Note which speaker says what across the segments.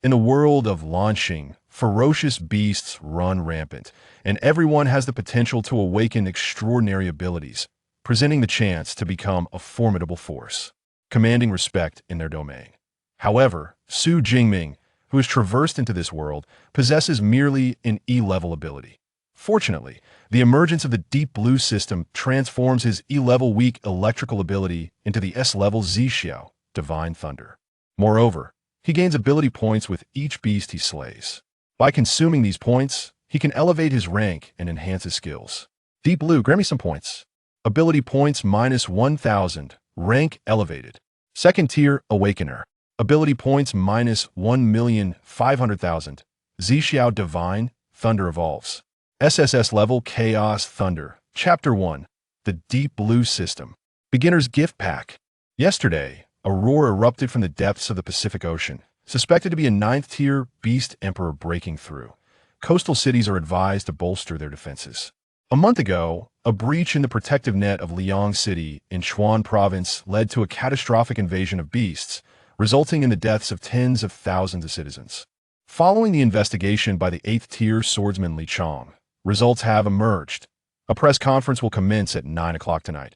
Speaker 1: In the world of launching, ferocious beasts run rampant, and everyone has the potential to awaken extraordinary abilities, presenting the chance to become a formidable force, commanding respect in their domain. However, Xu Jingming, who has traversed into this world, possesses merely an E-level ability. Fortunately, the emergence of the Deep Blue system transforms his E-level weak electrical ability into the S-level Xiao Divine Thunder. Moreover, he gains ability points with each beast he slays. By consuming these points, he can elevate his rank and enhance his skills. Deep Blue, grant me some points. Ability points minus 1,000, rank elevated. Second tier, Awakener. Ability points minus 1,500,000. Xiao Divine Thunder evolves. SSS level Chaos Thunder. Chapter 1. The Deep Blue System. Beginner's Gift Pack. Yesterday, a roar erupted from the depths of the Pacific Ocean, suspected to be a 9th-tier Beast Emperor breaking through. Coastal cities are advised to bolster their defenses. A month ago, a breach in the protective net of Liang City in Chuan Province led to a catastrophic invasion of beasts, resulting in the deaths of tens of thousands of citizens. Following the investigation by the 8th-tier swordsman Li Chong, results have emerged. A press conference will commence at 9 o'clock tonight.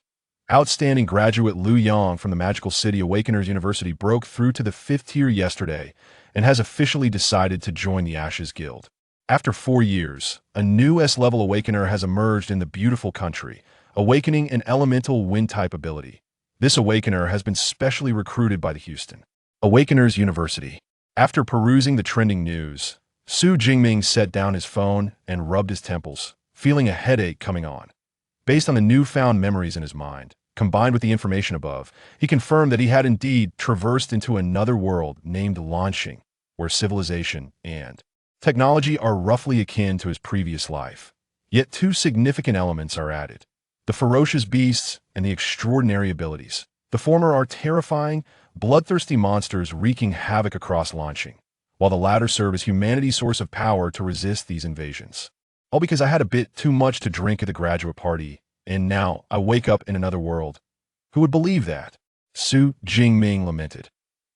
Speaker 1: Outstanding graduate Liu Yang from the Magical City Awakeners University broke through to the 5th tier yesterday and has officially decided to join the Ashes Guild. After 4 years, a new S-level Awakener has emerged in the beautiful country, awakening an elemental wind-type ability. This Awakener has been specially recruited by the Houston Awakeners University. After perusing the trending news, Xu Jingming set down his phone and rubbed his temples, feeling a headache coming on. Based on the newfound memories in his mind, combined with the information above, he confirmed that he had indeed traversed into another world named Launching, where civilization and technology are roughly akin to his previous life. Yet 2 significant elements are added: the ferocious beasts and the extraordinary abilities. The former are terrifying, bloodthirsty monsters wreaking havoc across Launching, while the latter serve as humanity's source of power to resist these invasions. All because I had a bit too much to drink at the graduate party, and now I wake up in another world. Who would believe that? Xu Jingming lamented.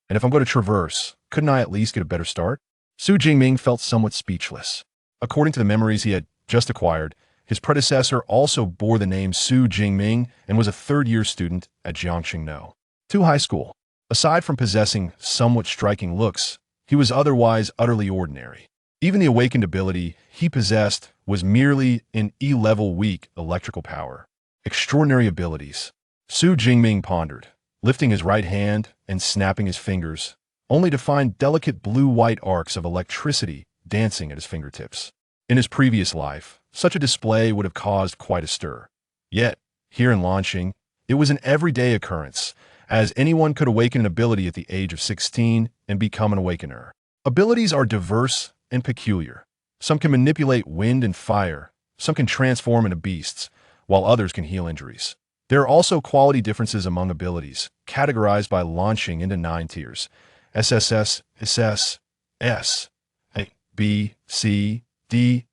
Speaker 1: And if I'm going to traverse, couldn't I at least get a better start? Xu Jingming felt somewhat speechless. According to the memories he had just acquired, his predecessor also bore the name Xu Jingming and was a 3rd-year student at Jiangxingno High School. Aside from possessing somewhat striking looks, he was otherwise utterly ordinary. Even the awakened ability he possessed was merely an E-level weak electrical power. Extraordinary abilities. Xu Jingming pondered, lifting his right hand and snapping his fingers, only to find delicate blue-white arcs of electricity dancing at his fingertips. In his previous life, such a display would have caused quite a stir. Yet, here in Launching, it was an everyday occurrence, as anyone could awaken an ability at the age of 16 and become an Awakener. Abilities are diverse and peculiar. Some can manipulate wind and fire, some can transform into beasts, while others can heal injuries. There are also quality differences among abilities, categorized by Launching into 9 tiers: SSS, SS, S, A, B, C, D,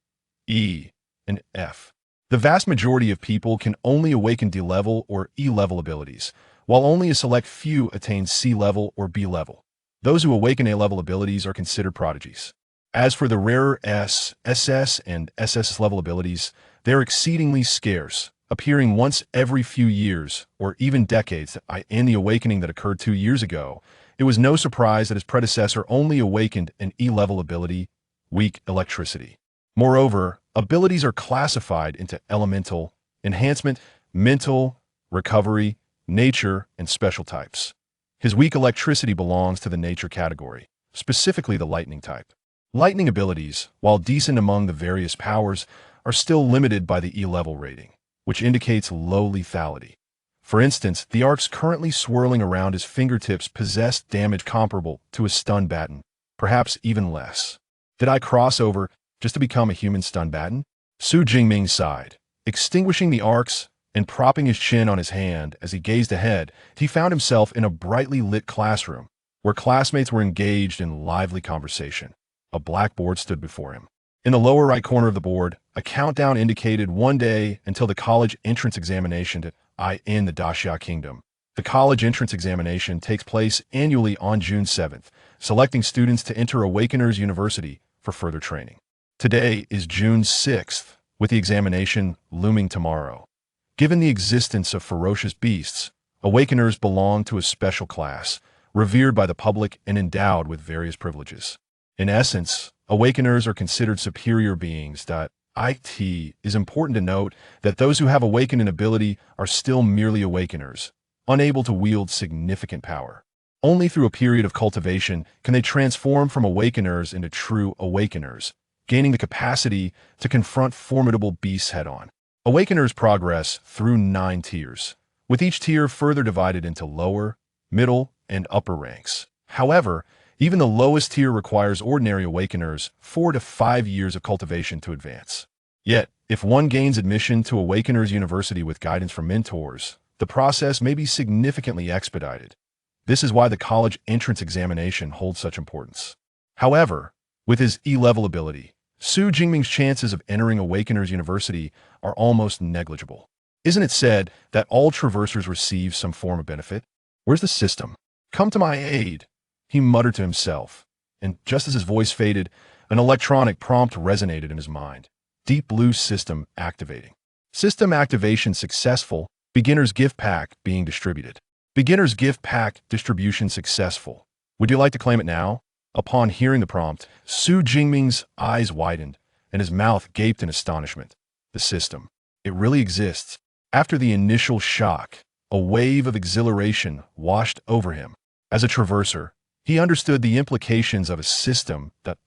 Speaker 1: E, and F. The vast majority of people can only awaken D-level or E-level abilities, while only a select few attain C-level or B-level. Those who awaken A-level abilities are considered prodigies. As for the rarer S, SS, and SS level abilities, they are exceedingly scarce, appearing once every few years or even decades. In the awakening that occurred 2 years ago, it was no surprise that his predecessor only awakened an E-level ability, weak electricity. Moreover, abilities are classified into elemental, enhancement, mental, recovery, nature, and special types. His weak electricity belongs to the nature category, specifically the lightning type. Lightning abilities, while decent among the various powers, are still limited by the E-level rating, which indicates low lethality. For instance, the arcs currently swirling around his fingertips possess damage comparable to a stun baton, perhaps even less. Did I cross over just to become a human stun baton? Xu Jingming sighed. Extinguishing the arcs and propping his chin on his hand as he gazed ahead, he found himself in a brightly lit classroom, where classmates were engaged in lively conversation. A blackboard stood before him. In the lower right corner of the board, a countdown indicated 1 day until the college entrance examination in the Daxia Kingdom. The college entrance examination takes place annually on June 7th, selecting students to enter Awakeners University for further training. Today is June 6th, with the examination looming tomorrow. Given the existence of ferocious beasts, Awakeners belong to a special class, revered by the public and endowed with various privileges. In essence, Awakeners are considered superior beings. It is important to note that those who have awakened an ability are still merely Awakeners, unable to wield significant power. Only through a period of cultivation can they transform from Awakeners into true Awakeners, gaining the capacity to confront formidable beasts head-on. Awakeners progress through 9 tiers, with each tier further divided into lower, middle, and upper ranks. However, even the lowest tier requires ordinary Awakeners 4 to 5 years of cultivation to advance. Yet, if one gains admission to Awakeners University with guidance from mentors, the process may be significantly expedited. This is why the college entrance examination holds such importance. However, with his E-level ability, Xu Jingming's chances of entering Awakeners University are almost negligible. Isn't it said that all traversers receive some form of benefit? Where's the system? Come to my aid, he muttered to himself, and just as his voice faded, an electronic prompt resonated in his mind. Deep Blue System activating. System activation successful. Beginner's gift pack being distributed. Beginner's gift pack distribution successful. Would you like to claim it now? Upon hearing the prompt, Xu Jingming's eyes widened, and his mouth gaped in astonishment. The system. It really exists. After the initial shock, a wave of exhilaration washed over him. As a traverser, he understood the implications of a system that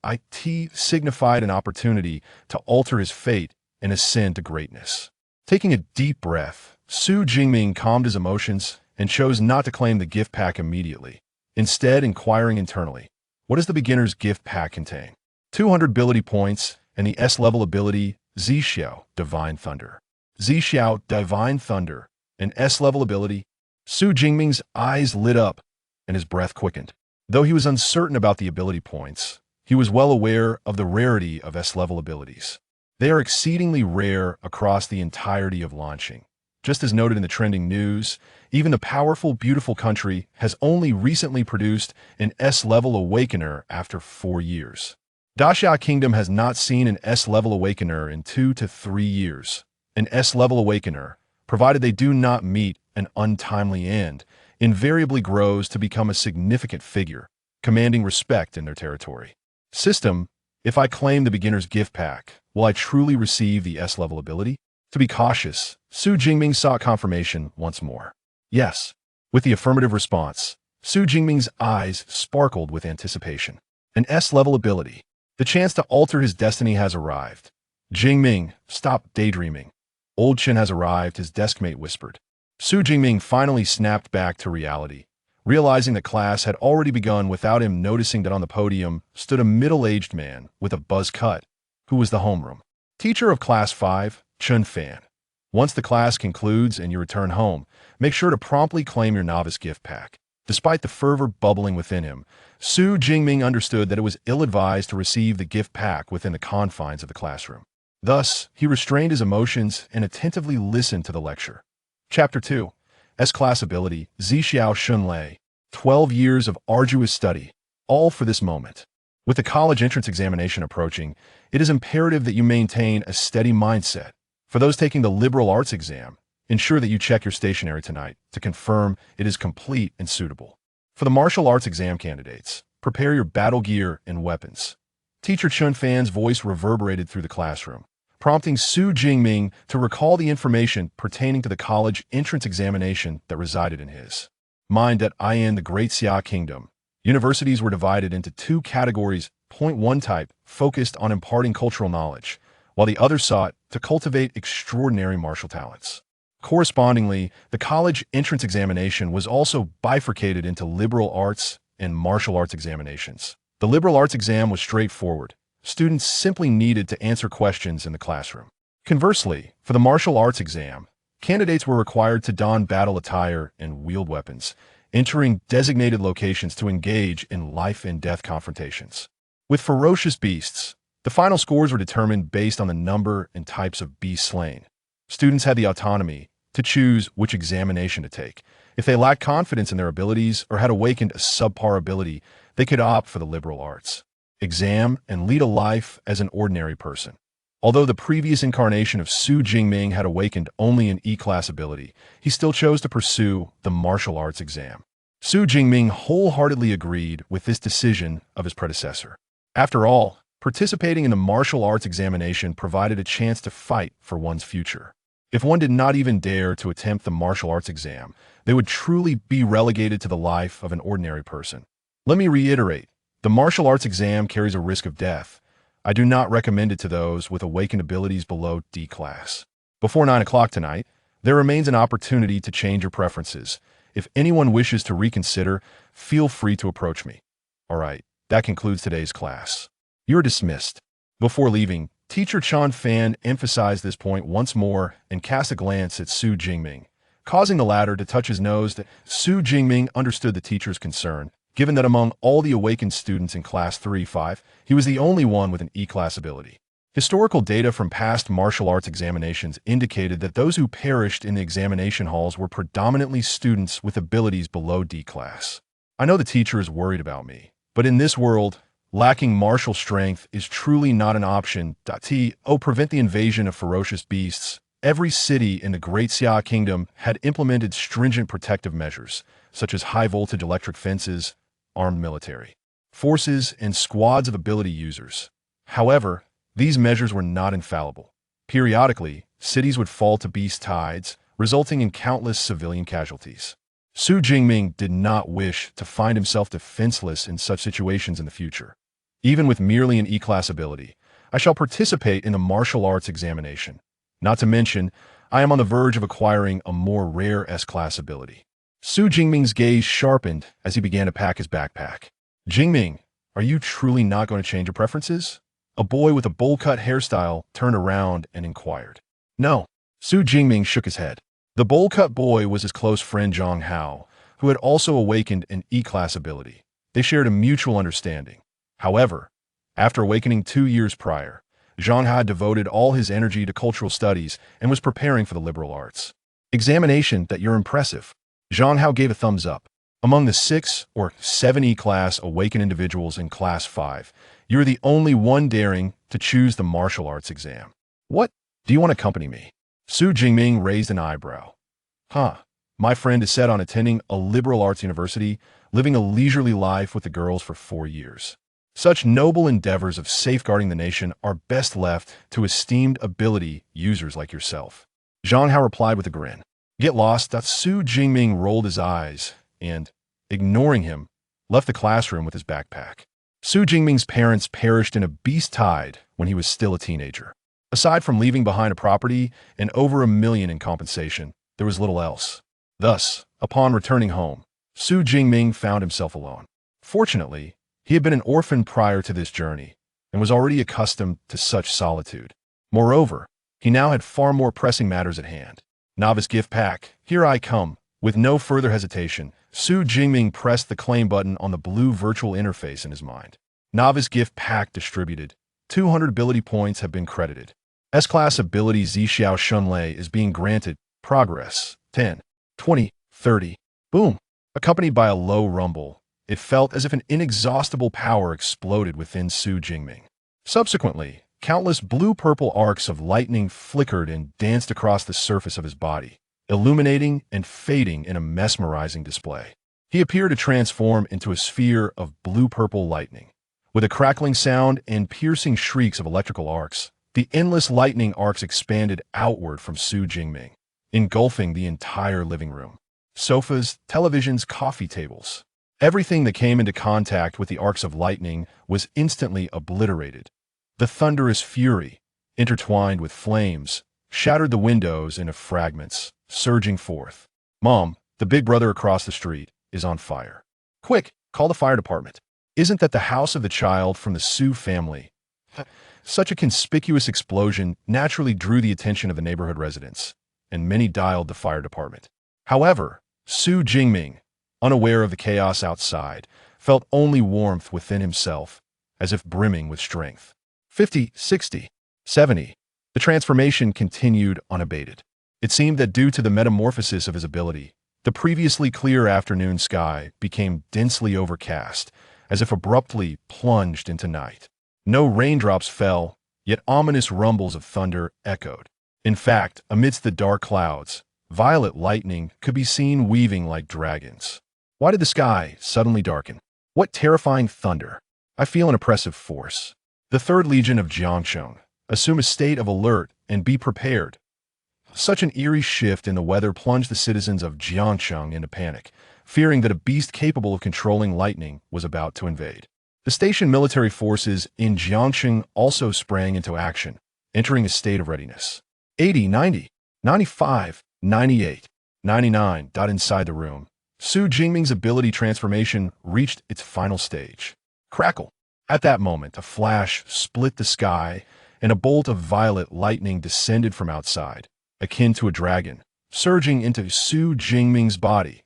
Speaker 1: signified an opportunity to alter his fate and ascend to greatness. Taking a deep breath, Xu Jingming calmed his emotions and chose not to claim the gift pack immediately, instead inquiring internally, what does the beginner's gift pack contain? 200 ability points and the S-level ability Xu Divine Thunder. Xu Divine Thunder, an S-level ability. Xu Jingming's eyes lit up and his breath quickened. Though he was uncertain about the ability points, he was well aware of the rarity of S-level abilities. They are exceedingly rare across the entirety of launching. Just as noted in the trending news, even the powerful, beautiful country has only recently produced an S-level Awakener after 4 years. Daxia Kingdom has not seen an S-level Awakener in 2 to 3 years. An S-level Awakener, provided they do not meet an untimely end, invariably grows to become a significant figure, commanding respect in their territory. System, if I claim the beginner's gift pack, will I truly receive the S-level ability? To be cautious, Xu Jingming sought confirmation once more. Yes. With the affirmative response, Xu Jingming's eyes sparkled with anticipation. An S-level ability. The chance to alter his destiny has arrived. Jingming, stop daydreaming. Old Chen has arrived, his deskmate whispered. Xu Jingming finally snapped back to reality, realizing that class had already begun without him noticing that on the podium stood a middle-aged man with a buzz cut, who was the homeroom. Teacher of Class 5, Chun Fan. Once the class concludes and you return home, make sure to promptly claim your novice gift pack. Despite the fervor bubbling within him, Xu Jingming understood that it was ill-advised to receive the gift pack within the confines of the classroom. Thus, he restrained his emotions and attentively listened to the lecture. Chapter 2. S-Class Ability, Zixiao Shunlei. 12 years of arduous study, all for this moment. With the college entrance examination approaching, it is imperative that you maintain a steady mindset. For those taking the liberal arts exam, ensure that you check your stationery tonight to confirm it is complete and suitable. For the martial arts exam candidates, prepare your battle gear and weapons. Teacher Chun Fan's voice reverberated through the classroom, prompting Xu Jingming to recall the information pertaining to the college entrance examination that resided in his mind. In the Great Xia Kingdom, universities were divided into 2 categories. Point 1 type focused on imparting cultural knowledge, while the other sought to cultivate extraordinary martial talents. Correspondingly, the college entrance examination was also bifurcated into liberal arts and martial arts examinations. The liberal arts exam was straightforward. Students simply needed to answer questions in the classroom. Conversely, for the martial arts exam, candidates were required to don battle attire and wield weapons, entering designated locations to engage in life-and-death confrontations. With ferocious beasts, the final scores were determined based on the number and types of beasts slain. Students had the autonomy to choose which examination to take. If they lacked confidence in their abilities or had awakened a subpar ability, they could opt for the liberal arts exam and lead a life as an ordinary person. Although the previous incarnation of Xu Jingming had awakened only an E-class ability, he still chose to pursue the martial arts exam. Xu Jingming wholeheartedly agreed with this decision of his predecessor. After all, participating in the martial arts examination provided a chance to fight for one's future. If one did not even dare to attempt the martial arts exam, they would truly be relegated to the life of an ordinary person. Let me reiterate, the martial arts exam carries a risk of death. I do not recommend it to those with awakened abilities below D class. Before 9 o'clock tonight, there remains an opportunity to change your preferences. If anyone wishes to reconsider, feel free to approach me. Alright, that concludes today's class. You're dismissed. Before leaving, Teacher Chan Fan emphasized this point once more and cast a glance at Xu Jingming, causing the latter to touch his nose. That Xu Jingming understood the teacher's concern, given that among all the awakened students in Class 3-5, he was the only one with an E-class ability. Historical data from past martial arts examinations indicated that those who perished in the examination halls were predominantly students with abilities below D class. I know the teacher is worried about me, but in this world, lacking martial strength is truly not an option. Prevent the invasion of ferocious beasts. Every city in the Great Xia Kingdom had implemented stringent protective measures, such as high-voltage electric fences, armed military forces, and squads of ability users. However, these measures were not infallible. Periodically, cities would fall to beast tides, resulting in countless civilian casualties. Xu Jingming did not wish to find himself defenseless in such situations in the future. Even with merely an E-class ability, I shall participate in the martial arts examination. Not to mention, I am on the verge of acquiring a more rare S-class ability. Xu Jingming's gaze sharpened as he began to pack his backpack. Jingming, are you truly not going to change your preferences? A boy with a bowl-cut hairstyle turned around and inquired. No. Xu Jingming shook his head. The bowl-cut boy was his close friend Zhang Hao, who had also awakened an E-class ability. They shared a mutual understanding. However, after awakening 2 years prior, Zhang Hao devoted all his energy to cultural studies and was preparing for the liberal arts examination. That you're impressive. Zhang Hao gave a thumbs up. Among the 6 or 7 E-class awakened individuals in Class 5, you're the only one daring to choose the martial arts exam. What? Do you want to accompany me? Xu Jingming raised an eyebrow. My friend is set on attending a liberal arts university, living a leisurely life with the girls for 4 years. Such noble endeavors of safeguarding the nation are best left to esteemed ability users like yourself. Zhang Hao replied with a grin. Get lost. Xu Jingming rolled his eyes and, ignoring him, left the classroom with his backpack. Xu Jingming's parents perished in a beast tide when he was still a teenager. Aside from leaving behind a property and over $1 million in compensation, there was little else. Thus, upon returning home, Xu Jingming found himself alone. Fortunately, he had been an orphan prior to this journey and was already accustomed to such solitude. Moreover, he now had far more pressing matters at hand. Novice gift pack, here I come. With no further hesitation, Xu Jingming pressed the claim button on the blue virtual interface in his mind. Novice gift pack distributed. 200 ability points have been credited. S-class ability Zixiao Shunlei is being granted. Progress. 10, 20, 30. Boom. Accompanied by a low rumble, it felt as if an inexhaustible power exploded within Xu Jingming. Subsequently, countless blue-purple arcs of lightning flickered and danced across the surface of his body, illuminating and fading in a mesmerizing display. He appeared to transform into a sphere of blue-purple lightning. With a crackling sound and piercing shrieks of electrical arcs, the endless lightning arcs expanded outward from Xu Jingming, engulfing the entire living room. Sofas, televisions, coffee tables. Everything that came into contact with the arcs of lightning was instantly obliterated. The thunderous fury, intertwined with flames, shattered the windows into fragments, surging forth. Mom, the big brother across the street, is on fire. Quick, call the fire department. Isn't that the house of the child from the Xu family? Such a conspicuous explosion naturally drew the attention of the neighborhood residents, and many dialed the fire department. However, Xu Jingming, unaware of the chaos outside, felt only warmth within himself, as if brimming with strength. 50, 60, 70. The transformation continued unabated. It seemed that due to the metamorphosis of his ability, the previously clear afternoon sky became densely overcast, as if abruptly plunged into night. No raindrops fell, yet ominous rumbles of thunder echoed. In fact, amidst the dark clouds, violet lightning could be seen weaving like dragons. Why did the sky suddenly darken? What terrifying thunder! I feel an oppressive force. The 3rd Legion of Jiangsheng. Assume a state of alert and be prepared. Such an eerie shift in the weather plunged the citizens of Jiangsheng into panic, fearing that a beast capable of controlling lightning was about to invade. The station military forces in Jiangsheng also sprang into action, entering a state of readiness. 80, 90, 95, 98, 99. Inside the room, Xu Jingming's ability transformation reached its final stage. Crackle! At that moment, a flash split the sky, and a bolt of violet lightning descended from outside, akin to a dragon, surging into Xu Jingming's body.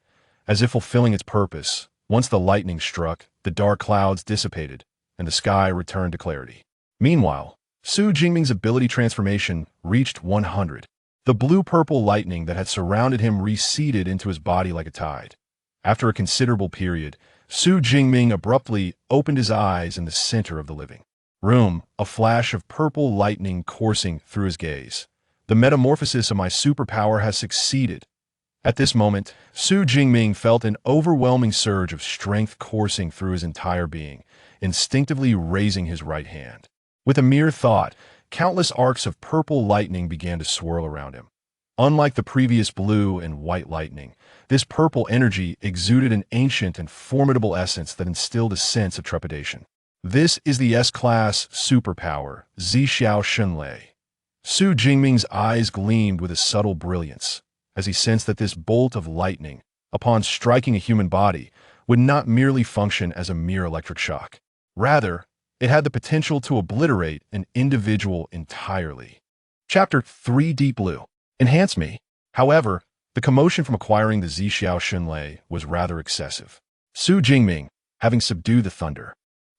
Speaker 1: As if fulfilling its purpose, once the lightning struck, the dark clouds dissipated, and the sky returned to clarity. Meanwhile, Xu Jingming's ability transformation reached 100. The blue-purple lightning that had surrounded him receded into his body like a tide. After a considerable period, Xu Jingming abruptly opened his eyes in the center of the living room, a flash of purple lightning coursing through his gaze. The metamorphosis of my superpower has succeeded. At this moment, Xu Jingming felt an overwhelming surge of strength coursing through his entire being, instinctively raising his right hand. With a mere thought, countless arcs of purple lightning began to swirl around him. Unlike the previous blue and white lightning, this purple energy exuded an ancient and formidable essence that instilled a sense of trepidation. This is the S-Class superpower, Zhixiao Shenlei. Xu Jingming's eyes gleamed with a subtle brilliance, as he sensed that this bolt of lightning, upon striking a human body, would not merely function as a mere electric shock. Rather, it had the potential to obliterate an individual entirely. Chapter 3 Deep Blue. Enhance me. However, the commotion from acquiring the Zhixiao Shenlei was rather excessive. Xu Jingming, having subdued the thunder,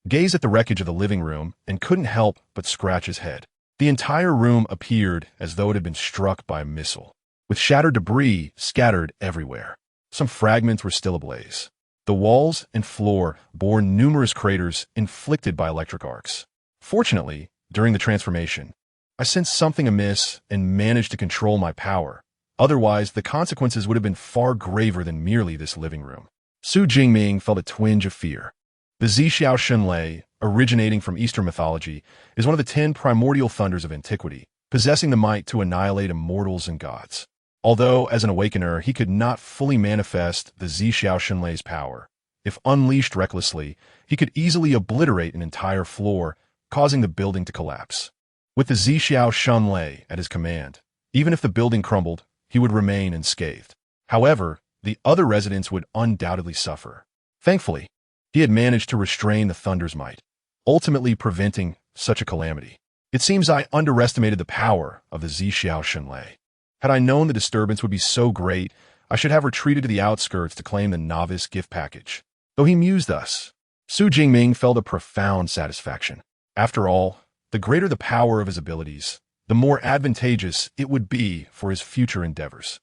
Speaker 1: gazed at the wreckage of the living room and couldn't help but scratch his head. The entire room appeared as though it had been struck by a missile, with shattered debris scattered everywhere. Some fragments were still ablaze. The walls and floor bore numerous craters inflicted by electric arcs. Fortunately, during the transformation, I sensed something amiss and managed to control my power. Otherwise, the consequences would have been far graver than merely this living room. Xu Jingming felt a twinge of fear. The Zhixiao Shenlei, originating from Eastern mythology, is one of the 10 primordial thunders of antiquity, possessing the might to annihilate immortals and gods. Although, as an awakener, he could not fully manifest the Zhixiao Shenlei's power, if unleashed recklessly, he could easily obliterate an entire floor, causing the building to collapse. With the Zhixiao Shenlei at his command, even if the building crumbled, he would remain unscathed. However, the other residents would undoubtedly suffer. Thankfully, he had managed to restrain the thunder's might, ultimately preventing such a calamity. It seems I underestimated the power of the Zhixiao Shenlei. Had I known the disturbance would be so great, I should have retreated to the outskirts to claim the novice gift package. Though he mused thus, Xu Jingming felt a profound satisfaction. After all, the greater the power of his abilities, the more advantageous it would be for his future endeavors.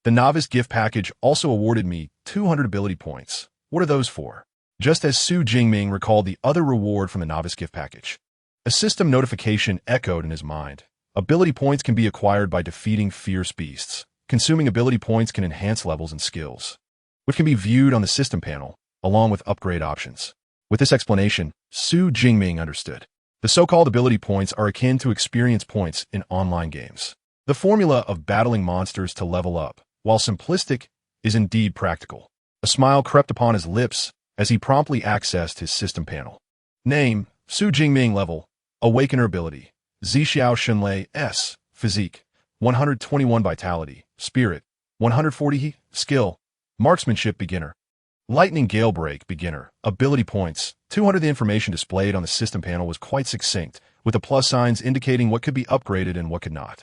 Speaker 1: The novice gift package also awarded me 200 ability points. What are those for? Just as Xu Jingming recalled the other reward from the novice gift package, a system notification echoed in his mind. Ability points can be acquired by defeating fierce beasts. Consuming ability points can enhance levels and skills, which can be viewed on the system panel, along with upgrade options. With this explanation, Xu Jingming understood. The so-called ability points are akin to experience points in online games. The formula of battling monsters to level up, while simplistic, is indeed practical. A smile crept upon his lips as he promptly accessed his system panel. Name, Xu Jingming. Level, Awakener ability, Zhixiao Shenlei S, Physique, 121 Vitality, Spirit, 140 Skill, Marksmanship Beginner. Lightning Gale Break Beginner, Ability Points, 200. The information displayed on the system panel was quite succinct, with the plus signs indicating what could be upgraded and what could not.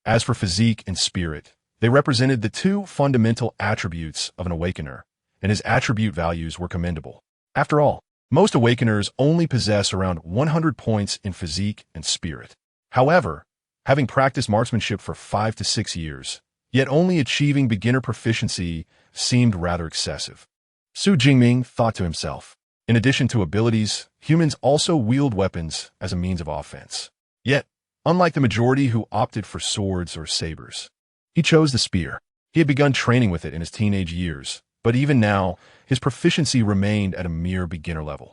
Speaker 1: As for Physique and Spirit, they represented the two fundamental attributes of an Awakener, and his attribute values were commendable. After all, most Awakeners only possess around 100 points in Physique and Spirit. However, having practiced marksmanship for 5 to 6 years, yet only achieving beginner proficiency seemed rather excessive. Xu Jingming thought to himself. In addition to abilities, humans also wield weapons as a means of offense. Yet, unlike the majority who opted for swords or sabers, he chose the spear. He had begun training with it in his teenage years, but even now, his proficiency remained at a mere beginner level.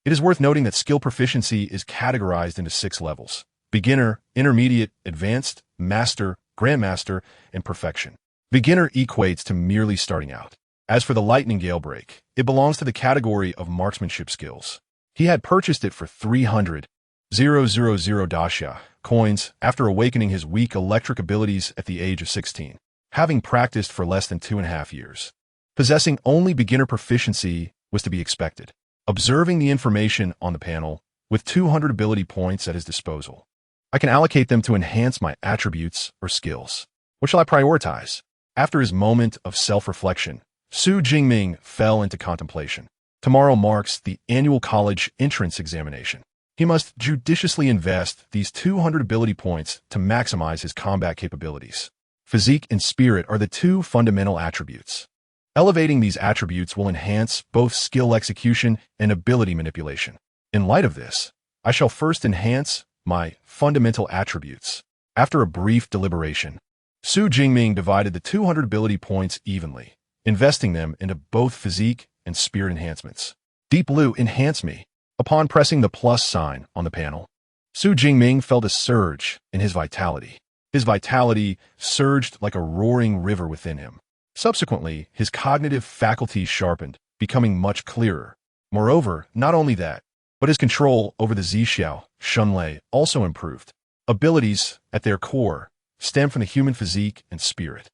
Speaker 1: It is worth noting that skill proficiency is categorized into 6 levels: beginner, intermediate, advanced, master, grandmaster, and perfection. Beginner equates to merely starting out. As for the lightning gale break, it belongs to the category of marksmanship skills. He had purchased it for 300,000 dasha coins after awakening his weak electric abilities at the age of 16, having practiced for less than 2.5 years. Possessing only beginner proficiency was to be expected. Observing the information on the panel, with 200 ability points at his disposal, I can allocate them to enhance my attributes or skills. What shall I prioritize? After his moment of self-reflection, Xu Jingming fell into contemplation. Tomorrow marks the annual college entrance examination. He must judiciously invest these 200 ability points to maximize his combat capabilities. Physique and spirit are the 2 fundamental attributes. Elevating these attributes will enhance both skill execution and ability manipulation. In light of this, I shall first enhance my fundamental attributes. After a brief deliberation, Xu Jingming divided the 200 ability points evenly, investing them into both physique and spirit enhancements. Deep Blue, enhance me. Upon pressing the plus sign on the panel, Xu Jingming felt a surge in his vitality. His vitality surged like a roaring river within him. Subsequently, his cognitive faculties sharpened, becoming much clearer. Moreover, not only that, but his control over the Zixiao, Shunlei, also improved. Abilities, at their core, stem from the human physique and spirit.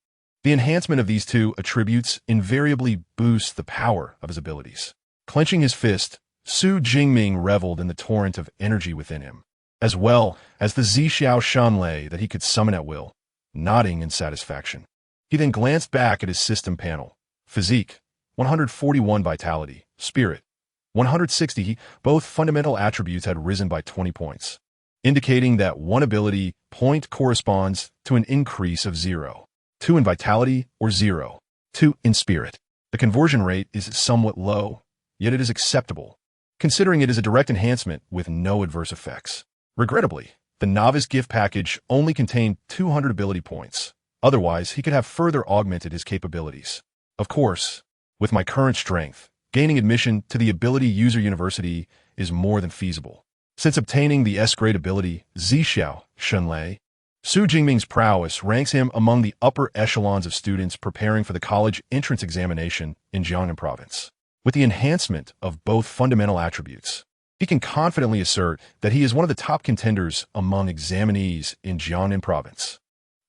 Speaker 1: The enhancement of these 2 attributes invariably boosts the power of his abilities. Clenching his fist, Xu Jingming reveled in the torrent of energy within him, as well as the Zixiao Shanlei that he could summon at will, nodding in satisfaction. He then glanced back at his system panel. Physique, 141 vitality. Spirit, 160. Both fundamental attributes had risen by 20 points, indicating that 1 ability point corresponds to an increase of 0. 2 in vitality or 0. 2 in spirit. The conversion rate is somewhat low, yet it is acceptable, considering it is a direct enhancement with no adverse effects. Regrettably, the novice gift package only contained 200 ability points. Otherwise, he could have further augmented his capabilities. Of course, with my current strength, gaining admission to the Ability User University is more than feasible. Since obtaining the S-grade ability, Zixiao, Shunlei, Xu Jingming's prowess ranks him among the upper echelons of students preparing for the college entrance examination in Jiangnan Province. With the enhancement of both fundamental attributes, he can confidently assert that he is one of the top contenders among examinees in Jiangnan Province.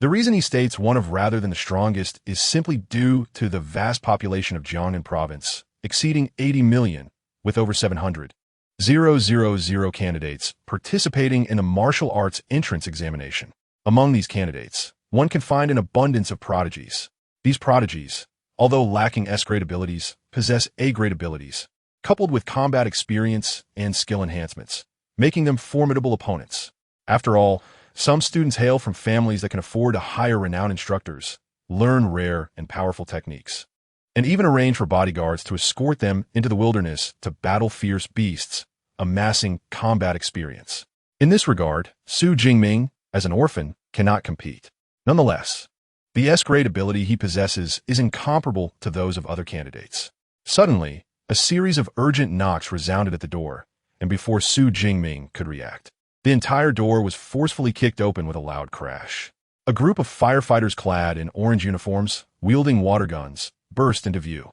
Speaker 1: The reason he states one of rather than the strongest is simply due to the vast population of Jiangnan Province, exceeding 80 million, with over 700,000 candidates participating in a martial arts entrance examination. Among these candidates, one can find an abundance of prodigies. These prodigies, although lacking S-grade abilities, possess A-grade abilities, coupled with combat experience and skill enhancements, making them formidable opponents. After all, some students hail from families that can afford to hire renowned instructors, learn rare and powerful techniques, and even arrange for bodyguards to escort them into the wilderness to battle fierce beasts, amassing combat experience. In this regard, Xu Jingming, as an orphan, cannot compete. Nonetheless, the S-grade ability he possesses is incomparable to those of other candidates. Suddenly, a series of urgent knocks resounded at the door, and before Xu Jingming could react, the entire door was forcefully kicked open with a loud crash. A group of firefighters clad in orange uniforms, wielding water guns, burst into view.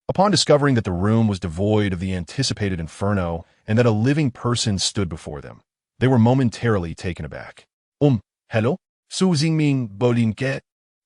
Speaker 1: Upon discovering that the room was devoid of the anticipated inferno and that a living person stood before them, they were momentarily taken aback. Hello? Xu Jingming Bodinke,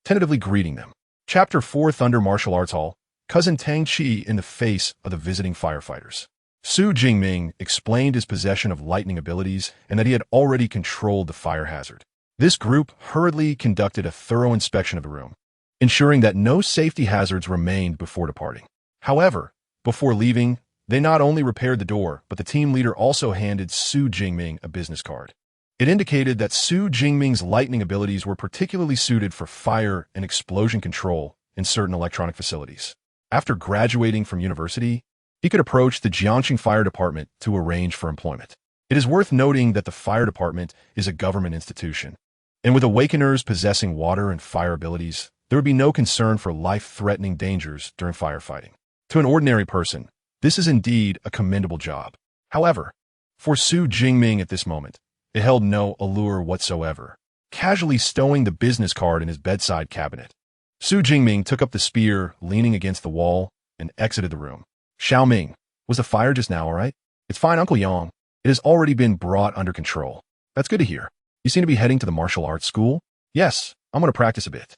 Speaker 1: tentatively greeting them. Chapter 4 Thunder Martial Arts Hall, Cousin Tang Chi in the face of the visiting firefighters. Xu Jingming explained his possession of lightning abilities and that he had already controlled the fire hazard. This group hurriedly conducted a thorough inspection of the room, ensuring that no safety hazards remained before departing. However, before leaving, they not only repaired the door, but the team leader also handed Xu Jingming a business card. It indicated that Xu Jingming's lightning abilities were particularly suited for fire and explosion control in certain electronic facilities. After graduating from university, he could approach the Jiangxing Fire Department to arrange for employment. It is worth noting that the fire department is a government institution, and with awakeners possessing water and fire abilities, there would be no concern for life-threatening dangers during firefighting. To an ordinary person, this is indeed a commendable job. However, for Xu Jingming at this moment, it held no allure whatsoever, casually stowing the business card in his bedside cabinet. Xu Jingming took up the spear, leaning against the wall, and exited the room. Xiaoming, was the fire just now all right? It's fine, Uncle Yang. It has already been brought under control. That's good to hear. You seem to be heading to the martial arts school? Yes, I'm going to practice a bit.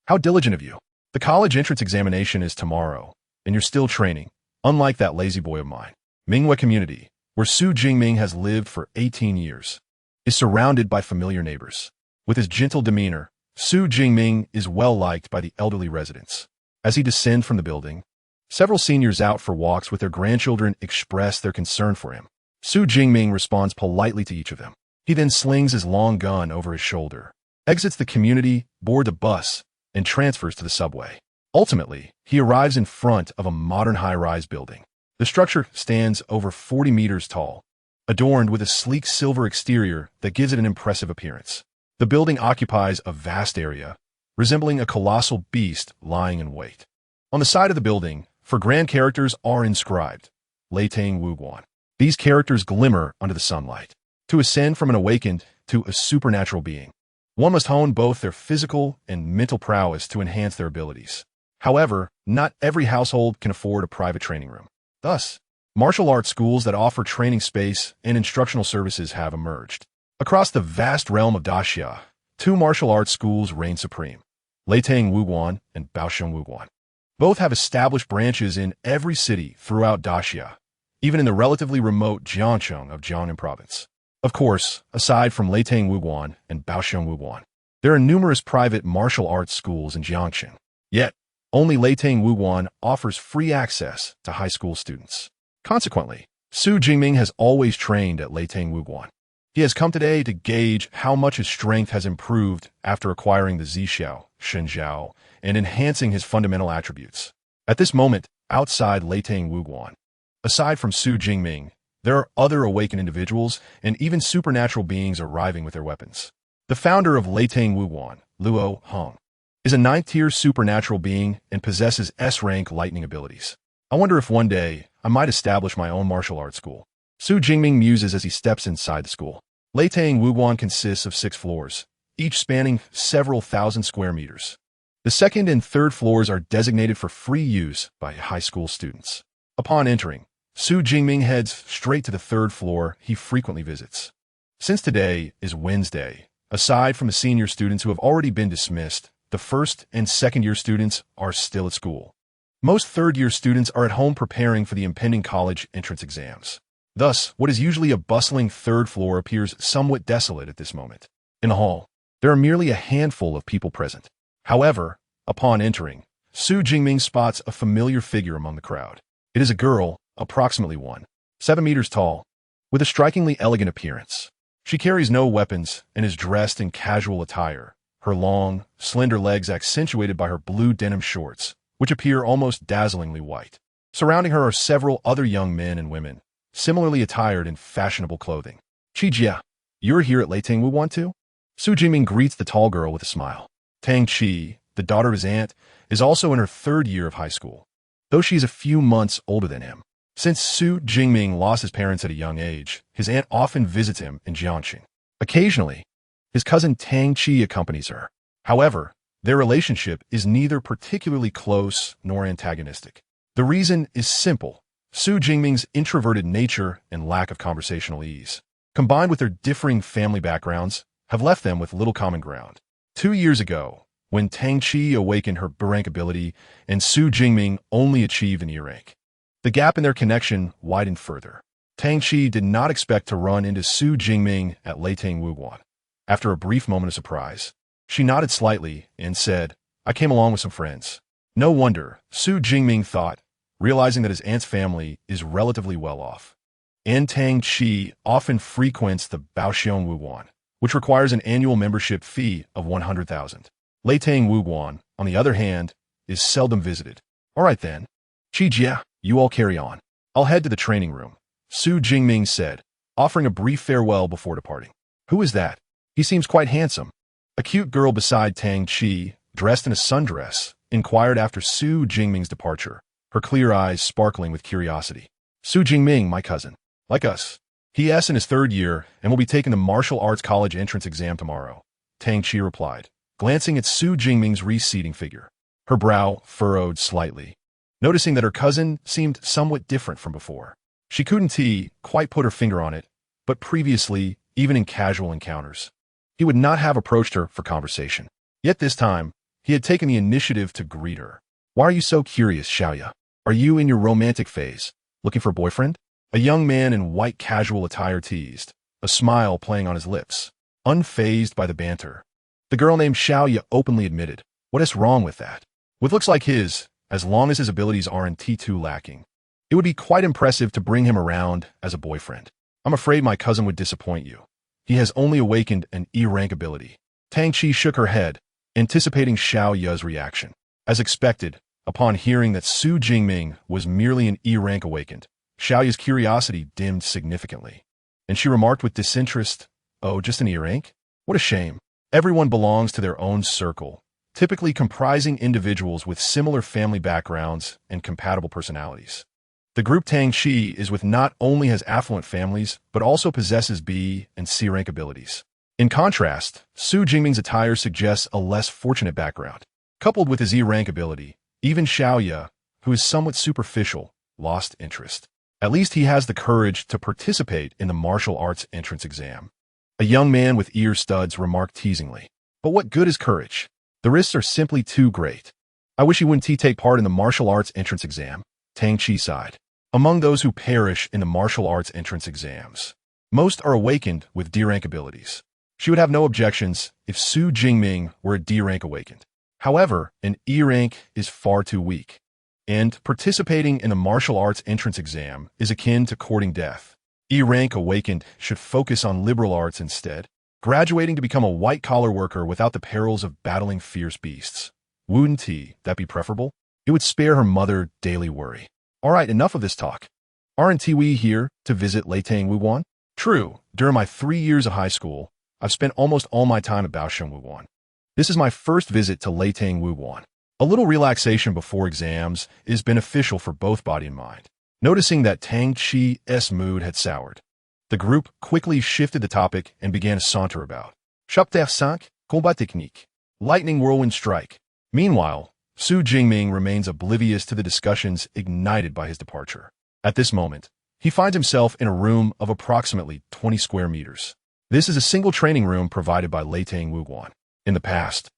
Speaker 1: How diligent of you. The college entrance examination is tomorrow, and you're still training, unlike that lazy boy of mine. Minghua community, where Xu Jingming has lived for 18 years, is surrounded by familiar neighbors. With his gentle demeanor, Xu Jingming is well liked by the elderly residents. As he descends from the building, several seniors out for walks with their grandchildren express their concern for him. Xu Jingming responds politely to each of them. He then slings his long gun over his shoulder, exits the community, boards a bus, and transfers to the subway. Ultimately, he arrives in front of a modern high-rise building. The structure stands over 40 meters tall, adorned with a sleek silver exterior that gives it an impressive appearance. The building occupies a vast area, resembling a colossal beast lying in wait. On the side of the building, for grand characters are inscribed, Leitang Wuguan. These characters glimmer under the sunlight. To ascend from an awakened to a supernatural being, one must hone both their physical and mental prowess to enhance their abilities. However, not every household can afford a private training room. Thus, martial arts schools that offer training space and instructional services have emerged. Across the vast realm of Daxia, two martial arts schools reign supreme, Leitang Wuguan and Baosheng Wuguan. Both have established branches in every city throughout Daxia, even in the relatively remote Jiangcheng of Jiangnan province. Of course, aside from Leitang Wuguan and Baosheng Wuguan, there are numerous private martial arts schools in Jiangcheng. Yet, only Leitang Wuguan offers free access to high school students. Consequently, Xu Jingming has always trained at Leitang Wuguan. He has come today to gauge how much his strength has improved after acquiring the Zixiao, Shenjiao, and enhancing his fundamental attributes. At this moment, outside Leitang Wuguan, aside from Xu Jingming, there are other awakened individuals and even supernatural beings arriving with their weapons. The founder of Leitang Wuguan, Luo Hong, is a 9th-tier supernatural being and possesses S-rank lightning abilities. I wonder if one day I might establish my own martial arts school. Xu Jingming muses as he steps inside the school. Leitang Wuguan consists of 6 floors, each spanning several thousand square meters. The 2nd and 3rd floors are designated for free use by high school students. Upon entering, Xu Jingming heads straight to the 3rd floor he frequently visits. Since today is Wednesday, aside from the senior students who have already been dismissed, the 1st and 2nd-year students are still at school. Most 3rd-year students are at home preparing for the impending college entrance exams. Thus, what is usually a bustling 3rd floor appears somewhat desolate at this moment. In the hall, there are merely a handful of people present. However, upon entering, Xu Jingming spots a familiar figure among the crowd. It is a girl, approximately 7 meters tall, with a strikingly elegant appearance. She carries no weapons and is dressed in casual attire, her long, slender legs accentuated by her blue denim shorts, which appear almost dazzlingly white. Surrounding her are several other young men and women, similarly attired in fashionable clothing. Qijia, you're here at Leitang Wuguan too? Xu Jingming greets the tall girl with a smile. Tang Qi, the daughter of his aunt, is also in her 3rd year of high school, though she is a few months older than him. Since Xu Jingming lost his parents at a young age, his aunt often visits him in Jiangxing. Occasionally, his cousin Tang Qi accompanies her. However, their relationship is neither particularly close nor antagonistic. The reason is simple. Xu Jingming's introverted nature and lack of conversational ease, combined with their differing family backgrounds, have left them with little common ground. 2 years ago, when Tang Qi awakened her B-rank ability and Xu Jingming only achieved an E-rank, the gap in their connection widened further. Tang Qi did not expect to run into Xu Jingming at Leitang Wuguan. After a brief moment of surprise, she nodded slightly and said, "I came along with some friends." No wonder, Xu Jingming thought, realizing that his aunt's family is relatively well off. And Tang Qi often frequents the Baosheng Wuguan, which requires an annual membership fee of 100,000. Leitang Wuguan, on the other hand, is seldom visited. All right then. Qijia, you all carry on. I'll head to the training room, Xu Jingming said, offering a brief farewell before departing. Who is that? He seems quite handsome. A cute girl beside Tang Qi, dressed in a sundress, inquired after Xu Jingming's departure, her clear eyes sparkling with curiosity. Xu Jingming, my cousin. Like us. He is in his third year and will be taking the martial arts college entrance exam tomorrow, Tang Qi replied, glancing at Xu Jingming's receding figure. Her brow furrowed slightly, noticing that her cousin seemed somewhat different from before. She couldn't quite put her finger on it, but previously, even in casual encounters, he would not have approached her for conversation. Yet this time, he had taken the initiative to greet her. Why are you so curious, Xiaoya? Are you in your romantic phase, looking for a boyfriend? A young man in white casual attire teased, a smile playing on his lips, unfazed by the banter. The girl named Xiaoya openly admitted, what is wrong with that? With looks like his, as long as his abilities aren't too lacking, it would be quite impressive to bring him around as a boyfriend. I'm afraid my cousin would disappoint you. He has only awakened an E-rank ability. Tang Qi shook her head, anticipating Xiaoya's reaction. As expected, upon hearing that Xu Jingming was merely an E-rank awakened, Xiaoya's curiosity dimmed significantly, and she remarked with disinterest, oh, just an E-rank? What a shame. Everyone belongs to their own circle, typically comprising individuals with similar family backgrounds and compatible personalities. The group Tang Qi is with not only has affluent families, but also possesses B and C rank abilities. In contrast, Xu Jingming's attire suggests a less fortunate background. Coupled with his E rank ability, even Xiaoya, who is somewhat superficial, lost interest. At least he has the courage to participate in the martial arts entrance exam. A young man with ear studs remarked teasingly. But what good is courage? The risks are simply too great. I wish he wouldn't take part in the martial arts entrance exam, Tang Qi sighed. Among those who perish in the martial arts entrance exams, most are awakened with D-rank abilities. She would have no objections if Xu Jingming were a D-rank awakened. However, an E-rank is far too weak, and participating in the martial arts entrance exam is akin to courting death. E-rank awakened should focus on liberal arts instead, graduating to become a white-collar worker without the perils of battling fierce beasts. Wouldn't that be preferable? It would spare her mother daily worry. All right, enough of this talk. Aren't we here to visit Leitang Wuwan? True, during my 3 years of high school, I've spent almost all my time at Baosheng Wuwan. This is my first visit to Leitang Wuwan. A little relaxation before exams is beneficial for both body and mind. Noticing that Tang Qi's mood had soured, the group quickly shifted the topic and began to saunter about. Chapter 5, Combat Technique. Lightning Whirlwind Strike. Meanwhile, Xu Jingming remains oblivious to the discussions ignited by his departure. At this moment, he finds himself in a room of approximately 20 square meters. This is a single training room provided by Leitang Wuguan. In the past,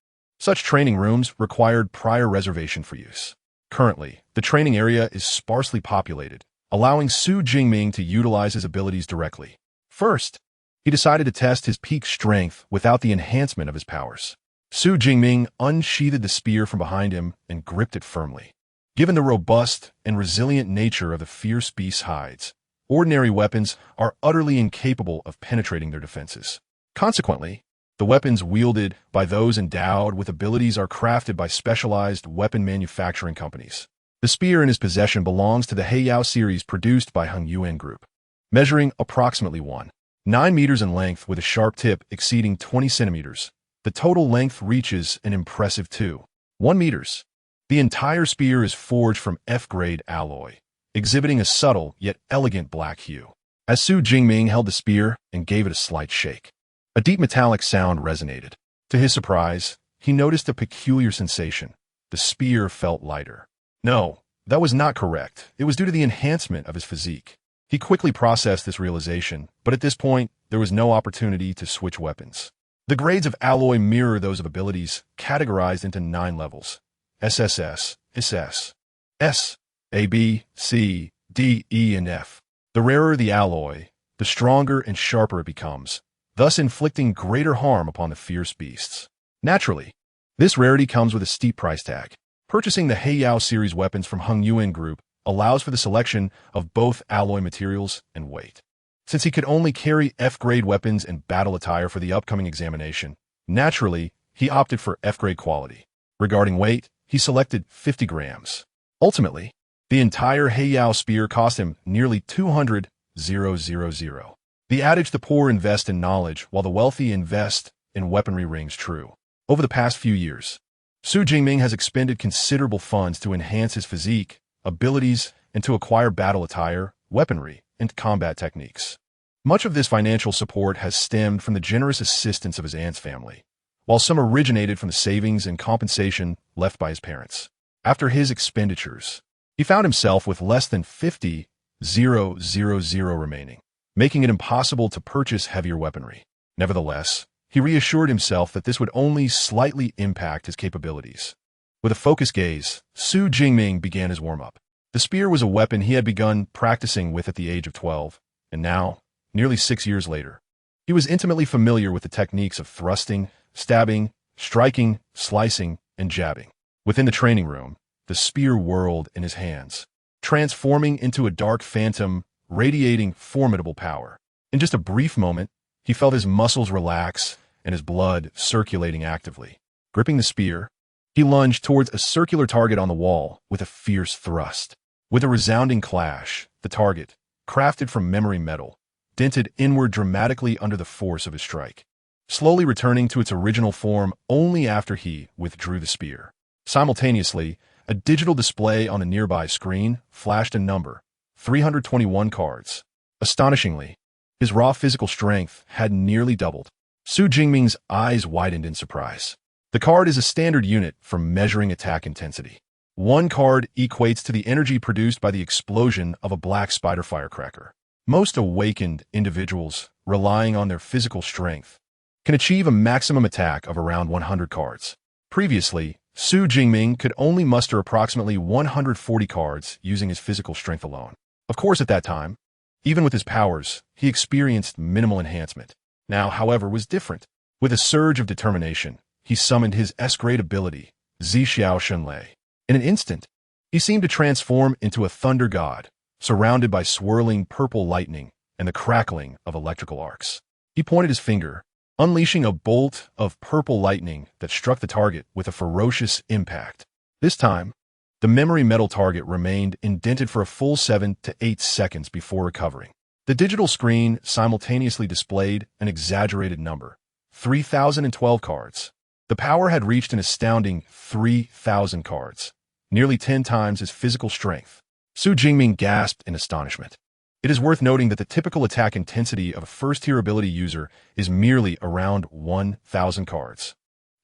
Speaker 1: such training rooms required prior reservation for use. Currently, the training area is sparsely populated, allowing Xu Jingming to utilize his abilities directly. First, he decided to test his peak strength without the enhancement of his powers. Xu Jingming unsheathed the spear from behind him and gripped it firmly. Given the robust and resilient nature of the fierce beast's hides, ordinary weapons are utterly incapable of penetrating their defenses. Consequently, the weapons wielded by those endowed with abilities are crafted by specialized weapon manufacturing companies. The spear in his possession belongs to the Heiyao series produced by Hung Yuan Group, measuring approximately 1.9 meters in length with a sharp tip exceeding 20 centimeters. The total length reaches an impressive 2.1 meters. The entire spear is forged from F-grade alloy, exhibiting a subtle yet elegant black hue. As Xu Jingming held the spear and gave it a slight shake, a deep metallic sound resonated. To his surprise, he noticed a peculiar sensation. The spear felt lighter. No, that was not correct. It was due to the enhancement of his physique. He quickly processed this realization, but at this point, there was no opportunity to switch weapons. The grades of alloy mirror those of abilities, categorized into 9 levels: SSS, SS, S, A, B, C, D, E, and F. The rarer the alloy, the stronger and sharper it becomes, thus inflicting greater harm upon the fierce beasts. Naturally, this rarity comes with a steep price tag. Purchasing the Heiyao series weapons from Hung Yuan Group allows for the selection of both alloy materials and weight. Since he could only carry F-grade weapons and battle attire for the upcoming examination, naturally, he opted for F-grade quality. Regarding weight, he selected 50 grams. Ultimately, The entire Heiyao spear cost him nearly 200,000. The adage the poor invest in knowledge while the wealthy invest in weaponry rings true. Over the past few years, Xu Jingming has expended considerable funds to enhance his physique, abilities, and to acquire battle attire, weaponry, and combat techniques. Much of this financial support has stemmed from the generous assistance of his aunt's family, while some originated from the savings and compensation left by his parents. After his expenditures, he found himself with less than 50,000 remaining, making it impossible to purchase heavier weaponry. Nevertheless, he reassured himself that this would only slightly impact his capabilities. With a focused gaze, Xu Jingming began his warm-up. The spear was a weapon he had begun practicing with at the age of 12, and now, nearly 6 years later, he was intimately familiar with the techniques of thrusting, stabbing, striking, slicing, and jabbing. Within the training room, the spear whirled in his hands, transforming into a dark phantom, radiating formidable power. In just a brief moment, he felt his muscles relax and his blood circulating actively. Gripping the spear, he lunged towards a circular target on the wall with a fierce thrust. With a resounding clash, the target, crafted from memory metal, dented inward dramatically under the force of his strike, slowly returning to its original form only after he withdrew the spear. Simultaneously, a digital display on a nearby screen flashed a number, 321 cards. Astonishingly, his raw physical strength had nearly doubled. Xu Jingming's eyes widened in surprise. The card is a standard unit for measuring attack intensity. One card equates to the energy produced by the explosion of a black spider firecracker. Most awakened individuals, relying on their physical strength, can achieve a maximum attack of around 100 cards. Previously, Xu Jingming could only muster approximately 140 cards using his physical strength alone. Of course, at that time, even with his powers, he experienced minimal enhancement. Now, however, was different. With a surge of determination, he summoned his S-grade ability, Zixiao Shunlei. In an instant, he seemed to transform into a thunder god, surrounded by swirling purple lightning and the crackling of electrical arcs. He pointed his finger, unleashing a bolt of purple lightning that struck the target with a ferocious impact. This time, the memory metal target remained indented for a full 7 to 8 seconds before recovering. The digital screen simultaneously displayed an exaggerated number, 3,012 cards. The power had reached an astounding 3,000 cards, nearly 10 times his physical strength. Xu Jingming gasped in astonishment. It is worth noting that the typical attack intensity of a first-tier ability user is merely around 1,000 cards.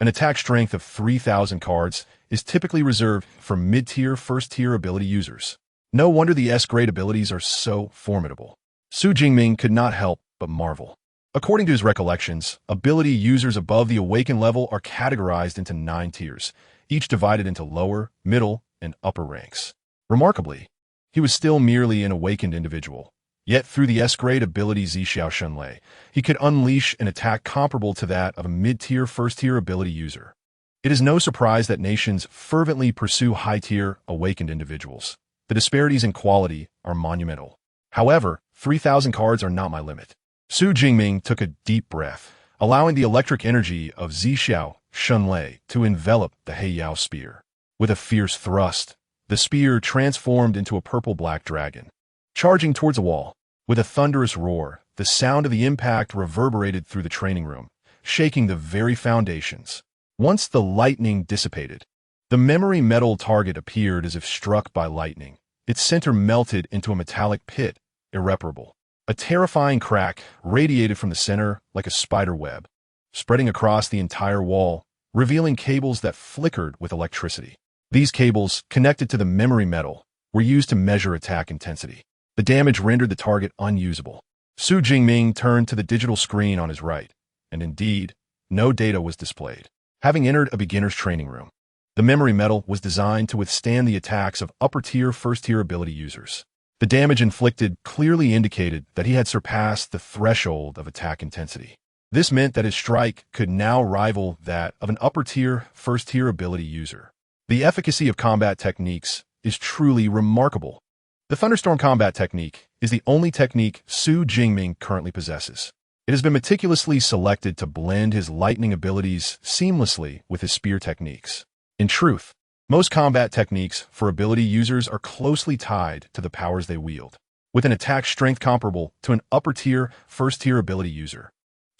Speaker 1: An attack strength of 3,000 cards is typically reserved for mid-tier first-tier ability users. No wonder the S-grade abilities are so formidable. Xu Jingming could not help but marvel. According to his recollections, ability users above the awaken level are categorized into 9 tiers, each divided into lower, middle, and upper ranks. Remarkably, he was still merely an awakened individual. Yet through the S-grade ability Zixiao Shunlei, he could unleash an attack comparable to that of a mid-tier first-tier ability user. It is no surprise that nations fervently pursue high-tier, awakened individuals. The disparities in quality are monumental. However, 3,000 cards are not my limit. Xu Jingming took a deep breath, allowing the electric energy of Zixiao Shunlei to envelop the Heiyao spear. With a fierce thrust, the spear transformed into a purple-black dragon. Charging towards a wall, with a thunderous roar, the sound of the impact reverberated through the training room, shaking the very foundations. Once the lightning dissipated, the memory metal target appeared as if struck by lightning. Its center melted into a metallic pit, irreparable. A terrifying crack radiated from the center like a spider web, spreading across the entire wall, revealing cables that flickered with electricity. These cables, connected to the memory metal, were used to measure attack intensity. The damage rendered the target unusable. Xu Jingming turned to the digital screen on his right, and indeed, no data was displayed. Having entered a beginner's training room, the memory metal was designed to withstand the attacks of upper-tier, first-tier ability users. The damage inflicted clearly indicated that he had surpassed the threshold of attack intensity. This meant that his strike could now rival that of an upper-tier, first-tier ability user. The efficacy of combat techniques is truly remarkable. The Thunderstorm combat technique is the only technique Xu Jingming currently possesses. It has been meticulously selected to blend his lightning abilities seamlessly with his spear techniques. In truth, Most combat techniques for ability users are closely tied to the powers they wield, with an attack strength comparable to an upper-tier, first-tier ability user.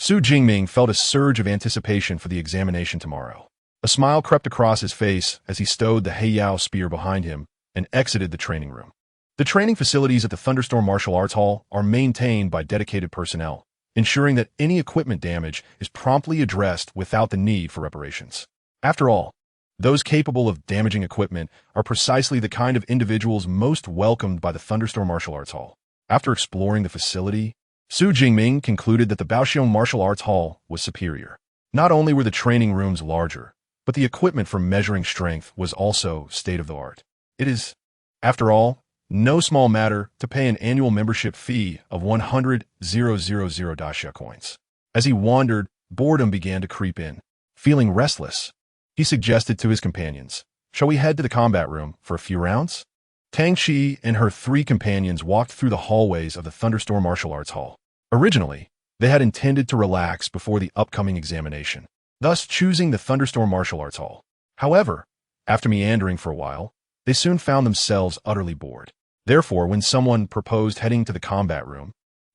Speaker 1: Xu Jingming felt a surge of anticipation for the examination tomorrow. A smile crept across his face as he stowed the Heiyao spear behind him and exited the training room. The training facilities at the Thunderstorm Martial Arts Hall are maintained by dedicated personnel, ensuring that any equipment damage is promptly addressed without the need for reparations. After all, those capable of damaging equipment are precisely the kind of individuals most welcomed by the Thunderstorm Martial Arts Hall. After exploring the facility, Xu Jingming concluded that the Baoxiong Martial Arts Hall was superior. Not only were the training rooms larger, but the equipment for measuring strength was also state-of-the-art. It is, after all, no small matter to pay an annual membership fee of 100,000 daxia coins. As he wandered, boredom began to creep in. Feeling restless, he suggested to his companions, "Shall we head to the combat room for a few rounds?" Tang Qi and her 3 companions walked through the hallways of the Thunderstorm Martial Arts Hall. Originally, they had intended to relax before the upcoming examination, thus choosing the Thunderstorm Martial Arts Hall. However, after meandering for a while, they soon found themselves utterly bored. Therefore, when someone proposed heading to the combat room,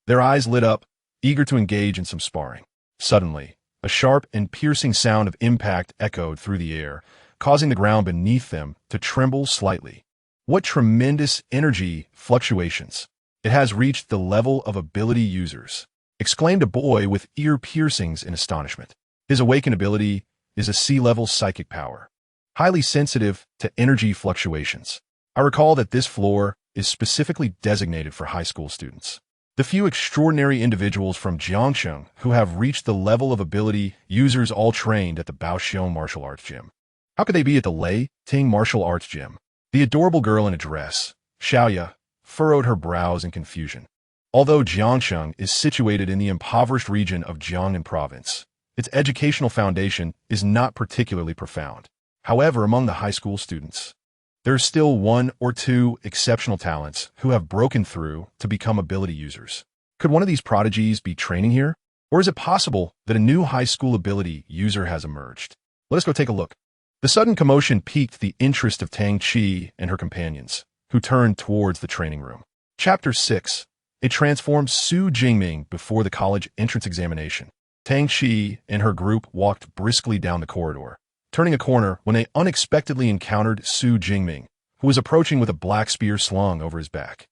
Speaker 1: their eyes lit up, eager to engage in some sparring. Suddenly, a sharp and piercing sound of impact echoed through the air, causing the ground beneath them to tremble slightly. What tremendous energy fluctuations! It has reached the level of ability users, exclaimed a boy with ear piercings in astonishment. His awaken ability is a sea-level psychic power, highly sensitive to energy fluctuations. I recall that this floor is specifically designated for high school students. The few extraordinary individuals from Jiangsheng who have reached the level of ability users all trained at the Baoxiong Martial Arts Gym. How could they be at the Lei Ting Martial Arts Gym? The adorable girl in a dress, Xiaoya, furrowed her brows in confusion. Although Jiangsheng is situated in the impoverished region of Jiangnan Province, its educational foundation is not particularly profound. However, among the high school students, there are still 1 or 2 exceptional talents who have broken through to become ability users. Could one of these prodigies be training here? Or is it possible that a new high school ability user has emerged? Let us go take a look. The sudden commotion piqued the interest of Tang Qi and her companions, who turned towards the training room. Chapter 6. A transformed Xu Jingming before the college entrance examination. Tang Qi and her group walked briskly down the corridor, turning a corner when they unexpectedly encountered Xu Jingming, who was approaching with a black spear slung over his back.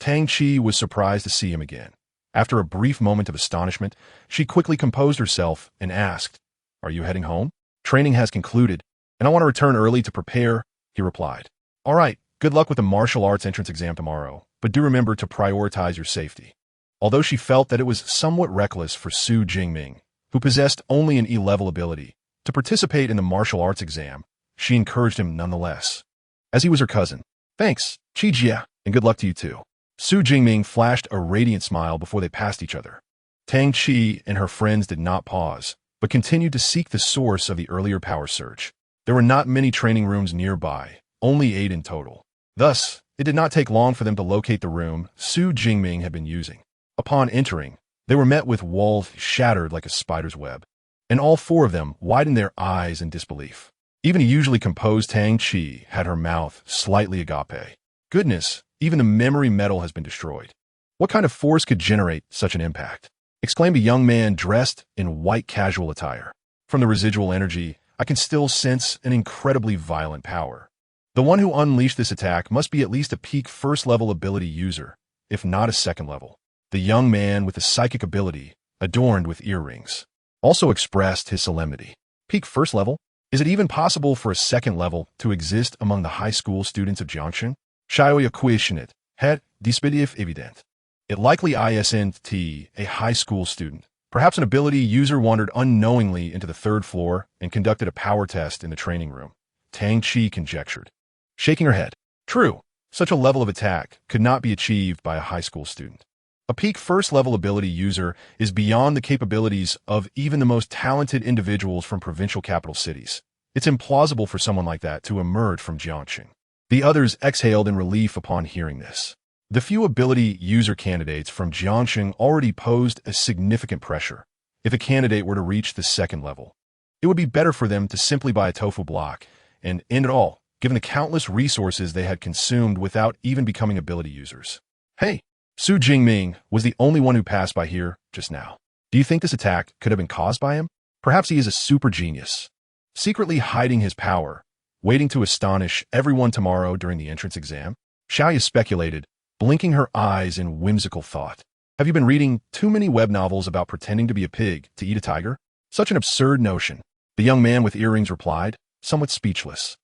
Speaker 1: Tang Qi was surprised to see him again. After a brief moment of astonishment, she quickly composed herself and asked, "Are you heading home?" "Training has concluded, and I want to return early to prepare," he replied. "All right, good luck with the martial arts entrance exam tomorrow, but do remember to prioritize your safety." Although she felt that it was somewhat reckless for Xu Jingming, who possessed only an E-level ability, to participate in the martial arts exam, she encouraged him nonetheless. As he was her cousin, "Thanks, Qijia, and good luck to you too." Xu Jingming flashed a radiant smile before they passed each other. Tang Qi and her friends did not pause, but continued to seek the source of the earlier power surge. There were not many training rooms nearby, only 8 in total. Thus, it did not take long for them to locate the room Xu Jingming had been using. Upon entering, they were met with walls shattered like a spider's web, and all 4 of them widened their eyes in disbelief. Even a usually composed Tang Qi had her mouth slightly agape. "Goodness, even the memory metal has been destroyed. What kind of force could generate such an impact?" exclaimed a young man dressed in white casual attire. "From the residual energy, I can still sense an incredibly violent power. The one who unleashed this attack must be at least a peak first-level ability user, if not a second-level." The young man with the psychic ability, adorned with earrings, also expressed his solemnity. "Peak first level? Is it even possible for a second level to exist among the high school students of Jiangsheng? Xiaoya questioned, het disbelief evident. It likely isn't a high school student. Perhaps an ability user wandered unknowingly into the 3rd floor and conducted a power test in the training room," Tang Qi conjectured, shaking her head. "True, such a level of attack could not be achieved by a high school student. A peak first-level ability user is beyond the capabilities of even the most talented individuals from provincial capital cities. It's implausible for someone like that to emerge from Jiangsheng." The others exhaled in relief upon hearing this. The few ability user candidates from Jiangsheng already posed a significant pressure. If a candidate were to reach the 2nd level, it would be better for them to simply buy a tofu block and end it all given the countless resources they had consumed without even becoming ability users. Hey, Xu Jingming was the only one who passed by here just now. Do you think this attack could have been caused by him? Perhaps he is a super genius, secretly hiding his power, waiting to astonish everyone tomorrow during the entrance exam? Xiaoya speculated, blinking her eyes in whimsical thought. Have you been reading too many web novels about pretending to be a pig to eat a tiger? Such an absurd notion. The young man with earrings replied, somewhat speechless.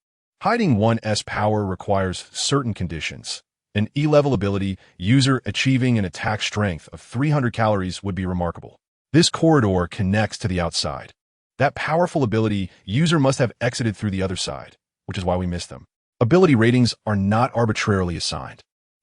Speaker 1: Hiding one's power requires certain conditions. An E-level ability, user achieving an attack strength of 300 calories would be remarkable. This corridor connects to the outside. That powerful ability, user must have exited through the other side, which is why we missed them. Ability ratings are not arbitrarily assigned.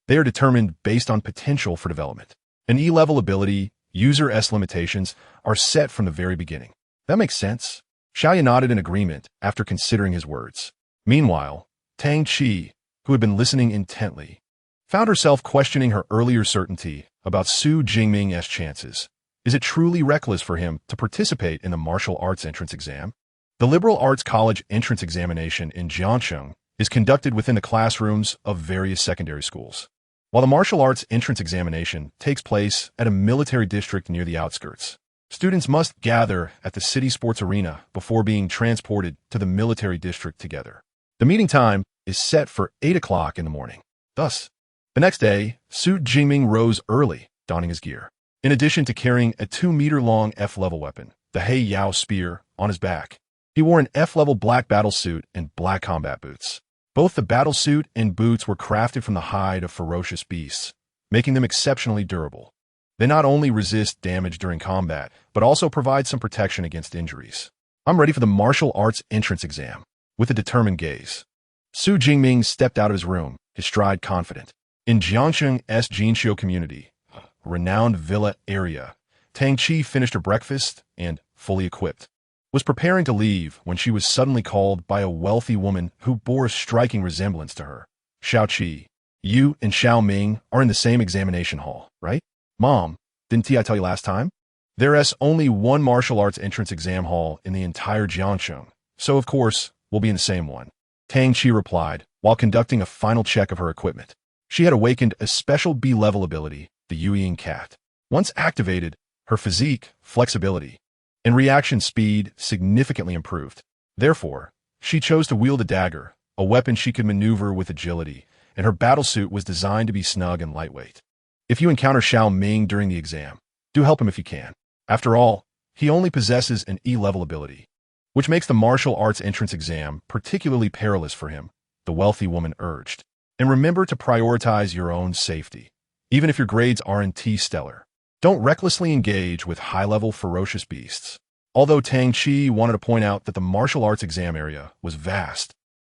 Speaker 1: They are determined based on potential for development. An E-level ability, user limitations, are set from the very beginning. That makes sense. Xiaoya nodded in agreement after considering his words. Meanwhile, Tang Qi, who had been listening intently, found herself questioning her earlier certainty about Xu Jingming's chances. Is it truly reckless for him to participate in the martial arts entrance exam? The liberal arts college entrance examination in Jiangcheng is conducted within the classrooms of various secondary schools, while the martial arts entrance examination takes place at a military district near the outskirts. Students must gather at the city sports arena before being transported to the military district together. The meeting time is set for 8 o'clock in the morning. Thus, the next day, Xu Jingming rose early, donning his gear. In addition to carrying a 2-meter-long F-level weapon, the Hei Yao spear, on his back, he wore an F-level black battlesuit and black combat boots. Both the battlesuit and boots were crafted from the hide of ferocious beasts, making them exceptionally durable. They not only resist damage during combat, but also provide some protection against injuries. I'm ready for the martial arts entrance exam. With a determined gaze, Xu Jingming stepped out of his room, his stride confident. In Jiangcheng's Jinxiu community, a renowned villa area, Tang Qi finished her breakfast and, fully equipped, was preparing to leave when she was suddenly called by a wealthy woman who bore a striking resemblance to her. Xiao Qi, you and Xiao Ming are in the same examination hall, right? Mom, didn't I tell you last time? There's only one martial arts entrance exam hall in the entire Jiangcheng, so of course, we'll be in the same one. Tang Qi replied, while conducting a final check of her equipment. She had awakened a special B-level ability, the Yuying Cat. Once activated, her physique, flexibility, and reaction speed significantly improved. Therefore, she chose to wield a dagger, a weapon she could maneuver with agility, and her battlesuit was designed to be snug and lightweight. If you encounter Xiao Ming during the exam, do help him if you can. After all, he only possesses an E-level ability, which makes the martial arts entrance exam particularly perilous for him, the wealthy woman urged. And remember to prioritize your own safety, even if your grades aren't stellar. Don't recklessly engage with high-level ferocious beasts. Although Tang Qi wanted to point out that the martial arts exam area was vast,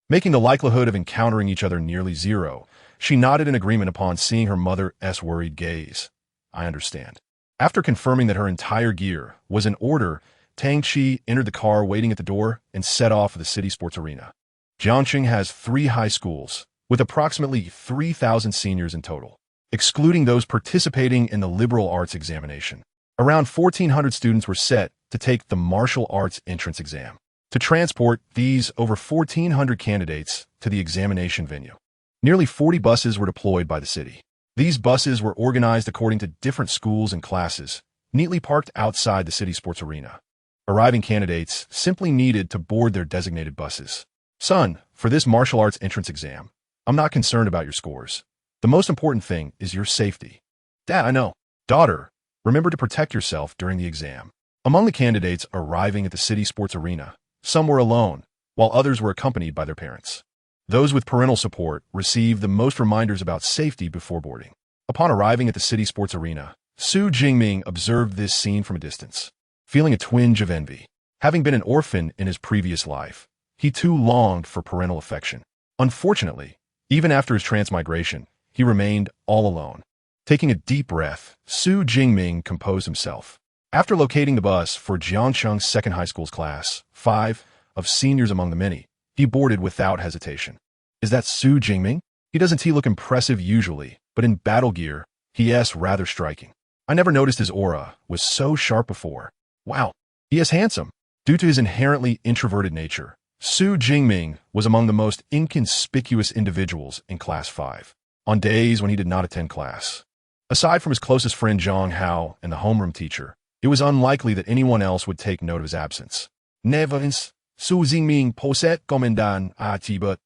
Speaker 1: making the likelihood of encountering each other nearly zero, she nodded in agreement upon seeing her mother's worried gaze. I understand. After confirming that her entire gear was in order, Tang Qi entered the car waiting at the door and set off for the city sports arena. Jiangcheng has 3 high schools, with approximately 3,000 seniors in total, excluding those participating in the liberal arts examination. Around 1,400 students were set to take the martial arts entrance exam. To transport these over 1,400 candidates to the examination venue, nearly 40 buses were deployed by the city. These buses were organized according to different schools and classes, neatly parked outside the city sports arena. Arriving candidates simply needed to board their designated buses. Son, for this martial arts entrance exam, I'm not concerned about your scores. The most important thing is your safety. Dad, I know. Daughter, remember to protect yourself during the exam. Among the candidates arriving at the city sports arena, some were alone, while others were accompanied by their parents. Those with parental support received the most reminders about safety before boarding. Upon arriving at the city sports arena, Xu Jingming observed this scene from a distance, feeling a twinge of envy. Having been an orphan in his previous life, he too longed for parental affection. Unfortunately, even after his transmigration, he remained all alone. Taking a deep breath, Xu Jingming composed himself. After locating the bus for Jiangcheng's second high school's class, 5 of seniors among the many, he boarded without hesitation. Is that Xu Jingming? He doesn't look impressive usually, but in battle gear, he's rather striking. I never noticed his aura was so sharp before. Wow, he is handsome. Due to his inherently introverted nature, Xu Jingming was among the most inconspicuous individuals in Class 5, on days when he did not attend class. Aside from his closest friend Zhang Hao and the homeroom teacher, it was unlikely that anyone else would take note of his absence. Nevins, Xu Jingming poset komendan but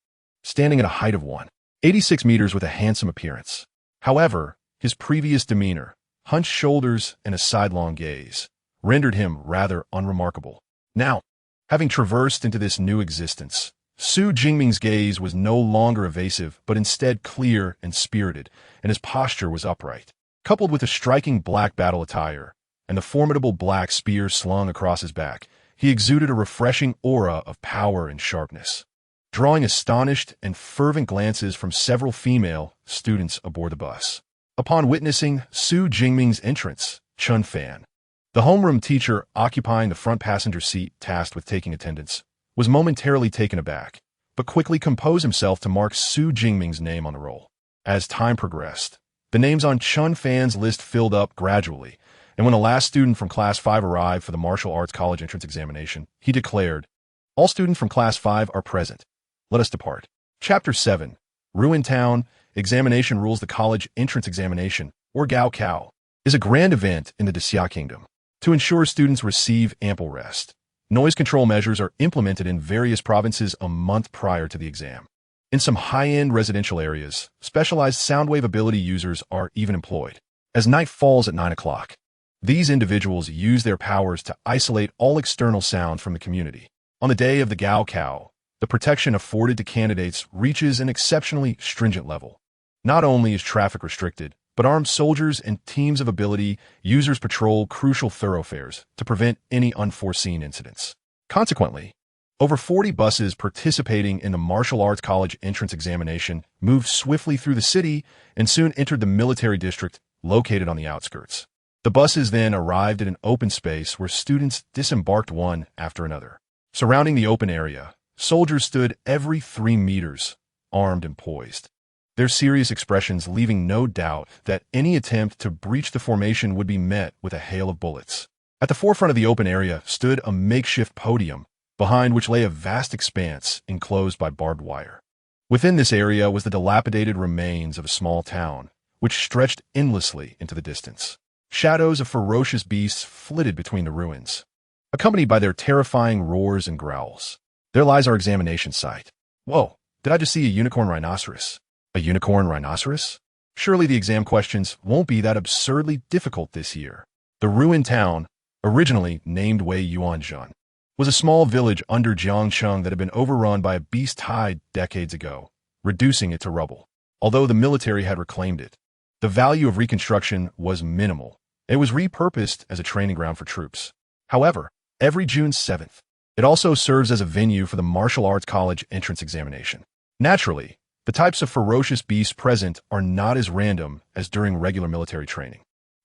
Speaker 1: standing at a height of 186 meters with a handsome appearance. However, his previous demeanor, hunched shoulders and a sidelong gaze, rendered him rather unremarkable. Now, having traversed into this new existence, Xu Jingming's gaze was no longer evasive, but instead clear and spirited, and his posture was upright. Coupled with a striking black battle attire and the formidable black spear slung across his back, he exuded a refreshing aura of power and sharpness, drawing astonished and fervent glances from several female students aboard the bus. Upon witnessing Xu Jingming's entrance, Chun Fan, the homeroom teacher occupying the front passenger seat tasked with taking attendance, was momentarily taken aback, but quickly composed himself to mark Xu Jingming's name on the roll. As time progressed, the names on Chun Fan's list filled up gradually, and when the last student from Class 5 arrived for the Martial Arts College entrance examination, he declared, "All students from Class 5 are present. Let us depart." Chapter 7, Ruin Town, Examination Rules. The college entrance examination, or Gaokao, is a grand event in the Xia Kingdom. To ensure students receive ample rest, noise control measures are implemented in various provinces a month prior to the exam. In some high-end residential areas, specialized sound wave ability users are even employed. As night falls at 9 o'clock, these individuals use their powers to isolate all external sound from the community. On the day of the Gaokao, the protection afforded to candidates reaches an exceptionally stringent level. Not only is traffic restricted, but armed soldiers and teams of ability users patrol crucial thoroughfares to prevent any unforeseen incidents. Consequently, over 40 buses participating in the Martial Arts College entrance examination moved swiftly through the city and soon entered the military district located on the outskirts. The buses then arrived at an open space where students disembarked one after another. Surrounding the open area, soldiers stood every 3 meters, armed and poised, their serious expressions leaving no doubt that any attempt to breach the formation would be met with a hail of bullets. At the forefront of the open area stood a makeshift podium, behind which lay a vast expanse enclosed by barbed wire. Within this area was the dilapidated remains of a small town, which stretched endlessly into the distance. Shadows of ferocious beasts flitted between the ruins, accompanied by their terrifying roars and growls. There lies our examination site. Whoa, did I just see a unicorn rhinoceros? A unicorn rhinoceros? Surely the exam questions won't be that absurdly difficult this year. The ruined town, originally named Wei Yuanzhan, was a small village under Jiangcheng that had been overrun by a beast tide decades ago, reducing it to rubble. Although the military had reclaimed it, the value of reconstruction was minimal. It was repurposed as a training ground for troops. However, every June 7th, it also serves as a venue for the Martial Arts College entrance examination. Naturally, the types of ferocious beasts present are not as random as during regular military training.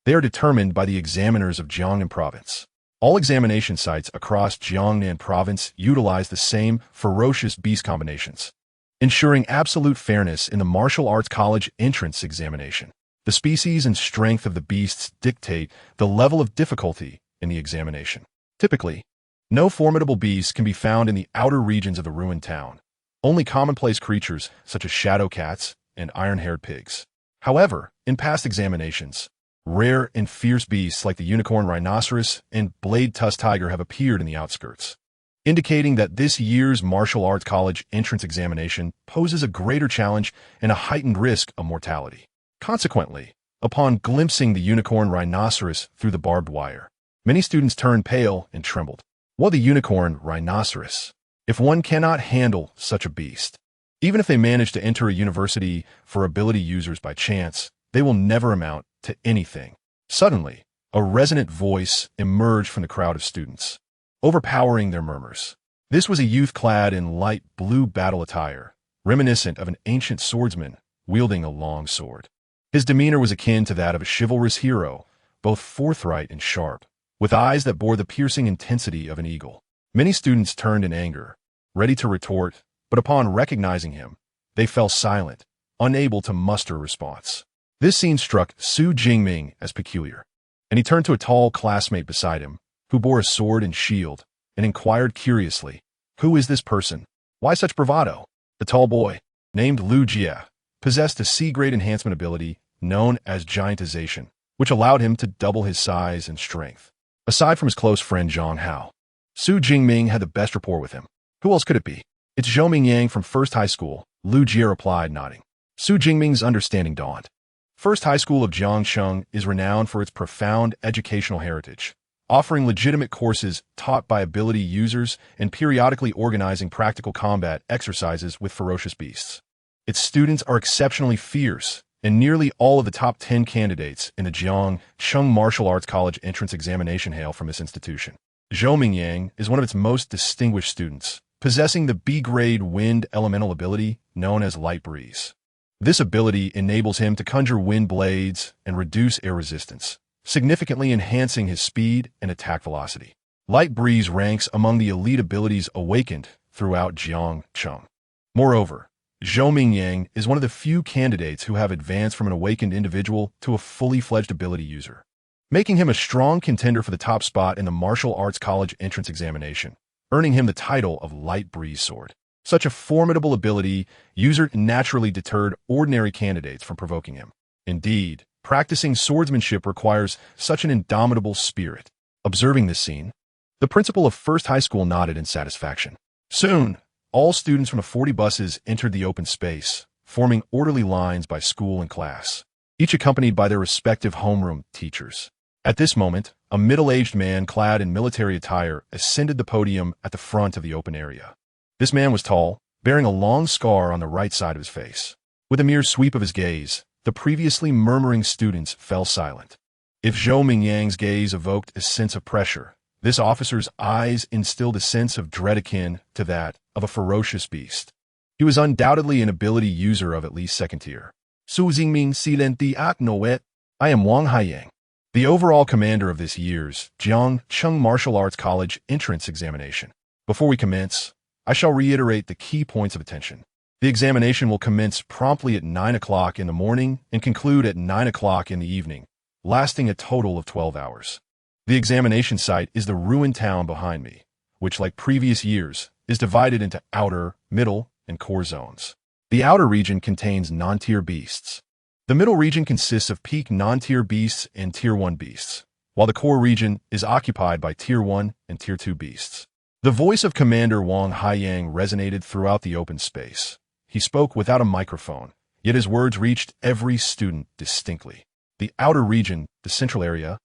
Speaker 1: They are determined by the examiners of Jiangnan Province. All examination sites across Jiangnan Province utilize the same ferocious beast combinations, ensuring absolute fairness in the Martial Arts College entrance examination. The species and strength of the beasts dictate the level of difficulty in the examination. Typically, no formidable beasts can be found in the outer regions of the ruined town. Only commonplace creatures such as shadow cats and iron-haired pigs. However, in past examinations, rare and fierce beasts like the unicorn rhinoceros and blade-tusked tiger have appeared in the outskirts, indicating that this year's Martial Arts College entrance examination poses a greater challenge and a heightened risk of mortality. Consequently, upon glimpsing the unicorn rhinoceros through the barbed wire, many students turned pale and trembled. While the unicorn rhinoceros, if one cannot handle such a beast, even if they manage to enter a university for ability users by chance, they will never amount to anything. Suddenly, a resonant voice emerged from the crowd of students, overpowering their murmurs. This was a youth clad in light blue battle attire, reminiscent of an ancient swordsman wielding a long sword. His demeanor was akin to that of a chivalrous hero, both forthright and sharp, with eyes that bore the piercing intensity of an eagle. Many students turned in anger, ready to retort, but upon recognizing him, they fell silent, unable to muster a response. This scene struck Xu Jingming as peculiar, and he turned to a tall classmate beside him, who bore a sword and shield, and inquired curiously, Who is this person? Why such bravado? The tall boy, named Lu Jie, possessed a C-grade enhancement ability known as giantization, which allowed him to double his size and strength. Aside from his close friend Zhang Hao, Xu Jingming had the best rapport with him. Who else could it be? It's Zhou Mingyang from First High School, Lu Jie replied, nodding. Xu Jingming's understanding dawned. First High School of Jiangcheng is renowned for its profound educational heritage, offering legitimate courses taught by ability users and periodically organizing practical combat exercises with ferocious beasts. Its students are exceptionally fierce, and nearly all of the top 10 candidates in the Jiangcheng Martial Arts College entrance examination hail from this institution. Zhou Mingyang is one of its most distinguished students, possessing the B-grade wind elemental ability known as Light Breeze. This ability enables him to conjure wind blades and reduce air resistance, significantly enhancing his speed and attack velocity. Light Breeze ranks among the elite abilities awakened throughout Jiangcheng. Moreover, Zhou Mingyang is one of the few candidates who have advanced from an awakened individual to a fully fledged ability user, making him a strong contender for the top spot in the Martial Arts College entrance examination, earning him the title of Light Breeze Sword. Such a formidable ability user naturally deterred ordinary candidates from provoking him. Indeed, practicing swordsmanship requires such an indomitable spirit. Observing this scene, the principal of First High School nodded in satisfaction. Soon, all students from the 40 buses entered the open space, forming orderly lines by school and class, each accompanied by their respective homeroom teachers. At this moment, a middle-aged man clad in military attire ascended the podium at the front of the open area. This man was tall, bearing a long scar on the right side of his face. With a mere sweep of his gaze, the previously murmuring students fell silent. If Zhou Mingyang's gaze evoked a sense of pressure, this officer's eyes instilled a sense of dread akin to that of a ferocious beast. He was undoubtedly an ability user of at least second tier. Xu Jingming silenti ak noet. I am Wang Haiyang, the overall commander of this year's Jiangcheng Martial Arts College entrance examination. Before we commence, I shall reiterate the key points of attention. The examination will commence promptly at 9 o'clock in the morning and conclude at 9 o'clock in the evening, lasting a total of 12 hours. The examination site is the ruined town behind me, which, like previous years, is divided into outer, middle, and core zones. The outer region contains non-tier beasts. The middle region consists of peak non-tier beasts and Tier 1 beasts, while the core region is occupied by Tier 1 and Tier 2 beasts. The voice of Commander Wang Haiyang resonated throughout the open space. He spoke without a microphone, yet his words reached every student distinctly. The outer region, the central area,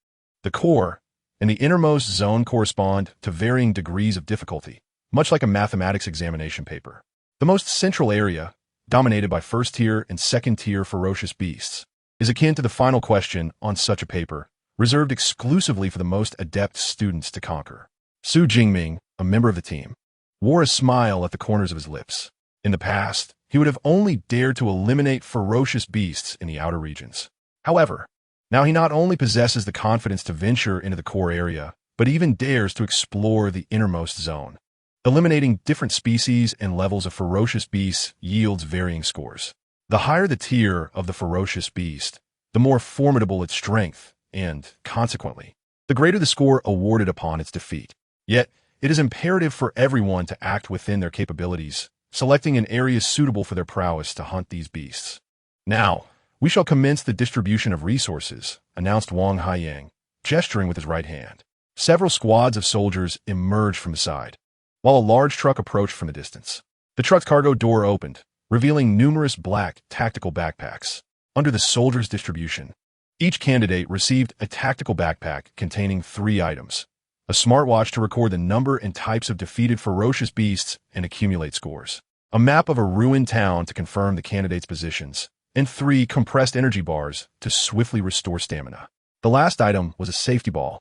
Speaker 1: the core, and the innermost zone correspond to varying degrees of difficulty, much like a mathematics examination paper. The most central area, dominated by first-tier and second-tier ferocious beasts, is akin to the final question on such a paper, reserved exclusively for the most adept students to conquer. Xu Jingming, a member of the team, wore a smile at the corners of his lips. In the past, he would have only dared to eliminate ferocious beasts in the outer regions. However, now he not only possesses the confidence to venture into the core area, but even dares to explore the innermost zone. Eliminating different species and levels of ferocious beasts yields varying scores. The higher the tier of the ferocious beast, the more formidable its strength, and, consequently, the greater the score awarded upon its defeat. Yet, it is imperative for everyone to act within their capabilities, selecting an area suitable for their prowess to hunt these beasts. Now, we shall commence the distribution of resources, announced Wang Haiyang, gesturing with his right hand. Several squads of soldiers emerged from the side, while a large truck approached from the distance. The truck's cargo door opened, revealing numerous black tactical backpacks. Under the soldiers' distribution, each candidate received a tactical backpack containing 3 items: a smartwatch to record the number and types of defeated ferocious beasts and accumulate scores, a map of a ruined town to confirm the candidate's positions, and 3 compressed energy bars to swiftly restore stamina. The last item was a safety ball,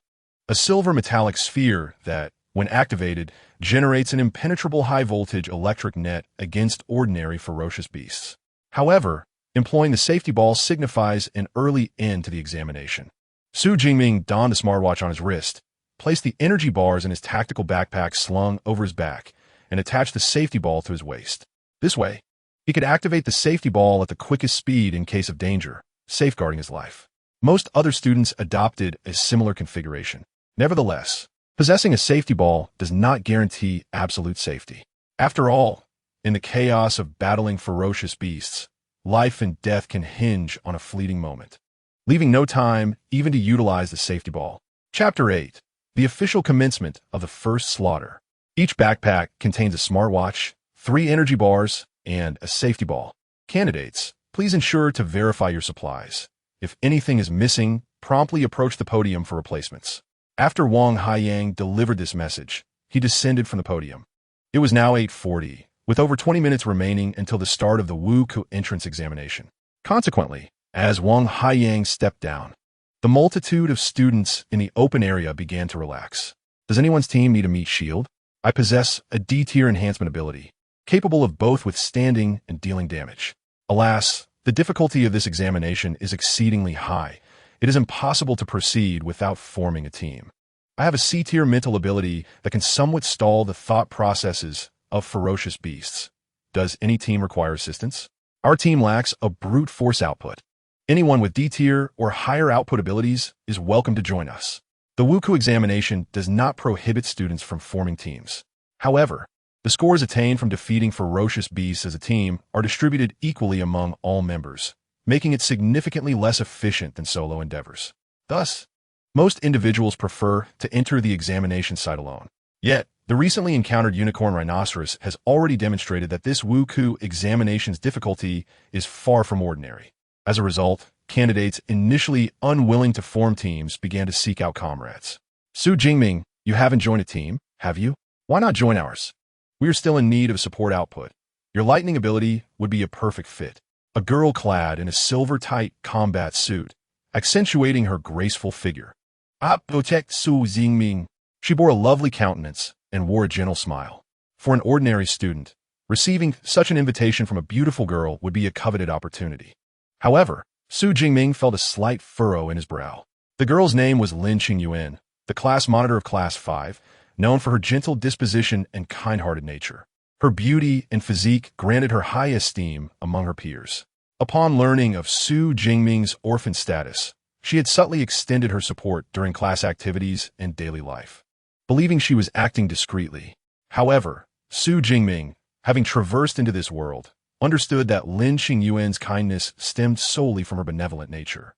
Speaker 1: a silver metallic sphere that, when activated, generates an impenetrable high-voltage electric net against ordinary ferocious beasts. However, employing the safety ball signifies an early end to the examination. Xu Jingming donned a smartwatch on his wrist, placed the energy bars in his tactical backpack slung over his back, and attached the safety ball to his waist. This way, he could activate the safety ball at the quickest speed in case of danger, safeguarding his life. Most other students adopted a similar configuration. Nevertheless, Possessing a safety ball does not guarantee absolute safety. After all, in the chaos of battling ferocious beasts, life and death can hinge on a fleeting moment, leaving no time even to utilize the safety ball. Chapter 8. The official commencement of the first slaughter. Each backpack contains a smartwatch, 3 energy bars, and a safety ball. Candidates, please ensure to verify your supplies. If anything is missing, promptly approach the podium for replacements. After Wang Haiyang delivered this message, he descended from the podium. It was now 8:40, with over 20 minutes remaining until the start of the Wuku entrance examination. Consequently, as Wang Haiyang stepped down, the multitude of students in the open area began to relax. Does anyone's team need a meat shield? I possess a D-tier enhancement ability, capable of both withstanding and dealing damage. Alas, the difficulty of this examination is exceedingly high. It is impossible to proceed without forming a team. I have a C-tier mental ability that can somewhat stall the thought processes of ferocious beasts. Does any team require assistance? Our team lacks a brute force output. Anyone with D-tier or higher output abilities is welcome to join us. The Wuku examination does not prohibit students from forming teams. However, the scores attained from defeating ferocious beasts as a team are distributed equally among all members, making it significantly less efficient than solo endeavors. Thus, most individuals prefer to enter the examination site alone. Yet, the recently encountered unicorn rhinoceros has already demonstrated that this Wuku examination's difficulty is far from ordinary. As a result, candidates initially unwilling to form teams began to seek out comrades. Xu Jingming, you haven't joined a team, have you? Why not join ours? We are still in need of support output. Your lightning ability would be a perfect fit. A girl clad in a silver-tight combat suit, accentuating her graceful figure. I protect Xu Jingming. She bore a lovely countenance and wore a gentle smile. For an ordinary student, receiving such an invitation from a beautiful girl would be a coveted opportunity. However, Xu Jingming felt a slight furrow in his brow. The girl's name was Lin Qingyuan, the class monitor of Class 5, known for her gentle disposition and kind-hearted nature. Her beauty and physique granted her high esteem among her peers. Upon learning of Xu Jingming's orphan status, she had subtly extended her support during class activities and daily life, believing she was acting discreetly. However, Xu Jingming, having traversed into this world, understood that Lin Qingyuan's kindness stemmed solely from her benevolent nature.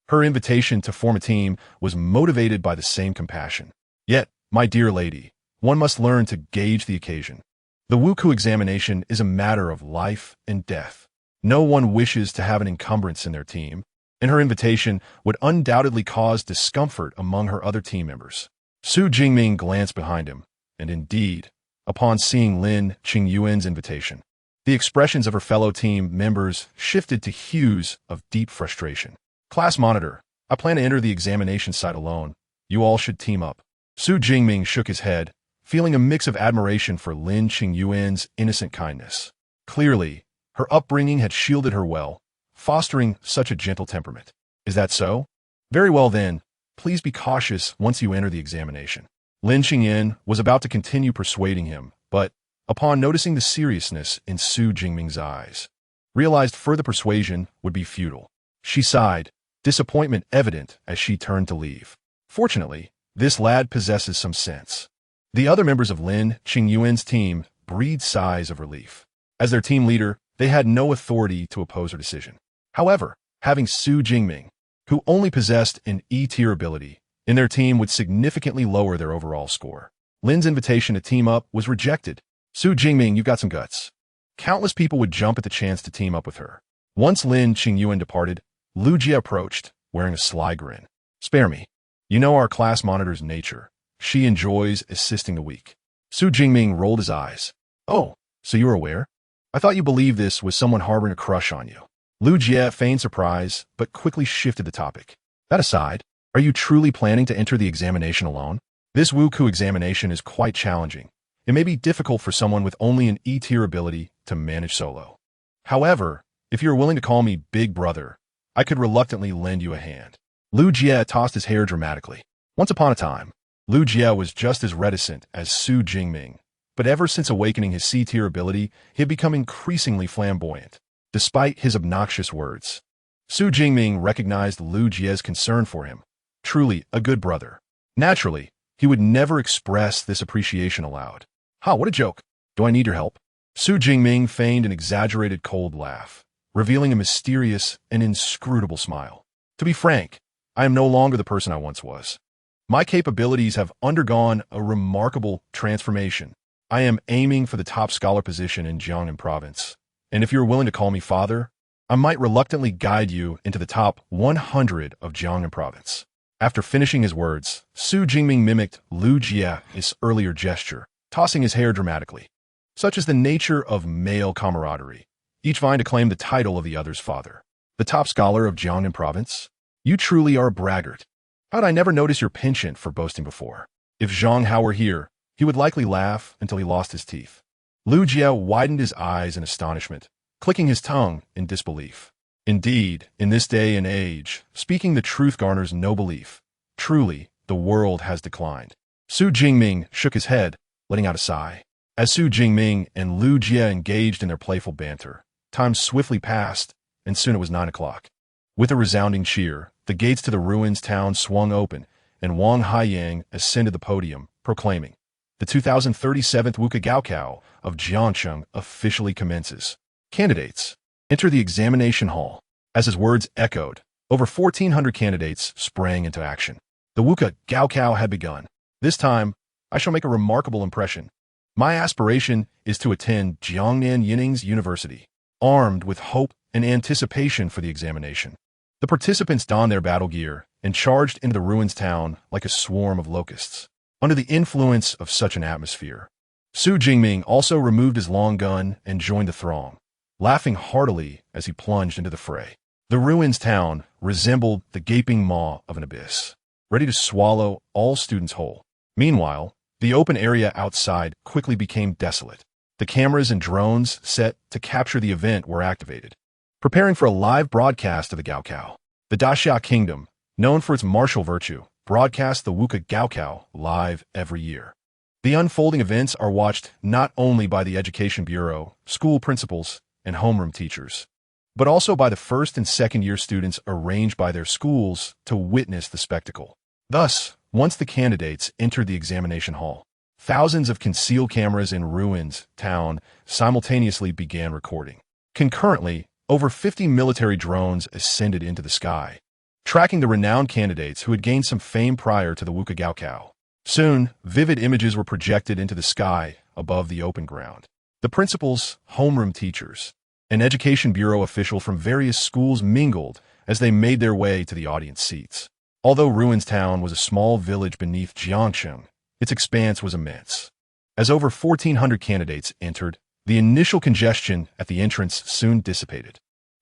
Speaker 1: Her invitation to form a team was motivated by the same compassion. Yet, my dear lady, one must learn to gauge the occasion. The Wuku examination is a matter of life and death. No one wishes to have an encumbrance in their team, and her invitation would undoubtedly cause discomfort among her other team members. Xu Jingming glanced behind him, and indeed, upon seeing Lin Qingyuan's invitation, the expressions of her fellow team members shifted to hues of deep frustration. Class monitor, I plan to enter the examination site alone. You all should team up. Xu Jingming shook his head, feeling a mix of admiration for Lin Qingyuan's innocent kindness. Clearly, her upbringing had shielded her well, fostering such a gentle temperament. Is that so? Very well then, please be cautious once you enter the examination. Lin Qingyuan was about to continue persuading him, but, upon noticing the seriousness in Xu Jingming's eyes, realized further persuasion would be futile. She sighed, disappointment evident as she turned to leave. Fortunately, this lad possesses some sense. The other members of Lin Qingyuan's team breathed sighs of relief. As their team leader, they had no authority to oppose her decision. However, having Xu Jingming, who only possessed an E-tier ability, in their team would significantly lower their overall score. Lin's invitation to team up was rejected. Xu Jingming, you've got some guts. Countless people would jump at the chance to team up with her. Once Lin Qingyuan departed, Lu Jie approached, wearing a sly grin. Spare me. You know our class monitor's nature. She enjoys assisting the weak. Xu Jingming rolled his eyes. Oh, so you're aware? I thought you believed this was someone harboring a crush on you. Lu Jie feigned surprise, but quickly shifted the topic. That aside, are you truly planning to enter the examination alone? This Wuku examination is quite challenging. It may be difficult for someone with only an E-tier ability to manage solo. However, if you're willing to call me Big Brother, I could reluctantly lend you a hand. Lu Jie tossed his hair dramatically. Once upon a time, Lu Jie was just as reticent as Xu Jingming, but ever since awakening his C-tier ability, he had become increasingly flamboyant. Despite his obnoxious words, Xu Jingming recognized Lu Jie's concern for him. Truly a good brother. Naturally, he would never express this appreciation aloud. "Ha, what a joke. Do I need your help?" Xu Jingming feigned an exaggerated cold laugh, revealing a mysterious and inscrutable smile. "To be frank, I am no longer the person I once was. My capabilities have undergone a remarkable transformation. I am aiming for the top scholar position in Jiangnan province, and if you're willing to call me father, I might reluctantly guide you into the top 100 of Jiangnan province." After finishing his words, Xu Jingming mimicked Lu Jie's earlier gesture, tossing his hair dramatically. Such is the nature of male camaraderie, each vying to claim the title of the other's father. "The top scholar of Jiangnan province? You truly are a braggart. How'd I never notice your penchant for boasting before? If Zhang Hao were here, he would likely laugh until he lost his teeth." Lu Jie widened his eyes in astonishment, clicking his tongue in disbelief. Indeed, in this day and age, speaking the truth garners no belief. Truly, the world has declined. Xu Jingming shook his head, letting out a sigh. As Xu Jingming and Lu Jie engaged in their playful banter, time swiftly passed, and soon it was 9 o'clock. With a resounding cheer, the gates to the ruins town swung open, and Wang Haiyang ascended the podium, proclaiming, "The 2037th Wuka Gaokao of Jiangcheng officially commences. Candidates, enter the examination hall." As his words echoed, over 1,400 candidates sprang into action. The Wuka Gaokao had begun. "This time, I shall make a remarkable impression. My aspiration is to attend Jiangnan Yining's University." Armed with hope and anticipation for the examination, the participants donned their battle gear and charged into the ruins town like a swarm of locusts. Under the influence of such an atmosphere, Xu Jingming also removed his long gun and joined the throng, laughing heartily as he plunged into the fray. The ruins town resembled the gaping maw of an abyss, ready to swallow all students whole. Meanwhile, the open area outside quickly became desolate. The cameras and drones set to capture the event were activated, preparing for a live broadcast of the Gaokao. The Daxia Kingdom, known for its martial virtue, broadcasts the Wuka Gaokao live every year. The unfolding events are watched not only by the Education Bureau, school principals, and homeroom teachers, but also by the first and second year students arranged by their schools to witness the spectacle. Thus, once the candidates entered the examination hall, thousands of concealed cameras in ruins town simultaneously began recording. Concurrently, over 50 military drones ascended into the sky, tracking the renowned candidates who had gained some fame prior to the Wuka Gaokao. Soon, vivid images were projected into the sky above the open ground. The principals, homeroom teachers, and Education Bureau official from various schools mingled as they made their way to the audience seats. Although Ruins Town was a small village beneath Jiangcheng, its expanse was immense. As over 1,400 candidates entered, the initial congestion at the entrance soon dissipated.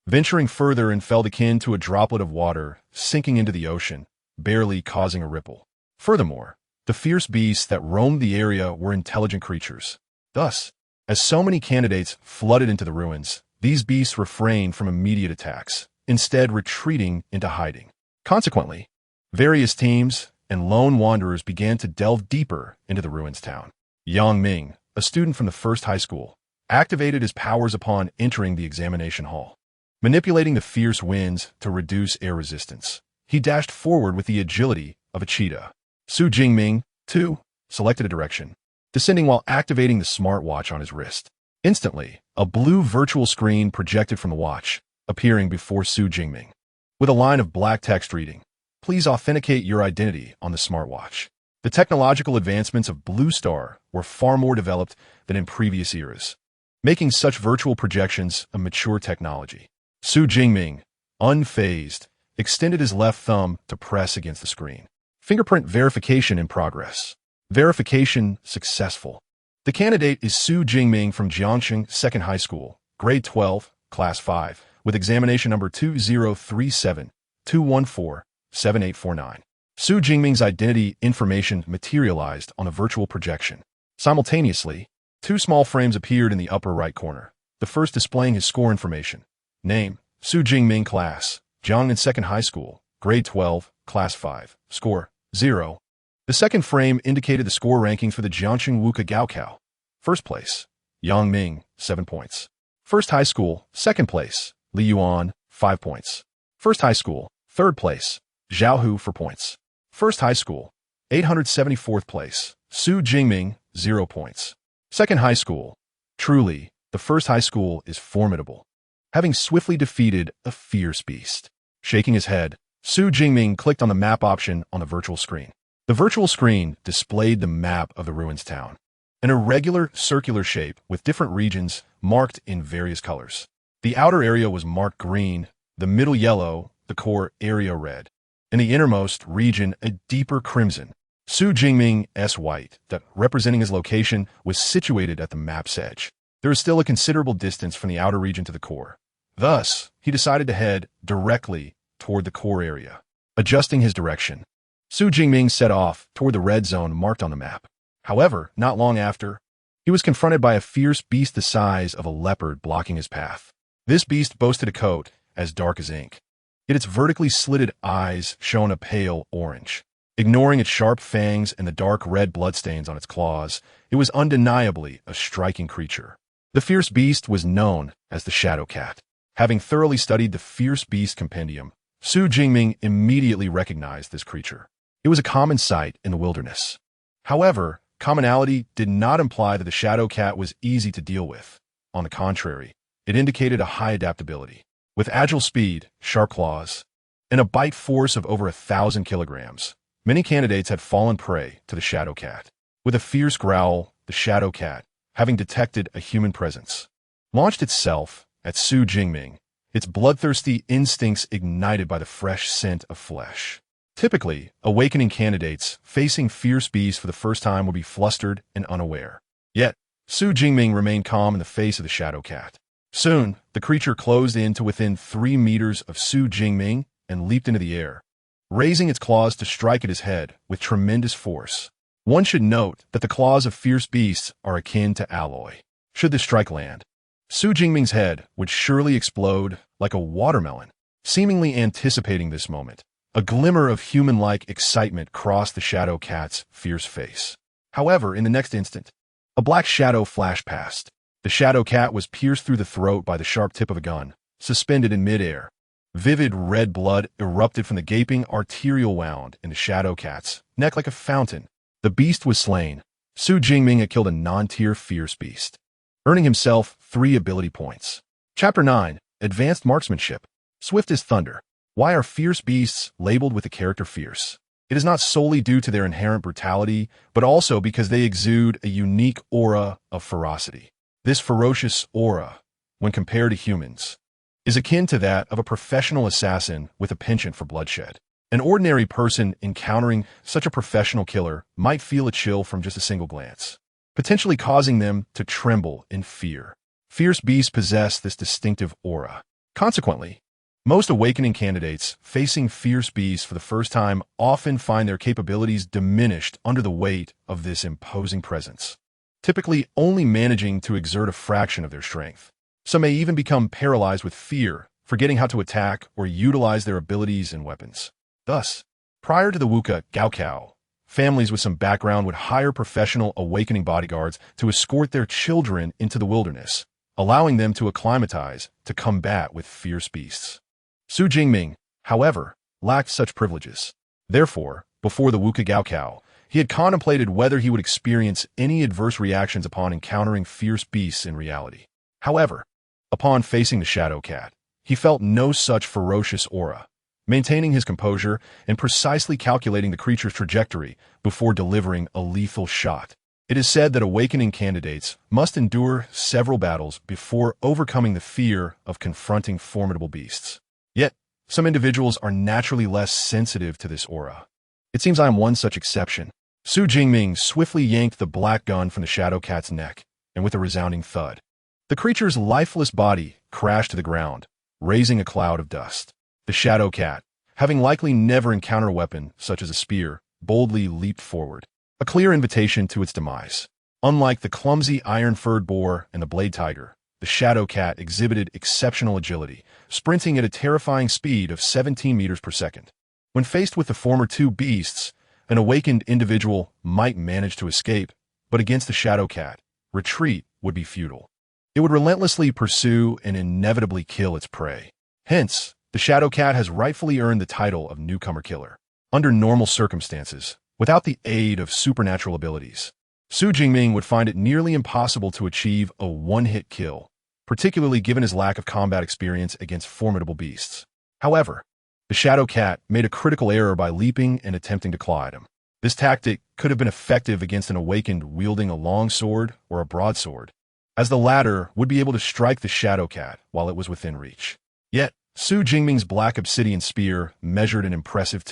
Speaker 1: Venturing further and felt akin to a droplet of water sinking into the ocean, barely causing a ripple. Furthermore, the fierce beasts that roamed the area were intelligent creatures. Thus, as so many candidates flooded into the ruins, these beasts refrained from immediate attacks, instead retreating into hiding. Consequently, various teams and lone wanderers began to delve deeper into the ruins town. Yang Ming, a student from the first high school, activated his powers upon entering the examination hall. Manipulating the fierce winds to reduce air resistance, he dashed forward with the agility of a cheetah. Xu Jingming, too, selected a direction, descending while activating the smartwatch on his wrist. Instantly, a blue virtual screen projected from the watch, appearing before Xu Jingming, with a line of black text reading, "Please authenticate your identity on the smartwatch." The technological advancements of Blue Star were far more developed than in previous eras, making such virtual projections a mature technology. Xu Jingming, unfazed, extended his left thumb to press against the screen. Fingerprint verification in progress. Verification successful. The candidate is Xu Jingming from Jiangcheng Second High School, Grade 12, Class 5, with examination number 2037-214-7849. Xu Jingming's identity information materialized on a virtual projection. Simultaneously, two small frames appeared in the upper right corner, the first displaying his score information. Name, Xu Jingming, Class, Jiangnan Second High School, Grade 12, Class 5, Score, 0. The second frame indicated the score rankings for the Jiangcheng Wuka Gaokao. First place, Yang Ming, 7 points. First High School, second place, Li Yuan, 5 points. First High School, third place, Zhao Hu, 4 points. First High School, 874th place. Xu Jingming, 0 points. Second high school. Truly, the first high school is formidable. Having swiftly defeated a fierce beast. Shaking his head, Xu Jingming clicked on the map option on the virtual screen. The virtual screen displayed the map of the ruins town. An irregular circular shape with different regions marked in various colors. The outer area was marked green, the middle yellow, the core area red. In the innermost region, a deeper crimson. Xu Jingming's white, that representing his location, was situated at the map's edge. There is still a considerable distance from the outer region to the core. Thus, he decided to head directly toward the core area. Adjusting his direction, Xu Jingming set off toward the red zone marked on the map. However, not long after, he was confronted by a fierce beast the size of a leopard blocking his path. This beast boasted a coat as dark as ink, yet its vertically slitted eyes shone a pale orange. Ignoring its sharp fangs and the dark red bloodstains on its claws, it was undeniably a striking creature. The fierce beast was known as the Shadow Cat. Having thoroughly studied the Fierce Beast Compendium, Xu Jingming immediately recognized this creature. It was a common sight in the wilderness. However, commonality did not imply that the Shadow Cat was easy to deal with. On the contrary, it indicated a high adaptability. With agile speed, sharp claws, and a bite force of over 1,000 kilograms, many candidates had fallen prey to the Shadow Cat. With a fierce growl, the Shadow Cat, having detected a human presence, launched itself at Xu Jingming, its bloodthirsty instincts ignited by the fresh scent of flesh. Typically, awakening candidates facing fierce beasts for the first time would be flustered and unaware. Yet, Xu Jingming remained calm in the face of the Shadow Cat. Soon, the creature closed in to within 3 meters of Xu Jingming and leaped into the air, raising its claws to strike at his head with tremendous force. One should note that the claws of fierce beasts are akin to alloy. Should the strike land, Xu Jingming's head would surely explode like a watermelon. Seemingly anticipating this moment, a glimmer of human-like excitement crossed the Shadow Cat's fierce face. However, in the next instant, a black shadow flashed past. The Shadow Cat was pierced through the throat by the sharp tip of a gun, suspended in midair. Vivid red blood erupted from the gaping arterial wound in the Shadow Cat's neck like a fountain. The beast was slain. Xu Jingming had killed a non-tier fierce beast, earning himself 3 ability points. Chapter 9. Advanced Marksmanship. Swift as Thunder. Why are fierce beasts labeled with the character fierce? It is not solely due to their inherent brutality, but also because they exude a unique aura of ferocity. This ferocious aura, when compared to humans, is akin to that of a professional assassin with a penchant for bloodshed. An ordinary person encountering such a professional killer might feel a chill from just a single glance, potentially causing them to tremble in fear. Fierce beasts possess this distinctive aura. Consequently, most awakening candidates facing fierce beasts for the first time often find their capabilities diminished under the weight of this imposing presence, typically only managing to exert a fraction of their strength. Some may even become paralyzed with fear, forgetting how to attack or utilize their abilities and weapons. Thus, prior to the Wuka Gaokao, families with some background would hire professional awakening bodyguards to escort their children into the wilderness, allowing them to acclimatize to combat with fierce beasts. Xu Jingming, however, lacked such privileges. Therefore, before the Wuka Gaokao, he had contemplated whether he would experience any adverse reactions upon encountering fierce beasts in reality. However, upon facing the Shadow Cat, he felt no such ferocious aura, maintaining his composure and precisely calculating the creature's trajectory before delivering a lethal shot. It is said that awakening candidates must endure several battles before overcoming the fear of confronting formidable beasts. Yet, some individuals are naturally less sensitive to this aura. It seems I am one such exception. Xu Jingming swiftly yanked the black gun from the Shadow Cat's neck, and with a resounding thud, the creature's lifeless body crashed to the ground, raising a cloud of dust. The Shadow Cat, having likely never encountered a weapon such as a spear, boldly leaped forward, a clear invitation to its demise. Unlike the clumsy iron-furred boar and the blade tiger, the Shadow Cat exhibited exceptional agility, sprinting at a terrifying speed of 17 meters per second. When faced with the former two beasts, an awakened individual might manage to escape, but against the Shadow Cat, retreat would be futile. It would relentlessly pursue and inevitably kill its prey. Hence, the Shadow Cat has rightfully earned the title of newcomer killer. Under normal circumstances, Without the aid of supernatural abilities, Xu Jingming would find it nearly impossible to achieve a one-hit kill, particularly given his lack of combat experience against formidable beasts. However, the Shadow Cat made a critical error by leaping and attempting to claw at him. This tactic could have been effective against an awakened wielding a long sword or a broadsword, as the latter would be able to strike the Shadow Cat while it was within reach. Yet, Xu Jingming's black obsidian spear measured an impressive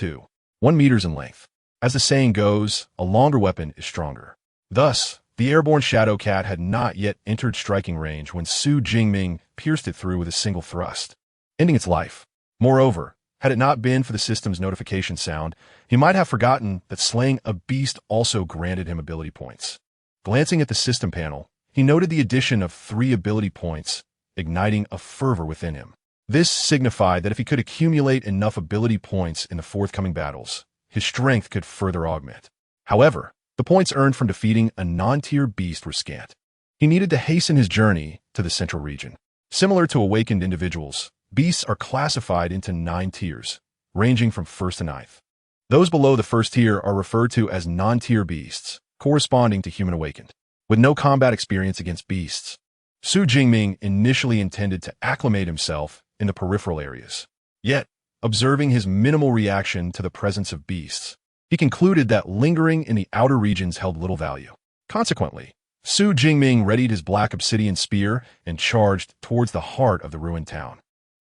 Speaker 1: 1 meters in length. As the saying goes, a longer weapon is stronger. Thus, the airborne Shadow Cat had not yet entered striking range when Xu Jingming pierced it through with a single thrust, ending its life. Moreover, had it not been for the system's notification sound, he might have forgotten that slaying a beast also granted him ability points. Glancing at the system panel, he noted the addition of 3 ability points, igniting a fervor within him. This signified that if he could accumulate enough ability points in the forthcoming battles, his strength could further augment. However, the points earned from defeating a non-tier beast were scant. He needed to hasten his journey to the central region. Similar to awakened individuals, beasts are classified into 9 tiers, ranging from 1st to 9th. Those below the 1st tier are referred to as non-tier beasts, corresponding to human awakened. With no combat experience against beasts, Xu Jingming initially intended to acclimate himself in the peripheral areas. Yet, observing his minimal reaction to the presence of beasts, he concluded that lingering in the outer regions held little value. Consequently, Xu Jingming readied his black obsidian spear and charged towards the heart of the ruined town.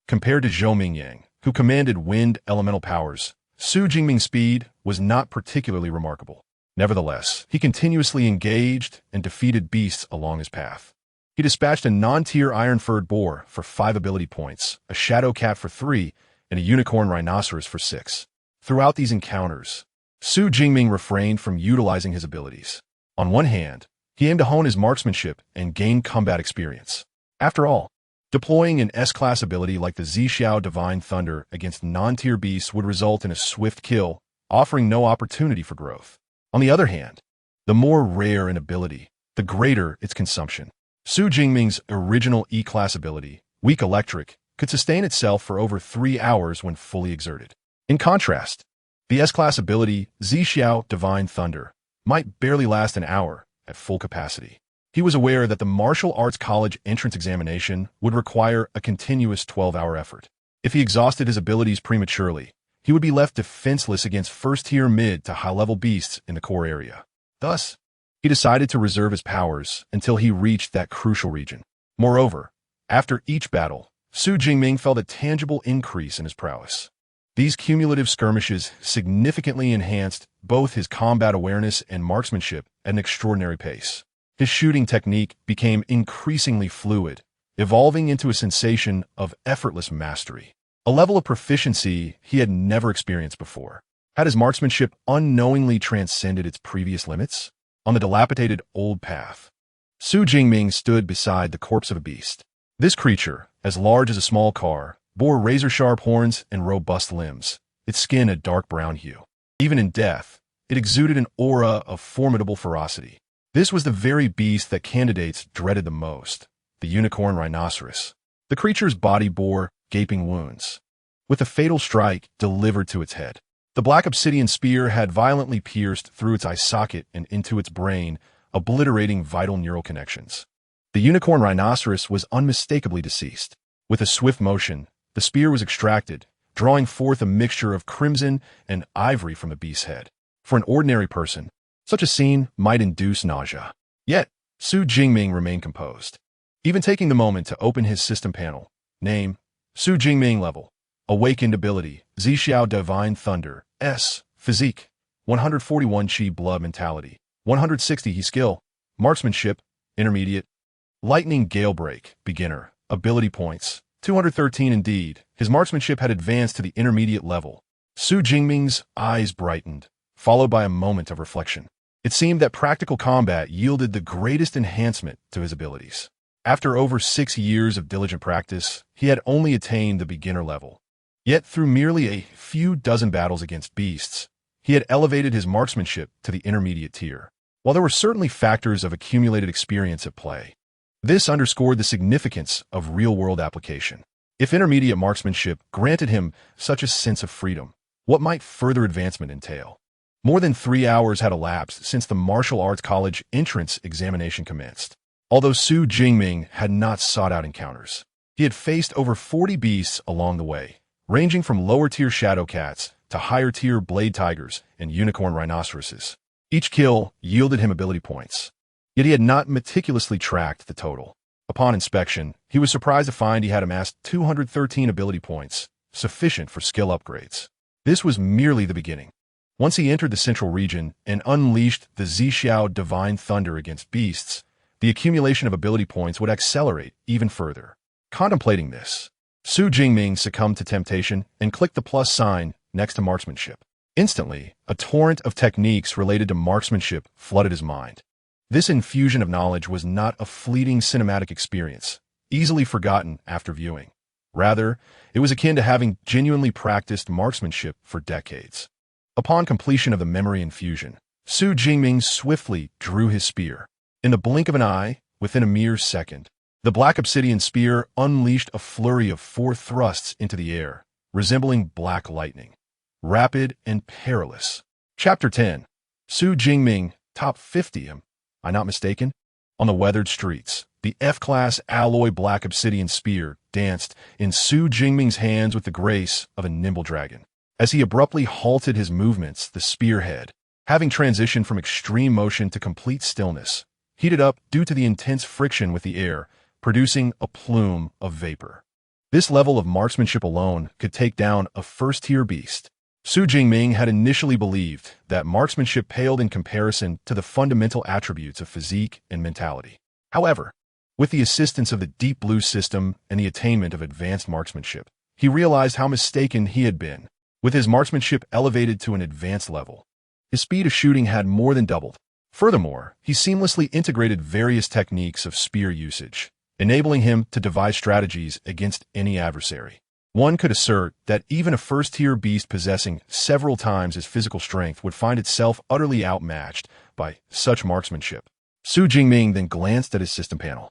Speaker 1: Compared to Zhou Mingyang, who commanded wind elemental powers, Xu Jingming's speed was not particularly remarkable. Nevertheless, he continuously engaged and defeated beasts along his path. He dispatched a non-tier iron-furred boar for 5 ability points, a shadow cat for 3, and a unicorn rhinoceros for 6. Throughout these encounters, Xu Jingming refrained from utilizing his abilities. On one hand, he aimed to hone his marksmanship and gain combat experience. After all, deploying an S-class ability like the Zhixiao Divine Thunder against non-tier beasts would result in a swift kill, offering no opportunity for growth. On the other hand, the more rare an ability, the greater its consumption. Xu Jingming's original E-class ability, Weak Electric, could sustain itself for over 3 hours when fully exerted. In contrast, the S-class ability, Zhixiao Divine Thunder, might barely last an hour at full capacity. He was aware that the Martial Arts College entrance examination would require a continuous 12-hour effort. If he exhausted his abilities prematurely, he would be left defenseless against first-tier mid to high-level beasts in the core area. Thus, he decided to reserve his powers until he reached that crucial region. Moreover, after each battle, Xu Jingming felt a tangible increase in his prowess. These cumulative skirmishes significantly enhanced both his combat awareness and marksmanship at an extraordinary pace. His shooting technique became increasingly fluid, evolving into a sensation of effortless mastery, a level of proficiency he had never experienced before. Had his marksmanship unknowingly transcended its previous limits? On the dilapidated old path, Xu Jingming stood beside the corpse of a beast. This creature, as large as a small car, bore razor-sharp horns and robust limbs, its skin a dark brown hue. Even in death, it exuded an aura of formidable ferocity. This was the very beast that candidates dreaded the most, the unicorn rhinoceros. The creature's body bore gaping wounds, with a fatal strike delivered to its head. The black obsidian spear had violently pierced through its eye socket and into its brain, obliterating vital neural connections. The unicorn rhinoceros was unmistakably deceased. With a swift motion, the spear was extracted, drawing forth a mixture of crimson and ivory from the beast's head. For an ordinary person, such a scene might induce nausea. Yet, Xu Jingming remained composed. Even taking the moment to open his system panel, name, Xu Jingming level, awakened ability, Zhixiao Divine Thunder, S, physique, 141 Qi blood mentality, 160 He skill, marksmanship, intermediate, lightning gale break, beginner, ability points, 213 indeed. His marksmanship had advanced to the intermediate level. Xu Jingming's eyes brightened, followed by a moment of reflection. It seemed that practical combat yielded the greatest enhancement to his abilities. After over 6 years of diligent practice, he had only attained the beginner level. Yet through merely a few dozen battles against beasts, he had elevated his marksmanship to the intermediate tier. While there were certainly factors of accumulated experience at play, this underscored the significance of real-world application. If intermediate marksmanship granted him such a sense of freedom, what might further advancement entail? More than 3 hours had elapsed since the martial arts college entrance examination commenced. Although Xu Jingming had not sought out encounters, he had faced over 40 beasts along the way, ranging from lower-tier shadow cats to higher-tier blade tigers and unicorn rhinoceroses. Each kill yielded him ability points, yet he had not meticulously tracked the total. Upon inspection, he was surprised to find he had amassed 213 ability points, sufficient for skill upgrades. This was merely the beginning. Once he entered the central region and unleashed the Xu Divine Thunder against beasts, the accumulation of ability points would accelerate even further. Contemplating this, Xu Jingming succumbed to temptation and clicked the plus sign next to marksmanship. Instantly, a torrent of techniques related to marksmanship flooded his mind. This infusion of knowledge was not a fleeting cinematic experience, easily forgotten after viewing. Rather, it was akin to having genuinely practiced marksmanship for decades. Upon completion of the memory infusion, Xu Jingming swiftly drew his spear. In the blink of an eye, within a mere second, the black obsidian spear unleashed a flurry of 4 thrusts into the air, resembling black lightning. Rapid and perilous. Chapter 10. Xu Jingming, top 50, am I not mistaken? On the weathered streets, the F-class alloy black obsidian spear danced in Xu Jingming's hands with the grace of a nimble dragon. As he abruptly halted his movements, the spearhead, having transitioned from extreme motion to complete stillness, heated up due to the intense friction with the air, producing a plume of vapor. This level of marksmanship alone could take down a first-tier beast. Xu Jingming had initially believed that marksmanship paled in comparison to the fundamental attributes of physique and mentality. However, with the assistance of the Deep Blue system and the attainment of advanced marksmanship, he realized how mistaken he had been. With his marksmanship elevated to an advanced level, his speed of shooting had more than doubled. Furthermore, he seamlessly integrated various techniques of spear usage, enabling him to devise strategies against any adversary. One could assert that even a first-tier beast possessing several times his physical strength would find itself utterly outmatched by such marksmanship. Xu Jingming then glanced at his system panel.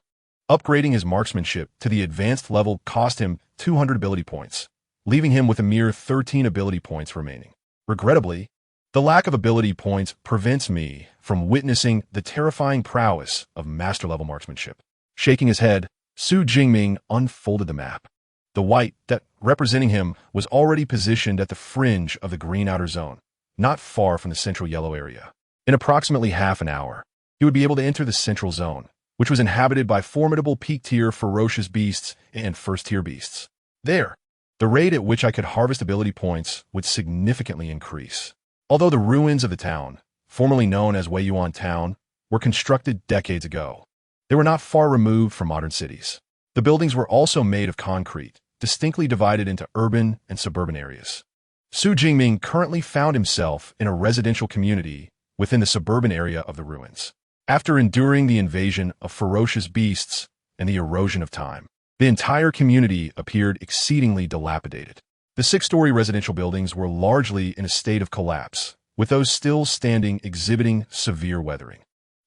Speaker 1: Upgrading his marksmanship to the advanced level cost him 200 ability points, leaving him with a mere 13 ability points remaining. Regrettably, the lack of ability points prevents me from witnessing the terrifying prowess of master-level marksmanship. Shaking his head, Xu Jingming unfolded the map. The white that representing him was already positioned at the fringe of the green outer zone, not far from the central yellow area. In approximately half an hour, he would be able to enter the central zone, which was inhabited by formidable peak-tier ferocious beasts and first-tier beasts. There, the rate at which I could harvest ability points would significantly increase. Although the ruins of the town, formerly known as Weiyuan Town, were constructed decades ago, they were not far removed from modern cities. The buildings were also made of concrete, distinctly divided into urban and suburban areas. Xu Jingming currently found himself in a residential community within the suburban area of the ruins. After enduring the invasion of ferocious beasts and the erosion of time, the entire community appeared exceedingly dilapidated. The 6-story residential buildings were largely in a state of collapse, with those still standing exhibiting severe weathering.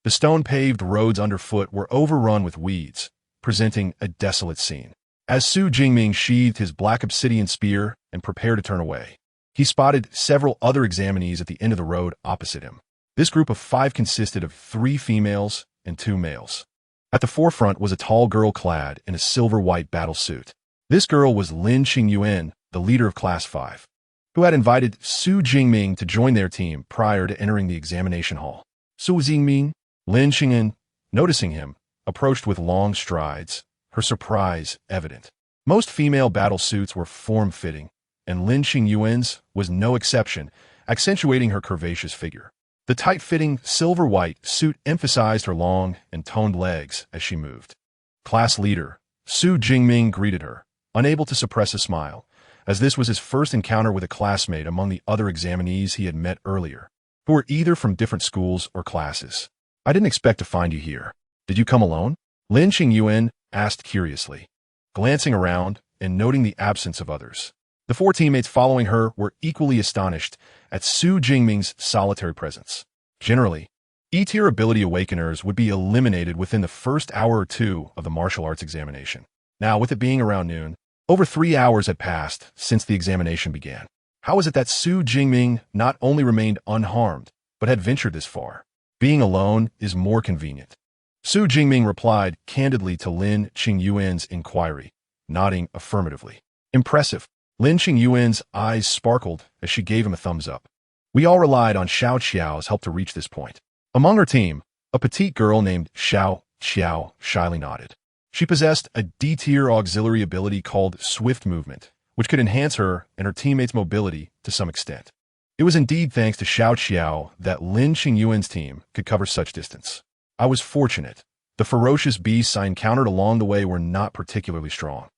Speaker 1: The stone-paved roads underfoot were overrun with weeds, presenting a desolate scene. As Xu Jingming sheathed his black obsidian spear and prepared to turn away, he spotted several other examinees at the end of the road opposite him. This group of 5 consisted of 3 females and 2 males. At the forefront was a tall girl clad in a silver-white battle suit. This girl was Lin Xingyuan, the leader of Class 5, who had invited Xu Jingming to join their team prior to entering the examination hall. Xu Jingming, Lin Xingyuan, noticing him, approached with long strides, her surprise evident. Most female battle suits were form-fitting, and Lin Xingyuan's was no exception, accentuating her curvaceous figure. The tight-fitting silver-white suit emphasized her long and toned legs as she moved. Class leader, Xu Jingming greeted her, unable to suppress a smile, as this was his first encounter with a classmate among the other examinees he had met earlier, who were either from different schools or classes. "I didn't expect to find you here. Did you come alone?" Lin Xingyuan asked curiously, glancing around and noting the absence of others. The 4 teammates following her were equally astonished at Xu Jingming's solitary presence. Generally, E-tier ability awakeners would be eliminated within the first hour or 2 of the martial arts examination. Now, with it being around noon, over 3 hours had passed since the examination began. How is it that Xu Jingming not only remained unharmed, but had ventured this far? Being alone is more convenient. Xu Jingming replied candidly to Lin Qingyuan's inquiry, nodding affirmatively. Impressive. Lin Qingyuan's eyes sparkled as she gave him a thumbs up. We all relied on Xiao Qiao's help to reach this point. Among her team, a petite girl named Xiao Qiao shyly nodded. She possessed a D-tier auxiliary ability called Swift Movement, which could enhance her and her teammates' mobility to some extent. It was indeed thanks to Xiao Qiao that Lin Qingyuan's team could cover such distance. I was fortunate. The ferocious beasts I encountered along the way were not particularly strong.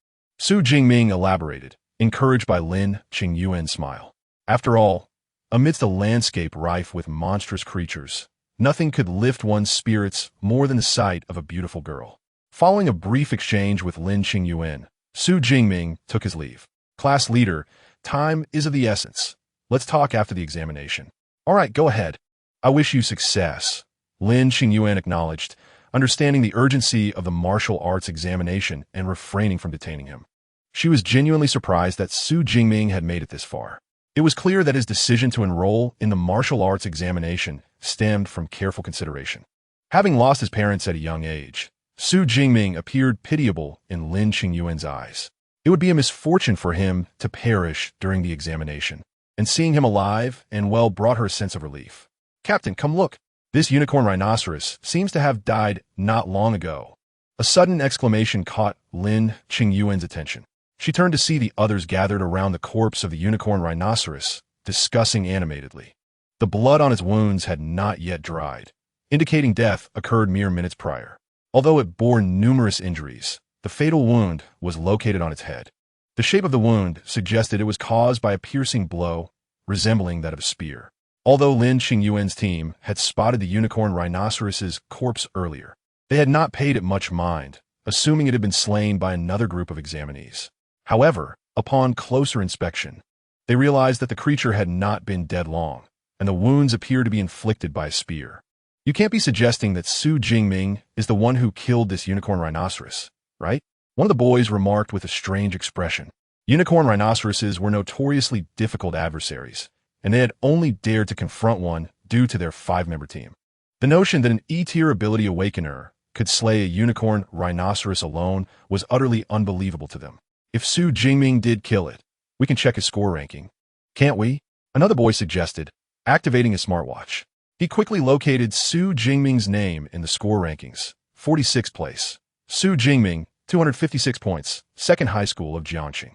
Speaker 1: Xu Jingming elaborated, encouraged by Lin Qingyuan's smile. After all, amidst a landscape rife with monstrous creatures, nothing could lift one's spirits more than the sight of a beautiful girl. Following a brief exchange with Lin Qingyuan, Xu Jingming took his leave. Class leader, time is of the essence. Let's talk after the examination. All right, go ahead. I wish you success, Lin Qingyuan acknowledged, understanding the urgency of the martial arts examination and refraining from detaining him. She was genuinely surprised that Xu Jingming had made it this far. It was clear that his decision to enroll in the martial arts examination stemmed from careful consideration. Having lost his parents at a young age, Xu Jingming appeared pitiable in Lin Qingyuan's eyes. It would be a misfortune for him to perish during the examination, and seeing him alive and well brought her a sense of relief. Captain, come look. This unicorn rhinoceros seems to have died not long ago. A sudden exclamation caught Lin Qingyuan's attention. She turned to see the others gathered around the corpse of the unicorn rhinoceros, discussing animatedly. The blood on its wounds had not yet dried, indicating death occurred mere minutes prior. Although it bore numerous injuries, the fatal wound was located on its head. The shape of the wound suggested it was caused by a piercing blow, resembling that of a spear. Although Lin Qingyuan's team had spotted the unicorn rhinoceros's corpse earlier, they had not paid it much mind, assuming it had been slain by another group of examinees. However, upon closer inspection, they realized that the creature had not been dead long, and the wounds appeared to be inflicted by a spear. You can't be suggesting that Xu Jingming is the one who killed this unicorn rhinoceros, right? One of the boys remarked with a strange expression. Unicorn rhinoceroses were notoriously difficult adversaries, and they had only dared to confront one due to their 5-member team. The notion that an E-tier ability awakener could slay a unicorn rhinoceros alone was utterly unbelievable to them. If Xu Jingming did kill it, we can check his score ranking. Can't we? Another boy suggested, activating his smartwatch. He quickly located Xu Jingming's name in the score rankings. 46th place. Xu Jingming, 256 points, second high school of Jiangxing.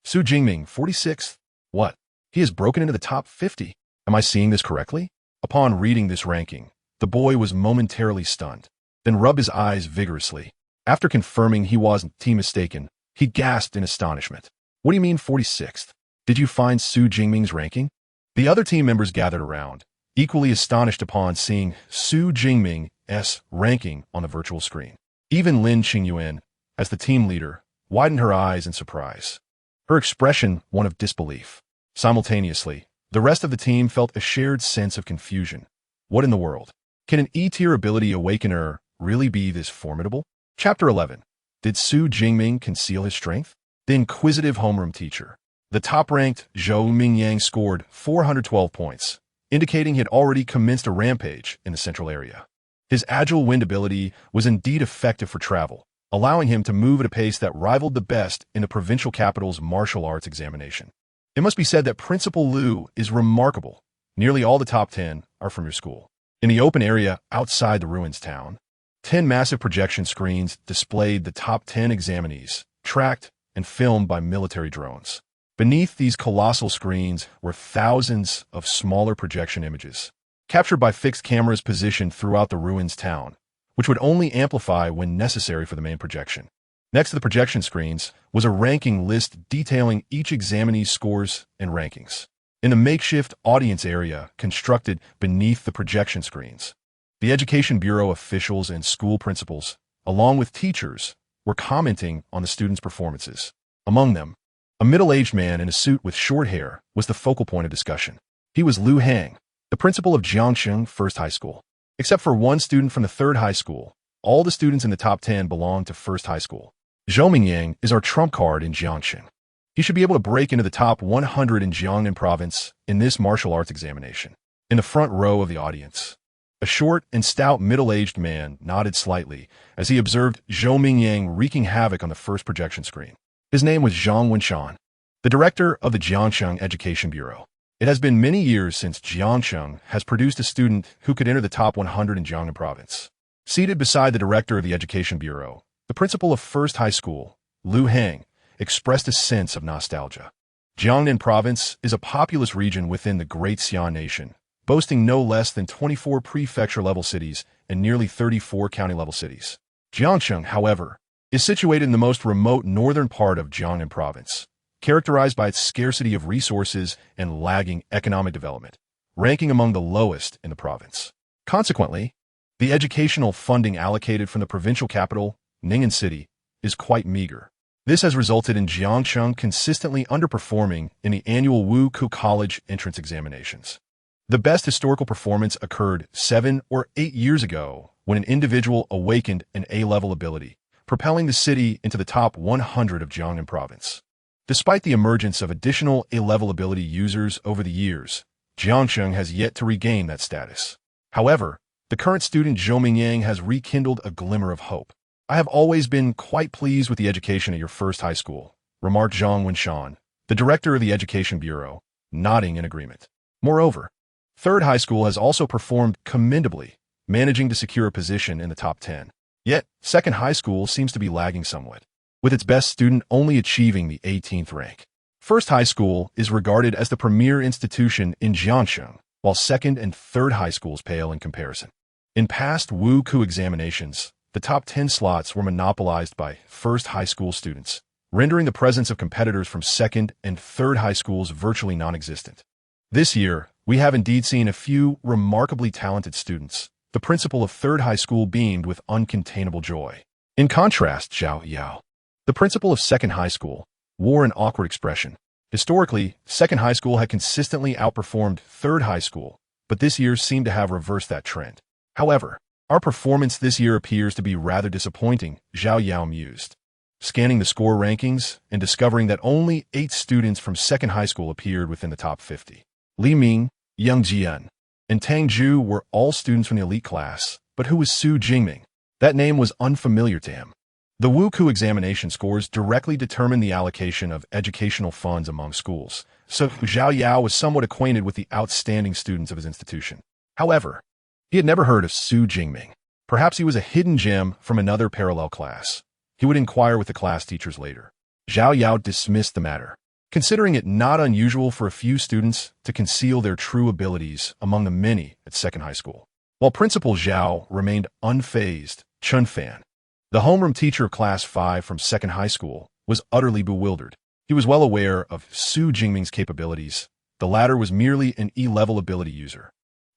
Speaker 1: Xu Jingming, 46th? What? He has broken into the top 50. Am I seeing this correctly? Upon reading this ranking, the boy was momentarily stunned, then rubbed his eyes vigorously. After confirming he wasn't mistaken, he gasped in astonishment. What do you mean 46th? Did you find Xu Jingming's ranking? The other team members gathered around, equally astonished upon seeing Xu Jingming's ranking on the virtual screen. Even Lin Qingyuan, as the team leader, widened her eyes in surprise. Her expression one of disbelief. Simultaneously, the rest of the team felt a shared sense of confusion. What in the world? Can an E-tier ability awakener really be this formidable? Chapter 11. Did Xu Jingming conceal his strength? The inquisitive homeroom teacher. The top-ranked Zhou Mingyang scored 412 points, indicating he had already commenced a rampage in the central area. His agile wind ability was indeed effective for travel, allowing him to move at a pace that rivaled the best in the provincial capital's martial arts examination. It must be said that Principal Liu is remarkable. Nearly all the top 10 are from your school. In the open area outside the ruins town, 10 massive projection screens displayed the top 10 examinees, tracked and filmed by military drones. Beneath these colossal screens were thousands of smaller projection images, captured by fixed cameras positioned throughout the ruins town, which would only amplify when necessary for the main projection. Next to the projection screens was a ranking list detailing each examinee's scores and rankings. In the makeshift audience area constructed beneath the projection screens, the Education Bureau officials and school principals, along with teachers, were commenting on the students' performances. Among them, a middle-aged man in a suit with short hair was the focal point of discussion. He was Liu Hang, the principal of Jiangxing First High School. Except for one student from the third high school, all the students in the top 10 belonged to First High School. Zhou Mingyang is our trump card in Jiangxing. He should be able to break into the top 100 in Jiangnan province in this martial arts examination. In the front row of the audience, a short and stout middle-aged man nodded slightly as he observed Zhou Mingyang wreaking havoc on the first projection screen. His name was Zhang Wenshan, the director of the Jiangsheng Education Bureau. It has been many years since Jiangsheng has produced a student who could enter the top 100 in Jiangnan province. Seated beside the director of the Education Bureau, the principal of First High School, Liu Heng, expressed a sense of nostalgia. Jiangnan province is a populous region within the Great Xian Nation, boasting no less than 24 prefecture-level cities and nearly 34 county-level cities. Jiangsheng, however, is situated in the most remote northern part of Jiangnan province, characterized by its scarcity of resources and lagging economic development, ranking among the lowest in the province. Consequently, the educational funding allocated from the provincial capital, Ning'an City, is quite meager. This has resulted in Jiangsheng consistently underperforming in the annual Wuku College entrance examinations. The best historical performance occurred 7 or 8 years ago when an individual awakened an A-level ability, propelling the city into the top 100 of Jiangnan province. Despite the emergence of additional A-level ability users over the years, Jiangsheng has yet to regain that status. However, the current student Zhou Mingyang has rekindled a glimmer of hope. I have always been quite pleased with the education at your first high school, remarked Zhang Wenshan, the director of the Education Bureau, nodding in agreement. Moreover, Third High School has also performed commendably, managing to secure a position in the top 10. Yet, Second High School seems to be lagging somewhat, with its best student only achieving the 18th rank. First High School is regarded as the premier institution in Jiangsheng, while Second and Third High Schools pale in comparison. In past Wuku examinations, the top 10 slots were monopolized by First High School students, rendering the presence of competitors from Second and Third High Schools virtually non-existent. This year, we have indeed seen a few remarkably talented students. The principal of Third High School beamed with uncontainable joy. In contrast, Zhao Yao, the principal of Second High School, wore an awkward expression. Historically, Second High School had consistently outperformed Third High School, but this year seemed to have reversed that trend. However, our performance this year appears to be rather disappointing, Zhao Yao mused, scanning the score rankings and discovering that only 8 students from Second High School appeared within the top 50. Li Ming, Yang Jian, and Tang Zhu were all students from the elite class, but who was Xu Jingming? That name was unfamiliar to him. The Wuku examination scores directly determine the allocation of educational funds among schools, so Zhao Yao was somewhat acquainted with the outstanding students of his institution. However, he had never heard of Xu Jingming. Perhaps he was a hidden gem from another parallel class. He would inquire with the class teachers later. Zhao Yao dismissed the matter, considering it not unusual for a few students to conceal their true abilities among the many at Second High School. While Principal Zhao remained unfazed, Chun Fan, the homeroom teacher of Class 5 from Second High School, was utterly bewildered. He was well aware of Xu Jingming's capabilities. The latter was merely an E-level ability user.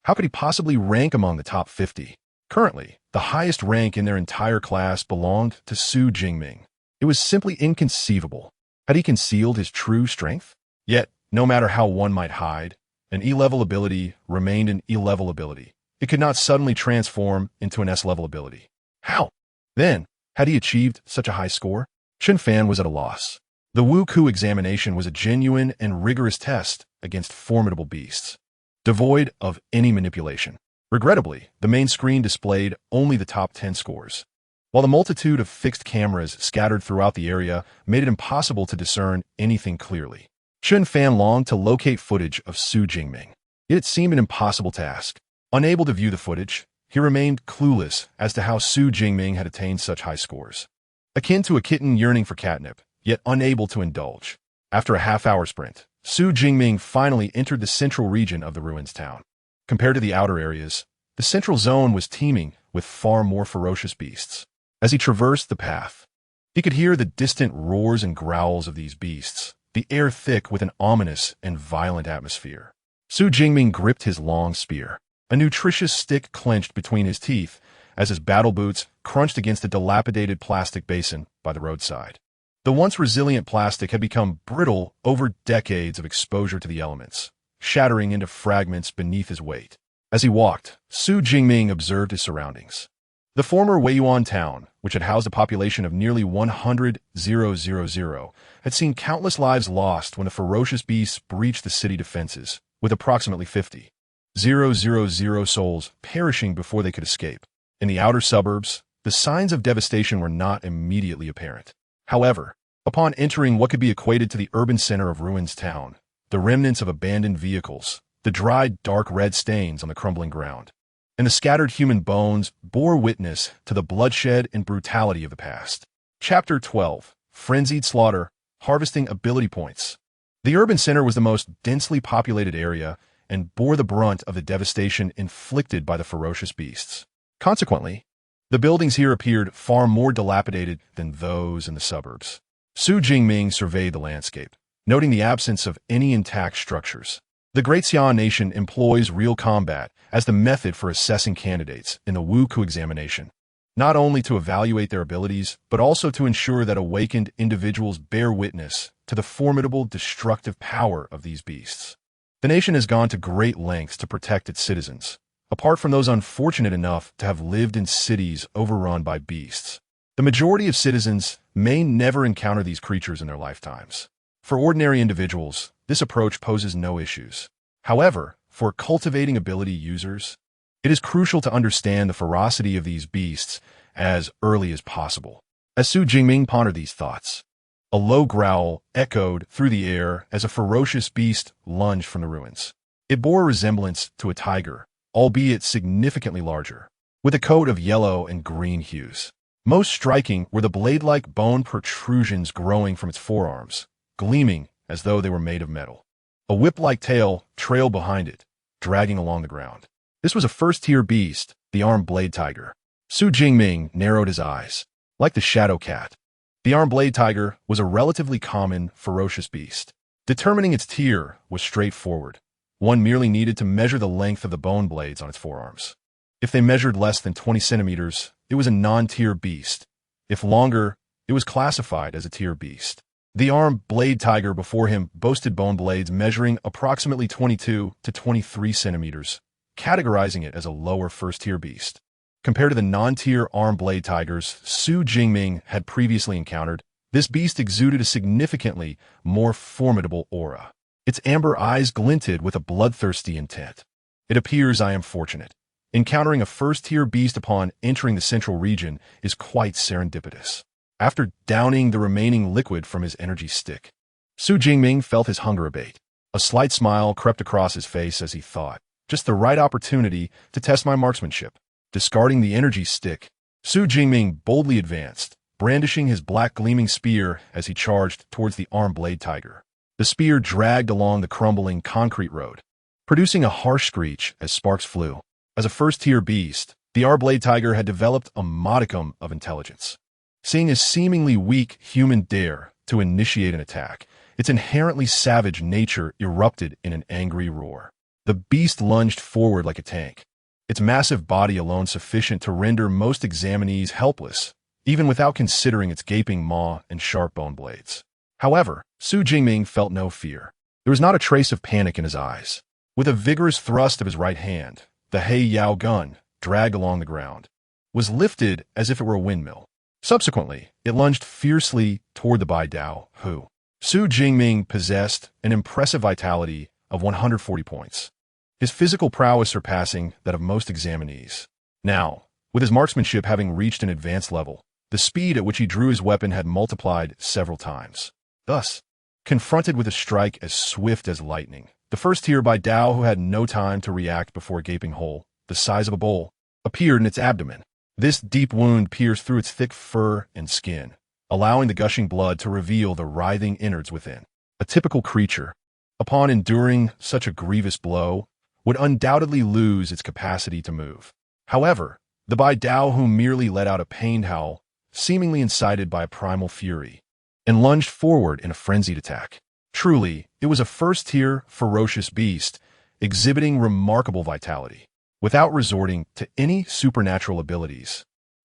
Speaker 1: How could he possibly rank among the top 50? Currently, the highest rank in their entire class belonged to Xu Jingming. It was simply inconceivable. Had he concealed his true strength? Yet, no matter how one might hide, an E-level ability remained an E-level ability. It could not suddenly transform into an S-level ability. How? Then, had he achieved such a high score? Chun Fan was at a loss. The Wuku examination was a genuine and rigorous test against formidable beasts, devoid of any manipulation. Regrettably, the main screen displayed only the top 10 scores, while the multitude of fixed cameras scattered throughout the area made it impossible to discern anything clearly. Chun Fan longed to locate footage of Xu Jingming, yet it seemed an impossible task. Unable to view the footage, he remained clueless as to how Xu Jingming had attained such high scores. Akin to a kitten yearning for catnip, yet unable to indulge. After a half-hour sprint, Xu Jingming finally entered the central region of the ruins town. Compared to the outer areas, the central zone was teeming with far more ferocious beasts. As he traversed the path, he could hear the distant roars and growls of these beasts, the air thick with an ominous and violent atmosphere. Xu Jingming gripped his long spear, a nutritious stick clenched between his teeth as his battle boots crunched against a dilapidated plastic basin by the roadside. The once resilient plastic had become brittle over decades of exposure to the elements, shattering into fragments beneath his weight. As he walked, Xu Jingming observed his surroundings. The former Weiyuan town, which had housed a population of nearly 100,000, had seen countless lives lost when the ferocious beasts breached the city defenses, with approximately 50,000 souls perishing before they could escape. In the outer suburbs, the signs of devastation were not immediately apparent. However, upon entering what could be equated to the urban center of Ruins Town, the remnants of abandoned vehicles, the dried dark red stains on the crumbling ground, and the scattered human bones bore witness to the bloodshed and brutality of the past. Chapter 12. Frenzied Slaughter, Harvesting Ability Points. The urban center was the most densely populated area and bore the brunt of the devastation inflicted by the ferocious beasts. Consequently, the buildings here appeared far more dilapidated than those in the suburbs. Xu Jingming surveyed the landscape, noting the absence of any intact structures. The Great Xian Nation employs real combat as the method for assessing candidates in the Wuku examination, not only to evaluate their abilities, but also to ensure that awakened individuals bear witness to the formidable destructive power of these beasts. The nation has gone to great lengths to protect its citizens, apart from those unfortunate enough to have lived in cities overrun by beasts. The majority of citizens may never encounter these creatures in their lifetimes. For ordinary individuals, this approach poses no issues. However, for cultivating ability users, it is crucial to understand the ferocity of these beasts as early as possible. As Xu Jingming pondered these thoughts, a low growl echoed through the air as a ferocious beast lunged from the ruins. It bore a resemblance to a tiger, albeit significantly larger, with a coat of yellow and green hues. Most striking were the blade-like bone protrusions growing from its forearms, gleaming as though they were made of metal. A whip-like tail trailed behind it, dragging along the ground. This was a first-tier beast, the armed blade tiger. Xu Jingming narrowed his eyes. Like the shadow cat, the armed blade tiger was a relatively common, ferocious beast. Determining its tier was straightforward. One merely needed to measure the length of the bone blades on its forearms. If they measured less than 20 centimeters, it was a non-tier beast. If longer, it was classified as a tier beast. The armed blade tiger before him boasted bone blades measuring approximately 22 to 23 centimeters, categorizing it as a lower first-tier beast. Compared to the non-tier armed blade tigers Xu Jingming had previously encountered, this beast exuded a significantly more formidable aura. Its amber eyes glinted with a bloodthirsty intent. It appears I am fortunate. Encountering a first-tier beast upon entering the central region is quite serendipitous. After downing the remaining liquid from his energy stick, Xu Jingming felt his hunger abate. A slight smile crept across his face as he thought, just the right opportunity to test my marksmanship. Discarding the energy stick, Xu Jingming boldly advanced, brandishing his black gleaming spear as he charged towards the armed blade tiger. The spear dragged along the crumbling concrete road, producing a harsh screech as sparks flew. As a first-tier beast, the armed blade tiger had developed a modicum of intelligence. Seeing a seemingly weak human dare to initiate an attack, its inherently savage nature erupted in an angry roar. The beast lunged forward like a tank, its massive body alone sufficient to render most examinees helpless, even without considering its gaping maw and sharp bone blades. However, Xu Jingming felt no fear. There was not a trace of panic in his eyes. With a vigorous thrust of his right hand, the Hei Yao gun, dragged along the ground, was lifted as if it were a windmill. Subsequently, it lunged fiercely toward the Bai Dao, who Xu Jingming possessed an impressive vitality of 140 points, his physical prowess surpassing that of most examinees. Now, with his marksmanship having reached an advanced level, the speed at which he drew his weapon had multiplied several times. Thus, confronted with a strike as swift as lightning, the first-tier Bai Dao, who had no time to react before a gaping hole, the size of a bowl, appeared in its abdomen. This deep wound pierced through its thick fur and skin, allowing the gushing blood to reveal the writhing innards within. A typical creature, upon enduring such a grievous blow, would undoubtedly lose its capacity to move. However, the Bai Dao, who merely let out a pained howl, seemingly incited by a primal fury, and lunged forward in a frenzied attack. Truly, it was a first-tier, ferocious beast, exhibiting remarkable vitality. Without resorting to any supernatural abilities,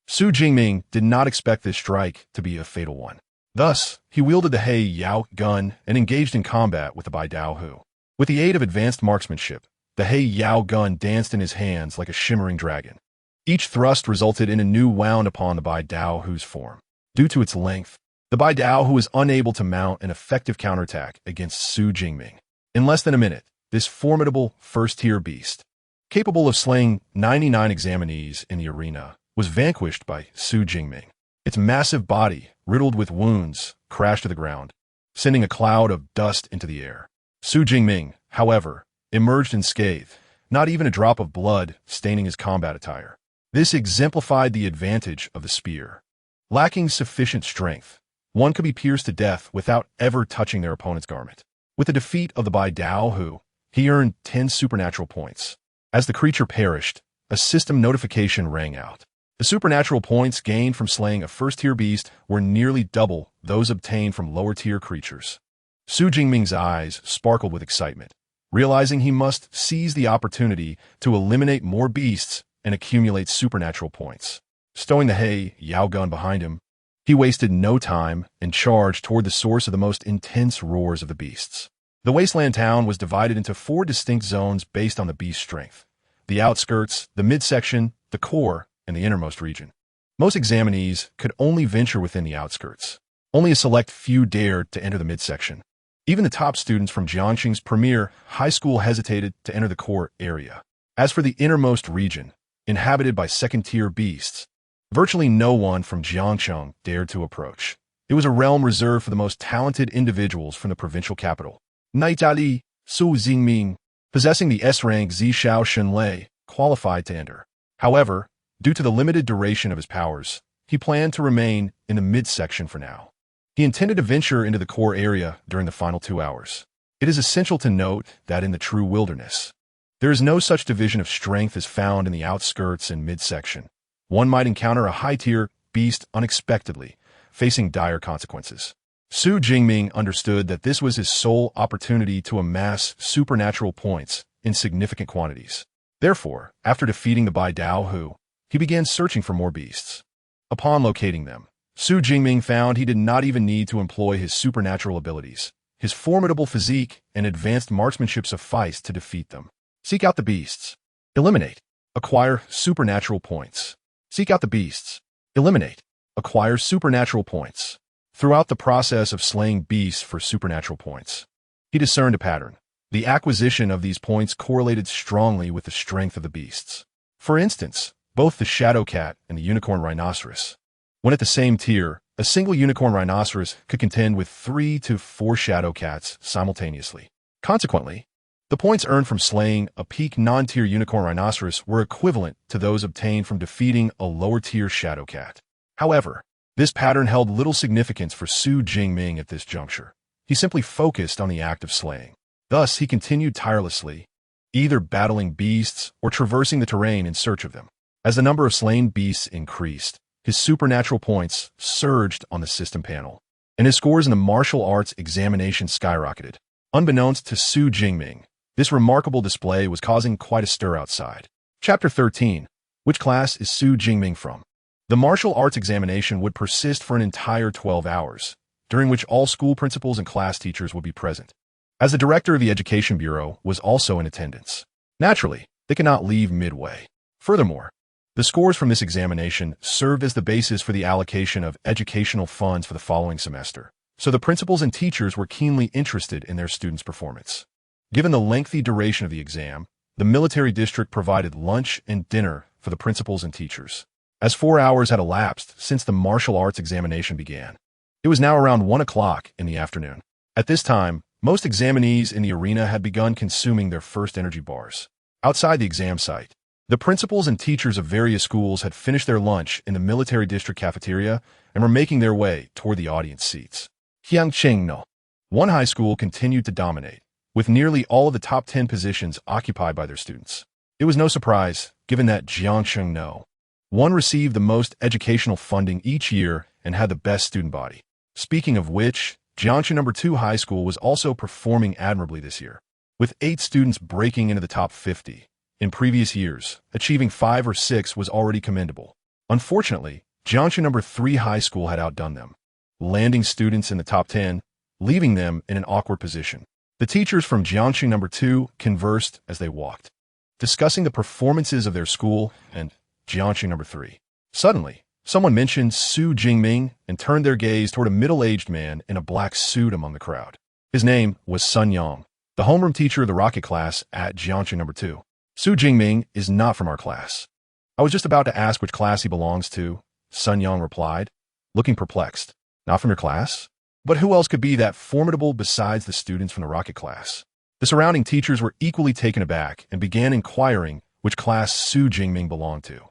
Speaker 1: Xu Jingming did not expect this strike to be a fatal one. Thus, he wielded the Hei Yao gun and engaged in combat with the Bai Dao who, with the aid of advanced marksmanship, the Hei Yao gun danced in his hands like a shimmering dragon. Each thrust resulted in a new wound upon the Bai Dao Hu's form. Due to its length, the Bai Dao Hu was unable to mount an effective counterattack against Xu Jingming. In less than a minute, this formidable first-tier beast, capable of slaying 99 examinees in the arena, was vanquished by Xu Jingming. Its massive body, riddled with wounds, crashed to the ground, sending a cloud of dust into the air. Xu Jingming, however, emerged unscathed, not even a drop of blood staining his combat attire. This exemplified the advantage of the spear. Lacking sufficient strength, one could be pierced to death without ever touching their opponent's garment. With the defeat of the Bai Dao Hu, he earned 10 supernatural points. As the creature perished, a system notification rang out. The supernatural points gained from slaying a first-tier beast were nearly double those obtained from lower-tier creatures. Xu Jingming's eyes sparkled with excitement, realizing he must seize the opportunity to eliminate more beasts and accumulate supernatural points. Stowing the Hei Yao gun behind him, he wasted no time and charged toward the source of the most intense roars of the beasts. The wasteland town was divided into 4 distinct zones based on the beast's strength: the outskirts, the midsection, the core, and the innermost region. Most examinees could only venture within the outskirts. Only a select few dared to enter the midsection. Even the top students from Jiangxing's premier high school hesitated to enter the core area. As for the innermost region, inhabited by second-tier beasts, virtually no one from Jiangxing dared to approach. It was a realm reserved for the most talented individuals from the provincial capital. Naitali, Xu Jingming, possessing the S-Rank Zishao Shenlei, qualified to enter. However, due to the limited duration of his powers, he planned to remain in the midsection for now. He intended to venture into the core area during the final 2 hours. It is essential to note that in the true wilderness, there is no such division of strength as found in the outskirts and midsection. One might encounter a high-tier beast unexpectedly, facing dire consequences. Xu Jingming understood that this was his sole opportunity to amass supernatural points in significant quantities. Therefore, after defeating the Bai Dao Hu, he began searching for more beasts. Upon locating them, Xu Jingming found he did not even need to employ his supernatural abilities. His formidable physique and advanced marksmanship sufficed to defeat them. Seek out the beasts. Eliminate. Acquire supernatural points. Seek out the beasts. Eliminate. Acquire supernatural points. Throughout the process of slaying beasts for supernatural points, he discerned a pattern. The acquisition of these points correlated strongly with the strength of the beasts. For instance, both the shadow cat and the unicorn rhinoceros, when at the same tier, a single unicorn rhinoceros could contend with 3 to 4 shadow cats simultaneously. Consequently, the points earned from slaying a peak non-tier unicorn rhinoceros were equivalent to those obtained from defeating a lower-tier shadow cat. However, this pattern held little significance for Xu Jingming at this juncture. He simply focused on the act of slaying. Thus, he continued tirelessly, either battling beasts or traversing the terrain in search of them. As the number of slain beasts increased, his supernatural points surged on the system panel, and his scores in the martial arts examination skyrocketed. Unbeknownst to Xu Jingming, this remarkable display was causing quite a stir outside. Chapter 13. Which class is Xu Jingming from? The martial arts examination would persist for an entire 12 hours, during which all school principals and class teachers would be present, as the director of the Education Bureau was also in attendance. Naturally, they could not leave midway. Furthermore, the scores from this examination served as the basis for the allocation of educational funds for the following semester, so the principals and teachers were keenly interested in their students' performance. Given the lengthy duration of the exam, the military district provided lunch and dinner for the principals and teachers. As 4 hours had elapsed since the martial arts examination began, it was now around 1 o'clock in the afternoon. At this time, most examinees in the arena had begun consuming their first energy bars. Outside the exam site, the principals and teachers of various schools had finished their lunch in the military district cafeteria and were making their way toward the audience seats. Jiangxing. One high school continued to dominate, with nearly all of the top 10 positions occupied by their students. It was no surprise, given that Jiangxing one received the most educational funding each year and had the best student body. Speaking of which, Jiangxing No. 2 High School was also performing admirably this year, with 8 students breaking into the top 50. In previous years, achieving 5 or 6 was already commendable. Unfortunately, Jiangxing No. 3 High School had outdone them, landing students in the top 10, leaving them in an awkward position. The teachers from Jiangxing No. 2 conversed as they walked, discussing the performances of their school and Jiangxing number 3. Suddenly, someone mentioned Xu Jingming and turned their gaze toward a middle-aged man in a black suit among the crowd. His name was Sun Yang, the homeroom teacher of the rocket class at Jiangxing number 2. Xu Jingming is not from our class. I was just about to ask which class he belongs to, Sun Yang replied, looking perplexed. Not from your class? But who else could be that formidable besides the students from the rocket class? The surrounding teachers were equally taken aback and began inquiring which class Xu Jingming belonged to.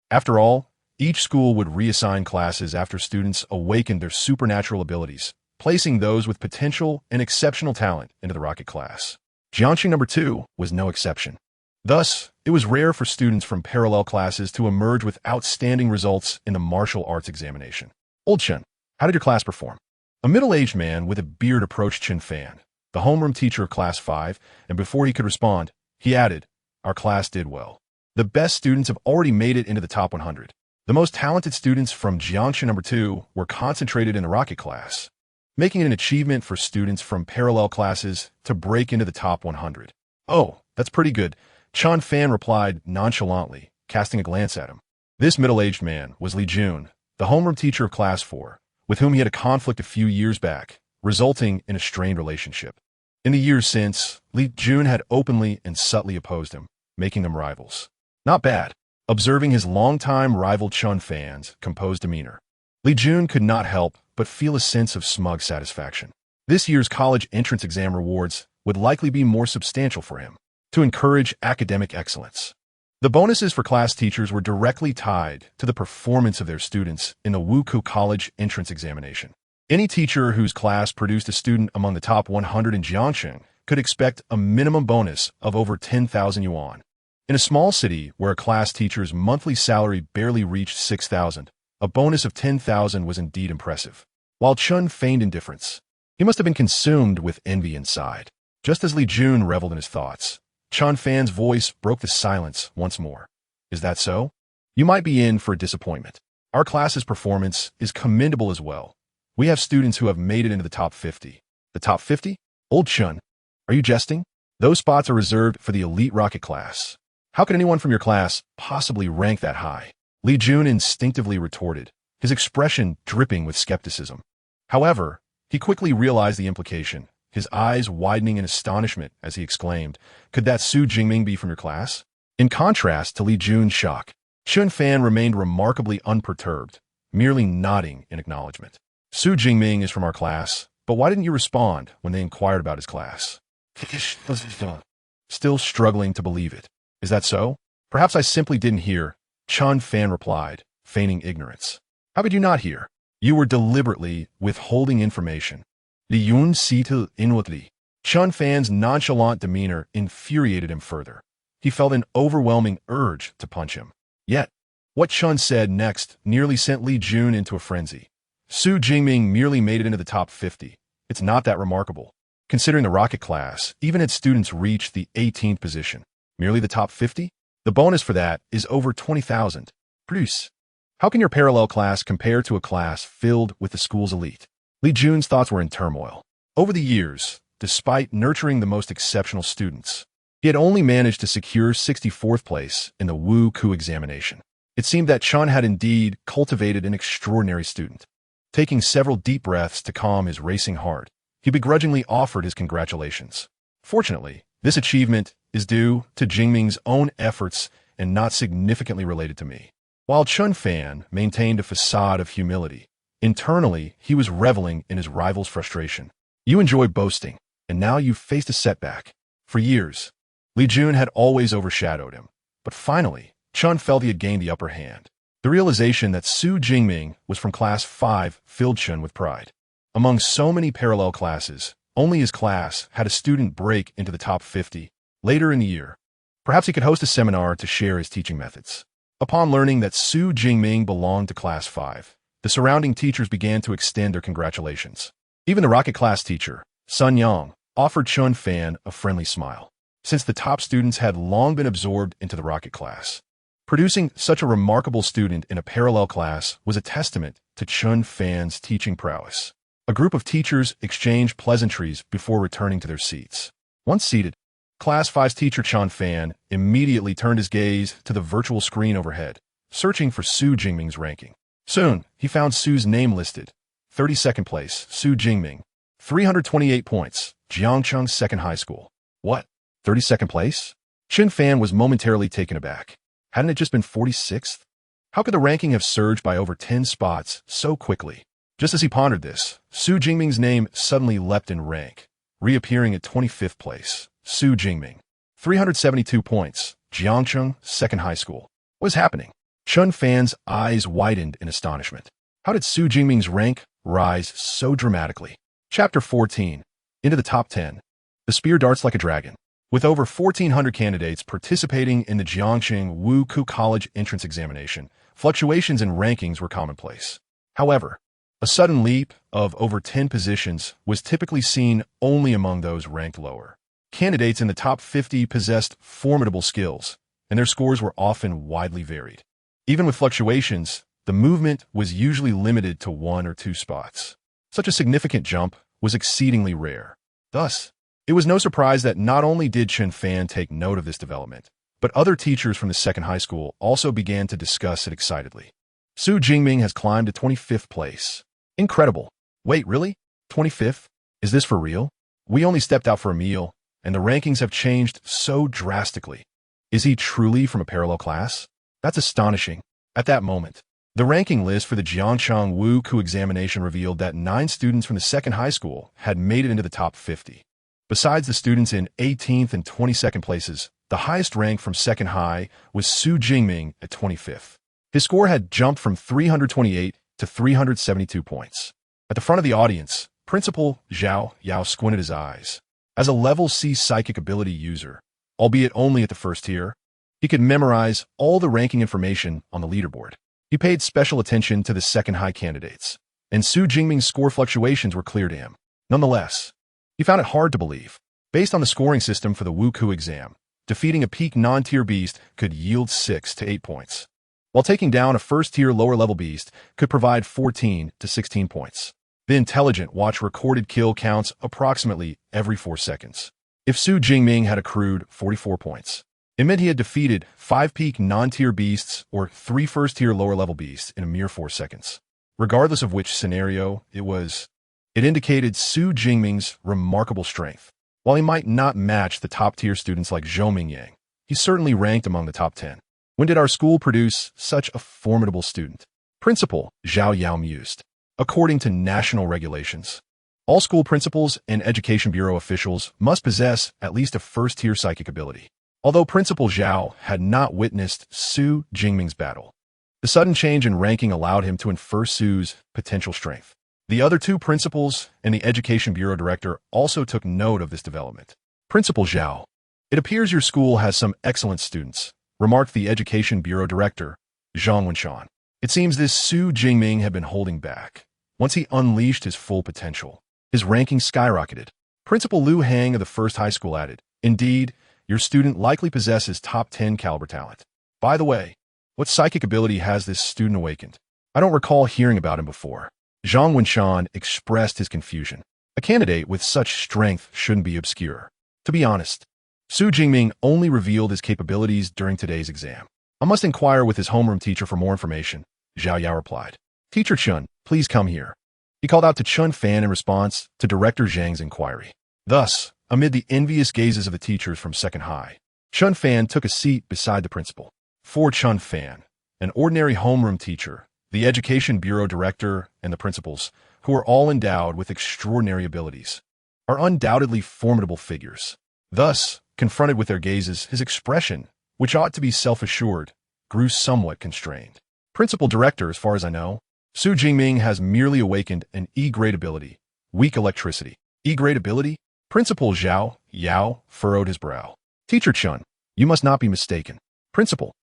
Speaker 1: After all, each school would reassign classes after students awakened their supernatural abilities, placing those with potential and exceptional talent into the rocket class. Jiangxing number 2 was no exception. Thus, it was rare for students from parallel classes to emerge with outstanding results in the martial arts examination. Old Chen, how did your class perform? A middle-aged man with a beard approached Chen Fan, the homeroom teacher of Class 5, and before he could respond, he added, "Our class did well. The best students have already made it into the top 100. The most talented students from Jiangxing number 2 were concentrated in the rocket class, making it an achievement for students from parallel classes to break into the top 100. Oh, that's pretty good," Chen Fan replied nonchalantly, casting a glance at him. This middle-aged man was Li Jun, the homeroom teacher of Class 4, with whom he had a conflict a few years back, resulting in a strained relationship. In the years since, Li Jun had openly and subtly opposed him, making them rivals. Not bad. Observing his longtime rival Chen Fan's composed demeanor, Li Jun could not help but feel a sense of smug satisfaction. This year's college entrance exam rewards would likely be more substantial for him, to encourage academic excellence. The bonuses for class teachers were directly tied to the performance of their students in the Wuku College entrance examination. Any teacher whose class produced a student among the top 100 in Jiangxing could expect a minimum bonus of over 10,000 yuan. In a small city where a class teacher's monthly salary barely reached 6,000, a bonus of 10,000 was indeed impressive. While Chun feigned indifference, he must have been consumed with envy inside. Just as Li Jun reveled in his thoughts, Chen Fan's voice broke the silence once more. "Is that so? You might be in for a disappointment. Our class's performance is commendable as well. We have students who have made it into the top 50. The top 50? Old Chen, are you jesting? Those spots are reserved for the elite rocket class. How could anyone from your class possibly rank that high?" Li Jun instinctively retorted, his expression dripping with skepticism. However, he quickly realized the implication, his eyes widening in astonishment as he exclaimed, "Could that Xu Jingming be from your class?" In contrast to Li Jun's shock, Chen Fan remained remarkably unperturbed, merely nodding in acknowledgement. "Xu Jingming is from our class, but why didn't you respond when they inquired about his class?" Still struggling to believe it. "Is that so? Perhaps I simply didn't hear," Chen Fan replied, feigning ignorance. "How could you not hear? You were deliberately withholding information." Li Yun seated inwardly. Chen Fan's nonchalant demeanor infuriated him further. He felt an overwhelming urge to punch him. Yet, what Chen said next nearly sent Li Jun into a frenzy. Xu Jingming merely made it into the top 50. It's not that remarkable. Considering the rocket class, even its students reached the 18th position. Merely the top 50? The bonus for that is over 20,000. Plus, how can your parallel class compare to a class filled with the school's elite? Li Jun's thoughts were in turmoil. Over the years, despite nurturing the most exceptional students, he had only managed to secure 64th place in the Wu Ku examination. It seemed that Chen had indeed cultivated an extraordinary student. Taking several deep breaths to calm his racing heart, he begrudgingly offered his congratulations. Fortunately, this achievement is due to Jingming's own efforts and not significantly related to me. While Chen Fan maintained a facade of humility, internally he was reveling in his rival's frustration. You enjoy boasting, and now you've faced a setback. For years, Li Jun had always overshadowed him, but finally, Chen felt he had gained the upper hand. The realization that Xu Jingming was from Class 5 filled Chen with pride. Among so many parallel classes, only his class had a student break into the top 50. Later in the year, perhaps he could host a seminar to share his teaching methods. Upon learning that Xu Jingming belonged to Class 5, the surrounding teachers began to extend their congratulations. Even the rocket class teacher, Sun Yang, offered Chen Fan a friendly smile, since the top students had long been absorbed into the rocket class. Producing such a remarkable student in a parallel class was a testament to Chen Fan's teaching prowess. A group of teachers exchanged pleasantries before returning to their seats. Once seated, Class 5's teacher Chen Fan immediately turned his gaze to the virtual screen overhead, searching for Xu Jingming's ranking. Soon, he found Xu's name listed. 32nd place, Xu Jingming. 328 points, Jiangcheng Second High School. What? 32nd place? Chen Fan was momentarily taken aback. Hadn't it just been 46th? How could the ranking have surged by over 10 spots so quickly? Just as he pondered this, Xu Jingming's name suddenly leapt in rank, reappearing at 25th place. Xu Jingming. 372 points, Jiangcheng Second High School. What is happening? Chen Fan's eyes widened in astonishment. How did Xu Jingming's rank rise so dramatically? Chapter 14. Into the top 10. The spear darts like a dragon. With over 1,400 candidates participating in the Jiangxing Wuku College entrance examination, fluctuations in rankings were commonplace. However, a sudden leap of over 10 positions was typically seen only among those ranked lower. Candidates in the top 50 possessed formidable skills, and their scores were often widely varied. Even with fluctuations, the movement was usually limited to 1 or 2 spots. Such a significant jump was exceedingly rare. Thus, it was no surprise that not only did Chen Fan take note of this development, but other teachers from the second high school also began to discuss it excitedly. Xu Jingming has climbed to 25th place. Incredible. Wait, really? 25th? Is this for real? We only stepped out for a meal, and the rankings have changed so drastically. Is he truly from a parallel class? That's astonishing. At that moment, the ranking list for the Jiangcheng Wuku examination revealed that 9 students from the second high school had made it into the top 50. Besides the students in 18th and 22nd places, the highest rank from second high was Xu Jingming at 25th. His score had jumped from 328 to 372 points. At the front of the audience, Principal Zhao Yao squinted his eyes. As a level C psychic ability user, albeit only at the first tier, he could memorize all the ranking information on the leaderboard. He paid special attention to the second high candidates, and Xu Jingming's score fluctuations were clear to him. Nonetheless, he found it hard to believe. Based on the scoring system for the Wuku exam, defeating a peak non-tier beast could yield 6 to 8 points, while taking down a first-tier lower-level beast could provide 14 to 16 points. The Intelligent Watch recorded kill counts approximately every 4 seconds. If Xu Jingming had accrued 44 points, it meant he had defeated 5 peak non-tier beasts or 3 first-tier lower-level beasts in a mere 4 seconds. Regardless of which scenario it indicated Xu Jingming's remarkable strength. While he might not match the top-tier students like Zhou Mingyang, he certainly ranked among the top 10. When did our school produce such a formidable student? Principal Zhao Yao mused. According to national regulations, all school principals and education bureau officials must possess at least a first-tier psychic ability. Although Principal Zhao had not witnessed Xu Jingming's battle, the sudden change in ranking allowed him to infer Xu's potential strength. The other 2 principals and the Education Bureau Director also took note of this development. Principal Zhao, it appears your school has some excellent students, remarked the Education Bureau Director, Zhang Wenshan. It seems this Xu Jingming had been holding back. Once he unleashed his full potential, his ranking skyrocketed. Principal Liu Hang of the first high school added, indeed, your student likely possesses top 10 caliber talent. By the way, what psychic ability has this student awakened? I don't recall hearing about him before. Zhang Wenshan expressed his confusion. A candidate with such strength shouldn't be obscure. To be honest, Xu Jingming only revealed his capabilities during today's exam. I must inquire with his homeroom teacher for more information, Zhao Yao replied. Teacher Chun, please come here. He called out to Chun Fan in response to Director Zhang's inquiry. Thus, amid the envious gazes of the teachers from second high, Chun Fan took a seat beside the principal. For Chun Fan, an ordinary homeroom teacher, the Education Bureau Director, and the principals, who are all endowed with extraordinary abilities, are undoubtedly formidable figures. Thus, confronted with their gazes, his expression, which ought to be self-assured, grew somewhat constrained. Principal Director, as far as I know, Xu Jingming has merely awakened an E-grade ability, weak electricity. E-grade ability? Principal Zhao Yao furrowed his brow. Teacher Chun, you must not be mistaken. Principal,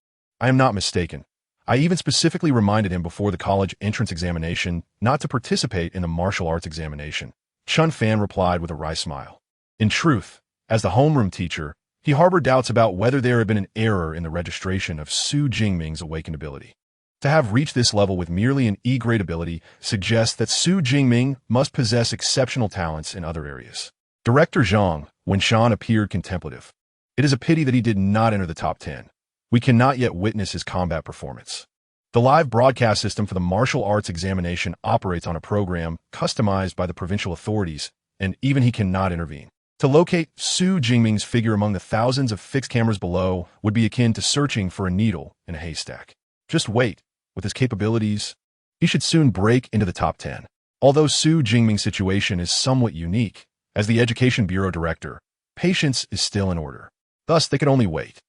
Speaker 1: I am not mistaken. I even specifically reminded him before the college entrance examination not to participate in the martial arts examination. Chun Fan replied with a wry smile. In truth, as the homeroom teacher, he harbored doubts about whether there had been an error in the registration of Xu Jingming's awakened ability. To have reached this level with merely an E-grade ability suggests that Xu Jingming must possess exceptional talents in other areas. Director Zhang Wenshan appeared contemplative. It is a pity that he did not enter the top 10. We cannot yet witness his combat performance. The live broadcast system for the martial arts examination operates on a program customized by the provincial authorities, and even he cannot intervene. To locate Xu Jingming's figure among the thousands of fixed cameras below would be akin to searching for a needle in a haystack. Just wait. With his capabilities, he should soon break into the top 10. Although Xu Jingming's situation is somewhat unique, as the Education Bureau Director, patience is still in order. Thus, they could only wait.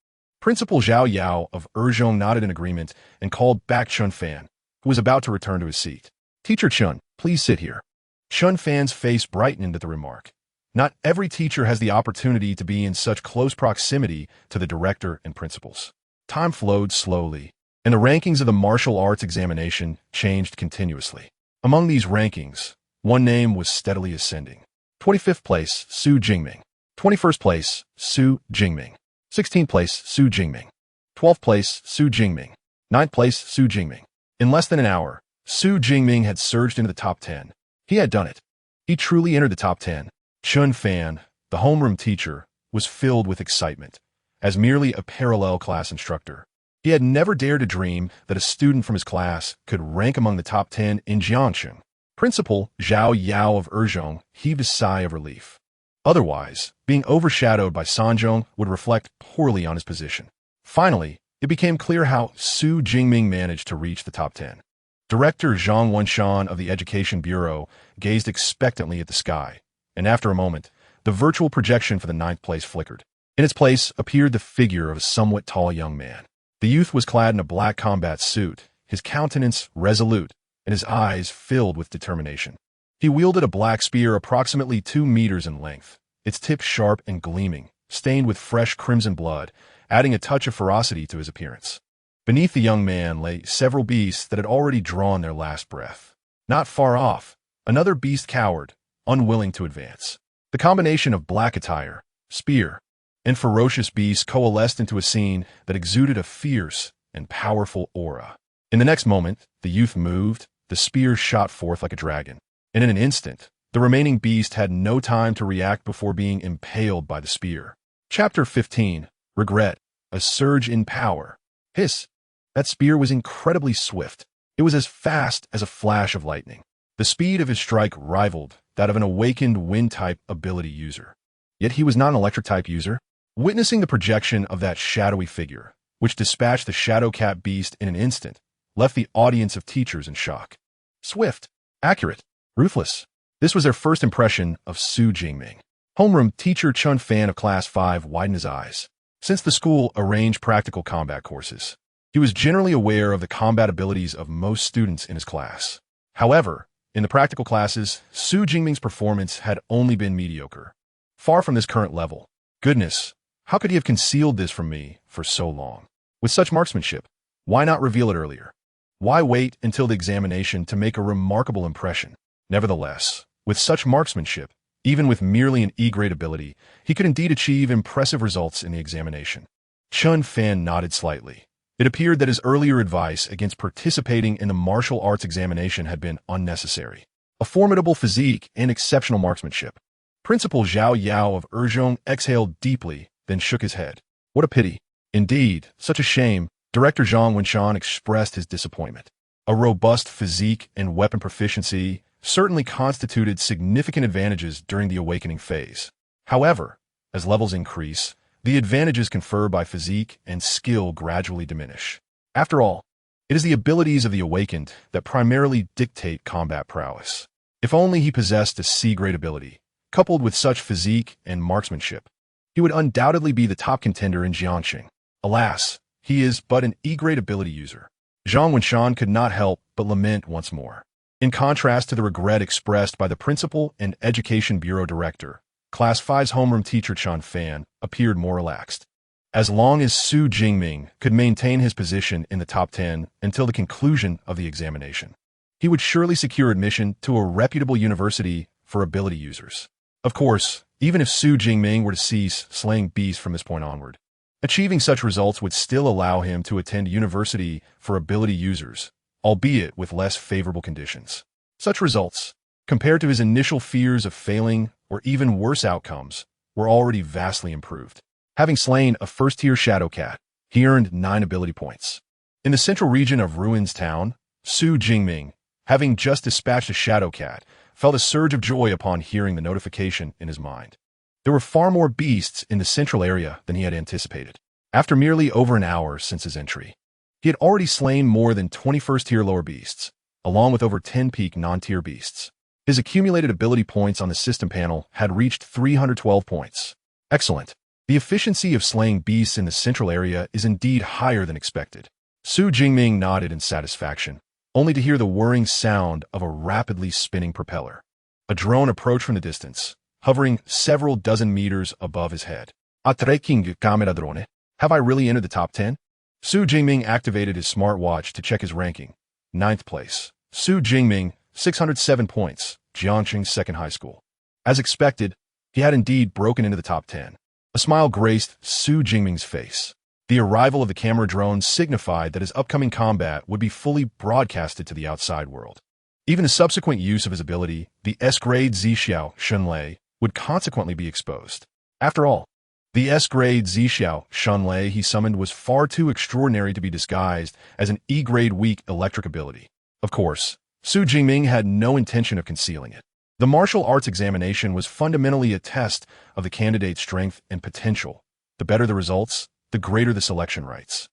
Speaker 1: Principal Zhao Yao of Erzhong nodded in agreement and called back Chun Fan, who was about to return to his seat. "Teacher Chun, please sit here." Chun Fan's face brightened at the remark. Not every teacher has the opportunity to be in such close proximity to the director and principals. Time flowed slowly, and the rankings of the martial arts examination changed continuously. Among these rankings, one name was steadily ascending. 25th place, Xu Jingming. 21st place, Xu Jingming. 16th place, Xu Jingming. 12th place, Xu Jingming. 9th place, Xu Jingming. In less than an hour, Xu Jingming had surged into the top 10. He had done it. He truly entered the top 10. Chun Fan, the homeroom teacher, was filled with excitement. As merely a parallel class instructor, he had never dared to dream that a student from his class could rank among the top 10 in Jiangxing. Principal Zhao Yao of Erzhong heaved a sigh of relief. Otherwise, being overshadowed by Sanzhong would reflect poorly on his position. Finally, it became clear how Xu Jingming managed to reach the top 10. Director Zhang Wenshan of the Education Bureau gazed expectantly at the sky, and after a moment, the virtual projection for the 9th place flickered. In its place appeared the figure of a somewhat tall young man. The youth was clad in a black combat suit, his countenance resolute, and his eyes filled with determination. He wielded a black spear approximately 2 meters in length, its tip sharp and gleaming, stained with fresh crimson blood, adding a touch of ferocity to his appearance. Beneath the young man lay several beasts that had already drawn their last breath. Not far off, another beast cowered, unwilling to advance. The combination of black attire, spear, and ferocious beasts coalesced into a scene that exuded a fierce and powerful aura. In the next moment, the youth moved, the spear shot forth like a dragon, and in an instant, the remaining beast had no time to react before being impaled by the spear. Chapter 15, Regret, a Surge in Power. Hiss! That spear was incredibly swift. It was as fast as a flash of lightning. The speed of his strike rivaled that of an awakened wind-type ability user. Yet he was not an electric-type user. Witnessing the projection of that shadowy figure, which dispatched the Shadow Cat beast in an instant, left the audience of teachers in shock. Swift, accurate, ruthless. This was their first impression of Xu Jingming. Homeroom teacher Chun Fan of Class 5 widened his eyes. Since the school arranged practical combat courses, he was generally aware of the combat abilities of most students in his class. However, in the practical classes, Xu Jingming's performance had only been mediocre. Far from this current level. Goodness, how could he have concealed this from me for so long? With such marksmanship, why not reveal it earlier? Why wait until the examination to make a remarkable impression? Nevertheless, with such marksmanship, even with merely an E-grade ability, he could indeed achieve impressive results in the examination. Chun Fan nodded slightly. It appeared that his earlier advice against participating in the martial arts examination had been unnecessary. A formidable physique and exceptional marksmanship. Principal Zhao Yao of Erzhong exhaled deeply, then shook his head. What a pity. Indeed, such a shame. Director Zhang Wenshan expressed his disappointment. A robust physique and weapon proficiency certainly constituted significant advantages during the awakening phase. However, as levels increase, the advantages conferred by physique and skill gradually diminish. After all, it is the abilities of the awakened that primarily dictate combat prowess. If only he possessed a C-grade ability, coupled with such physique and marksmanship, he would undoubtedly be the top contender in Jiangxing. Alas, he is but an E-grade ability user. Zhang Wenshan could not help but lament once more. In contrast to the regret expressed by the principal and Education Bureau Director, Class 5's homeroom teacher Chun Fan appeared more relaxed. As long as Xu Jingming could maintain his position in the top 10 until the conclusion of the examination, he would surely secure admission to a reputable university for ability users. Of course, even if Xu Jingming were to cease slaying beasts from this point onward, achieving such results would still allow him to attend university for ability users, albeit with less favorable conditions. Such results, compared to his initial fears of failing or even worse outcomes, were already vastly improved. Having slain a first-tier Shadow Cat, he earned 9 ability points. In the central region of Ruins Town, Xu Jingming, having just dispatched a shadow cat, felt a surge of joy upon hearing the notification in his mind. There were far more beasts in the central area than he had anticipated. After merely over an hour since his entry, he had already slain more than 21st tier lower beasts, along with over 10 peak non-tier beasts. His accumulated ability points on the system panel had reached 312 points. Excellent. The efficiency of slaying beasts in the central area is indeed higher than expected. Xu Jingming nodded in satisfaction, only to hear the whirring sound of a rapidly spinning propeller. A drone approached from the distance, hovering several dozen meters above his head. Atreking camera drone. Have I really entered the top 10? Xu Jingming activated his smartwatch to check his ranking. 9th place. Xu Jingming, 607 points, Jiangxing Second High School. As expected, he had indeed broken into the top 10. A smile graced Xu Jingming's face. The arrival of the camera drone signified that his upcoming combat would be fully broadcasted to the outside world. Even the subsequent use of his ability, the S-grade Zhixiao Shunlei, would consequently be exposed. After all, the S-grade Zhixiao Shunlei he summoned was far too extraordinary to be disguised as an E-grade weak electric ability. Of course, Xu Jingming had no intention of concealing it. The martial arts examination was fundamentally a test of the candidate's strength and potential. The better the results, the greater the selection rights.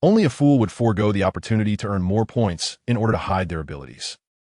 Speaker 1: Only a fool would forego the opportunity to earn more points in order to hide their abilities.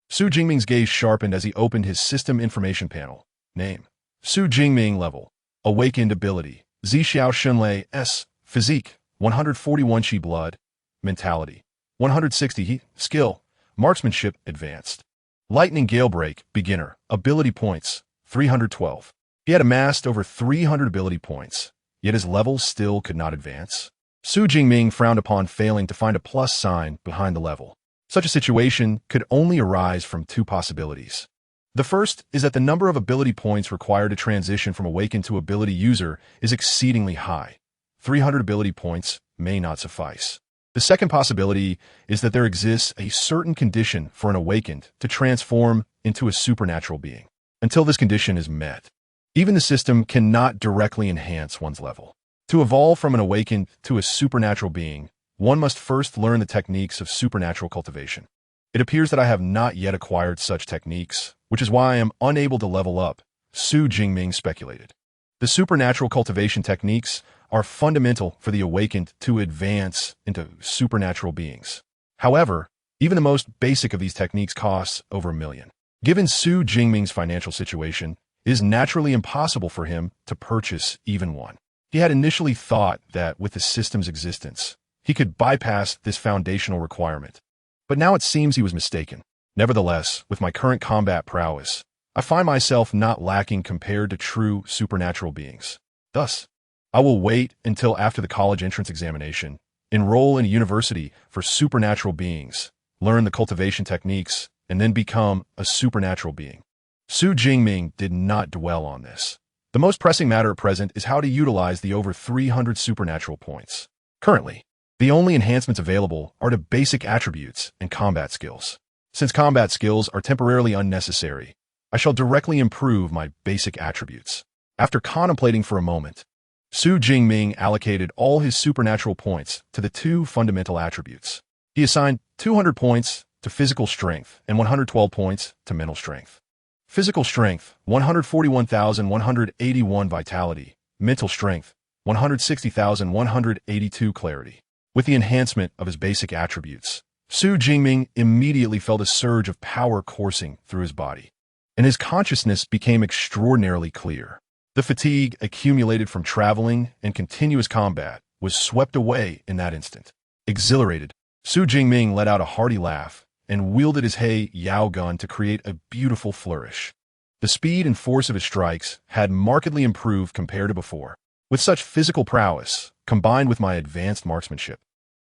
Speaker 1: Xu Jingming's gaze sharpened as he opened his system information panel. Name: Xu Jingming. Level: Awakened ability, Zhixiao Shunlei S. Physique: 141 Qi blood. Mentality: 160 Heat. Skill: Marksmanship Advanced. Lightning Gale Break Beginner. Ability points: 312. He had amassed over 300 ability points, yet his level still could not advance. Xu Jingming frowned upon failing to find a plus sign behind the level. Such a situation could only arise from two possibilities. The first is that the number of ability points required to transition from awaken to ability user is exceedingly high. 300 ability points may not suffice. The second possibility is that there exists a certain condition for an awakened to transform into a supernatural being. Until this condition is met, even the system cannot directly enhance one's level. To evolve from an awakened to a supernatural being, one must first learn the techniques of supernatural cultivation. It appears that I have not yet acquired such techniques, which is why I am unable to level up, Xu Jingming speculated. The supernatural cultivation techniques are fundamental for the awakened to advance into supernatural beings. However, even the most basic of these techniques costs over $1 million. Given Xu Jingming's financial situation, it is naturally impossible for him to purchase even one. He had initially thought that with the system's existence, he could bypass this foundational requirement. But now it seems he was mistaken. Nevertheless, with my current combat prowess, I find myself not lacking compared to true supernatural beings. Thus, I will wait until after the college entrance examination, enroll in a university for supernatural beings, learn the cultivation techniques, and then become a supernatural being. Xu Jingming did not dwell on this. The most pressing matter at present is how to utilize the over 300 supernatural points. Currently, the only enhancements available are to basic attributes and combat skills. Since combat skills are temporarily unnecessary, I shall directly improve my basic attributes. After contemplating for a moment, Xu Jingming allocated all his supernatural points to the two fundamental attributes. He assigned 200 points to physical strength and 112 points to mental strength. Physical strength, 141,181 vitality. Mental strength, 160,182 clarity. With the enhancement of his basic attributes, Xu Jingming immediately felt a surge of power coursing through his body, and his consciousness became extraordinarily clear. The fatigue accumulated from traveling and continuous combat was swept away in that instant. Exhilarated, Xu Jingming let out a hearty laugh and wielded his Hei Yao gun to create a beautiful flourish. The speed and force of his strikes had markedly improved compared to before. With such physical prowess, combined with my advanced marksmanship,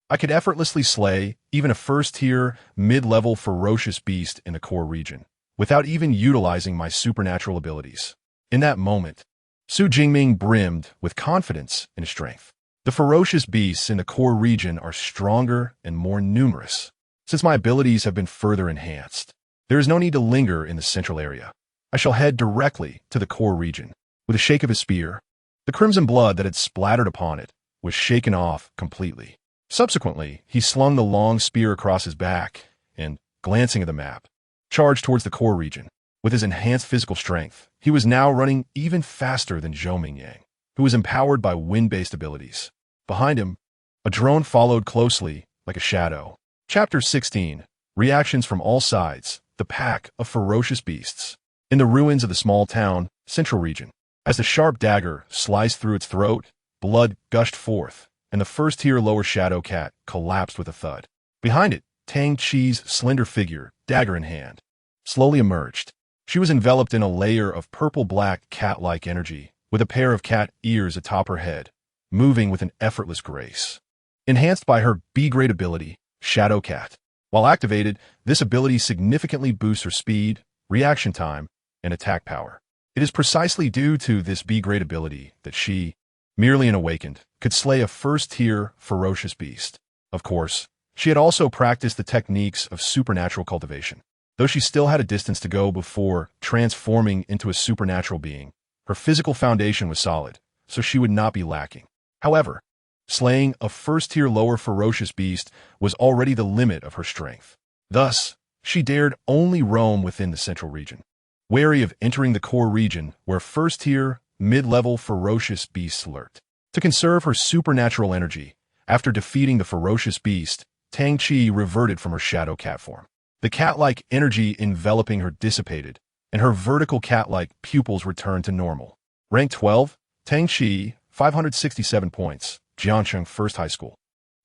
Speaker 1: I could effortlessly slay even a first-tier, mid-level ferocious beast in the core region, without even utilizing my supernatural abilities. In that moment, Xu Jingming brimmed with confidence in his strength. The ferocious beasts in the core region are stronger and more numerous. Since my abilities have been further enhanced, there is no need to linger in the central area. I shall head directly to the core region. With a shake of his spear, the crimson blood that had splattered upon it was shaken off completely. Subsequently, he slung the long spear across his back and, glancing at the map, charged towards the core region. With his enhanced physical strength, he was now running even faster than Xu Jingming, who was empowered by wind-based abilities. Behind him, a drone followed closely, like a shadow. Chapter 16. Reactions from all sides, the pack of ferocious beasts. In the ruins of the small town, central region, as the sharp dagger sliced through its throat, blood gushed forth, and the first-tier lower shadow cat collapsed with a thud. Behind it, Tang Qi's slender figure, dagger in hand, slowly emerged. She was enveloped in a layer of purple-black cat-like energy, with a pair of cat ears atop her head, moving with an effortless grace. Enhanced by her B-grade ability, Shadow Cat. While activated, this ability significantly boosts her speed, reaction time, and attack power. It is precisely due to this B-grade ability that she, merely an awakened, could slay a first-tier ferocious beast. Of course, she had also practiced the techniques of supernatural cultivation. Though she still had a distance to go before transforming into a supernatural being, her physical foundation was solid, so she would not be lacking. However, slaying a first-tier lower ferocious beast was already the limit of her strength. Thus, she dared only roam within the central region, wary of entering the core region where first-tier, mid-level ferocious beasts lurked. To conserve her supernatural energy, after defeating the ferocious beast, Tang Qi reverted from her shadow cat form. The cat-like energy enveloping her dissipated, and her vertical cat-like pupils returned to normal. Rank 12, Tang Qi, 567 points, Jiangcheng First High School.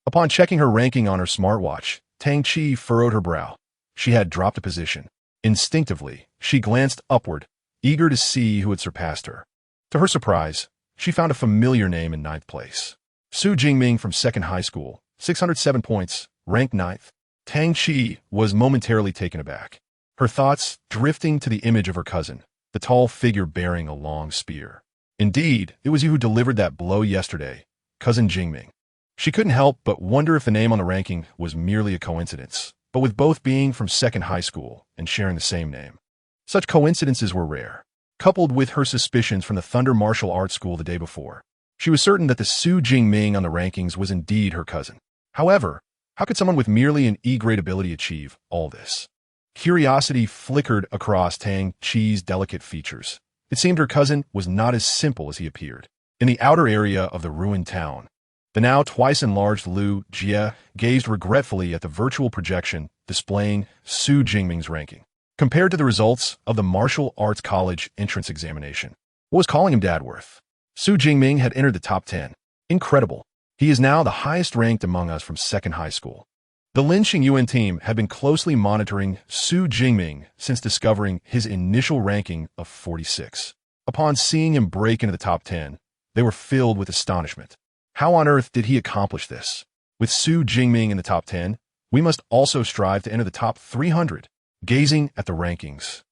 Speaker 1: Upon checking her ranking on her smartwatch, Tang Qi furrowed her brow. She had dropped a position. Instinctively, she glanced upward, eager to see who had surpassed her. To her surprise, she found a familiar name in ninth place. Xu Jingming from Second High School, 607 points, ranked ninth. Tang Qi was momentarily taken aback, her thoughts drifting to the image of her cousin, the tall figure bearing a long spear. Indeed, it was you who delivered that blow yesterday, cousin Jingming. She couldn't help but wonder if the name on the ranking was merely a coincidence, but with both being from Second High School and sharing the same name, such coincidences were rare. Coupled with her suspicions from the Thunder Martial Arts School the day before, she was certain that the Xu Jingming on the rankings was indeed her cousin. However, how could someone with merely an E-grade ability achieve all this? Curiosity flickered across Tang Qi's delicate features. It seemed her cousin was not as simple as he appeared. In the outer area of the ruined town, the now twice-enlarged Liu Jie gazed regretfully at the virtual projection displaying Xu Jingming's ranking. Compared to the results of the Martial Arts College entrance examination, what was calling him Dadworth? Xu Jingming had entered the top 10. Incredible. He is now the highest ranked among us from Second High School. The Lin Xingyuan team had been closely monitoring Xu Jingming since discovering his initial ranking of 46. Upon seeing him break into the top 10, they were filled with astonishment. How on earth did he accomplish this? With Xu Jingming in the top 10, we must also strive to enter the top 300. Gazing at the rankings,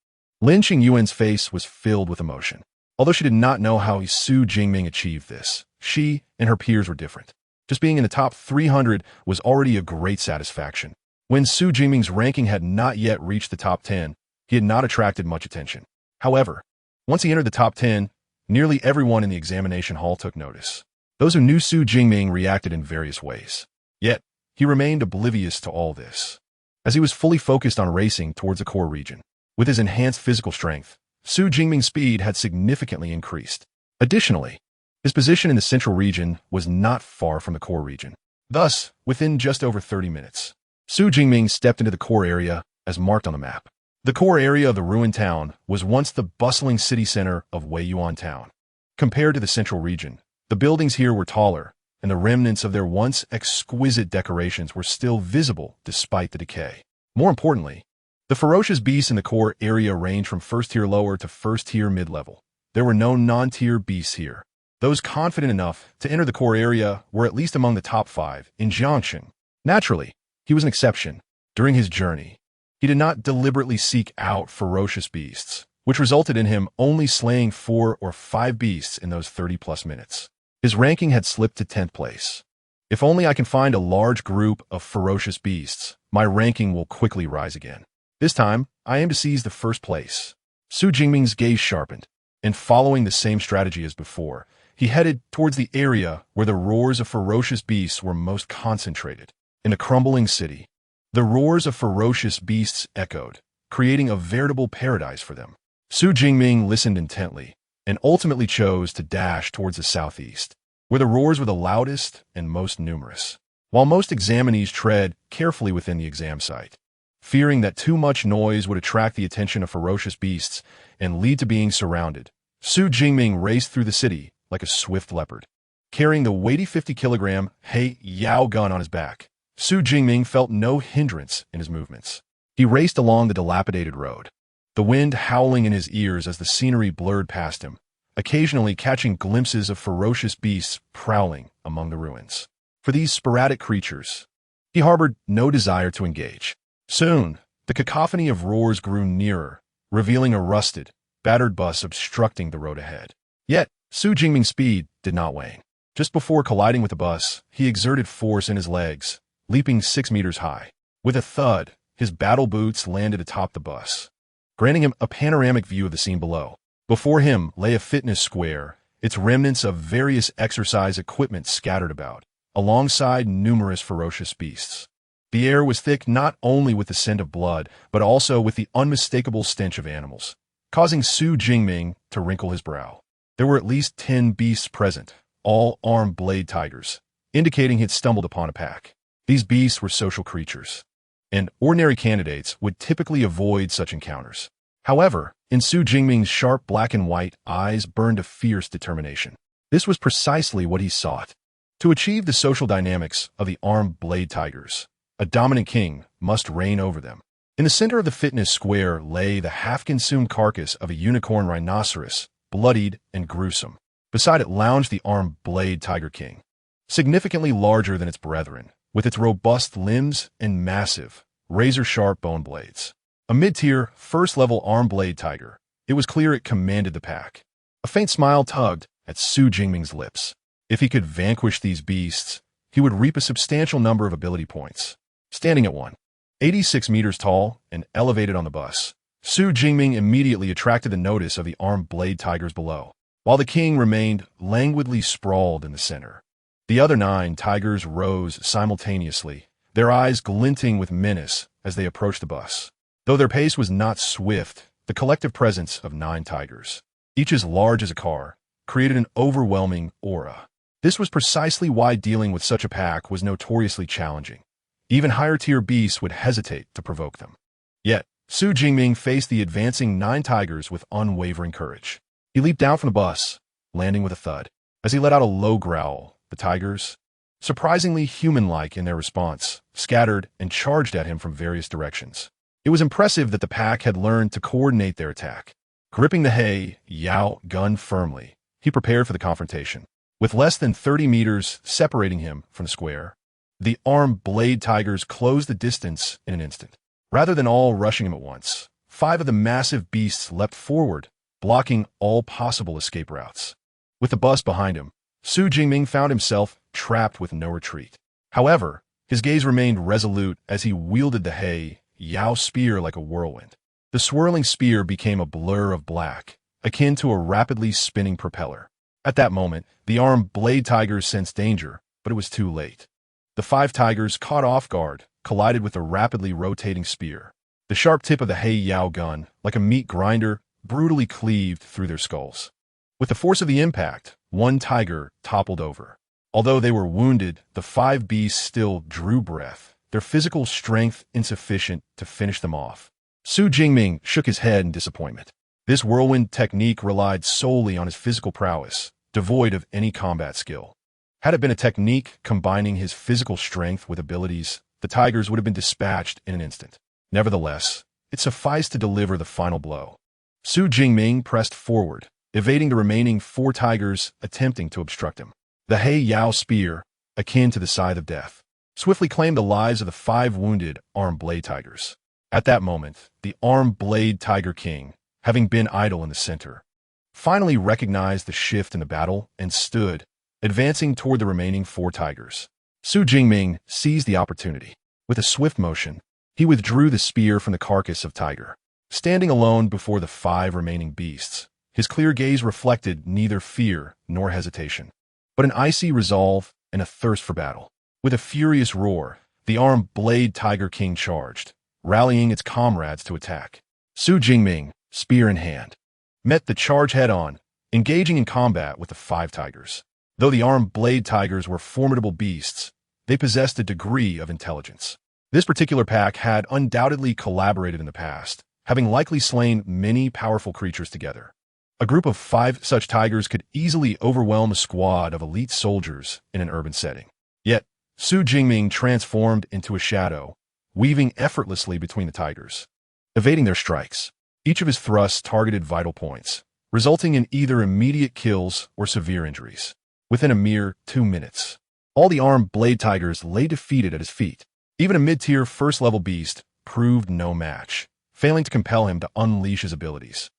Speaker 1: Lin Xingyuan's face was filled with emotion. Although she did not know how Xu Jingming achieved this, she and her peers were different. Just being in the top 300 was already a great satisfaction. When Xu Jingming's ranking had not yet reached the top 10, he had not attracted much attention. However, once he entered the top 10, nearly everyone in the examination hall took notice. Those who knew Xu Jingming reacted in various ways. Yet, he remained oblivious to all this, as he was fully focused on racing towards the core region. With his enhanced physical strength, Xu Jingming's speed had significantly increased. Additionally, his position in the central region was not far from the core region. Thus, within just over 30 minutes, Xu Jingming stepped into the core area as marked on the map. The core area of the ruined town was once the bustling city center of Weiyuan Town. Compared to the central region, the buildings here were taller, and the remnants of their once exquisite decorations were still visible despite the decay. More importantly, the ferocious beasts in the core area ranged from first-tier lower to first-tier mid-level. There were no non-tier beasts here. Those confident enough to enter the core area were at least among the top 5 in Jiangcheng. Naturally, he was an exception. During his journey, he did not deliberately seek out ferocious beasts, which resulted in him only slaying 4 or 5 beasts in those 30-plus minutes. His ranking had slipped to 10th place. If only I can find a large group of ferocious beasts, my ranking will quickly rise again. This time, I aim to seize the first place. Xu Jingming's gaze sharpened, and following the same strategy as before, He headed towards the area where the roars of ferocious beasts were most concentrated. In a crumbling city, the roars of ferocious beasts echoed, creating a veritable paradise for them. Xu Jingming listened intently and ultimately chose to dash towards the southeast, where the roars were the loudest and most numerous. While most examinees tread carefully within the exam site, fearing that too much noise would attract the attention of ferocious beasts and lead to being surrounded, Xu Jingming raced through the city like a swift leopard. Carrying the weighty 50-kilogram He Yao gun on his back, Xu Jingming felt no hindrance in his movements. He raced along the dilapidated road, the wind howling in his ears as the scenery blurred past him, occasionally catching glimpses of ferocious beasts prowling among the ruins. For these sporadic creatures, he harbored no desire to engage. Soon, the cacophony of roars grew nearer, revealing a rusted, battered bus obstructing the road ahead. Yet, Xu Jingming's speed did not wane. Just before colliding with the bus, he exerted force in his legs, leaping 6 meters high. With a thud, his battle boots landed atop the bus, granting him a panoramic view of the scene below. Before him lay a fitness square, its remnants of various exercise equipment scattered about, alongside numerous ferocious beasts. The air was thick not only with the scent of blood, but also with the unmistakable stench of animals, causing Xu Jingming to wrinkle his brow. There were at least 10 beasts present, all armed blade tigers, indicating he had stumbled upon a pack. These beasts were social creatures, and ordinary candidates would typically avoid such encounters. However, in Xu Jingming's sharp black and white eyes burned a fierce determination. This was precisely what he sought. To achieve the social dynamics of the armed blade tigers, a dominant king must reign over them. In the center of the fitness square lay the half-consumed carcass of a unicorn rhinoceros, bloodied and gruesome. Beside it lounged the armed blade tiger king, significantly larger than its brethren, with its robust limbs and massive, razor-sharp bone blades. A mid-tier, first-level armed blade tiger, it was clear it commanded the pack. A faint smile tugged at Xu Jingming's lips. If he could vanquish these beasts, he would reap a substantial number of ability points. Standing at 186 meters tall and elevated on the bus, Xu Jingming immediately attracted the notice of the armed blade tigers below, while the king remained languidly sprawled in the center. The other 9 tigers rose simultaneously, their eyes glinting with menace as they approached the bus. Though their pace was not swift, the collective presence of 9 tigers, each as large as a car, created an overwhelming aura. This was precisely why dealing with such a pack was notoriously challenging. Even higher-tier beasts would hesitate to provoke them. Yet, Xu Jingming faced the advancing 9 tigers with unwavering courage. He leaped down from the bus, landing with a thud. As he let out a low growl, the tigers, surprisingly human-like in their response, scattered and charged at him from various directions. It was impressive that the pack had learned to coordinate their attack. Gripping the He Yao gun firmly, he prepared for the confrontation. With less than 30 meters separating him from the square, the armed blade tigers closed the distance in an instant. Rather than all rushing him at once, 5 of the massive beasts leapt forward, blocking all possible escape routes. With the bus behind him, Xu Jingming found himself trapped with no retreat. However, his gaze remained resolute as he wielded the He Yao spear like a whirlwind. The swirling spear became a blur of black, akin to a rapidly spinning propeller. At that moment, the armed blade tigers sensed danger, but it was too late. The 5 tigers, caught off guard, collided with the rapidly rotating spear. The sharp tip of the He Yao gun, like a meat grinder, brutally cleaved through their skulls. With the force of the impact, 1 tiger toppled over. Although they were wounded, the 5 beasts still drew breath, their physical strength insufficient to finish them off. Xu Jingming shook his head in disappointment. This whirlwind technique relied solely on his physical prowess, devoid of any combat skill. Had it been a technique combining his physical strength with abilities, the tigers would have been dispatched in an instant. Nevertheless, it sufficed to deliver the final blow. Xu Jingming pressed forward, evading the remaining 4 tigers attempting to obstruct him. The He Yao spear, akin to the scythe of death, swiftly claimed the lives of the 5 wounded armed blade tigers. At that moment, the armed blade tiger king, having been idle in the center, finally recognized the shift in the battle and stood, advancing toward the remaining 4 tigers. Xu Jingming seized the opportunity. With a swift motion, he withdrew the spear from the carcass of tiger. Standing alone before the 5 remaining beasts, His clear gaze reflected neither fear nor hesitation, but an icy resolve and a thirst for battle. With a furious roar, the armed Blade Tiger King charged, rallying its comrades to attack. Xu Jingming, spear in hand, met the charge head-on, engaging in combat with the 5 tigers. Though the armed Blade Tigers were formidable beasts, they possessed a degree of intelligence. This particular pack had undoubtedly collaborated in the past, having likely slain many powerful creatures together. A group of 5 such tigers could easily overwhelm a squad of elite soldiers in an urban setting. Yet, Xu Jingming transformed into a shadow, weaving effortlessly between the tigers, evading their strikes. Each of his thrusts targeted vital points, resulting in either immediate kills or severe injuries. Within a mere 2 minutes, all the armed Blade Tigers lay defeated at his feet. Even a mid-tier first-level beast proved no match, failing to compel him to unleash his abilities.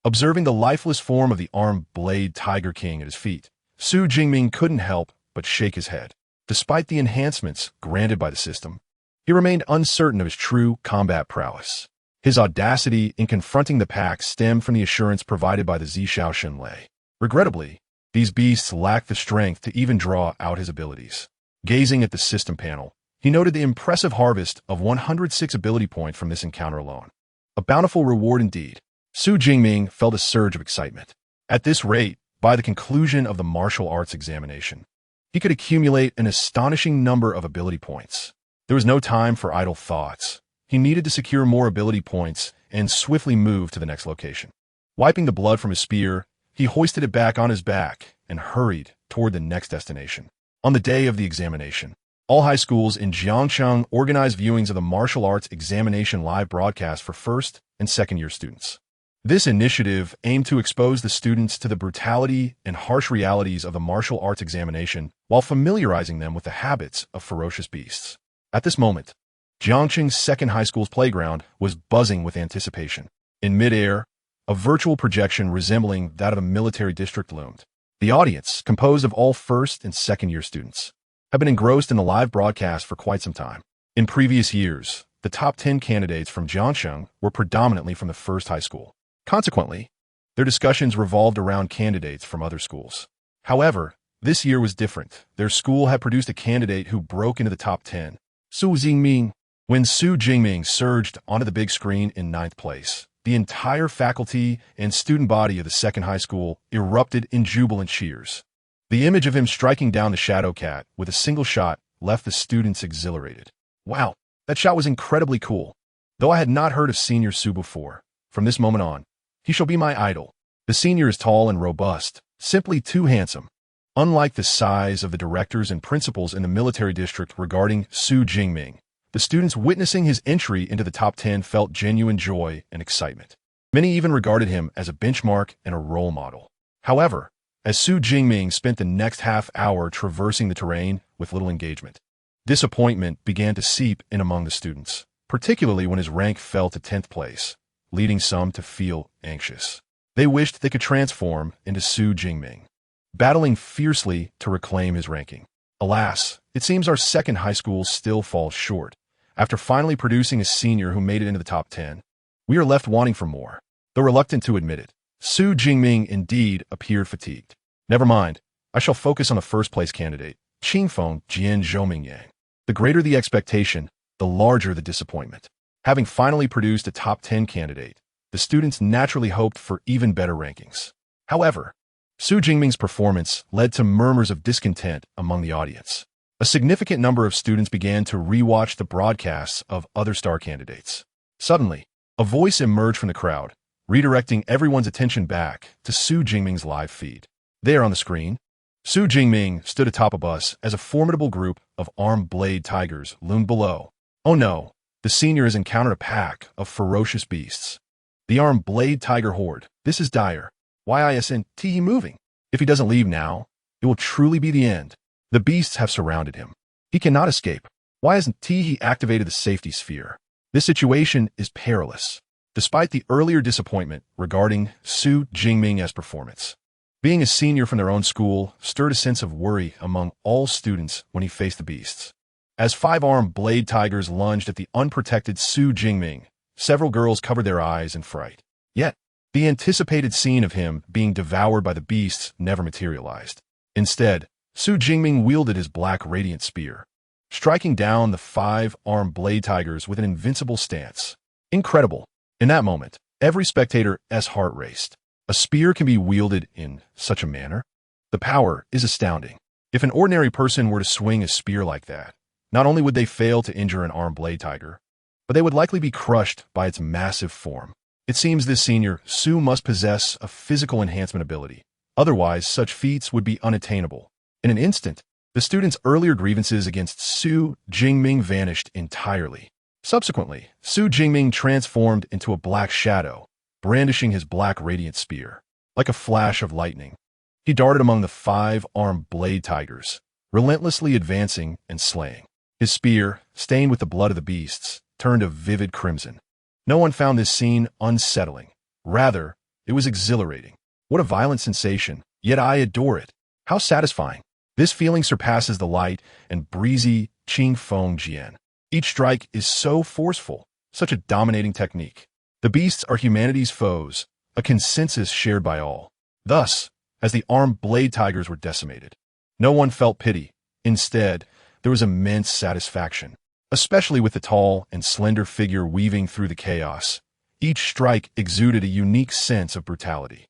Speaker 1: Observing the lifeless form of the armed Blade Tiger King at his feet, Xu Jingming couldn't help but shake his head. Despite the enhancements granted by the system, he remained uncertain of his true combat prowess. His audacity in confronting the pack stemmed from the assurance provided by the Zishao Shenlei. Regrettably, these beasts lacked the strength to even draw out his abilities. Gazing at the system panel, he noted the impressive harvest of 106 ability points from this encounter alone. A bountiful reward indeed. Xu Jingming felt a surge of excitement. At this rate, by the conclusion of the martial arts examination, he could accumulate an astonishing number of ability points. There was no time for idle thoughts. He needed to secure more ability points and swiftly move to the next location. Wiping the blood from his spear, he hoisted it back on his back and hurried toward the next destination. On the day of the examination, all high schools in Jiangcheng organized viewings of the martial arts examination live broadcast for first and second-year students. This initiative aimed to expose the students to the brutality and harsh realities of the martial arts examination while familiarizing them with the habits of ferocious beasts. At this moment, Jiangcheng's second high school's playground was buzzing with anticipation. In midair, a virtual projection resembling that of a military district loomed. The audience, composed of all first and second-year students, had been engrossed in the live broadcast for quite some time. In previous years, the top 10 candidates from Jiangcheng were predominantly from the first high school. Consequently, their discussions revolved around candidates from other schools. However, this year was different. Their school had produced a candidate who broke into the top 10, Xu Jingming. When Xu Jingming surged onto the big screen in 9th place, the entire faculty and student body of the second high school erupted in jubilant cheers. The image of him striking down the Shadow Cat with a single shot left the students exhilarated. Wow, that shot was incredibly cool. Though I had not heard of Senior Xu before, from this moment on, he shall be my idol. The senior is tall and robust, simply too handsome. Unlike the size of the directors and principals in the military district regarding Xu Jingming, the students witnessing his entry into the top 10 felt genuine joy and excitement. Many even regarded him as a benchmark and a role model. However, as Xu Jingming spent the next half hour traversing the terrain with little engagement, disappointment began to seep in among the students, particularly when his rank fell to 10th place, leading some to feel anxious. They wished they could transform into Xu Jingming, battling fiercely to reclaim his ranking. Alas, it seems our second high school still falls short. After finally producing a senior who made it into the top 10, we are left wanting for more. Though reluctant to admit it, Xu Jingming indeed appeared fatigued. Never mind, I shall focus on the first-place candidate, Qingfeng Jian Zhoumingyang. The greater the expectation, the larger the disappointment. Having finally produced a top 10 candidate, the students naturally hoped for even better rankings. However, Xu Jingming's performance led to murmurs of discontent among the audience. A significant number of students began to rewatch the broadcasts of other star candidates. Suddenly, a voice emerged from the crowd, redirecting everyone's attention back to Xu Jingming's live feed. There on the screen, Xu Jingming stood atop a bus as a formidable group of armed Blade Tigers loomed below. Oh no, the senior has encountered a pack of ferocious beasts. The armed Blade Tiger horde. This is dire. Why isn't he moving? If he doesn't leave now, it will truly be the end. The beasts have surrounded him. He cannot escape. Why hasn't he activated the safety sphere? This situation is perilous. Despite the earlier disappointment regarding Xu Jingming's performance, being a senior from their own school stirred a sense of worry among all students when he faced the beasts. As 5 armed Blade Tigers lunged at the unprotected Xu Jingming, several girls covered their eyes in fright. Yet, The anticipated scene of him being devoured by the beasts never materialized. Instead, Xu Jingming wielded his black radiant spear, striking down the 5-armed blade tigers with an invincible stance. Incredible. In that moment, every spectator's heart raced. A spear can be wielded in such a manner? The power is astounding. If an ordinary person were to swing a spear like that, not only would they fail to injure an armed blade tiger, but they would likely be crushed by its massive form. It seems this senior Xu must possess a physical enhancement ability. Otherwise, such feats would be unattainable. In an instant, the student's earlier grievances against Xu Jingming vanished entirely. Subsequently, Xu Jingming transformed into a black shadow, brandishing his black radiant spear. Like a flash of lightning, he darted among the 5-armed blade tigers, relentlessly advancing and slaying. His spear, stained with the blood of the beasts, turned a vivid crimson. No one found this scene unsettling. Rather, it was exhilarating. What a violent sensation, yet I adore it. How satisfying. This feeling surpasses the light and breezy Qing Feng Jian. Each strike is so forceful, such a dominating technique. The beasts are humanity's foes, a consensus shared by all. Thus, as the armed blade tigers were decimated, no one felt pity. Instead, there was immense satisfaction, especially with the tall and slender figure weaving through the chaos. Each strike exuded a unique sense of brutality.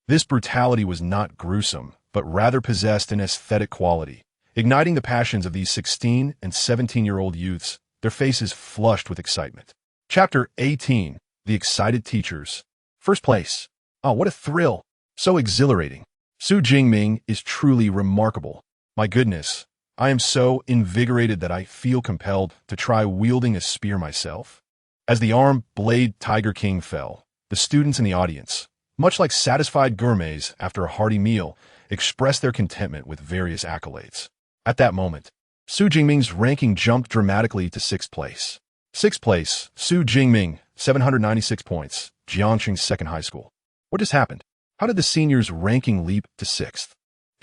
Speaker 1: This brutality was not gruesome, but rather possessed an aesthetic quality, igniting the passions of these 16 and 17-year-old youths, their faces flushed with excitement. Chapter 18. The Excited Teachers. First place. Oh, what a thrill. So exhilarating. Xu Jingming is truly remarkable. My goodness, I am so invigorated that I feel compelled to try wielding a spear myself. As the armed blade tiger king fell, the students in the audience, much like satisfied gourmets after a hearty meal, expressed their contentment with various accolades. At that moment, Xu Jingming's ranking jumped dramatically to 6th place. 6th place, Xu Jingming, 796 points, Jiangxing Second High School. What just happened? How did the senior's ranking leap to 6th?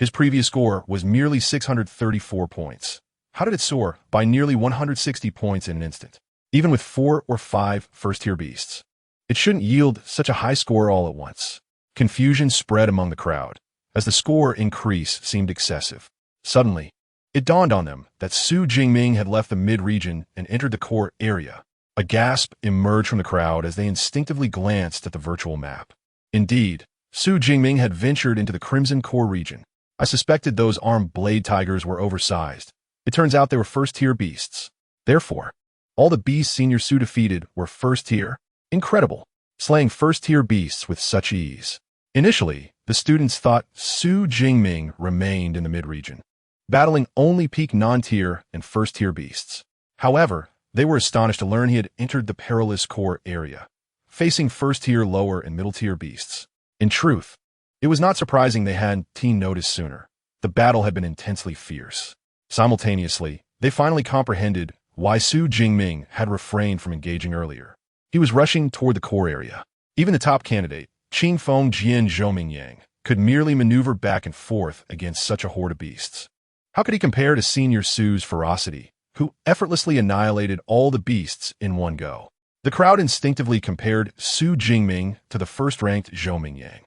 Speaker 1: His previous score was merely 634 points. How did it soar by nearly 160 points in an instant? Even with 4 or 5 first-tier beasts, it shouldn't yield such a high score all at once. Confusion spread among the crowd, as the score increase seemed excessive. Suddenly, it dawned on them that Xu Jingming had left the mid-region and entered the core area. A gasp emerged from the crowd as they instinctively glanced at the virtual map. Indeed, Xu Jingming had ventured into the Crimson Core region. I suspected those armed blade tigers were oversized. It turns out they were first-tier beasts. Therefore, all the beasts Senior Xu defeated were first-tier. Incredible. Slaying first-tier beasts with such ease. Initially, the students thought Xu Jingming remained in the mid-region, battling only peak non-tier and first-tier beasts. However, they were astonished to learn he had entered the perilous core area, facing first-tier, lower, and middle-tier beasts. In truth, it was not surprising they hadn't noticed sooner. The battle had been intensely fierce. Simultaneously, they finally comprehended why Xu Jingming had refrained from engaging earlier. He was rushing toward the core area. Even the top candidate, Qing Feng Jian Zhouming Yang, could merely maneuver back and forth against such a horde of beasts. How could he compare to Senior Xu's ferocity, who effortlessly annihilated all the beasts in one go? The crowd instinctively compared Xu Jingming to the first-ranked Zhouming Yang,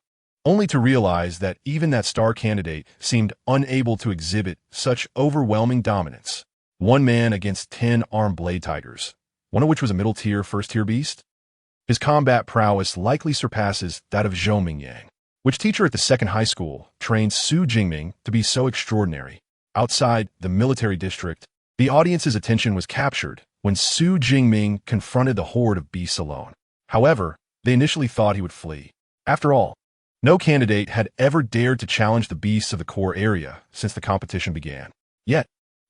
Speaker 1: only to realize that even that star candidate seemed unable to exhibit such overwhelming dominance. One man against 10 armed blade tigers, one of which was a middle-tier, first-tier beast? His combat prowess likely surpasses that of Zhouming Yang. Which teacher at the second high school trained Xu Jingming to be so extraordinary? Outside the military district, the audience's attention was captured when Xu Jingming confronted the horde of beasts alone. However, they initially thought he would flee. After all, no candidate had ever dared to challenge the beasts of the core area since the competition began. Yet,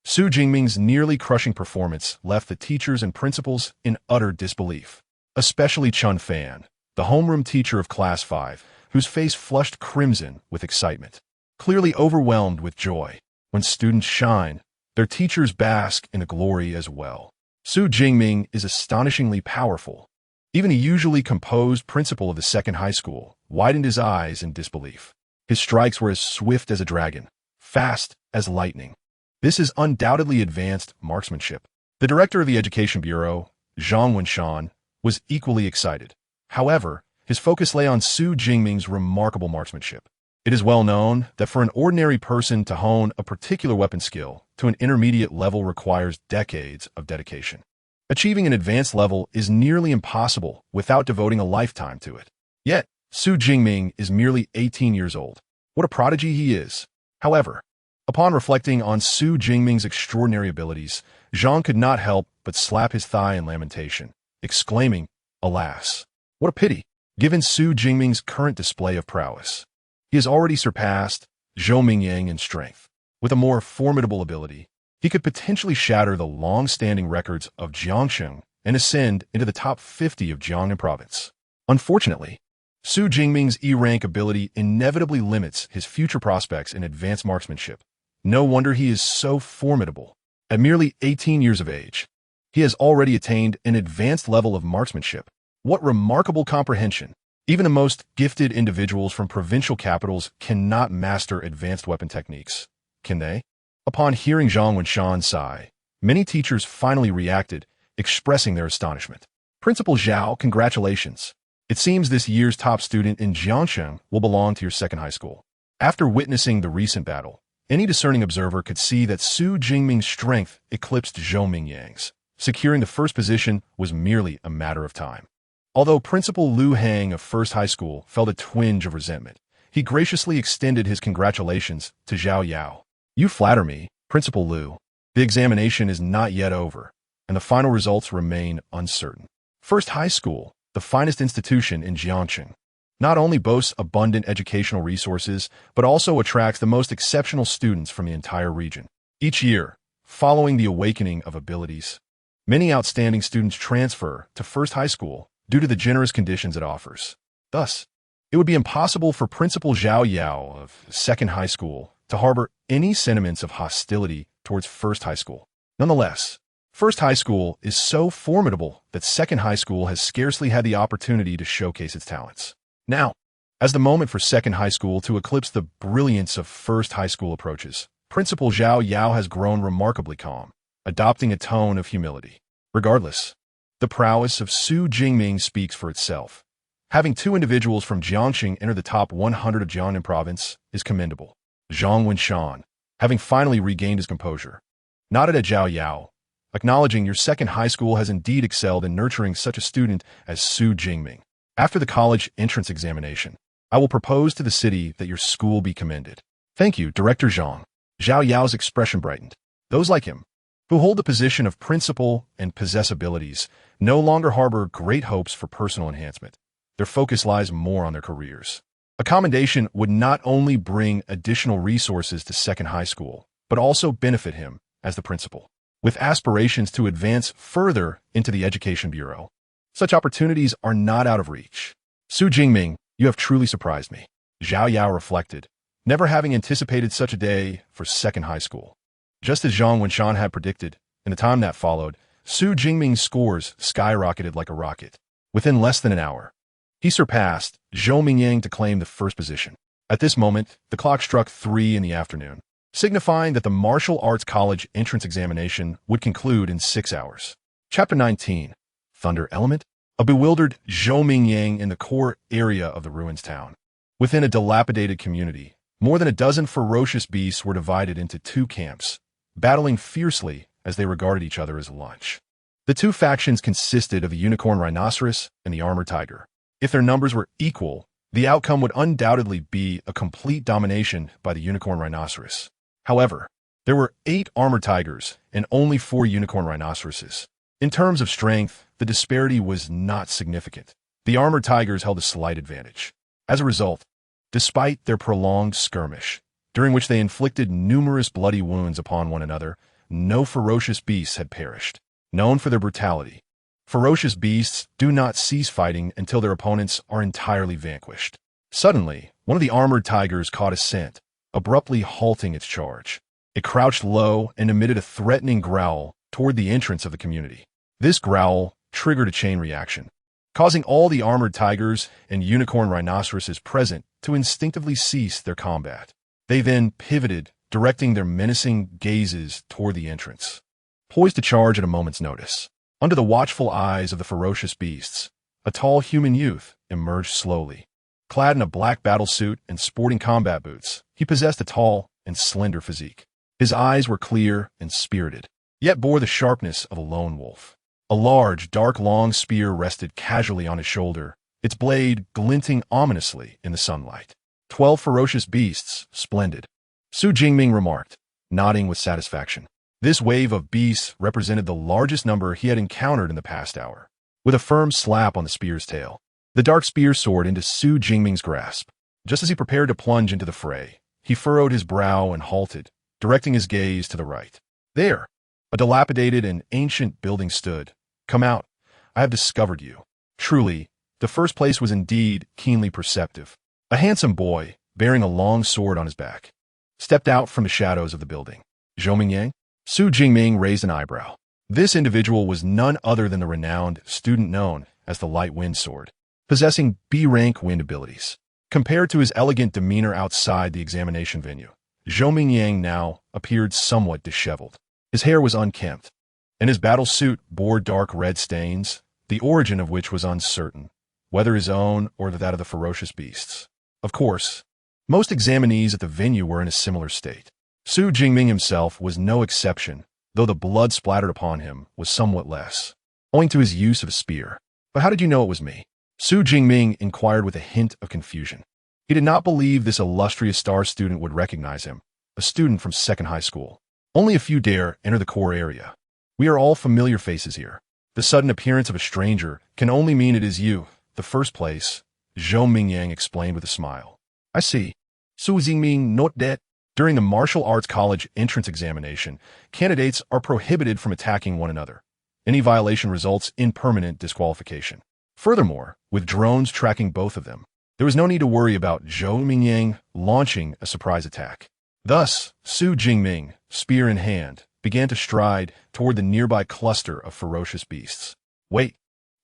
Speaker 1: Xu Jingming's nearly crushing performance left the teachers and principals in utter disbelief. Especially Chun Fan, the homeroom teacher of Class 5, whose face flushed crimson with excitement. Clearly overwhelmed with joy. When students shine, their teachers bask in the glory as well. Xu Jingming is astonishingly powerful. Even a usually composed principal of the second high school widened his eyes in disbelief. His strikes were as swift as a dragon, fast as lightning. This is undoubtedly advanced marksmanship. The director of the Education Bureau, Zhang Wenshan, was equally excited. However, His focus lay on Xu Jingming's remarkable marksmanship. It is well known that for an ordinary person to hone a particular weapon skill to an intermediate level requires decades of dedication. Achieving an advanced level is nearly impossible without devoting a lifetime to it. Yet, Xu Jingming is merely 18 years old. What a prodigy he is. However, upon reflecting on Xu Jingming's extraordinary abilities, Zhang could not help but slap his thigh in lamentation, exclaiming, "Alas, what a pity, given Xu Jingming's current display of prowess. He has already surpassed Zhou Mingyang in strength. With a more formidable ability, he could potentially shatter the long-standing records of Jiangsheng and ascend into the top 50 of Jiangnan province. Unfortunately, Xu Jingming's E-rank ability inevitably limits his future prospects in advanced marksmanship. No wonder he is so formidable. At merely 18 years of age, he has already attained an advanced level of marksmanship. What remarkable comprehension! Even the most gifted individuals from provincial capitals cannot master advanced weapon techniques, can they? Upon hearing Zhang Wenshan's sigh, many teachers finally reacted, expressing their astonishment. Principal Zhao, congratulations. It seems this year's top student in Jiangsheng will belong to your second high school. After witnessing the recent battle, any discerning observer could see that Xu Jingming's strength eclipsed Zhou Mingyang's. Securing the first position was merely a matter of time. Although Principal Liu Hang of First High School felt a twinge of resentment, he graciously extended his congratulations to Zhao Yao. You flatter me, Principal Liu. The examination is not yet over, and the final results remain uncertain. First High School, the finest institution in Jiangsheng, not only boasts abundant educational resources, but also attracts the most exceptional students from the entire region. Each year, following the awakening of abilities, many outstanding students transfer to First High School due to the generous conditions it offers. Thus, it would be impossible for Principal Zhao Yao of Second High School to harbor any sentiments of hostility towards First High School. Nonetheless, First High School is so formidable that Second High School has scarcely had the opportunity to showcase its talents. Now, as the moment for Second High School to eclipse the brilliance of First High School approaches, Principal Zhao Yao has grown remarkably calm, adopting a tone of humility. Regardless, the prowess of Xu Jingming speaks for itself. Having two individuals from Jiangsheng enter the top 100 of Jiangnan province is commendable. Zhang Wenshan, having finally regained his composure, nodded at Zhao Yao, acknowledging your second high school has indeed excelled in nurturing such a student as Xu Jingming. After the college entrance examination, I will propose to the city that your school be commended. Thank you, Director Zhang. Zhao Yao's expression brightened. Those like him, who hold the position of principal and possess abilities, no longer harbor great hopes for personal enhancement. Their focus lies more on their careers. A commendation would not only bring additional resources to Second High School, but also benefit him as the principal. With aspirations to advance further into the Education Bureau, such opportunities are not out of reach. Xu Jingming, you have truly surprised me. Zhao Yao reflected, never having anticipated such a day for Second High School. Just as Zhang Wenshan had predicted, in the time that followed, Xu Jingming's scores skyrocketed like a rocket. Within less than an hour, he surpassed Zhou Mingyang to claim the first position. At this moment, the clock struck 3 in the afternoon, signifying that the Martial Arts College entrance examination would conclude in 6 hours. Chapter 19. Thunder Element? A bewildered Zhou Mingyang in the core area of the ruins town. Within a dilapidated community, more than a dozen ferocious beasts were divided into 2 camps, battling fiercely as they regarded each other as lunch. The 2 factions consisted of the unicorn rhinoceros and the armored tiger. If their numbers were equal, the outcome would undoubtedly be a complete domination by the unicorn rhinoceros. However, there were 8 armored tigers and only 4 unicorn rhinoceroses. In terms of strength, the disparity was not significant. The armored tigers held a slight advantage. As a result, despite their prolonged skirmish, during which they inflicted numerous bloody wounds upon one another, no ferocious beasts had perished. Known for their brutality, ferocious beasts do not cease fighting until their opponents are entirely vanquished. Suddenly, one of the armored tigers caught a scent, abruptly halting its charge. It crouched low and emitted a threatening growl toward the entrance of the community. This growl triggered a chain reaction, causing all the armored tigers and unicorn rhinoceroses present to instinctively cease their combat. They then pivoted, directing their menacing gazes toward the entrance, poised to charge at a moment's notice. Under the watchful eyes of the ferocious beasts, a tall human youth emerged slowly. Clad in a black battlesuit and sporting combat boots, he possessed a tall and slender physique. His eyes were clear and spirited, yet bore the sharpness of a lone wolf. A large, dark, long spear rested casually on his shoulder, its blade glinting ominously in the sunlight. 12 ferocious beasts, splendid, Xu Jingming remarked, nodding with satisfaction. This wave of beasts represented the largest number he had encountered in the past hour. With a firm slap on the spear's tail, the dark spear soared into Xu Jingming's grasp. Just as he prepared to plunge into the fray, he furrowed his brow and halted, directing his gaze to the right. There, a dilapidated and ancient building stood. Come out. I have discovered you. Truly, the first place was indeed keenly perceptive. A handsome boy, bearing a long sword on his back, stepped out from the shadows of the building. Xu Mingyang? Xu Jingming raised an eyebrow. This individual was none other than the renowned student known as the Light Wind Sword, possessing B-rank wind abilities. Compared to his elegant demeanor outside the examination venue, Xu Mingyang now appeared somewhat disheveled. His hair was unkempt, and his battle suit bore dark red stains, the origin of which was uncertain, whether his own or that of the ferocious beasts. Of course, most examinees at the venue were in a similar state. Xu Jingming himself was no exception, though the blood splattered upon him was somewhat less, owing to his use of a spear. But how did you know it was me? Xu Jingming inquired with a hint of confusion. He did not believe this illustrious star student would recognize him, a student from second high school. Only a few dare enter the core area. We are all familiar faces here. The sudden appearance of a stranger can only mean it is you. The first place, Xu Mingyang explained with a smile. I see. Xu Jingming, note that during the martial arts college entrance examination, candidates are prohibited from attacking one another. Any violation results in permanent disqualification. Furthermore, with drones tracking both of them, there was no need to worry about Xu Mingyang launching a surprise attack. Thus, Xu Jingming, spear in hand, began to stride toward the nearby cluster of ferocious beasts. Wait,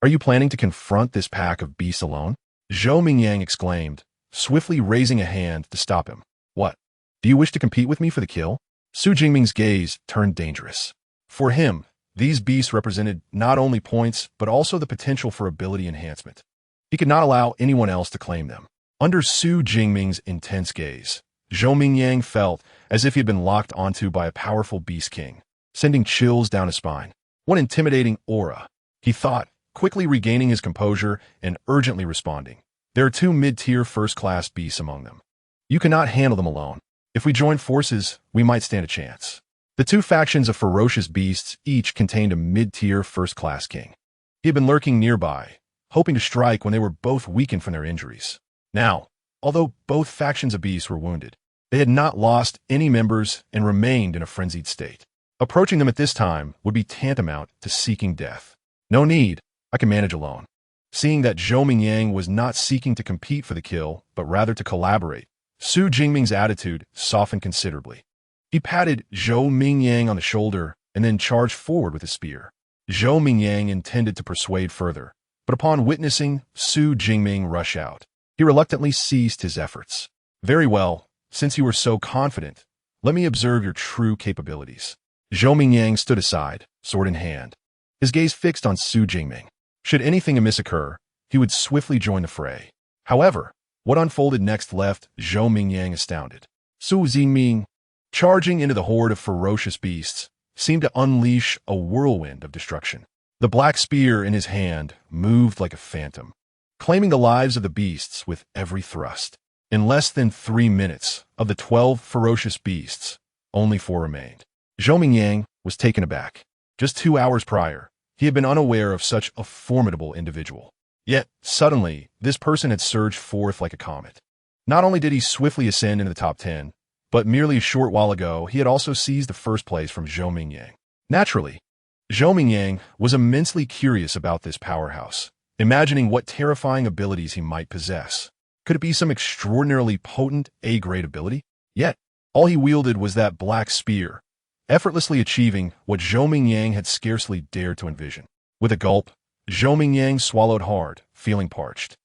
Speaker 1: are you planning to confront this pack of beasts alone? Xu Mingyang exclaimed, swiftly raising a hand to stop him. What? Do you wish to compete with me for the kill? Xu Jingming's gaze turned dangerous. For him, these beasts represented not only points, but also the potential for ability enhancement. He could not allow anyone else to claim them. Under Xu Jingming's intense gaze, Xu Mingyang felt as if he had been locked onto by a powerful beast king, sending chills down his spine. What intimidating aura, he thought, quickly regaining his composure and urgently responding. There are 2 mid-tier first-class beasts among them. You cannot handle them alone. If we join forces, we might stand a chance. The 2 factions of ferocious beasts each contained a mid-tier first-class king. He had been lurking nearby, hoping to strike when they were both weakened from their injuries. Now, although both factions of beasts were wounded, they had not lost any members and remained in a frenzied state. Approaching them at this time would be tantamount to seeking death. No need, I can manage alone. Seeing that Xu Mingyang was not seeking to compete for the kill, but rather to collaborate, Xu Jingming's attitude softened considerably. He patted Xu Mingyang on the shoulder and then charged forward with his spear. Xu Mingyang intended to persuade further, but upon witnessing Xu Jingming rush out, he reluctantly ceased his efforts. Very well, since you were so confident, let me observe your true capabilities. Xu Mingyang stood aside, sword in hand, his gaze fixed on Xu Jingming. Should anything amiss occur, he would swiftly join the fray. However, what unfolded next left Xu Mingyang astounded. Xu Jingming, charging into the horde of ferocious beasts, seemed to unleash a whirlwind of destruction. The black spear in his hand moved like a phantom, claiming the lives of the beasts with every thrust. In less than 3 minutes, of the 12 ferocious beasts, only 4 remained. Xu Mingyang was taken aback. Just 2 hours prior, he had been unaware of such a formidable individual. Yet, suddenly, this person had surged forth like a comet. Not only did he swiftly ascend into the top 10, but merely a short while ago, he had also seized the first place from Xu Mingyang. Naturally, Xu Mingyang was immensely curious about this powerhouse, imagining what terrifying abilities he might possess. Could it be some extraordinarily potent A-grade ability? Yet, all he wielded was that black spear, effortlessly achieving what Xu Mingyang had scarcely dared to envision. With a gulp, Xu Mingyang swallowed hard, feeling parched.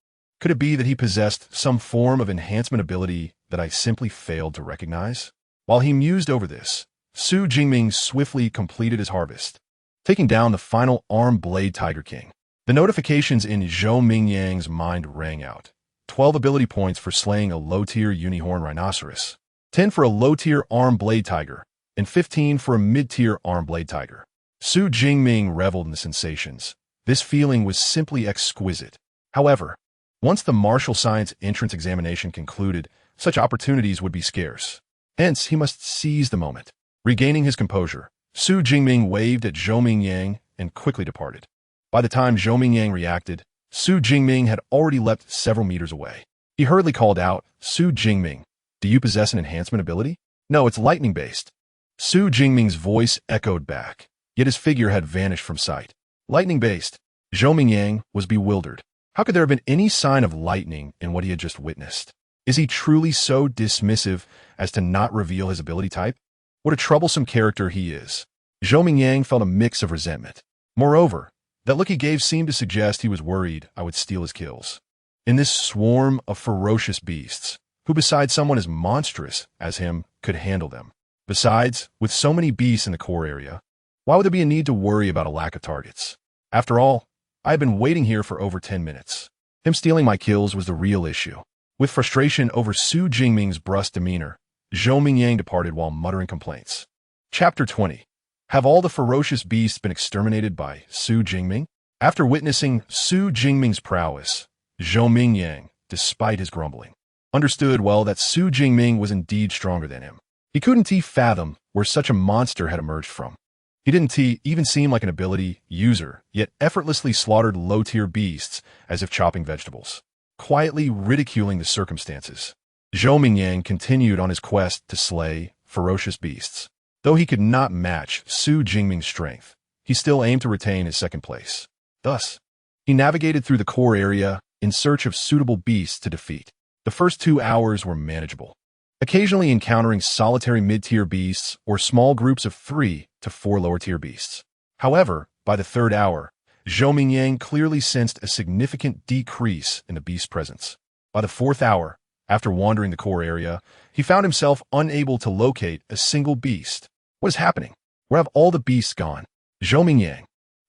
Speaker 1: Could it be that he possessed some form of enhancement ability that I simply failed to recognize? While he mused over this, Xu Jingming swiftly completed his harvest, taking down the final arm blade Tiger King. The notifications in Xu Mingyang's mind rang out. 12 ability points for slaying a low-tier unicorn rhinoceros, 10 for a low-tier arm blade tiger, and 15 for a mid-tier arm blade tiger. Xu Jingming reveled in the sensations. This feeling was simply exquisite. However, once the martial science entrance examination concluded, such opportunities would be scarce. Hence, he must seize the moment. Regaining his composure, Xu Jingming waved at Xu Mingyang and quickly departed. By the time Xu Mingyang reacted, Xu Jingming had already leapt several meters away. He hurriedly called out, "Xu Jingming, do you possess an enhancement ability?" "No, it's lightning-based." Xu Jingming's voice echoed back, yet his figure had vanished from sight. Lightning-based. Xu Mingyang was bewildered. How could there have been any sign of lightning in what he had just witnessed? Is he truly so dismissive as to not reveal his ability type? What a troublesome character he is. Xu Mingyang felt a mix of resentment. Moreover, that look he gave seemed to suggest he was worried I would steal his kills. In this swarm of ferocious beasts, who besides someone as monstrous as him could handle them? Besides, with so many beasts in the core area, why would there be a need to worry about a lack of targets? After all, I had been waiting here for over 10 minutes. Him stealing my kills was the real issue. With frustration over Xu Jingming's brusque demeanor, Xu Mingyang departed while muttering complaints. Chapter 20. Have all the ferocious beasts been exterminated by Xu Jingming? After witnessing Xu Jingming's prowess, Xu Mingyang, despite his grumbling, understood well that Xu Jingming was indeed stronger than him. He couldn't fathom where such a monster had emerged from. He didn't even seem like an ability user, yet effortlessly slaughtered low-tier beasts as if chopping vegetables, quietly ridiculing the circumstances. Xu Mingyang continued on his quest to slay ferocious beasts. Though he could not match Xu Jingming's strength, he still aimed to retain his second place. Thus, he navigated through the core area in search of suitable beasts to defeat. The first 2 hours were manageable, occasionally encountering solitary mid-tier beasts or small groups of 3 to 4 lower-tier beasts. However, by the third hour, Xu Mingyang clearly sensed a significant decrease in the beast's presence. By the fourth hour, after wandering the core area, he found himself unable to locate a single beast. What is happening? Where have all the beasts gone? Xu Mingyang,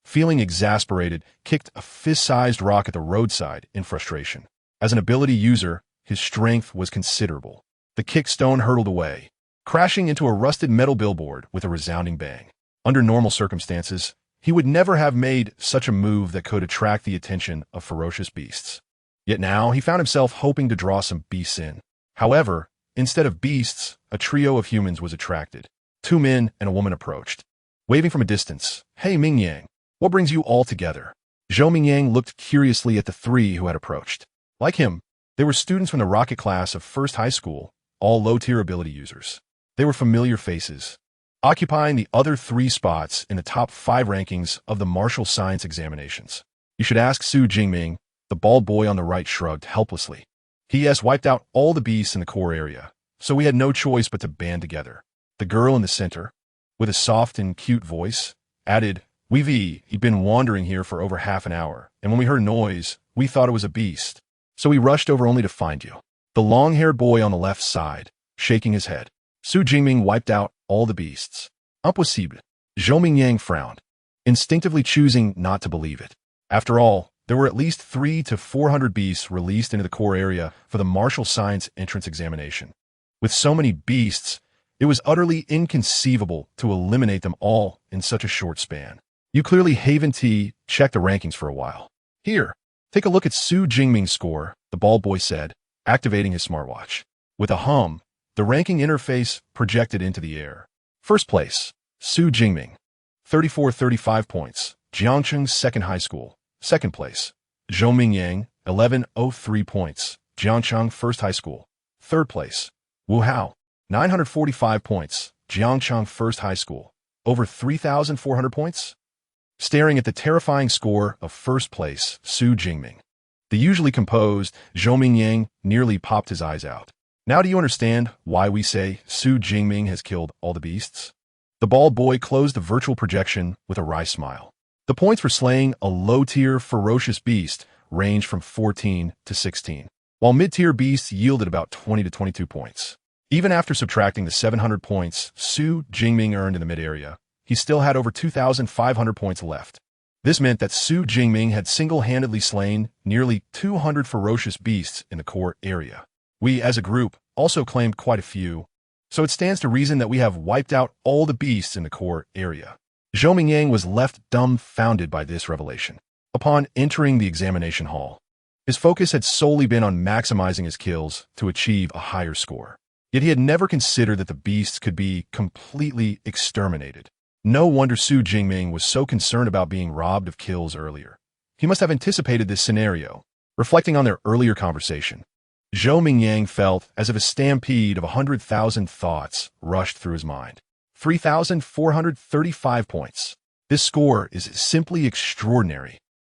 Speaker 1: feeling exasperated, kicked a fist-sized rock at the roadside in frustration. As an ability user, his strength was considerable. The kickstone hurtled away, crashing into a rusted metal billboard with a resounding bang. Under normal circumstances, he would never have made such a move that could attract the attention of ferocious beasts. Yet now he found himself hoping to draw some beasts in. However, instead of beasts, a trio of humans was attracted. 2 men and a woman approached, waving from a distance. "Hey Mingyang, what brings you all together?" Xu Mingyang looked curiously at the 3 who had approached. Like him, they were students from the rocket class of First High School, all low-tier ability users. They were familiar faces, occupying the other 3 spots in the top 5 rankings of the martial science examinations. "You should ask Xu Jingming," the bald boy on the right shrugged helplessly. "He has wiped out all the beasts in the core area, so we had no choice but to band together." The girl in the center, with a soft and cute voice, added, He'd been wandering here for over half an hour, and when we heard a noise, we thought it was a beast. So we rushed over only to find you." The long-haired boy on the left side, shaking his head. Xu Jingming wiped out all the beasts. Impossible. Xu Mingyang frowned, instinctively choosing not to believe it. After all, there were at least 300 to 400 beasts released into the core area for the martial science entrance examination. With so many beasts, it was utterly inconceivable to eliminate them all in such a short span. "You clearly haven't checked the rankings for a while. Here, take a look at Xu Jingming's score," the bald boy said, activating his smartwatch. With a hum, the ranking interface projected into the air. First place, Xu Jingming, 3435 points, Jiangcheng Second High School. Second place, Xu Mingyang, 1103 points, Jiangcheng First High School. Third place, Wu Hao, 945 points, Jiangcheng First High School. Over 3,400 points? Staring at the terrifying score of first place, Xu Jingming, the usually composed Xu Mingyang nearly popped his eyes out. "Now do you understand why we say Xu Jingming has killed all the beasts?" The bald boy closed the virtual projection with a wry smile. The points for slaying a low-tier ferocious beast ranged from 14 to 16, while mid-tier beasts yielded about 20 to 22 points. Even after subtracting the 700 points Xu Jingming earned in the mid-area, he still had over 2,500 points left. This meant that Xu Jingming had single-handedly slain nearly 200 ferocious beasts in the core area. We, as a group, also claimed quite a few, so it stands to reason that we have wiped out all the beasts in the core area. Zhou Mingyang was left dumbfounded by this revelation. Upon entering the examination hall, his focus had solely been on maximizing his kills to achieve a higher score. Yet he had never considered that the beasts could be completely exterminated. No wonder Xu Jingming was so concerned about being robbed of kills earlier. He must have anticipated this scenario. Reflecting on their earlier conversation, Zhou Mingyang felt as if a stampede of 100,000 thoughts rushed through his mind. 3,435 points. This score is simply extraordinary.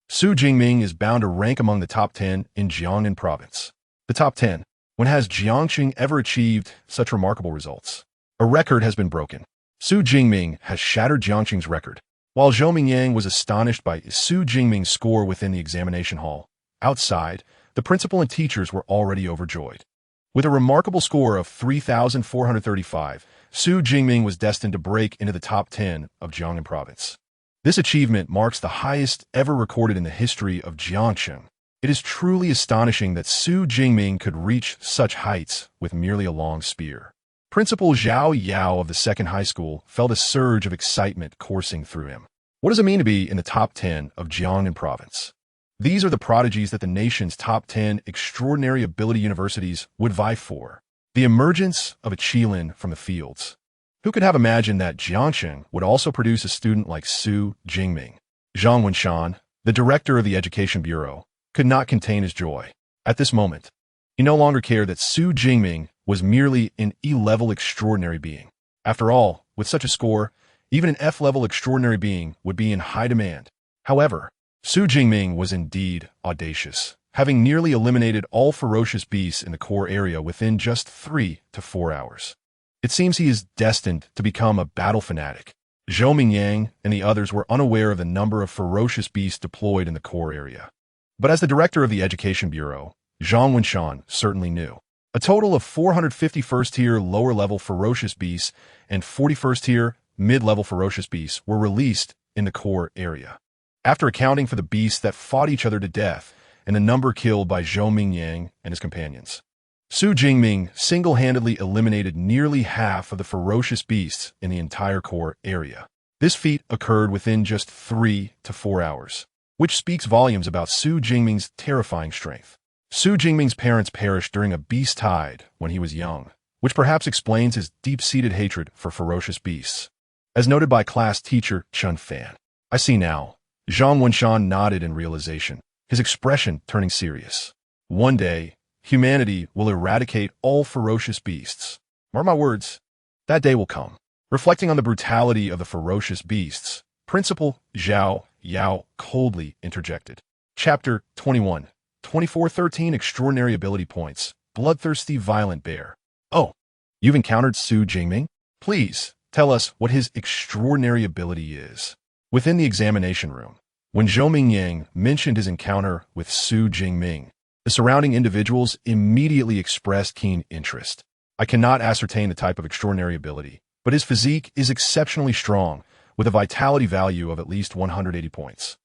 Speaker 1: Xu Jingming is bound to rank among the top 10 in Jiangnan province. The top 10. When has Jiangxing ever achieved such remarkable results? A record has been broken. Xu Jingming has shattered Jiangxing's record. While Zhou Mingyang was astonished by Xu Jingming's score within the examination hall, outside, the principal and teachers were already overjoyed. With a remarkable score of 3,435, Xu Jingming was destined to break into the top 10 of Jiangnan province. This achievement marks the highest ever recorded in the history of Jiangxing. It is truly astonishing that Xu Jingming could reach such heights with merely a long spear. Principal Zhao Yao of the second high school felt a surge of excitement coursing through him. What does it mean to be in the top 10 of Jiangnan province? These are the prodigies that the nation's top 10 extraordinary ability universities would vie for. The emergence of a Qilin from the fields. Who could have imagined that Jiangxing would also produce a student like Xu Jingming? Zhang Wenshan, the director of the Education Bureau, could not contain his joy. At this moment, he no longer cared that Xu Jingming was merely an E-level extraordinary being. After all, with such a score, even an F-level extraordinary being would be in high demand. However, Xu Jingming was indeed audacious, having nearly eliminated all ferocious beasts in the core area within just 3 to 4 hours. It seems he is destined to become a battle fanatic. Zhou Mingyang and the others were unaware of the number of ferocious beasts deployed in the core area. But as the director of the Education Bureau, Zhang Wenshan certainly knew. A total of 450 first-tier lower-level ferocious beasts and 40 first-tier mid-level ferocious beasts were released in the core area. After accounting for the beasts that fought each other to death and the number killed by Zhou Mingyang and his companions, Xu Jingming single-handedly eliminated nearly half of the ferocious beasts in the entire core area. This feat occurred within just 3 to 4 hours, which speaks volumes about Xu Jingming's terrifying strength. Xu Jingming's parents perished during a beast tide when he was young, which perhaps explains his deep-seated hatred for ferocious beasts. As noted by class teacher Chun Fan. I see now. Zhang Wenshan nodded in realization, his expression turning serious. One day, humanity will eradicate all ferocious beasts. Mark my words, that day will come. Reflecting on the brutality of the ferocious beasts, Principal Zhao Yao coldly interjected. Chapter 21. 2413 Extraordinary Ability Points. Bloodthirsty Violent Bear. Oh, you've encountered Xu Jingming? Please, tell us what his extraordinary ability is. Within the examination room, when Zhou Mingyang mentioned his encounter with Xu Jingming, the surrounding individuals immediately expressed keen interest. I cannot ascertain the type of extraordinary ability, but his physique is exceptionally strong, with a vitality value of at least 180 points.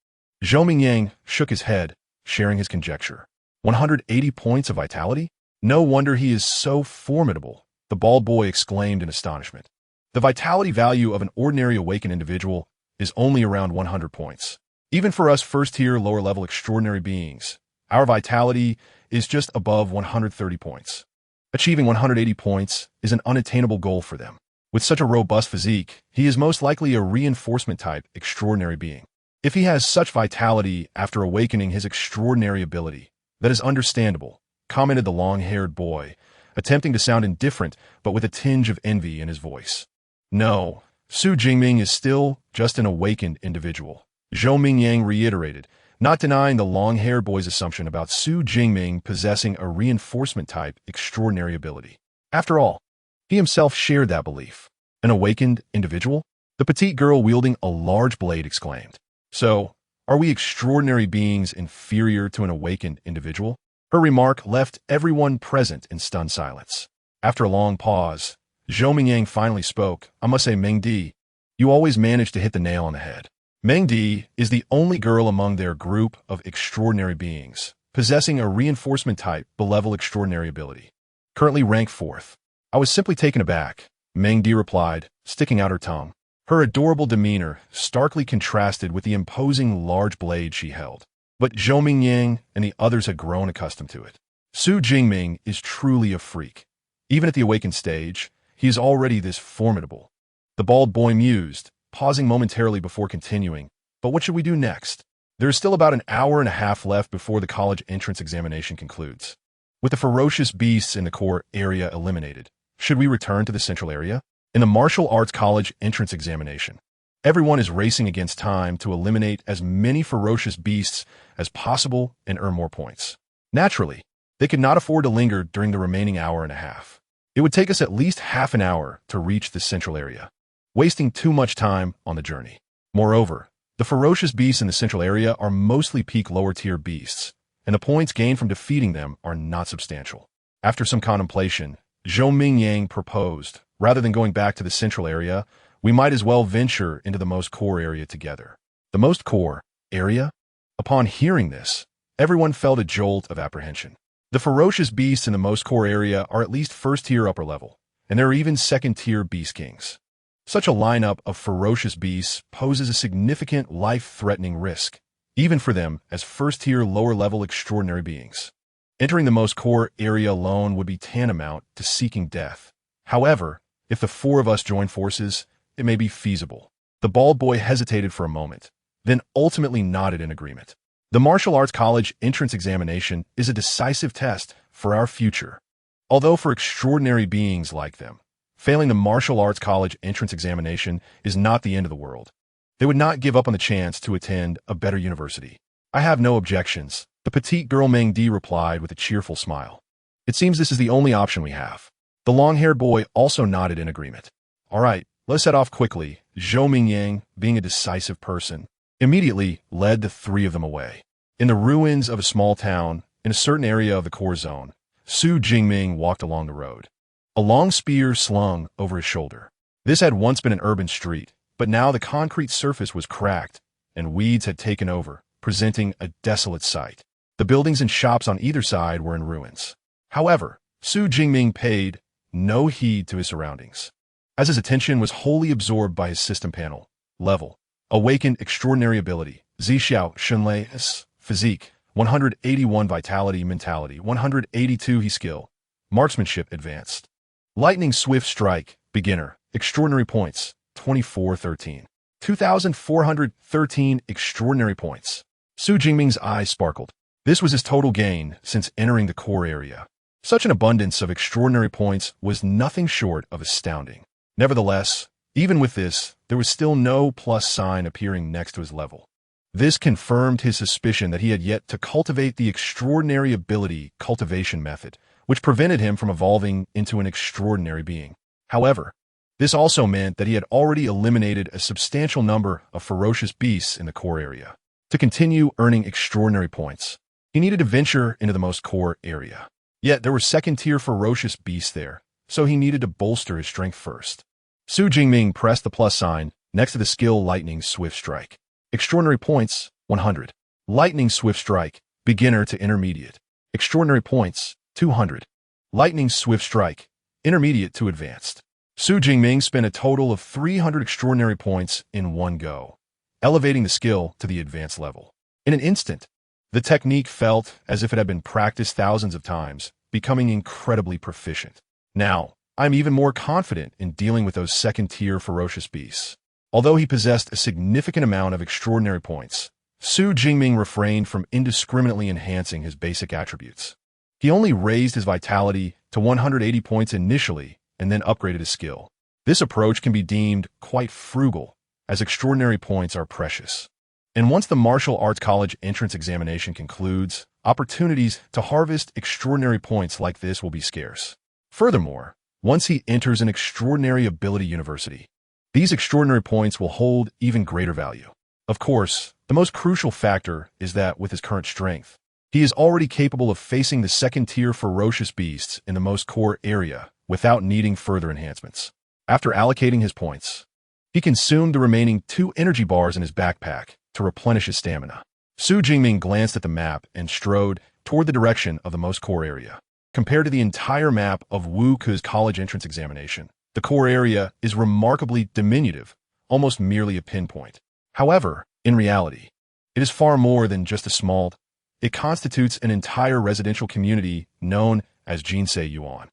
Speaker 1: Zhou Mingyang shook his head, sharing his conjecture. 180 points of vitality? No wonder he is so formidable, the bald boy exclaimed in astonishment. The vitality value of an ordinary awakened individual is only around 100 points. Even for us first-tier lower-level extraordinary beings, our vitality is just above 130 points. Achieving 180 points is an unattainable goal for them. With such a robust physique, he is most likely a reinforcement-type extraordinary being. If he has such vitality after awakening his extraordinary ability, that is understandable, commented the long-haired boy, attempting to sound indifferent but with a tinge of envy in his voice. No, Xu Jingming is still just an awakened individual, Zhou Mingyang reiterated, not denying the long-haired boy's assumption about Xu Jingming possessing a reinforcement-type extraordinary ability. After all, he himself shared that belief. An awakened individual? The petite girl wielding a large blade exclaimed. So, are we extraordinary beings inferior to an awakened individual? Her remark left everyone present in stunned silence. After a long pause, Zhou Mingyang finally spoke. I must say, Mengdi, you always manage to hit the nail on the head. Meng Di is the only girl among their group of extraordinary beings, possessing a reinforcement type below extraordinary ability. Currently ranked 4th. I was simply taken aback, Meng Di replied, sticking out her tongue. Her adorable demeanor starkly contrasted with the imposing large blade she held. But Zhou Mingyang and the others had grown accustomed to it. Xu Jingming is truly a freak. Even at the awakened stage, he is already this formidable. The bald boy mused, pausing momentarily before continuing. But what should we do next? There is still about an hour and a half left before the college entrance examination concludes. With the ferocious beasts in the core area eliminated, should we return to the central area? In the martial arts college entrance examination, everyone is racing against time to eliminate as many ferocious beasts as possible and earn more points. Naturally, they could not afford to linger during the remaining hour and a half. It would take us at least half an hour to reach the central area, wasting too much time on the journey. Moreover, the ferocious beasts in the central area are mostly peak lower-tier beasts, and the points gained from defeating them are not substantial. After some contemplation, Zhou Mingyang proposed, rather than going back to the central area, we might as well venture into the most core area together. The most core area? Upon hearing this, everyone felt a jolt of apprehension. The ferocious beasts in the most core area are at least first-tier upper level, and there are even second-tier beast kings. Such a lineup of ferocious beasts poses a significant life-threatening risk, even for them as first-tier lower-level extraordinary beings. Entering the most core area alone would be tantamount to seeking death. However, if the 4 of us join forces, it may be feasible. The bald boy hesitated for a moment, then ultimately nodded in agreement. The martial arts college entrance examination is a decisive test for our future. Although for extraordinary beings like them, failing the martial arts college entrance examination is not the end of the world. They would not give up on the chance to attend a better university. I have no objections, the petite girl Meng Di replied with a cheerful smile. It seems this is the only option we have. The long-haired boy also nodded in agreement. All right, let's head off quickly. Zhou Mingyang, being a decisive person, immediately led the 3 of them away. In the ruins of a small town, in a certain area of the core zone, Xu Jingming walked along the road, a long spear slung over his shoulder. This had once been an urban street, but now the concrete surface was cracked, and weeds had taken over, presenting a desolate sight. The buildings and shops on either side were in ruins. However, Xu Jingming paid no heed to his surroundings, as his attention was wholly absorbed by his system panel, level, awakened extraordinary ability, Zixiao Shunlei's physique, 181 vitality mentality, 182 he skill, marksmanship advanced, lightning swift strike, beginner, extraordinary points, 2413, 2,413 extraordinary points. Xu Jingming's eyes sparkled. This was his total gain since entering the core area. Such an abundance of extraordinary points was nothing short of astounding. Nevertheless, even with this, there was still no plus sign appearing next to his level. This confirmed his suspicion that he had yet to cultivate the extraordinary ability cultivation method, which prevented him from evolving into an extraordinary being. However, this also meant that he had already eliminated a substantial number of ferocious beasts in the core area. To continue earning extraordinary points, he needed to venture into the most core area. Yet there were second-tier ferocious beasts there, so he needed to bolster his strength first. Xu Jingming pressed the plus sign next to the skill Lightning Swift Strike. Extraordinary points, 100. Lightning Swift Strike, beginner to intermediate. Extraordinary points, 200. Lightning Swift Strike, intermediate to advanced. Xu Jingming spent a total of 300 extraordinary points in one go, elevating the skill to the advanced level. In an instant, the technique felt as if it had been practiced thousands of times, becoming incredibly proficient. Now, I'm even more confident in dealing with those second-tier ferocious beasts. Although he possessed a significant amount of extraordinary points, Xu Jingming refrained from indiscriminately enhancing his basic attributes. He only raised his vitality to 180 points initially and then upgraded his skill. This approach can be deemed quite frugal, as extraordinary points are precious. And once the martial arts college entrance examination concludes, opportunities to harvest extraordinary points like this will be scarce. Furthermore, once he enters an extraordinary ability university, these extraordinary points will hold even greater value. Of course, the most crucial factor is that with his current strength, he is already capable of facing the second-tier ferocious beasts in the most core area without needing further enhancements. After allocating his points, He consumed the remaining 2 energy bars in his backpack to replenish his stamina. Xu Jingming glanced at the map and strode toward the direction of the most core area. Compared to the entire map of Wu Ke's college entrance examination, the core area is remarkably diminutive, almost merely a pinpoint. However, in reality, it is far more than just a small. It constitutes an entire residential community known as Jinsei Yuan.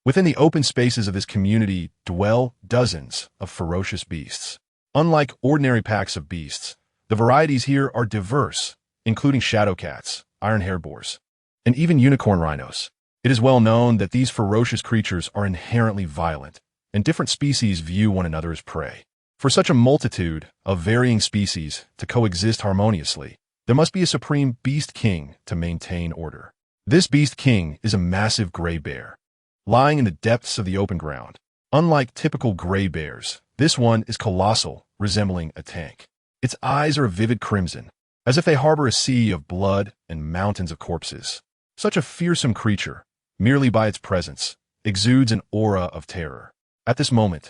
Speaker 1: Within the open spaces of this community dwell dozens of ferocious beasts. Unlike ordinary packs of beasts, the varieties here are diverse, including shadow cats, iron-haired boars, and even unicorn rhinos. It is well known that these ferocious creatures are inherently violent, and different species view one another as prey. For such a multitude of varying species to coexist harmoniously, there must be a supreme beast king to maintain order. This beast king is a massive gray bear, lying in the depths of the open ground. Unlike typical gray bears, this one is colossal, resembling a tank. Its eyes are a vivid crimson, as if they harbor a sea of blood and mountains of corpses. Such a fearsome creature, merely by its presence, exudes an aura of terror. At this moment,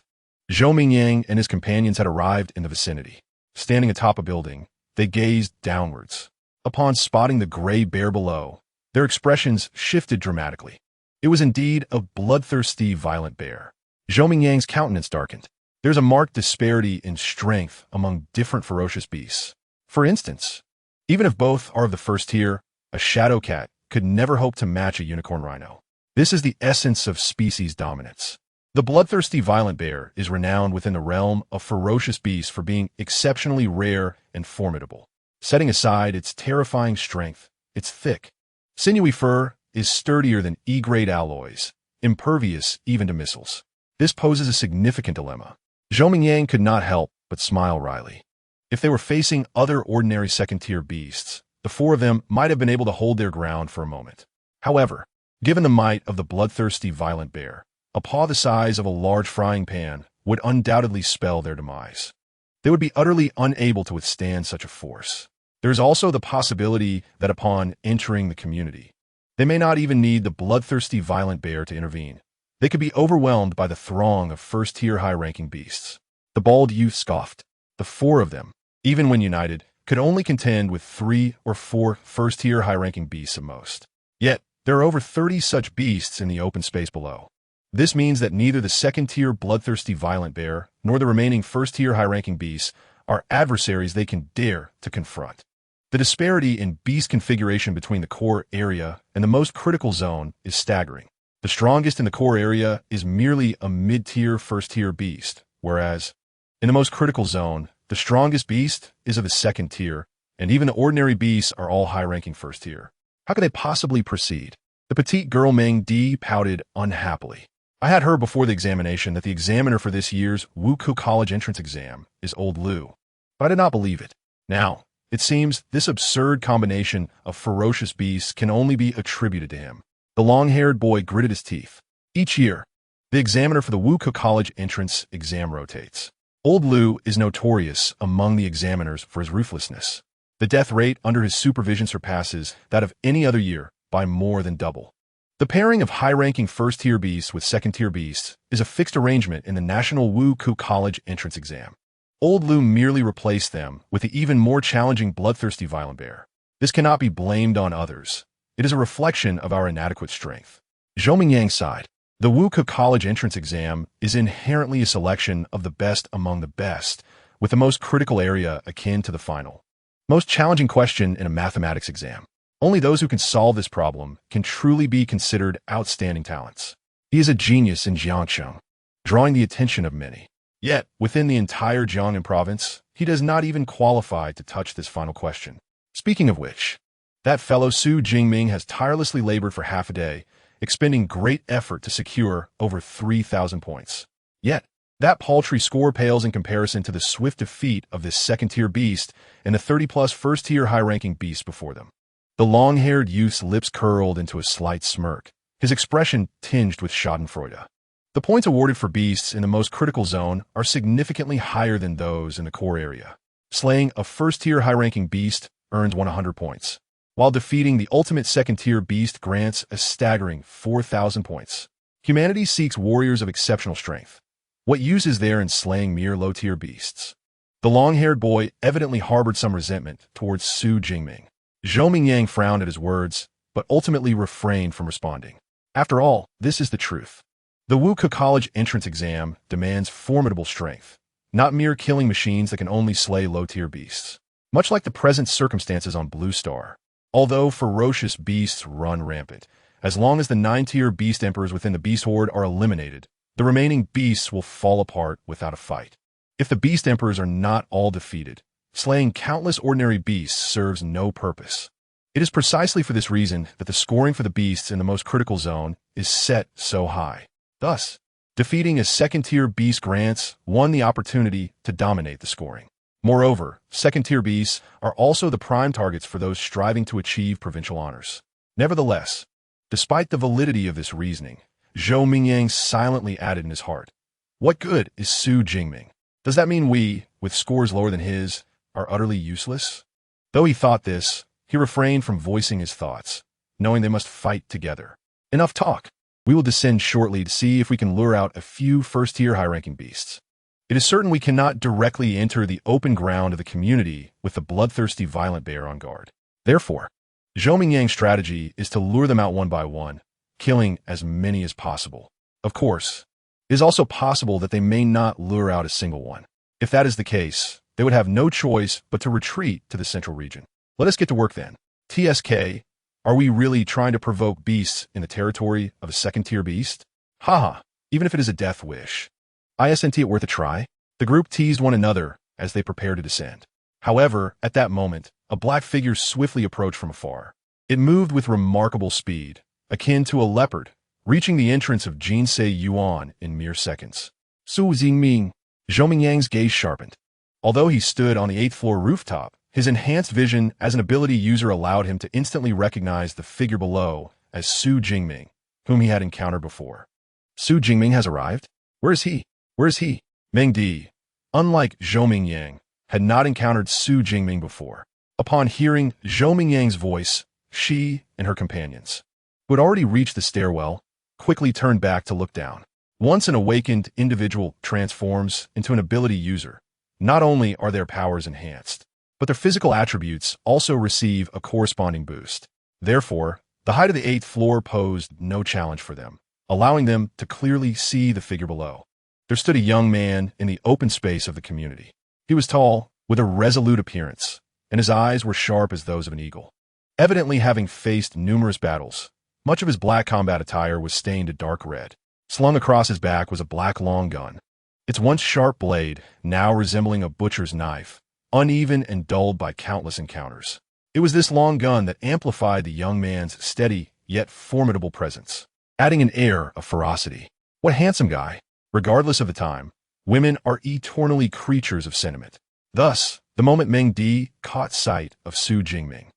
Speaker 1: Zhou Mingyang and his companions had arrived in the vicinity. Standing atop a building, they gazed downwards. Upon spotting the gray bear below, their expressions shifted dramatically. It was indeed a bloodthirsty, violent bear. Zhou Mingyang's countenance darkened. There's a marked disparity in strength among different ferocious beasts. For instance, even if both are of the first tier, a shadow cat could never hope to match a unicorn rhino. This is the essence of species dominance. The bloodthirsty violent bear is renowned within the realm of ferocious beasts for being exceptionally rare and formidable. Setting aside its terrifying strength, its thick, sinewy fur is sturdier than E-grade alloys, impervious even to missiles. This poses a significant dilemma. Zhou Mingyang could not help but smile wryly. If they were facing other ordinary second-tier beasts, the 4 of them might have been able to hold their ground for a moment. However, given the might of the bloodthirsty violent bear, a paw the size of a large frying pan would undoubtedly spell their demise. They would be utterly unable to withstand such a force. There is also the possibility that upon entering the community, they may not even need the bloodthirsty violent bear to intervene. They could be overwhelmed by the throng of first-tier high-ranking beasts. The bald youth scoffed. The 4 of them, even when united, could only contend with 3 or 4 first-tier high-ranking beasts at most. Yet, there are over 30 such beasts in the open space below. This means that neither the second-tier bloodthirsty violent bear nor the remaining first-tier high-ranking beasts are adversaries they can dare to confront. The disparity in beast configuration between the core area and the most critical zone is staggering. The strongest in the core area is merely a mid-tier first-tier beast, whereas, in the most critical zone, the strongest beast is of the second tier, and even the ordinary beasts are all high-ranking first tier. How could they possibly proceed? The petite girl Meng Di pouted unhappily. I had heard before the examination that the examiner for this year's Wuku College entrance exam is Old Lu, but I did not believe it. Now, it seems this absurd combination of ferocious beasts can only be attributed to him. The long-haired boy gritted his teeth. Each year, the examiner for the Wuku College entrance exam rotates. Old Lu is notorious among the examiners for his ruthlessness. The death rate under his supervision surpasses that of any other year by more than double. The pairing of high-ranking first-tier beasts with second-tier beasts is a fixed arrangement in the National Wuku College entrance exam. Old Lu merely replaced them with the even more challenging bloodthirsty violent bear. This cannot be blamed on others. It is a reflection of our inadequate strength. Zhou Mingyang sighed. The Wuku College entrance exam is inherently a selection of the best among the best, with the most critical area akin to the final, most challenging question in a mathematics exam. Only those who can solve this problem can truly be considered outstanding talents. He is a genius in Jiangcheng, drawing the attention of many. Yet, within the entire Jiangnan province, he does not even qualify to touch this final question. Speaking of which, that fellow Xu Jingming has tirelessly labored for half a day, expending great effort to secure over 3,000 points. Yet, that paltry score pales in comparison to the swift defeat of this second-tier beast and the 30-plus first-tier high-ranking beasts before them. The long-haired youth's lips curled into a slight smirk, his expression tinged with schadenfreude. The points awarded for beasts in the most critical zone are significantly higher than those in the core area. Slaying a first-tier high-ranking beast earns 100 points, while defeating the ultimate second-tier beast grants a staggering 4,000 points. Humanity seeks warriors of exceptional strength, What use is there in slaying mere low-tier beasts? The long-haired boy evidently harbored some resentment towards Xu Jingming. Zhou Mingyang frowned at his words, but ultimately refrained from responding. After all, this is the truth. The Wuke College entrance exam demands formidable strength, not mere killing machines that can only slay low-tier beasts. Much like the present circumstances on Blue Star. Although ferocious beasts run rampant, as long as the 9-tier beast emperors within the beast horde are eliminated, the remaining beasts will fall apart without a fight. If the beast emperors are not all defeated, slaying countless ordinary beasts serves no purpose. It is precisely for this reason that the scoring for the beasts in the most critical zone is set so high. Thus, defeating a 2nd-tier beast grants one the opportunity to dominate the scoring. Moreover, 2nd-tier beasts are also the prime targets for those striving to achieve provincial honors. Nevertheless, despite the validity of this reasoning, Zhou Mingyang silently added in his heart, "What good is Xu Jingming? Does that mean we, with scores lower than his, are utterly useless?" Though he thought this, he refrained from voicing his thoughts, knowing they must fight together. Enough talk. We will descend shortly to see if we can lure out a few 1st-tier high-ranking beasts. It is certain we cannot directly enter the open ground of the community with the bloodthirsty violent bear on guard. Therefore, Zhou Mingyang's strategy is to lure them out one by one, killing as many as possible. Of course, it is also possible that they may not lure out a single one. If that is the case, they would have no choice but to retreat to the central region. Let us get to work then. TSK, are we really trying to provoke beasts in the territory of a 2nd-tier beast? Haha, even if it is a death wish. Isn't it worth a try? The group teased one another as they prepared to descend. However, at that moment, a black figure swiftly approached from afar. It moved with remarkable speed, akin to a leopard, reaching the entrance of Jinsei Yuan in mere seconds. Xu Jingming. Zhou Mingyang's gaze sharpened. Although he stood on the 8th-floor rooftop, his enhanced vision as an ability user allowed him to instantly recognize the figure below as Xu Jingming, whom he had encountered before. Xu Jingming has arrived? Where is he? Where is he? Meng Di, unlike Zhou Mingyang, had not encountered Xu Jingming before. Upon hearing Zhou Mingyang's voice, she and her companions, who had already reached the stairwell, quickly turned back to look down. Once an awakened individual transforms into an ability user, not only are their powers enhanced, but their physical attributes also receive a corresponding boost. Therefore, the height of the 8th floor posed no challenge for them, allowing them to clearly see the figure below. There stood a young man in the open space of the community. He was tall, with a resolute appearance, and his eyes were sharp as those of an eagle. Evidently having faced numerous battles, much of his black combat attire was stained a dark red. Slung across his back was a black long gun, its once sharp blade now resembling a butcher's knife, uneven and dulled by countless encounters. It was this long gun that amplified the young man's steady yet formidable presence, adding an air of ferocity. What handsome guy! Regardless of the time, women are eternally creatures of sentiment. Thus, the moment Meng Di caught sight of Xu Jingming,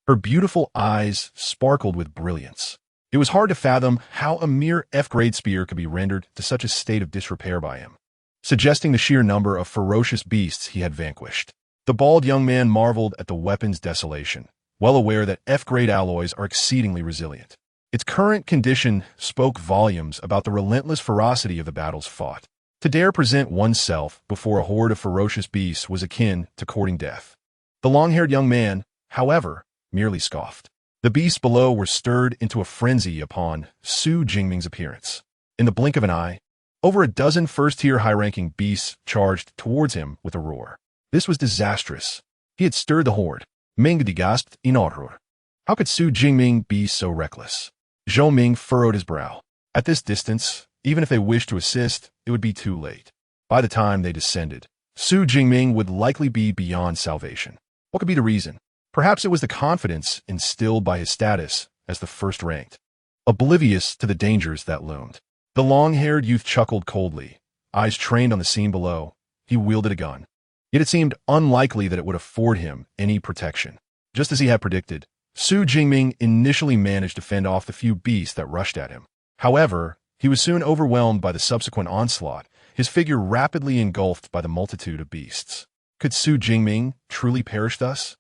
Speaker 1: her beautiful eyes sparkled with brilliance. It was hard to fathom how a mere F-grade spear could be rendered to such a state of disrepair by him, suggesting the sheer number of ferocious beasts he had vanquished. The bald young man marveled at the weapon's desolation, well aware that F-grade alloys are exceedingly resilient. Its current condition spoke volumes about the relentless ferocity of the battles fought. To dare present oneself before a horde of ferocious beasts was akin to courting death. The long-haired young man, however, merely scoffed. The beasts below were stirred into a frenzy upon Xu Jingming's appearance. In the blink of an eye, over a dozen 1st-tier high-ranking beasts charged towards him with a roar. This was disastrous. He had stirred the horde. Meng Di gasped in horror. How could Xu Jingming be so reckless? Zhou Ming furrowed his brow. At this distance, even if they wished to assist, it would be too late. By the time they descended, Xu Jingming would likely be beyond salvation. What could be the reason? Perhaps it was the confidence instilled by his status as the first-ranked, oblivious to the dangers that loomed. The long-haired youth chuckled coldly, eyes trained on the scene below. He wielded a gun. Yet it seemed unlikely that it would afford him any protection. Just as he had predicted, Xu Jingming initially managed to fend off the few beasts that rushed at him. However, he was soon overwhelmed by the subsequent onslaught, his figure rapidly engulfed by the multitude of beasts. Could Xu Jingming truly perish thus?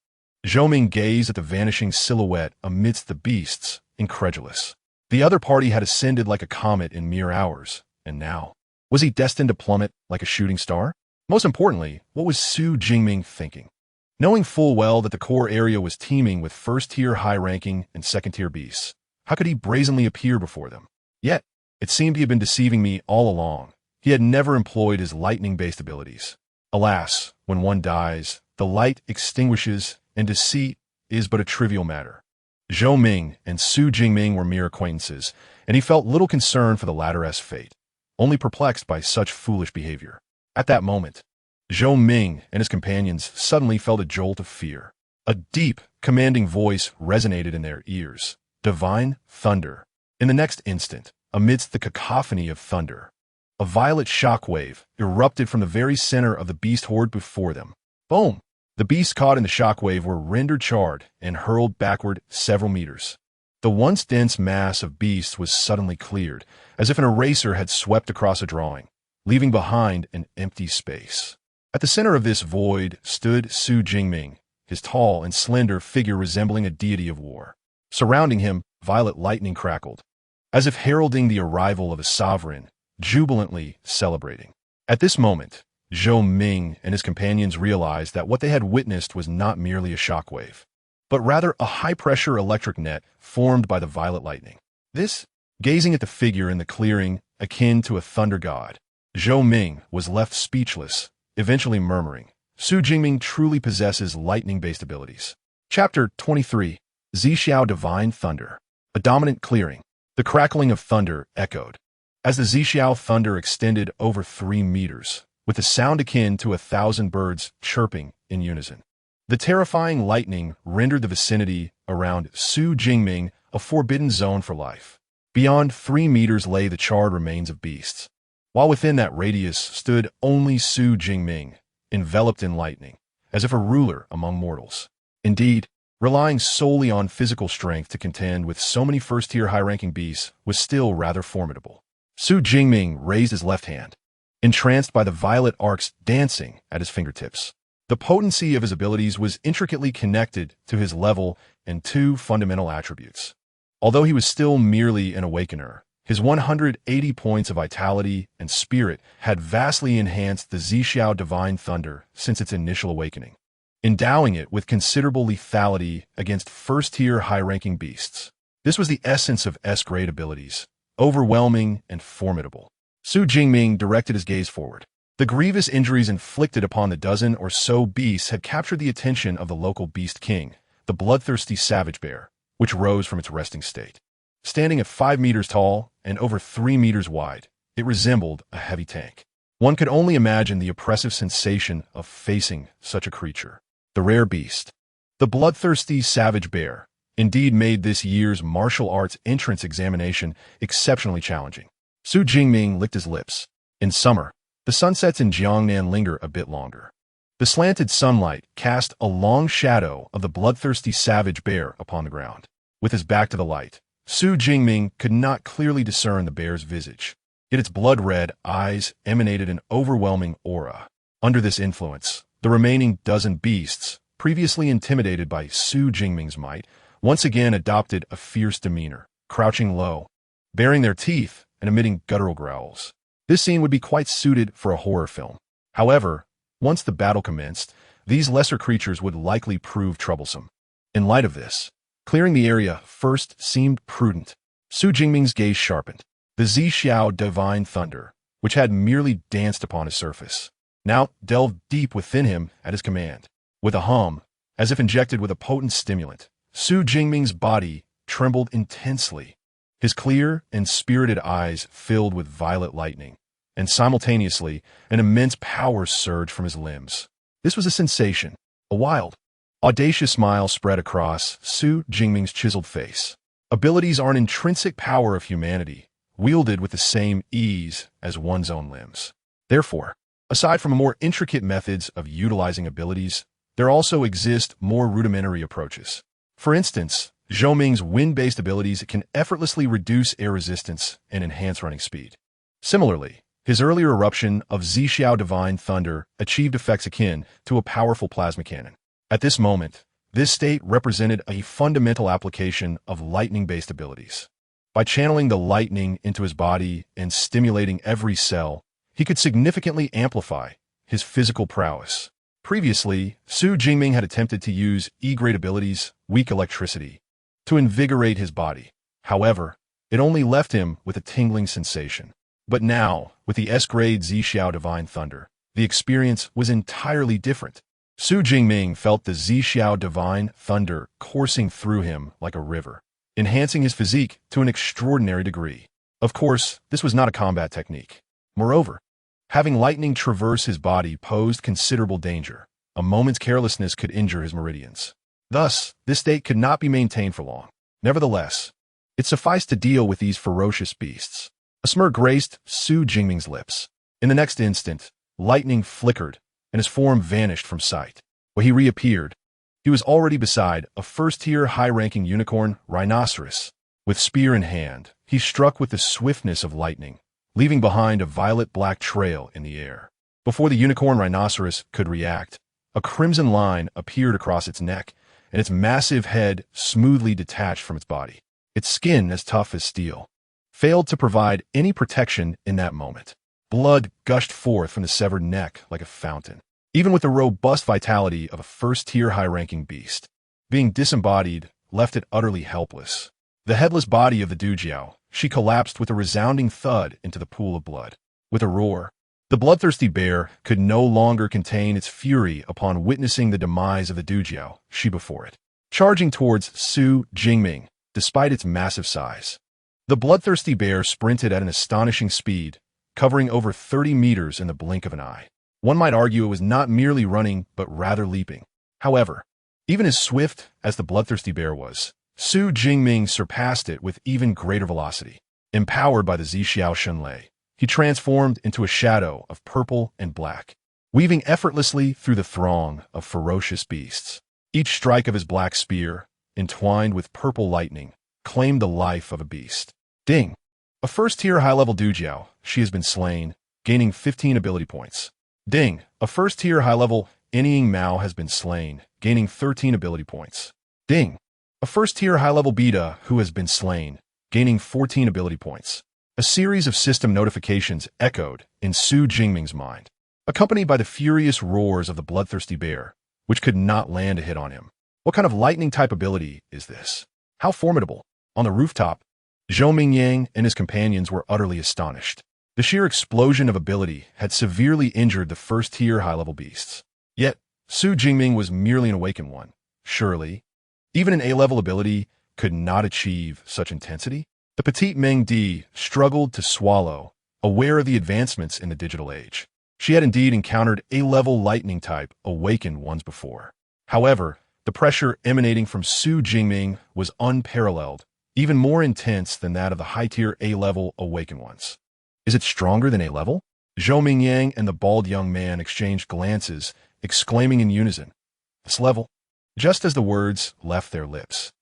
Speaker 1: Zhou Ming gazed at the vanishing silhouette amidst the beasts, incredulous. The other party had ascended like a comet in mere hours, and now Was he destined to plummet like a shooting star? Most importantly, what was Xu Jingming thinking? Knowing full well that the core area was teeming with first-tier high-ranking and second-tier beasts, how could he brazenly appear before them? Yet, it seemed he had been deceiving me all along. He had never employed his lightning-based abilities. Alas, when one dies, the light extinguishes, and deceit is but a trivial matter. Zhou Ming and Xu Jingming were mere acquaintances, and he felt little concern for the latter's fate, only perplexed by such foolish behavior. At that moment, Zhou Ming and his companions suddenly felt a jolt of fear. A deep, commanding voice resonated in their ears. Divine Thunder. In the next instant, amidst the cacophony of thunder, a violet shockwave erupted from the very center of the beast horde before them. Boom! The beasts caught in the shockwave were rendered charred and hurled backward several meters. The once dense mass of beasts was suddenly cleared, as if an eraser had swept across a drawing, leaving behind an empty space. At the center of this void stood Xu Jingming, his tall and slender figure resembling a deity of war. Surrounding him, violet lightning crackled, as if heralding the arrival of a sovereign, jubilantly celebrating. At this moment, Zhou Ming and his companions realized that what they had witnessed was not merely a shockwave, but rather a high-pressure electric net formed by the violet lightning. Gazing at the figure in the clearing, akin to a thunder god, Zhou Ming was left speechless, eventually murmuring, Xu Jingming truly possesses lightning-based abilities. Chapter 23. Xixiao Divine Thunder. A dominant clearing. The crackling of thunder echoed, as the Xixiao thunder extended over 3 meters, with a sound akin to 1,000 birds chirping in unison. The terrifying lightning rendered the vicinity around Xu Jingming a forbidden zone for life. Beyond 3 meters lay the charred remains of beasts, while within that radius stood only Xu Jingming, enveloped in lightning, as if a ruler among mortals. Indeed, relying solely on physical strength to contend with so many first-tier high-ranking beasts was still rather formidable. Xu Jingming raised his left hand, entranced by the violet arcs dancing at his fingertips. The potency of his abilities was intricately connected to his level and 2 fundamental attributes. Although he was still merely an awakener, his 180 points of vitality and spirit had vastly enhanced the Xixiao Divine Thunder since its initial awakening, endowing it with considerable lethality against first-tier high-ranking beasts. This was the essence of S-grade abilities, overwhelming and formidable. Xu Jingming directed his gaze forward. The grievous injuries inflicted upon the dozen or so beasts had captured the attention of the local beast king, the bloodthirsty savage bear, which rose from its resting state. Standing at 5 meters tall and over 3 meters wide, it resembled a heavy tank. One could only imagine the oppressive sensation of facing such a creature. The rare beast, the bloodthirsty savage bear, indeed made this year's martial arts entrance examination exceptionally challenging. Xu Jingming licked his lips. In summer, the sunsets in Jiangnan linger a bit longer. The slanted sunlight cast a long shadow of the bloodthirsty savage bear upon the ground. With his back to the light, Xu Jingming could not clearly discern the bear's visage, yet its blood-red eyes emanated an overwhelming aura. Under this influence, the remaining dozen beasts, previously intimidated by Xu Jingming's might, once again adopted a fierce demeanor, crouching low, baring their teeth and emitting guttural growls. This scene would be quite suited for a horror film. However, once the battle commenced, these lesser creatures would likely prove troublesome. In light of this, clearing the area first seemed prudent. Xu Jingming's gaze sharpened. The Xixiao Divine Thunder, which had merely danced upon his surface, now delved deep within him at his command. With a hum, as if injected with a potent stimulant, Xu Jingming's body trembled intensely. His clear and spirited eyes filled with violet lightning, and simultaneously an immense power surged from his limbs. This was a sensation. A wild, audacious smile spread across Xu Jingming's chiseled face. Abilities are an intrinsic power of humanity, wielded with the same ease as one's own limbs. Therefore, aside from more intricate methods of utilizing abilities, there also exist more rudimentary approaches. For instance, Zhou Ming's wind-based abilities can effortlessly reduce air resistance and enhance running speed. Similarly, his earlier eruption of Xixiao Divine Thunder achieved effects akin to a powerful plasma cannon. At this moment, this state represented a fundamental application of lightning-based abilities. By channeling the lightning into his body and stimulating every cell, he could significantly amplify his physical prowess. Previously, Xu Jingming had attempted to use E-grade abilities, weak electricity, to invigorate his body. However, it only left him with a tingling sensation. But now, with the S-grade Xiao Divine Thunder, the experience was entirely different. Xu Jingming felt the Xiao Divine Thunder coursing through him like a river, enhancing his physique to an extraordinary degree. Of course, this was not a combat technique. Moreover, having lightning traverse his body posed considerable danger. A moment's carelessness could injure his meridians. Thus, this state could not be maintained for long. Nevertheless, it sufficed to deal with these ferocious beasts. A smirk graced Xu Jingming's lips. In the next instant, lightning flickered, and his form vanished from sight. When he reappeared, he was already beside a first-tier high-ranking unicorn rhinoceros. With spear in hand, he struck with the swiftness of lightning, leaving behind a violet-black trail in the air. Before the unicorn rhinoceros could react, a crimson line appeared across its neck, and its massive head smoothly detached from its body. Its skin, as tough as steel, failed to provide any protection in that moment. Blood gushed forth from the severed neck like a fountain. Even with the robust vitality of a first-tier high-ranking beast, being disembodied left it utterly helpless. The headless body of the Dujiao, she collapsed with a resounding thud into the pool of blood. With a roar, the bloodthirsty bear could no longer contain its fury upon witnessing the demise of the Dujiao, she before it. Charging towards Xu Jingming, despite its massive size, the bloodthirsty bear sprinted at an astonishing speed, covering over 30 meters in the blink of an eye. One might argue it was not merely running, but rather leaping. However, even as swift as the bloodthirsty bear was, Xu Jingming surpassed it with even greater velocity. Empowered by the Zixiao Shunlei, he transformed into a shadow of purple and black, weaving effortlessly through the throng of ferocious beasts. Each strike of his black spear, entwined with purple lightning, claimed the life of a beast. Ding! A first-tier high-level Dujiao, she has been slain, gaining 15 ability points. Ding! A first-tier high-level Inying Mao has been slain, gaining 13 ability points. Ding! A first-tier high-level Beta who has been slain, gaining 14 ability points. A series of system notifications echoed in Xu Jingming's mind, accompanied by the furious roars of the bloodthirsty bear, which could not land a hit on him. What kind of lightning-type ability is this? How formidable! On the rooftop, Zhou Mingyang and his companions were utterly astonished. The sheer explosion of ability had severely injured the first-tier high-level beasts. Yet, Xu Jingming was merely an awakened one. Surely, even an A-level ability could not achieve such intensity? The petite Meng Di struggled to swallow, aware of the advancements in the digital age. She had indeed encountered A-level lightning-type awakened ones before. However, the pressure emanating from Xu Jingming was unparalleled, even more intense than that of the high-tier A-level awakened ones. Is it stronger than A-level? Zhou Mingyang and the bald young man exchanged glances, exclaiming in unison, "This level?" Just as the words left their lips,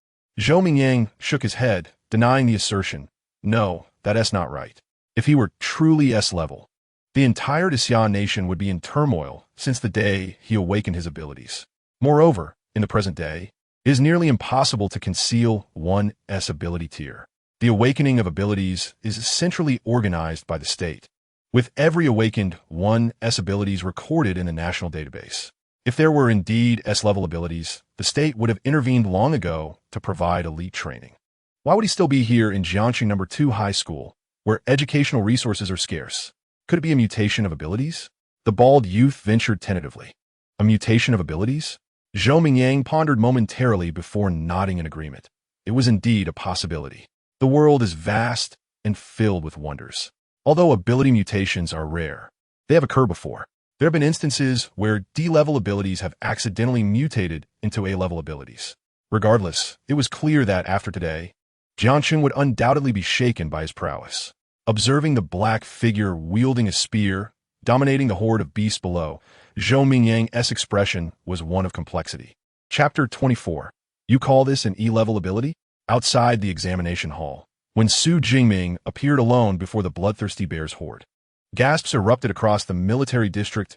Speaker 1: Zhou Mingyang shook his head, denying the assertion. No, that's not right. If he were truly S-level, the entire Xia nation would be in turmoil since the day he awakened his abilities. Moreover, in the present day, it is nearly impossible to conceal one S ability tier. The awakening of abilities is centrally organized by the state, with every awakened 1S abilities recorded in the national database. If there were indeed S-level abilities, the state would have intervened long ago to provide elite training. Why would he still be here in Jiangxing No. 2 High School, where educational resources are scarce? Could it be a mutation of abilities? The bald youth ventured tentatively. A mutation of abilities? Zhou Mingyang pondered momentarily before nodding in agreement. It was indeed a possibility. The world is vast and filled with wonders. Although ability mutations are rare, they have occurred before. There have been instances where D-level abilities have accidentally mutated into A-level abilities. Regardless, it was clear that after today, Jiangxing would undoubtedly be shaken by his prowess. Observing the black figure wielding a spear, dominating the horde of beasts below, Zhou Mingyang's expression was one of complexity. Chapter 24. You call this an E-level ability? Outside the examination hall, when Xu Jingming appeared alone before the bloodthirsty bear's horde, gasps erupted across the military district's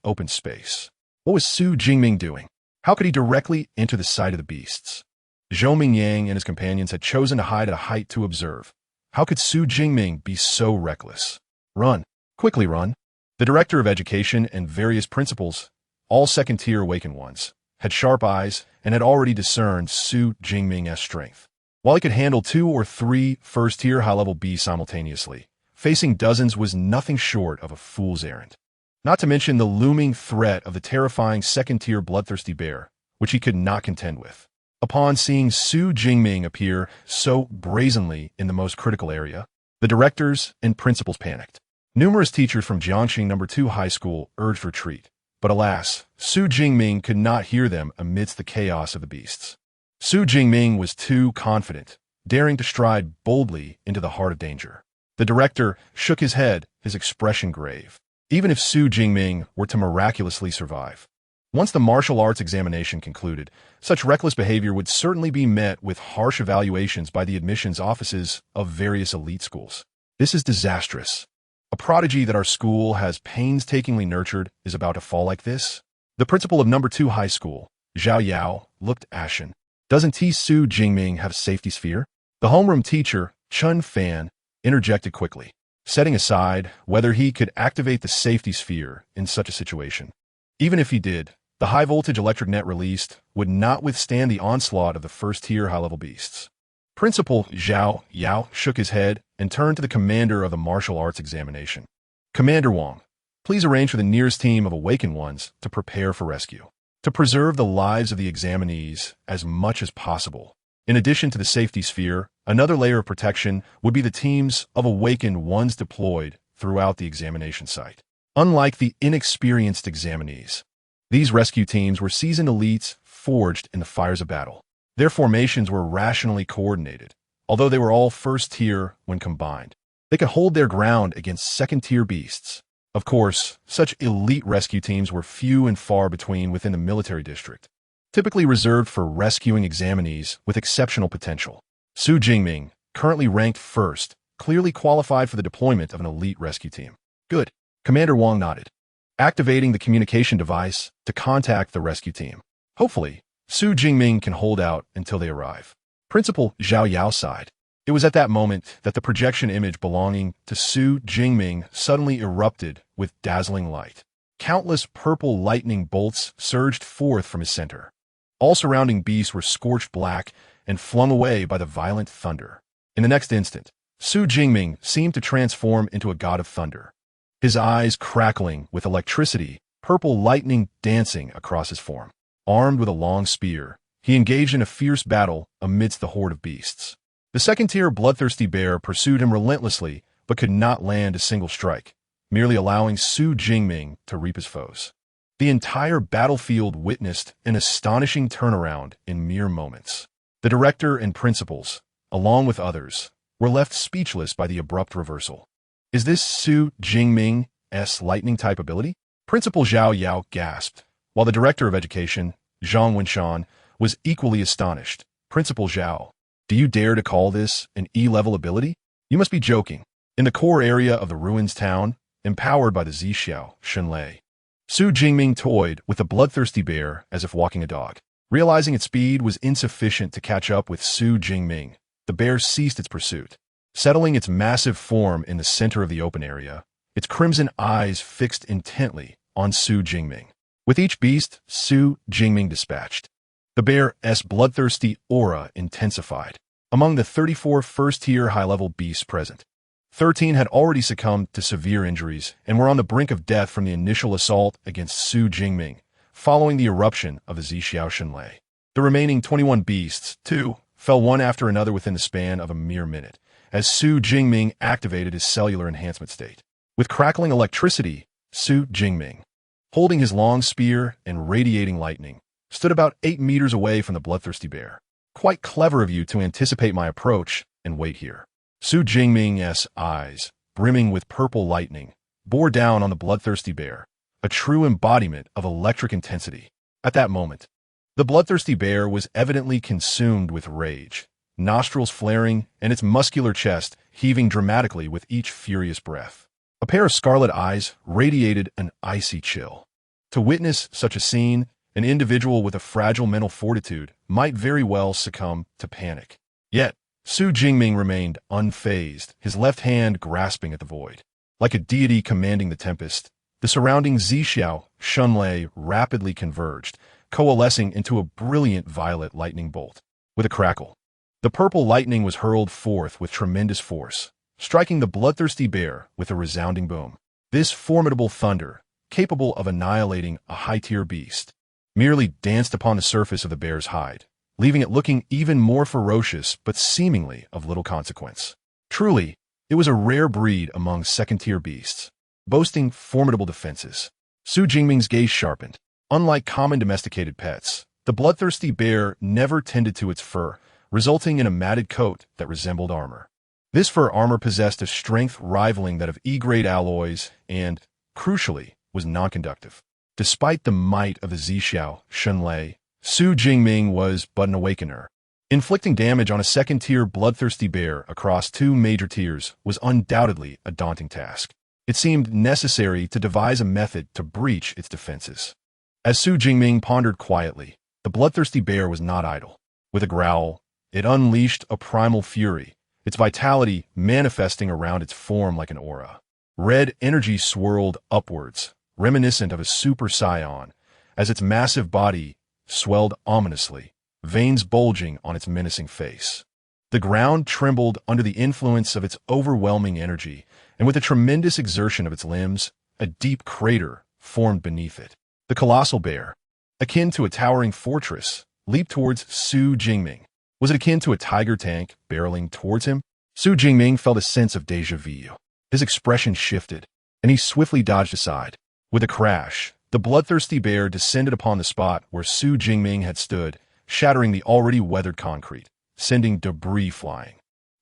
Speaker 1: open space. What was Xu Jingming doing? How could he directly enter the sight of the beasts? Zhou Mingyang and his companions had chosen to hide at a height to observe. How could Xu Jingming be so reckless? Run! Quickly run. The director of education and various principals, all second-tier awakened ones, had sharp eyes and had already discerned Xu Jingming's strength. While he could handle 2 or 3 first-tier high-level beasts simultaneously, facing dozens was nothing short of a fool's errand. Not to mention the looming threat of the terrifying second-tier bloodthirsty bear, which he could not contend with. Upon seeing Xu Jingming appear so brazenly in the most critical area, the directors and principals panicked. Numerous teachers from Jiangxing No. 2 High School urged retreat, but alas, Xu Jingming could not hear them amidst the chaos of the beasts. Xu Jingming was too confident, daring to stride boldly into the heart of danger. The director shook his head, his expression grave. Even if Xu Jingming were to miraculously survive, once the martial arts examination concluded, such reckless behavior would certainly be met with harsh evaluations by the admissions offices of various elite schools. This is disastrous. A prodigy that our school has painstakingly nurtured is about to fall like this? The principal of No. 2 High School, Zhao Yao, looked ashen. Doesn't Xu Jingming have a safety sphere? The homeroom teacher, Chun Fan, interjected quickly, setting aside whether he could activate the safety sphere in such a situation. Even if he did, the high-voltage electric net released would not withstand the onslaught of the first-tier high-level beasts. Principal Zhao Yao shook his head and turned to the commander of the martial arts examination. Commander Wang, please arrange for the nearest team of awakened ones to prepare for rescue. To preserve the lives of the examinees as much as possible. In addition to the safety sphere, another layer of protection would be the teams of awakened ones deployed throughout the examination site. Unlike the inexperienced examinees, these rescue teams were seasoned elites forged in the fires of battle. Their formations were rationally coordinated, although they were all first-tier when combined. They could hold their ground against second-tier beasts. Of course, such elite rescue teams were few and far between within the military district, typically reserved for rescuing examinees with exceptional potential. Xu Jingming, currently ranked first, clearly qualified for the deployment of an elite rescue team. Good. Commander Wang nodded, activating the communication device to contact the rescue team. Hopefully, Xu Jingming can hold out until they arrive. Principal Zhao Yao sighed. It was at that moment that the projection image belonging to Xu Jingming suddenly erupted with dazzling light. Countless purple lightning bolts surged forth from his center. All surrounding beasts were scorched black and flung away by the violent thunder. In the next instant, Xu Jingming seemed to transform into a god of thunder. His eyes crackling with electricity, purple lightning dancing across his form. Armed with a long spear, he engaged in a fierce battle amidst the horde of beasts. The second-tier bloodthirsty bear pursued him relentlessly, but could not land a single strike, merely allowing Xu Jingming to reap his foes. The entire battlefield witnessed an astonishing turnaround in mere moments. The director and principals, along with others, were left speechless by the abrupt reversal. Is this Xu Jingming's lightning-type ability? Principal Zhao Yao gasped, while the director of education, Zhang Wenshan, was equally astonished. Principal Zhao, do you dare to call this an E-level ability? You must be joking. In the core area of the ruins town, empowered by the Zixiao Shenlei, Xu Jingming toyed with the bloodthirsty bear as if walking a dog. Realizing its speed was insufficient to catch up with Xu Jingming, the bear ceased its pursuit. Settling its massive form in the center of the open area, its crimson eyes fixed intently on Xu Jingming. With each beast, Xu Jingming dispatched. The bear's bloodthirsty aura intensified. Among the 34 first-tier high-level beasts present, 13 had already succumbed to severe injuries and were on the brink of death from the initial assault against Xu Jingming, following the eruption of the Zixiao Shenlei. The remaining 21 beasts, too, fell one after another within the span of a mere minute, as Xu Jingming activated his cellular enhancement state. With crackling electricity, Xu Jingming, holding his long spear and radiating lightning, stood about 8 meters away from the bloodthirsty bear. Quite clever of you to anticipate my approach and wait here. Xu Jingming's eyes, brimming with purple lightning, bore down on the bloodthirsty bear, a true embodiment of electric intensity. At that moment, the bloodthirsty bear was evidently consumed with rage, nostrils flaring and its muscular chest heaving dramatically with each furious breath. A pair of scarlet eyes radiated an icy chill. To witness such a scene, an individual with a fragile mental fortitude might very well succumb to panic. Yet, Xu Jingming remained unfazed, his left hand grasping at the void. Like a deity commanding the tempest, the surrounding Zixiao Shunlei rapidly converged, coalescing into a brilliant violet lightning bolt. With a crackle, the purple lightning was hurled forth with tremendous force, striking the bloodthirsty bear with a resounding boom. This formidable thunder, capable of annihilating a high-tier beast, merely danced upon the surface of the bear's hide, leaving it looking even more ferocious but seemingly of little consequence. Truly, it was a rare breed among second-tier beasts, boasting formidable defenses. Xu Jingming's gaze sharpened. Unlike common domesticated pets, the bloodthirsty bear never tended to its fur, resulting in a matted coat that resembled armor. This fur armor possessed a strength rivaling that of E-grade alloys and, crucially, was non-conductive. Despite the might of the Zixiao Shunlei, Xu Jingming was but an awakener. Inflicting damage on a second-tier bloodthirsty bear across two major tiers was undoubtedly a daunting task. It seemed necessary to devise a method to breach its defenses. As Xu Jingming pondered quietly, the bloodthirsty bear was not idle. With a growl, it unleashed a primal fury, its vitality manifesting around its form like an aura. Red energy swirled upwards, reminiscent of a super scion, as its massive body swelled ominously, veins bulging on its menacing face. The ground trembled under the influence of its overwhelming energy, and with a tremendous exertion of its limbs, a deep crater formed beneath it. The colossal bear, akin to a towering fortress, leaped towards Xu Jingming. Was it akin to a tiger tank barreling towards him? Xu Jingming felt a sense of déjà vu. His expression shifted, and he swiftly dodged aside. With a crash, the bloodthirsty bear descended upon the spot where Xu Jingming had stood, shattering the already weathered concrete, sending debris flying.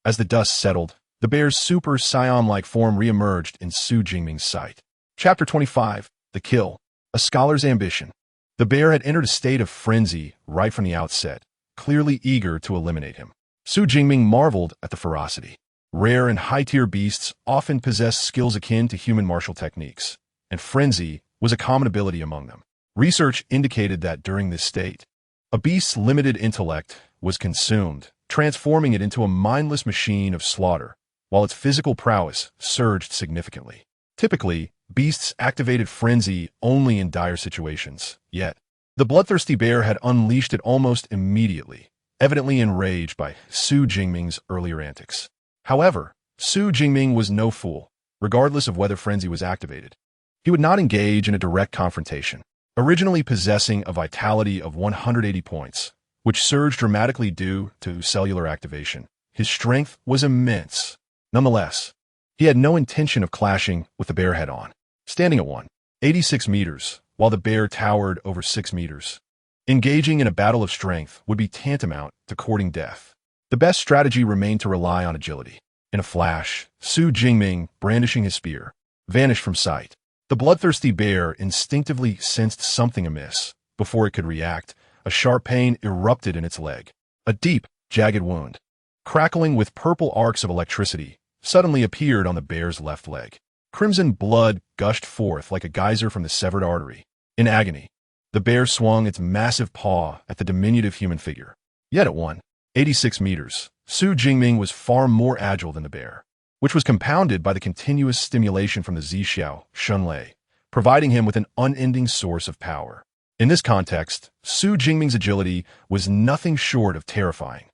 Speaker 1: As the dust settled, the bear's super scion-like form re-emerged in Xu Jingming's sight. Chapter 25. The Kill. A Scholar's Ambition. The bear had entered a state of frenzy right from the outset, clearly eager to eliminate him. Xu Jingming marveled at the ferocity. Rare and high-tier beasts often possess skills akin to human martial techniques, and frenzy was a common ability among them. Research indicated that during this state, a beast's limited intellect was consumed, transforming it into a mindless machine of slaughter, while its physical prowess surged significantly. Typically, beasts activated frenzy only in dire situations, yet the bloodthirsty bear had unleashed it almost immediately, evidently enraged by Xu Jingming's earlier antics. However, Xu Jingming was no fool, regardless of whether frenzy was activated. He would not engage in a direct confrontation. Originally possessing a vitality of 180 points, which surged dramatically due to cellular activation, his strength was immense. Nonetheless, he had no intention of clashing with the bear head-on. Standing at 186 meters, while the bear towered over 6 meters, engaging in a battle of strength would be tantamount to courting death. The best strategy remained to rely on agility. In a flash, Xu Jingming, brandishing his spear, vanished from sight. The bloodthirsty bear instinctively sensed something amiss. Before it could react, a sharp pain erupted in its leg. A deep, jagged wound, crackling with purple arcs of electricity, suddenly appeared on the bear's left leg. Crimson blood gushed forth like a geyser from the severed artery. In agony, the bear swung its massive paw at the diminutive human figure. Yet at 186 meters, Xu Jingming was far more agile than the bear, which was compounded by the continuous stimulation from the Zixiao Shunlei, providing him with an unending source of power. In this context, Xu Jingming's agility was nothing short of terrifying.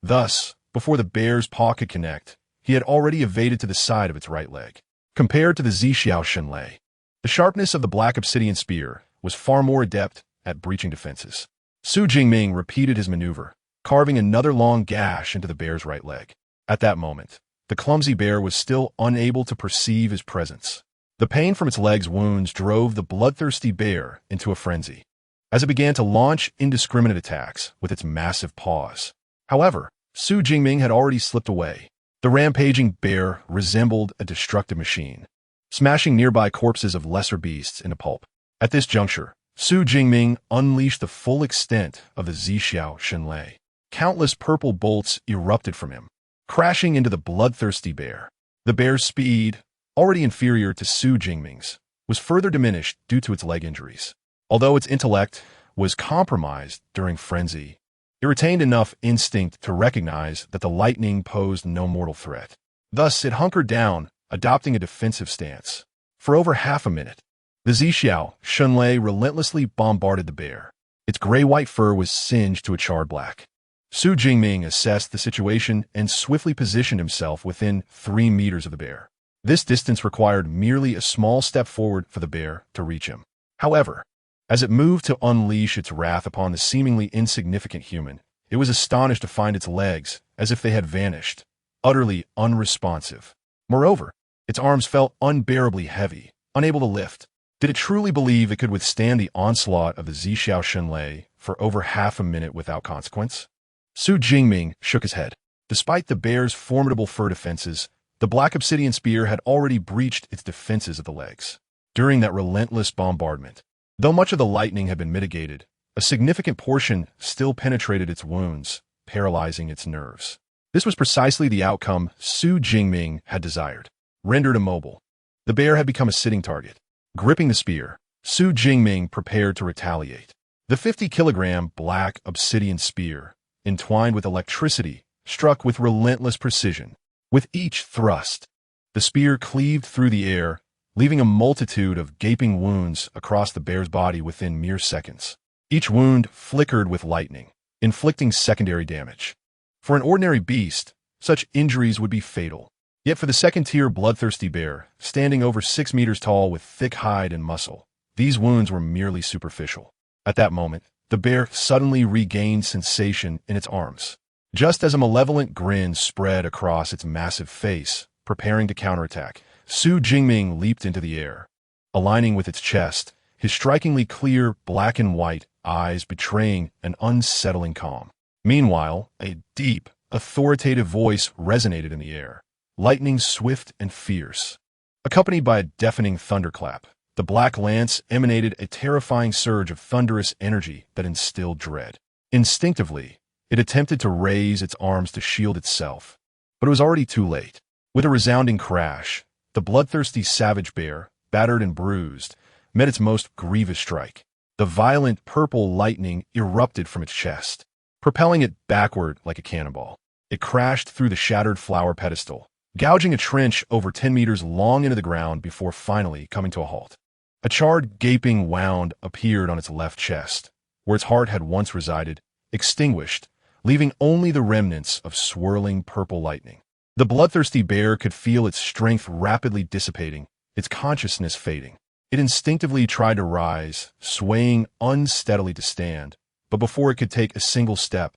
Speaker 1: Thus, before the bear's paw could connect, he had already evaded to the side of its right leg. Compared to the Zixiao Shunlei, the sharpness of the black obsidian spear was far more adept at breaching defenses. Xu Jingming repeated his maneuver, carving another long gash into the bear's right leg. At that moment, the clumsy bear was still unable to perceive his presence. The pain from its leg's wounds drove the bloodthirsty bear into a frenzy, as it began to launch indiscriminate attacks with its massive paws. However, Xu Jingming had already slipped away. The rampaging bear resembled a destructive machine, smashing nearby corpses of lesser beasts into pulp. At this juncture, Xu Jingming unleashed the full extent of the Zixiao Shunlei. Countless purple bolts erupted from him, crashing into the bloodthirsty bear. The bear's speed, already inferior to Xu Jingming's, was further diminished due to its leg injuries. Although its intellect was compromised during frenzy, it retained enough instinct to recognize that the lightning posed no mortal threat. Thus, it hunkered down, adopting a defensive stance. For over half a minute, the Zhixiao Shunlei relentlessly bombarded the bear. Its gray-white fur was singed to a charred black. Xu Jingming assessed the situation and swiftly positioned himself within 3 meters of the bear. This distance required merely a small step forward for the bear to reach him. However, as it moved to unleash its wrath upon the seemingly insignificant human, it was astonished to find its legs as if they had vanished, utterly unresponsive. Moreover, its arms felt unbearably heavy, unable to lift. Did it truly believe it could withstand the onslaught of the Zhixiao Shunlei for over half a minute without consequence? Xu Jingming shook his head. Despite the bear's formidable fur defenses, the black obsidian spear had already breached its defenses at the legs. During that relentless bombardment, though much of the lightning had been mitigated, a significant portion still penetrated its wounds, paralyzing its nerves. This was precisely the outcome Xu Jingming had desired. Rendered immobile, the bear had become a sitting target. Gripping the spear, Xu Jingming prepared to retaliate. The 50-kilogram black obsidian spear, entwined with electricity, struck with relentless precision. With each thrust, the spear cleaved through the air, leaving a multitude of gaping wounds across the bear's body within mere seconds. Each wound flickered with lightning, inflicting secondary damage. For an ordinary beast, such injuries would be fatal. Yet for the second-tier bloodthirsty bear, standing over 6 meters tall with thick hide and muscle, these wounds were merely superficial. At that moment, the bear suddenly regained sensation in its arms. Just as a malevolent grin spread across its massive face, preparing to counterattack, Xu Jingming leaped into the air. Aligning with its chest, his strikingly clear black and white eyes betraying an unsettling calm. Meanwhile, a deep, authoritative voice resonated in the air, lightning swift and fierce. Accompanied by a deafening thunderclap, the black lance emanated a terrifying surge of thunderous energy that instilled dread. Instinctively, it attempted to raise its arms to shield itself, but it was already too late. With a resounding crash, the bloodthirsty savage bear, battered and bruised, met its most grievous strike. The violent purple lightning erupted from its chest, propelling it backward like a cannonball. It crashed through the shattered flower pedestal, gouging a trench over 10 meters long into the ground before finally coming to a halt. A charred, gaping wound appeared on its left chest, where its heart had once resided, extinguished, leaving only the remnants of swirling purple lightning. The bloodthirsty bear could feel its strength rapidly dissipating, its consciousness fading. It instinctively tried to rise, swaying unsteadily to stand, but before it could take a single step,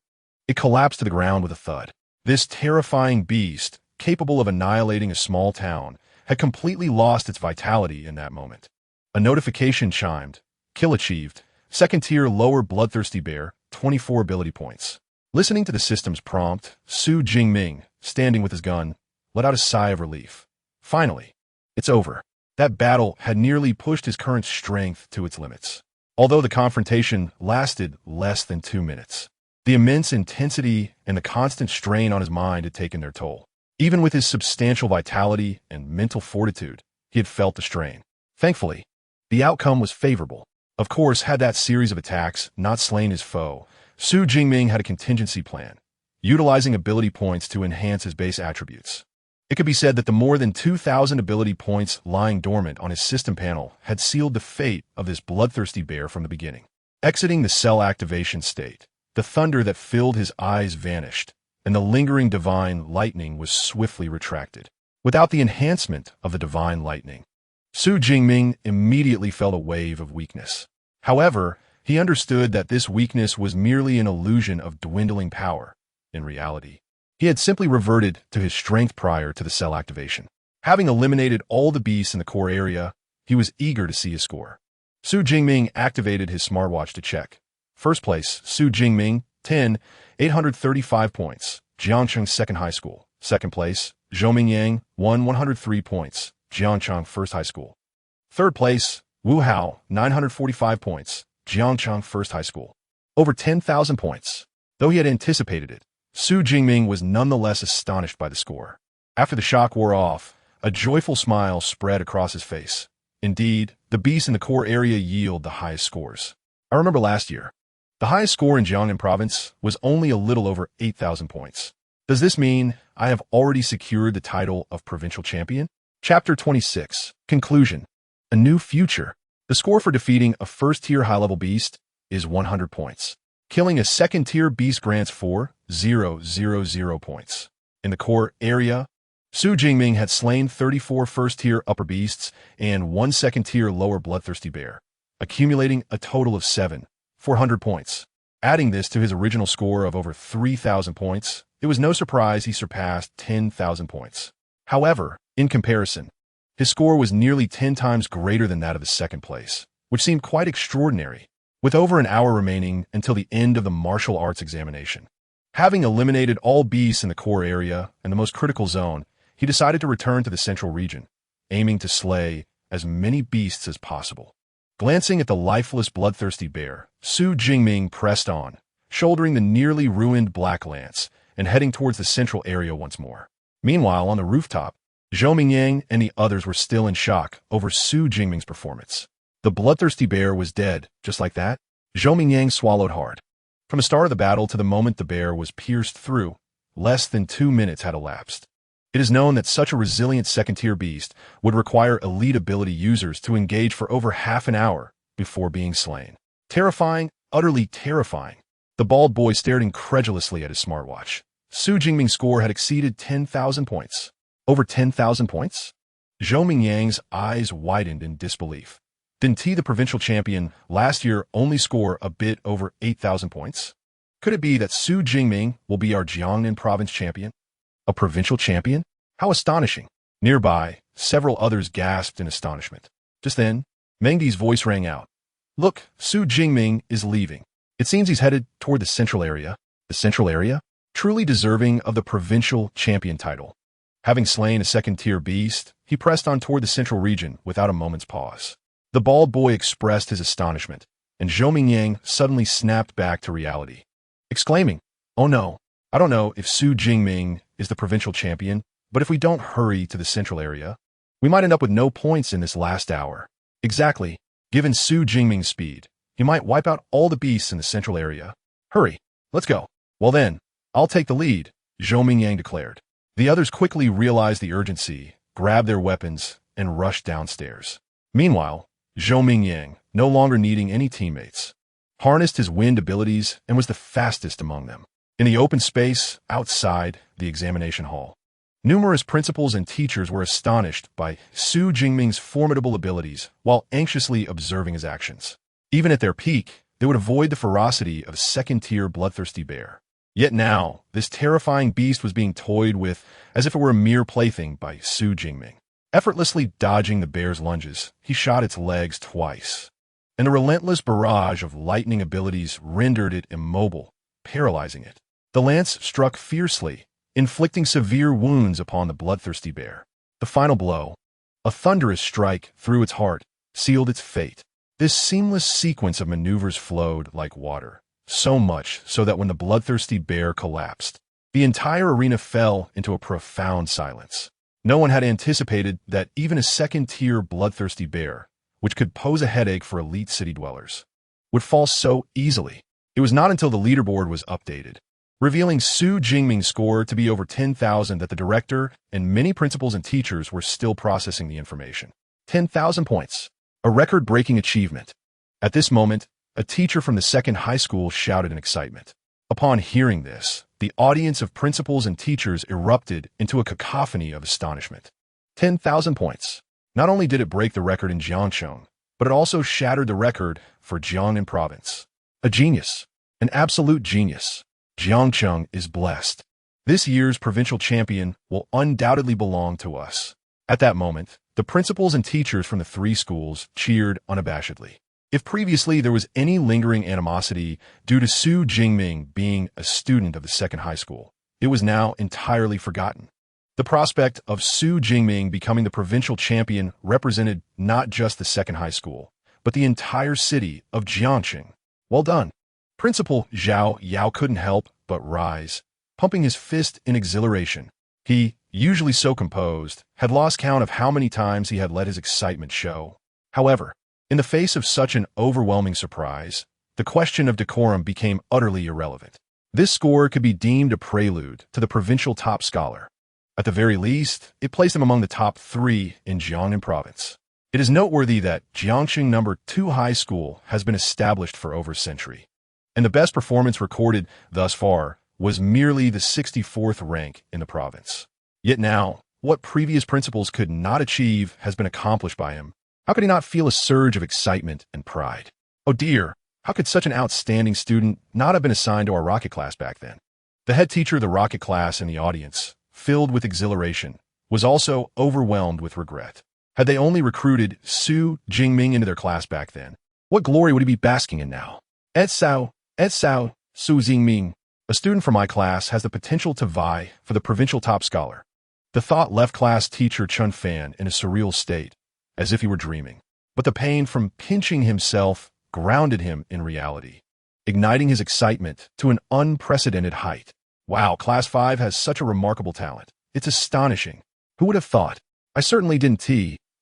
Speaker 1: it collapsed to the ground with a thud. This terrifying beast, capable of annihilating a small town, had completely lost its vitality in that moment. A notification chimed. Kill achieved. Second-tier lower bloodthirsty bear, 24 ability points. Listening to the system's prompt, Xu Jingming, standing with his gun, let out a sigh of relief. Finally, it's over. That battle had nearly pushed his current strength to its limits. Although the confrontation lasted less than 2 minutes, the immense intensity and the constant strain on his mind had taken their toll. Even with his substantial vitality and mental fortitude, he had felt the strain. Thankfully, the outcome was favorable. Of course, had that series of attacks not slain his foe, Xu Jingming had a contingency plan, utilizing ability points to enhance his base attributes. It could be said that the more than 2,000 ability points lying dormant on his system panel had sealed the fate of this bloodthirsty bear from the beginning. Exiting the cell activation state, the thunder that filled his eyes vanished, and the lingering divine lightning was swiftly retracted. Without the enhancement of the divine lightning, Xu Jingming immediately felt a wave of weakness. However, he understood that this weakness was merely an illusion of dwindling power. In reality, he had simply reverted to his strength prior to the cell activation. Having eliminated all the beasts in the core area, he was eager to see his score. Xu Jingming activated his smartwatch to check. First place, Xu Jingming, 10, 835 points, Jiangcheng Second High School. Second place, Zhou Mingyang, 103 points, Jiangcheng First High School. Third place, Wu Hao, 945 points, Jiangcheng First High School. Over 10,000 points. Though he had anticipated it, Xu Jingming was nonetheless astonished by the score. After the shock wore off, a joyful smile spread across his face. Indeed, the beasts in the core area yield the highest scores. I remember last year, the highest score in Jiangnan province was only a little over 8,000 points. Does this mean I have already secured the title of provincial champion? Chapter 26. Conclusion. A new future. The score for defeating a first-tier high-level beast is 100 points. Killing a second-tier beast grants 4,000 points. In the core area, Xu Jingming had slain 34 first-tier upper beasts and 1 second-tier lower bloodthirsty bear, accumulating a total of 7,400 points. Adding this to his original score of over 3,000 points, it was no surprise he surpassed 10,000 points. However, in comparison, his score was nearly 10 times greater than that of the second place, which seemed quite extraordinary, with over an hour remaining until the end of the martial arts examination. Having eliminated all beasts in the core area and the most critical zone, he decided to return to the central region, aiming to slay as many beasts as possible. Glancing at the lifeless bloodthirsty bear, Xu Jingming pressed on, shouldering the nearly ruined black lance and heading towards the central area once more. Meanwhile, on the rooftop, Zhou Mingyang and the others were still in shock over Xu Jingming's performance. The bloodthirsty bear was dead, just like that. Zhou Mingyang swallowed hard. From the start of the battle to the moment the bear was pierced through, less than 2 minutes had elapsed. It is known that such a resilient second-tier beast would require elite ability users to engage for over half an hour before being slain. Terrifying, utterly terrifying. The bald boy stared incredulously at his smartwatch. Xu Jingming's score had exceeded 10,000 points. Over 10,000 points? Zhou Mingyang's eyes widened in disbelief. Didn't he, the provincial champion, last year only score a bit over 8,000 points? Could it be that Xu Jingming will be our Jiangnan province champion? A provincial champion? How astonishing. Nearby, several others gasped in astonishment. Just then, Mengdi's voice rang out. Look, Xu Jingming is leaving. It seems he's headed toward the central area. The central area? Truly deserving of the provincial champion title. Having slain a second-tier beast, he pressed on toward the central region without a moment's pause. The bald boy expressed his astonishment, and Zhou Mingyang suddenly snapped back to reality, exclaiming, "Oh no, I don't know if Xu Jingming is the provincial champion, but if we don't hurry to the central area, we might end up with no points in this last hour." Exactly. Given Xu Jingming's speed, he might wipe out all the beasts in the central area. Hurry, let's go. Well then, I'll take the lead, Zhou Mingyang declared. The others quickly realized the urgency, grabbed their weapons, and rushed downstairs. Meanwhile, Zhou Mingyang, no longer needing any teammates, harnessed his wind abilities and was the fastest among them. In the open space outside the examination hall, numerous principals and teachers were astonished by Xu Jingming's formidable abilities while anxiously observing his actions. Even at their peak, they would avoid the ferocity of a second-tier bloodthirsty bear. Yet now, this terrifying beast was being toyed with as if it were a mere plaything by Xu Jingming. Effortlessly dodging the bear's lunges, he shot its legs twice, and a relentless barrage of lightning abilities rendered it immobile, paralyzing it. The lance struck fiercely, inflicting severe wounds upon the bloodthirsty bear. The final blow, a thunderous strike through its heart, sealed its fate. This seamless sequence of maneuvers flowed like water, so much so that when the bloodthirsty bear collapsed, the entire arena fell into a profound silence. No one had anticipated that even a second-tier bloodthirsty bear, which could pose a headache for elite city dwellers, would fall so easily. It was not until the leaderboard was updated, revealing Xu Jingming's score to be over 10,000, that the director and many principals and teachers were still processing the information. 10,000 points. A record-breaking achievement. At this moment, a teacher from the second high school shouted in excitement. Upon hearing this, the audience of principals and teachers erupted into a cacophony of astonishment. 10,000 points. Not only did it break the record in Jiangcheng, but it also shattered the record for Jiangnan province. A genius. An absolute genius. Jiangcheng is blessed. This year's provincial champion will undoubtedly belong to us. At that moment, the principals and teachers from the 3 schools cheered unabashedly. If previously there was any lingering animosity due to Xu Jingming being a student of the second high school, it was now entirely forgotten. The prospect of Xu Jingming becoming the provincial champion represented not just the second high school, but the entire city of Jiangcheng. Well done. Principal Zhao Yao couldn't help but rise, pumping his fist in exhilaration. He, usually so composed, had lost count of how many times he had let his excitement show. However, in the face of such an overwhelming surprise, the question of decorum became utterly irrelevant. This score could be deemed a prelude to the provincial top scholar. At the very least, it placed him among the top 3 in Jiangnan province. It is noteworthy that Jiangxing No. 2 High School has been established for over a century, and the best performance recorded thus far was merely the 64th rank in the province. Yet now, what previous principals could not achieve has been accomplished by him. How could he not feel a surge of excitement and pride? Oh dear, how could such an outstanding student not have been assigned to our rocket class back then? The head teacher of the rocket class in the audience, filled with exhilaration, was also overwhelmed with regret. Had they only recruited Xu Jingming into their class back then, what glory would he be basking in now? Xu Jingming, a student from my class, has the potential to vie for the provincial top scholar. The thought left class teacher Chun Fan in a surreal state, as if he were dreaming. But the pain from pinching himself grounded him in reality, igniting his excitement to an unprecedented height. Wow, Class 5 has such a remarkable talent. It's astonishing. Who would have thought? I certainly didn't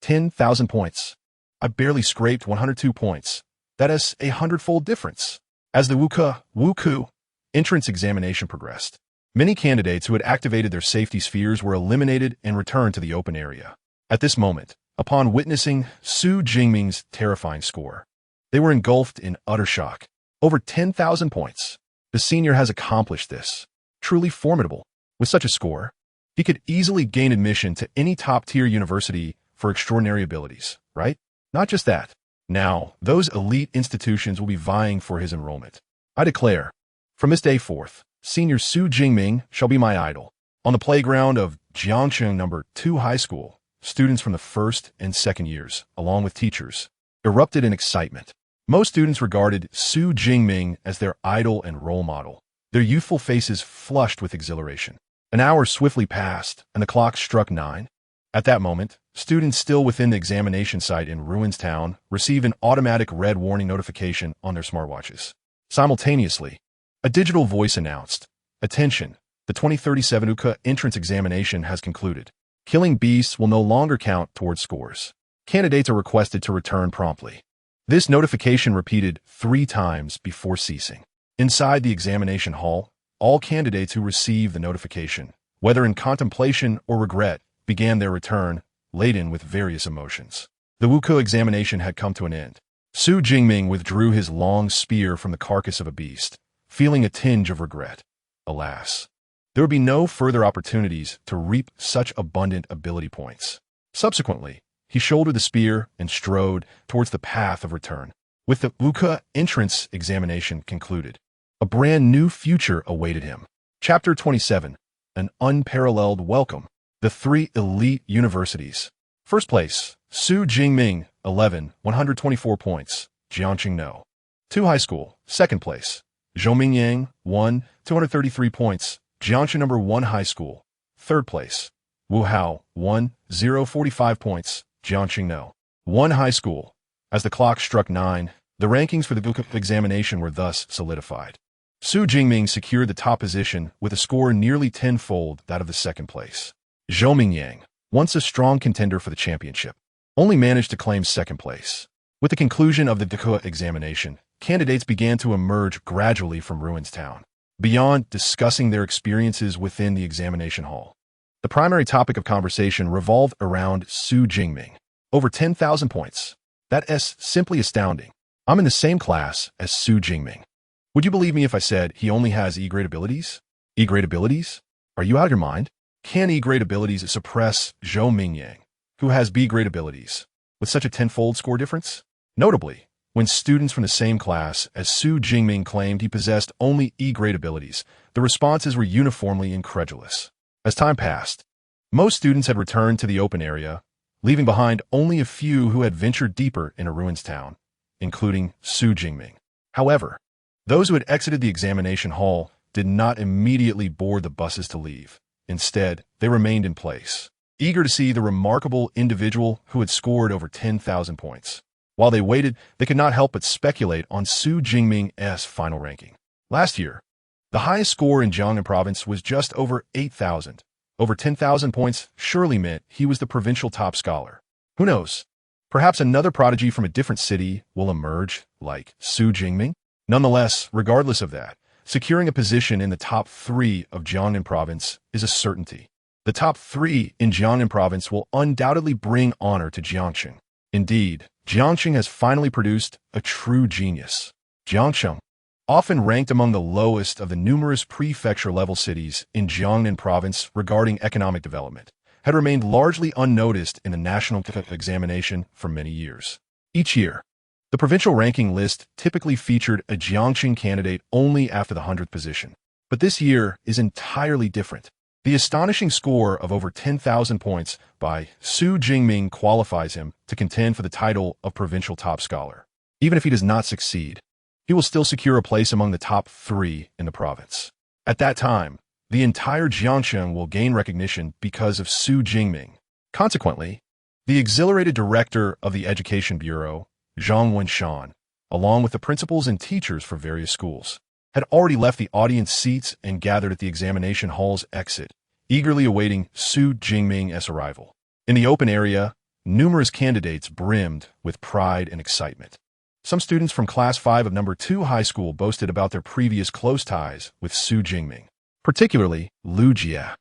Speaker 1: 10,000 points. I barely scraped 102 points. That is a 100-fold difference. As the Wuku entrance examination progressed, many candidates who had activated their safety spheres were eliminated and returned to the open area. At this moment, upon witnessing Xu Jingming's terrifying score, they were engulfed in utter shock. Over 10,000 points. The senior has accomplished this. Truly formidable. With such a score, he could easily gain admission to any top-tier university for extraordinary abilities, right? Not just that. Now, those elite institutions will be vying for his enrollment. I declare, from this day forth, Senior Xu Jingming shall be my idol. On the playground of Jiangxing No. 2 High School, students from the first and second years, along with teachers, erupted in excitement. Most students regarded Xu Jingming as their idol and role model, their youthful faces flushed with exhilaration. An hour swiftly passed, and the clock struck 9. At that moment, students still within the examination site in Ruins Town received an automatic red warning notification on their smartwatches. Simultaneously, a digital voice announced, "Attention, the 2037 UCA entrance examination has concluded. Killing beasts will no longer count towards scores. Candidates are requested to return promptly." This notification repeated 3 times before ceasing. Inside the examination hall, all candidates who received the notification, whether in contemplation or regret, began their return, laden with various emotions. The Wuku examination had come to an end. Xu Jingming withdrew his long spear from the carcass of a beast, feeling a tinge of regret. Alas, there would be no further opportunities to reap such abundant ability points. Subsequently, he shouldered the spear and strode towards the path of return. With the Wuku entrance examination concluded, a brand new future awaited him. Chapter 27, An Unparalleled Welcome. The 3 elite universities. First place, Xu Jingming, 11, 124 points, Jiangxing No. 2 High School. Second place, Zhou Mingyang, 1, 233 points, Jiangxing No. 1 High School. Third place, Wu Hao, 1, 045 points, Jiangxing No. 1 High School. As the clock struck 9, the rankings for the Wuku examination were thus solidified. Xu Jingming secured the top position with a score nearly 10-fold that of the second place. Zhou Mingyang, once a strong contender for the championship, only managed to claim second place. With the conclusion of the Wuku examination, candidates began to emerge gradually from Ruins Town. Beyond discussing their experiences within the examination hall, the primary topic of conversation revolved around Xu Jingming. Over 10,000 points. That is simply astounding. I'm in the same class as Xu Jingming. Would you believe me if I said he only has E-grade abilities? E-grade abilities? Are you out of your mind? Can E-grade abilities suppress Zhou Mingyang, who has B-grade abilities, with such a 10-fold score difference? Notably, when students from the same class as Xu Jingming claimed he possessed only E-grade abilities, the responses were uniformly incredulous. As time passed, most students had returned to the open area, leaving behind only a few who had ventured deeper into Ruins Town, including Xu Jingming. However, those who had exited the examination hall did not immediately board the buses to leave. Instead, they remained in place, eager to see the remarkable individual who had scored over 10,000 points. While they waited, they could not help but speculate on Xu Jingming's final ranking. Last year, the highest score in Jiangnan province was just over 8,000. Over 10,000 points surely meant he was the provincial top scholar. Who knows? Perhaps another prodigy from a different city will emerge, like Xu Jingming? Nonetheless, regardless of that, securing a position in the top 3 of Jiangnan province is a certainty. The top 3 in Jiangnan province will undoubtedly bring honor to Jiangxing. Indeed, Jiangxing has finally produced a true genius. Jiangxing, often ranked among the lowest of the numerous prefecture-level cities in Jiangnan province regarding economic development, had remained largely unnoticed in the national examination for many years. Each year, the provincial ranking list typically featured a Jiangxing candidate only after the 100th position. But this year is entirely different. The astonishing score of over 10,000 points by Xu Jingming qualifies him to contend for the title of provincial top scholar. Even if he does not succeed, he will still secure a place among the top 3 in the province. At that time, the entire Jiangxing will gain recognition because of Xu Jingming. Consequently, the exhilarated director of the Education Bureau, Zhang Wenshan, along with the principals and teachers for various schools, had already left the audience seats and gathered at the examination hall's exit, eagerly awaiting Xu Jingming's arrival. In the open area, numerous candidates brimmed with pride and excitement. Some students from Class 5 of No. 2 High School boasted about their previous close ties with Xu Jingming, particularly Lu Jia,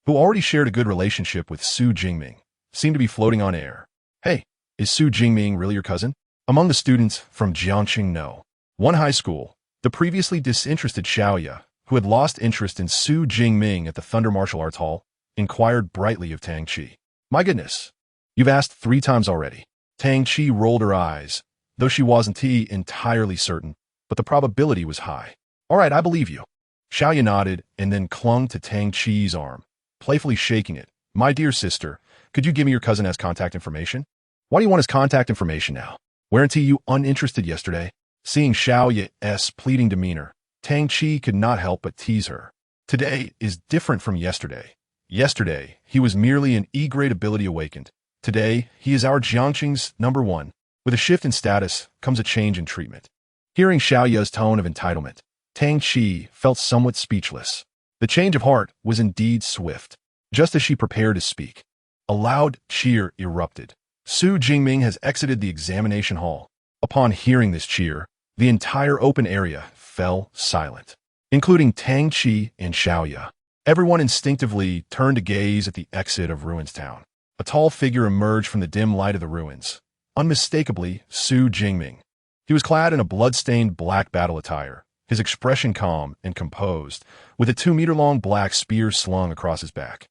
Speaker 1: who already shared a good relationship with Xu Jingming, seemed to be floating on air. Hey, is Xu Jingming really your cousin? Among the students from Jiangxing No. 1 High School, the previously disinterested Xiaoya, who had lost interest in Xu Jingming at the Thunder Martial Arts Hall, inquired brightly of Tang Qi. My goodness, you've asked 3 times already. Tang Qi rolled her eyes, though she wasn't entirely certain, but the probability was high. All right, I believe you. Xiaoya nodded and then clung to Tang Qi's arm, playfully shaking it. My dear sister, could you give me your cousin's contact information? Why do you want his contact information now? Weren't you uninterested yesterday? Seeing Xiaoya's pleading demeanor, Tang Qi could not help but tease her. Today is different from yesterday. Yesterday, he was merely an E-grade ability awakened. Today, he is our Jiangxing's No. 1. With a shift in status comes a change in treatment. Hearing Xiaoya's tone of entitlement, Tang Qi felt somewhat speechless. The change of heart was indeed swift. Just as she prepared to speak, a loud cheer erupted. Xu Jingming has exited the examination hall. Upon hearing this cheer, the entire open area fell silent, including Tang Qi and Xiaoya. Everyone instinctively turned to gaze at the exit of Ruins Town. A tall figure emerged from the dim light of the ruins, unmistakably Xu Jingming. He was clad in a blood-stained black battle attire, his expression calm and composed, with a 2-meter-long black spear slung across his back.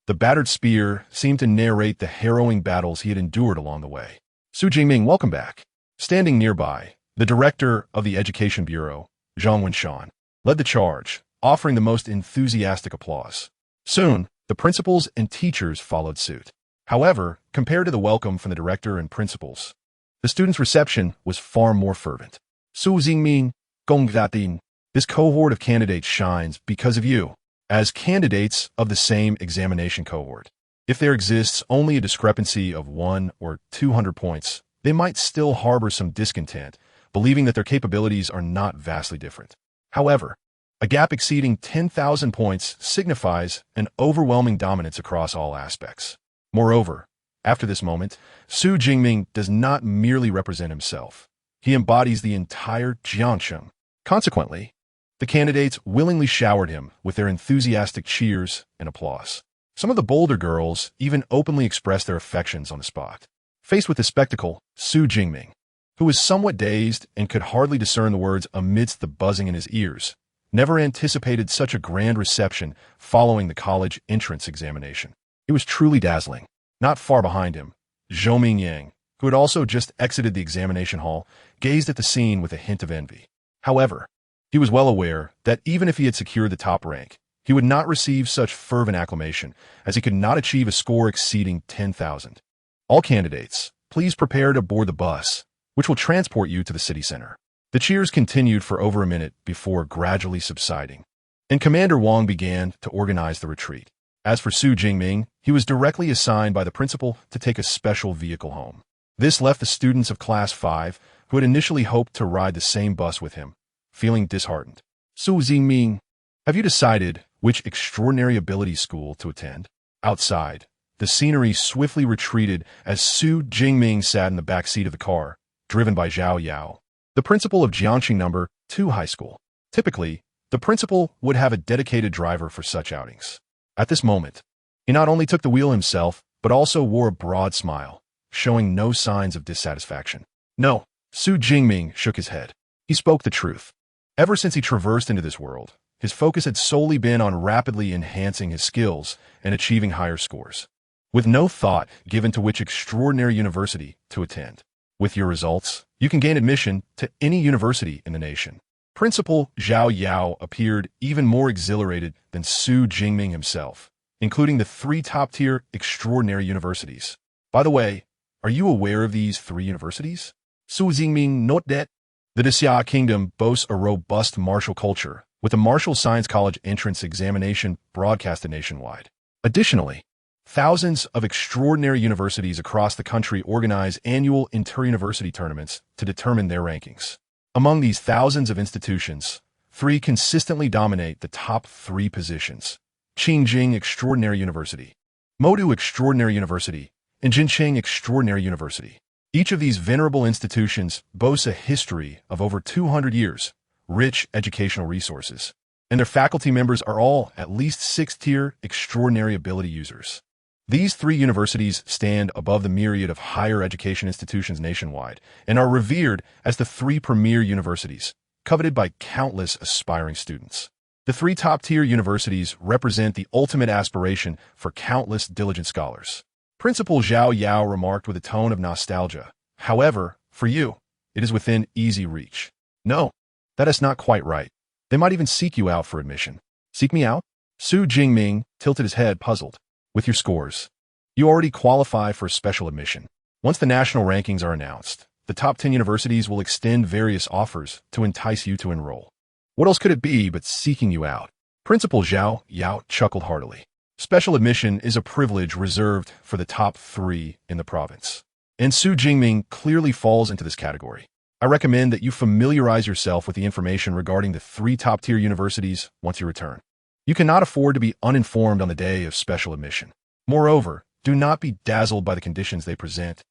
Speaker 1: The battered spear seemed to narrate the harrowing battles he had endured along the way. Xu Jingming, welcome back. Standing nearby, the director of the Education Bureau, Zhang Wenshan, led the charge, offering the most enthusiastic applause. Soon, the principals and teachers followed suit. However, compared to the welcome from the director and principals, the students' reception was far more fervent. Xu Jingming, Gongdatin, this cohort of candidates shines because of you, as candidates of the same examination cohort. If there exists only a discrepancy of 1 or 200 points, they might still harbor some discontent, believing that their capabilities are not vastly different. However, a gap exceeding 10,000 points signifies an overwhelming dominance across all aspects. Moreover, after this moment, Xu Jingming does not merely represent himself. He embodies the entire Jiangxing. Consequently, the candidates willingly showered him with their enthusiastic cheers and applause. Some of the bolder girls even openly expressed their affections on the spot. Faced with the spectacle, Xu Jingming, who was somewhat dazed and could hardly discern the words amidst the buzzing in his ears, never anticipated such a grand reception following the college entrance examination. It was truly dazzling. Not far behind him, Zhou Mingyang, who had also just exited the examination hall, gazed at the scene with a hint of envy. However, he was well aware that even if he had secured the top rank, he would not receive such fervent acclamation, as he could not achieve a score exceeding 10,000. All candidates, please prepare to board the bus, which will transport you to the city center. The cheers continued for over a minute before gradually subsiding, and Commander Wang began to organize the retreat. As for Xu Jingming, he was directly assigned by the principal to take a special vehicle home. This left the students of Class 5, who had initially hoped to ride the same bus with him, feeling disheartened. Xu Jingming, have you decided which extraordinary ability school to attend? Outside, the scenery swiftly retreated as Xu Jingming sat in the back seat of the car, driven by Zhao Yao, the principal of Jiangxing No. 2 High School. Typically, the principal would have a dedicated driver for such outings. At this moment, He not only took the wheel himself, but also wore a broad smile, showing no signs of dissatisfaction. No, Xu Jingming shook his head. He spoke the truth. Ever since he traversed into this world, his focus had solely been on rapidly enhancing his skills and achieving higher scores, with no thought given to which extraordinary university to attend. With your results, you can gain admission to any university in the nation. Principal Zhao Yao appeared even more exhilarated than Xu Jingming himself, including the 3 top-tier extraordinary universities. By the way, are you aware of these 3 universities? Xu Jingming noted that the Xia Kingdom boasts a robust martial culture, with a martial science college entrance examination broadcasted nationwide. Additionally, thousands of extraordinary universities across the country organize annual inter-university tournaments to determine their rankings. Among these thousands of institutions, 3 consistently dominate the top 3 positions: Qingjing Extraordinary University, Modu Extraordinary University, and Jincheng Extraordinary University. Each of these venerable institutions boasts a history of over 200 years, rich educational resources, and their faculty members are all at least 6th-tier extraordinary ability users. These 3 universities stand above the myriad of higher education institutions nationwide and are revered as the 3 premier universities, coveted by countless aspiring students. The 3 top-tier universities represent the ultimate aspiration for countless diligent scholars. Principal Zhao Yao remarked with a tone of nostalgia. However, for you, it is within easy reach. No, that is not quite right. They might even seek you out for admission. Seek me out? Xu Jingming tilted his head, puzzled. With your scores, you already qualify for special admission. Once the national rankings are announced, the top 10 universities will extend various offers to entice you to enroll. What else could it be but seeking you out? Principal Zhao Yao chuckled heartily. Special admission is a privilege reserved for the top 3 in the province, and Xu Jingming clearly falls into this category. I recommend that you familiarize yourself with the information regarding the 3 top-tier universities once you return. You cannot afford to be uninformed on the day of special admission. Moreover, do not be dazzled by the conditions they present.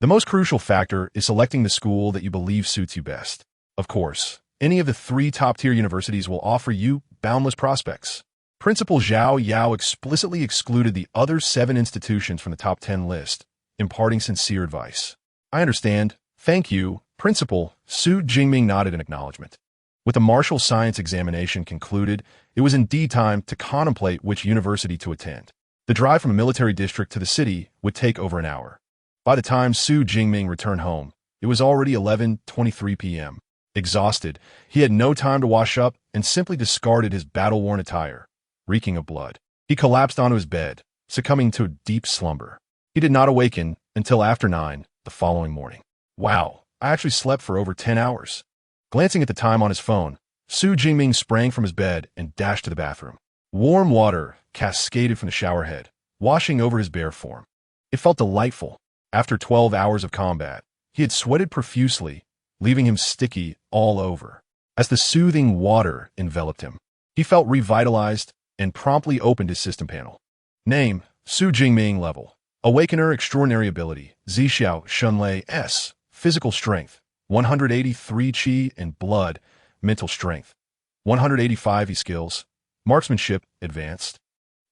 Speaker 1: The most crucial factor is selecting the school that you believe suits you best. Of course, any of the 3 top-tier universities will offer you boundless prospects. Principal Zhao Yao explicitly excluded the other 7 institutions from the top 10 list, imparting sincere advice. I understand. Thank you, Principal. Xu Jingming nodded in acknowledgement. With the martial science examination concluded, it was indeed time to contemplate which university to attend. The drive from a military district to the city would take over an hour. By the time Xu Jingming returned home, it was already 11:23 p.m. Exhausted, he had no time to wash up and simply discarded his battle-worn attire, reeking of blood. He collapsed onto his bed, succumbing to a deep slumber. He did not awaken until after 9 the following morning. Wow, I actually slept for over 10 hours. Glancing at the time on his phone, Xu Jingming sprang from his bed and dashed to the bathroom. Warm water cascaded from the shower head, washing over his bare form. It felt delightful. After 12 hours of combat, he had sweated profusely, leaving him sticky all over. As the soothing water enveloped him, he felt revitalized and promptly opened his system panel. Name, Xu Jingming. Level, Awakener Extraordinary Ability, Zixiao Shunlei S. Physical Strength, 183 Qi and Blood. Mental Strength, 185 E-Skills. Marksmanship, Advanced.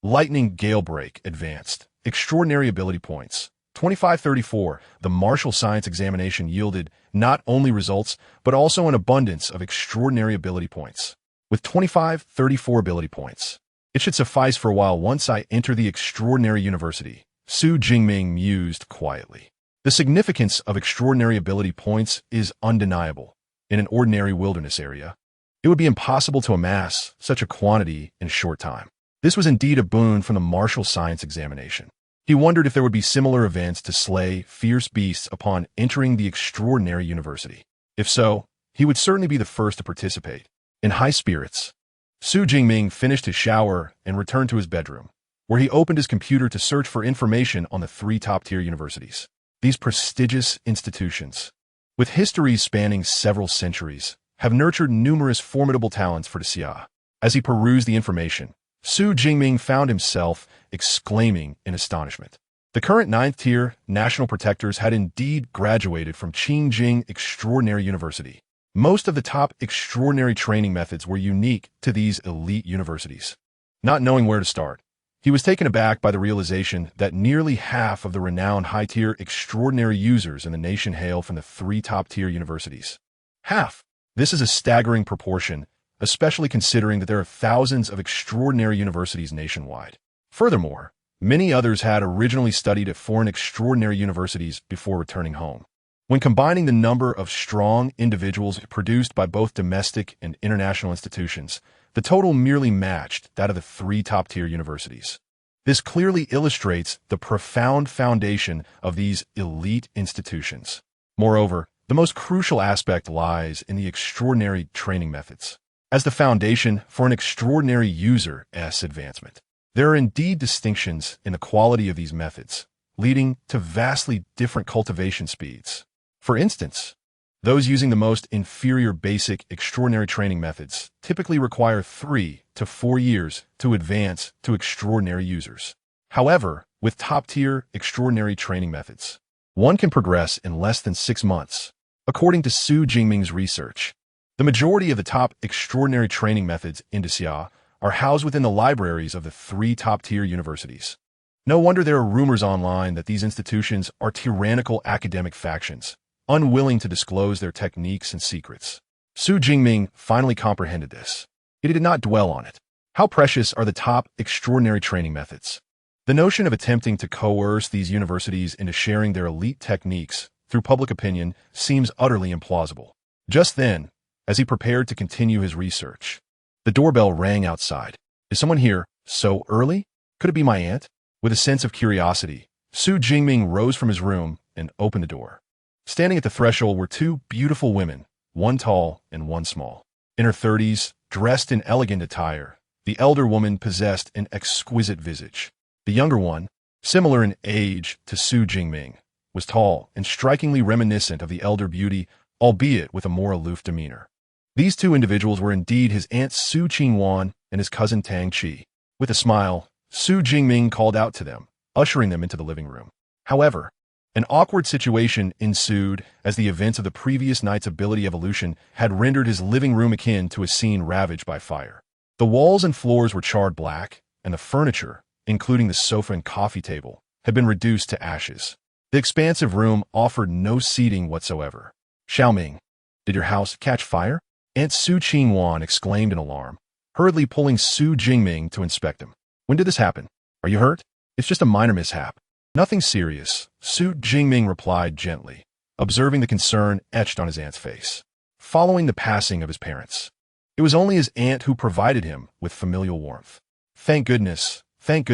Speaker 1: Lightning Gale Break, Advanced. Extraordinary Ability Points, 2534. The martial science examination yielded not only results, but also an abundance of extraordinary ability points. With 2534 ability points, it should suffice for a while once I enter the extraordinary university, Xu Jingming mused quietly. The significance of extraordinary ability points is undeniable. In an ordinary wilderness area, it would be impossible to amass such a quantity in a short time. This was indeed a boon from the martial science examination. He wondered if there would be similar events to slay fierce beasts upon entering the extraordinary university. If so, he would certainly be the first to participate. In high spirits, Xu Jingming finished his shower and returned to his bedroom, where he opened his computer to search for information on the 3 top-tier universities. These prestigious institutions, with histories spanning several centuries, have nurtured numerous formidable talents for the Xia. As he perused the information, Xu Jingming found himself exclaiming in astonishment. The current 9th-tier national protectors had indeed graduated from Qingjing Extraordinary University. Most of the top extraordinary training methods were unique to these elite universities. Not knowing where to start, He was taken aback by the realization that nearly half of the renowned high-tier extraordinary users in the nation hail from the 3 top-tier universities. Half! This is a staggering proportion, especially considering that there are thousands of extraordinary universities nationwide. Furthermore, many others had originally studied at foreign extraordinary universities before returning home. When combining the number of strong individuals produced by both domestic and international institutions, the total merely matched that of the 3 top-tier universities. This clearly illustrates the profound foundation of these elite institutions. Moreover, the most crucial aspect lies in the extraordinary training methods. As the foundation for an extraordinary user's advancement, there are indeed distinctions in the quality of these methods, leading to vastly different cultivation speeds. For instance, those using the most inferior basic extraordinary training methods typically require 3 to 4 years to advance to extraordinary users. However, with top-tier extraordinary training methods, one can progress in less than 6 months. According to Xu Jingming's research, the majority of the top extraordinary training methods indicia are housed within the libraries of the 3 top-tier universities. No wonder there are rumors online that these institutions are tyrannical academic factions, unwilling to disclose their techniques and secrets. Xu Jingming finally comprehended this. Yet he did not dwell on it. How precious are the top extraordinary training methods? The notion of attempting to coerce these universities into sharing their elite techniques through public opinion seems utterly implausible. Just then, as he prepared to continue his research, the doorbell rang outside. Is someone here so early? Could it be my aunt? With a sense of curiosity, Xu Jingming rose from his room and opened the door. Standing at the threshold were 2 beautiful women, one tall and one small. In her 30s, dressed in elegant attire, the elder woman possessed an exquisite visage. The younger one, similar in age to Xu Jingming, was tall and strikingly reminiscent of the elder beauty, albeit with a more aloof demeanor. These 2 individuals were indeed his aunt Xu Qingwan and his cousin Tang Qi. With a smile, Xu Jingming called out to them, ushering them into the living room. However, an awkward situation ensued as the events of the previous night's ability evolution had rendered his living room akin to a scene ravaged by fire. The walls and floors were charred black, and the furniture, including the sofa and coffee table, had been reduced to ashes. The expansive room offered no seating whatsoever. Xiaoming, did your house catch fire? Aunt Xu Qingwan exclaimed in alarm, hurriedly pulling Xu Jingming to inspect him. When did this happen? Are you hurt? It's just a minor mishap. Nothing serious, Xu Jingming replied gently, observing the concern etched on his aunt's face. Following the passing of his parents, it was only his aunt who provided him with familial warmth. Thank goodness, Xu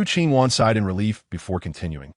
Speaker 1: Qingwan sighed in relief before continuing.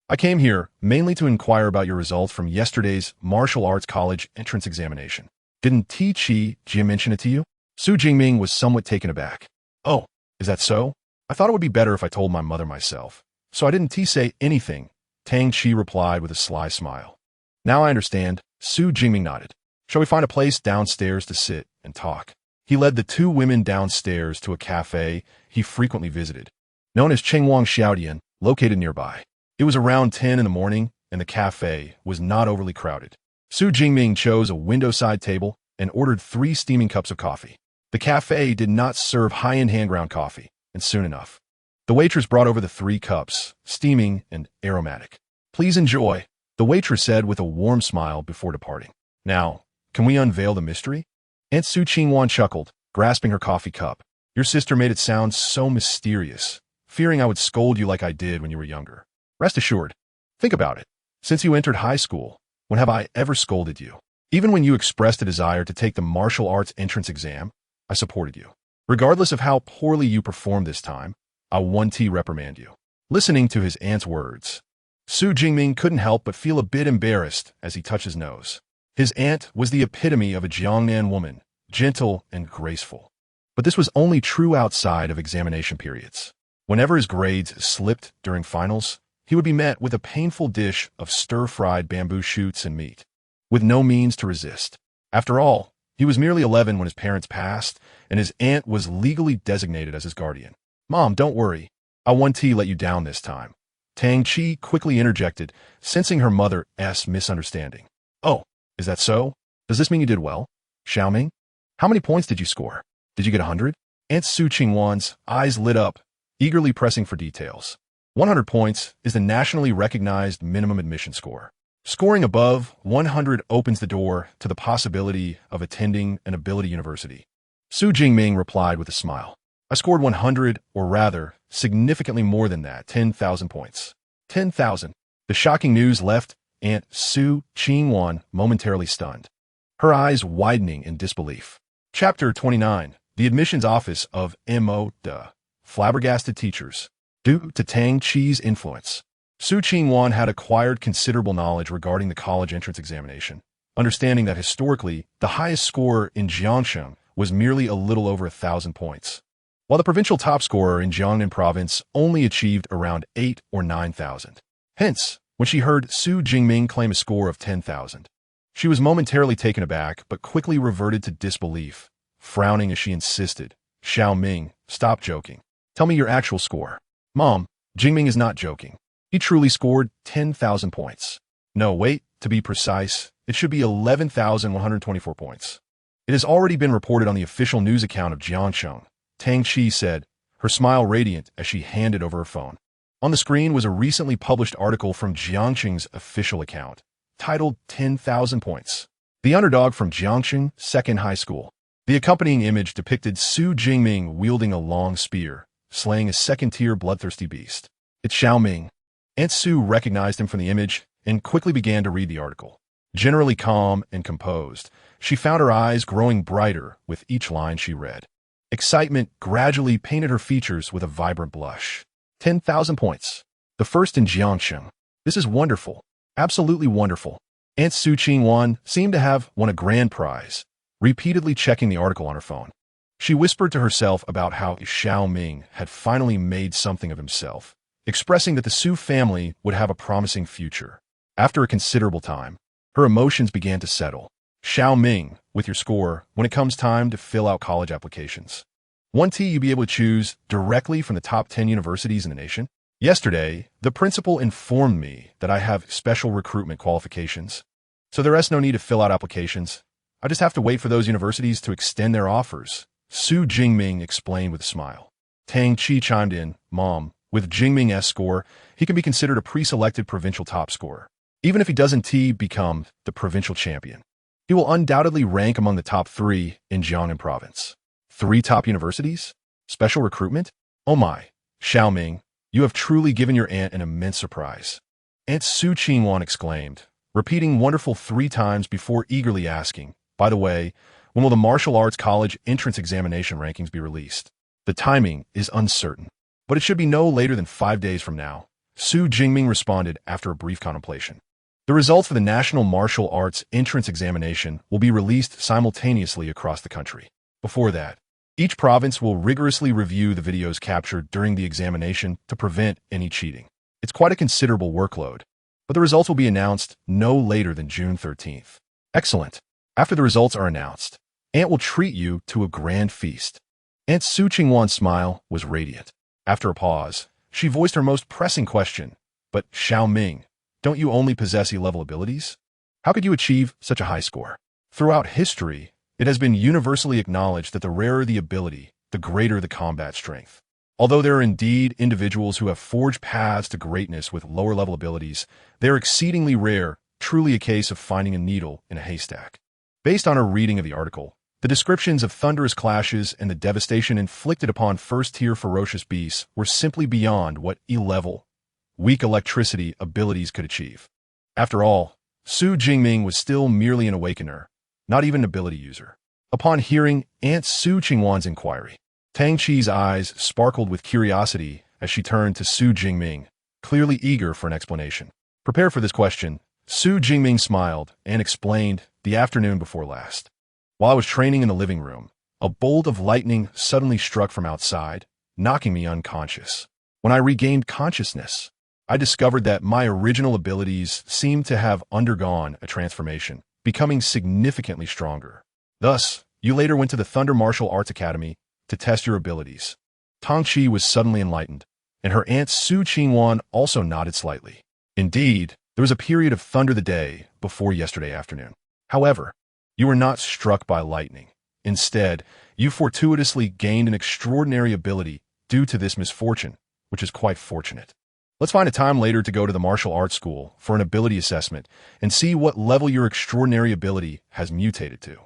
Speaker 1: I came here mainly to inquire about your results from yesterday's martial arts college entrance examination. Didn't Jim mention it to you? Xu Jingming was somewhat taken aback. Oh, is that so? I thought it would be better if I told my mother myself. So I didn't say anything, Tang Qi replied with a sly smile. Now I understand, Xu Jingming nodded. Shall we find a place downstairs to sit and talk? He led the 2 women downstairs to a cafe he frequently visited, known as Chengwang Xiaodian, located nearby. It was around 10 in the morning, and the cafe was not overly crowded. Xu Jingming chose a window-side table and ordered 3 steaming cups of coffee. The cafe did not serve high-end hand-ground coffee, and soon enough, the waitress brought over the 3 cups, steaming and aromatic. Please enjoy, the waitress said with a warm smile before departing. Now, can we unveil the mystery? Aunt Xu Qingwan chuckled, grasping her coffee cup. Your sister made it sound so mysterious, fearing I would scold you like I did when you were younger. Rest assured. Think about it. Since you entered high school, when have I ever scolded you? Even when you expressed a desire to take the martial arts entrance exam, I supported you. Regardless of how poorly you performed this time, I won't reprimand you. Listening to his aunt's words, Xu Jingming couldn't help but feel a bit embarrassed as he touched his nose. His aunt was the epitome of a Jiangnan woman, gentle and graceful. But this was only true outside of examination periods. Whenever his grades slipped during finals, he would be met with a painful dish of stir-fried bamboo shoots and meat, with no means to resist. After all, he was merely 11 when his parents passed, and his aunt was legally designated as his guardian. Mom, don't worry. I won't let you down this time. Tang Qi quickly interjected, sensing her mother's misunderstanding. Oh, is that so? Does this mean you did well? Xiaoming, how many points did you score? Did you get 100? Aunt Xu Qingwan's eyes lit up, eagerly pressing for details. 100 points is the nationally recognized minimum admission score. Scoring above 100 opens the door to the possibility of attending an ability university. Xu Jingming replied with a smile. I scored 100, or rather, significantly more than that, 10,000 points. 10,000. The shocking news left Aunt Xu Jingming momentarily stunned, her eyes widening in disbelief. Chapter 29. The Admissions Office of M.O.D. Flabbergasted Teachers. Due to Tang Qi's influence, Xu Jingming had acquired considerable knowledge regarding the college entrance examination, understanding that historically, the highest score in Jiangxing was merely a little over 1,000 points, while the provincial top scorer in Jiangnan province only achieved around 8 or 9,000. Hence, when she heard Xu Jingming claim a score of 10,000, she was momentarily taken aback but quickly reverted to disbelief, frowning as she insisted, Xiao Ming, stop joking. Tell me your actual score. Mom, Jingming is not joking. He truly scored 10,000 points. No, wait, to be precise, it should be 11,124 points. It has already been reported on the official news account of Jiangxing, Tang Qi said, her smile radiant as she handed over her phone. On the screen was a recently published article from Jiangxing's official account, titled 10,000 Points. The underdog from Jiangxing Second High School. The accompanying image depicted Xu Jingming wielding a long spear, slaying a second-tier bloodthirsty beast. It's Xiao Ming. Aunt Xu recognized him from the image and quickly began to read the article. Generally calm and composed, she found her eyes growing brighter with each line she read. Excitement gradually painted her features with a vibrant blush. 10,000 points. The first in Jiangxing. This is wonderful. Absolutely wonderful. Aunt Xu Jingming seemed to have won a grand prize, repeatedly checking the article on her phone. She whispered to herself about how Xiao Ming had finally made something of himself, expressing that the Xu family would have a promising future. After a considerable time, her emotions began to settle. Xiao Ming, with your score, when it comes time to fill out college applications. Won't you be able to choose directly from the top 10 universities in the nation? Yesterday, the principal informed me that I have special recruitment qualifications, so there is no need to fill out applications. I just have to wait for those universities to extend their offers, Xu Jingming explained with a smile. Tang Qi chimed in, Mom, with Jingming's score, he can be considered a pre-selected provincial top scorer. Even if he doesn't become the provincial champion, he will undoubtedly rank among the top 3 in Jiangnan province. 3 top universities? Special recruitment? Oh my, Xiao Ming, you have truly given your aunt an immense surprise. Aunt Xu Jingming exclaimed, repeating wonderful 3 times before eagerly asking, by the way, when will the martial arts college entrance examination rankings be released? The timing is uncertain, but it should be no later than 5 days from now, Xu Jingming responded after a brief contemplation. The results for the National Martial Arts Entrance Examination will be released simultaneously across the country. Before that, each province will rigorously review the videos captured during the examination to prevent any cheating. It's quite a considerable workload, but the results will be announced no later than June 13th. Excellent. After the results are announced, Aunt will treat you to a grand feast. Aunt Xu Jingming's smile was radiant. After a pause, she voiced her most pressing question, but Xiao Ming, don't you only possess E-level abilities? How could you achieve such a high score? Throughout history, it has been universally acknowledged that the rarer the ability, the greater the combat strength. Although there are indeed individuals who have forged paths to greatness with lower-level abilities, they are exceedingly rare, truly a case of finding a needle in a haystack. Based on her reading of the article, the descriptions of thunderous clashes and the devastation inflicted upon first-tier ferocious beasts were simply beyond what E-level, weak electricity abilities could achieve. After all, Xu Jingming was still merely an awakener, not even an ability user. Upon hearing Aunt Xu Jingming's inquiry, Tang Qi's eyes sparkled with curiosity as she turned to Xu Jingming, clearly eager for an explanation. Prepared for this question, Xu Jingming smiled and explained the afternoon before last. While I was training in the living room, a bolt of lightning suddenly struck from outside, knocking me unconscious. When I regained consciousness, I discovered that my original abilities seemed to have undergone a transformation, becoming significantly stronger. Thus, you later went to the Thunder Martial Arts Academy to test your abilities. Tang Qi was suddenly enlightened, and her aunt Xu Jingming also nodded slightly. Indeed, there was a period of thunder the day before yesterday afternoon. However, you were not struck by lightning. Instead, you fortuitously gained an extraordinary ability due to this misfortune, which is quite fortunate. Let's find a time later to go to the martial arts school for an ability assessment and see what level your extraordinary ability has mutated to.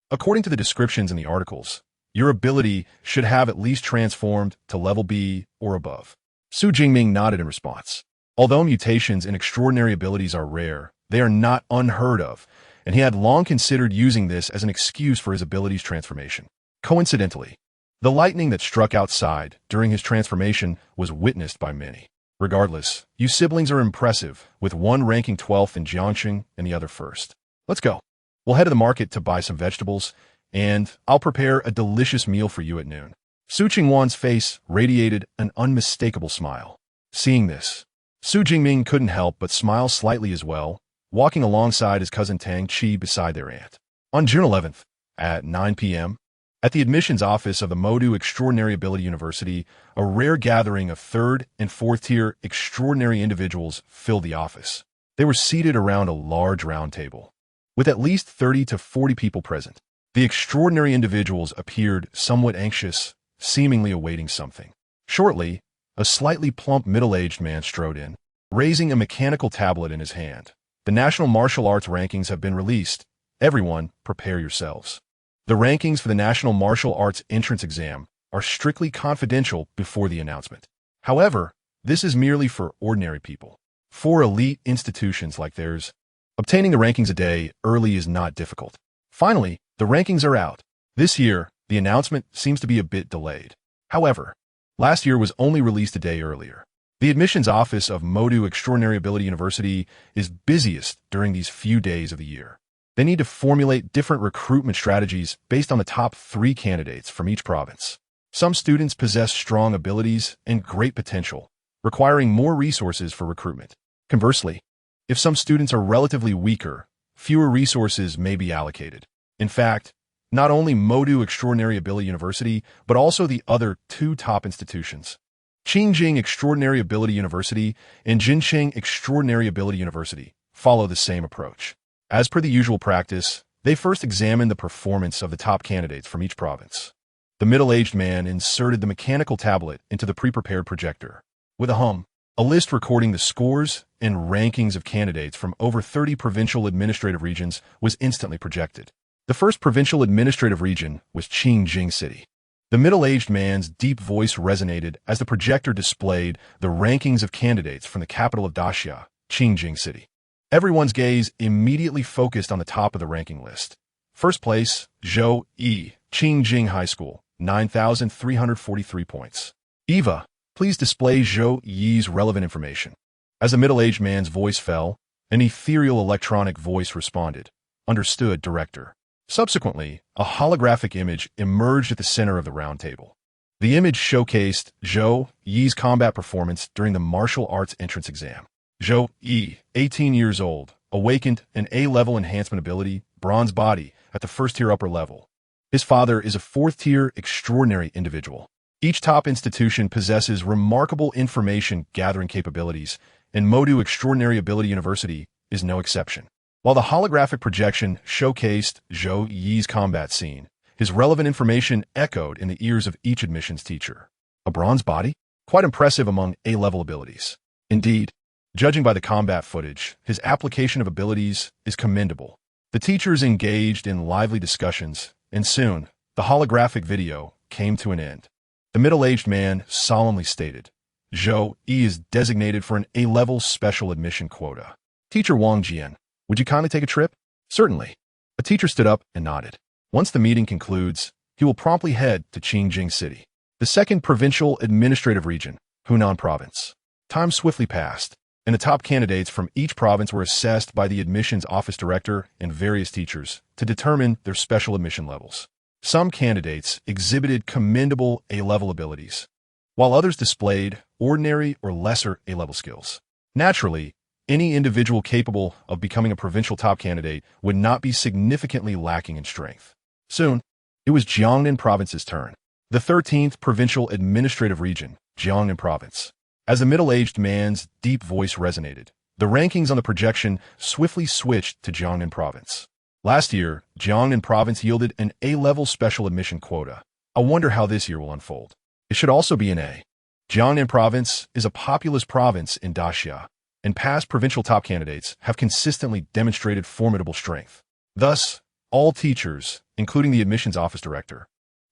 Speaker 1: According to the descriptions in the articles, your ability should have at least transformed to level B or above. Xu Jingming nodded in response. Although mutations in extraordinary abilities are rare, they are not unheard of, and he had long considered using this as an excuse for his ability's transformation. Coincidentally, the lightning that struck outside during his transformation was witnessed by many. Regardless, you siblings are impressive, with one ranking 12th in Jiangxing and the other 1st. Let's go. We'll head to the market to buy some vegetables, and I'll prepare a delicious meal for you at noon. Su Qingwan's face radiated an unmistakable smile. Seeing this, Xu Jingming couldn't help but smile slightly as well, walking alongside his cousin Tang Qi beside their aunt. On June 11th, at 9 p.m., at the admissions office of the Modu Extraordinary Ability University, a rare gathering of 3rd and 4th-tier extraordinary individuals filled the office. They were seated around a large round table, with at least 30 to 40 people present. The extraordinary individuals appeared somewhat anxious, seemingly awaiting something. Shortly, a slightly plump middle-aged man strode in, raising a mechanical tablet in his hand. The National Martial Arts rankings have been released. Everyone, prepare yourselves. The rankings for the National Martial Arts entrance exam are strictly confidential before the announcement. However, this is merely for ordinary people. For elite institutions like theirs, obtaining the rankings a day early is not difficult. Finally, the rankings are out. This year, the announcement seems to be a bit delayed. However, last year was only released a day earlier. The admissions office of Modu Extraordinary Ability University is busiest during these few days of the year. They need to formulate different recruitment strategies based on the top 3 candidates from each province. Some students possess strong abilities and great potential, requiring more resources for recruitment. Conversely, if some students are relatively weaker, fewer resources may be allocated. In fact, not only Modu Extraordinary Ability University, but also the other 2 top institutions, Qingjing Extraordinary Ability University and Jincheng Extraordinary Ability University, follow the same approach. As per the usual practice, they first examined the performance of the top candidates from each province. The middle-aged man inserted the mechanical tablet into the pre-prepared projector. With a hum, a list recording the scores and rankings of candidates from over 30 provincial administrative regions was instantly projected. The first provincial administrative region was Qingjing City. The middle-aged man's deep voice resonated as the projector displayed the rankings of candidates from the capital of Daxia, Qingjing City. Everyone's gaze immediately focused on the top of the ranking list. First place, Zhou Yi, Qingjing High School, 9,343 points. Eva, please display Zhou Yi's relevant information. As the middle-aged man's voice fell, an ethereal electronic voice responded. Understood, Director. Subsequently, a holographic image emerged at the center of the round table. The image showcased Zhou Yi's combat performance during the martial arts entrance exam. Zhou Yi, 18 years old, awakened an A-level enhancement ability, bronze body, at the 1st-tier upper level. His father is a 4th-tier extraordinary individual. Each top institution possesses remarkable information gathering capabilities, and Modu Extraordinary Ability University is no exception. While the holographic projection showcased Zhou Yi's combat scene, his relevant information echoed in the ears of each admissions teacher. A bronze body? Quite impressive among A-level abilities. Indeed, judging by the combat footage, his application of abilities is commendable. The teachers engaged in lively discussions, and soon, the holographic video came to an end. The middle-aged man solemnly stated, Zhou Yi is designated for an A-level special admission quota. Teacher Wang Jian, would you kindly take a trip? Certainly. A teacher stood up and nodded. Once the meeting concludes, he will promptly head to Qingjing City, the 2nd provincial administrative region, Hunan Province. Time swiftly passed, and the top candidates from each province were assessed by the admissions office director and various teachers to determine their special admission levels. Some candidates exhibited commendable A-level abilities, while others displayed ordinary or lesser A-level skills. Naturally, any individual capable of becoming a provincial top candidate would not be significantly lacking in strength. Soon, it was Jiangnan Province's turn. The 13th provincial administrative region, Jiangnan Province. As the middle-aged man's deep voice resonated, the rankings on the projection swiftly switched to Jiangnan Province. Last year, Jiangnan Province yielded an A-level special admission quota. I wonder how this year will unfold. It should also be an A. Jiangnan Province is a populous province in Daxia, and past provincial top candidates have consistently demonstrated formidable strength. Thus, all teachers, including the admissions office director,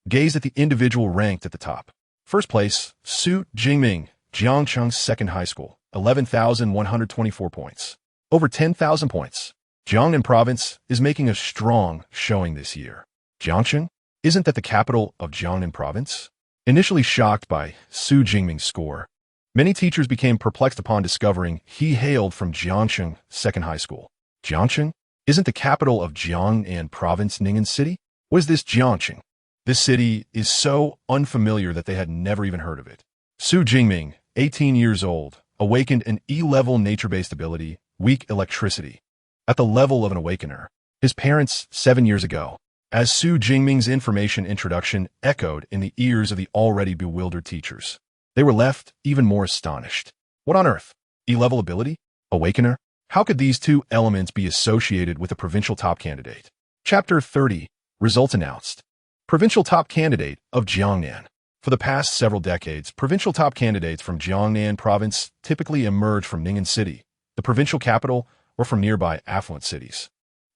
Speaker 1: gazed at the individual ranked at the top. First place, Xu Jingming, Jiangcheng's second high school, 11,124 points. Over 10,000 points. Jiangnan Province is making a strong showing this year. Jiangcheng? Isn't that the capital of Jiangnan Province? Initially shocked by Xu Jingming's score, many teachers became perplexed upon discovering he hailed from Jiangcheng Second High School. Jiangcheng? Isn't the capital of Jiangnan Province Ning'an City? What is this Jiangcheng? This city is so unfamiliar that they had never even heard of it. Xu Jingming, 18 years old, awakened an E-level nature-based ability, weak electricity, at the level of an awakener. His parents, 7 years ago, as Xu Jingming's information introduction echoed in the ears of the already bewildered teachers. They were left even more astonished. What on earth? E-level ability? Awakener? How could these two elements be associated with a provincial top candidate? Chapter 30. Results announced. Provincial top candidate of Jiangnan. For the past several decades, provincial top candidates from Jiangnan Province typically emerge from Ning'an City, the provincial capital, or from nearby affluent cities.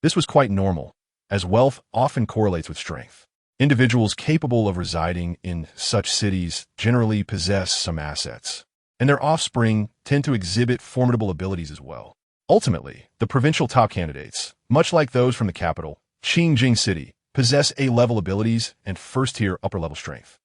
Speaker 1: This was quite normal, as wealth often correlates with strength. Individuals capable of residing in such cities generally possess some assets, and their offspring tend to exhibit formidable abilities as well. Ultimately, the provincial top candidates, much like those from the capital, Qingjing City, possess A-level abilities and first-tier upper-level strength.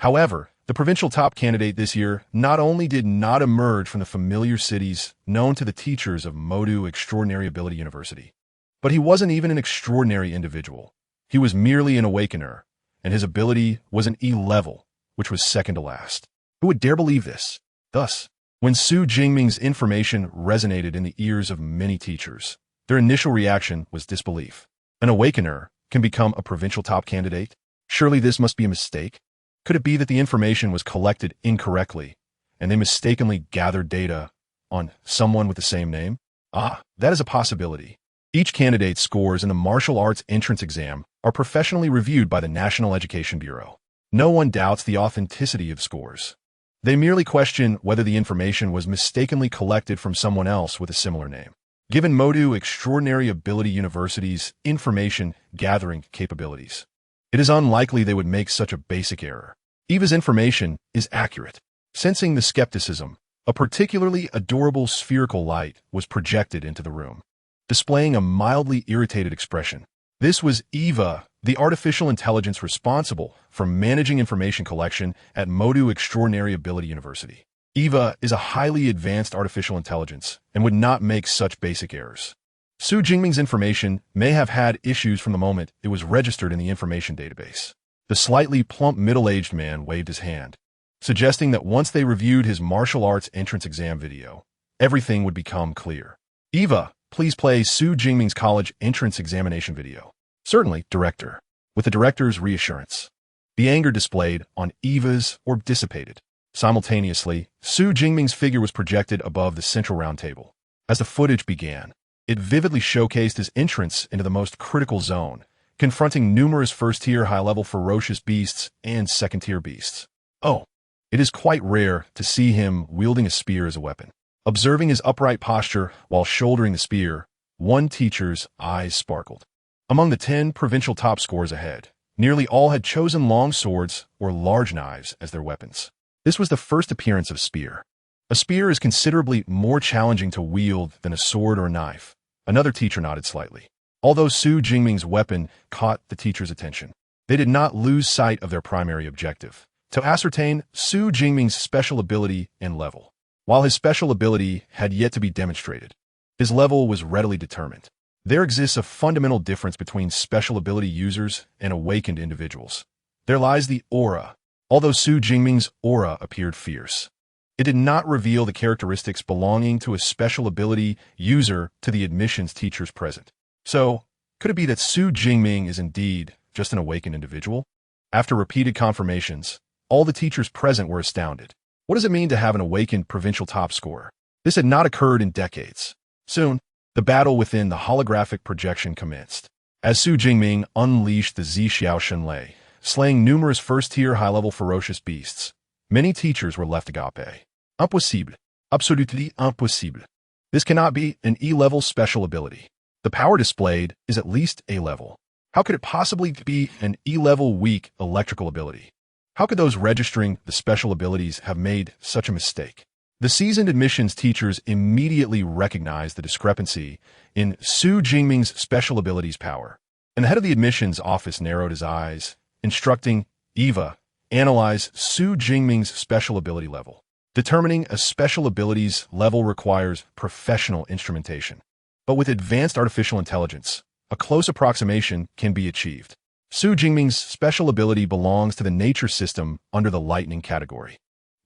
Speaker 1: However, the provincial top candidate this year not only did not emerge from the familiar cities known to the teachers of Modu Extraordinary Ability University, but he wasn't even an extraordinary individual. He was merely an awakener, and his ability was an E-level, which was second to last. Who would dare believe this? Thus, when Xu Jingming's information resonated in the ears of many teachers, their initial reaction was disbelief. An awakener can become a provincial top candidate? Surely this must be a mistake? Could it be that the information was collected incorrectly, and they mistakenly gathered data on someone with the same name? That is a possibility. Each candidate's scores in the martial arts entrance exam are professionally reviewed by the National Education Bureau. No one doubts the authenticity of scores. They merely question whether the information was mistakenly collected from someone else with a similar name. Given Modu Extraordinary Ability University's information gathering capabilities, it is unlikely they would make such a basic error. Eva's information is accurate. Sensing the skepticism, a particularly adorable spherical light was projected into the room, displaying a mildly irritated expression. This was Eva, the artificial intelligence responsible for managing information collection at Modu Extraordinary Ability University. Eva is a highly advanced artificial intelligence and would not make such basic errors. Xu Jingming's information may have had issues from the moment it was registered in the information database. The slightly plump middle-aged man waved his hand, suggesting that once they reviewed his martial arts entrance exam video, everything would become clear. Eva, please play Xu Jingming's college entrance examination video. Certainly, director. With the director's reassurance, the anger displayed on Eva's orb dissipated. Simultaneously, Xu Jingming's figure was projected above the central round table. As the footage began, it vividly showcased his entrance into the most critical zone, confronting numerous first-tier high-level ferocious beasts and second-tier beasts. Oh, it is quite rare to see him wielding a spear as a weapon. Observing his upright posture while shouldering the spear, one teacher's eyes sparkled. Among the 10 provincial top scores ahead, nearly all had chosen long swords or large knives as their weapons. This was the first appearance of spear. A spear is considerably more challenging to wield than a sword or a knife. Another teacher nodded slightly. Although Xu Jingming's weapon caught the teacher's attention, they did not lose sight of their primary objective, to ascertain Xu Jingming's special ability and level. While his special ability had yet to be demonstrated, his level was readily determined. There exists a fundamental difference between special ability users and awakened individuals. There lies the aura. Although Xu Jingming's aura appeared fierce, it did not reveal the characteristics belonging to a special ability user to the admissions teachers present. So, could it be that Xu Jingming is indeed just an awakened individual? After repeated confirmations, all the teachers present were astounded. What does it mean to have an awakened provincial top scorer? This had not occurred in decades. Soon, the battle within the holographic projection commenced. As Xu Jingming unleashed the Zi Xiao Shenlei, slaying numerous first-tier high-level ferocious beasts, Many teachers were left agape. Impossible. Absolutely impossible. This cannot be an E-level special ability. The power displayed is at least A-level. How could it possibly be an E-level weak electrical ability? How could those registering the special abilities have made such a mistake? The seasoned admissions teachers immediately recognized the discrepancy in Xu Jingming's special abilities power, and the head of the admissions office narrowed his eyes, instructing Eva, analyze Xu Jingming's special ability level. Determining a special abilities level requires professional instrumentation. But with advanced artificial intelligence, a close approximation can be achieved. Xu Jingming's special ability belongs to the nature system under the lightning category.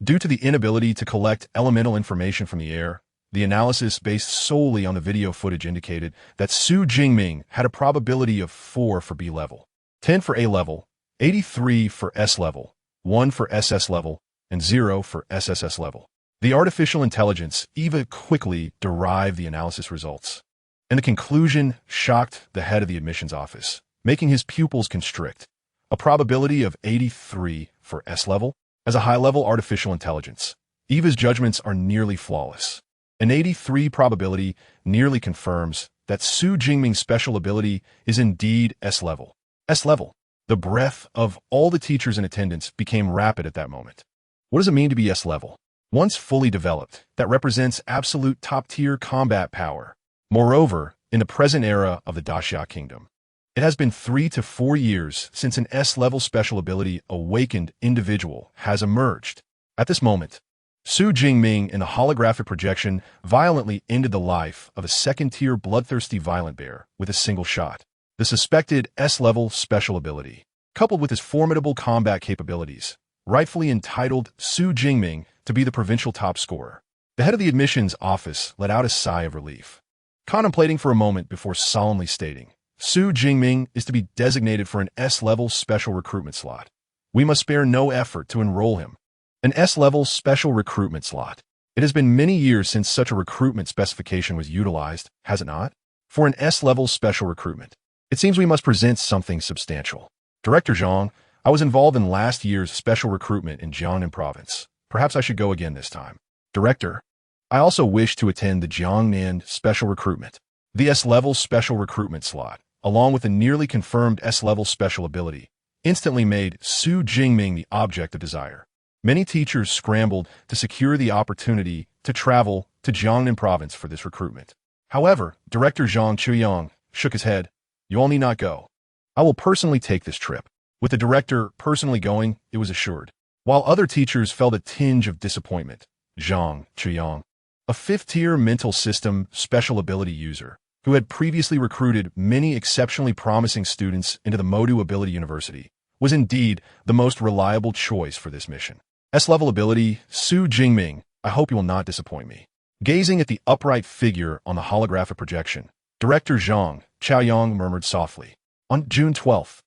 Speaker 1: Due to the inability to collect elemental information from the air, the analysis based solely on the video footage indicated that Xu Jingming had a probability of 4 for B level, 10 for A level, 83 for S level, 1 for SS level, and 0 for SSS level. The artificial intelligence Eva quickly derived the analysis results, and the conclusion shocked the head of the admissions office, making his pupils constrict. A probability of 83 for S level. As a high-level artificial intelligence, Eva's judgments are nearly flawless. An 83 probability nearly confirms that Xu Jingming's special ability is indeed S-level. S-level. The breath of all the teachers in attendance became rapid at that moment. What does it mean to be S-level? Once fully developed, that represents absolute top-tier combat power. Moreover, in the present era of the Daxia Kingdom, it has been 3 to 4 years since an S-level special ability awakened individual has emerged. At this moment, Xu Jingming in the holographic projection violently ended the life of a second-tier bloodthirsty violent bear with a single shot. The suspected S-level special ability, coupled with his formidable combat capabilities, rightfully entitled Xu Jingming to be the provincial top scorer. The head of the admissions office let out a sigh of relief, contemplating for a moment before solemnly stating, Xu Jingming is to be designated for an S-level special recruitment slot. We must spare no effort to enroll him. An S-level special recruitment slot. It has been many years since such a recruitment specification was utilized, has it not? For an S-level special recruitment, it seems we must present something substantial. Director Zhang, I was involved in last year's special recruitment in Jiangnan province. Perhaps I should go again this time. Director, I also wish to attend the Jiangnan special recruitment. The S-level special recruitment slot, along with a nearly confirmed S-level special ability, instantly made Xu Jingming the object of desire. Many teachers scrambled to secure the opportunity to travel to Jiangnan province for this recruitment. However, Director Zhang Chuyang shook his head. You all need not go. I will personally take this trip. With the director personally going, it was assured. While other teachers felt a tinge of disappointment, Zhang Chuyang, a fifth-tier mental system special ability user, who had previously recruited many exceptionally promising students into the Modu Ability University, was indeed the most reliable choice for this mission. S-level ability, Xu Jingming, I hope you will not disappoint me. Gazing at the upright figure on the holographic projection, Director Zhang Chaoyang murmured softly. On June 12th,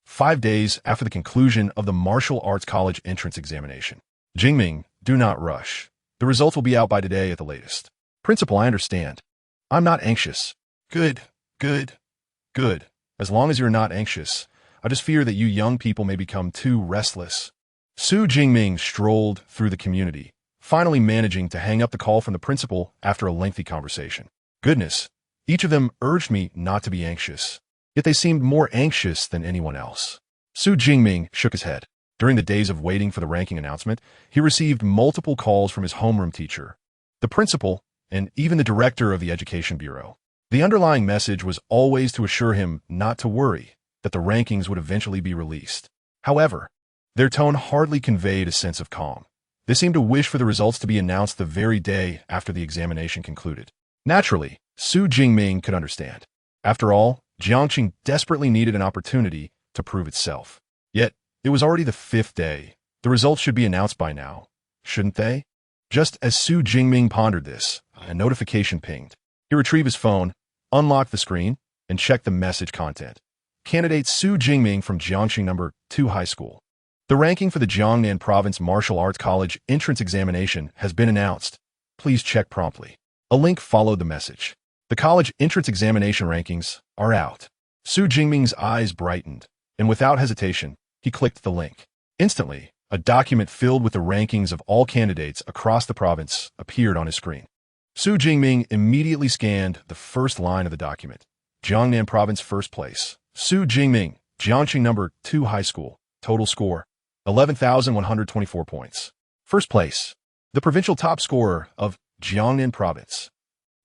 Speaker 1: 5 days after the conclusion of the Martial Arts College entrance examination, Jingming, do not rush. The results will be out by today at the latest. Principal, I understand. I'm not anxious. Good. As long as you're not anxious, I just fear that you young people may become too restless. Xu Jingming strolled through the community, finally managing to hang up the call from the principal after a lengthy conversation. Goodness, each of them urged me not to be anxious, yet they seemed more anxious than anyone else. Xu Jingming shook his head. During the days of waiting for the ranking announcement, he received multiple calls from his homeroom teacher, the principal, and even the director of the Education Bureau. The underlying message was always to assure him not to worry, that the rankings would eventually be released. However, their tone hardly conveyed a sense of calm. They seemed to wish for the results to be announced the very day after the examination concluded. Naturally, Xu Jingming could understand. After all, Jiangqing desperately needed an opportunity to prove itself. Yet, it was already the 5th day. The results should be announced by now, shouldn't they? Just as Xu Jingming pondered this, a notification pinged. He retrieved his phone, unlocked the screen, and checked the message content. Candidate Xu Jingming from Jiangxing No. 2 High School. The ranking for the Jiangnan Province Martial Arts College entrance examination has been announced. Please check promptly. A link followed the message. The college entrance examination rankings are out. Xu Jingming's eyes brightened, and without hesitation, he clicked the link. Instantly, A document filled with the rankings of all candidates across the province appeared on his screen. Xu Jingming immediately scanned the first line of the document. Jiangnan Province first place. Xu Jingming, Jiangxing number 2 high school. Total score, 11,124 points. First place, the provincial top scorer of Jiangnan Province.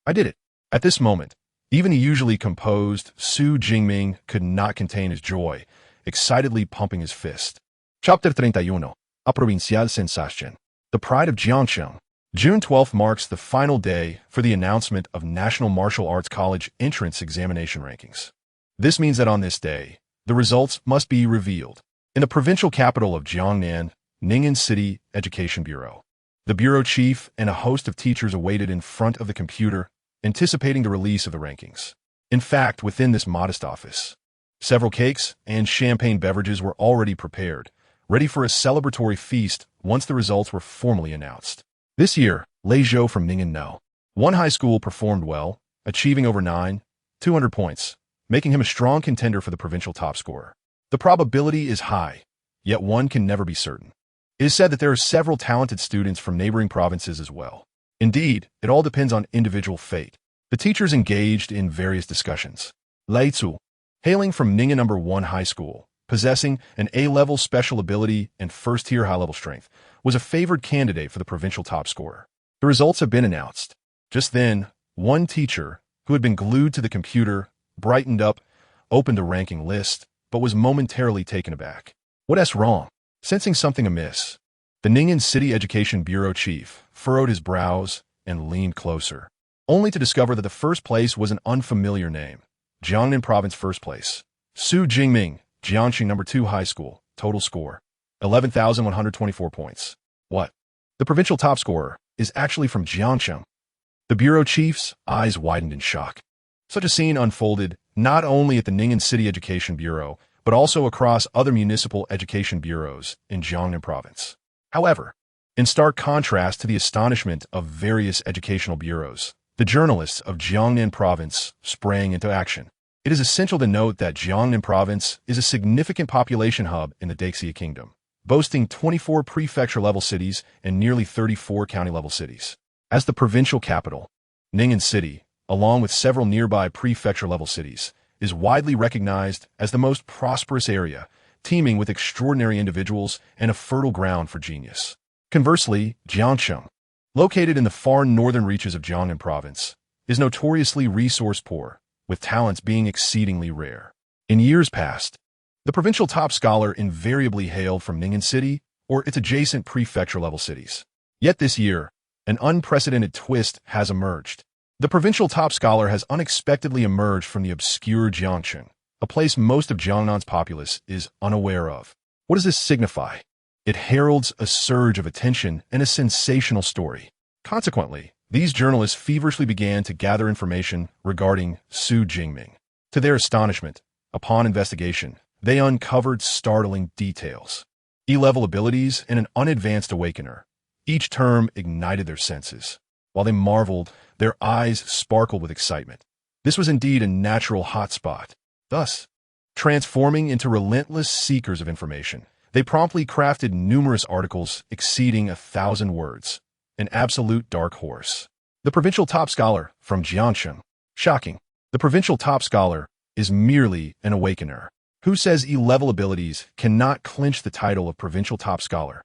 Speaker 1: I did it. At this moment, even the usually composed Xu Jingming could not contain his joy, excitedly pumping his fist. Chapter 31. A Provincial Sensation. The Pride of Jiangxing. June 12th marks the final day for the announcement of National Martial Arts College entrance examination rankings. This means that on this day, the results must be revealed. In the provincial capital of Jiangnan, Ning'an City Education Bureau. The bureau chief and a host of teachers awaited in front of the computer, anticipating the release of the rankings. In fact, within this modest office, several cakes and champagne beverages were already prepared, ready for a celebratory feast once the results were formally announced. This year, Lei Zhou from Ning'an No. 1 high school performed well, achieving over 200 points, making him a strong contender for the provincial top scorer. The probability is high, yet one can never be certain. It is said that there are several talented students from neighboring provinces as well. Indeed, it all depends on individual fate. The teachers engaged in various discussions. Lei Zu, hailing from Ning'an No. 1 high school, possessing an A-level special ability and first-tier high-level strength, was a favored candidate for the provincial top scorer. The results have been announced. Just then, one teacher, who had been glued to the computer, brightened up, opened a ranking list, but was momentarily taken aback. What's wrong? Sensing something amiss, the Ning'an City Education Bureau chief furrowed his brows and leaned closer, only to discover that the first place was an unfamiliar name. Jiangnan Province first place. Xu Jingming, Jiangxing number 2 high school. Total score, 11,124 points. What? The provincial top scorer is actually from Jiangxing. The bureau chief's eyes widened in shock. Such a scene unfolded not only at the Ning'an City Education Bureau, but also across other municipal education bureaus in Jiangnan Province. However, in stark contrast to the astonishment of various educational bureaus, the journalists of Jiangnan Province sprang into action. It is essential to note that Jiangnan Province is a significant population hub in the Daxia Kingdom, boasting 24 prefecture-level cities and nearly 34 county-level cities. As the provincial capital, Ning'an City, along with several nearby prefecture-level cities, is widely recognized as the most prosperous area, teeming with extraordinary individuals and a fertile ground for genius. Conversely, Jiangxing, located in the far northern reaches of Jiangnan Province, is notoriously resource-poor, with talents being exceedingly rare. In years past, the provincial top scholar invariably hailed from Ning'an City or its adjacent prefecture-level cities. Yet this year, an unprecedented twist has emerged. The provincial top scholar has unexpectedly emerged from the obscure Jiangxing, a place most of Jiangnan's populace is unaware of. What does this signify? It heralds a surge of attention and a sensational story. Consequently, these journalists feverishly began to gather information regarding Xu Jingming. To their astonishment, upon investigation, they uncovered startling details. E-level abilities and an unadvanced awakener. Each term ignited their senses. While they marveled, their eyes sparkled with excitement. This was indeed a natural hotspot. Thus, transforming into relentless seekers of information, they promptly crafted numerous articles exceeding 1,000 words. An absolute dark horse. The provincial top scholar from Jiangxing. Shocking. The provincial top scholar is merely an awakener. Who says E-level abilities cannot clinch the title of provincial top scholar?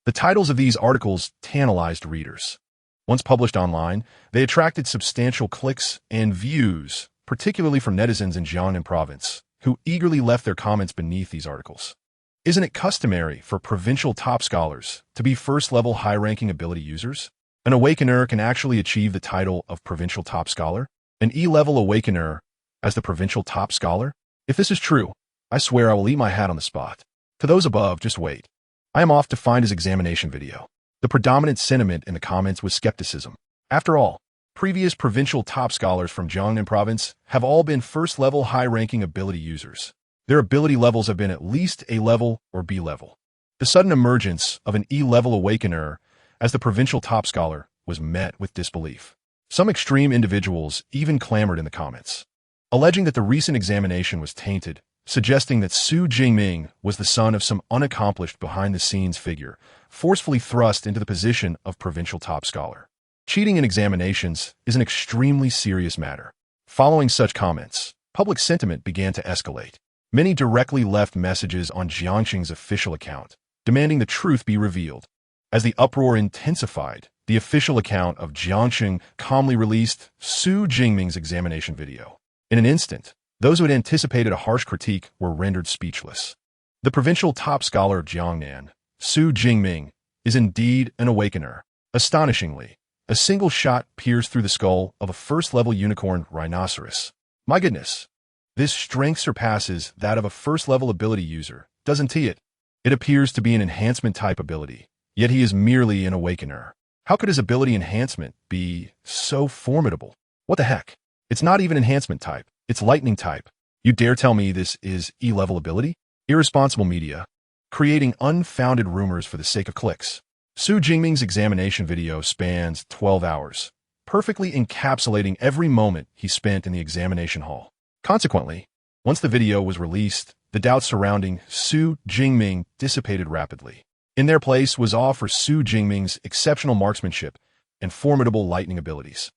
Speaker 1: The titles of these articles tantalized readers. Once published online, they attracted substantial clicks and views, particularly from netizens in Jiangnan Province, who eagerly left their comments beneath these articles. Isn't it customary for provincial top scholars to be first-level high-ranking ability users? An awakener can actually achieve the title of provincial top scholar? An E-level awakener as the provincial top scholar? If this is true, I swear I will eat my hat on the spot. To those above, just wait. I am off to find his examination video. The predominant sentiment in the comments was skepticism. After all, previous provincial top scholars from Jiangnan Province have all been first-level high-ranking ability users. Their ability levels have been at least A-level or B-level. The sudden emergence of an E-level awakener as the provincial top scholar was met with disbelief. Some extreme individuals even clamored in the comments, alleging that the recent examination was tainted suggesting that Xu Jingming was the son of some unaccomplished behind-the-scenes figure, forcefully thrust into the position of provincial top scholar. Cheating in examinations is an extremely serious matter. Following such comments, public sentiment began to escalate. Many directly left messages on Jiangxing's official account, demanding the truth be revealed. As the uproar intensified, the official account of Jiangxing calmly released Xu Jingming's examination video. In an instant, those who had anticipated a harsh critique were rendered speechless. The provincial top scholar of Jiangnan, Xu Jingming, is indeed an awakener. Astonishingly, a single shot pierced through the skull of a first-level unicorn rhinoceros. My goodness, this strength surpasses that of a first-level ability user, doesn't it? It appears to be an enhancement-type ability, yet he is merely an awakener. How could his ability enhancement be so formidable? What the heck? It's not even enhancement type, it's lightning type. You dare tell me this is E-level ability? Irresponsible media, creating unfounded rumors for the sake of clicks. Xu Jingming's examination video spans 12 hours, perfectly encapsulating every moment he spent in the examination hall. Consequently, once the video was released, the doubts surrounding Xu Jingming dissipated rapidly. In their place was awe for Xu Jingming's exceptional marksmanship and formidable lightning abilities.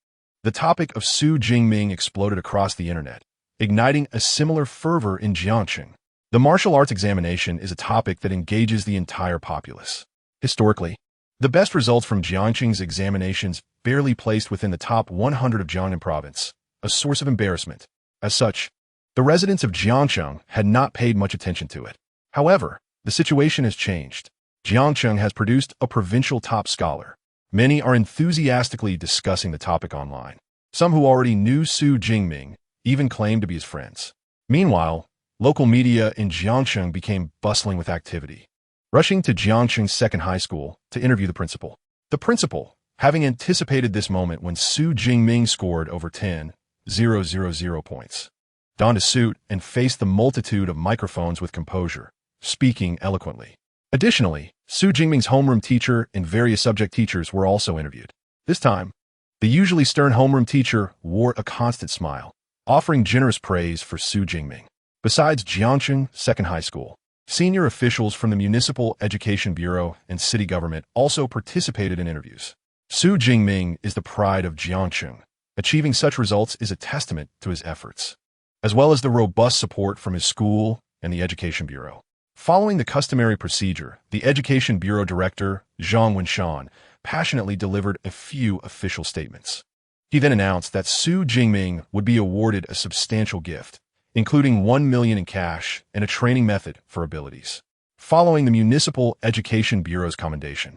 Speaker 1: The topic of Xu Jingming exploded across the internet, igniting a similar fervor in Jiangxing. The martial arts examination is a topic that engages the entire populace. Historically, the best results from Jiangxing's examinations barely placed within the top 100 of Jiangnan province, a source of embarrassment. As such, the residents of Jiangxing had not paid much attention to it. However, the situation has changed. Jiangxing has produced a provincial top scholar. Many are enthusiastically discussing the topic online. Some who already knew Xu Jingming even claimed to be his friends. Meanwhile, local media in Jiangxing became bustling with activity, rushing to Jiangxing's second high school to interview the principal. The principal, having anticipated this moment when Xu Jingming scored over 10,000 points, donned a suit and faced the multitude of microphones with composure, speaking eloquently. Additionally, Xu Jingming's homeroom teacher and various subject teachers were also interviewed. This time, the usually stern homeroom teacher wore a constant smile, offering generous praise for Xu Jingming. Besides Jiangxing Second High School, senior officials from the Municipal Education Bureau and city government also participated in interviews. Xu Jingming is the pride of Jiangxing. Achieving such results is a testament to his efforts, as well as the robust support from his school and the Education Bureau. Following the customary procedure, the Education Bureau Director, Zhang Wenshan, passionately delivered a few official statements. He then announced that Xu Jingming would be awarded a substantial gift, including 1 million in cash and a training method for abilities. Following the Municipal Education Bureau's commendation,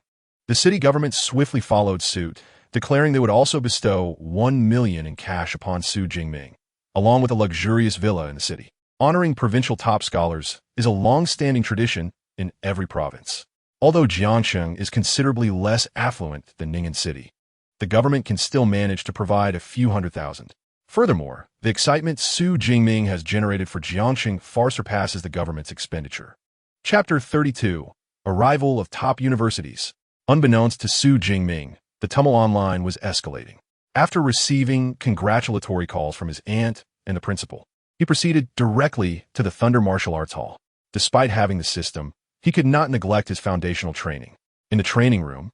Speaker 1: the city government swiftly followed suit, declaring they would also bestow 1 million in cash upon Xu Jingming, along with a luxurious villa in the city. Honoring provincial top scholars is a long-standing tradition in every province. Although Jiangxing is considerably less affluent than Ning'an City, the government can still manage to provide a few $100,000. Furthermore, the excitement Xu Jingming has generated for Jiangxing far surpasses the government's expenditure. Chapter 32. Arrival of Top Universities. Unbeknownst to Xu Jingming, the tumult online was escalating. After receiving congratulatory calls from his aunt and the principal, he proceeded directly to the Thunder Martial Arts Hall. Despite having the system, he could not neglect his foundational training. In the training room,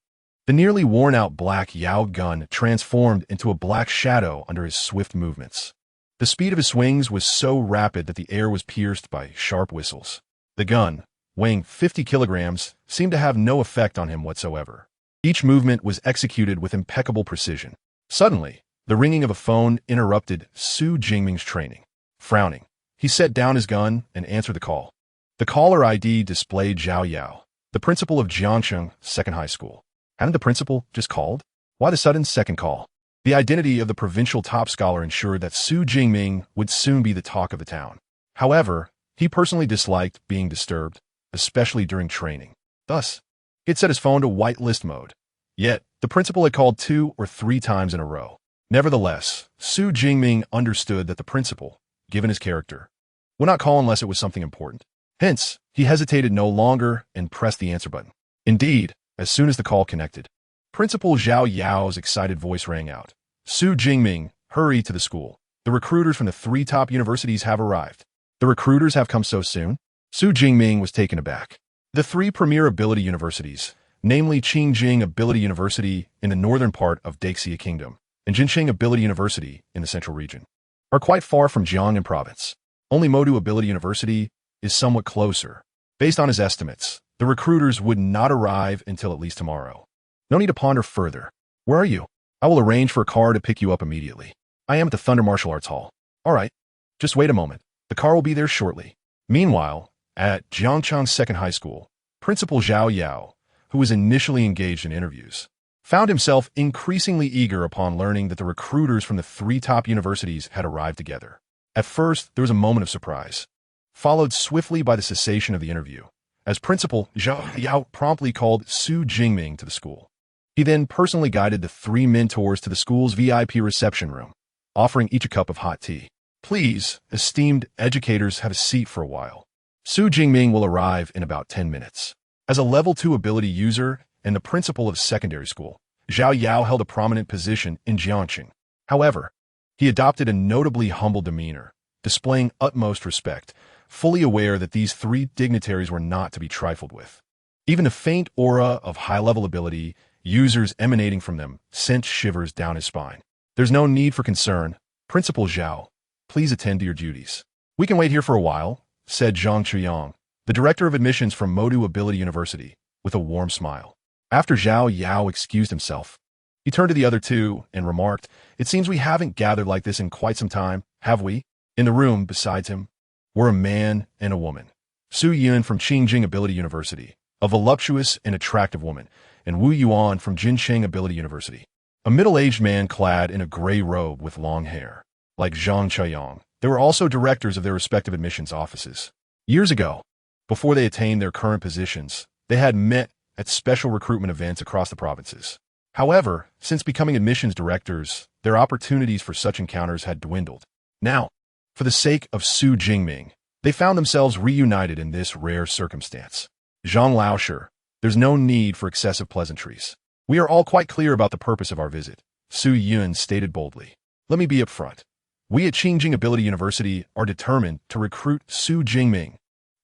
Speaker 1: the nearly worn-out black Yao gun transformed into a black shadow under his swift movements. The speed of his swings was so rapid that the air was pierced by sharp whistles. The gun, weighing 50 kilograms, seemed to have no effect on him whatsoever. Each movement was executed with impeccable precision. Suddenly, the ringing of a phone interrupted Xu Jingming's training. Frowning, he set down his gun and answered the call. The caller ID displayed Zhao Yao, the principal of Jiangxing Second High School. Hadn't the principal just called? Why the sudden second call? The identity of the provincial top scholar ensured that Xu Jingming would soon be the talk of the town. However, he personally disliked being disturbed, especially during training. Thus, he had set his phone to whitelist mode. Yet, the principal had called 2 or 3 times in a row. Nevertheless, Xu Jingming understood that the principal, given his character, would not call unless it was something important. Hence, he hesitated no longer and pressed the answer button. Indeed, as soon as the call connected, Principal Zhao Yao's excited voice rang out. Xu Jingming, hurry to the school. The recruiters from the 3 top universities have arrived. The recruiters have come so soon? Xu Jingming was taken aback. The three premier ability universities, namely Qingjing Ability University in the northern part of Daxia Kingdom and Jincheng Ability University in the central region, are quite far from Jiangnan Province. Only Modu Ability University is somewhat closer. Based on his estimates, the recruiters would not arrive until at least tomorrow. No need to ponder further. Where are you? I will arrange for a car to pick you up immediately. I am at the Thunder Martial Arts Hall. All right. Just wait a moment. The car will be there shortly. Meanwhile, at Jiangchang Second High School, Principal Zhao Yao, who was initially engaged in interviews, found himself increasingly eager upon learning that the recruiters from the three top universities had arrived together. At first, there was a moment of surprise, followed swiftly by the cessation of the interview, as Principal Zhao Yao promptly called Xu Jingming to the school. He then personally guided the three mentors to the school's VIP reception room, offering each a cup of hot tea. Please, esteemed educators, have a seat for a while. Xu Jingming will arrive in about 10 minutes. As a level 2 ability user and the principal of secondary school, Zhao Yao held a prominent position in Jiangqing. However, he adopted a notably humble demeanor, displaying utmost respect, fully aware that these three dignitaries were not to be trifled with. Even the faint aura of high-level ability users emanating from them sent shivers down his spine. There's no need for concern. Principal Zhao, please attend to your duties. We can wait here for a while, said Zhang Chuyang, the director of admissions from Modu Ability University, with a warm smile. After Zhao Yao excused himself, he turned to the other two and remarked, "It seems we haven't gathered like this in quite some time, have we?" In the room beside him were a man and a woman. Su Yun from Qingjing Ability University, a voluptuous and attractive woman, and Wu Yuan from Jincheng Ability University, a middle-aged man clad in a gray robe with long hair. Like Zhang Chuyang, they were also directors of their respective admissions offices. Years ago, before they attained their current positions, they had met at special recruitment events across the provinces. However, since becoming admissions directors, their opportunities for such encounters had dwindled. Now, for the sake of Xu Jingming, they found themselves reunited in this rare circumstance. Zhang Laosher, there's no need for excessive pleasantries. We are all quite clear about the purpose of our visit, Su Yun stated boldly. Let me be upfront. We at Qingjing Ability University are determined to recruit Xu Jingming.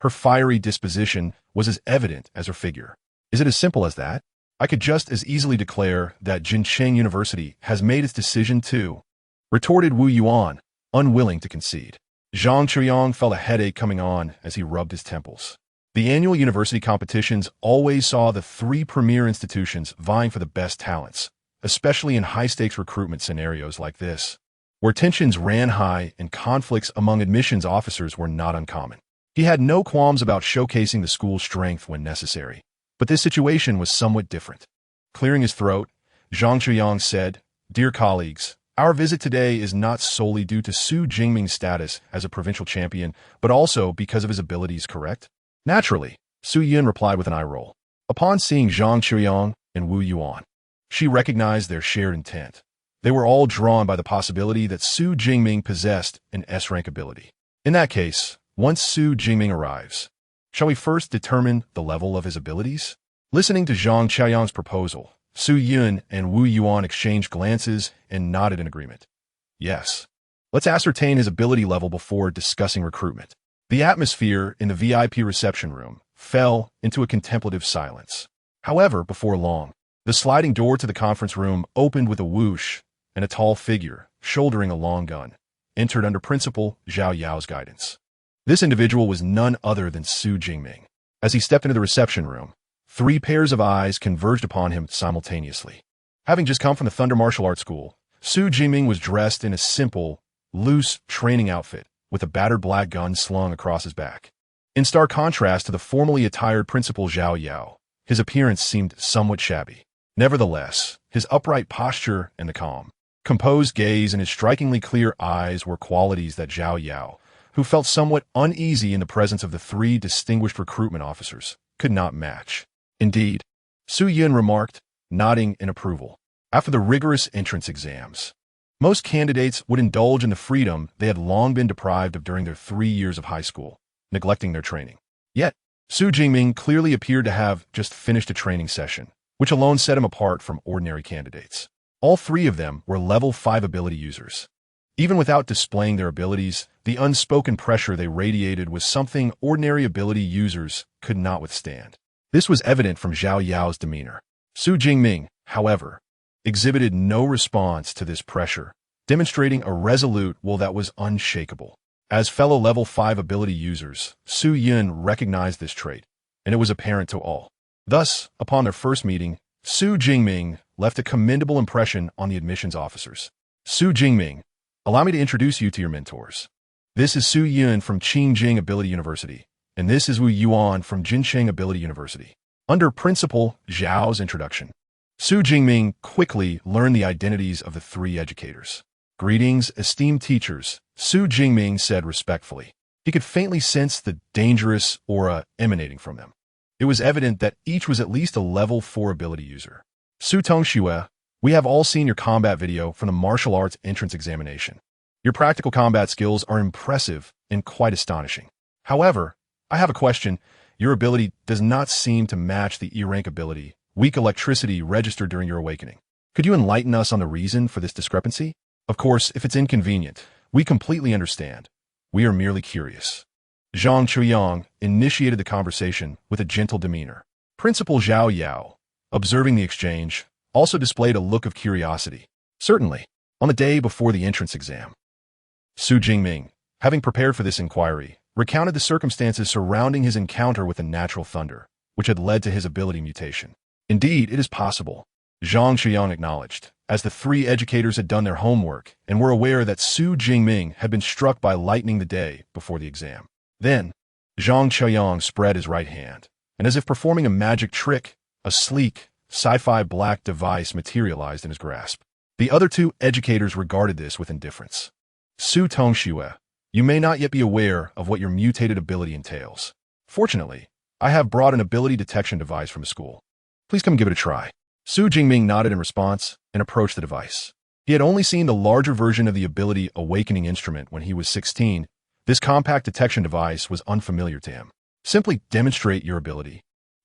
Speaker 1: Her fiery disposition was as evident as her figure. Is it as simple as that? I could just as easily declare that Jincheng University has made its decision too, retorted Wu Yuan, unwilling to concede. Zhang Chuyang felt a headache coming on as he rubbed his temples. The annual university competitions always saw the three premier institutions vying for the best talents, especially in high-stakes recruitment scenarios like this, where tensions ran high and conflicts among admissions officers were not uncommon. He had no qualms about showcasing the school's strength when necessary, but this situation was somewhat different. Clearing his throat, Zhang Chuyang said, "Dear colleagues, our visit today is not solely due to Xu Jingming's status as a provincial champion, but also because of his abilities, correct?" Naturally, Su Yun replied with an eye roll. Upon seeing Zhang Chuyang and Wu Yuan, she recognized their shared intent. They were all drawn by the possibility that Xu Jingming possessed an S-rank ability. In that case, once Xu Jingming arrives, shall we first determine the level of his abilities? Listening to Zhang Chuyang's proposal, Su Yun and Wu Yuan exchanged glances and nodded in agreement. Yes. Let's ascertain his ability level before discussing recruitment. The atmosphere in the VIP reception room fell into a contemplative silence. However, before long, the sliding door to the conference room opened with a whoosh, and a tall figure, shouldering a long gun, entered under Principal Zhao Yao's guidance. This individual was none other than Xu Jingming. As he stepped into the reception room, three pairs of eyes converged upon him simultaneously. Having just come from the Thunder Martial Arts School, Xu Jingming was dressed in a simple, loose training outfit, with a battered black gun slung across his back. In stark contrast to the formally attired Principal Zhao Yao, his appearance seemed somewhat shabby. Nevertheless, his upright posture and the calm, composed gaze and his strikingly clear eyes were qualities that Zhao Yao, who felt somewhat uneasy in the presence of the three distinguished recruitment officers, could not match. Indeed, Su Yun remarked, nodding in approval. After the rigorous entrance exams, most candidates would indulge in the freedom they had long been deprived of during their 3 years of high school, neglecting their training. Yet, Xu Jingming clearly appeared to have just finished a training session, which alone set him apart from ordinary candidates. All three of them were level 5 ability users. Even without displaying their abilities, the unspoken pressure they radiated was something ordinary ability users could not withstand. This was evident from Zhao Yao's demeanor. Xu Jingming, however, exhibited no response to this pressure, demonstrating a resolute will that was unshakable. As fellow level 5 ability users, Su Yun recognized this trait, and it was apparent to all. Thus, upon their first meeting, Xu Jingming left a commendable impression on the admissions officers. Xu Jingming, allow me to introduce you to your mentors. This is Su Yun from Qingjing Ability University, and this is Wu Yuan from Jincheng Ability University. Under Principal Zhao's introduction, Xu Jingming quickly learned the identities of the three educators. Greetings, esteemed teachers, Xu Jingming said respectfully. He could faintly sense the dangerous aura emanating from them. It was evident that each was at least a level 4 ability user. Su Tongxue, we have all seen your combat video from the martial arts entrance examination. Your practical combat skills are impressive and quite astonishing. However, I have a question. Your ability does not seem to match the E-rank ability, weak electricity registered during your awakening. Could you enlighten us on the reason for this discrepancy? Of course, if it's inconvenient, we completely understand. We are merely curious. Zhang Chuyang initiated the conversation with a gentle demeanor. Principal Zhao Yao, observing the exchange, also displayed a look of curiosity. Certainly, on the day before the entrance exam. Xu Jingming, having prepared for this inquiry, recounted the circumstances surrounding his encounter with the natural thunder, which had led to his ability mutation. Indeed, it is possible, Zhang Chuyang acknowledged, as the three educators had done their homework and were aware that Xu Jingming had been struck by lightning the day before the exam. Then, Zhang Chuyang spread his right hand, and as if performing a magic trick, a sleek, sci-fi black device materialized in his grasp. The other two educators regarded this with indifference. Su Tongxue, you may not yet be aware of what your mutated ability entails. Fortunately, I have brought an ability detection device from school. Please come give it a try. Xu Jingming nodded in response and approached the device. He had only seen the larger version of the ability awakening instrument when he was 16. This compact detection device was unfamiliar to him. Simply demonstrate your ability,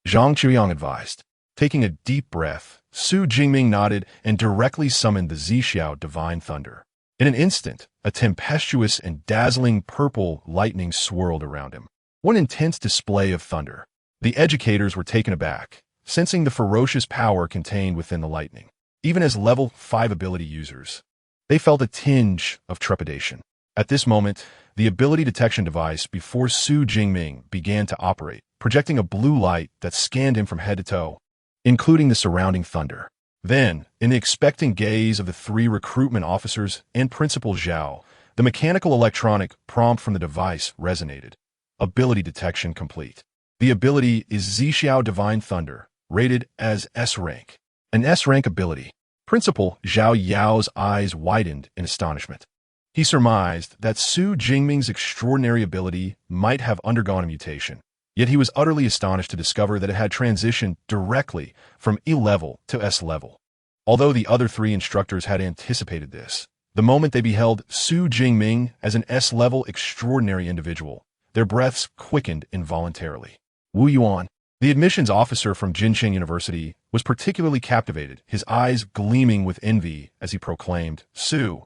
Speaker 1: Zhang Chuyang advised. Taking a deep breath, Xu Jingming nodded and directly summoned the Zhixiao Divine Thunder. In an instant, a tempestuous and dazzling purple lightning swirled around him. One intense display of thunder. The educators were taken aback, sensing the ferocious power contained within the lightning. Even as level 5 ability users, they felt a tinge of trepidation. At this moment, the ability detection device before Xu Jingming began to operate, projecting a blue light that scanned him from head to toe, including the surrounding thunder. Then, in the expectant gaze of the three recruitment officers and Principal Zhao, the mechanical electronic prompt from the device resonated. Ability detection complete. The ability is Zhixiao Divine Thunder, rated as S-Rank. An S-Rank ability. Principal Zhao Yao's eyes widened in astonishment. He surmised that Xu Jingming's extraordinary ability might have undergone a mutation, yet he was utterly astonished to discover that it had transitioned directly from E-level to S-level. Although the other three instructors had anticipated this, the moment they beheld Xu Jingming as an S-level extraordinary individual, their breaths quickened involuntarily. Wu Yuan, the admissions officer from Jincheng University, was particularly captivated, his eyes gleaming with envy as he proclaimed, Xu,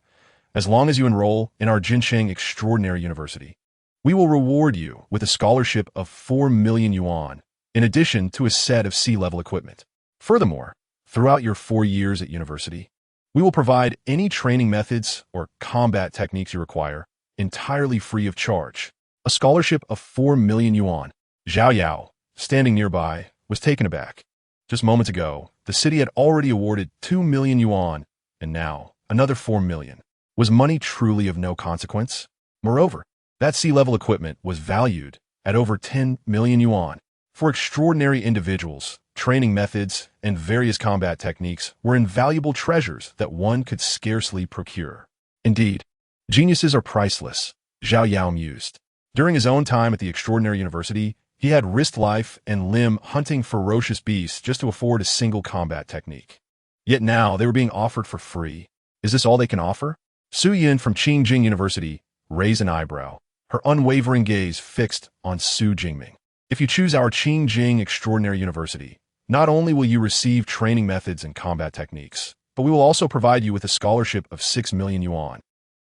Speaker 1: as long as you enroll in our Jincheng Extraordinary University, we will reward you with a scholarship of 4 million yuan, in addition to a set of C-level equipment. Furthermore, throughout your 4 years at university, we will provide any training methods or combat techniques you require, entirely free of charge. A scholarship of 4 million yuan. Zhao Yao, standing nearby, was taken aback. Just moments ago, the city had already awarded 2 million yuan, and now another 4 million. Was money truly of no consequence? Moreover, that C-level equipment was valued at over 10 million yuan. For extraordinary individuals, training methods and various combat techniques were invaluable treasures that one could scarcely procure. Indeed, geniuses are priceless, Zhao Yao mused. During his own time at the Extraordinary University, he had risked life and limb hunting ferocious beasts just to afford a single combat technique. Yet now they were being offered for free. Is this all they can offer? Su Yin from Qingjing University raised an eyebrow, her unwavering gaze fixed on Xu Jingming. If you choose our Qingjing Extraordinary University, not only will you receive training methods and combat techniques, but we will also provide you with a scholarship of 6 million yuan.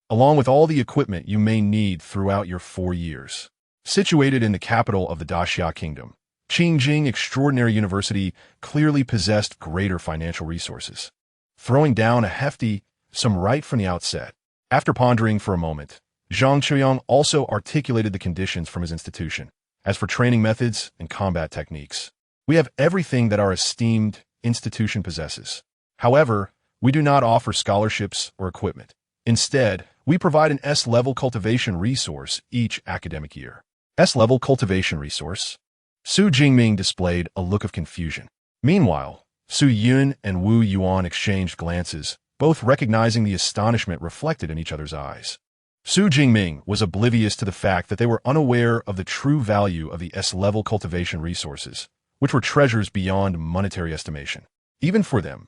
Speaker 1: along with all the equipment you may need throughout your 4 years. Situated in the capital of the Daxia Kingdom, Qingjing Extraordinary University clearly possessed greater financial resources, throwing down a hefty sum right from the outset. After pondering for a moment, Zhang Qiuyang also articulated the conditions from his institution. As for training methods and combat techniques, we have everything that our esteemed institution possesses. However, we do not offer scholarships or equipment. Instead, we provide an S-level cultivation resource each academic year. S-level cultivation resource? Xu Jingming displayed a look of confusion. Meanwhile, Su Yun and Wu Yuan exchanged glances, both recognizing the astonishment reflected in each other's eyes. Xu Jingming was oblivious to the fact that they were unaware of the true value of the S-level cultivation resources, which were treasures beyond monetary estimation. Even for them,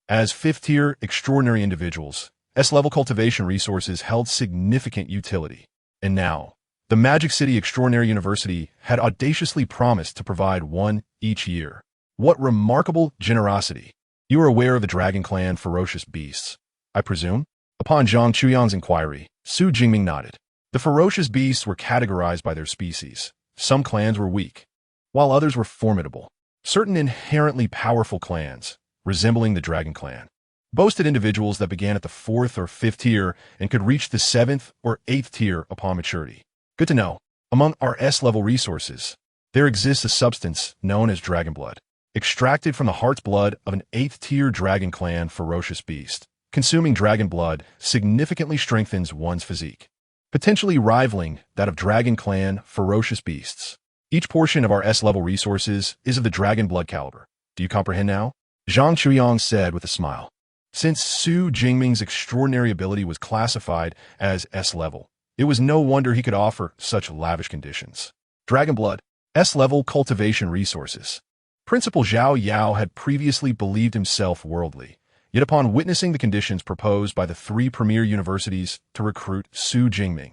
Speaker 1: as fifth-tier extraordinary individuals, S-level cultivation resources held significant utility. And now, the Magic City Extraordinary University had audaciously promised to provide one each year. What remarkable generosity! You are aware of the Dragon Clan ferocious beasts, I presume? Upon Zhang Qiuyang's inquiry, Xu Jingming nodded. The ferocious beasts were categorized by their species. Some clans were weak, while others were formidable. Certain inherently powerful clans, resembling the Dragon Clan, boasted individuals that began at the 4th or 5th tier and could reach the 7th or 8th tier upon maturity. Good to know. Among our S-level resources, there exists a substance known as dragon blood, extracted from the heart's blood of an 8th-tier Dragon Clan ferocious beast. Consuming dragon blood significantly strengthens one's physique, potentially rivaling that of Dragon Clan ferocious beasts. Each portion of our S-level resources is of the dragon blood caliber. Do you comprehend now? Zhang Qiuyang said with a smile. Since Xu Jingming's extraordinary ability was classified as S-level, it was no wonder he could offer such lavish conditions. Dragon blood, S-level cultivation resources. Principal Zhao Yao had previously believed himself worldly, yet upon witnessing the conditions proposed by the 3 premier universities to recruit Xu Jingming,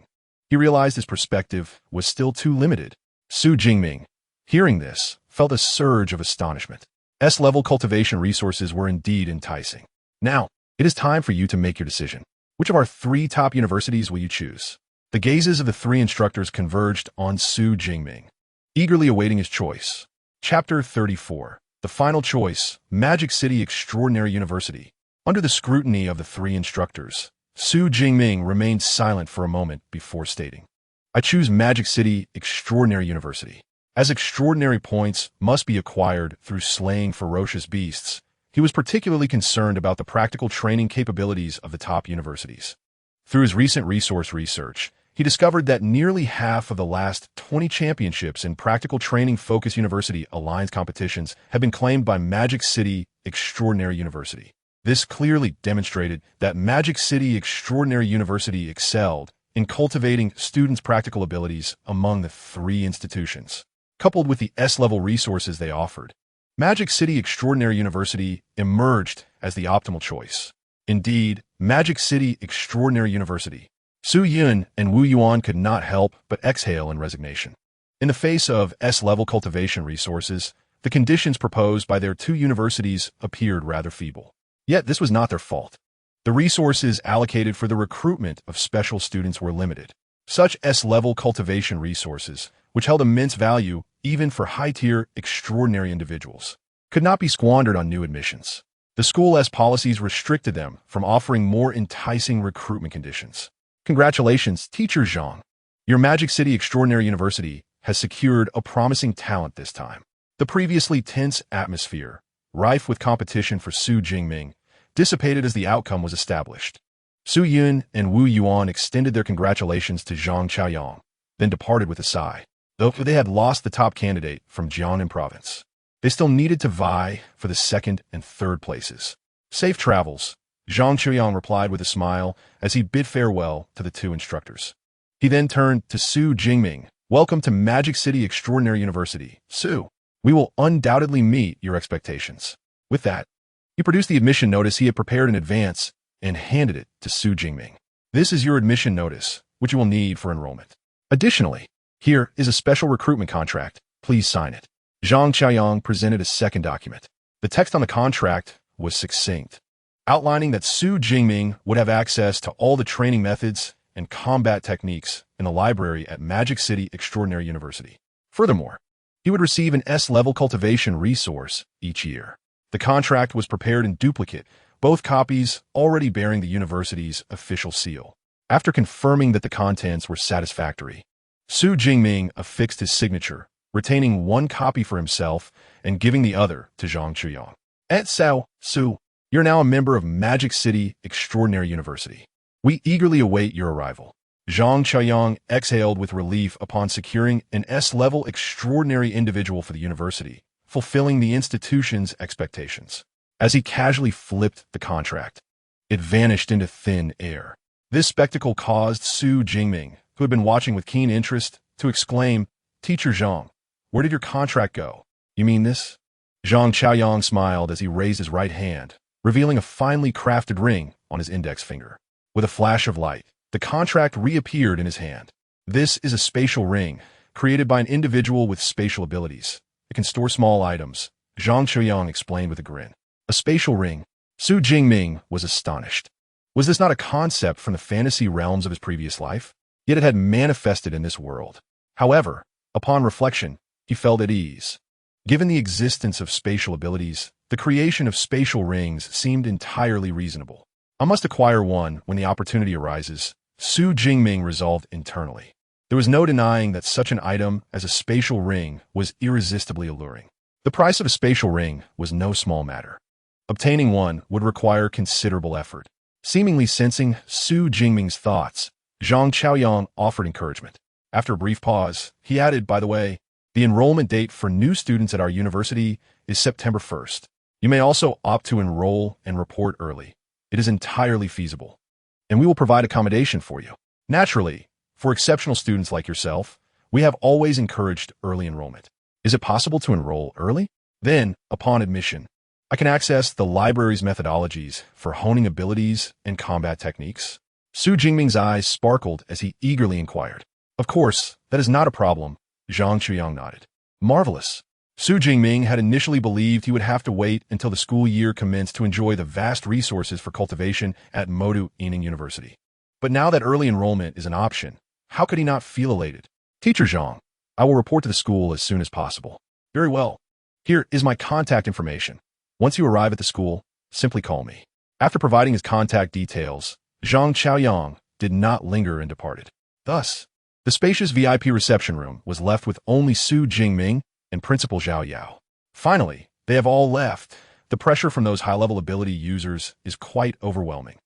Speaker 1: he realized his perspective was still too limited. Xu Jingming, hearing this, felt a surge of astonishment. S-level cultivation resources were indeed enticing. Now, it is time for you to make your decision. Which of our 3 top universities will you choose? The gazes of the 3 instructors converged on Xu Jingming, eagerly awaiting his choice. Chapter 34. The final choice, Magic City Extraordinary University. Under the scrutiny of the 3 instructors, Xu Jingming remained silent for a moment before stating, I choose Magic City Extraordinary University. As extraordinary points must be acquired through slaying ferocious beasts, he was particularly concerned about the practical training capabilities of the top universities. Through his recent resource research, he discovered that nearly half of the last 20 championships in practical training-focused university alliance competitions have been claimed by Magic City Extraordinary University. This clearly demonstrated that Magic City Extraordinary University excelled in cultivating students' practical abilities among the 3 institutions. Coupled with the S-level resources they offered, Magic City Extraordinary University emerged as the optimal choice. Indeed, Magic City Extraordinary University. Su Yun and Wu Yuan could not help but exhale in resignation. In the face of S-level cultivation resources, the conditions proposed by their 2 universities appeared rather feeble. Yet this was not their fault. The resources allocated for the recruitment of special students were limited. Such S-level cultivation resources, which held immense value even for high-tier extraordinary individuals, could not be squandered on new admissions. The school's policies restricted them from offering more enticing recruitment conditions. Congratulations, Teacher Zhang. Your Magic City Extraordinary University has secured a promising talent this time. The previously tense atmosphere, rife with competition for Xu Jingming, dissipated as the outcome was established. Su Yun and Wu Yuan extended their congratulations to Zhang Qiuyang, then departed with a sigh. Though they had lost the top candidate from Jiangnan province, they still needed to vie for the 2nd and 3rd places. Safe travels, Zhang Qiuyang replied with a smile as he bid farewell to the 2 instructors. He then turned to Xu Jingming. Welcome to Magic City Extraordinary University, Xu. We will undoubtedly meet your expectations. With that, he produced the admission notice he had prepared in advance and handed it to Xu Jingming. This is your admission notice, which you will need for enrollment. Additionally, here is a special recruitment contract. Please sign it. Zhang Qiuyang presented a second document. The text on the contract was succinct, outlining that Xu Jingming would have access to all the training methods and combat techniques in the library at Magic City Extraordinary University. Furthermore, he would receive an S-level cultivation resource each year. The contract was prepared in duplicate, both copies already bearing the university's official seal. After confirming that the contents were satisfactory, Xu Jingming affixed his signature, retaining one copy for himself and giving the other to Zhang Chuyang. Su, you're now a member of Magic City Extraordinary University. We eagerly await your arrival. Zhang Chuyang exhaled with relief upon securing an S-level extraordinary individual for the university, fulfilling the institution's expectations. As he casually flipped the contract, it vanished into thin air. This spectacle caused Xu Jingming, who had been watching with keen interest, to exclaim, "Teacher Zhang, where did your contract go? You mean this?" Zhang Chaoyang smiled as he raised his right hand, revealing a finely crafted ring on his index finger. With a flash of light, the contract reappeared in his hand. This is a spatial ring, created by an individual with spatial abilities. It can store small items, Zhang Chaoyang explained with a grin. A spatial ring? Xu Jingming was astonished. Was this not a concept from the fantasy realms of his previous life? Yet it had manifested in this world. However, upon reflection, he felt at ease. Given the existence of spatial abilities, the creation of spatial rings seemed entirely reasonable. I must acquire one when the opportunity arises, Xu Jingming resolved internally. There was no denying that such an item as a spatial ring was irresistibly alluring. The price of a spatial ring was no small matter. Obtaining one would require considerable effort. Seemingly sensing Xu Jingming's thoughts, Zhang Chaoyang offered encouragement. After a brief pause, he added, "By the way, the enrollment date for new students at our university is September 1st. You may also opt to enroll and report early. It is entirely feasible, and we will provide accommodation for you. Naturally, for exceptional students like yourself, we have always encouraged early enrollment. Is it possible to enroll early? Then, upon admission, I can access the library's methodologies for honing abilities and combat techniques." Xu Jingming's eyes sparkled as he eagerly inquired. "Of course, that is not a problem," Zhang Chuyang nodded. "Marvelous." Xu Jingming had initially believed he would have to wait until the school year commenced to enjoy the vast resources for cultivation at Modu Yining University. But now that early enrollment is an option, how could he not feel elated? "Teacher Zhang, I will report to the school as soon as possible." "Very well. Here is my contact information. Once you arrive at the school, simply call me." After providing his contact details, Zhang Chaoyang did not linger and departed. Thus, the spacious VIP reception room was left with only Xu Jingming and Principal Zhao Yao. Finally, they have all left. The pressure from those high-level ability users is quite overwhelming.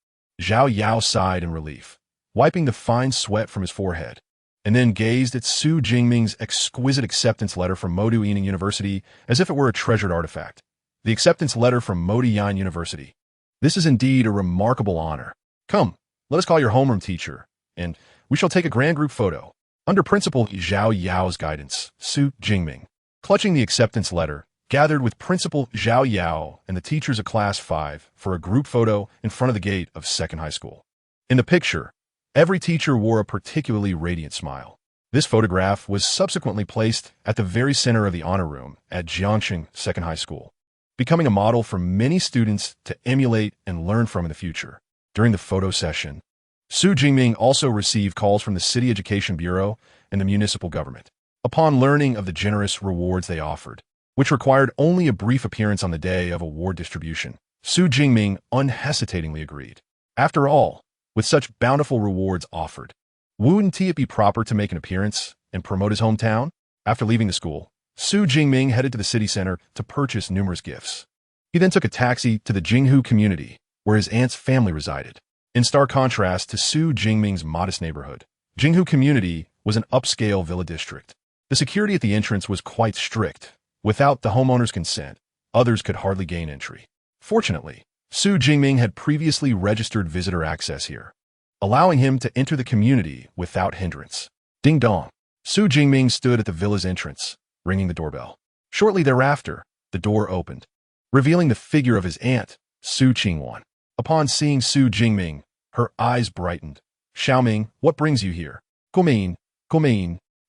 Speaker 1: Zhao Yao sighed in relief, wiping the fine sweat from his forehead, and then gazed at Xu Jingming's exquisite acceptance letter from Modu Yining University as if it were a treasured artifact. The acceptance letter from Modu Yining University. This is indeed a remarkable honor. Come, let us call your homeroom teacher, and we shall take a grand group photo. Under Principal Zhao Yao's guidance, Xu Jingming, clutching the acceptance letter, gathered with Principal Zhao Yao and the teachers of Class 5 for a group photo in front of the gate of Second High School. In the picture, every teacher wore a particularly radiant smile. This photograph was subsequently placed at the very center of the honor room at Jiangxing Second High School, becoming a model for many students to emulate and learn from in the future. During the photo session, Xu Jingming also received calls from the City Education Bureau and the municipal government. Upon learning of the generous rewards they offered, which required only a brief appearance on the day of award distribution, Xu Jingming unhesitatingly agreed. After all, with such bountiful rewards offered, wouldn't it be proper to make an appearance and promote his hometown? After leaving the school, Xu Jingming headed to the city center to purchase numerous gifts. He then took a taxi to the Jinghu community, where his aunt's family resided. In stark contrast to Xu Jingming's modest neighborhood, Jinghu community was an upscale villa district. The security at the entrance was quite strict. Without the homeowner's consent, others could hardly gain entry. Fortunately, Xu Jingming had previously registered visitor access here, allowing him to enter the community without hindrance. Ding dong. Xu Jingming stood at the villa's entrance, ringing the doorbell. Shortly thereafter, the door opened, revealing the figure of his aunt, Xu Qingwan. Upon seeing Xu Jingming, her eyes brightened. "Xiaoming, what brings you here?" Guoming,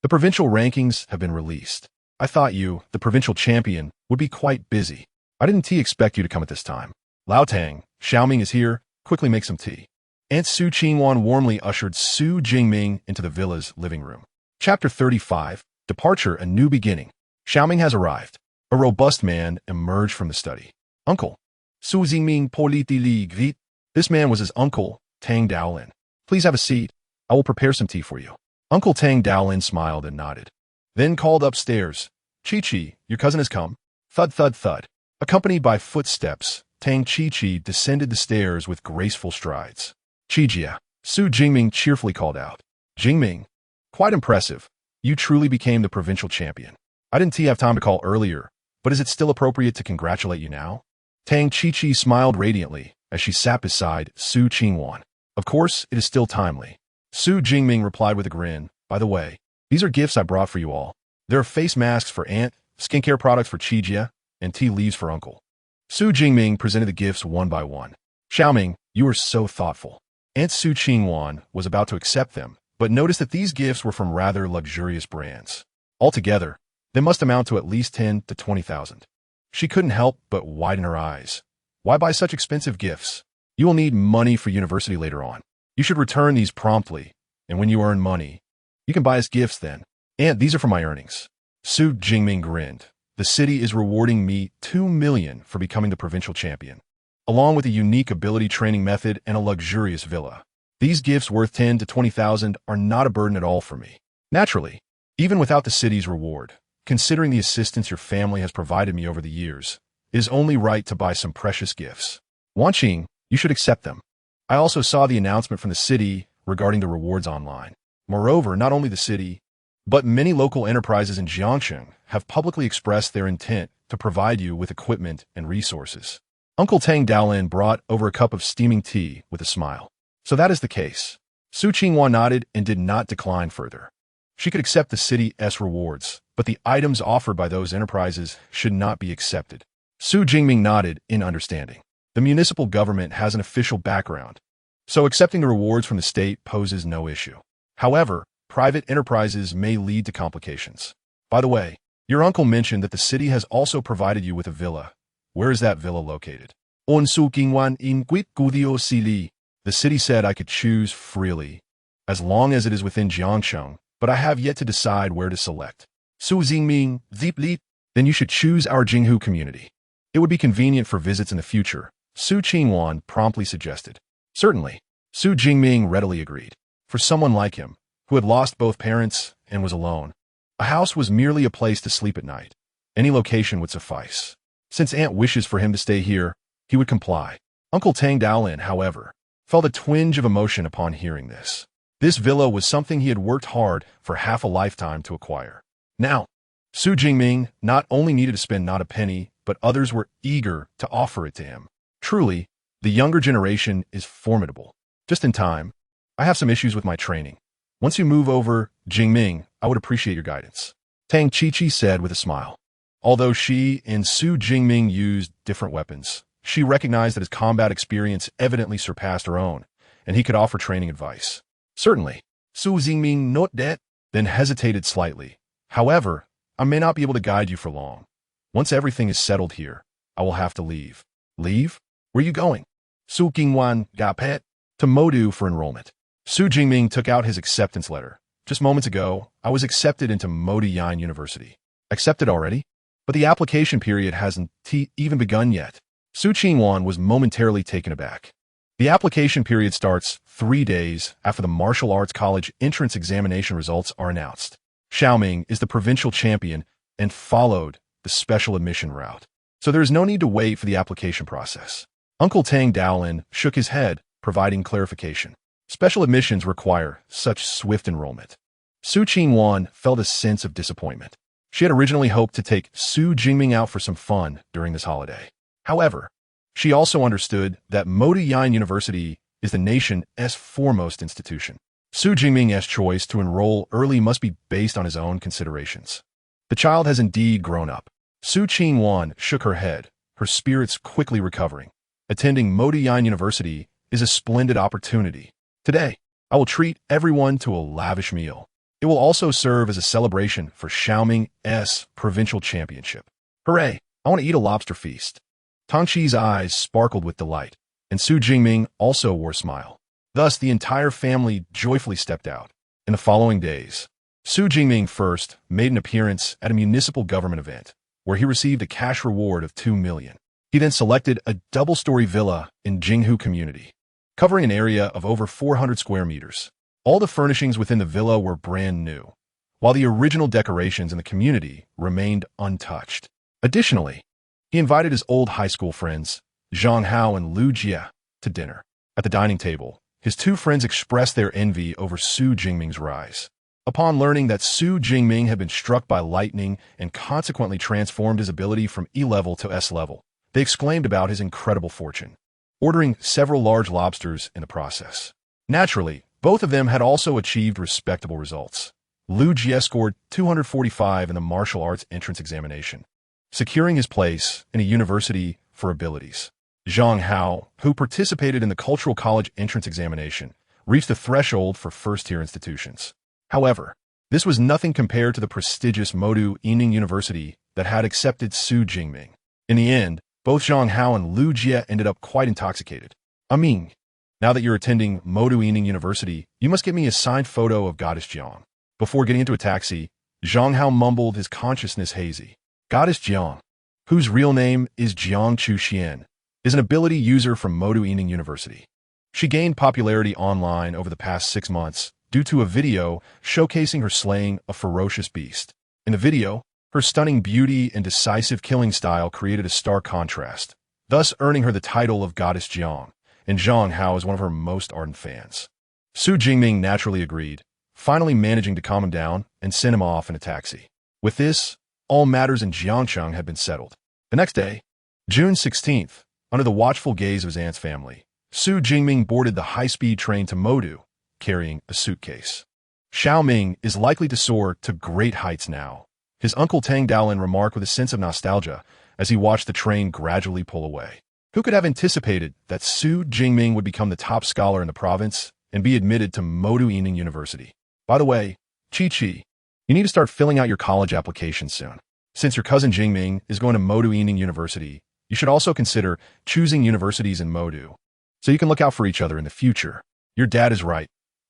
Speaker 1: the provincial rankings have been released. I thought you, the provincial champion, would be quite busy. I didn't expect you to come at this time. Lao Tang, Xiaoming is here. Quickly make some tea." Aunt Xu Qingwan warmly ushered Xu Jingming into the villa's living room. Chapter 35, Departure, A New Beginning. Xiaoming has arrived. A robust man emerged from the study. Uncle. Xu Jingming politely greeted. This man was his uncle, Tang Daolin. Please have a seat. I will prepare some tea for you. Uncle Tang Daolin smiled and nodded. Then called upstairs. Chi-Chi, your cousin has come. Thud, thud, thud. Accompanied by footsteps, Tang Chi-Chi descended the stairs with graceful strides. Chi-Jia, Xu Jingming cheerfully called out. Jingming, quite impressive. You truly became the provincial champion. I didn't have time to call earlier, but is it still appropriate to congratulate you now? Tang Chi-Chi smiled radiantly as she sat beside Xu Qingwan. Of course, it is still timely. Xu Jingming replied with a grin. By the way, these are gifts I brought for you all. There are face masks for Aunt, skincare products for Chi-Jia, and tea leaves for Uncle. Xu Jingming presented the gifts one by one. Xiaoming, you are so thoughtful. Aunt Xu Qingwan was about to accept them, but noticed that these gifts were from rather luxurious brands. Altogether, they must amount to at least 10 to 20,000. She couldn't help but widen her eyes. Why buy such expensive gifts? You will need money for university later on. You should return these promptly, and when you earn money, you can buy us gifts then. Aunt, these are from my earnings. Xu Jingming grinned. The city is rewarding me 2 million for becoming the provincial champion, along with a unique ability training method and a luxurious villa. These gifts worth 10 to 20,000 are not a burden at all for me. Naturally, even without the city's reward, considering the assistance your family has provided me over the years, it is only right to buy some precious gifts. Wanqing, you should accept them. I also saw the announcement from the city regarding the rewards online. Moreover, not only the city, but many local enterprises in Jiangsheng have publicly expressed their intent to provide you with equipment and resources. Uncle Tang Daolin brought over a cup of steaming tea with a smile. So that is the case. Xu Qingwan nodded and did not decline further. She could accept the city's rewards, but the items offered by those enterprises should not be accepted. Xu Jingming nodded in understanding. The municipal government has an official background, so accepting the rewards from the state poses no issue. However, private enterprises may lead to complications. By the way, your uncle mentioned that the city has also provided you with a villa. Where is that villa located? On Su Qingwan in Guit Gudio Sili. The city said I could choose freely, as long as it is within Jiangsheng, but I have yet to decide where to select. Su Jingming, Zipli, then you should choose our Jinghu community. It would be convenient for visits in the future, Xu Qingwan promptly suggested. Certainly, Xu Jingming readily agreed. For someone like him, who had lost both parents and was alone, a house was merely a place to sleep at night. Any location would suffice. Since Aunt wishes for him to stay here, he would comply. Uncle Tang Daolin, however, felt a twinge of emotion upon hearing this. This villa was something he had worked hard for half a lifetime to acquire. Now, Xu Jingming not only needed to spend not a penny, but others were eager to offer it to him. Truly, the younger generation is formidable. Just in time, I have some issues with my training. Once you move over, Jingming, I would appreciate your guidance. Tang Chi-Chi said with a smile. Although she and Xu Jingming used different weapons, she recognized that his combat experience evidently surpassed her own, and he could offer training advice. Certainly, Xu Jingming noted that, then hesitated slightly. However, I may not be able to guide you for long. Once everything is settled here, I will have to leave. Leave? Where are you going? Xu Qingwan got pet to Modu for enrollment. Xu Jingming took out his acceptance letter. Just moments ago, I was accepted into Modiyan University. Accepted already? But the application period hasn't even begun yet. Xu Qingwan was momentarily taken aback. The application period starts 3 days after the martial arts college entrance examination results are announced. Xiaoming is the provincial champion and followed the special admission route, so there is no need to wait for the application process. Uncle Tang Daolin shook his head, providing clarification. Special admissions require such swift enrollment. Xu Qingwan felt a sense of disappointment. She had originally hoped to take Xu Jingming out for some fun during this holiday. However, she also understood that Modiyan University is the nation's foremost institution. Xu Jingming's choice to enroll early must be based on his own considerations. The child has indeed grown up. Xu Qingwan shook her head, her spirits quickly recovering. Attending Modiyan University is a splendid opportunity. Today, I will treat everyone to a lavish meal. It will also serve as a celebration for Xiaoming's provincial championship. Hooray! I want to eat a lobster feast. Tang Qi's eyes sparkled with delight, and Xu Jingming also wore a smile. Thus, the entire family joyfully stepped out. In the following days, Xu Jingming first made an appearance at a municipal government event, where he received a cash reward of 2 million. He then selected a double-story villa in Jinghu community, covering an area of over 400 square meters. All the furnishings within the villa were brand new, while the original decorations in the community remained untouched. Additionally, he invited his old high school friends, Zhang Hao and Lu Jie, to dinner. At the dining table, his two friends expressed their envy over Xu Jingming's rise. Upon learning that Xu Jingming had been struck by lightning and consequently transformed his ability from E level to S level, they exclaimed about his incredible fortune, ordering several large lobsters in the process. Naturally, both of them had also achieved respectable results. Lu Jie scored 245 in the martial arts entrance examination, securing his place in a university for abilities. Zhang Hao, who participated in the Cultural College entrance examination, reached the threshold for first-tier institutions. However, this was nothing compared to the prestigious Modu Yining University that had accepted Xu Jingming. In the end, both Zhang Hao and Lu Jie ended up quite intoxicated. Ming, now that you're attending Modu Yining University, you must get me a signed photo of Goddess Jiang. Before getting into a taxi, Zhang Hao mumbled, his consciousness hazy. Goddess Jiang, whose real name is Jiang Chuxian, is an ability user from Modu Yining University. She gained popularity online over the past 6 months due to a video showcasing her slaying a ferocious beast. In the video, her stunning beauty and decisive killing style created a stark contrast, thus earning her the title of Goddess Jiang, and Zhang Hao is one of her most ardent fans. Xu Jingming naturally agreed, finally managing to calm him down and send him off in a taxi. With this, all matters in Jiangcheng had been settled. The next day, June 16th, under the watchful gaze of his aunt's family, Xu Jingming boarded the high-speed train to Modu, carrying a suitcase. Xiaoming is likely to soar to great heights now, his uncle Tang Daolin remarked with a sense of nostalgia as he watched the train gradually pull away. Who could have anticipated that Xu Jingming would become the top scholar in the province and be admitted to Modu Yining University? By the way, Chi-Chi, you need to start filling out your college application soon. Since your cousin Jingming is going to Modu Yining University, you should also consider choosing universities in Modu, so you can look out for each other in the future. Your dad is right.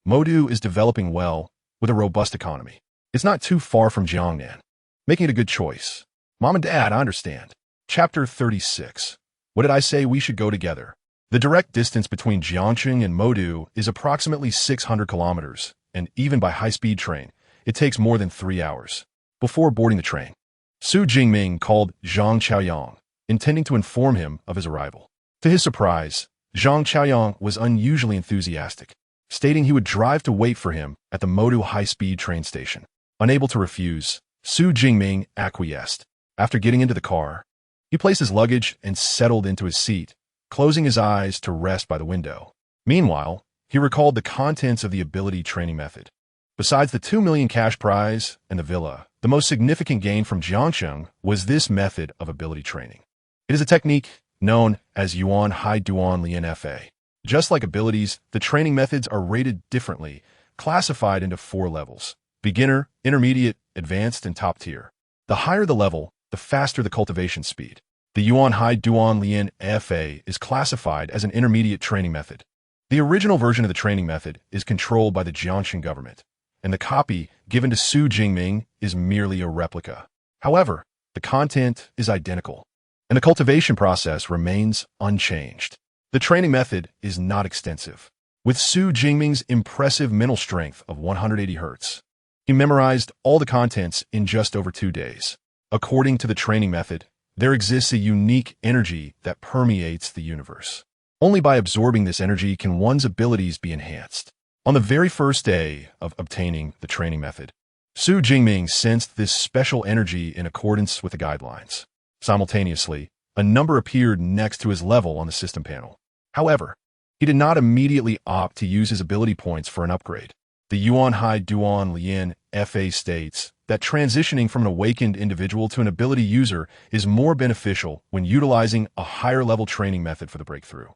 Speaker 1: Modu is developing well, with a robust economy. It's not too far from Jiangnan, making it a good choice. Mom and Dad, I understand. Chapter 36. What did I say we should go together? The direct distance between Jiangcheng and Modu is approximately 600 kilometers, and even by high-speed train, it takes more than 3 hours. Before boarding the train, Xu Jingming called Zhang Chaoyang, intending to inform him of his arrival. To his surprise, Zhang Chaoyang was unusually enthusiastic, stating he would drive to wait for him at the Modu high-speed train station. Unable to refuse, Xu Jingming acquiesced. After getting into the car, he placed his luggage and settled into his seat, closing his eyes to rest by the window. Meanwhile, he recalled the contents of the ability training method. Besides the 2 million cash prize and the villa, the most significant gain from Jiangcheng was this method of ability training. It is a technique known as Yuan Hai Duan Lian Fa. Just like abilities, the training methods are rated differently, classified into 4 levels: beginner, intermediate, advanced, and top tier. The higher the level, the faster the cultivation speed. The Yuan Hai Duan Lian Fa is classified as an intermediate training method. The original version of the training method is controlled by the Jiangxing government, and the copy given to Xu Jingming is merely a replica. However, the content is identical, and the cultivation process remains unchanged. The training method is not extensive. With Xu Jingming's impressive mental strength of 180 Hz, he memorized all the contents in just over 2 days. According to the training method, there exists a unique energy that permeates the universe. Only by absorbing this energy can one's abilities be enhanced. On the very first day of obtaining the training method, Xu Jingming sensed this special energy in accordance with the guidelines. Simultaneously, a number appeared next to his level on the system panel. However, he did not immediately opt to use his ability points for an upgrade. The Yuan Hai Duan Lian Fa states that transitioning from an awakened individual to an ability user is more beneficial when utilizing a higher-level training method for the breakthrough.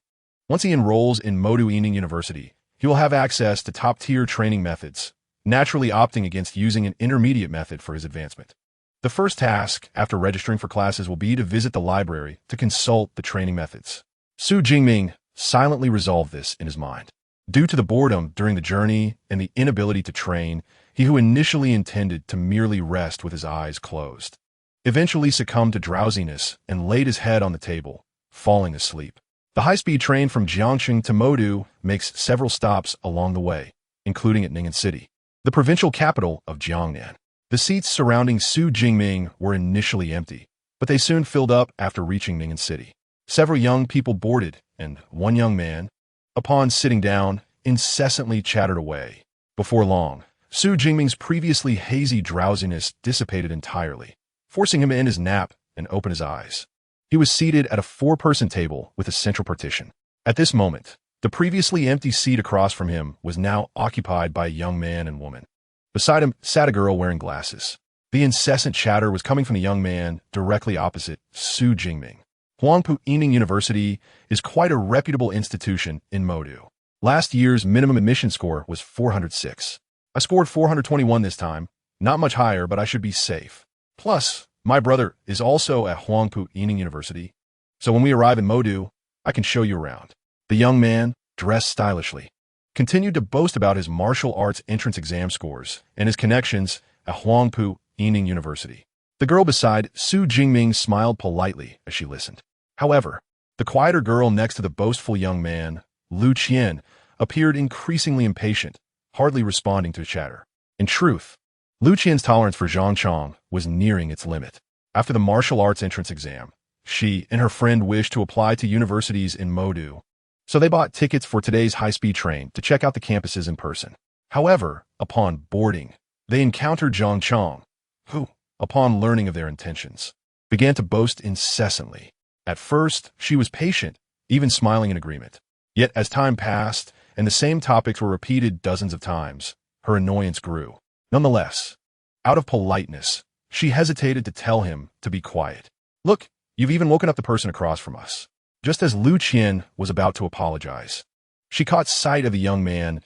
Speaker 1: Once he enrolls in Modu Yining University, he will have access to top-tier training methods, naturally opting against using an intermediate method for his advancement. The first task after registering for classes will be to visit the library to consult the training methods. Xu Jingming silently resolved this in his mind. Due to the boredom during the journey and the inability to train, he who initially intended to merely rest with his eyes closed eventually succumbed to drowsiness and laid his head on the table, falling asleep. The high-speed train from Jiangxing to Modu makes several stops along the way, including at Ning'an City, the provincial capital of Jiangnan. The seats surrounding Xu Jingming were initially empty, but they soon filled up after reaching Ning'an City. Several young people boarded, and one young man, upon sitting down, incessantly chattered away. Before long, Xu Jingming's previously hazy drowsiness dissipated entirely, forcing him to end his nap and open his eyes. He was seated at a four-person table with a central partition. At this moment, the previously empty seat across from him was now occupied by a young man and woman. Beside him sat a girl wearing glasses. The incessant chatter was coming from the young man directly opposite Xu Jingming. Huangpu Yining University is quite a reputable institution in Modu. Last year's minimum admission score was 406. I scored 421 this time, not much higher, but I should be safe. Plus, my brother is also at Huangpu Yining University, so when we arrive in Modu, I can show you around. The young man, dressed stylishly, continued to boast about his martial arts entrance exam scores and his connections at Huangpu Yining University. The girl beside Xu Jingming smiled politely as she listened. However, the quieter girl next to the boastful young man, Lu Qian, appeared increasingly impatient, hardly responding to chatter. In truth, Lu Qian's tolerance for Zhang Chong was nearing its limit. After the martial arts entrance exam, she and her friend wished to apply to universities in Modu, so they bought tickets for today's high-speed train to check out the campuses in person. However, upon boarding, they encountered Zhang Chong, who, upon learning of their intentions, began to boast incessantly. At first, she was patient, even smiling in agreement. Yet as time passed, and the same topics were repeated dozens of times, her annoyance grew. Nonetheless, out of politeness, she hesitated to tell him to be quiet. Look, you've even woken up the person across from us. Just as Lu Qian was about to apologize, she caught sight of the young man's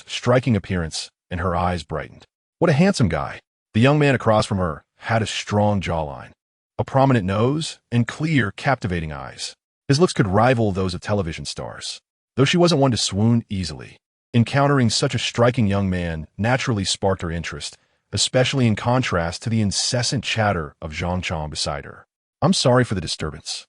Speaker 1: striking appearance, and her eyes brightened. What a handsome guy. The young man across from her had a strong jawline, a prominent nose, and clear, captivating eyes. His looks could rival those of television stars. Though she wasn't one to swoon easily, encountering such a striking young man naturally sparked her interest, especially in contrast to the incessant chatter of Zhang Chong beside her. I'm sorry for the disturbance,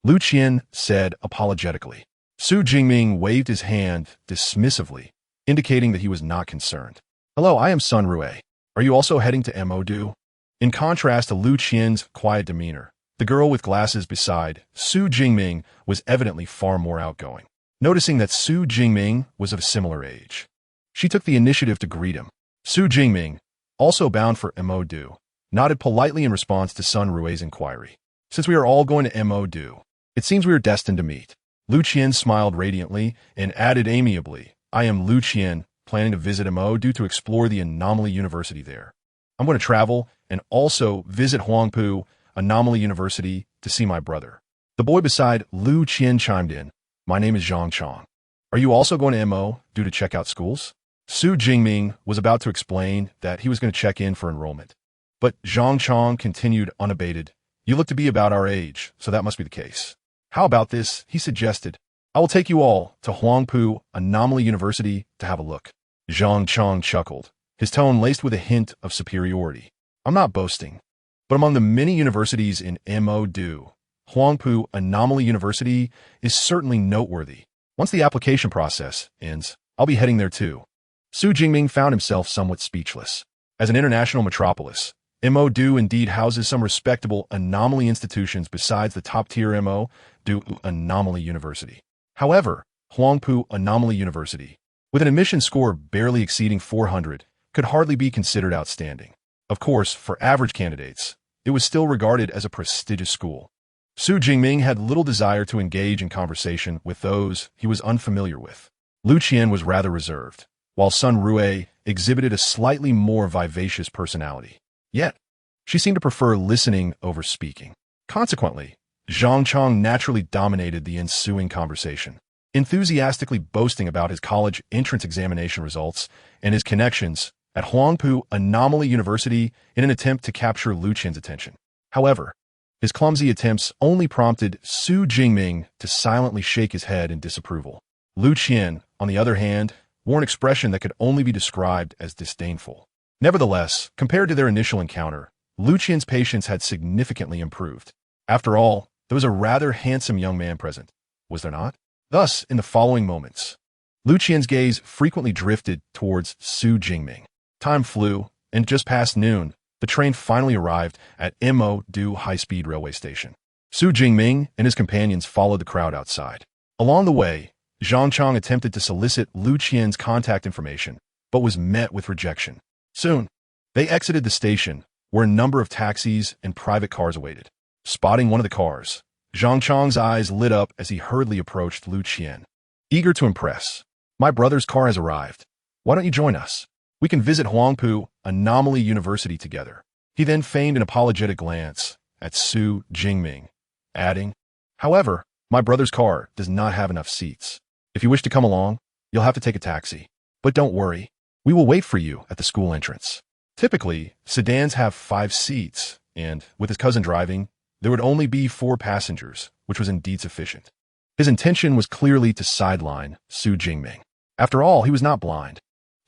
Speaker 1: Lu Qian said apologetically. Xu Jingming waved his hand dismissively, indicating that he was not concerned. Hello, I am Sun Rue. Are you also heading to Modu? In contrast to Lu Qian's quiet demeanor, the girl with glasses beside Xu Jingming was evidently far more outgoing. Noticing that Xu Jingming was of a similar age, she took the initiative to greet him. Xu Jingming, also bound for Modu, nodded politely in response to Sun Rue's inquiry. Since we are all going to Modu, it seems we are destined to meet. Lu Qian smiled radiantly and added amiably, I am Lu Qian, planning to visit Modu to explore the Anomaly University there. I'm going to travel and also visit Huangpu Anomaly University to see my brother. The boy beside Lu Qian chimed in. My name is Zhang Chong. Are you also going to Modu to check out schools? Xu Jingming was about to explain that he was going to check in for enrollment, but Zhang Chong continued unabated. You look to be about our age, so that must be the case. How about this? He suggested. I will take you all to Huangpu Anomaly University to have a look. Zhang Chong chuckled, his tone laced with a hint of superiority. I'm not boasting, but among the many universities in Modu, Huangpu Anomaly University is certainly noteworthy. Once the application process ends, I'll be heading there too. Xu Jingming found himself somewhat speechless. As an international metropolis, Modu indeed houses some respectable anomaly institutions besides the top-tier Modu Anomaly University. However, Huangpu Anomaly University, with an admission score barely exceeding 400, could hardly be considered outstanding. Of course, for average candidates, it was still regarded as a prestigious school. Xu Jingming had little desire to engage in conversation with those he was unfamiliar with. Lu Qian was rather reserved, while Sun Rue exhibited a slightly more vivacious personality. Yet, she seemed to prefer listening over speaking. Consequently, Zhang Chong naturally dominated the ensuing conversation, enthusiastically boasting about his college entrance examination results and his connections at Huangpu Anomaly University in an attempt to capture Lu Qian's attention. However, his clumsy attempts only prompted Xu Jingming to silently shake his head in disapproval. Lu Qian, on the other hand, wore an expression that could only be described as disdainful. Nevertheless, compared to their initial encounter, Lu Qian's patience had significantly improved. After all, there was a rather handsome young man present, was there not? Thus, in the following moments, Lu Qian's gaze frequently drifted towards Xu Jingming. Time flew, and just past noon, the train finally arrived at Mo Du high-speed railway station. Xu Jingming and his companions followed the crowd outside. Along the way, Zhang Chang attempted to solicit Lu Qian's contact information, but was met with rejection. Soon, they exited the station, where a number of taxis and private cars awaited. Spotting one of the cars, Zhang Chang's eyes lit up as he hurriedly approached Lu Qian. Eager to impress, "My brother's car has arrived. Why don't you join us? We can visit Huangpu Anomaly University together." He then feigned an apologetic glance at Xu Jingming, adding, "However, my brother's car does not have enough seats. If you wish to come along, you'll have to take a taxi. But don't worry, we will wait for you at the school entrance." Typically, sedans have 5 seats, and with his cousin driving, there would only be 4 passengers, which was indeed sufficient. His intention was clearly to sideline Xu Jingming. After all, he was not blind.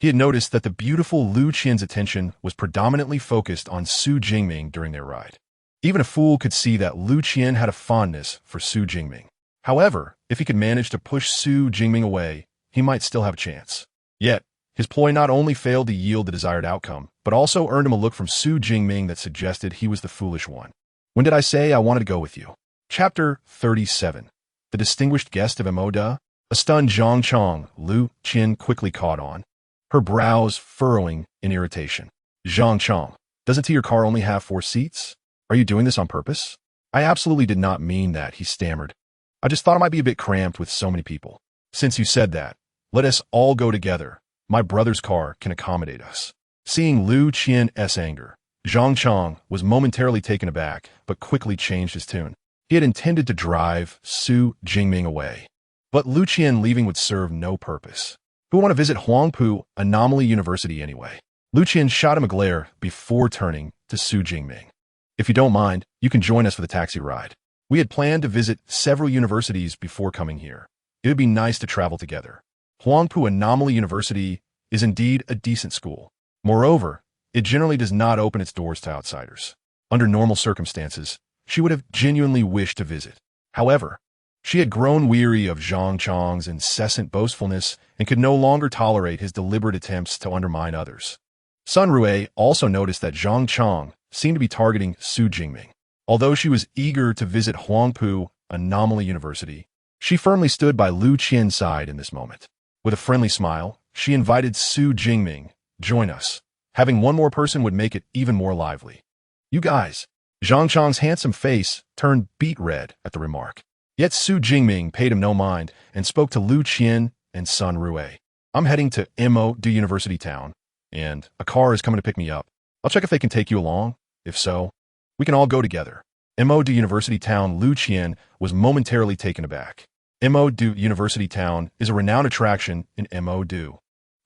Speaker 1: He had noticed that the beautiful Lu Qian's attention was predominantly focused on Xu Jingming during their ride. Even a fool could see that Lu Qian had a fondness for Xu Jingming. However, if he could manage to push Xu Jingming away, he might still have a chance. Yet, his ploy not only failed to yield the desired outcome, but also earned him a look from Xu Jingming that suggested he was the foolish one. "When did I say I wanted to go with you?" Chapter 37. The distinguished guest of Emoda? A stunned Zhang Chang, Lu Qian quickly caught on, her brows furrowing in irritation. "Zhang Chang, doesn't your car only have 4 seats? Are you doing this on purpose?" "I absolutely did not mean that," he stammered. "I just thought it might be a bit cramped with so many people. Since you said that, let us all go together. My brother's car can accommodate us." Seeing Lu Qian's anger, Zhang Chang was momentarily taken aback, but quickly changed his tune. He had intended to drive Xu Jingming away. But Lu Qian leaving would serve no purpose. Who would want to visit Huangpu Anomaly University anyway? Lu Qian shot him a glare before turning to Xu Jingming. "If you don't mind, you can join us for the taxi ride. We had planned to visit several universities before coming here. It would be nice to travel together. Huangpu Anomaly University is indeed a decent school. Moreover, it generally does not open its doors to outsiders. Under normal circumstances, she would have genuinely wished to visit. However, she had grown weary of Zhang Chang's incessant boastfulness and could no longer tolerate his deliberate attempts to undermine others. Sun Rui also noticed that Zhang Chang seemed to be targeting Xu Jingming. Although she was eager to visit Huangpu Anomaly University, she firmly stood by Lu Qian's side in this moment. With a friendly smile, she invited Xu Jingming, "Join us. Having one more person would make it even more lively." "You guys." Zhang Chang's handsome face turned beet red at the remark. Yet Xu Jingming paid him no mind and spoke to Lu Qian and Sun Rui. "I'm heading to Mo Du University Town, and a car is coming to pick me up. I'll check if they can take you along. If so, we can all go together." Mo Du University Town. Lu Qian was momentarily taken aback. Mo Du University Town is a renowned attraction in Mo Du,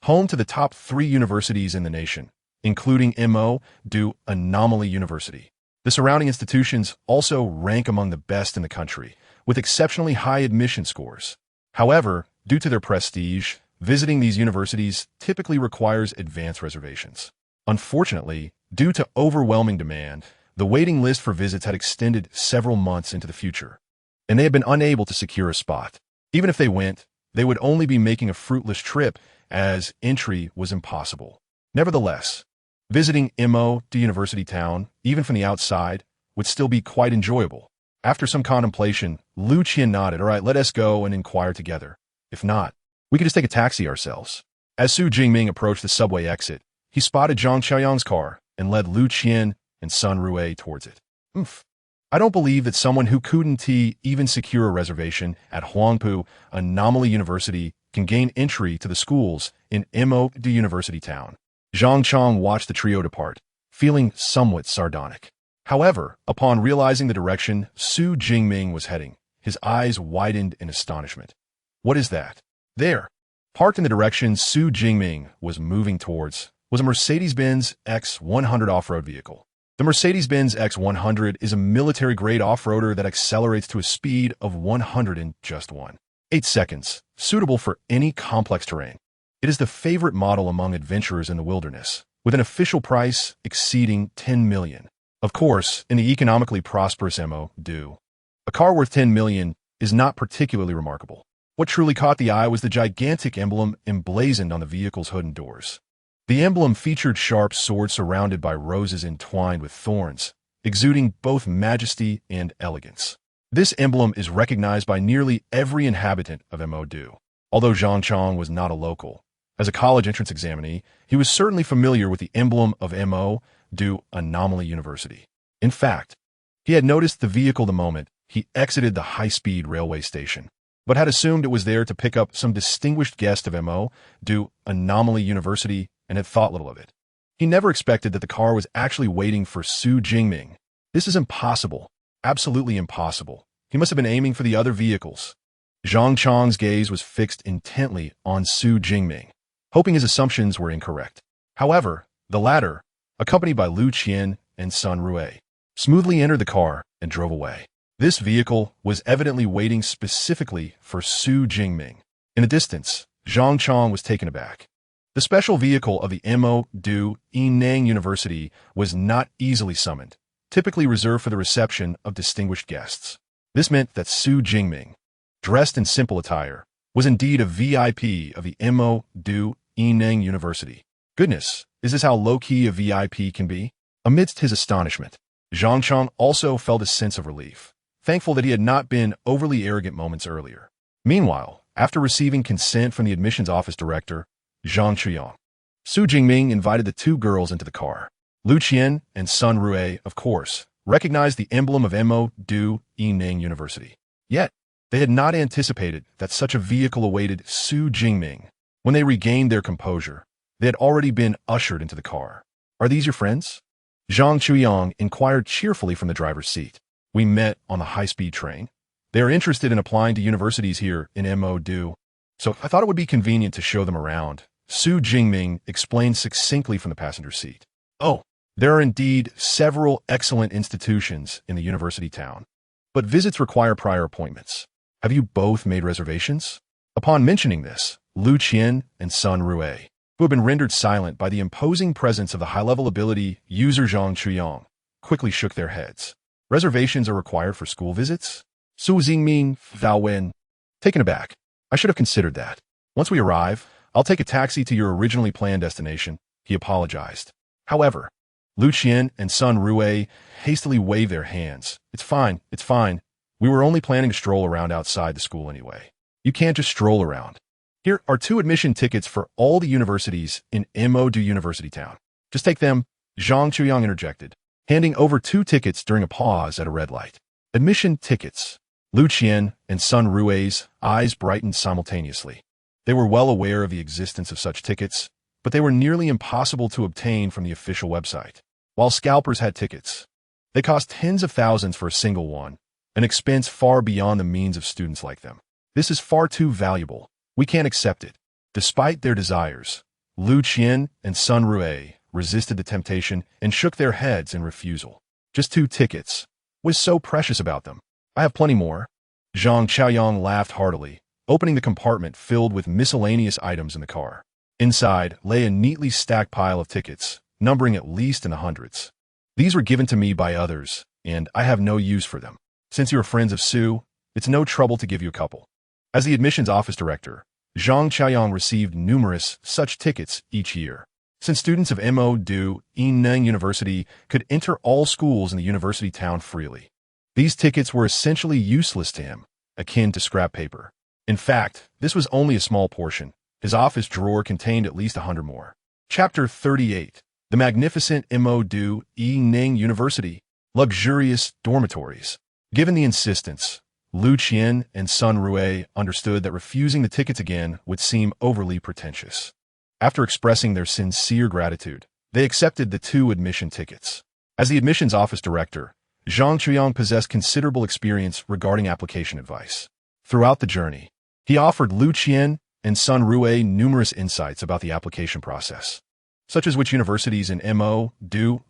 Speaker 1: home to the top 3 universities in the nation, including Mo Du Anomaly University. The surrounding institutions also rank among the best in the country, with exceptionally high admission scores. However, due to their prestige, visiting these universities typically requires advance reservations. Unfortunately, due to overwhelming demand, the waiting list for visits had extended several months into the future, and they had been unable to secure a spot. Even if they went, they would only be making a fruitless trip, as entry was impossible. Nevertheless, visiting Mo Du University Town, even from the outside, would still be quite enjoyable. After some contemplation, Lu Qian nodded. "All right, let us go and inquire together. If not, we could just take a taxi ourselves." As Xu Jingming approached the subway exit, he spotted Zhang Xiaoyang's car and led Lu Qian and Sun Rui towards it. I don't believe that someone who couldn't even secure a reservation at Huangpu Anomaly University can gain entry to the schools in Mo Du University Town." Zhang Chang watched the trio depart, feeling somewhat sardonic. However, upon realizing the direction Xu Jingming was heading, his eyes widened in astonishment. "What is that?" There, parked in the direction Xu Jingming was moving towards, was a Mercedes-Benz X100 off-road vehicle. The Mercedes-Benz X100 is a military-grade off-roader that accelerates to a speed of 100 in just 1. 8 seconds, suitable for any complex terrain. It is the favorite model among adventurers in the wilderness, with an official price exceeding 10 million. Of course, in the economically prosperous MO, a car worth 10 million is not particularly remarkable. What truly caught the eye was the gigantic emblem emblazoned on the vehicle's hood and doors. The emblem featured sharp swords surrounded by roses entwined with thorns, exuding both majesty and elegance. This emblem is recognized by nearly every inhabitant of MO. Although Zhang Chong was not a local, as a college entrance examinee, he was certainly familiar with the emblem of MO Anomaly University. In fact, he had noticed the vehicle the moment he exited the high-speed railway station, but had assumed it was there to pick up some distinguished guest of MO Anomaly University and had thought little of it. He never expected that the car was actually waiting for Xu Jingming. This is impossible. Absolutely impossible. He must have been aiming for the other vehicles. Zhang Chong's gaze was fixed intently on Xu Jingming, hoping his assumptions were incorrect. However, the latter, accompanied by Lu Qian and Sun Rue, smoothly entered the car and drove away. This vehicle was evidently waiting specifically for Xu Jingming. In the distance, Zhang Chong was taken aback. The special vehicle of the MO Nang University was not easily summoned, typically reserved for the reception of distinguished guests. This meant that Xu Jingming, dressed in simple attire, was indeed a VIP of the MO Nang University. Goodness, is this how low-key a VIP can be? Amidst his astonishment, Zhang Chong also felt a sense of relief, thankful that he had not been overly arrogant moments earlier. Meanwhile, after receiving consent from the admissions office director, Zhang Chuyang, Xu Jingming invited the two girls into the car. Lu Qian and Sun Rue, of course, recognized the emblem of MO Nang University. Yet, they had not anticipated that such a vehicle awaited Xu Jingming. When they regained their composure, they had already been ushered into the car. "Are these your friends?" Zhang Chuyang inquired cheerfully from the driver's seat. "We met on the high-speed train. They are interested in applying to universities here in MO, so I thought it would be convenient to show them around," Xu Jingming explained succinctly from the passenger seat. "Oh, there are indeed several excellent institutions in the university town, but visits require prior appointments. Have you both made reservations?" Upon mentioning this, Lu Qian and Sun Rue, who had been rendered silent by the imposing presence of the high-level ability user Zhang Chuyang, quickly shook their heads. "Reservations are required for school visits?" Xu Jingming, Thao Wen, taken aback. "I should have considered that. Once we arrive, I'll take a taxi to your originally planned destination," he apologized. However, Lu Qian and Sun Rue hastily waved their hands. It's fine. We were only planning to stroll around outside the school anyway." "You can't just stroll around. Here are 2 admission tickets for all the universities in MO University Town. Just take them," Zhang Chuyang interjected, handing over 2 tickets during a pause at a red light. "Admission tickets." Lu Qian and Sun Rue's eyes brightened simultaneously. They were well aware of the existence of such tickets, but they were nearly impossible to obtain from the official website. While scalpers had tickets, they cost tens of thousands for a single one, an expense far beyond the means of students like them. "This is far too valuable. We can't accept it." Despite their desires, Lu Qian and Sun Rue resisted the temptation and shook their heads in refusal. "Just 2 tickets. What's so precious about them? I have plenty more." Zhang Chaoyang laughed heartily, opening the compartment filled with miscellaneous items in the car. Inside lay a neatly stacked pile of tickets, numbering at least in the hundreds. "These were given to me by others, and I have no use for them. Since you are friends of Xu, it's no trouble to give you a couple." As the admissions office director, Zhang Chaoyang received numerous such tickets each year. Since students of MO Nang University could enter all schools in the university town freely, these tickets were essentially useless to him, akin to scrap paper. In fact, this was only a small portion. His office drawer contained at least 100 more. Chapter 38. The magnificent MO Nang University. Luxurious dormitories. Given the insistence, Lu Qian and Sun Rue understood that refusing the tickets again would seem overly pretentious. After expressing their sincere gratitude, they accepted the 2 admission tickets. As the admissions office director, Zhang Chuyang possessed considerable experience regarding application advice. Throughout the journey, he offered Lu Qian and Sun Rue numerous insights about the application process, such as which universities in MO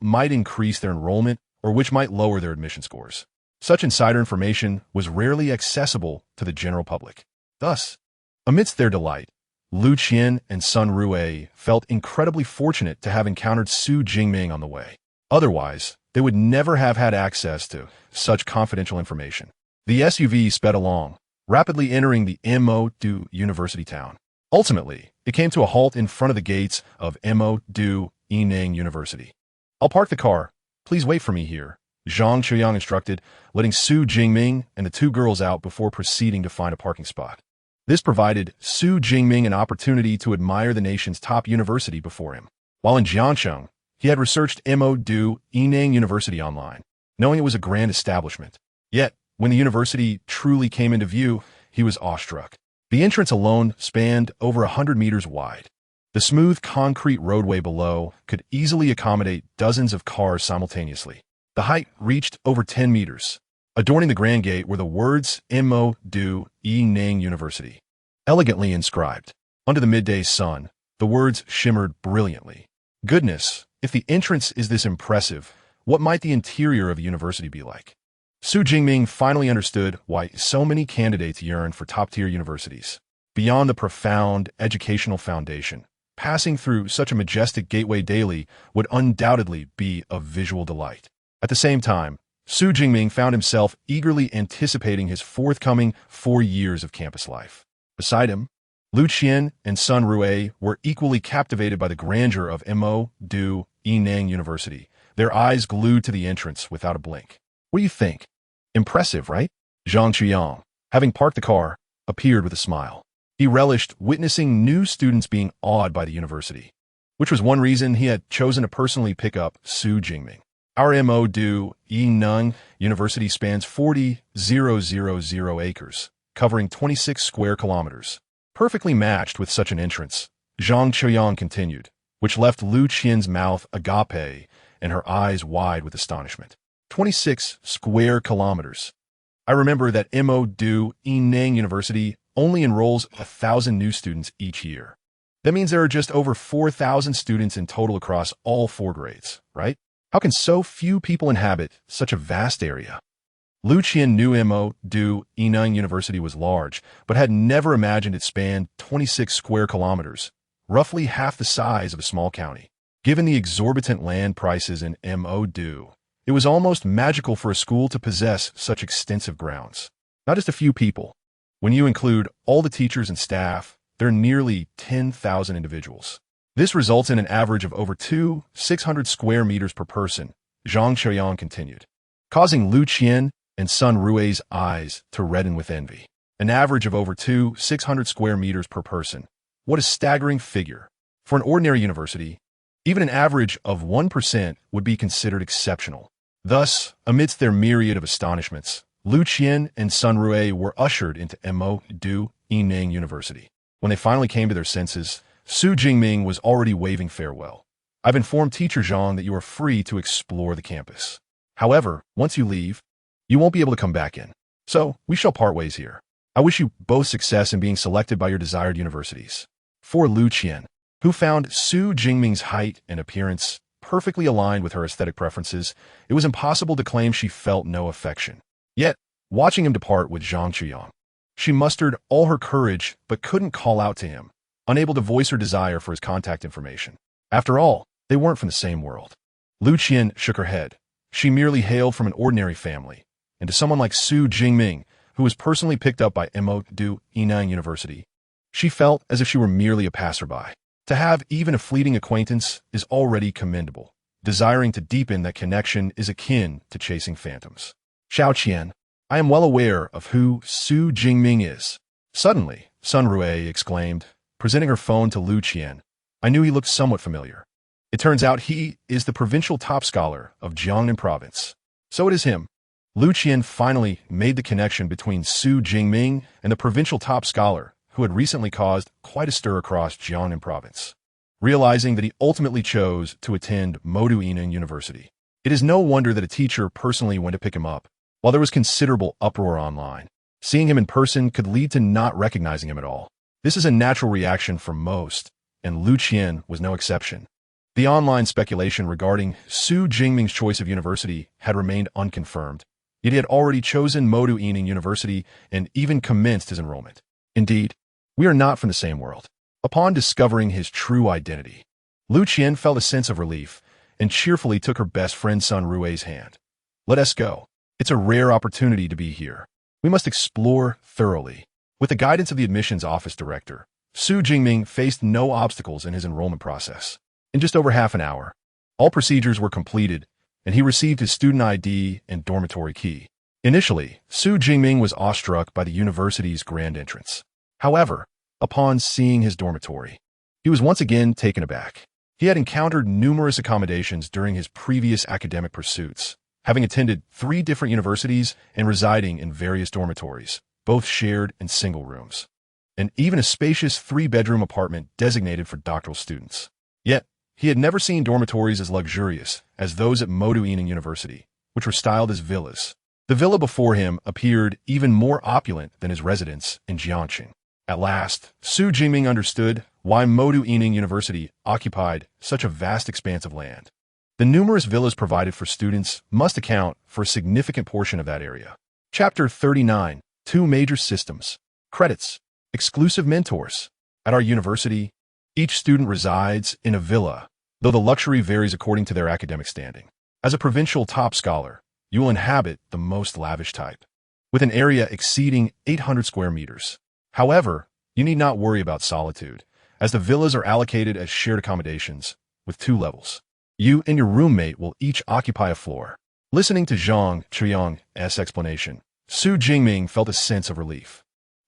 Speaker 1: might increase their enrollment or which might lower their admission scores. Such insider information was rarely accessible to the general public. Thus, amidst their delight, Lu Qian and Sun Rui felt incredibly fortunate to have encountered Xu Jingming on the way. Otherwise, they would never have had access to such confidential information. The SUV sped along, rapidly entering the Mo-Du University town. Ultimately, it came to a halt in front of the gates of Mo-Du Yineng University. "I'll park the car. Please wait for me here," Zhang Qiuyang instructed, letting Xu Jingming and the two girls out before proceeding to find a parking spot. This provided Xu Jingming an opportunity to admire the nation's top university before him. While in Jiangcheng, he had researched Mo-Du Yineng University online, knowing it was a grand establishment. Yet, when the university truly came into view, he was awestruck. The entrance alone spanned over 100 meters wide. The smooth concrete roadway below could easily accommodate dozens of cars simultaneously. The height reached over 10 meters. Adorning the grand gate were the words Mo-Du Yineng University, elegantly inscribed. Under the midday sun, the words shimmered brilliantly. Goodness, if the entrance is this impressive, what might the interior of a university be like? Xu Jingming finally understood why so many candidates yearn for top-tier universities. Beyond the profound educational foundation, passing through such a majestic gateway daily would undoubtedly be a visual delight. At the same time, Xu Jingming found himself eagerly anticipating his forthcoming 4 years of campus life. Beside him, Lu Qian and Sun Rui were equally captivated by the grandeur of Mo-Du Yineng University, their eyes glued to the entrance without a blink. "What do you think? Impressive, right?" Zhang Qiuyang, having parked the car, appeared with a smile. He relished witnessing new students being awed by the university, which was one reason he had chosen to personally pick up Xu Jingming. "Our Mo-Du Yineng University spans 40,000 acres, covering 26 square kilometers. Perfectly matched with such an entrance," Zhang Qiuyang continued, which left Lu Qian's mouth agape and her eyes wide with astonishment. 26 square kilometers. I remember that Mo-Du Yineng University only enrolls 1,000 new students each year. That means there are just over 4,000 students in total across all 4 grades, right? How can so few people inhabit such a vast area? Lu Qian knew Mo-Du Yineng University was large, but had never imagined it spanned 26 square kilometers, roughly half the size of a small county. Given the exorbitant land prices in Mo-Du, it was almost magical for a school to possess such extensive grounds. Not just a few people. When you include all the teachers and staff, there are nearly 10,000 individuals. This results in an average of over 600 square meters per person, Zhang Qiuyang continued, causing Lu Qian and Sun Rui's eyes to redden with envy. An average of over 600 square meters per person. What a staggering figure. For an ordinary university, even an average of 1% would be considered exceptional. Thus, amidst their myriad of astonishments, Lu Qian and Sun Rui were ushered into Mo-Du Yineng University. When they finally came to their senses, Xu Jingming was already waving farewell. "I've informed Teacher Zhang that you are free to explore the campus. However, once you leave, you won't be able to come back in. So, we shall part ways here. I wish you both success in being selected by your desired universities." For Lu Qian, who found Xu Jingming's height and appearance perfectly aligned with her aesthetic preferences, it was impossible to claim she felt no affection. Yet, watching him depart with Zhang Qiuyang, she mustered all her courage but couldn't call out to him, unable to voice her desire for his contact information. After all, they weren't from the same world. Lu Qian shook her head. She merely hailed from an ordinary family, and to someone like Xu Jingming, who was personally picked up by Mo-Du Yineng University, she felt as if she were merely a passerby. To have even a fleeting acquaintance is already commendable. Desiring to deepen that connection is akin to chasing phantoms. "Xiao Qian, I am well aware of who Xu Jingming is." Suddenly, Sun Rui exclaimed, presenting her phone to Lu Qian. "I knew he looked somewhat familiar. It turns out he is the provincial top scholar of Jiangnan province." "So it is him." Lu Qian finally made the connection between Xu Jingming and the provincial top scholar who had recently caused quite a stir across Jiangnan province. Realizing that he ultimately chose to attend Mo-Du Yineng University, it is no wonder that a teacher personally went to pick him up. While there was considerable uproar online, seeing him in person could lead to not recognizing him at all. This is a natural reaction for most, and Lu Qian was no exception. The online speculation regarding Xu Jingming's choice of university had remained unconfirmed, yet he had already chosen Mo-Du Yineng University and even commenced his enrollment. Indeed, we are not from the same world. Upon discovering his true identity, Lu Qian felt a sense of relief and cheerfully took her best friend Sun Rui's hand. Let us go. It's a rare opportunity to be here. We must explore thoroughly. With the guidance of the admissions office director, Xu Jingming faced no obstacles in his enrollment process. In just over half an hour, all procedures were completed, and he received his student ID and dormitory key. Initially, Xu Jingming was awestruck by the university's grand entrance. However, upon seeing his dormitory, he was once again taken aback. He had encountered numerous accommodations during his previous academic pursuits, having attended 3 different universities and residing in various dormitories, both shared in single rooms, and even a spacious 3-bedroom apartment designated for doctoral students. Yet, he had never seen dormitories as luxurious as those at Moduining University, which were styled as villas. The villa before him appeared even more opulent than his residence in Jiangxing. At last, Xu Jingming understood why Moduining University occupied such a vast expanse of land. The numerous villas provided for students must account for a significant portion of that area. Chapter 39. 2 Major Systems. Credits. Exclusive mentors. At our university, each student resides in a villa, though the luxury varies according to their academic standing. As a provincial top scholar, you will inhabit the most lavish type, with an area exceeding 800 square meters. However, you need not worry about solitude, as the villas are allocated as shared accommodations, with 2 levels. You and your roommate will each occupy a floor. Listening to Zhang Chuyang's explanation, Xu Jingming felt a sense of relief.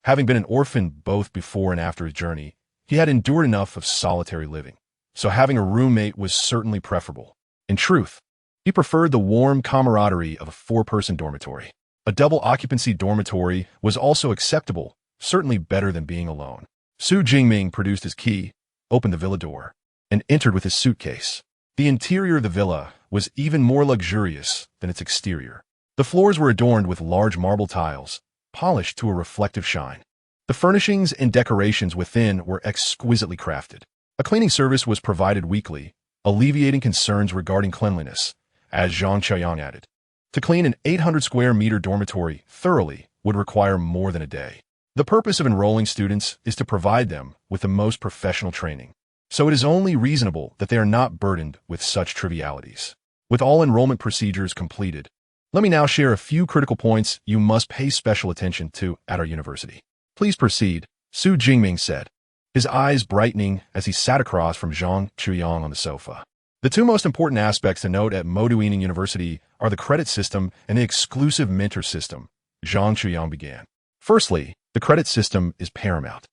Speaker 1: Having been an orphan both before and after his journey, he had endured enough of solitary living, so having a roommate was certainly preferable. In truth, he preferred the warm camaraderie of a 4-person dormitory. A double-occupancy dormitory was also acceptable, certainly better than being alone. Xu Jingming produced his key, opened the villa door, and entered with his suitcase. The interior of the villa was even more luxurious than its exterior. The floors were adorned with large marble tiles, polished to a reflective shine. The furnishings and decorations within were exquisitely crafted. A cleaning service was provided weekly, alleviating concerns regarding cleanliness, as Zhang Qiuyang added. To clean an 800-square-meter dormitory thoroughly would require more than a day. The purpose of enrolling students is to provide them with the most professional training, so it is only reasonable that they are not burdened with such trivialities. With all enrollment procedures completed, let me now share a few critical points you must pay special attention to at our university. Please proceed, Xu Jingming said, his eyes brightening as he sat across from Zhang Chuyang on the sofa. The 2 most important aspects to note at Moduining University are the credit system and the exclusive mentor system, Zhang Chuyang began. Firstly, the credit system is paramount.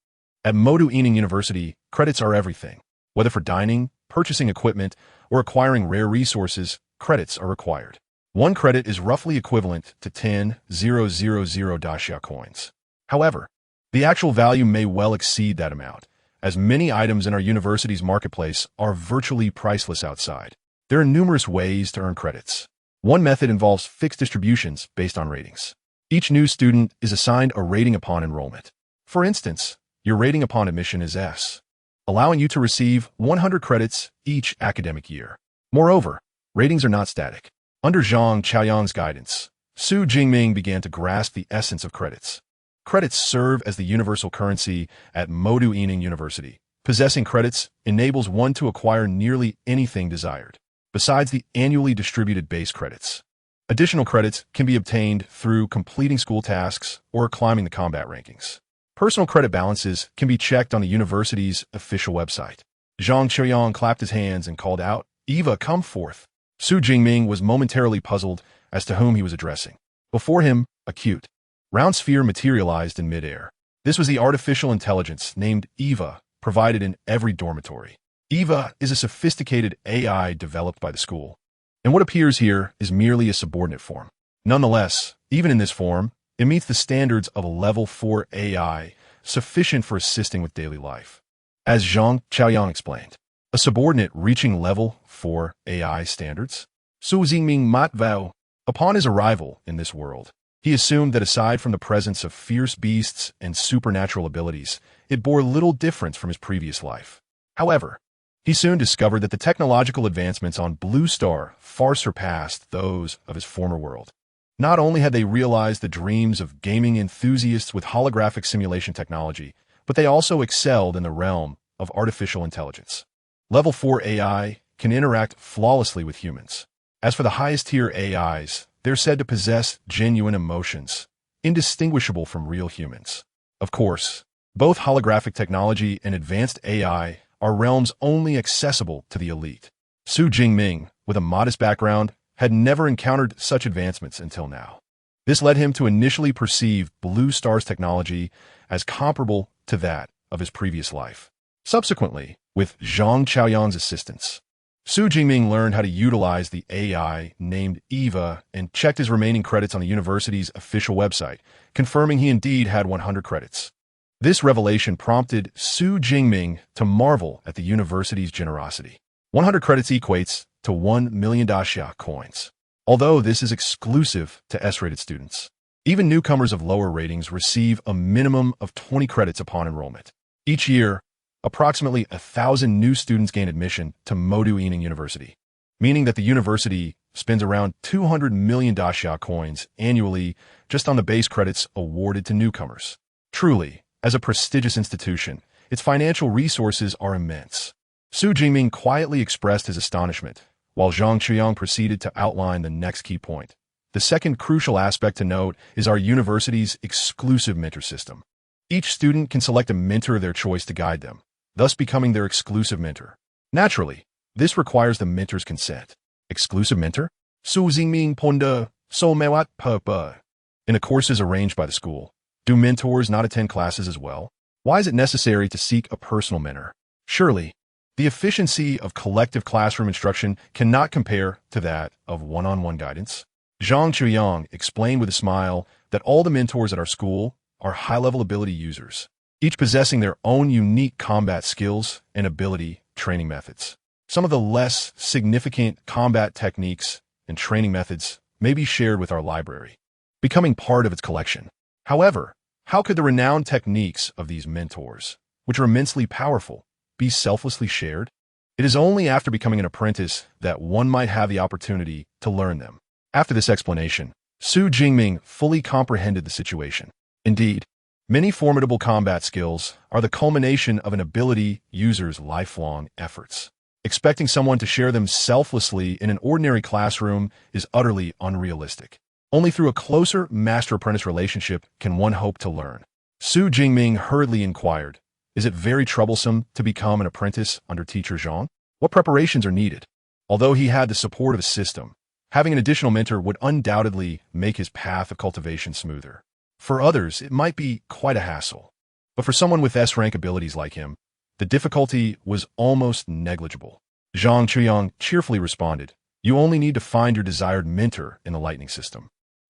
Speaker 1: At Moduining University, credits are everything. Whether for dining, purchasing equipment, or acquiring rare resources, credits are required. 1 credit is roughly equivalent to 10,000 Daxia coins. However, the actual value may well exceed that amount, as many items in our university's marketplace are virtually priceless outside. There are numerous ways to earn credits. 1 method involves fixed distributions based on ratings. Each new student is assigned a rating upon enrollment. For instance, your rating upon admission is S, allowing you to receive 100 credits each academic year. Moreover, ratings are not static. Under Zhang Qiuyang's guidance, Xu Jingming began to grasp the essence of credits. Credits serve as the universal currency at Moduining University. Possessing credits enables one to acquire nearly anything desired, besides the annually distributed base credits. Additional credits can be obtained through completing school tasks or climbing the combat rankings. Personal credit balances can be checked on the university's official website. Zhang Qiuyang clapped his hands and called out, "Eva, come forth." Xu Jingming was momentarily puzzled as to whom he was addressing. Before him, a cute, round sphere materialized in midair. This was the artificial intelligence named Eva, provided in every dormitory. Eva is a sophisticated AI developed by the school, and what appears here is merely a subordinate form. Nonetheless, even in this form, it meets the standards of a level 4 AI, sufficient for assisting with daily life. As Zhang Qiuyang explained, a subordinate reaching level 4 AI standards. Xu Jingming mat vow. Upon his arrival in this world, he assumed that aside from the presence of fierce beasts and supernatural abilities, it bore little difference from his previous life. However, he soon discovered that the technological advancements on Blue Star far surpassed those of his former world. Not only had they realized the dreams of gaming enthusiasts with holographic simulation technology, but they also excelled in the realm of artificial intelligence. Level 4 AI can interact flawlessly with humans. As for the highest-tier AIs, they're said to possess genuine emotions, indistinguishable from real humans. Of course, both holographic technology and advanced AI are realms only accessible to the elite. Xu Jingming, with a modest background, had never encountered such advancements until now. This led him to initially perceive Blue Star's technology as comparable to that of his previous life. Subsequently, with Zhang Chaoyang's assistance, Xu Jingming learned how to utilize the AI named Eva and checked his remaining credits on the university's official website, confirming he indeed had 100 credits. This revelation prompted Xu Jingming to marvel at the university's generosity. 100 credits equates to 1 million Daxia coins. Although this is exclusive to S-rated students, even newcomers of lower ratings receive a minimum of 20 credits upon enrollment. Each year, approximately 1,000 new students gain admission to Modu Yining University, meaning that the university spends around 200 million Daxia coins annually just on the base credits awarded to newcomers. Truly, as a prestigious institution, its financial resources are immense. Xu Jingming quietly expressed his astonishment, while Zhang Chuang proceeded to outline the next key point. The second crucial aspect to note is our university's exclusive mentor system. Each student can select a mentor of their choice to guide them, thus becoming their exclusive mentor. Naturally, this requires the mentor's consent. Exclusive mentor? Xu Jingming ponde so mewat papa. In the courses arranged by the school, do mentors not attend classes as well? Why is it necessary to seek a personal mentor? Surely, the efficiency of collective classroom instruction cannot compare to that of one-on-one guidance. Zhang Chuyang explained with a smile that all the mentors at our school are high-level ability users, each possessing their own unique combat skills and ability training methods. Some of the less significant combat techniques and training methods may be shared with our library, becoming part of its collection. However, how could the renowned techniques of these mentors, which are immensely powerful, be selflessly shared? It is only after becoming an apprentice that one might have the opportunity to learn them. After this explanation, Xu Jingming fully comprehended the situation. Indeed, many formidable combat skills are the culmination of an ability user's lifelong efforts. Expecting someone to share them selflessly in an ordinary classroom is utterly unrealistic. Only through a closer master-apprentice relationship can one hope to learn. Xu Jingming hurriedly inquired, "Is it very troublesome to become an apprentice under Teacher Zhang? What preparations are needed?" Although he had the support of his system, having an additional mentor would undoubtedly make his path of cultivation smoother. For others, it might be quite a hassle. But for someone with S-rank abilities like him, the difficulty was almost negligible. Zhang Chuyang cheerfully responded, "You only need to find your desired mentor in the lightning system.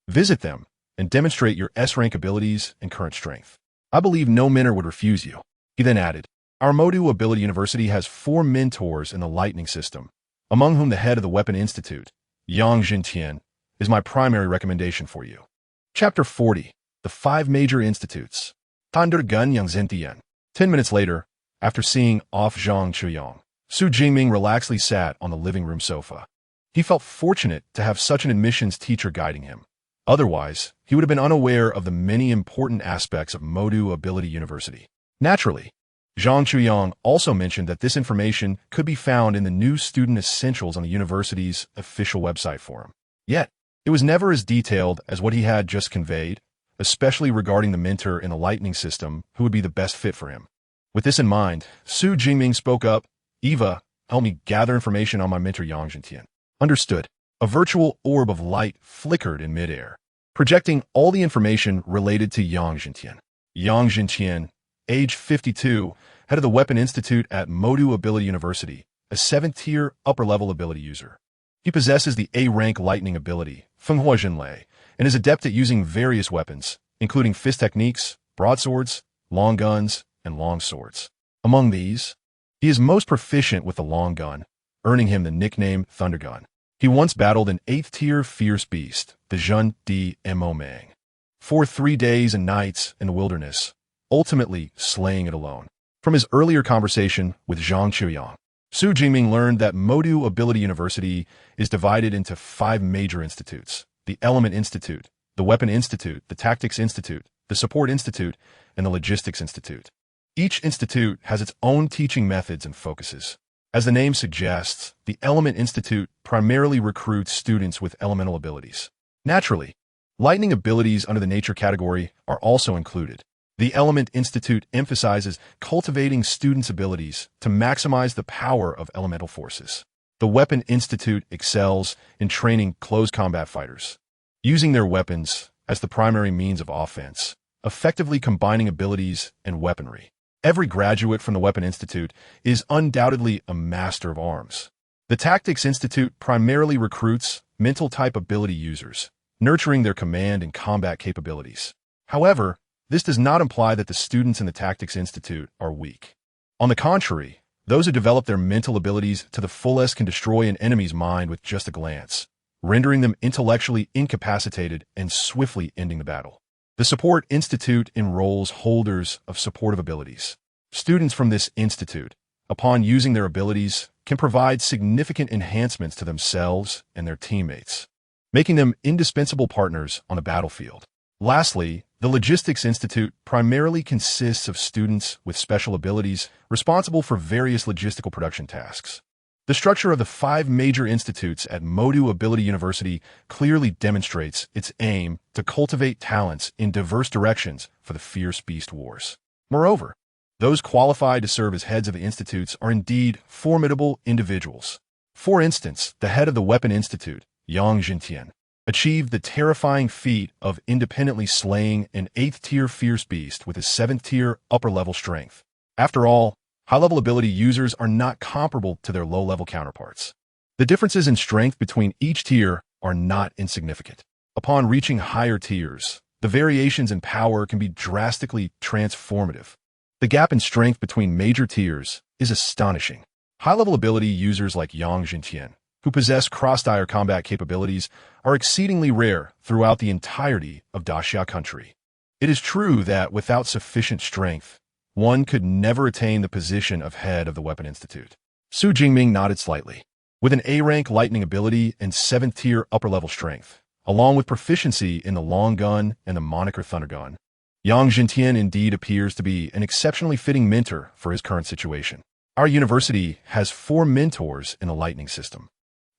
Speaker 1: Visit them and demonstrate your S-rank abilities and current strength. I believe no mentor would refuse you." He then added, "Our Modu Ability University has 4 mentors in the lightning system, among whom the head of the Weapon Institute, Yang Jintian, is my primary recommendation for you." Chapter 40. The 5 Major Institutes. Thunder Gun Yang Zentian. 10 minutes later, after seeing off Zhang Chuyang, Xu Jingming relaxedly sat on the living room sofa. He felt fortunate to have such an admissions teacher guiding him. Otherwise, he would have been unaware of the many important aspects of Modu Ability University. Naturally, Zhang Chuyang also mentioned that this information could be found in the new student essentials on the university's official website for him. Yet, it was never as detailed as what he had just conveyed, especially regarding the mentor in the lightning system who would be the best fit for him. With this in mind, Xu Jingming spoke up, "Eva, help me gather information on my mentor Yang Jintian." Understood. A virtual orb of light flickered in midair, projecting all the information related to Yang Jintian. Yang Jintian, age 52, head of the Weapon Institute at Modu Ability University, a 7th-tier upper-level ability user. He possesses the A-rank lightning ability, Fenghua Zhenlei, and is adept at using various weapons, including fist techniques, broadswords, long guns, and long swords. Among these, he is most proficient with the long gun, earning him the nickname Thunder Gun. He once battled an 8th-tier fierce beast, the Zhen Di Mo Mang, for 3 days and nights in the wilderness, ultimately slaying it alone. From his earlier conversation with Zhang Chuyang, Xu Jingming learned that Modu Ability University is divided into 5 major institutes, the Element Institute, the Weapon Institute, the Tactics Institute, the Support Institute, and the Logistics Institute. Each institute has its own teaching methods and focuses. As the name suggests, the Element Institute primarily recruits students with elemental abilities. Naturally, lightning abilities under the nature category are also included. The Element Institute emphasizes cultivating students' abilities to maximize the power of elemental forces. The Weapon Institute excels in training close combat fighters, using their weapons as the primary means of offense, effectively combining abilities and weaponry. Every graduate from the Weapon Institute is undoubtedly a master of arms. The Tactics Institute primarily recruits mental-type ability users, nurturing their command and combat capabilities. However, this does not imply that the students in the Tactics Institute are weak. On the contrary, those who develop their mental abilities to the fullest can destroy an enemy's mind with just a glance, rendering them intellectually incapacitated and swiftly ending the battle. The Support Institute enrolls holders of supportive abilities. Students from this institute, upon using their abilities, can provide significant enhancements to themselves and their teammates, making them indispensable partners on the battlefield. Lastly, the Logistics Institute primarily consists of students with special abilities responsible for various logistical production tasks. The structure of the 5 major institutes at Modu Ability University clearly demonstrates its aim to cultivate talents in diverse directions for the fierce beast wars. Moreover, those qualified to serve as heads of the institutes are indeed formidable individuals. For instance, the head of the Weapon Institute, Yang Jintian, achieved the terrifying feat of independently slaying an 8th-tier fierce beast with his 7th-tier upper-level strength. After all, high-level ability users are not comparable to their low-level counterparts. The differences in strength between each tier are not insignificant. Upon reaching higher tiers, the variations in power can be drastically transformative. The gap in strength between major tiers is astonishing. High-level ability users like Yang Jintian, who possess cross-tier combat capabilities, are exceedingly rare throughout the entirety of Daxia country. It is true that without sufficient strength, one could never attain the position of head of the Weapon Institute. Xu Jingming nodded slightly. With an A-rank lightning ability and 7th-tier upper-level strength, along with proficiency in the long gun and the moniker Thunder Gun, Yang Jintian indeed appears to be an exceptionally fitting mentor for his current situation. Our university has 4 mentors in the lightning system.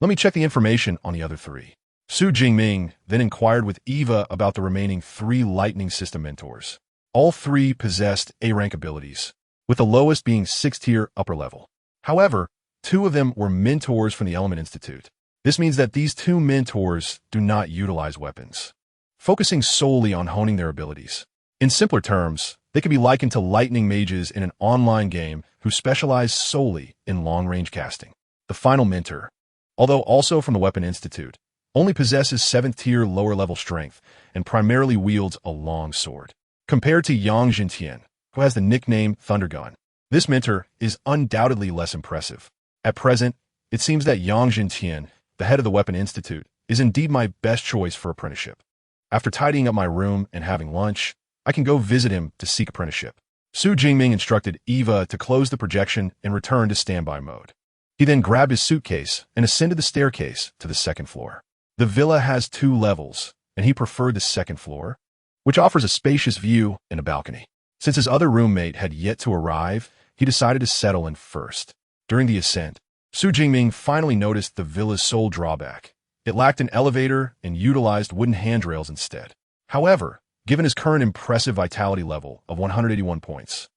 Speaker 1: Let me check the information on the other 3. Xu Jingming then inquired with Eva about the remaining 3 lightning system mentors. All 3 possessed A-rank abilities, with the lowest being 6th-tier upper level. However, 2 of them were mentors from the Element Institute. This means that these 2 mentors do not utilize weapons, focusing solely on honing their abilities. In simpler terms, they can be likened to lightning mages in an online game who specialize solely in long-range casting. The final mentor, although also from the Weapon Institute, only possesses 7th-tier lower-level strength and primarily wields a long sword. Compared to Yang Jintian, who has the nickname Thunder Gun, this mentor is undoubtedly less impressive. At present, it seems that Yang Jintian, the head of the Weapon Institute, is indeed my best choice for apprenticeship. After tidying up my room and having lunch, I can go visit him to seek apprenticeship. Xu Jingming instructed Eva to close the projection and return to standby mode. He then grabbed his suitcase and ascended the staircase to the 2nd floor. The villa has 2 levels, and he preferred the 2nd floor, which offers a spacious view and a balcony. Since his other roommate had yet to arrive, he decided to settle in first. During the ascent, Xu Jingming finally noticed the villa's sole drawback. It lacked an elevator and utilized wooden handrails instead. However, given his current impressive vitality level of 181 points,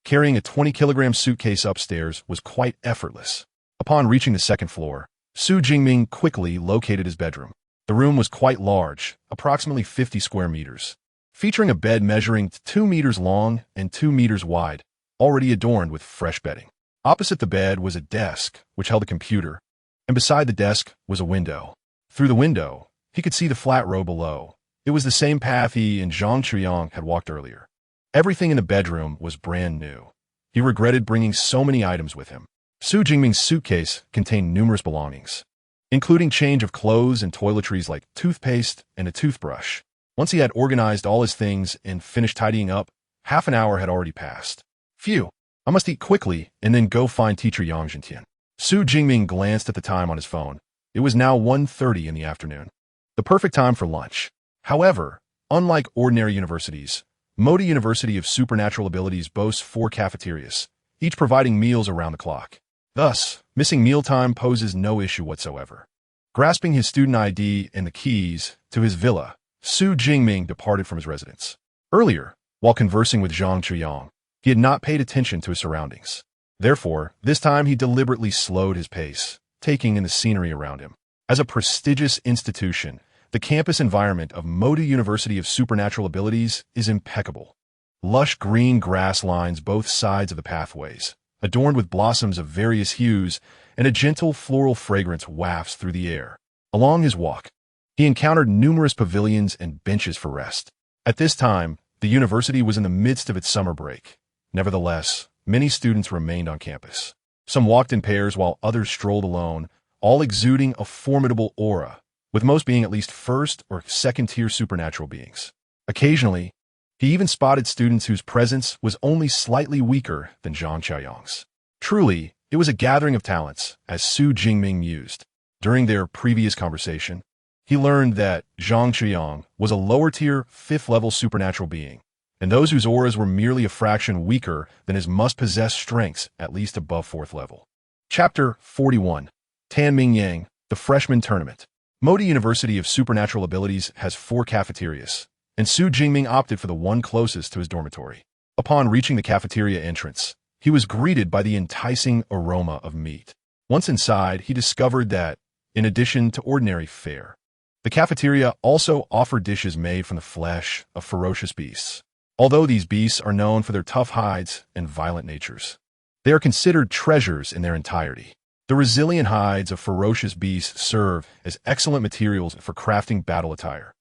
Speaker 1: carrying a 20-kilogram suitcase upstairs was quite effortless. Upon reaching the 2nd floor, Xu Jingming quickly located his bedroom. The room was quite large, approximately 50 square meters, featuring a bed measuring 2 meters long and 2 meters wide, already adorned with fresh bedding. Opposite the bed was a desk, which held a computer, and beside the desk was a window. Through the window, he could see the flat row below. It was the same path he and Zhang Chuyang had walked earlier. Everything in the bedroom was brand new. He regretted bringing so many items with him. Xu Jingming's suitcase contained numerous belongings, including change of clothes and toiletries like toothpaste and a toothbrush. Once he had organized all his things and finished tidying up, half an hour had already passed. Phew, I must eat quickly and then go find teacher Yang Jintian. Xu Jingming glanced at the time on his phone. It was now 1:30 in the afternoon. the perfect time for lunch. However, unlike ordinary universities, Modi University of Supernatural Abilities boasts 4 cafeterias, each providing meals around the clock. Thus, missing mealtime poses no issue whatsoever. Grasping his student ID and the keys to his villa, Xu Jingming departed from his residence. Earlier, while conversing with Zhang Chuyang, he had not paid attention to his surroundings. Therefore, this time he deliberately slowed his pace, taking in the scenery around him. As a prestigious institution, the campus environment of Modi University of Supernatural Abilities is impeccable. Lush green grass lines both sides of the pathways, adorned with blossoms of various hues, and a gentle floral fragrance wafts through the air. Along his walk, he encountered numerous pavilions and benches for rest. At this time, the university was in the midst of its summer break. Nevertheless, many students remained on campus. Some walked in pairs while others strolled alone, all exuding a formidable aura, with most being at least first or second-tier supernatural beings. Occasionally, he even spotted students whose presence was only slightly weaker than Zhang Qiaoyang's. Truly, it was a gathering of talents, as Xu Jingming mused. During their previous conversation, he learned that Zhang Qiaoyang was a lower-tier, 5th-level supernatural being, and those whose auras were merely a fraction weaker than his must-possess strengths at least above 4th level. Chapter 41. Tanming Yang, the Freshman Tournament. Modi University of Supernatural Abilities has 4 cafeterias, and Xu Jingming opted for the one closest to his dormitory. Upon reaching the cafeteria entrance, he was greeted by the enticing aroma of meat. Once inside, he discovered that, in addition to ordinary fare, the cafeteria also offered dishes made from the flesh of ferocious beasts. Although these beasts are known for their tough hides and violent natures, they are considered treasures in their entirety. The resilient hides of ferocious beasts serve as excellent materials for crafting battle attire,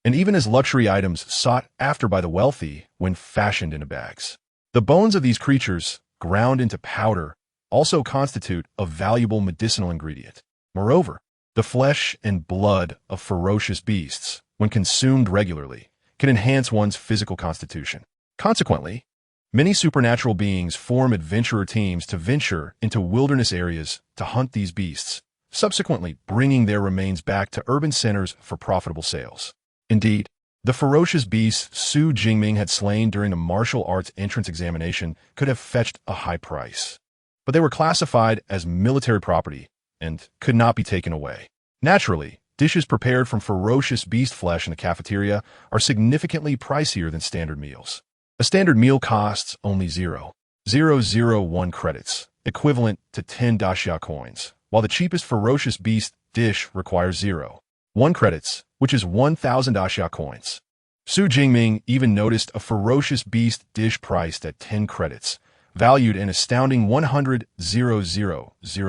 Speaker 1: and even as luxury items sought after by the wealthy when fashioned into bags. The bones of these creatures, ground into powder, also constitute a valuable medicinal ingredient. Moreover, the flesh and blood of ferocious beasts, when consumed regularly, can enhance one's physical constitution. Consequently, many supernatural beings form adventurer teams to venture into wilderness areas to hunt these beasts, subsequently bringing their remains back to urban centers for profitable sales. Indeed, the ferocious beasts Xu Jingming had slain during the martial arts entrance examination could have fetched a high price, but they were classified as military property and could not be taken away. Naturally, dishes prepared from ferocious beast flesh in the cafeteria are significantly pricier than standard meals. A standard meal costs only 0.001 credits, equivalent to 10 daxia coins, while the cheapest ferocious beast dish requires 0.1 credits, which is 1,000 daxia coins. Xu Jingming even noticed a ferocious beast dish priced at 10 credits, valued an astounding 100,000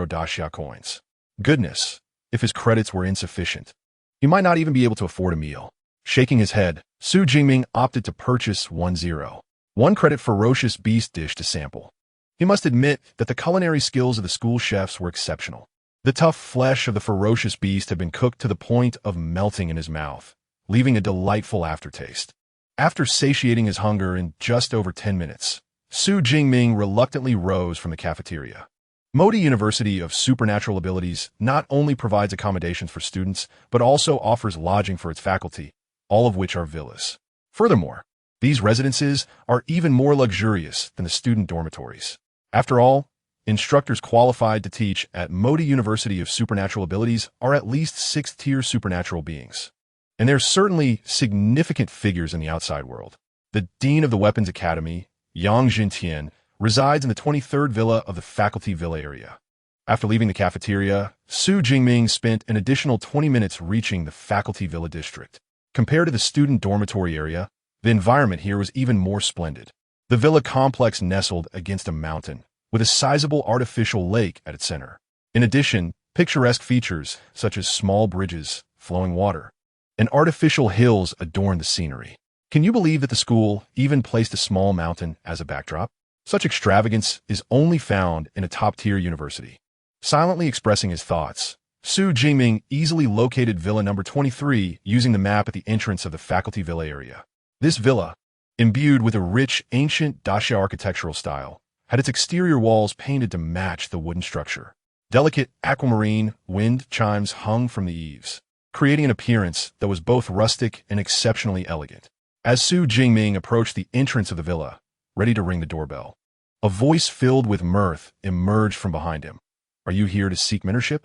Speaker 1: daxia coins. Goodness, if his credits were insufficient, he might not even be able to afford a meal. Shaking his head, Xu Jingming opted to purchase 1 credit ferocious beast dish to sample. He must admit that the culinary skills of the school chefs were exceptional. The tough flesh of the ferocious beast had been cooked to the point of melting in his mouth, leaving a delightful aftertaste. After satiating his hunger in just over 10 minutes, Xu Jingming reluctantly rose from the cafeteria. Modi University of Supernatural Abilities not only provides accommodations for students, but also offers lodging for its faculty, all of which are villas. Furthermore, these residences are even more luxurious than the student dormitories. After all, instructors qualified to teach at Modi University of Supernatural Abilities are at least 6th-tier supernatural beings. And they're certainly significant figures in the outside world. The Dean of the Weapons Academy, Yang Jintian, resides in the 23rd villa of the faculty villa area. After leaving the cafeteria, Xu Jingming spent an additional 20 minutes reaching the faculty villa district. Compared to the student dormitory area, the environment here was even more splendid. The villa complex nestled against a mountain, with a sizable artificial lake at its center. In addition, picturesque features such as small bridges, flowing water, and artificial hills adorn the scenery. Can you believe that the school even placed a small mountain as a backdrop? Such extravagance is only found in a top-tier university. Silently expressing his thoughts, Xu Jingming easily located villa number 23 using the map at the entrance of the faculty villa area. This villa, imbued with a rich, ancient daxia architectural style, had its exterior walls painted to match the wooden structure. Delicate aquamarine wind chimes hung from the eaves, creating an appearance that was both rustic and exceptionally elegant. As Xu Jingming approached the entrance of the villa, ready to ring the doorbell, a voice filled with mirth emerged from behind him. "Are you here to seek mentorship?"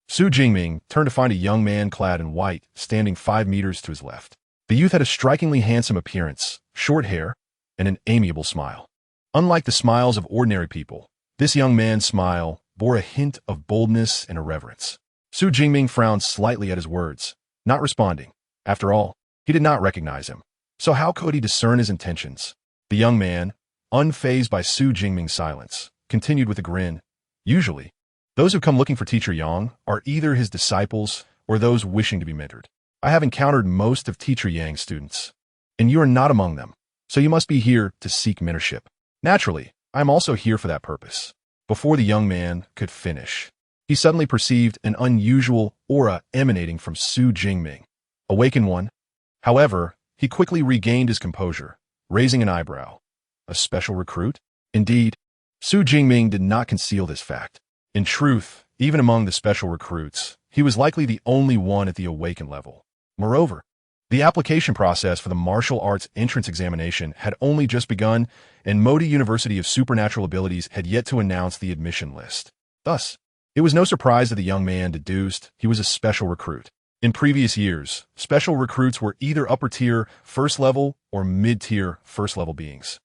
Speaker 1: Xu Jingming turned to find a young man clad in white standing 5 meters to his left. The youth had a strikingly handsome appearance, short hair, and an amiable smile. Unlike the smiles of ordinary people, this young man's smile bore a hint of boldness and irreverence. Xu Jingming frowned slightly at his words, not responding. After all, he did not recognize him. So how could he discern his intentions? The young man, unfazed by Xu Jingming's silence, continued with a grin. "Usually, those who come looking for Teacher Yang are either his disciples or those wishing to be mentored. I have encountered most of Teacher Yang's students, and you are not among them, so you must be here to seek mentorship. Naturally, I am also here for that purpose." Before the young man could finish, he suddenly perceived an unusual aura emanating from Xu Jingming. Awaken one. However, he quickly regained his composure, raising an eyebrow. A special recruit? Indeed, Xu Jingming did not conceal this fact. In truth, even among the special recruits, he was likely the only one at the awaken level. Moreover, the application process for the martial arts entrance examination had only just begun, and Modi University of Supernatural Abilities had yet to announce the admission list. Thus, it was no surprise that the young man deduced he was a special recruit. In previous years, special recruits were either upper-tier, first-level, or mid-tier, first-level beings.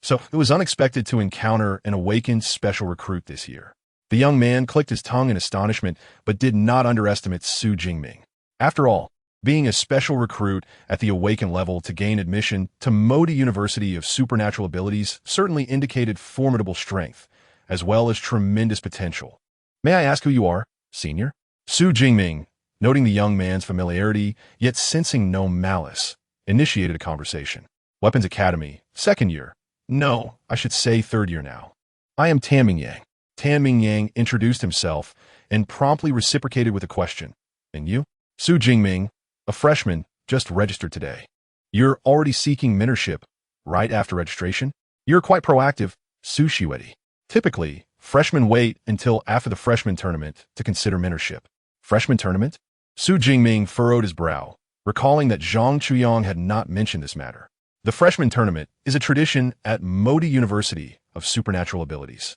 Speaker 1: So it was unexpected to encounter an awakened special recruit this year. The young man clicked his tongue in astonishment, but did not underestimate Xu Jingming. After all, being a special recruit at the awakened level to gain admission to Modi University of Supernatural Abilities certainly indicated formidable strength, as well as tremendous potential. "May I ask who you are, senior?" Xu Jingming, noting the young man's familiarity, yet sensing no malice, initiated a conversation. "Weapons Academy, 2nd year. No, I should say 3rd year now. I am Tanming Yang." Tanming Yang introduced himself and promptly reciprocated with a question. "And you?" Xu Jingming, a freshman, just registered today. "You're already seeking mentorship, right after registration?" "You're quite proactive, Xu Shiwedi. Typically, freshmen wait until after the freshman tournament to consider mentorship." "Freshman tournament?" Xu Jingming furrowed his brow, recalling that Zhang Chuyang had not mentioned this matter. The freshman tournament is a tradition at Modi University of Supernatural Abilities,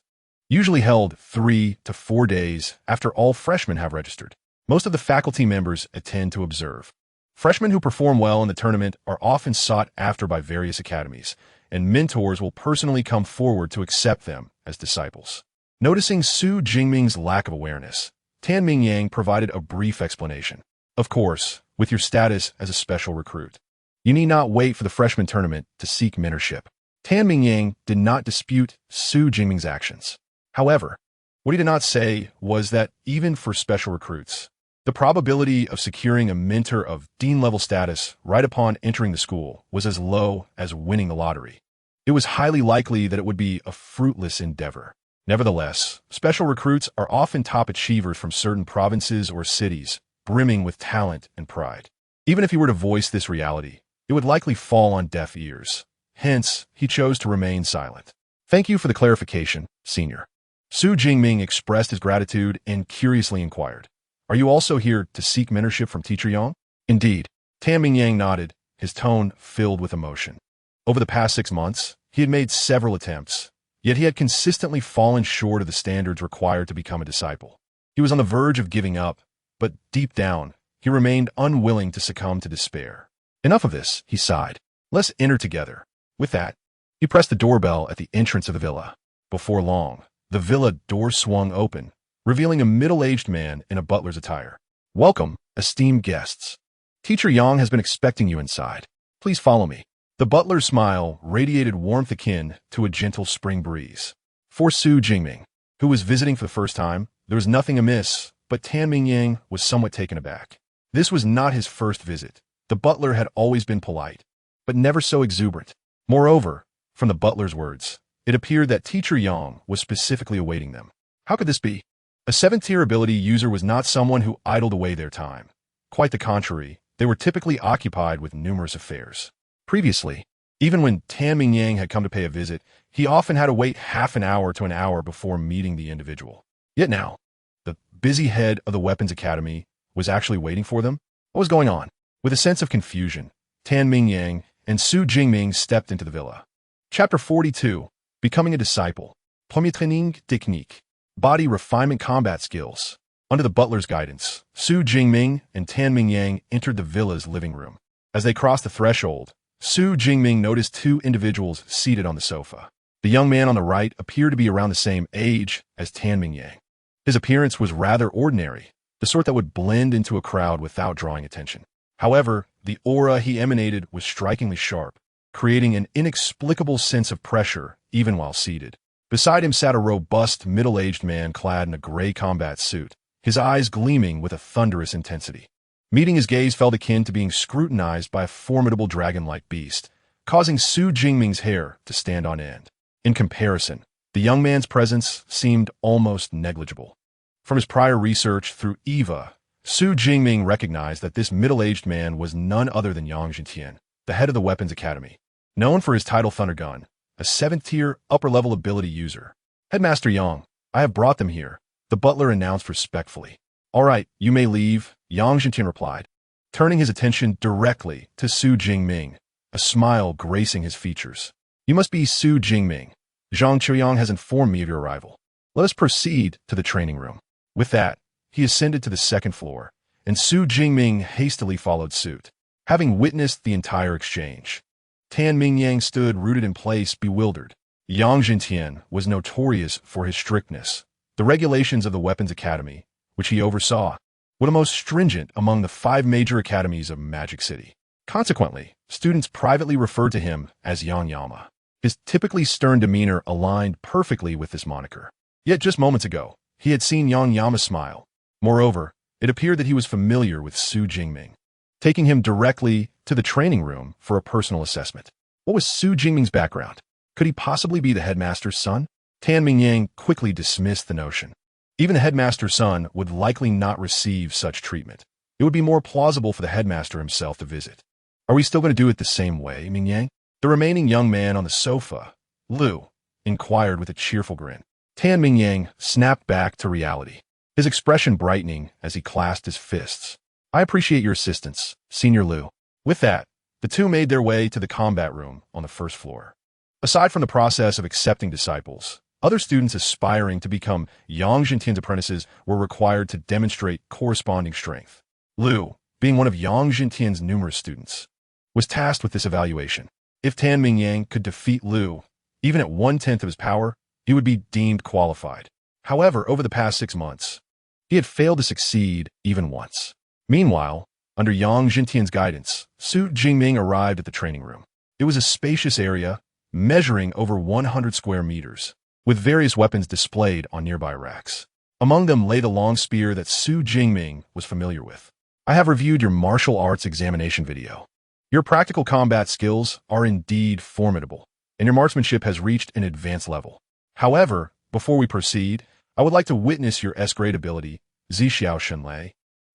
Speaker 1: usually held 3 to 4 days after all freshmen have registered. Most of the faculty members attend to observe. Freshmen who perform well in the tournament are often sought after by various academies, and mentors will personally come forward to accept them as disciples. Noticing Xu Jingming's lack of awareness, Tanming Yang provided a brief explanation. "Of course, with your status as a special recruit, you need not wait for the freshman tournament to seek mentorship." Tanming Yang did not dispute Xu Jingming's actions. However, what he did not say was that even for special recruits, the probability of securing a mentor of dean-level status right upon entering the school was as low as winning the lottery. It was highly likely that it would be a fruitless endeavor. Nevertheless, special recruits are often top achievers from certain provinces or cities, brimming with talent and pride. Even if he were to voice this reality, it would likely fall on deaf ears. Hence, he chose to remain silent. "Thank you for the clarification, senior." Xu Jingming expressed his gratitude and curiously inquired, "Are you also here to seek mentorship from Teacher Yang?" "Indeed." Tanming Yang nodded, his tone filled with emotion. Over the past 6 months, he had made several attempts, yet he had consistently fallen short of the standards required to become a disciple. He was on the verge of giving up, but deep down, he remained unwilling to succumb to despair. "Enough of this," he sighed. "Let's enter together." With that, he pressed the doorbell at the entrance of the villa. Before long, the villa door swung open, revealing a middle-aged man in a butler's attire. "Welcome, esteemed guests. Teacher Yang has been expecting you inside. Please follow me." The butler's smile radiated warmth akin to a gentle spring breeze. For Xu Jingming, who was visiting for the first time, there was nothing amiss, but Tanming Yang was somewhat taken aback. This was not his first visit. The butler had always been polite, but never so exuberant. Moreover, from the butler's words, it appeared that Teacher Yang was specifically awaiting them. How could this be? A 7th-tier ability user was not someone who idled away their time. Quite the contrary, they were typically occupied with numerous affairs. Previously, even when Tanming Yang had come to pay a visit, he often had to wait half an hour to an hour before meeting the individual. Yet now, the busy head of the Weapons Academy was actually waiting for them. What was going on? With a sense of confusion, Tan Mingyang and Xu Jingming stepped into the villa. Chapter 42, Becoming a Disciple. Premier training technique. Body refinement combat skills. Under the butler's guidance, Xu Jingming and Tan Mingyang entered the villa's living room. As they crossed the threshold, Xu Jingming noticed two individuals seated on the sofa. The young man on the right appeared to be around the same age as Tan Mingyang. His appearance was rather ordinary, the sort that would blend into a crowd without drawing attention. However, the aura he emanated was strikingly sharp, creating an inexplicable sense of pressure even while seated. Beside him sat a robust, middle-aged man clad in a gray combat suit, his eyes gleaming with a thunderous intensity. Meeting his gaze felt akin to being scrutinized by a formidable dragon-like beast, causing Xu Jingming's hair to stand on end. In comparison, the young man's presence seemed almost negligible. From his prior research through Eva, Xu Jingming recognized that this middle-aged man was none other than Yang Jintian, the head of the Weapons Academy. Known for his title Thunder Gun, a 7th-tier, upper-level ability user. Headmaster Yang, I have brought them here, the butler announced respectfully. All right, you may leave, Yang Jintian replied, turning his attention directly to Xu Jingming, a smile gracing his features. You must be Xu Jingming. Zhang Qiuyang has informed me of your arrival. Let us proceed to the training room. With that, he ascended to the second floor, and Xu Jingming hastily followed suit. Having witnessed the entire exchange, Tan Mingyang stood rooted in place, bewildered. Yang Jintian was notorious for his strictness. The regulations of the Weapons Academy, which he oversaw, were the most stringent among the 5 major academies of Magic City. Consequently, students privately referred to him as Yang Yama. His typically stern demeanor aligned perfectly with this moniker. Yet just moments ago, he had seen Yang Yama smile. Moreover, it appeared that he was familiar with Xu Jingming, taking him directly to the training room for a personal assessment. What was Xu Jingming's background? Could he possibly be the headmaster's son? Tan Mingyang quickly dismissed the notion. Even the headmaster's son would likely not receive such treatment. It would be more plausible for the headmaster himself to visit. Are we still going to do it the same way, Mingyang? The remaining young man on the sofa, Lu, inquired with a cheerful grin. Tan Mingyang snapped back to reality, his expression brightening as he clasped his fists. I appreciate your assistance, Senior Lu. With that, the two made their way to the combat room on the first floor. Aside from the process of accepting disciples, other students aspiring to become Yang Jintian's apprentices were required to demonstrate corresponding strength. Lu, being one of Yang Jintian's numerous students, was tasked with this evaluation. If Tan Mingyang could defeat Lu, even at 1/10 of his power, he would be deemed qualified. However, over the past 6 months, he had failed to succeed even once. Meanwhile, under Yang Jintian's guidance, Xu Jingming arrived at the training room. It was a spacious area, measuring over 100 square meters, with various weapons displayed on nearby racks. Among them lay the long spear that Xu Jingming was familiar with. I have reviewed your martial arts examination video. Your practical combat skills are indeed formidable, and your marksmanship has reached an advanced level. However, before we proceed, I would like to witness your S-grade ability, Zixiao Shenlei.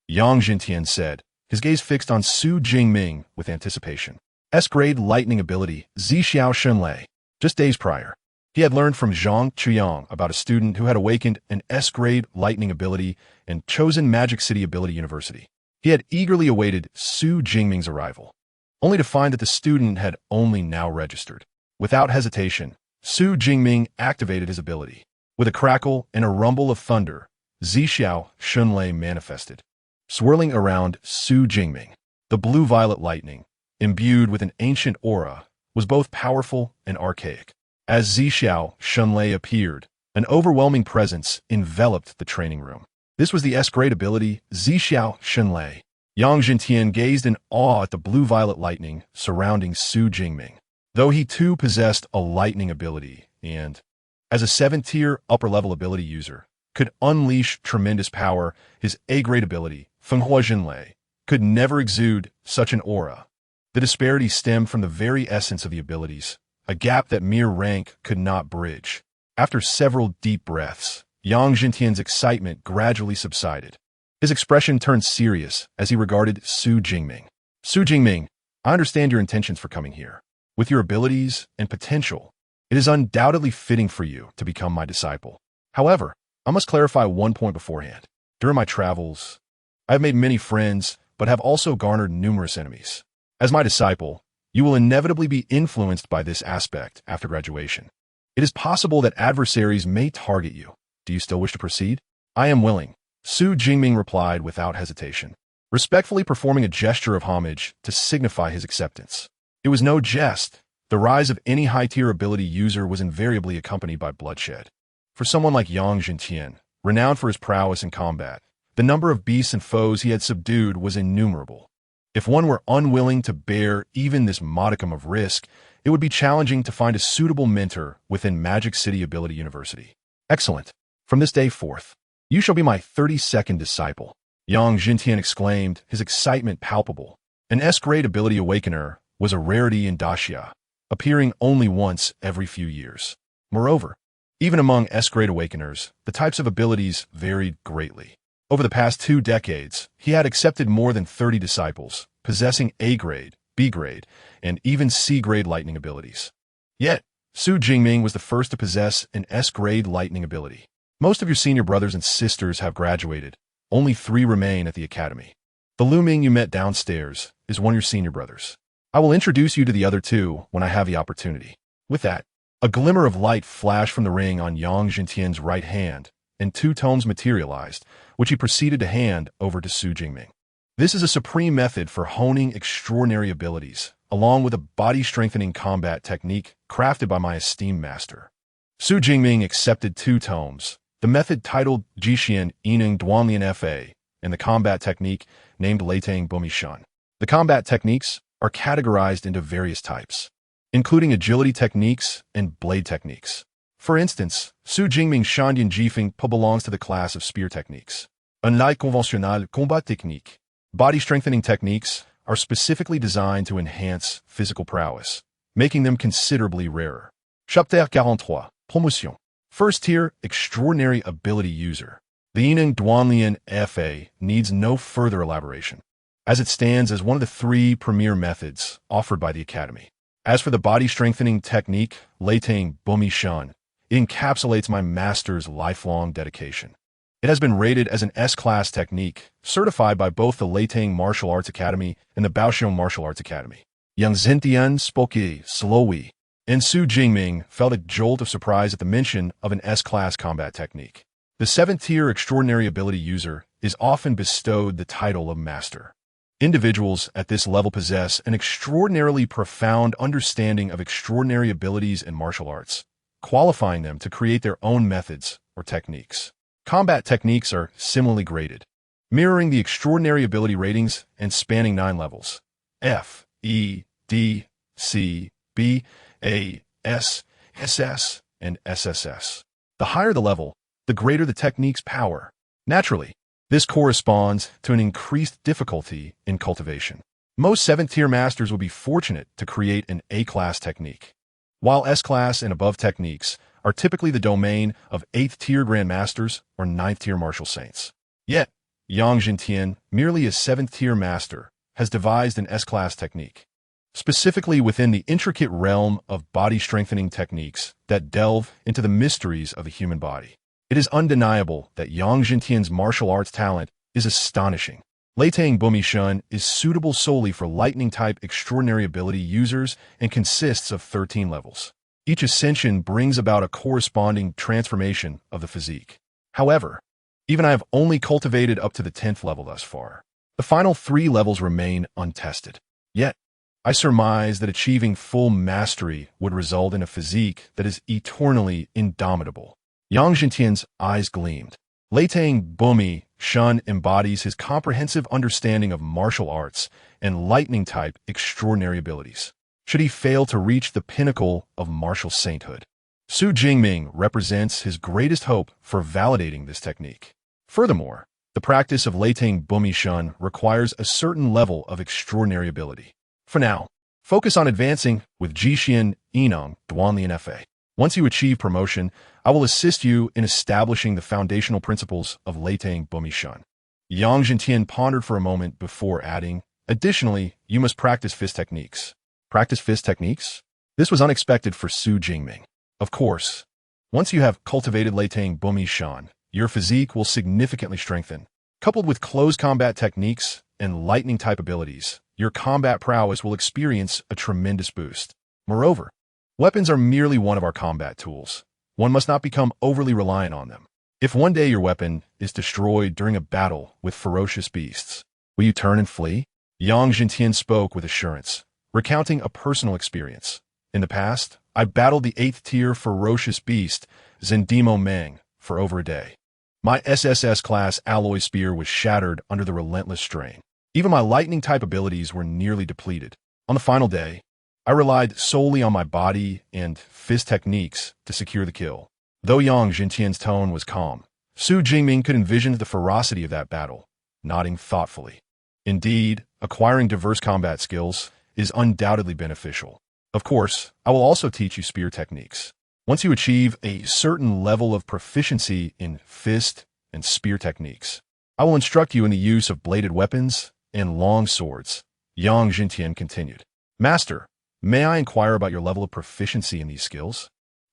Speaker 1: Yang Jintian said, his gaze fixed on Xu Jingming with anticipation. S-grade lightning ability, Zixiao Shenlei. Just days prior, he had learned from Zhang Qiuyang about a student who had awakened an S-grade lightning ability and chosen Magic City Ability University. He had eagerly awaited Xu Jingming's arrival, only to find that the student had only now registered. Without hesitation, Xu Jingming activated his ability. With a crackle and a rumble of thunder, Zixiao Shenlei manifested. Swirling around Xu Jingming, the blue-violet lightning, imbued with an ancient aura, was both powerful and archaic. As Zixiao Shenlei appeared, an overwhelming presence enveloped the training room. This was the S-grade ability, Zixiao Shenlei. Yang Jintian gazed in awe at the blue-violet lightning surrounding Xu Jingming. Though he too possessed a lightning ability and, as a 7th-tier upper-level ability user, could unleash tremendous power, his A-grade ability, Fenghua Jinlei, could never exude such an aura. The disparity stemmed from the very essence of the abilities, a gap that mere rank could not bridge. After several deep breaths, Yang Jintian's excitement gradually subsided. His expression turned serious as he regarded Xu Jingming. Xu Jingming, I understand your intentions for coming here. With your abilities and potential, it is undoubtedly fitting for you to become my disciple. However, I must clarify one point beforehand. During my travels, I have made many friends, but have also garnered numerous enemies. As my disciple, you will inevitably be influenced by this aspect after graduation. It is possible that adversaries may target you. Do you still wish to proceed? I am willing, Xu Jingming replied without hesitation, respectfully performing a gesture of homage to signify his acceptance. It was no jest. The rise of any high-tier ability user was invariably accompanied by bloodshed. For someone like Yang Jintian, renowned for his prowess in combat, the number of beasts and foes he had subdued was innumerable. If one were unwilling to bear even this modicum of risk, it would be challenging to find a suitable mentor within Magic City Ability University. Excellent. From this day forth, you shall be my 32nd disciple, Yang Jintian exclaimed, his excitement palpable. An S-grade ability awakener was a rarity in Daxia, appearing only once every few years. Moreover, even among S-grade awakeners, the types of abilities varied greatly. Over the past 2 decades, he had accepted more than 30 disciples, possessing A-grade, B-grade, and even C-grade lightning abilities. Yet, Xu Jingming was the first to possess an S-grade lightning ability. Most of your senior brothers and sisters have graduated. Only 3 remain at the academy. The Luming you met downstairs is one of your senior brothers. I will introduce you to the other 2 when I have the opportunity. With that, a glimmer of light flashed from the ring on Yang Jintian's right hand, and 2 tomes materialized, which he proceeded to hand over to Xu Jingming. This is a supreme method for honing extraordinary abilities, along with a body-strengthening combat technique crafted by my esteemed master. Xu Jingming accepted 2 tomes, the method titled Jixian Yineng Duanlian Fa, and the combat technique named Leitang Bumishan. The combat techniques are categorized into various types, including agility techniques and blade techniques. For instance, Xu Jingming Shandian Jifeng belongs to the class of spear techniques. Unlike conventional combat technique, body-strengthening techniques are specifically designed to enhance physical prowess, making them considerably rarer. Chapitre 43, Promotion. First-tier extraordinary ability user. The Yineng Duanlian Fa needs no further elaboration, as it stands as one of the 3 premier methods offered by the Academy. As for the body-strengthening technique, Leitang Bumishan, it encapsulates my master's lifelong dedication. It has been rated as an S-class technique, certified by both the Leitang Martial Arts Academy and the Baoxiong Martial Arts Academy. Yang Zentian spoke slowly, and Xu Jingming felt a jolt of surprise at the mention of an S-class combat technique. The 7th-tier extraordinary ability user is often bestowed the title of master. Individuals at this level possess an extraordinarily profound understanding of extraordinary abilities and martial arts, qualifying them to create their own methods or techniques. Combat techniques are similarly graded, mirroring the extraordinary ability ratings and spanning 9 levels: F, E, D, C, B, A, S, SS, and SSS. The higher the level, the greater the technique's power. Naturally, this corresponds to an increased difficulty in cultivation. Most 7th-tier masters would be fortunate to create an A-class technique, while S-class and above techniques are typically the domain of 8th-tier grandmasters or 9th-tier martial saints. Yet, Yang Jintian, merely a 7th-tier master, has devised an S-class technique, specifically within the intricate realm of body-strengthening techniques that delve into the mysteries of the human body. It is undeniable that Yang Jintian's martial arts talent is astonishing. Leitang Bumishan is suitable solely for lightning-type extraordinary ability users and consists of 13 levels. Each ascension brings about a corresponding transformation of the physique. However, even I have only cultivated up to the 10th level thus far. The final 3 levels remain untested. Yet, I surmise that achieving full mastery would result in a physique that is eternally indomitable. Yang Jintian's eyes gleamed. Leitang Bumi Shun embodies his comprehensive understanding of martial arts and lightning-type extraordinary abilities. Should he fail to reach the pinnacle of martial sainthood, Xu Jingming represents his greatest hope for validating this technique. Furthermore, the practice of Leitang Bumi Shun requires a certain level of extraordinary ability. For now, focus on advancing with Jixian Yineng Duanlian Fa. Once you achieve promotion, I will assist you in establishing the foundational principles of Leitang Bumishan. Yang Jintian pondered for a moment before adding, additionally, you must practice fist techniques. Practice fist techniques? This was unexpected for Xu Jingming. Of course, once you have cultivated Leitang Bumishan, your physique will significantly strengthen. Coupled with close combat techniques and lightning-type abilities, your combat prowess will experience a tremendous boost. Moreover, weapons are merely one of our combat tools. One must not become overly reliant on them. If one day your weapon is destroyed during a battle with ferocious beasts, will you turn and flee? Yang Jintian spoke with assurance, recounting a personal experience. In the past, I battled the 8th-tier ferocious beast, Zendimo Meng, for over a day. My SSS-class alloy spear was shattered under the relentless strain. Even my lightning-type abilities were nearly depleted. On the final day, I relied solely on my body and fist techniques to secure the kill. Though Yang Jintian's tone was calm, Xu Jingming could envision the ferocity of that battle, nodding thoughtfully. Indeed, acquiring diverse combat skills is undoubtedly beneficial. Of course, I will also teach you spear techniques. Once you achieve a certain level of proficiency in fist and spear techniques, I will instruct you in the use of bladed weapons and long swords. Yang Jintian continued. Master, may I inquire about your level of proficiency in these skills?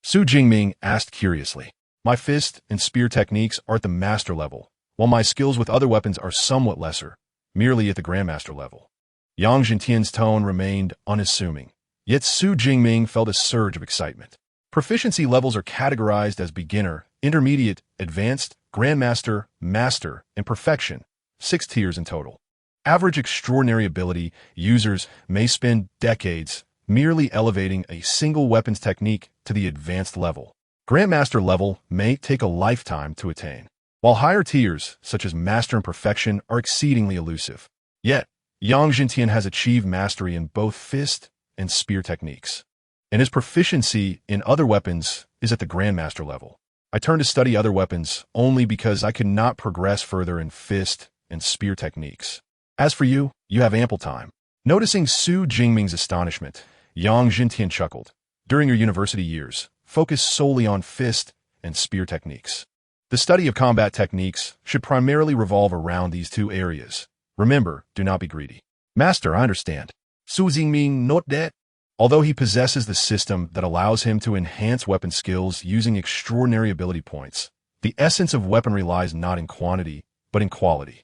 Speaker 1: Xu Jingming asked curiously. My fist and spear techniques are at the master level, while my skills with other weapons are somewhat lesser, merely at the grandmaster level. Yang Jintian's tone remained unassuming, yet Xu Jingming felt a surge of excitement. Proficiency levels are categorized as beginner, intermediate, advanced, grandmaster, master, and perfection, 6 tiers in total. Average extraordinary ability users may spend decades merely elevating a single weapon's technique to the advanced level. Grandmaster level may take a lifetime to attain, while higher tiers, such as master and perfection, are exceedingly elusive. Yet, Yang Jintian has achieved mastery in both fist and spear techniques, and his proficiency in other weapons is at the grandmaster level. I turned to study other weapons only because I could not progress further in fist and spear techniques. As for you, you have ample time. Noticing Xu Jingming's astonishment, Yang Jintian chuckled. During your university years, focus solely on fist and spear techniques. The study of combat techniques should primarily revolve around these two areas. Remember, do not be greedy. Master, I understand. Xu Jingming note that. Although he possesses the system that allows him to enhance weapon skills using extraordinary ability points, the essence of weaponry lies not in quantity, but in quality.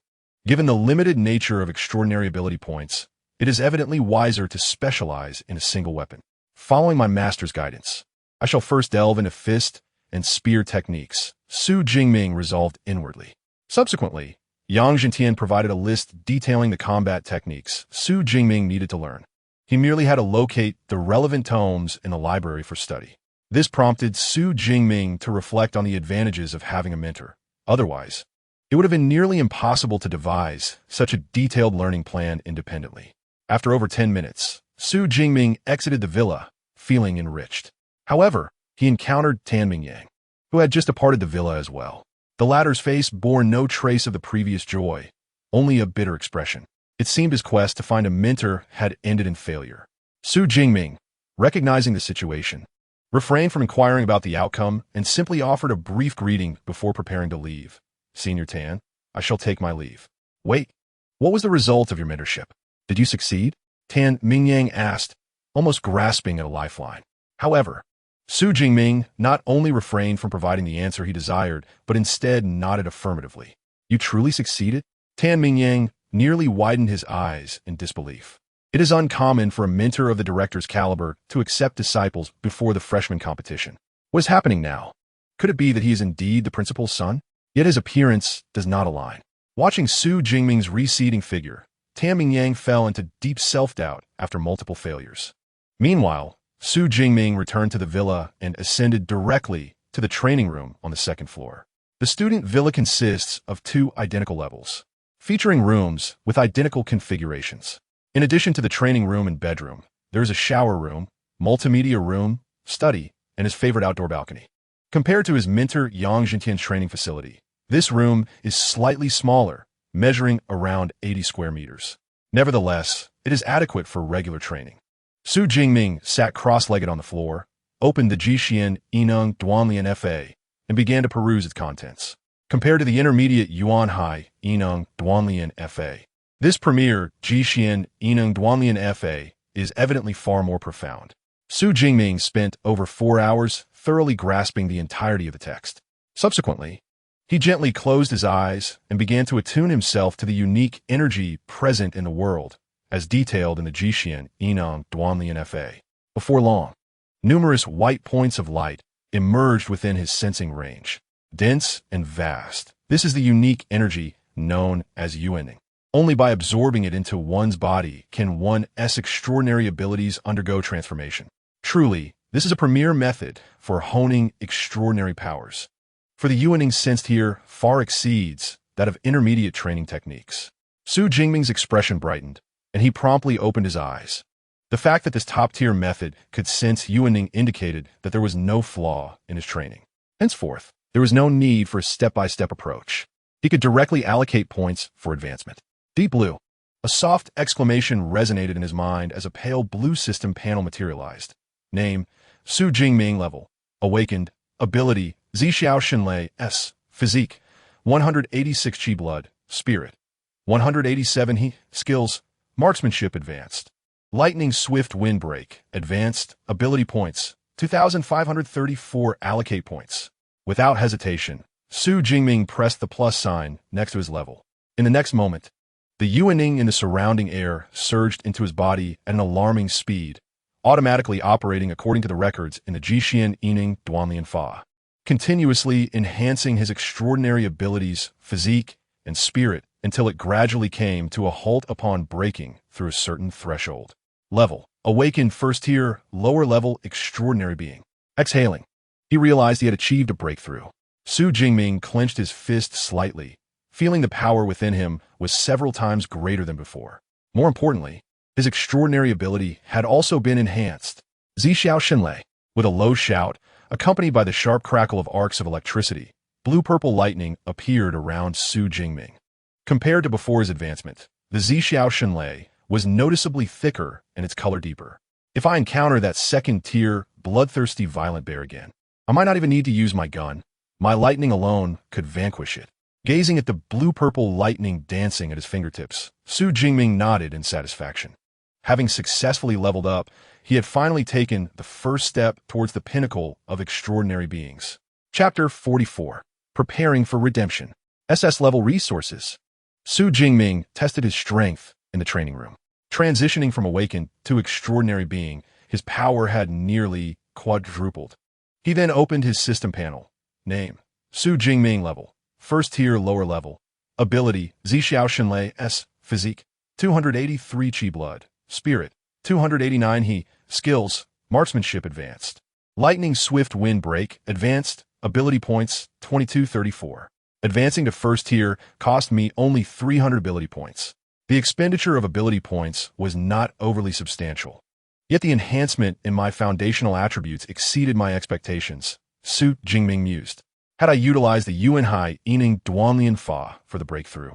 Speaker 1: Given the limited nature of extraordinary ability points, it is evidently wiser to specialize in a single weapon. Following my master's guidance, I shall first delve into fist and spear techniques, Xu Jingming resolved inwardly. Subsequently, Yang Jintian provided a list detailing the combat techniques Xu Jingming needed to learn. He merely had to locate the relevant tomes in the library for study. This prompted Xu Jingming to reflect on the advantages of having a mentor. Otherwise, it would have been nearly impossible to devise such a detailed learning plan independently. After over 10 minutes, Xu Jingming exited the villa, feeling enriched. However, he encountered Tan Mingyang, who had just departed the villa as well. The latter's face bore no trace of the previous joy, only a bitter expression. It seemed his quest to find a mentor had ended in failure. Xu Jingming, recognizing the situation, refrained from inquiring about the outcome and simply offered a brief greeting before preparing to leave. Senior Tan, I shall take my leave. Wait, what was the result of your mentorship? Did you succeed? Tan Mingyang asked, almost grasping at a lifeline. However, Xu Jingming not only refrained from providing the answer he desired, but instead nodded affirmatively. You truly succeeded? Tan Mingyang nearly widened his eyes in disbelief. It is uncommon for a mentor of the director's caliber to accept disciples before the freshman competition. What is happening now? Could it be that he is indeed the principal's son? Yet his appearance does not align. Watching Xu Jingming's receding figure, Tan Mingyang fell into deep self-doubt after multiple failures. Meanwhile, Xu Jingming returned to the villa and ascended directly to the training room on the 2nd floor. The student villa consists of 2 identical levels, featuring rooms with identical configurations. In addition to the training room and bedroom, there is a shower room, multimedia room, study, and his favorite outdoor balcony. Compared to his mentor Yang Jintian's training facility, this room is slightly smaller, measuring around 80 square meters. Nevertheless, it is adequate for regular training. Xu Jingming sat cross-legged on the floor, opened the Jixian Yineng Duanlian FA, and began to peruse its contents. Compared to the intermediate Yuanhai Yineng Duanlian FA, this premier Jixian Yineng Duanlian FA is evidently far more profound. Xu Jingming spent over 4 hours thoroughly grasping the entirety of the text. Subsequently, He gently closed his eyes and began to attune himself to the unique energy present in the world, as detailed in the Jishian Inong Duanlian Fa. Before long, numerous white points of light emerged within his sensing range, dense and vast. This is the unique energy known as yuaning. Only by absorbing it into one's body can one's extraordinary abilities undergo transformation. Truly, this is a premier method for honing extraordinary powers. For the yuaning sensed here far exceeds that of intermediate training techniques. Xu Jingming's expression brightened, and he promptly opened his eyes. The fact that this top-tier method could sense yuaning indicated that there was no flaw in his training. Henceforth, there was no need for a step-by-step approach. He could directly allocate points for advancement. Deep blue. A soft exclamation resonated in his mind as a pale blue system panel materialized. Name, Xu Jingming level. Awakened. Ability, Zixiao Shenlei S. Physique, 186 Qi blood. Spirit, 187 He. Skills, Marksmanship advanced. Lightning Swift Windbreak, advanced. Ability points, 2,534 allocate points. Without hesitation, Xu Jingming pressed the plus sign next to his level. In the next moment, the yuaning in the surrounding air surged into his body at an alarming speed, automatically operating according to the records in the Jishian Inong Duanlian Fa, continuously enhancing his extraordinary abilities, physique, and spirit until it gradually came to a halt upon breaking through a certain threshold. Level. Awakened first tier, lower level extraordinary being. Exhaling. He realized he had achieved a breakthrough. Xu Jingming clenched his fist slightly, feeling the power within him was several times greater than before. More importantly, his extraordinary ability had also been enhanced. Zixiao Shenlei, with a low shout, accompanied by the sharp crackle of arcs of electricity, blue-purple lightning appeared around Xu Jingming. Compared to before his advancement, the Zixiao Shenlei was noticeably thicker and its color deeper. If I encounter that second-tier, bloodthirsty violent bear again, I might not even need to use my gun. My lightning alone could vanquish it. Gazing at the blue-purple lightning dancing at his fingertips, Xu Jingming nodded in satisfaction. Having successfully leveled up, he had finally taken the first step towards the pinnacle of extraordinary beings. Chapter 44. Preparing for Redemption. SS level resources. Xu Jingming tested his strength in the training room. Transitioning from awakened to extraordinary being, his power had nearly quadrupled. He then opened his system panel. Name, Xu Jingming level. First tier lower level. Ability, Zixiao Shenlei S. Physique, 283 Qi blood. Spirit, 289 He. Skills, Marksmanship advanced. Lightning Swift Windbreak advanced. Ability points, 2234. Advancing to first tier cost me only 300 ability points. The expenditure of ability points was not overly substantial. Yet the enhancement in my foundational attributes exceeded my expectations, Xu Jingming mused. Had I utilized the Yuanhai Inong Duanlian Fa for the breakthrough,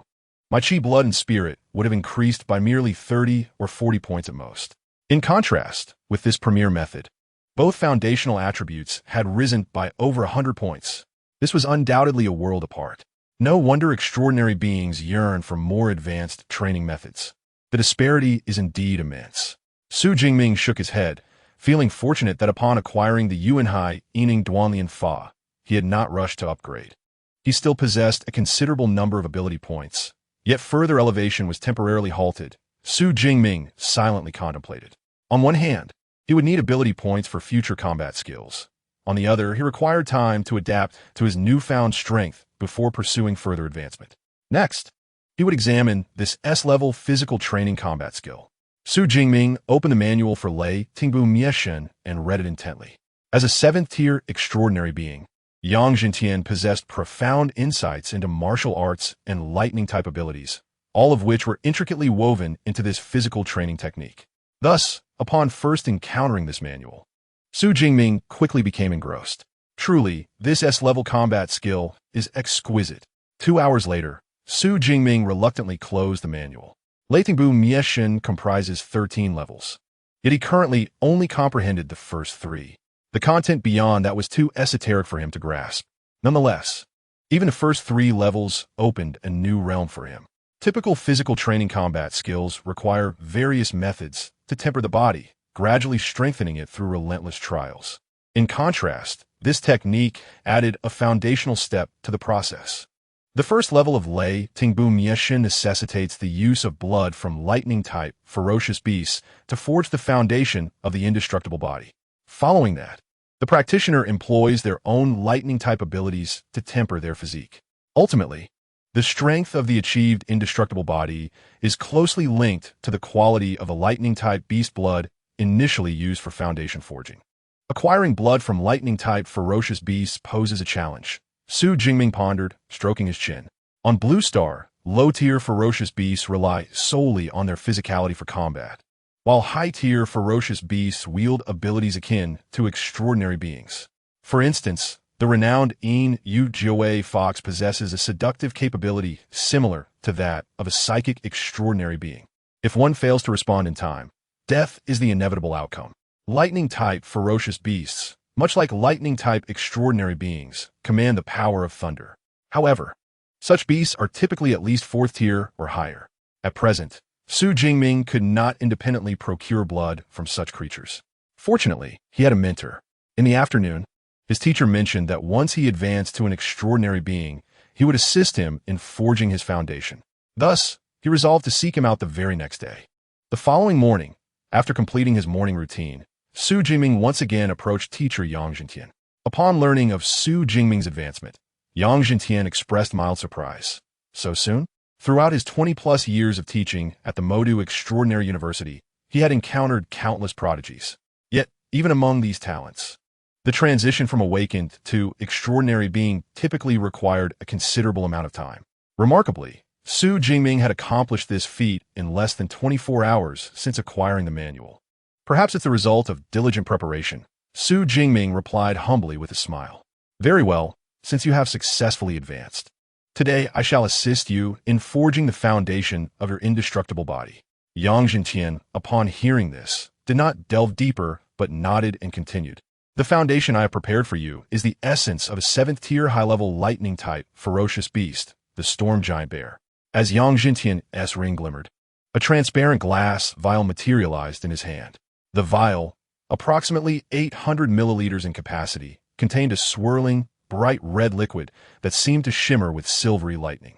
Speaker 1: my Qi blood and spirit would have increased by merely 30 or 40 points at most. In contrast, with this premier method, both foundational attributes had risen by over 100 points. This was undoubtedly a world apart. No wonder extraordinary beings yearn for more advanced training methods. The disparity is indeed immense. Xu Jingming shook his head, feeling fortunate that upon acquiring the Yuanhai Inong Duanlian Fa, he had not rushed to upgrade. He still possessed a considerable number of ability points, yet further elevation was temporarily halted. Xu Jingming silently contemplated. On one hand, he would need ability points for future combat skills. On the other, he required time to adapt to his newfound strength before pursuing further advancement. Next, he would examine this S-level physical training combat skill. Xu Jingming opened the manual for Lei Tingbu Mieshen and read it intently. As a 7th-tier extraordinary being, Yang Jintian possessed profound insights into martial arts and lightning-type abilities, all of which were intricately woven into this physical training technique. Thus, upon first encountering this manual, Xu Jingming quickly became engrossed. Truly, this S-level combat skill is exquisite. 2 hours later, Xu Jingming reluctantly closed the manual. Leitingbu Mieshen comprises 13 levels, yet he currently only comprehended the first 3. The content beyond that was too esoteric for him to grasp. Nonetheless, even the first 3 levels opened a new realm for him. Typical physical training combat skills require various methods to temper the body, gradually strengthening it through relentless trials. In contrast, this technique added a foundational step to the process. The first level of Lei Tingbu Mieshin necessitates the use of blood from lightning-type ferocious beasts to forge the foundation of the indestructible body. Following that, the practitioner employs their own lightning-type abilities to temper their physique. Ultimately, the strength of the achieved indestructible body is closely linked to the quality of the lightning-type beast blood initially used for foundation forging. Acquiring blood from lightning-type ferocious beasts poses a challenge. Xu Jingming pondered, stroking his chin. On Blue Star, low-tier ferocious beasts rely solely on their physicality for combat, while high-tier ferocious beasts wield abilities akin to extraordinary beings. For instance, the renowned Xu Jingming fox possesses a seductive capability similar to that of a psychic extraordinary being. If one fails to respond in time, death is the inevitable outcome. Lightning-type ferocious beasts, much like lightning-type extraordinary beings, command the power of thunder. However, such beasts are typically at least 4th tier or higher. At present, Xu Jingming could not independently procure blood from such creatures. Fortunately, he had a mentor. In the afternoon, his teacher mentioned that once he advanced to an extraordinary being, he would assist him in forging his foundation. Thus, he resolved to seek him out the very next day. The following morning, after completing his morning routine, Xu Jingming once again approached teacher Yang Jintian. Upon learning of Xu Jingming's advancement, Yang Jintian expressed mild surprise. So soon? Throughout his 20-plus years of teaching at the Modu Extraordinary University, he had encountered countless prodigies. Yet, even among these talents, the transition from awakened to extraordinary being typically required a considerable amount of time. Remarkably, Xu Jingming had accomplished this feat in less than 24 hours since acquiring the manual. Perhaps it's the result of diligent preparation. Xu Jingming replied humbly with a smile. Very well, since you have successfully advanced. Today I shall assist you in forging the foundation of your indestructible body. Yang Jintian, upon hearing this, did not delve deeper but nodded and continued. The foundation I have prepared for you is the essence of a 7th-tier high-level lightning-type ferocious beast, the storm giant bear. As Yang Jintian's ring glimmered, a transparent glass vial materialized in his hand. The vial, approximately 800 milliliters in capacity, contained a swirling, bright red liquid that seemed to shimmer with silvery lightning.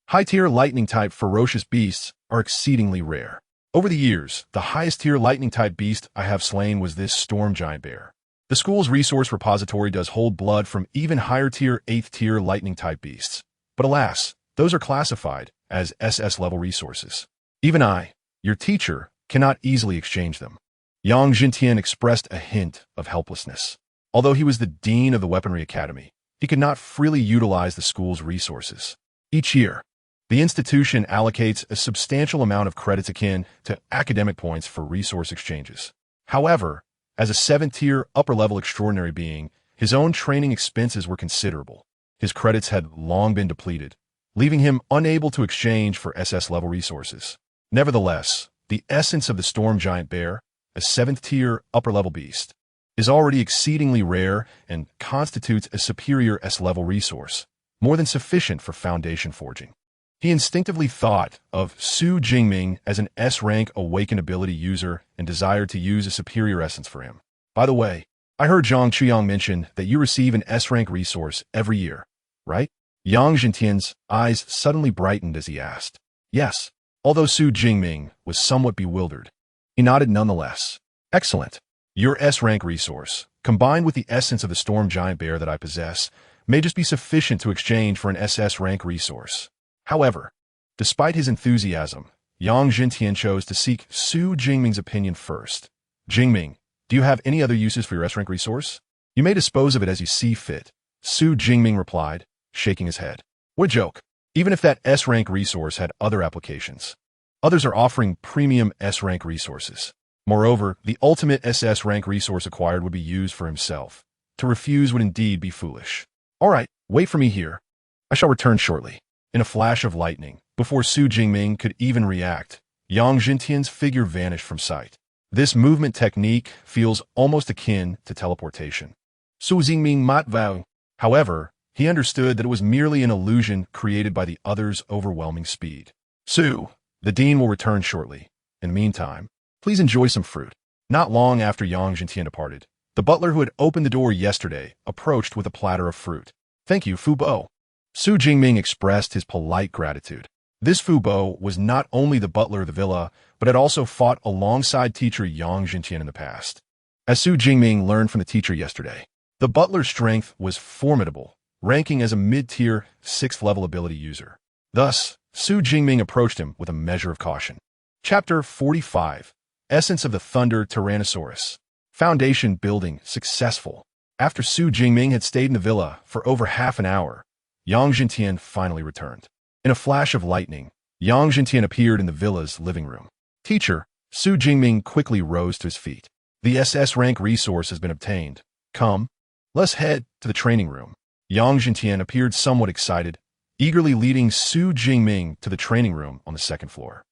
Speaker 1: High-tier lightning-type ferocious beasts are exceedingly rare. Over the years, the highest-tier lightning-type beast I have slain was this storm giant bear. The school's resource repository does hold blood from even higher-tier 8th-tier lightning-type beasts. But alas, those are classified as SS-level resources. Even I, your teacher, cannot easily exchange them. Yang Jintian expressed a hint of helplessness. Although he was the dean of the Weaponry Academy, he could not freely utilize the school's resources. Each year, the institution allocates a substantial amount of credits akin to academic points for resource exchanges. However, as a 7th-tier upper-level extraordinary being, his own training expenses were considerable. His credits had long been depleted, leaving him unable to exchange for SS-level resources. Nevertheless, the essence of the storm giant bear, a 7th-tier upper-level beast, is already exceedingly rare and constitutes a superior S-level resource, more than sufficient for foundation forging. He instinctively thought of Xu Jingming as an S-rank awaken ability user and desired to use a superior essence for him. By the way, I heard Zhang Qiang mention that you receive an S-rank resource every year, right? Yang Jintian's eyes suddenly brightened as he asked. Yes, although Xu Jingming was somewhat bewildered. He nodded nonetheless. Excellent. Your S-rank resource, combined with the essence of the storm giant bear that I possess, may just be sufficient to exchange for an SS-rank resource. However, despite his enthusiasm, Yang Jintian chose to seek Xu Jingming's opinion first. Jingming, do you have any other uses for your S-rank resource? You may dispose of it as you see fit, Xu Jingming replied, shaking his head. What a joke. Even if that S-rank resource had other applications. Others are offering premium S-rank resources. Moreover, the ultimate SS-rank resource acquired would be used for himself. To refuse would indeed be foolish. All right, wait for me here. I shall return shortly. In a flash of lightning, before Xu Jingming could even react, Yang Jintian's figure vanished from sight. This movement technique feels almost akin to teleportation. Xu Jingming mat vow. However, he understood that it was merely an illusion created by the other's overwhelming speed. Xu, the dean will return shortly. In the meantime, please enjoy some fruit. Not long after Yang Jintian departed, The butler who had opened the door yesterday approached with a platter of fruit. "Thank you, Fu Bo." Xu Jingming expressed his polite gratitude. This Fu Bo was not only the butler of the villa, but had also fought alongside teacher Yang Jintian in the past. As Xu Jingming learned from the teacher yesterday, the butler's strength was formidable, ranking as a mid-tier 6th-level ability user. Thus, Xu Jingming approached him with a measure of caution. Chapter 45. Essence of the Thunder Tyrannosaurus. Foundation building successful. After Xu Jingming had stayed in the villa for over half an hour, Yang Jintian finally returned. In a flash of lightning, Yang Jintian appeared in the villa's living room. "Teacher," Xu Jingming quickly rose to his feet. "The SS-Rank resource has been obtained. Come, let's head to the training room." Yang Jintian appeared somewhat excited, eagerly leading Xu Jingming to the training room on the 2nd floor.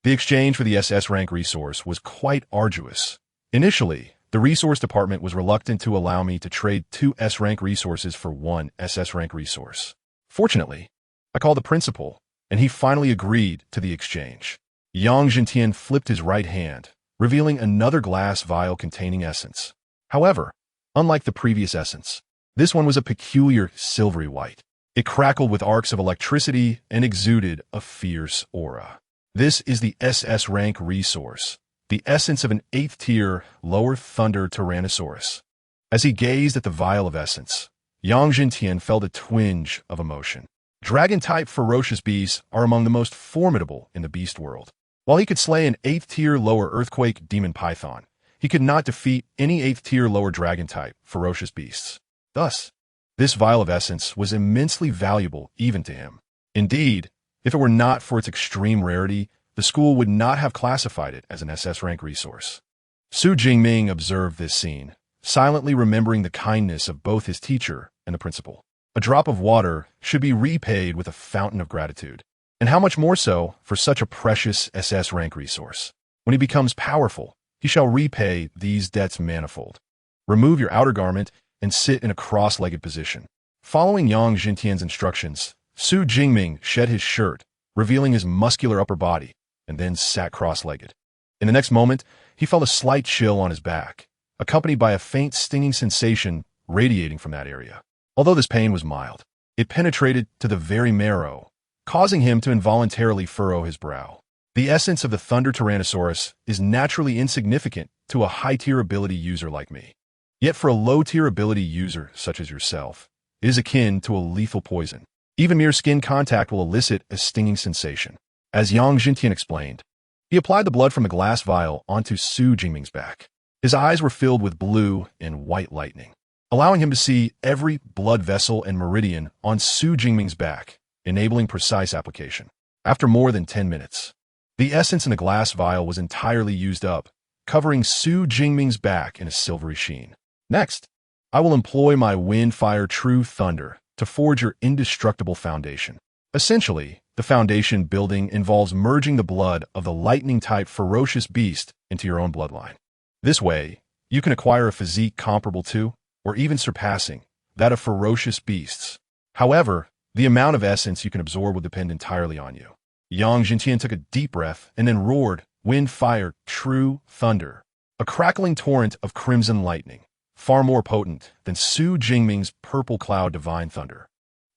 Speaker 1: The exchange for the SS-Rank resource was quite arduous. Initially, the resource department was reluctant to allow me to trade 2 S-Rank resources for 1 SS-Rank resource. Fortunately, I called the principal, and he finally agreed to the exchange. Yang Jintian flipped his right hand, revealing another glass vial containing essence. However, unlike the previous essence, this one was a peculiar silvery white. It crackled with arcs of electricity and exuded a fierce aura. This is the SS-Rank resource, the essence of an 8th-tier lower thunder Tyrannosaurus. As he gazed at the vial of essence, Yang Jintian felt a twinge of emotion. Dragon-type ferocious beasts are among the most formidable in the beast world. While he could slay an 8th-tier lower earthquake demon python, he could not defeat any 8th-tier lower dragon-type ferocious beasts. Thus, this vial of essence was immensely valuable even to him. Indeed, if it were not for its extreme rarity, the school would not have classified it as an SS-Rank resource. Xu Jingming observed this scene, silently remembering the kindness of both his teacher and the principal. A drop of water should be repaid with a fountain of gratitude, and how much more so for such a precious SS-Rank resource. When he becomes powerful, he shall repay these debts manifold. Remove your outer garment and sit in a cross-legged position. Following Yang Jintian's instructions, Xu Jingming shed his shirt, revealing his muscular upper body, and then sat cross-legged. In the next moment, he felt a slight chill on his back, accompanied by a faint stinging sensation radiating from that area. Although this pain was mild, it penetrated to the very marrow, causing him to involuntarily furrow his brow. The essence of the Thunder Tyrannosaurus is naturally insignificant to a high-tier ability user like me. Yet for a low-tier ability user such as yourself, it is akin to a lethal poison. Even mere skin contact will elicit a stinging sensation. As Yang Jintian explained, he applied the blood from the glass vial onto Xu Jingming's back. His eyes were filled with blue and white lightning, allowing him to see every blood vessel and meridian on Xu Jingming's back, enabling precise application. After more than 10 minutes, the essence in the glass vial was entirely used up, covering Xu Jingming's back in a silvery sheen. Next, I will employ my wind, fire, true thunder to forge your indestructible foundation. Essentially, the foundation building involves merging the blood of the lightning-type ferocious beast into your own bloodline. This way, you can acquire a physique comparable to, or even surpassing, that of ferocious beasts. However, the amount of essence you can absorb will depend entirely on you. Yang Jintian took a deep breath and then roared, "Wind, fire, true thunder." A crackling torrent of crimson lightning, far more potent than Xu Jingming's purple cloud divine thunder.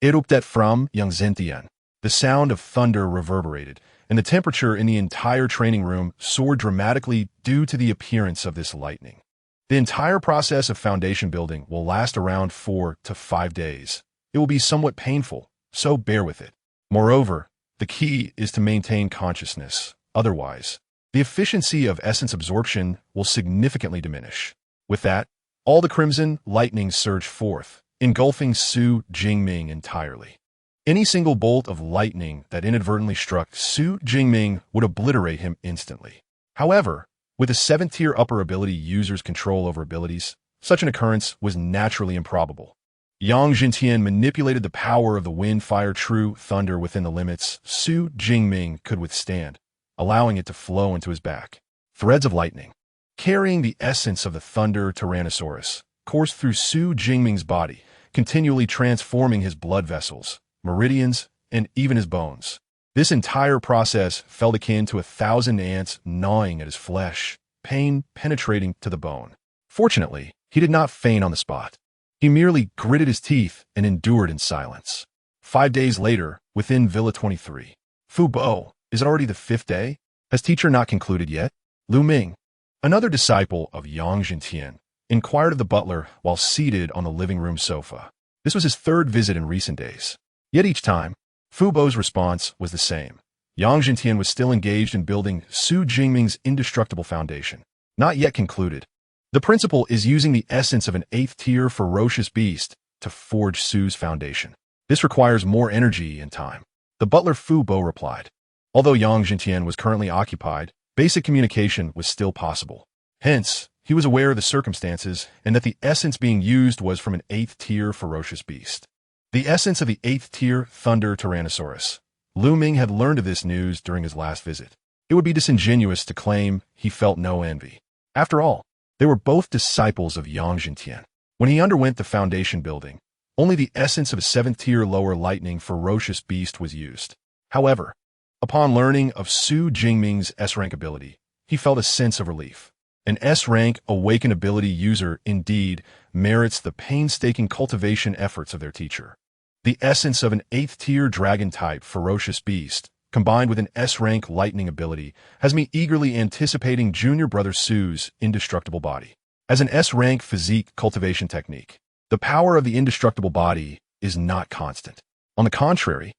Speaker 1: Erupted from Yang Jintian. The sound of thunder reverberated, and the temperature in the entire training room soared dramatically due to the appearance of this lightning. The entire process of foundation building will last around 4 to 5 days. It will be somewhat painful, so bear with it. Moreover, the key is to maintain consciousness. Otherwise, the efficiency of essence absorption will significantly diminish. With that, all the crimson lightning surged forth, engulfing Xu Jingming entirely. Any single bolt of lightning that inadvertently struck Xu Jingming would obliterate him instantly. However, with a 7th-tier upper ability user's control over abilities, such an occurrence was naturally improbable. Yang Jintian manipulated the power of the wind, fire, true thunder within the limits Xu Jingming could withstand, allowing it to flow into his back. Threads of lightning, carrying the essence of the Thunder Tyrannosaurus, coursed through Xu Jingming's body, continually transforming his blood vessels, meridians, and even his bones. This entire process felt akin to 1,000 ants gnawing at his flesh, pain penetrating to the bone. Fortunately, He did not faint on the spot. He merely gritted his teeth and endured in silence. 5 days later, within Villa 23. Fu Bo, is it already the 5th day? Has teacher not concluded yet? Lu Ming, another disciple of Yang Jintian, inquired of the butler while seated on the living room sofa. This was his 3rd visit in recent days. Yet each time, Fu Bo's response was the same. Yang Jintian was still engaged in building Xu Jingming's indestructible foundation, not yet concluded. The principle is using the essence of an 8th-tier ferocious beast to forge Xu's foundation. This requires more energy and time. The butler Fu Bo replied. Although Yang Jintian was currently occupied, basic communication was still possible. Hence, he was aware of the circumstances and that the essence being used was from an 8th-tier ferocious beast. The essence of the 8th-tier Thunder Tyrannosaurus. Lu Ming had learned of this news during his last visit. It would be disingenuous to claim he felt no envy. After all, they were both disciples of Yang Jintian. When he underwent the foundation building, only the essence of a 7th-tier lower lightning ferocious beast was used. However, upon learning of Xu Jingming's S-Rank ability, he felt a sense of relief. An S-Rank awaken ability user indeed merits the painstaking cultivation efforts of their teacher. The essence of an 8th-tier dragon-type ferocious beast, combined with an S-Rank lightning ability, has me eagerly anticipating junior brother Xu's indestructible body. As an S-Rank physique cultivation technique, the power of the indestructible body is not constant. On the contrary,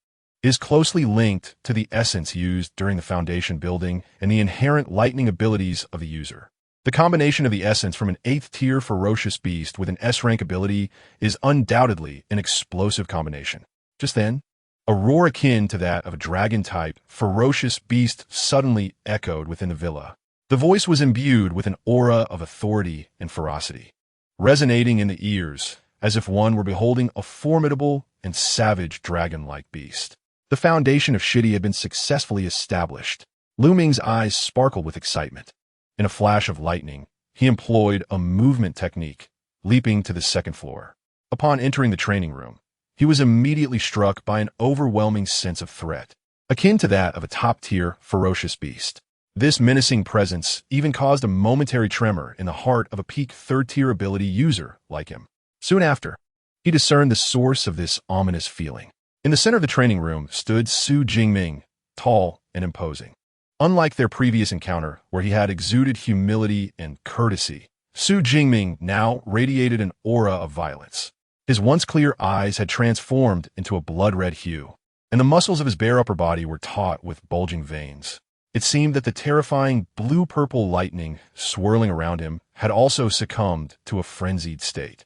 Speaker 1: it is closely linked to the essence used during the foundation building and the inherent lightning abilities of the user. The combination of the essence from an 8th-tier ferocious beast with an S-Rank ability is undoubtedly an explosive combination. Just then, a roar akin to that of a dragon-type ferocious beast suddenly echoed within the villa. The voice was imbued with an aura of authority and ferocity, resonating in the ears as if one were beholding a formidable and savage dragon-like beast. The foundation of Shidi had been successfully established. Lu Ming's eyes sparkled with excitement. In a flash of lightning, he employed a movement technique, leaping to the 2nd floor. Upon entering the training room, he was immediately struck by an overwhelming sense of threat, akin to that of a top-tier ferocious beast. This menacing presence even caused a momentary tremor in the heart of a peak 3rd-tier ability user like him. Soon after, he discerned the source of this ominous feeling. In the center of the training room stood Xu Jingming, tall and imposing. Unlike their previous encounter, where he had exuded humility and courtesy, Xu Jingming now radiated an aura of violence. His once clear eyes had transformed into a blood-red hue, and the muscles of his bare upper body were taut with bulging veins. It seemed that the terrifying blue-purple lightning swirling around him had also succumbed to a frenzied state.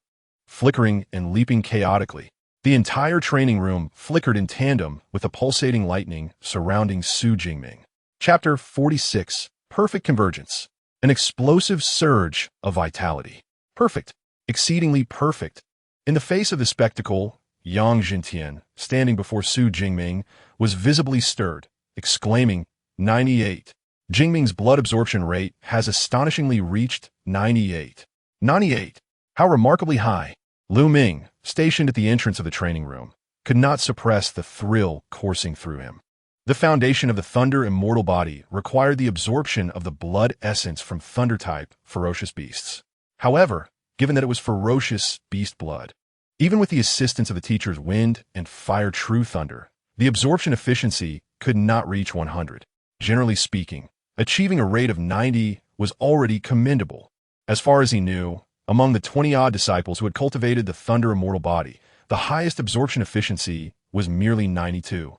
Speaker 1: Flickering and leaping chaotically, the entire training room flickered in tandem with the pulsating lightning surrounding Xu Jingming. Chapter 46, Perfect Convergence. An explosive surge of vitality. Perfect. Exceedingly perfect. In the face of the spectacle, Yang Jintian, standing before Xu Jingming, was visibly stirred, exclaiming, 98. Jingming's blood absorption rate has astonishingly reached 98. 98. How remarkably high. Lu Ming, stationed at the entrance of the training room, could not suppress the thrill coursing through him. The foundation of the Thunder immortal body required the absorption of the blood essence from Thunder-type ferocious beasts. However, given that it was ferocious beast blood, even with the assistance of the teacher's Wind and Fire True Thunder, the absorption efficiency could not reach 100. Generally speaking, achieving a rate of 90 was already commendable. As far as he knew, among the 20-odd disciples who had cultivated the Thunder immortal body, the highest absorption efficiency was merely 92.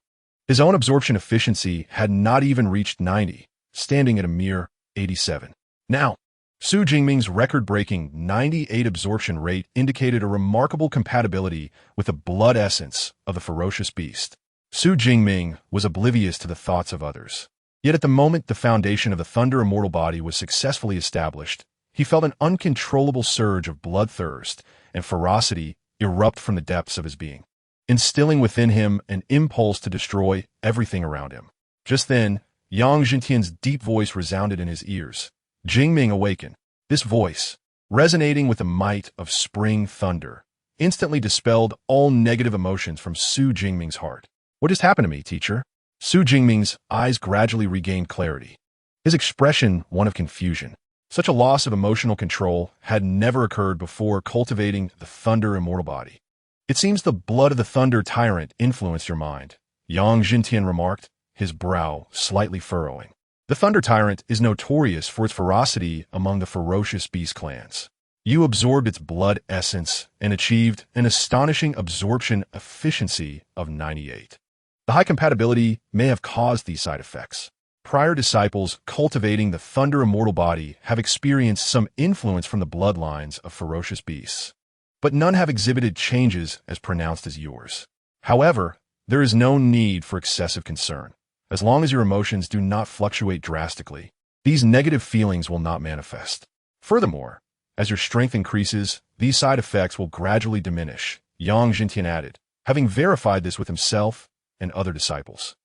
Speaker 1: His own absorption efficiency had not even reached 90, standing at a mere 87. Now, Xu Jingming's record-breaking 98 absorption rate indicated a remarkable compatibility with the blood essence of the ferocious beast. Xu Jingming was oblivious to the thoughts of others. Yet at the moment the foundation of the Thunder immortal body was successfully established, he felt an uncontrollable surge of bloodthirst and ferocity erupt from the depths of his being, instilling within him an impulse to destroy everything around him. Just then, Yang Jintian's deep voice resounded in his ears. Jingming awaken. This voice, resonating with the might of spring thunder, instantly dispelled all negative emotions from Xu Jingming's heart. What just happened to me, teacher? Xu Jingming's eyes gradually regained clarity, his expression one of confusion. Such a loss of emotional control had never occurred before cultivating the Thunder immortal body. It seems the blood of the Thunder tyrant influenced your mind, Yang Jintian remarked, his brow slightly furrowing. The Thunder Tyrant is notorious for its ferocity among the ferocious beast clans. You absorbed its blood essence and achieved an astonishing absorption efficiency of 98. The high compatibility may have caused these side effects. Prior disciples cultivating the Thunder immortal body have experienced some influence from the bloodlines of ferocious beasts, but none have exhibited changes as pronounced as yours. However, there is no need for excessive concern. As long as your emotions do not fluctuate drastically, these negative feelings will not manifest. Furthermore, as your strength increases, these side effects will gradually diminish, Yang Jintian added, having verified this with himself and other disciples.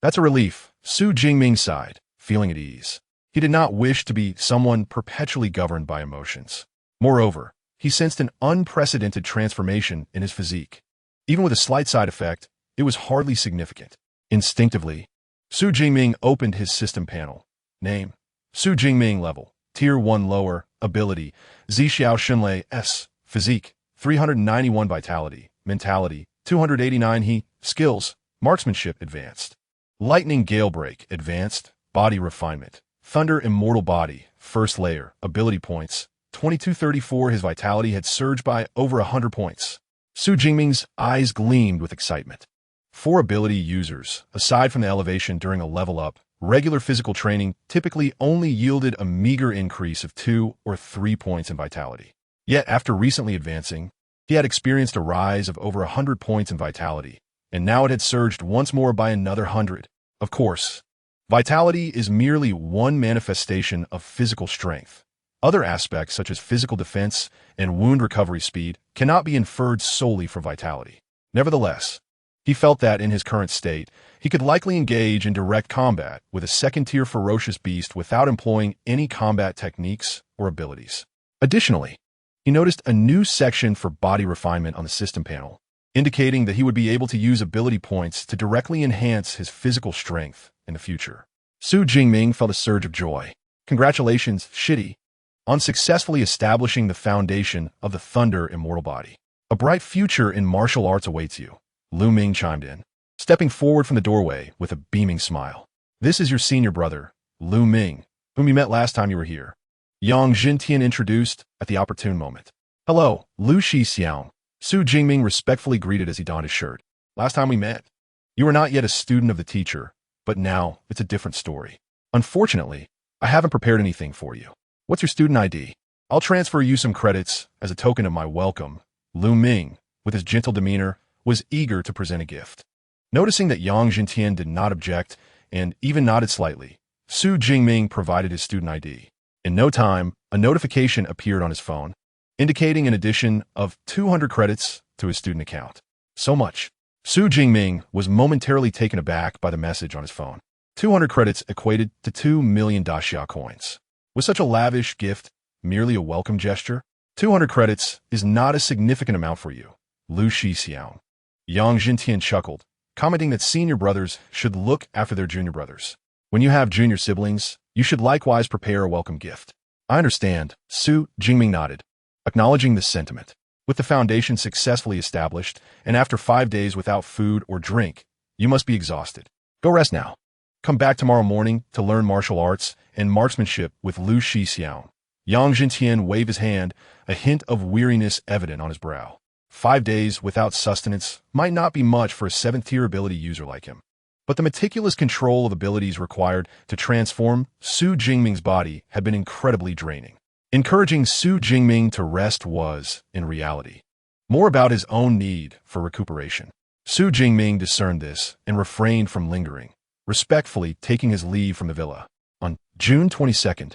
Speaker 1: That's a relief, Xu Jingming sighed, feeling at ease. He did not wish to be someone perpetually governed by emotions. Moreover, he sensed an unprecedented transformation in his physique. Even with a slight side effect, it was hardly significant. Instinctively, Xu Jingming opened his system panel. Name: Xu Jingming. Level: Tier 1 lower. Ability: Zixiao Xunlei S. Physique: 391 Vitality. Mentality: 289 He. Skills: Marksmanship Advanced. Lightning Galebreak Advanced. Body Refinement. Thunder Immortal Body. First Layer. Ability Points: 2234. His vitality had surged by over 100 points. Xu Jingming's eyes gleamed with excitement. For ability users, aside from the elevation during a level up, regular physical training typically only yielded a meager increase of 2 or 3 points in vitality. Yet after recently advancing, he had experienced a rise of over 100 points in vitality, and now it had surged once more by another 100. Of course, vitality is merely one manifestation of physical strength. Other aspects such as physical defense and wound recovery speed cannot be inferred solely from vitality. Nevertheless, he felt that in his current state, he could likely engage in direct combat with a second-tier ferocious beast without employing any combat techniques or abilities. Additionally, he noticed a new section for body refinement on the system panel, indicating that he would be able to use ability points to directly enhance his physical strength in the future. Xu Jingming felt a surge of joy. Congratulations, Shitty, on successfully establishing the foundation of the Thunder immortal body. A bright future in martial arts awaits you. Lu Ming chimed in, stepping forward from the doorway with a beaming smile. This is your senior brother, Lu Ming, whom you met last time you were here. Yang Jintian introduced at the opportune moment. Hello, Lu Xixiang, Xu Jingming respectfully greeted as he donned his shirt. Last time we met, you were not yet a student of the teacher, but now it's a different story. Unfortunately, I haven't prepared anything for you. What's your student ID? I'll transfer you some credits as a token of my welcome. Lu Ming, with his gentle demeanor, was eager to present a gift. Noticing that Yang Jintian did not object and even nodded slightly, Xu Jingming provided his student ID. In no time, a notification appeared on his phone, indicating an addition of 200 credits to his student account. So much. Xu Jingming was momentarily taken aback by the message on his phone. 200 credits equated to 2 million daxia coins. Was such a lavish gift merely a welcome gesture? 200 credits is not a significant amount for you, Lu Xixiang. Yang Jintian chuckled, commenting that senior brothers should look after their junior brothers. When you have junior siblings, you should likewise prepare a welcome gift. I understand, Xu Jingming nodded, acknowledging this sentiment. With the foundation successfully established, and after 5 days without food or drink, you must be exhausted. Go rest now. Come back tomorrow morning to learn martial arts and marksmanship with Lu Xixiang. Yang Jintian waved his hand, a hint of weariness evident on his brow. 5 days without sustenance might not be much for a 7th-tier ability user like him. But the meticulous control of abilities required to transform Xu Jingming's body had been incredibly draining. Encouraging Xu Jingming to rest was, in reality, more about his own need for recuperation. Xu Jingming discerned this and refrained from lingering, respectfully taking his leave from the villa. On June 22nd,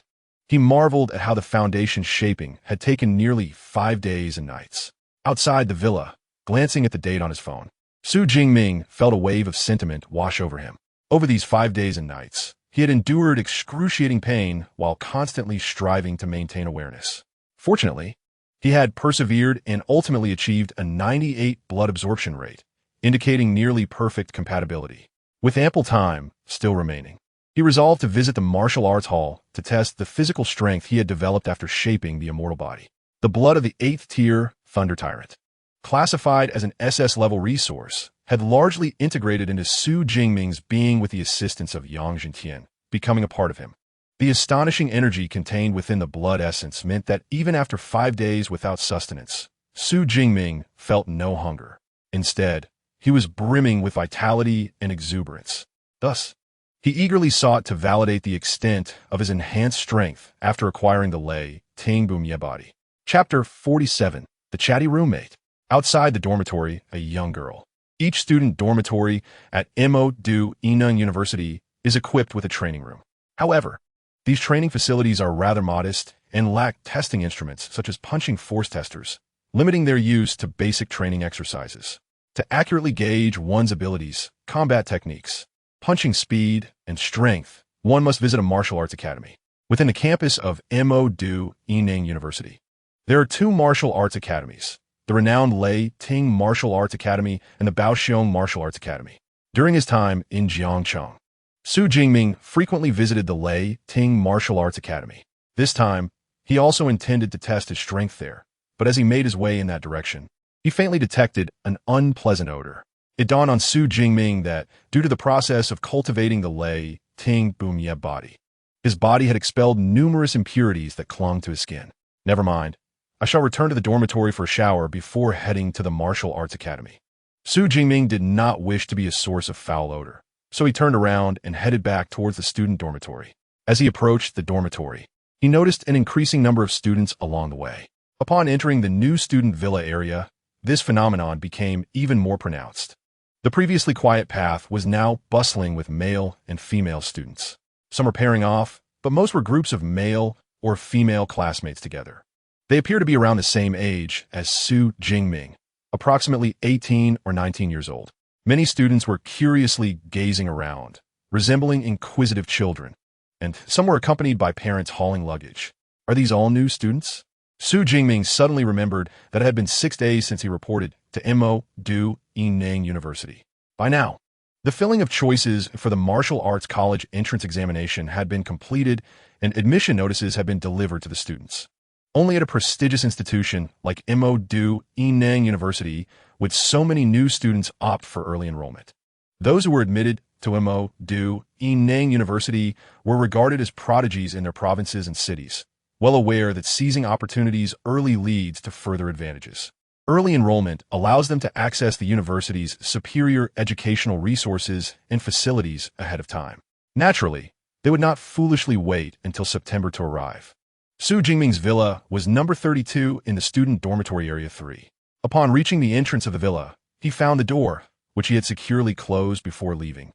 Speaker 1: he marveled at how the foundation's shaping had taken nearly 5 days and nights. Outside the villa, glancing at the date on his phone, Xu Jingming felt a wave of sentiment wash over him. Over these 5 days and nights, he had endured excruciating pain while constantly striving to maintain awareness. Fortunately, he had persevered and ultimately achieved a 98 blood absorption rate, indicating nearly perfect compatibility, with ample time still remaining. He resolved to visit the martial arts hall to test the physical strength he had developed after shaping the immortal body. The blood of the 8th tier Thunder Tyrant, classified as an SS level resource, had largely integrated into Xu Jingming's being with the assistance of Yang Jintian, becoming a part of him. The astonishing energy contained within the blood essence meant that even after 5 days without sustenance, Xu Jingming felt no hunger. Instead, he was brimming with vitality and exuberance. Thus, he eagerly sought to validate the extent of his enhanced strength after acquiring the Lei Ting Bumye body. Chapter 47. The Chatty Roommate. Outside the dormitory, a young girl. Each student dormitory at Mo Du Inung University is equipped with a training room. However, these training facilities are rather modest and lack testing instruments such as punching force testers, limiting their use to basic training exercises. To accurately gauge one's abilities, combat techniques, punching speed, and strength, one must visit a martial arts academy. Within the campus of Mo Du Inung University, there are 2 martial arts academies, the renowned Lei Ting Martial Arts Academy and the Baoxiong Martial Arts Academy. During his time in Jiangcheng, Xu Jingming frequently visited the Lei Ting Martial Arts Academy. This time, he also intended to test his strength there, but as he made his way in that direction, he faintly detected an unpleasant odor. It dawned on Xu Jingming that, due to the process of cultivating the Lei Ting Bumye body, his body had expelled numerous impurities that clung to his skin. Never mind. I shall return to the dormitory for a shower before heading to the Martial Arts Academy. Xu Jingming did not wish to be a source of foul odor, so he turned around and headed back towards the student dormitory. As he approached the dormitory, he noticed an increasing number of students along the way. Upon entering the new student villa area, this phenomenon became even more pronounced. The previously quiet path was now bustling with male and female students. Some were pairing off, but most were groups of male or female classmates together. They appear to be around the same age as Xu Jingming, approximately 18 or 19 years old. Many students were curiously gazing around, resembling inquisitive children, and some were accompanied by parents hauling luggage. Are these all new students? Xu Jingming suddenly remembered that it had been 6 days since he reported to Mo Du Inung University. By now, the filling of choices for the martial arts college entrance examination had been completed and admission notices had been delivered to the students. Only at a prestigious institution like Mo Du Inung University would so many new students opt for early enrollment. Those who were admitted to Mo Du Inung University were regarded as prodigies in their provinces and cities, well aware that seizing opportunities early leads to further advantages. Early enrollment allows them to access the university's superior educational resources and facilities ahead of time. Naturally, they would not foolishly wait until September to arrive. Xu Jingming's villa was number 32 in the student dormitory area 3. Upon reaching the entrance of the villa, he found the door, which he had securely closed before leaving,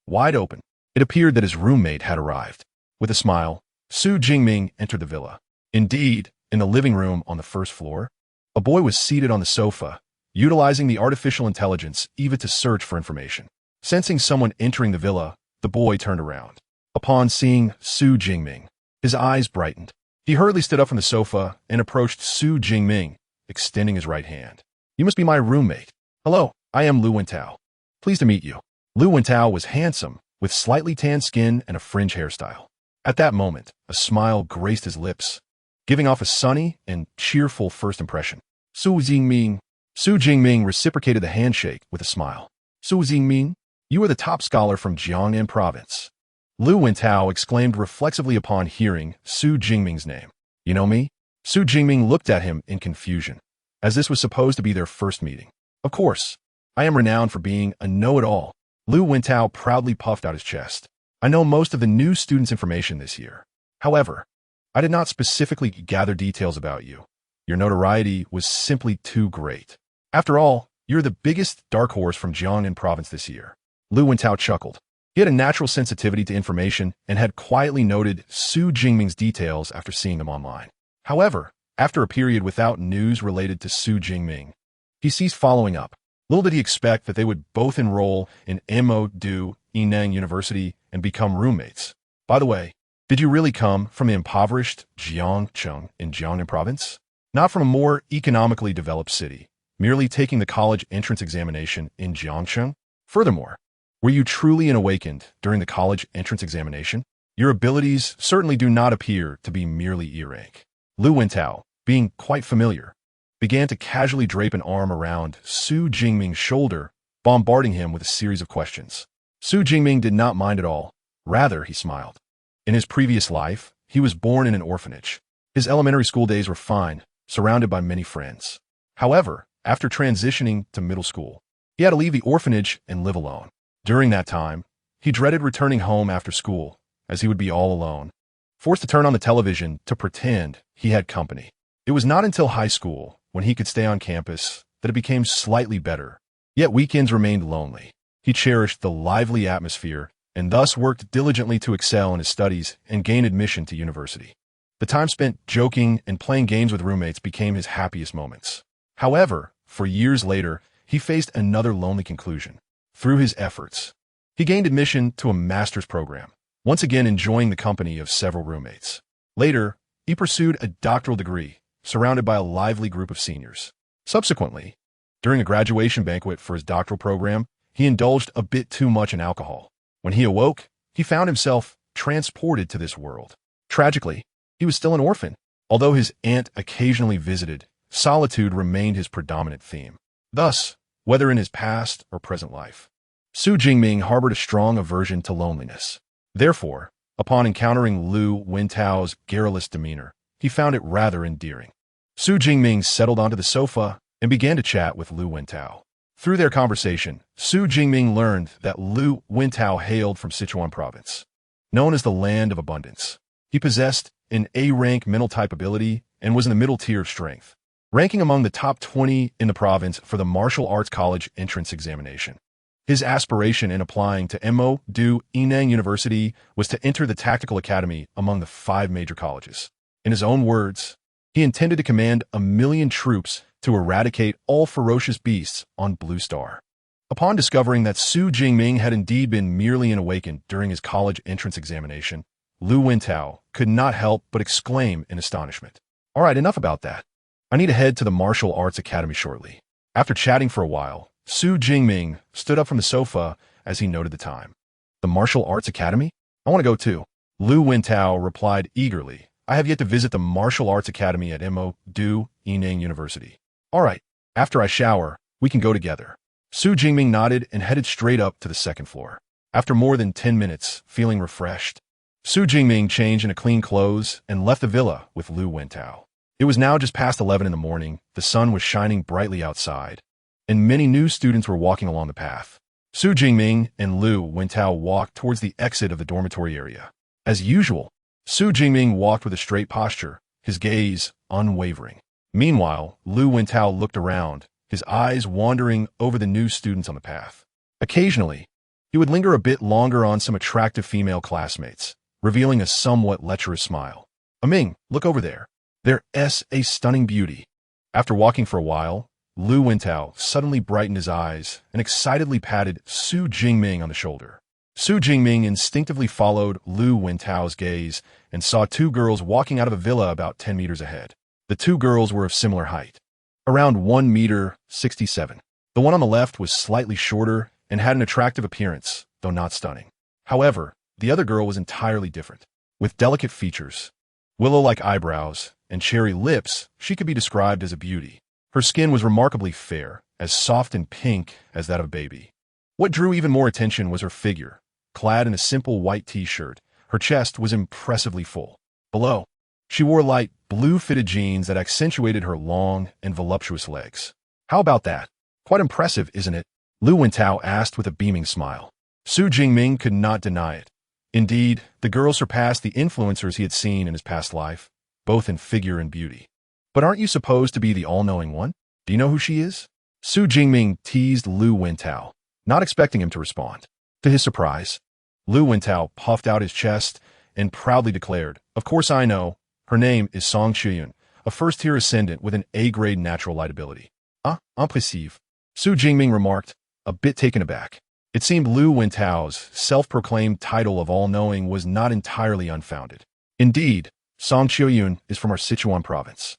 Speaker 1: wide open. It appeared that his roommate had arrived. With a smile, Xu Jingming entered the villa. Indeed, in the living room on the first floor, a boy was seated on the sofa, utilizing the artificial intelligence Eva to search for information. Sensing someone entering the villa, the boy turned around. Upon seeing Xu Jingming, his eyes brightened. He hurriedly stood up from the sofa and approached Xu Jingming, extending his right hand. You must be my roommate. Hello, I am Lu Wentao. Pleased to meet you. Lu Wentao was handsome, with slightly tanned skin and a fringe hairstyle. At that moment, a smile graced his lips, giving off a sunny and cheerful first impression. Xu Jingming reciprocated the handshake with a smile. Xu Jingming, you are the top scholar from Jiangnan province. Lu Wentao exclaimed reflexively upon hearing Xu Jingming's name. You know me? Xu Jingming looked at him in confusion, as this was supposed to be their first meeting. Of course, I am renowned for being a know-it-all. Lu Wentao proudly puffed out his chest. I know most of the new students' information this year. However, I did not specifically gather details about you. Your notoriety was simply too great. After all, you're the biggest dark horse from Jiangnan province this year. Lu Wentao chuckled. He had a natural sensitivity to information and had quietly noted Xu Jingming's details after seeing them online. However, after a period without news related to Xu Jingming, he ceased following up. Little did he expect that they would both enroll in Mo Du Inung University and become roommates. By the way, did you really come from the impoverished Jiangcheng in Jiangnan province? Not from a more economically developed city, merely taking the college entrance examination in Jiangcheng? Furthermore, Were you truly an awakened during the college entrance examination? Your abilities certainly do not appear to be merely E-rank. Lu Wintao, being quite familiar, began to casually drape an arm around Xu Jingming's shoulder, bombarding him with a series of questions. Xu Jingming did not mind at all. Rather, he smiled. In his previous life, he was born in an orphanage. His elementary school days were fine, surrounded by many friends. However, after transitioning to middle school, he had to leave the orphanage and live alone. During that time, he dreaded returning home after school, as he would be all alone, forced to turn on the television to pretend he had company. It was not until high school, when he could stay on campus, that it became slightly better. Yet weekends remained lonely. He cherished the lively atmosphere and thus worked diligently to excel in his studies and gain admission to university. The time spent joking and playing games with roommates became his happiest moments. However, for years later, he faced another lonely conclusion. Through his efforts, he gained admission to a master's program, once again enjoying the company of several roommates. Later, he pursued a doctoral degree, surrounded by a lively group of seniors. Subsequently, during a graduation banquet for his doctoral program, he indulged a bit too much in alcohol. When he awoke, he found himself transported to this world. Tragically, he was still an orphan. Although his aunt occasionally visited, solitude remained his predominant theme. Thus, whether in his past or present life, Xu Jingming harbored a strong aversion to loneliness. Therefore, upon encountering Lu Wintao's garrulous demeanor, he found it rather endearing. Xu Jingming settled onto the sofa and began to chat with Lu Wintao. Through their conversation, Xu Jingming learned that Lu Wintao hailed from Sichuan province, known as the Land of Abundance. He possessed an A-rank mental type ability and was in the middle tier of strength, ranking among the top 20 in the province for the martial arts college entrance examination. His aspiration in applying to Mo Du Inang University was to enter the tactical academy among the 5 major colleges. In his own words, he intended to command 1,000,000 troops to eradicate all ferocious beasts on Blue Star. Upon discovering that Xu Jingming had indeed been merely an awakened during his college entrance examination, Lu Wintao could not help but exclaim in astonishment. All right, enough about that. I need to head to the martial arts academy shortly. After chatting for a while, Xu Jingming stood up from the sofa as he noted the time. The martial arts academy? I want to go too. Lu Wintao replied eagerly. I have yet to visit the martial arts academy at Mo Du Inang University. All right, after I shower, we can go together. Xu Jingming nodded and headed straight up to the second floor. After more than 10 minutes, feeling refreshed, Xu Jingming changed into clean clothes and left the villa with Lu Wintao. It was now just past 11 in the morning, the sun was shining brightly outside, and many new students were walking along the path. Xu Jingming and Lu Wintao walked towards the exit of the dormitory area. As usual, Xu Jingming walked with a straight posture, his gaze unwavering. Meanwhile, Lu Wintao looked around, his eyes wandering over the new students on the path. Occasionally, he would linger a bit longer on some attractive female classmates, revealing a somewhat lecherous smile. Ming, look over there. There's a stunning beauty. After walking for a while, Lu Wintao suddenly brightened his eyes and excitedly patted Xu Jingming on the shoulder. Xu Jingming instinctively followed Lu Wintao's gaze and saw 2 girls walking out of a villa about 10 meters ahead. The 2 girls were of similar height, around 1 meter 67. The one on the left was slightly shorter and had an attractive appearance, though not stunning. However, the other girl was entirely different. With delicate features, willow-like eyebrows, and cherry lips, she could be described as a beauty. Her skin was remarkably fair, as soft and pink as that of a baby. What drew even more attention was her figure. Clad in a simple white t-shirt, her chest was impressively full. Below, she wore light blue fitted jeans that accentuated her long and voluptuous legs. How about that? Quite impressive, isn't it? Lu Wintao asked with a beaming smile. Xu Jingming could not deny it. Indeed, the girl surpassed the influencers he had seen in his past life, both in figure and beauty. But aren't you supposed to be the all-knowing one? Do you know who she is? Xu Jingming teased Lu Wintao, not expecting him to respond. To his surprise, Lu Wintao puffed out his chest and proudly declared, "Of course I know. Her name is Song Chuyun, a first-tier ascendant with an A-grade natural light ability." Impressive, Xu Jingming remarked, a bit taken aback. It seemed Lu Wintao's self-proclaimed title of all-knowing was not entirely unfounded. Indeed, Song Chuyun is from our Sichuan province.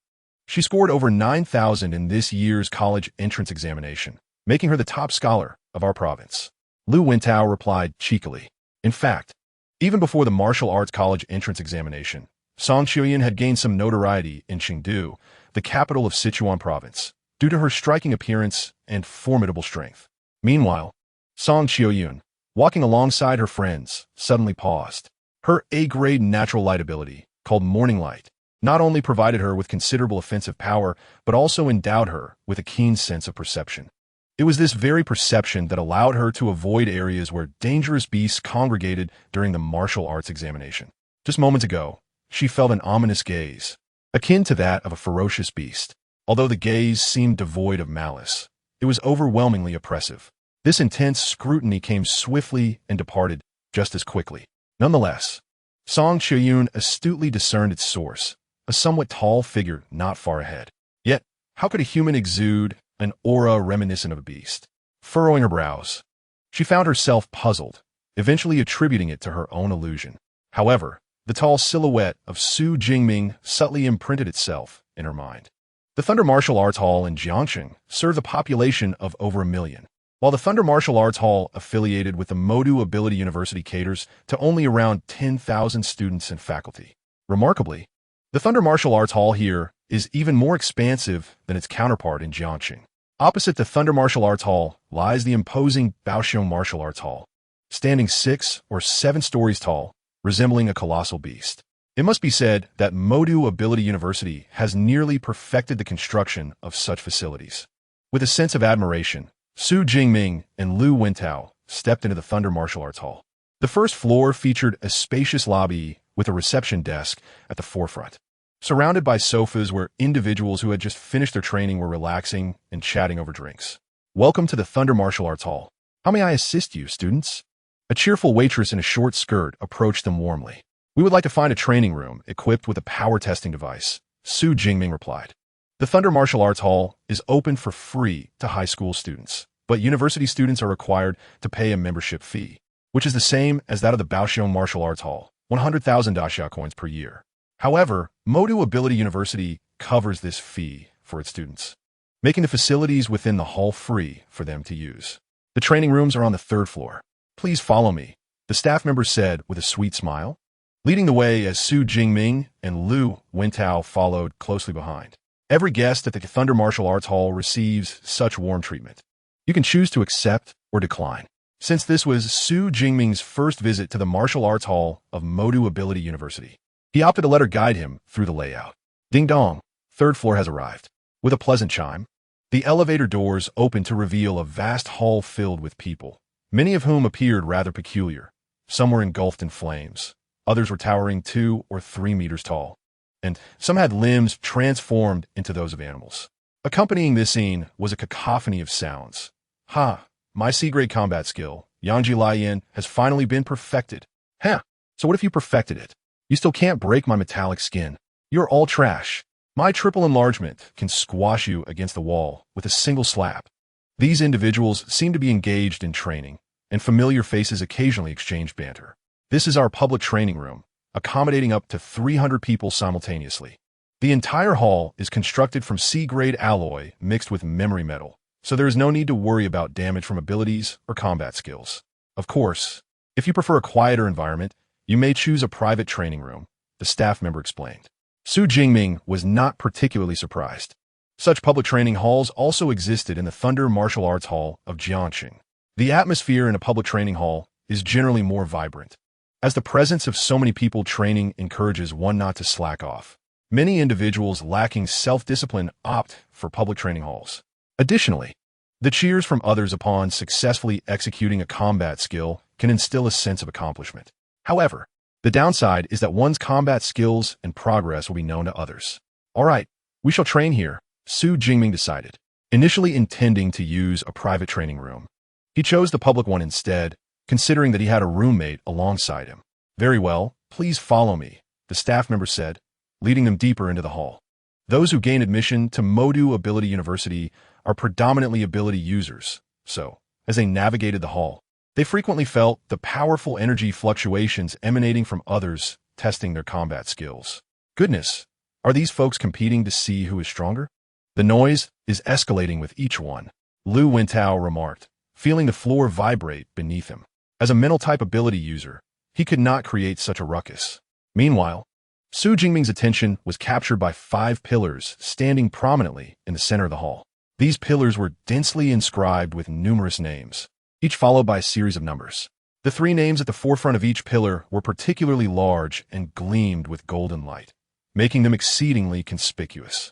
Speaker 1: She scored over 9,000 in this year's college entrance examination, making her the top scholar of our province. Lu Wintao replied cheekily. In fact, even before the martial arts college entrance examination, Song Qiuyan had gained some notoriety in Chengdu, the capital of Sichuan province, due to her striking appearance and formidable strength. Meanwhile, Song Qiuyan, walking alongside her friends, suddenly paused. Her A-grade natural light ability, called Morning Light, not only provided her with considerable offensive power, but also endowed her with a keen sense of perception. It was this very perception that allowed her to avoid areas where dangerous beasts congregated during the martial arts examination. Just moments ago, she felt an ominous gaze, akin to that of a ferocious beast. Although the gaze seemed devoid of malice, it was overwhelmingly oppressive. This intense scrutiny came swiftly and departed just as quickly. Nonetheless, Song Qiuyan astutely discerned its source, a somewhat tall figure not far ahead. Yet, how could a human exude an aura reminiscent of a beast? Furrowing her brows, she found herself puzzled, eventually attributing it to her own illusion. However, the tall silhouette of Xu Jingming subtly imprinted itself in her mind. The Thunder Martial Arts Hall in Jiangxing served a population of over 1 million, while the Thunder Martial Arts Hall affiliated with the Modu Ability University caters to only around 10,000 students and faculty. Remarkably, the Thunder Martial Arts Hall here is even more expansive than its counterpart in Jiangxing. Opposite the Thunder Martial Arts Hall lies the imposing Baoxiong Martial Arts Hall, standing 6 or 7 stories tall, resembling a colossal beast. It must be said that Modu Ability University has nearly perfected the construction of such facilities. With a sense of admiration, Xu Jingming and Lu Wintao stepped into the Thunder Martial Arts Hall. The first floor featured a spacious lobby with a reception desk at the forefront, surrounded by sofas where individuals who had just finished their training were relaxing and chatting over drinks. Welcome to the Thunder Martial Arts Hall. How may I assist you, students? A cheerful waitress in a short skirt approached them warmly. We would like to find a training room equipped with a power testing device, Xu Jingming replied. The Thunder Martial Arts Hall is open for free to high school students, but university students are required to pay a membership fee, which is the same as that of the Baoxiong Martial Arts Hall, 100,000 daxia coins per year. However, Modu Ability University covers this fee for its students, making the facilities within the hall free for them to use. The training rooms are on the 3rd floor. Please follow me, the staff member said with a sweet smile, leading the way as Xu Jingming and Lu Wintao followed closely behind. Every guest at the Thunder Martial Arts Hall receives such warm treatment. You can choose to accept or decline. Since this was Xu Jingming's first visit to the Martial Arts Hall of Modu Ability University, he opted to let her guide him through the layout. Ding dong, 3rd floor has arrived. With a pleasant chime, the elevator doors opened to reveal a vast hall filled with people, many of whom appeared rather peculiar. Some were engulfed in flames, others were towering 2 or 3 meters tall, and some had limbs transformed into those of animals. Accompanying this scene was a cacophony of sounds. Ha! My C-grade combat skill, Yangji Laiyan, has finally been perfected. Huh! So what if you perfected it? You still can't break my metallic skin. You're all trash. My triple enlargement can squash you against the wall with a single slap. These individuals seem to be engaged in training, and familiar faces occasionally exchange banter. This is our public training room, accommodating up to 300 people simultaneously. The entire hall is constructed from C-grade alloy mixed with memory metal, so there is no need to worry about damage from abilities or combat skills. Of course, if you prefer a quieter environment, you may choose a private training room, the staff member explained. Xu Jingming was not particularly surprised. Such public training halls also existed in the Thunder Martial Arts Hall of Jiangxing. The atmosphere in a public training hall is generally more vibrant, as the presence of so many people training encourages one not to slack off. Many individuals lacking self-discipline opt for public training halls. Additionally, the cheers from others upon successfully executing a combat skill can instill a sense of accomplishment. However, the downside is that one's combat skills and progress will be known to others. All right, we shall train here, Xu Jingming decided, initially intending to use a private training room. He chose the public one instead, considering that he had a roommate alongside him. Very well, please follow me, the staff member said, leading them deeper into the hall. Those who gain admission to Modu Ability University are predominantly ability users, so, as they navigated the hall, they frequently felt the powerful energy fluctuations emanating from others testing their combat skills. Goodness, are these folks competing to see who is stronger? The noise is escalating with each one, Lu Wintao remarked, feeling the floor vibrate beneath him. As a mental type ability user, he could not create such a ruckus. Meanwhile, Xu Jingming's attention was captured by 5 pillars standing prominently in the center of the hall. These pillars were densely inscribed with numerous names, each followed by a series of numbers. The 3 names at the forefront of each pillar were particularly large and gleamed with golden light, making them exceedingly conspicuous.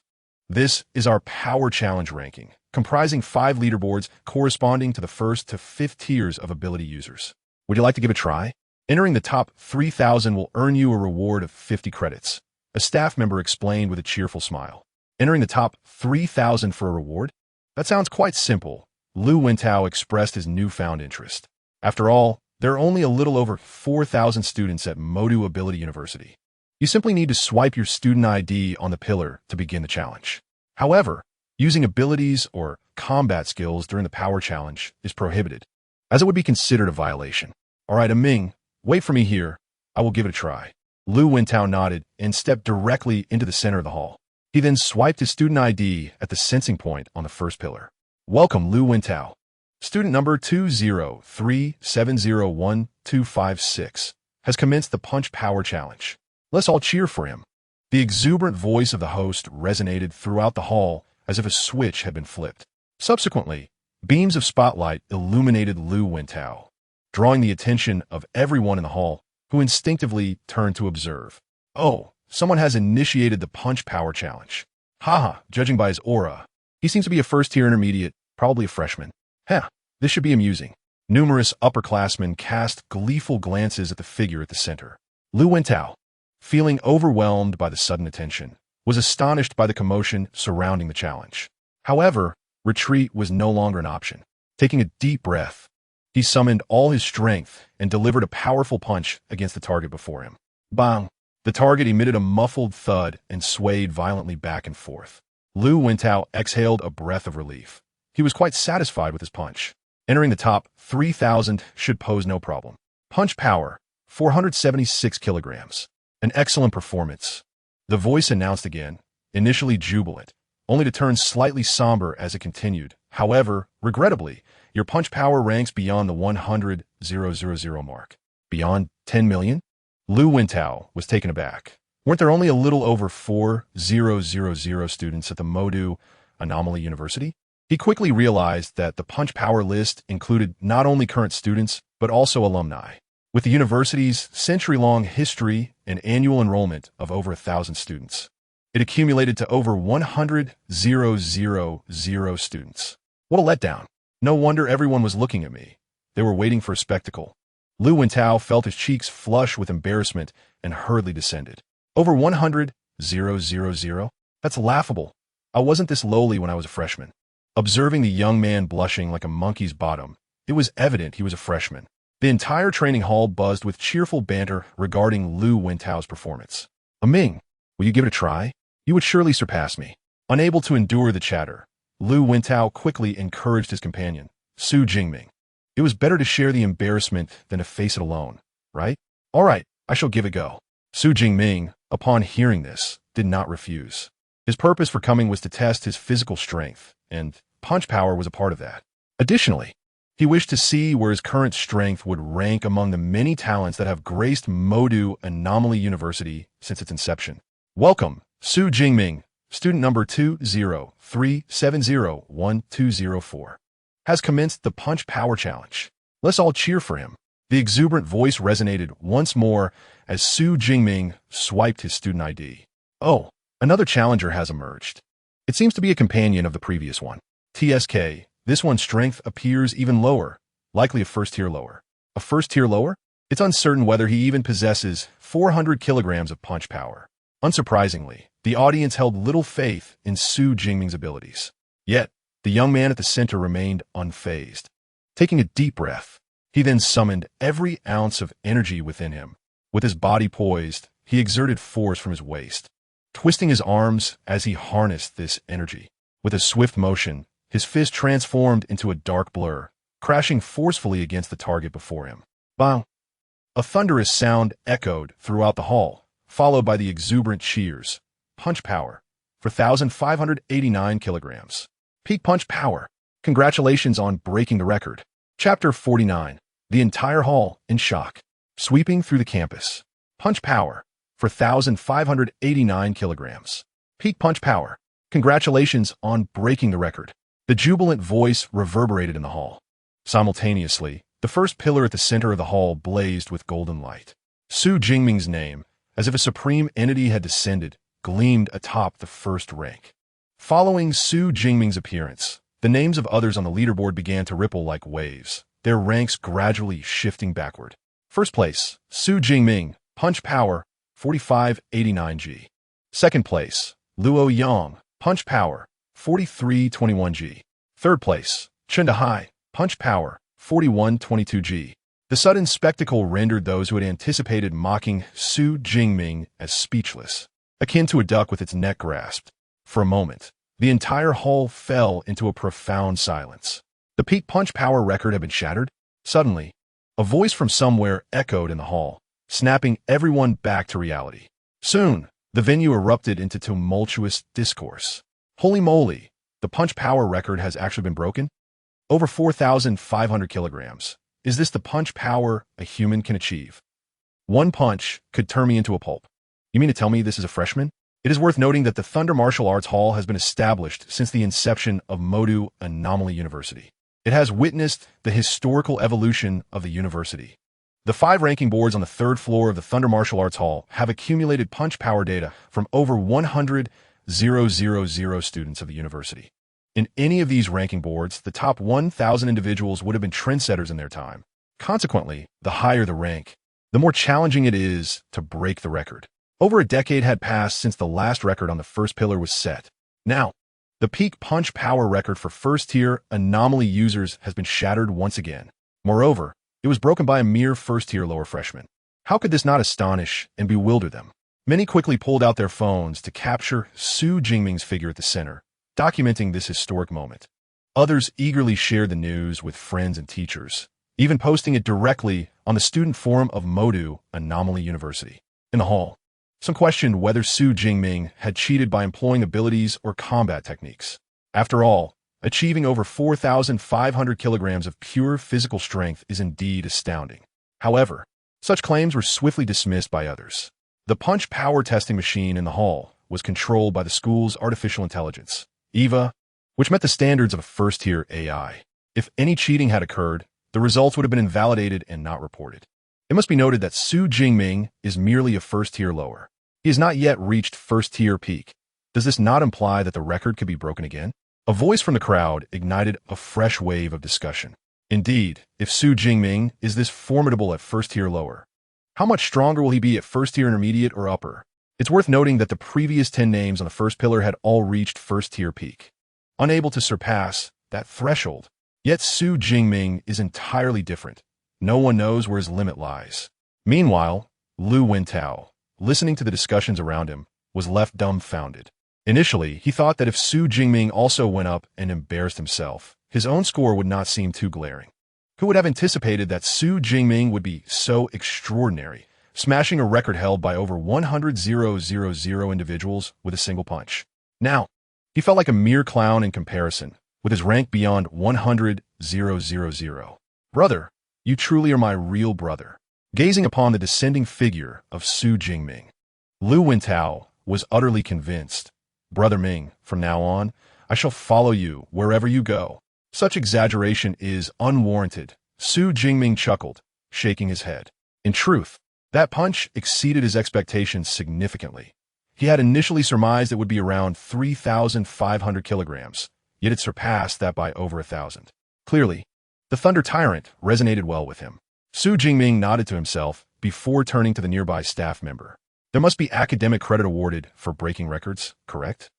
Speaker 1: This is our Power Challenge ranking, comprising 5 leaderboards corresponding to the 1st to 5th tiers of ability users. Would you like to give it a try? Entering the top 3,000 will earn you a reward of 50 credits, a staff member explained with a cheerful smile. Entering the top 3,000 for a reward? That sounds quite simple. Lu Wentao expressed his newfound interest. After all, there are only a little over 4,000 students at Modu Ability University. You simply need to swipe your student ID on the pillar to begin the challenge. However, using abilities or combat skills during the Power Challenge is prohibited, as it would be considered a violation. All right, Ming, wait for me here. I will give it a try. Lu Wentao nodded and stepped directly into the center of the hall. He then swiped his student ID at the sensing point on the first pillar. Welcome, Lu Wentao. Student number 203701256 has commenced the Punch Power Challenge. Let's all cheer for him. The exuberant voice of the host resonated throughout the hall as if a switch had been flipped. Subsequently, beams of spotlight illuminated Lu Wentao, drawing the attention of everyone in the hall, who instinctively turned to observe. Oh, someone has initiated the Punch Power Challenge. Haha, judging by his aura, he seems to be a first-tier intermediate, probably a freshman. This should be amusing. Numerous upperclassmen cast gleeful glances at the figure at the center. Lu Wentao, feeling overwhelmed by the sudden attention, was astonished by the commotion surrounding the challenge. However, retreat was no longer an option. Taking a deep breath, he summoned all his strength and delivered a powerful punch against the target before him. Bang! The target emitted a muffled thud and swayed violently back and forth. Lu Wentao exhaled a breath of relief. He was quite satisfied with his punch. Entering the top 3,000 should pose no problem. Punch power, 476 kilograms. An excellent performance. The voice announced again, initially jubilant, only to turn slightly somber as it continued. However, regrettably, your punch power ranks beyond the 100,000 mark. Beyond 10 million? Lu Wentao was taken aback. Weren't there only a little over 4,000 students at the Modu Anomaly University? He quickly realized that the punch power list included not only current students, but also alumni. With the university's century-long history and annual enrollment of over 1,000 students, it accumulated to over 100,000 students. What a letdown. No wonder everyone was looking at me. They were waiting for a spectacle. Lu Wentao felt his cheeks flush with embarrassment and hurriedly descended. Over 100,000? That's laughable. I wasn't this lowly when I was a freshman. Observing the young man blushing like a monkey's bottom, it was evident he was a freshman. The entire training hall buzzed with cheerful banter regarding Lu Wentao's performance. Ming, will you give it a try? You would surely surpass me. Unable to endure the chatter, Lu Wentao quickly encouraged his companion, Xu Jingming. It was better to share the embarrassment than to face it alone, right? All right, I shall give it a go. Xu Jingming, upon hearing this, did not refuse. His purpose for coming was to test his physical strength, and punch power was a part of that. Additionally, he wished to see where his current strength would rank among the many talents that have graced Modu Anomaly University since its inception. Welcome, Xu Jingming, student number 203701204, has commenced the Punch Power Challenge. Let's all cheer for him. The exuberant voice resonated once more as Xu Jingming swiped his student ID. Oh, another challenger has emerged. It seems to be a companion of the previous one. TSK, this one's strength appears even lower, likely a first tier lower. A first tier lower? It's uncertain whether he even possesses 400 kilograms of punch power. Unsurprisingly, the audience held little faith in Xu Jingming's abilities. Yet, the young man at the center remained unfazed. Taking a deep breath, he then summoned every ounce of energy within him. With his body poised, he exerted force from his waist, twisting his arms as he harnessed this energy. With a swift motion, his fist transformed into a dark blur, crashing forcefully against the target before him. Bang! A thunderous sound echoed throughout the hall, followed by the exuberant cheers. Punch power, 4,589 kilograms. Peak punch power. Congratulations on breaking the record. Chapter 49. The entire hall in shock. Sweeping through the campus. Punch power. 4,589 kilograms. Peak punch power. Congratulations on breaking the record. The jubilant voice reverberated in the hall. Simultaneously, the first pillar at the center of the hall blazed with golden light. Xu Jingming's name, as if a supreme entity had descended, gleamed atop the first rank. Following Xu Jingming's appearance, the names of others on the leaderboard began to ripple like waves, their ranks gradually shifting backward. First place, Xu Jingming, punch power, 4589G. Second place, Luo Yang, punch power, 4321G. Third place, Chen Dahai, punch power, 4122G. The sudden spectacle rendered those who had anticipated mocking Xu Jingming as speechless, akin to a duck with its neck grasped. For a moment, the entire hall fell into a profound silence. The peak punch power record had been shattered. Suddenly, a voice from somewhere echoed in the hall, snapping everyone back to reality. Soon, the venue erupted into tumultuous discourse. Holy moly, the punch power record has actually been broken? Over 4,500 kilograms. Is this the punch power a human can achieve? One punch could turn me into a pulp. You mean to tell me this is a freshman? It is worth noting that the Thunder Martial Arts Hall has been established since the inception of Modu Anomaly University. It has witnessed the historical evolution of the university. The 5 ranking boards on the 3rd floor of the Thunder Martial Arts Hall have accumulated punch power data from over 100,000 students of the university. In any of these ranking boards, the top 1,000 individuals would have been trendsetters in their time. Consequently, the higher the rank, the more challenging it is to break the record. Over a decade had passed since the last record on the first pillar was set. Now, the peak punch power record for first-tier anomaly users has been shattered once again. Moreover, it was broken by a mere first-tier lower freshman. How could this not astonish and bewilder them? Many quickly pulled out their phones to capture Xu Jingming's figure at the center, documenting this historic moment. Others eagerly shared the news with friends and teachers, even posting it directly on the student forum of Modu Anomaly University. In the hall, some questioned whether Xu Jingming had cheated by employing abilities or combat techniques. After all, achieving over 4,500 kilograms of pure physical strength is indeed astounding. However, such claims were swiftly dismissed by others. The punch power testing machine in the hall was controlled by the school's artificial intelligence, EVA, which met the standards of a first-tier AI. If any cheating had occurred, the results would have been invalidated and not reported. It must be noted that Xu Jingming is merely a first-tier lower. He has not yet reached first-tier peak. Does this not imply that the record could be broken again? A voice from the crowd ignited a fresh wave of discussion. Indeed, if Xu Jingming is this formidable at first-tier lower, how much stronger will he be at first-tier intermediate or upper? It's worth noting that the previous 10 names on the first pillar had all reached first-tier peak, unable to surpass that threshold. Yet Xu Jingming is entirely different. No one knows where his limit lies. Meanwhile, Lu Wentao, listening to the discussions around him, was left dumbfounded. Initially, he thought that if Xu Jingming also went up and embarrassed himself, his own score would not seem too glaring. Who would have anticipated that Xu Jingming would be so extraordinary, smashing a record held by over 100,000 individuals with a single punch? Now, he felt like a mere clown in comparison, with his rank beyond 100,000. Brother, you truly are my real brother. Gazing upon the descending figure of Xu Jingming, Lu Wentao was utterly convinced. Brother Ming, from now on, I shall follow you wherever you go. Such exaggeration is unwarranted. Xu Jingming chuckled, shaking his head. In truth, that punch exceeded his expectations significantly. He had initially surmised it would be around 3,500 kilograms, yet it surpassed that by over 1,000. Clearly, the Thunder Tyrant resonated well with him. Xu Jingming nodded to himself before turning to the nearby staff member. There must be academic credit awarded for breaking records, correct?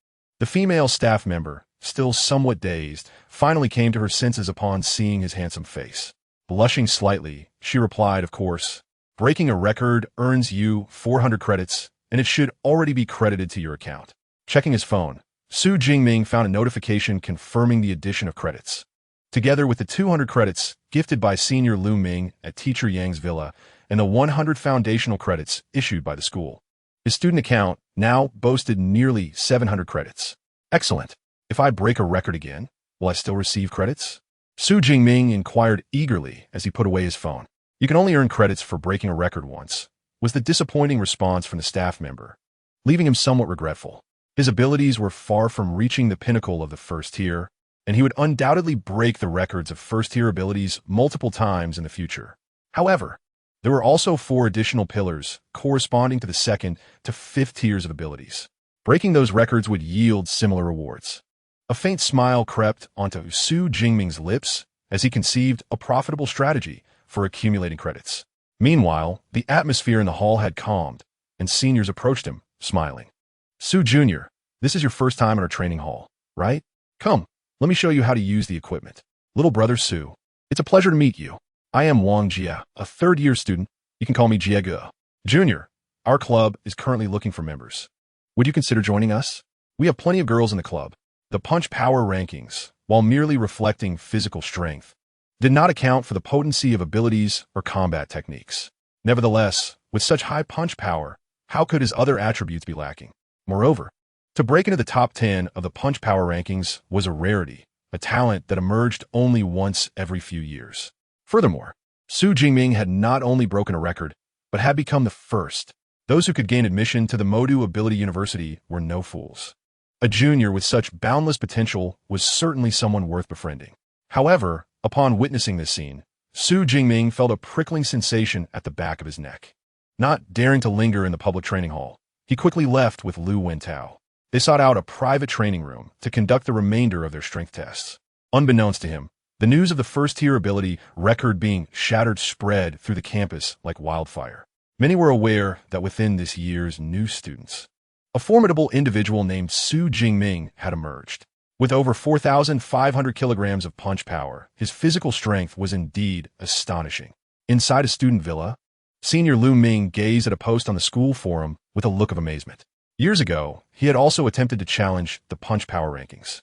Speaker 1: The female staff member, still somewhat dazed, finally came to her senses upon seeing his handsome face. Blushing slightly, she replied, of course. Breaking a record earns you 400 credits, and it should already be credited to your account. Checking his phone, Xu Jingming found a notification confirming the addition of credits. Together with the 200 credits gifted by Senior Lu Ming at Teacher Yang's villa and the 100 foundational credits issued by the school, his student account now boasted nearly 700 credits. Excellent. If I break a record again, will I still receive credits? Xu Jingming inquired eagerly as he put away his phone. "You can only earn credits for breaking a record once," was the disappointing response from the staff member, leaving him somewhat regretful. His abilities were far from reaching the pinnacle of the first tier, and he would undoubtedly break the records of first-tier abilities multiple times in the future. However, there were also 4 additional pillars corresponding to the second to 5th tiers of abilities. Breaking those records would yield similar rewards. A faint smile crept onto Xu Jingming's lips as he conceived a profitable strategy for accumulating credits. Meanwhile, the atmosphere in the hall had calmed, and seniors approached him, smiling. "Xu Jr., this is your first time in our training hall, right? Come, let me show you how to use the equipment. Little brother Xu, it's a pleasure to meet you. I am Wang Jia, a third-year student. You can call me Jia Ge. Junior, our club is currently looking for members. Would you consider joining us? We have plenty of girls in the club." The punch power rankings, while merely reflecting physical strength, did not account for the potency of abilities or combat techniques. Nevertheless, with such high punch power, how could his other attributes be lacking? Moreover, to break into the top 10 of the punch power rankings was a rarity, a talent that emerged only once every few years. Furthermore, Xu Jingming had not only broken a record, but had become the first. Those who could gain admission to the Modu Ability University were no fools. A junior with such boundless potential was certainly someone worth befriending. However, upon witnessing this scene, Xu Jingming felt a prickling sensation at the back of his neck. Not daring to linger in the public training hall, he quickly left with Lu Wentao. They sought out a private training room to conduct the remainder of their strength tests. Unbeknownst to him, the news of the first-tier ability record being shattered spread through the campus like wildfire. Many were aware that within this year's new students, a formidable individual named Xu Jingming had emerged. With over 4,500 kilograms of punch power, his physical strength was indeed astonishing. Inside a student villa, Senior Lu Ming gazed at a post on the school forum with a look of amazement. Years ago, he had also attempted to challenge the punch power rankings.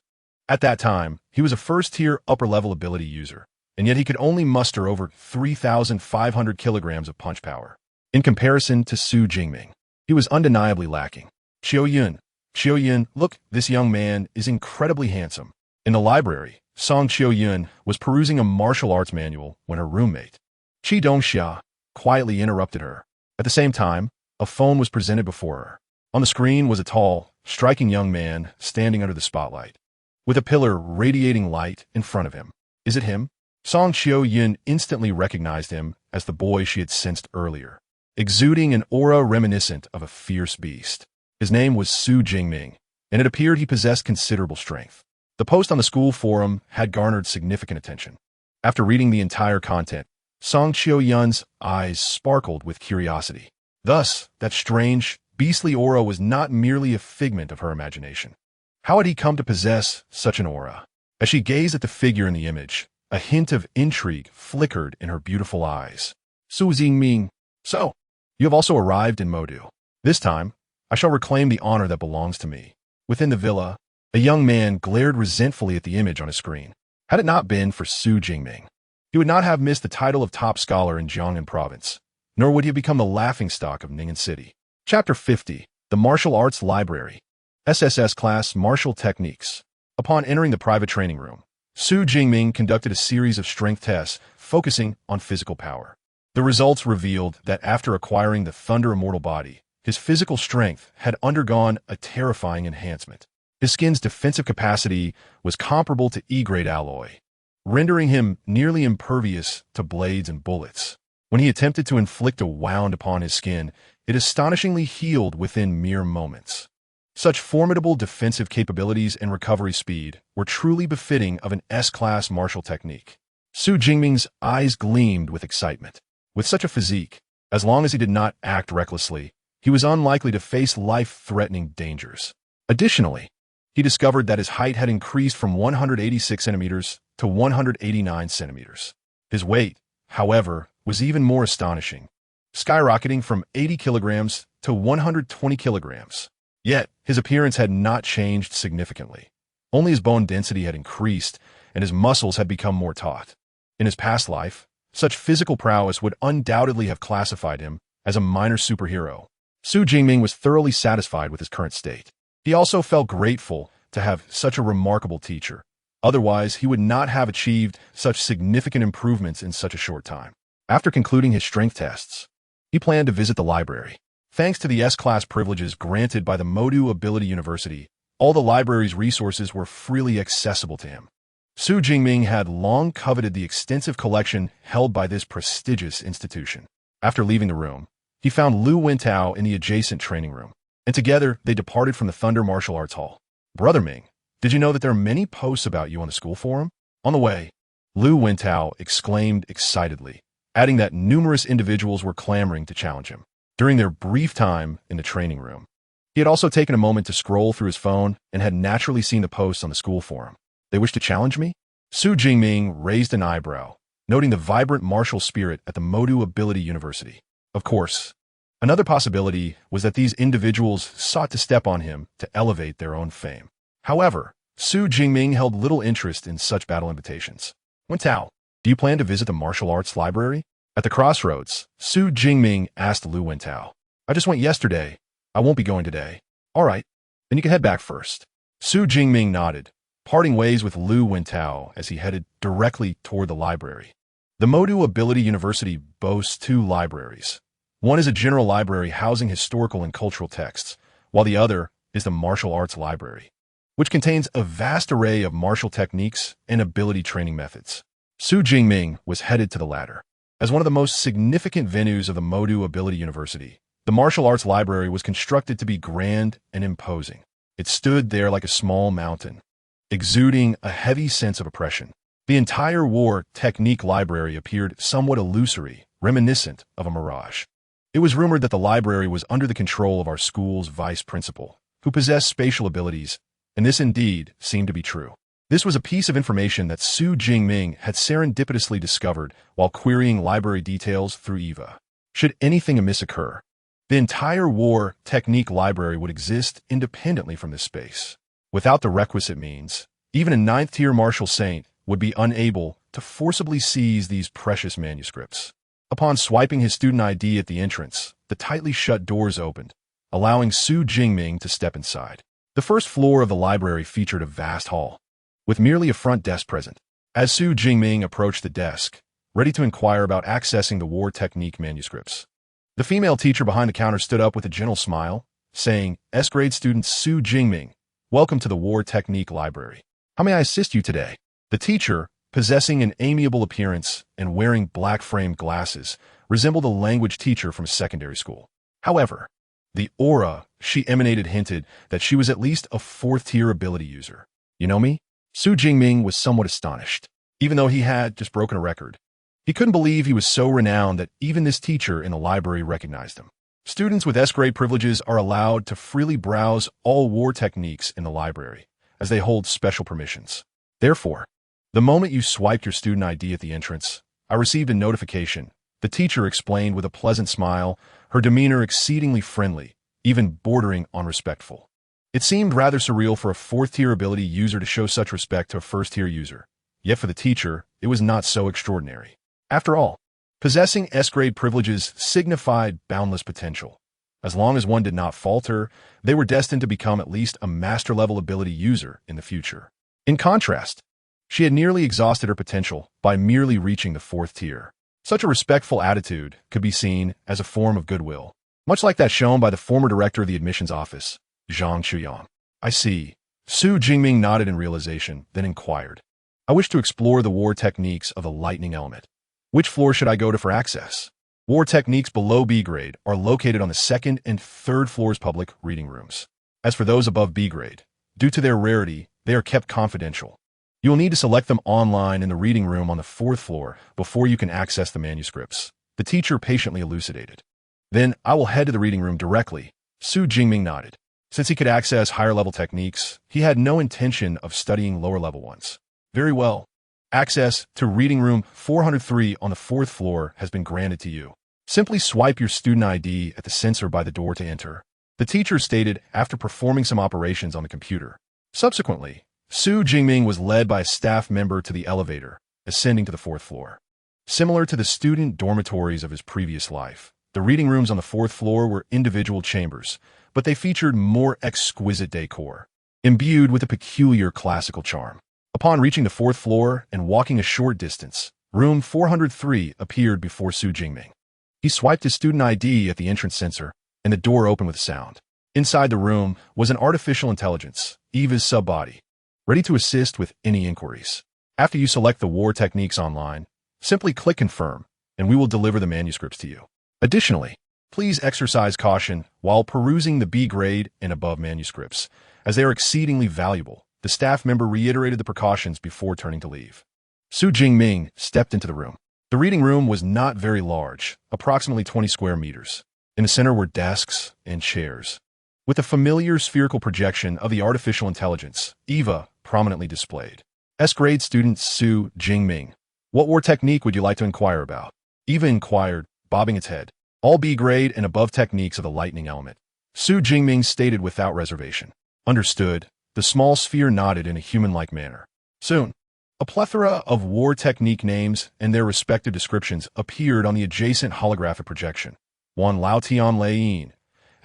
Speaker 1: At that time, he was a first-tier upper-level ability user, and yet he could only muster over 3,500 kilograms of punch power. In comparison to Xu Jingming, he was undeniably lacking. Qiuyun, look, this young man is incredibly handsome. In the library, Song Qiuyun was perusing a martial arts manual when her roommate, Qi Dongxia, quietly interrupted her. At the same time, a phone was presented before her. On the screen was a tall, striking young man standing under the spotlight, with a pillar radiating light in front of him. Is it him? Song Qiuyun instantly recognized him as the boy she had sensed earlier, exuding an aura reminiscent of a fierce beast. His name was Xu Jingming, and it appeared he possessed considerable strength. The post on the school forum had garnered significant attention. After reading the entire content, Song Qiuyun's eyes sparkled with curiosity. Thus, that strange, beastly aura was not merely a figment of her imagination. How had he come to possess such an aura? As she gazed at the figure in the image, a hint of intrigue flickered in her beautiful eyes. Xu Jingming, so, you have also arrived in Modu. This time, I shall reclaim the honor that belongs to me. Within the villa, a young man glared resentfully at the image on his screen. Had it not been for Xu Jingming, he would not have missed the title of top scholar in Jiangnan province, nor would he have become the laughingstock of Ning'an City. Chapter 50, The Martial Arts Library. SSS Class Martial Techniques. Upon entering the private training room, Xu Jingming conducted a series of strength tests focusing on physical power. The results revealed that after acquiring the Thunder Immortal Body, his physical strength had undergone a terrifying enhancement. His skin's defensive capacity was comparable to E-grade alloy, rendering him nearly impervious to blades and bullets. When he attempted to inflict a wound upon his skin, it astonishingly healed within mere moments. Such formidable defensive capabilities and recovery speed were truly befitting of an S-class martial technique. Xu Jingming's eyes gleamed with excitement. With such a physique, as long as he did not act recklessly, he was unlikely to face life-threatening dangers. Additionally, he discovered that his height had increased from 186 centimeters to 189 centimeters. His weight, however, was even more astonishing, skyrocketing from 80 kilograms to 120 kilograms. Yet, his appearance had not changed significantly. Only his bone density had increased, and his muscles had become more taut. In his past life, such physical prowess would undoubtedly have classified him as a minor superhero. Xu Jingming was thoroughly satisfied with his current state. He also felt grateful to have such a remarkable teacher, Otherwise, he would not have achieved such significant improvements in such a short time. After concluding his strength tests, he planned to visit the library. Thanks to the S-class privileges granted by the Modu Ability University, all the library's resources were freely accessible to him. Xu Jingming had long coveted the extensive collection held by this prestigious institution. After leaving the room, he found Lu Wentao in the adjacent training room, and together they departed from the Thunder Martial Arts Hall. "Brother Ming, did you know that there are many posts about you on the school forum?" On the way, Lu Wentao exclaimed excitedly, adding that numerous individuals were clamoring to challenge him. During their brief time in the training room, he had also taken a moment to scroll through his phone and had naturally seen the posts on the school forum. "They wish to challenge me?" Xu Jingming raised an eyebrow, noting the vibrant martial spirit at the Modu Ability University. Of course, another possibility was that these individuals sought to step on him to elevate their own fame. However, Xu Jingming held little interest in such battle invitations. "Wentao, do you plan to visit the martial arts library?" At the crossroads, Xu Jingming asked Lu Wentao. "I just went yesterday. I won't be going today." "All right, then you can head back first." Xu Jingming nodded, parting ways with Lu Wentao as he headed directly toward the library. The Modu Ability University boasts 2 libraries. One is a general library housing historical and cultural texts, while the other is the Martial Arts Library, which contains a vast array of martial techniques and ability training methods. Xu Jingming was headed to the latter. As one of the most significant venues of the Modu Ability University, the Martial Arts Library was constructed to be grand and imposing. It stood there like a small mountain, exuding a heavy sense of oppression. The entire war technique library appeared somewhat illusory, reminiscent of a mirage. It was rumored that the library was under the control of our school's vice principal, who possessed spatial abilities, and this indeed seemed to be true. This was a piece of information that Xu Jingming had serendipitously discovered while querying library details through EVA. Should anything amiss occur, the entire war technique library would exist independently from this space. Without the requisite means, even a 9th-tier martial saint would be unable to forcibly seize these precious manuscripts. Upon swiping his student ID at the entrance, the tightly shut doors opened, allowing Xu Jingming to step inside. The first floor of the library featured a vast hall, with merely a front desk present. As Xu Jingming approached the desk, ready to inquire about accessing the war technique manuscripts, the female teacher behind the counter stood up with a gentle smile, saying, "S-grade student Xu Jingming, welcome to the war technique library. How may I assist you today?" The teacher, possessing an amiable appearance and wearing black-framed glasses, resembled a language teacher from a secondary school. However, the aura she emanated hinted that she was at least a 4th-tier ability user. "You know me?" Xu Jingming was somewhat astonished. Even though he had just broken a record, he couldn't believe he was so renowned that even this teacher in the library recognized him. Students with S-grade privileges are allowed to freely browse all war techniques in the library, as they hold special permissions. Therefore, the moment you swiped your student ID at the entrance, I received a notification. The teacher explained with a pleasant smile, her demeanor exceedingly friendly, even bordering on respectful. It seemed rather surreal for a 4th-tier ability user to show such respect to a 1st-tier user. Yet for the teacher, it was not so extraordinary. After all, possessing S-grade privileges signified boundless potential. As long as one did not falter, they were destined to become at least a master-level ability user in the future. In contrast, she had nearly exhausted her potential by merely reaching the 4th tier. Such a respectful attitude could be seen as a form of goodwill, much like that shown by the former director of the admissions office, Zhang Chuyang. "I see." Xu Jingming nodded in realization, then inquired, "I wish to explore the war techniques of the lightning element. Which floor should I go to for access?" War techniques below B grade are located on the 2nd and 3rd floors public reading rooms. As for those above B grade, due to their rarity, they are kept confidential. You will need to select them online in the reading room on the 4th floor before you can access the manuscripts, the teacher patiently elucidated. "Then I will head to the reading room directly." Xu Jingming nodded. Since he could access higher-level techniques, he had no intention of studying lower-level ones. "Very well. Access to reading room 403 on the 4th floor has been granted to you. Simply swipe your student ID at the sensor by the door to enter," the teacher stated after performing some operations on the computer. Subsequently, Xu Jingming was led by a staff member to the elevator, ascending to the 4th floor. Similar to the student dormitories of his previous life, the reading rooms on the 4th floor were individual chambers, but they featured more exquisite decor, imbued with a peculiar classical charm. Upon reaching the fourth floor and walking a short distance, room 403 appeared before Xu Jingming. He swiped his student ID at the entrance sensor, and the door opened with a sound. Inside the room was an artificial intelligence, Eva's sub-body, ready to assist with any inquiries. After you select the war techniques online, simply click Confirm, and we will deliver the manuscripts to you. Additionally, please exercise caution while perusing the B grade and above manuscripts, as they are exceedingly valuable. The staff member reiterated the precautions before turning to leave. Xu Jingming stepped into the room. The reading room was not very large, approximately 20 square meters. In the center were desks and chairs, with a familiar spherical projection of the artificial intelligence, Eva, prominently displayed. S-grade student Xu Jingming, what war technique would you like to inquire about? Eva inquired, bobbing its head. All B-grade and above techniques of the lightning element. Xu Jingming stated without reservation. Understood. The small sphere nodded in a human-like manner. Soon, a plethora of war technique names and their respective descriptions appeared on the adjacent holographic projection. One Lao Tian Leiyin,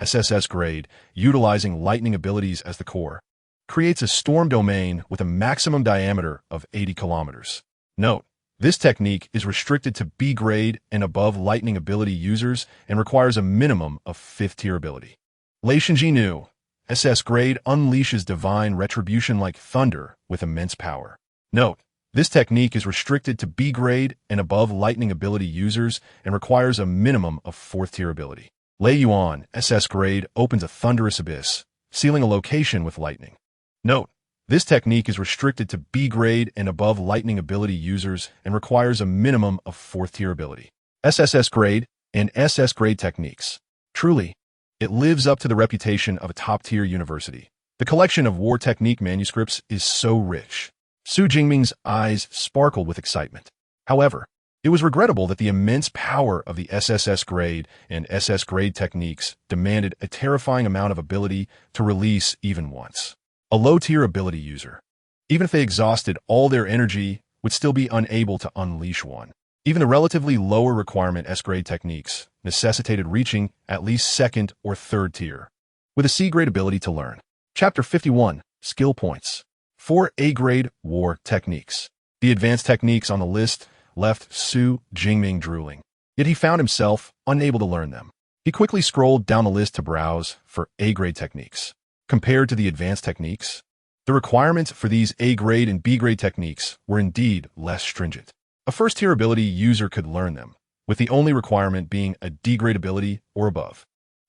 Speaker 1: SSS grade, utilizing lightning abilities as the core, creates a storm domain with a maximum diameter of 80 kilometers. Note, this technique is restricted to B-grade and above lightning ability users and requires a minimum of 5th tier ability. Lei Shinjinu, SS grade, unleashes divine retribution like thunder with immense power. Note, this technique is restricted to B-grade and above lightning ability users and requires a minimum of 4th tier ability. Lei Yuan, SS grade, opens a thunderous abyss, sealing a location with lightning. Note, this technique is restricted to B-grade and above lightning ability users and requires a minimum of 4th tier ability. SSS grade and SS grade techniques. Truly, it lives up to the reputation of a top-tier university. The collection of war technique manuscripts is so rich. Xu Jingming's eyes sparkled with excitement. However, it was regrettable that the immense power of the SSS grade and SS grade techniques demanded a terrifying amount of ability to release even once. A low-tier ability user, even if they exhausted all their energy, would still be unable to unleash one. Even the relatively lower requirement S-grade techniques necessitated reaching at least 2nd or 3rd tier, with a C-grade ability to learn. Chapter 51, Skill Points. 4 A-grade war techniques. The advanced techniques on the list left Xu Jingming drooling, yet he found himself unable to learn them. He quickly scrolled down the list to browse for A-grade techniques. Compared to the advanced techniques, the requirements for these A-grade and B-grade techniques were indeed less stringent. A 1st-tier ability user could learn them, with the only requirement being a D-grade ability or above.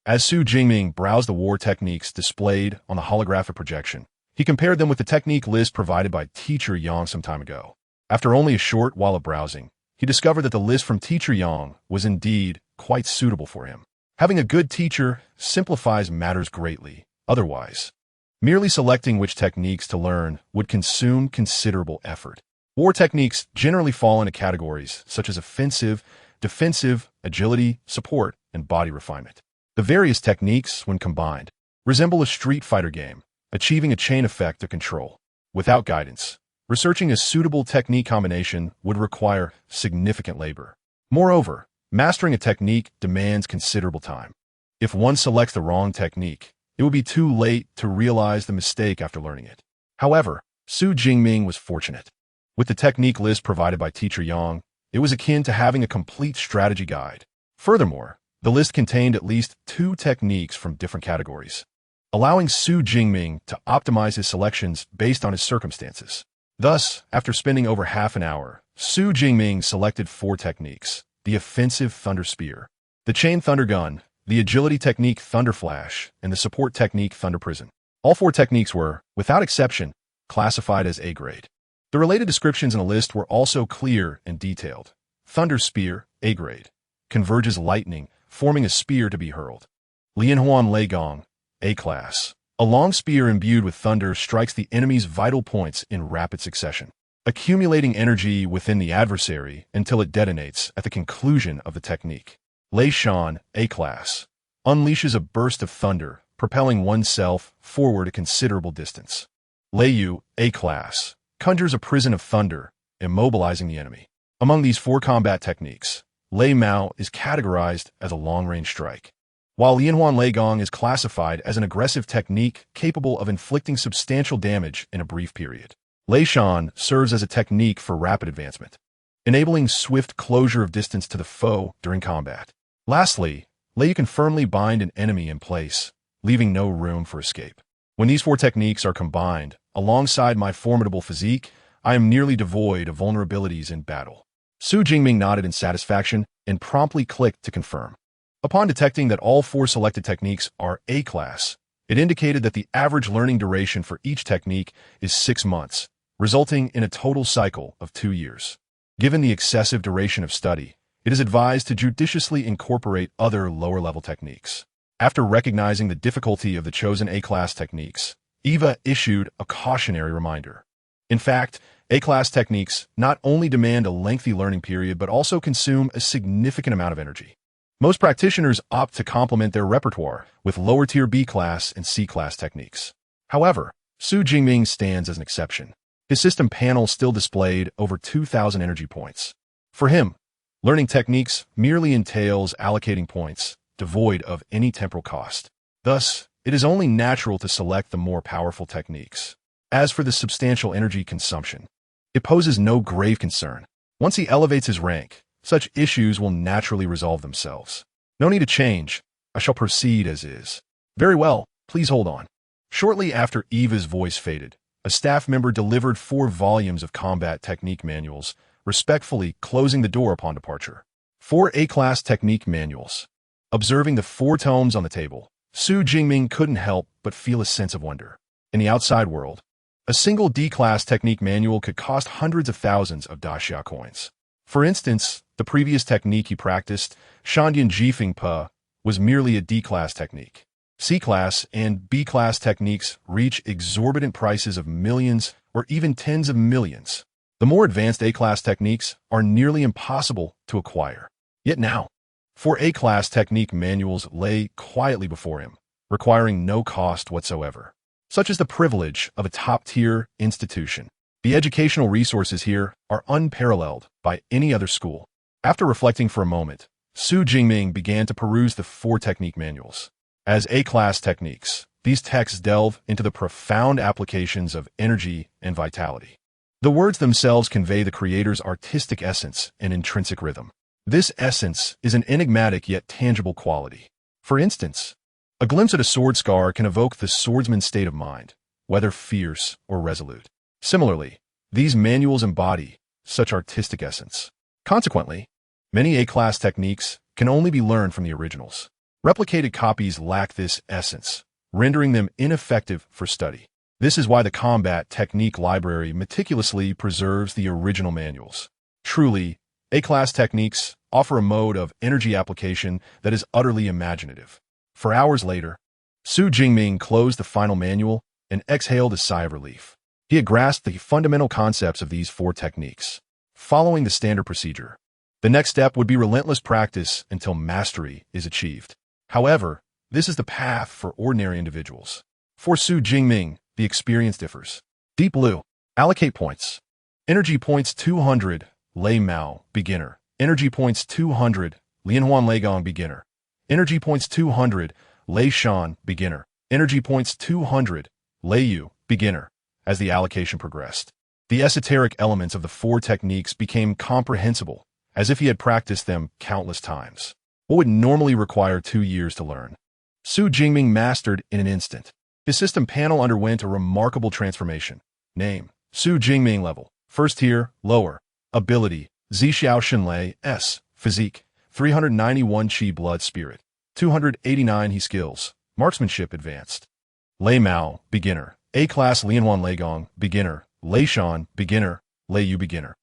Speaker 1: As Xu Jingming browsed the war techniques displayed on the holographic projection, he compared them with the technique list provided by Teacher Yang some time ago. After only a short while of browsing, he discovered that the list from Teacher Yang was indeed quite suitable for him. Having a good teacher simplifies matters greatly. Otherwise, merely selecting which techniques to learn would consume considerable effort. War techniques generally fall into categories such as offensive, defensive, agility, support, and body refinement. The various techniques, when combined, resemble a Street Fighter game, achieving a chain effect of control. Without guidance, researching a suitable technique combination would require significant labor. Moreover, mastering a technique demands considerable time. If one selects the wrong technique, it would be too late to realize the mistake after learning it. However, Xu Jingming was fortunate. With the technique list provided by Teacher Yang, it was akin to having a complete strategy guide. Furthermore, the list contained at least 2 techniques from different categories, allowing Xu Jingming to optimize his selections based on his circumstances. Thus, after spending over half an hour, Xu Jingming selected 4 techniques: the offensive Thunder Spear, the chain Thunder Gun, the agility technique Thunder Flash, and the support technique Thunder Prison. All 4 techniques were, without exception, classified as A-grade. The related descriptions in the list were also clear and detailed. Thunder Spear, A-grade, converges lightning, forming a spear to be hurled. Lianhuan Lei Gong, A-class. A long spear imbued with thunder strikes the enemy's vital points in rapid succession, accumulating energy within the adversary until it detonates at the conclusion of the technique. Lei Shan, A-class. Unleashes a burst of thunder, propelling oneself forward a considerable distance. Lei Yu, A-class. Conjures a prison of thunder, immobilizing the enemy. Among these 4 combat techniques, Lei Mao is categorized as a long-range strike, while Lianhuan Lei Gong is classified as an aggressive technique capable of inflicting substantial damage in a brief period. Leishan serves as a technique for rapid advancement, enabling swift closure of distance to the foe during combat. Lastly, Lei can firmly bind an enemy in place, leaving no room for escape. When these four techniques are combined, alongside my formidable physique, I am nearly devoid of vulnerabilities in battle. Xu Jingming nodded in satisfaction and promptly clicked to confirm. Upon detecting that all four selected techniques are A-class, it indicated that the average learning duration for each technique is 6 months, resulting in a total cycle of 2 years. Given the excessive duration of study, it is advised to judiciously incorporate other lower-level techniques. After recognizing the difficulty of the chosen A-class techniques, Eva issued a cautionary reminder. In fact, A-class techniques not only demand a lengthy learning period but also consume a significant amount of energy. Most practitioners opt to complement their repertoire with lower-tier B-class and C-class techniques. However, Xu Jingming stands as an exception. His system panel still displayed over 2,000 energy points. For him, learning techniques merely entails allocating points, devoid of any temporal cost. Thus, it is only natural to select the more powerful techniques. As for the substantial energy consumption, it poses no grave concern. Once he elevates his rank, such issues will naturally resolve themselves. No need to change. I shall proceed as is. Very well, please hold on. Shortly after Eva's voice faded, a staff member delivered 4 volumes of combat technique manuals, respectfully closing the door upon departure. 4 A-class technique manuals. Observing the 4 tomes on the table, Xu Jingming couldn't help but feel a sense of wonder. In the outside world, a single D-class technique manual could cost hundreds of thousands of daxia coins. For instance, the previous technique he practiced, Shandian Jifeng Pa, was merely a D-class technique. C-class and B-class techniques reach exorbitant prices of millions or even tens of millions. The more advanced A-class techniques are nearly impossible to acquire. Yet now, 4 A-class technique manuals lay quietly before him, requiring no cost whatsoever. Such is the privilege of a top-tier institution. The educational resources here are unparalleled by any other school. After reflecting for a moment, Xu Jingming began to peruse the 4 technique manuals. As A-class techniques, these texts delve into the profound applications of energy and vitality. The words themselves convey the creator's artistic essence and intrinsic rhythm. This essence is an enigmatic yet tangible quality. For instance, a glimpse at a sword scar can evoke the swordsman's state of mind, whether fierce or resolute. Similarly, these manuals embody such artistic essence. Consequently, many A-class techniques can only be learned from the originals. Replicated copies lack this essence, rendering them ineffective for study. This is why the combat technique library meticulously preserves the original manuals. Truly, A-class techniques offer a mode of energy application that is utterly imaginative. For hours later, Xu Jingming closed the final manual and exhaled a sigh of relief. He had grasped the fundamental concepts of these 4 techniques. Following the standard procedure, the next step would be relentless practice until mastery is achieved. However, this is the path for ordinary individuals. For Xu Jingming, the experience differs. Deep Blue. Allocate points. Energy points 200, Lei Mao, beginner. Energy points 200, Lianhuan Leigong, beginner. Energy points 200, Lei Shan, beginner. Energy points 200, Lei Yu, beginner. As the allocation progressed, the esoteric elements of the 4 techniques became comprehensible, as if he had practiced them countless times. What would normally require 2 years to learn, Xu Jingming mastered in an instant. His system panel underwent a remarkable transformation. Name, Xu Jingming level, first tier, lower. Ability, Zixiao Shenlei, S. Physique, 391 Qi Blood Spirit, 289 He Skills, Marksmanship Advanced. Lei Mao, beginner. A-class Lianhuan Leigong, beginner. Lei Shan, beginner. Lei Yu, beginner.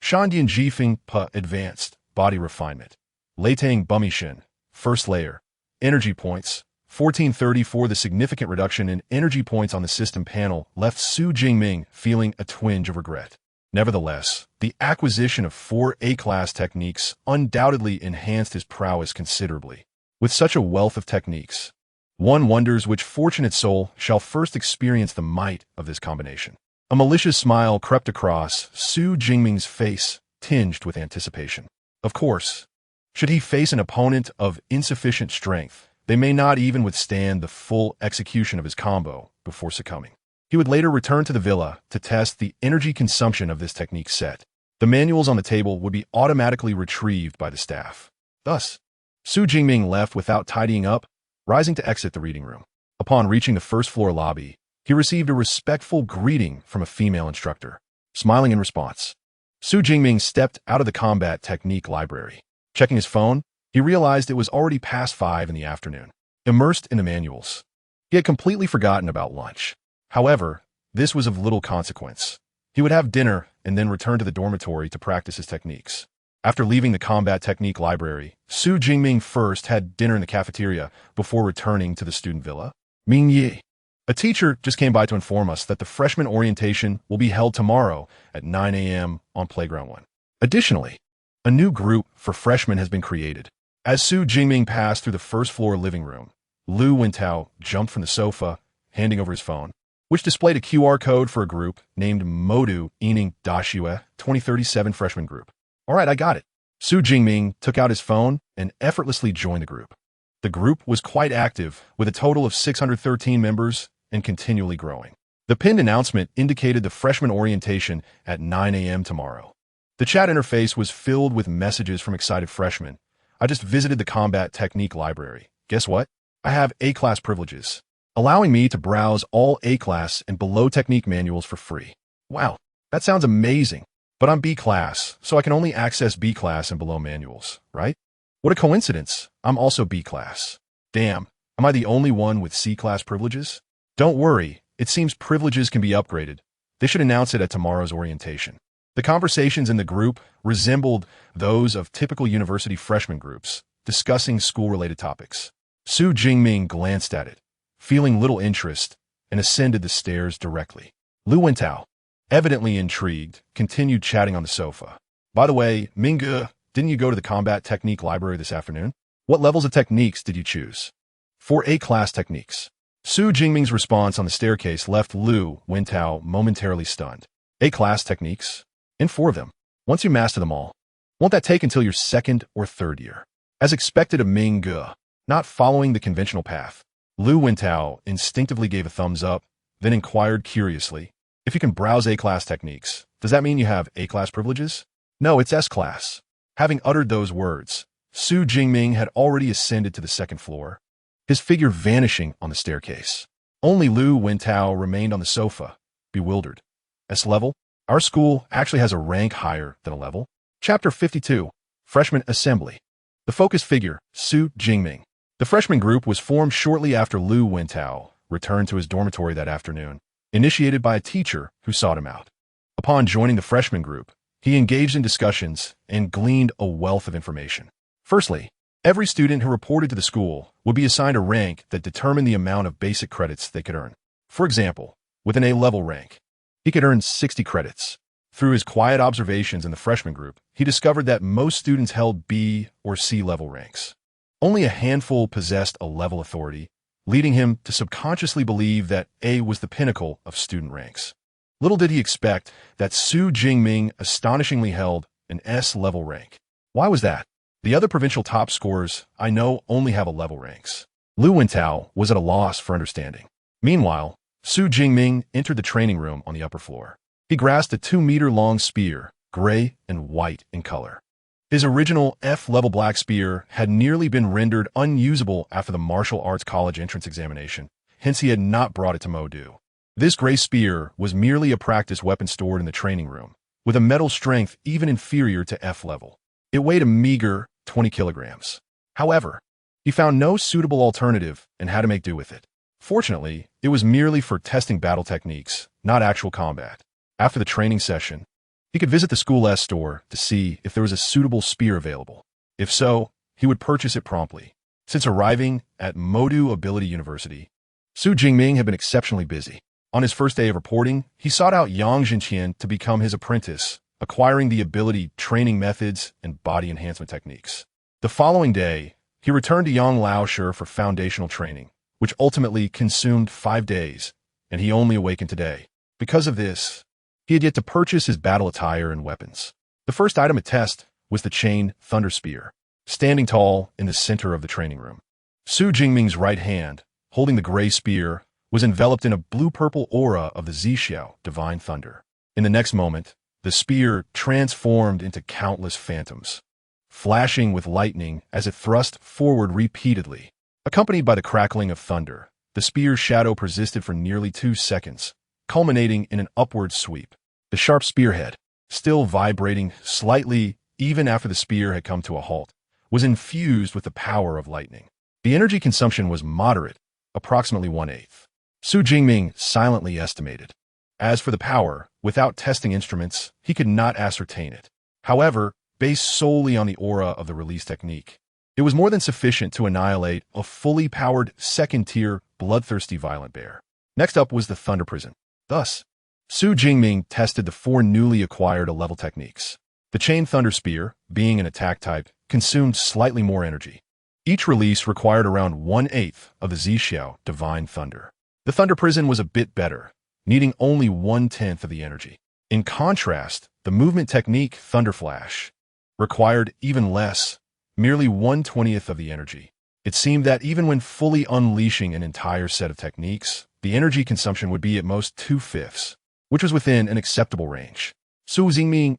Speaker 1: Shandian Jifeng Pa, advanced, body refinement. Leitang Bumishin, first layer. Energy points, 1434. The significant reduction in energy points on the system panel left Xu Jingming feeling a twinge of regret. Nevertheless, the acquisition of 4 A-class techniques undoubtedly enhanced his prowess considerably. With such a wealth of techniques, one wonders which fortunate soul shall first experience the might of this combination. A malicious smile crept across Xu Jingming's face, tinged with anticipation. Of course, should he face an opponent of insufficient strength, they may not even withstand the full execution of his combo before succumbing. He would later return to the villa to test the energy consumption of this technique set. The manuals on the table would be automatically retrieved by the staff. Thus, Xu Jingming left without tidying up, rising to exit the reading room. Upon reaching the first-floor lobby, he received a respectful greeting from a female instructor. Smiling in response, Xu Jingming stepped out of the combat technique library. Checking his phone, he realized it was already past 5 in the afternoon. Immersed in the manuals, he had completely forgotten about lunch. However, this was of little consequence. He would have dinner and then return to the dormitory to practice his techniques. After leaving the combat technique library, Xu Jingming first had dinner in the cafeteria before returning to the student villa. Ming Yi, a teacher, just came by to inform us that the freshman orientation will be held tomorrow at 9 a.m. on Playground 1. Additionally, a new group for freshmen has been created. As Xu Jingming passed through the first-floor living room, Lu Wentao jumped from the sofa, handing over his phone, which displayed a QR code for a group named Modu Ening Dashue 2037 freshman group. All right, I got it. Xu Jingming took out his phone and effortlessly joined the group. The group was quite active, with a total of 613 members and continually growing. The pinned announcement indicated the freshman orientation at 9 a.m. tomorrow. The chat interface was filled with messages from excited freshmen. I just visited the combat technique library. Guess what? I have A-class privileges, allowing me to browse all A-class and below technique manuals for free. Wow, that sounds amazing. But I'm B-class, so I can only access B-class and below manuals, right? What a coincidence. I'm also B-class. Damn, am I the only one with C-class privileges? Don't worry, it seems privileges can be upgraded. They should announce it at tomorrow's orientation. The conversations in the group resembled those of typical university freshman groups, discussing school-related topics. Xu Jingming glanced at it, feeling little interest, and ascended the stairs directly. Lu Wentao, evidently intrigued, continued chatting on the sofa. By the way, Mingge, didn't you go to the combat technique library this afternoon? What levels of techniques did you choose? 4 A-class techniques. Xu Jingming's response on the staircase left Lu Wentao momentarily stunned. A-class techniques? In 4 of them. Once you master them all, won't that take until your 2nd or 3rd year? As expected of Mingge, not following the conventional path, Lu Wentao instinctively gave a thumbs up, then inquired curiously, if you can browse A-class techniques, does that mean you have A-class privileges? No, it's S-class. Having uttered those words, Xu Jingming had already ascended to the 2nd floor, his figure vanishing on the staircase. Only Lu Wentao remained on the sofa, bewildered. S-level? Our school actually has a rank higher than a level. Chapter 52, Freshman Assembly. The focus figure, Xu Jingming. The freshman group was formed shortly after Lu Wentao returned to his dormitory that afternoon, initiated by a teacher who sought him out. Upon joining the freshman group, he engaged in discussions and gleaned a wealth of information. Firstly, every student who reported to the school would be assigned a rank that determined the amount of basic credits they could earn. For example, with an A-level rank, he could earn 60 credits. Through his quiet observations in the freshman group, he discovered that most students held B or C-level ranks. Only a handful possessed a level authority, leading him to subconsciously believe that A was the pinnacle of student ranks. Little did he expect that Xu Jingming astonishingly held an S-level rank. Why was that? The other provincial top scorers I know only have A-level ranks. Lu Wentao was at a loss for understanding. Meanwhile, Xu Jingming entered the training room on the upper floor. He grasped a 2-meter-long spear, gray and white in color. His original F-level black spear had nearly been rendered unusable after the martial arts college entrance examination, hence he had not brought it to Modu. This gray spear was merely a practice weapon stored in the training room, with a metal strength even inferior to F-level. It weighed a meager 20 kilograms. However, he found no suitable alternative and had to make do with it. Fortunately, it was merely for testing battle techniques, not actual combat. After the training session, he could visit the School S store to see if there was a suitable spear available. If so, he would purchase it promptly. Since arriving at Modu Ability University, Xu Jingming had been exceptionally busy. On his first day of reporting, he sought out Yang Jinqian to become his apprentice, acquiring the ability, training methods, and body enhancement techniques. The following day, he returned to Yang Laoshi for foundational training, which ultimately consumed 5 days, and he only awakened today. Because of this, he had yet to purchase his battle attire and weapons. The first item to test was the chain thunder spear, standing tall in the center of the training room. Xu Jingming's right hand, holding the gray spear, was enveloped in a blue-purple aura of the Xiao Divine Thunder. In the next moment, the spear transformed into countless phantoms, flashing with lightning as it thrust forward repeatedly. Accompanied by the crackling of thunder, the spear's shadow persisted for nearly 2 seconds, culminating in an upward sweep. The sharp spearhead, still vibrating slightly even after the spear had come to a halt, was infused with the power of lightning. The energy consumption was moderate, approximately 1/8. Xu Jingming silently estimated. As for the power, without testing instruments, he could not ascertain it. However, based solely on the aura of the release technique, it was more than sufficient to annihilate a fully powered second-tier bloodthirsty violent bear. Next up was the Thunder Prison. Thus, Xu Jingming tested the 4 newly acquired level techniques. The Chain Thunder Spear, being an attack type, consumed slightly more energy. Each release required around 1/8 of the Xiao Divine Thunder. The Thunder Prison was a bit better, needing only 1/10 of the energy. In contrast, the movement technique Thunder Flash required even less, merely 1/20 of the energy. It seemed that even when fully unleashing an entire set of techniques, the energy consumption would be at most 2/5, which was within an acceptable range. Xu Jingming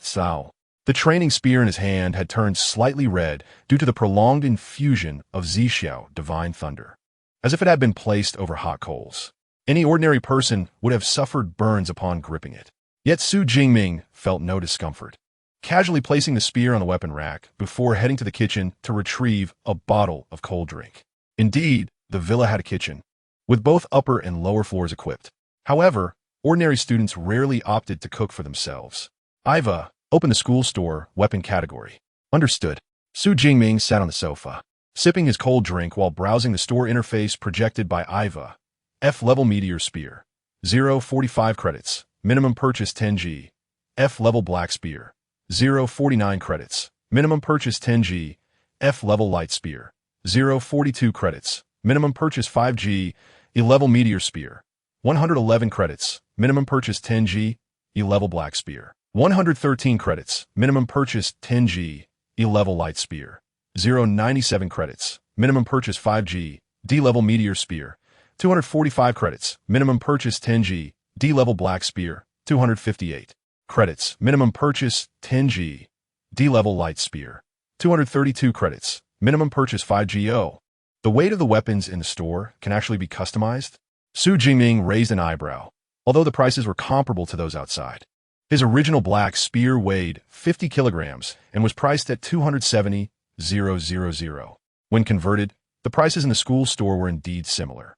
Speaker 1: sao. The training spear in his hand had turned slightly red due to the prolonged infusion of Xiao Divine Thunder, as if it had been placed over hot coals. Any ordinary person would have suffered burns upon gripping it. Yet Xu Jingming felt no discomfort, casually placing the spear on the weapon rack before heading to the kitchen to retrieve a bottle of cold drink. Indeed, the villa had a kitchen, with both upper and lower floors equipped. However, ordinary students rarely opted to cook for themselves. Iva, open the school store weapon category. Understood. Xu Jingming sat on the sofa, sipping his cold drink while browsing the store interface projected by Iva. F-level meteor spear. 0.45 credits. Minimum purchase 10G. F-level black spear. 0.49 credits. Minimum purchase 10G. F-level light spear. 0.42 credits. Minimum purchase 5G. E-level meteor spear. 111 credits. Minimum purchase 10G. E-level black spear. 113 credits. Minimum purchase 10G. E-level light spear. 0.97 credits. Minimum purchase 5G. D-level meteor spear. 245 credits. Minimum purchase 10G. D-level black spear. 258 credits. Minimum purchase 10G. D-level light spear. 232 credits. Minimum purchase 5GO. The weight of the weapons in the store can actually be customized. Xu Jingming raised an eyebrow, although the prices were comparable to those outside. His original black spear weighed 50 kilograms and was priced at 270,000. When converted, the prices in the school store were indeed similar.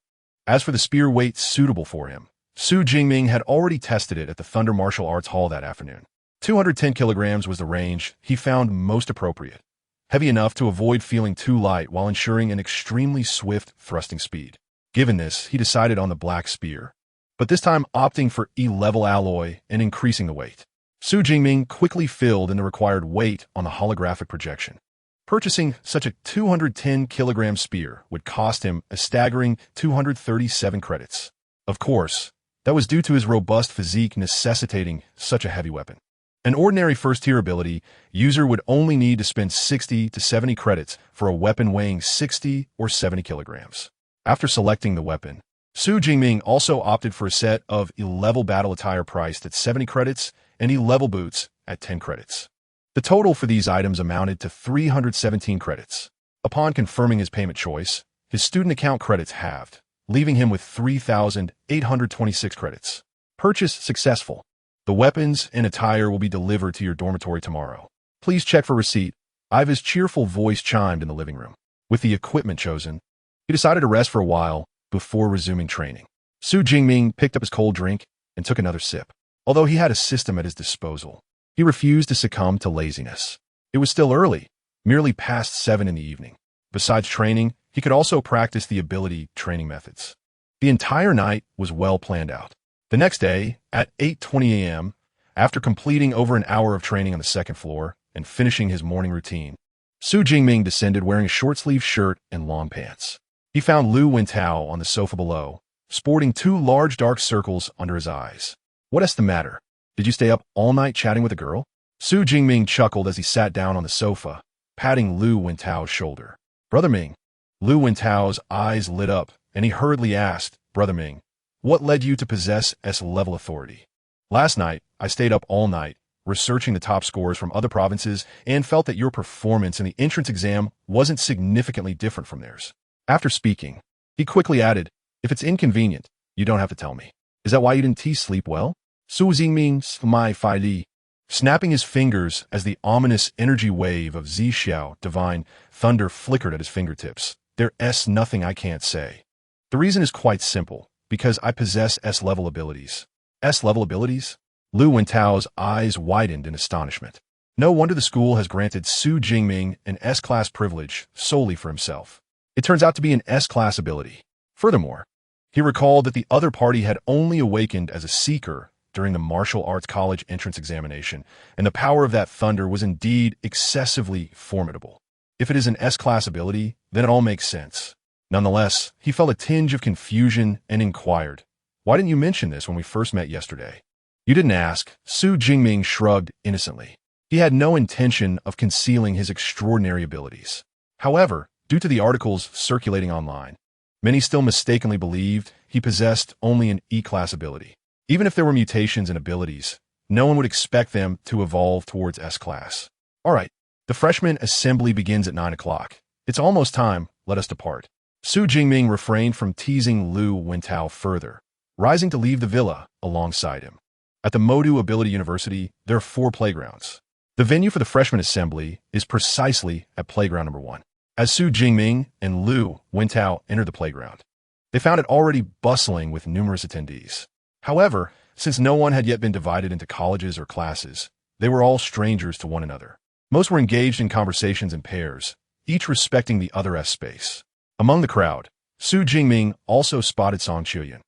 Speaker 1: As for the spear weight suitable for him, Xu Jingming had already tested it at the Thunder Martial Arts Hall that afternoon. 210 kilograms was the range he found most appropriate, heavy enough to avoid feeling too light while ensuring an extremely swift thrusting speed. Given this, he decided on the black spear, but this time opting for E-level alloy and increasing the weight. Xu Jingming quickly filled in the required weight on the holographic projection. Purchasing such a 210-kilogram spear would cost him a staggering 237 credits. Of course, that was due to his robust physique necessitating such a heavy weapon. An ordinary first-tier ability user would only need to spend 60 to 70 credits for a weapon weighing 60 or 70 kilograms. After selecting the weapon, Xu Jingming also opted for a set of E-level battle attire priced at 70 credits and E-level boots at 10 credits. The total for these items amounted to 317 credits. Upon confirming his payment choice, his student account credits halved, leaving him with 3,826 credits. Purchase successful. The weapons and attire will be delivered to your dormitory tomorrow. Please check for receipt. Iva's cheerful voice chimed in the living room. With the equipment chosen, he decided to rest for a while before resuming training. Xu Jingming picked up his cold drink and took another sip. Although he had a system at his disposal, he refused to succumb to laziness. It was still early, merely past 7 in the evening. Besides training, he could also practice the ability training methods. The entire night was well planned out. The next day, at 8:20 a.m., after completing over an hour of training on the second floor and finishing his morning routine, Xu Jingming descended wearing a short-sleeved shirt and long pants. He found Lu Wentao on the sofa below, sporting 2 large dark circles under his eyes. "What's the matter? Did you stay up all night chatting with a girl?" Xu Jingming chuckled as he sat down on the sofa, patting Lu Wentao's shoulder. "Brother Ming." Lu Wentao's eyes lit up, and he hurriedly asked, Brother Ming, what led you to possess S-level authority? Last night, I stayed up all night, researching the top scores from other provinces and felt that your performance in the entrance exam wasn't significantly different from theirs. After speaking, he quickly added, if it's inconvenient, you don't have to tell me. Is that why you didn't sleep well? Xu Jingming my Fi Li, snapping his fingers as the ominous energy wave of Xiao Divine Thunder flickered at his fingertips. There's nothing I can't say. The reason is quite simple, because I possess S-level abilities. S-level abilities? Lu Wentao's eyes widened in astonishment. No wonder the school has granted Xu Jingming an S-class privilege solely for himself. It turns out to be an S-class ability. Furthermore, he recalled that the other party had only awakened as a seeker during the martial arts college entrance examination, and the power of that thunder was indeed excessively formidable. If it is an S-class ability, then it all makes sense. Nonetheless, he felt a tinge of confusion and inquired, why didn't you mention this when we first met yesterday? You didn't ask. Xu Jingming shrugged innocently. He had no intention of concealing his extraordinary abilities. However, due to the articles circulating online, many still mistakenly believed he possessed only an E-class ability. Even if there were mutations in abilities, no one would expect them to evolve towards S-class. All right, the freshman assembly begins at 9 o'clock. It's almost time, let us depart. Xu Jingming refrained from teasing Lu Wentao further, rising to leave the villa alongside him. At the Modu Ability University, there are 4 playgrounds. The venue for the freshman assembly is precisely at playground number 1. As Xu Jingming and Lu Wentao entered the playground, they found it already bustling with numerous attendees. However, since no one had yet been divided into colleges or classes, they were all strangers to one another. Most were engaged in conversations in pairs, each respecting the other's space. Among the crowd, Xu Jingming also spotted Song Qiuyan,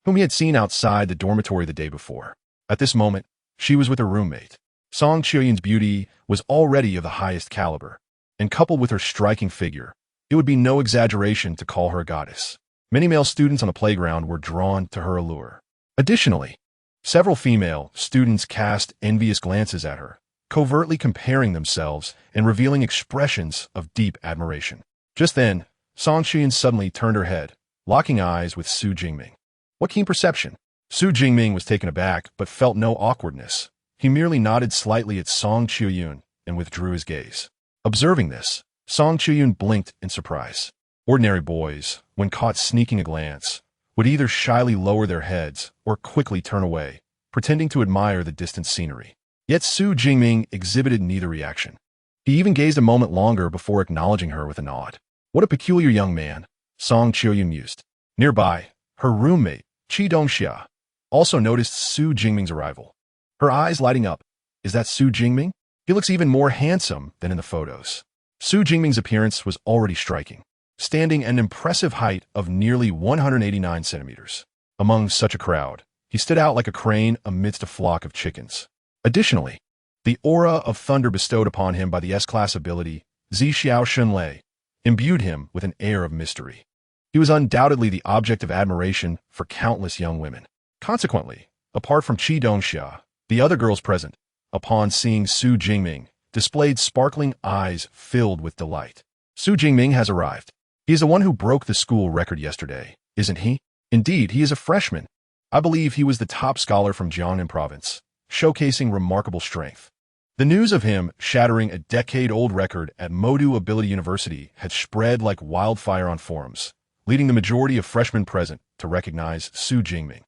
Speaker 1: whom he had seen outside the dormitory the day before. At this moment, she was with her roommate. Song Qiuyan's beauty was already of the highest caliber, and coupled with her striking figure, it would be no exaggeration to call her a goddess. Many male students on the playground were drawn to her allure. Additionally, several female students cast envious glances at her, covertly comparing themselves and revealing expressions of deep admiration. Just then, Song Qiuyan suddenly turned her head, locking eyes with Xu Jingming. What keen perception! Xu Jingming was taken aback but felt no awkwardness. He merely nodded slightly at Song Qiuyan and withdrew his gaze. Observing this, Song Qiuyan blinked in surprise. Ordinary boys, when caught sneaking a glance, would either shyly lower their heads or quickly turn away, pretending to admire the distant scenery. Yet Xu Jingming exhibited neither reaction. He even gazed a moment longer before acknowledging her with a nod. What a peculiar young man, Song Qiuyan mused. Nearby, her roommate, Qi Dongxia, also noticed Xu Jingming's arrival. Her eyes lighting up. Is that Xu Jingming? He looks even more handsome than in the photos. Xu Jingming's appearance was already striking, standing at an impressive height of nearly 189 centimeters. Among such a crowd, he stood out like a crane amidst a flock of chickens. Additionally, the aura of thunder bestowed upon him by the S-class ability, Zixiao Shunlei, imbued him with an air of mystery. He was undoubtedly the object of admiration for countless young women. Consequently, apart from Qi Dongxia, the other girls present, upon seeing Xu Jingming, displayed sparkling eyes filled with delight. Xu Jingming has arrived. He is the one who broke the school record yesterday, isn't he? Indeed, he is a freshman. I believe he was the top scholar from Jiangnan province, showcasing remarkable strength. The news of him shattering a decade-old record at Modu Ability University had spread like wildfire on forums, leading the majority of freshmen present to recognize Xu Jingming.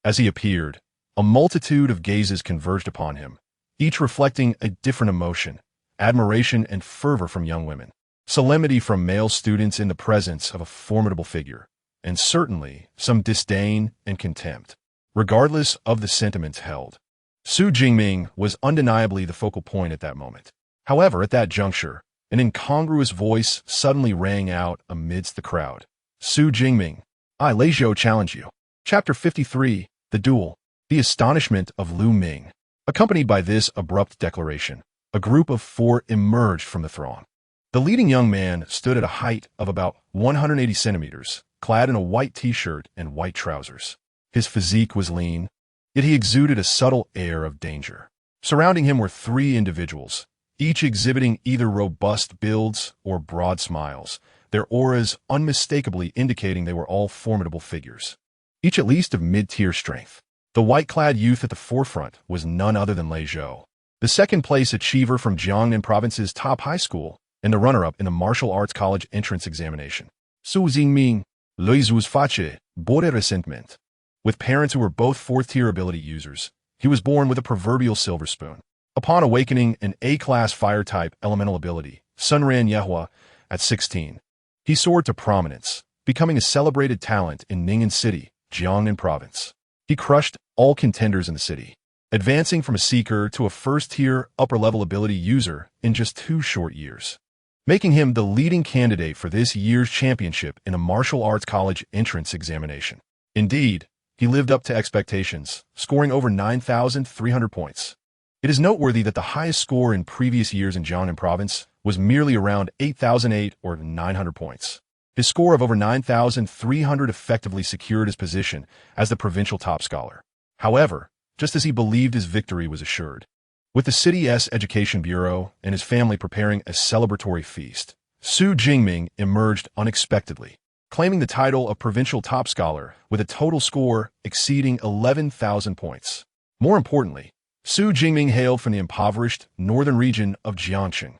Speaker 1: As he appeared, a multitude of gazes converged upon him, each reflecting a different emotion, admiration and fervor from young women, solemnity from male students in the presence of a formidable figure, and certainly some disdain and contempt. Regardless of the sentiments held, Xu Jingming was undeniably the focal point at that moment. However, at that juncture, an incongruous voice suddenly rang out amidst the crowd. Xu Jingming, I, Lei Zhou, challenge you. Chapter 53, The Duel. The astonishment of Lu Ming. Accompanied by this abrupt declaration, a group of 4 emerged from the throng. The leading young man stood at a height of about 180 centimeters, clad in a white t-shirt and white trousers. His physique was lean, yet he exuded a subtle air of danger. Surrounding him were 3 individuals, each exhibiting either robust builds or broad smiles, their auras unmistakably indicating they were all formidable figures. each at least of mid-tier strength. The white-clad youth at the forefront was none other than Lei Zhou, the second-place achiever from Jiangnan Province's top high school and the runner-up in the martial arts college entrance examination. Xu Jingming, Lei Zhu's face bore resentment. With parents who were both fourth-tier ability users, he was born with a proverbial silver spoon. Upon awakening an A-class fire-type elemental ability, Sunran Yehua, at 16, he soared to prominence, becoming a celebrated talent in Ning'an City, Jiangnan Province. He crushed all contenders in the city, advancing from a seeker to a first-tier upper-level ability user in just 2 short years, making him the leading candidate for this year's championship in a martial arts college entrance examination. Indeed, he lived up to expectations, scoring over 9,300 points. It is noteworthy that the highest score in previous years in Jiangnan Province was merely around 8,008 or 900 points. His score of over 9,300 effectively secured his position as the provincial top scholar. However, just as he believed his victory was assured, with the city's education bureau and his family preparing a celebratory feast, Xu Jingming emerged unexpectedly, claiming the title of provincial top scholar with a total score exceeding 11,000 points. More importantly, Xu Jingming hailed from the impoverished northern region of Jiangxing.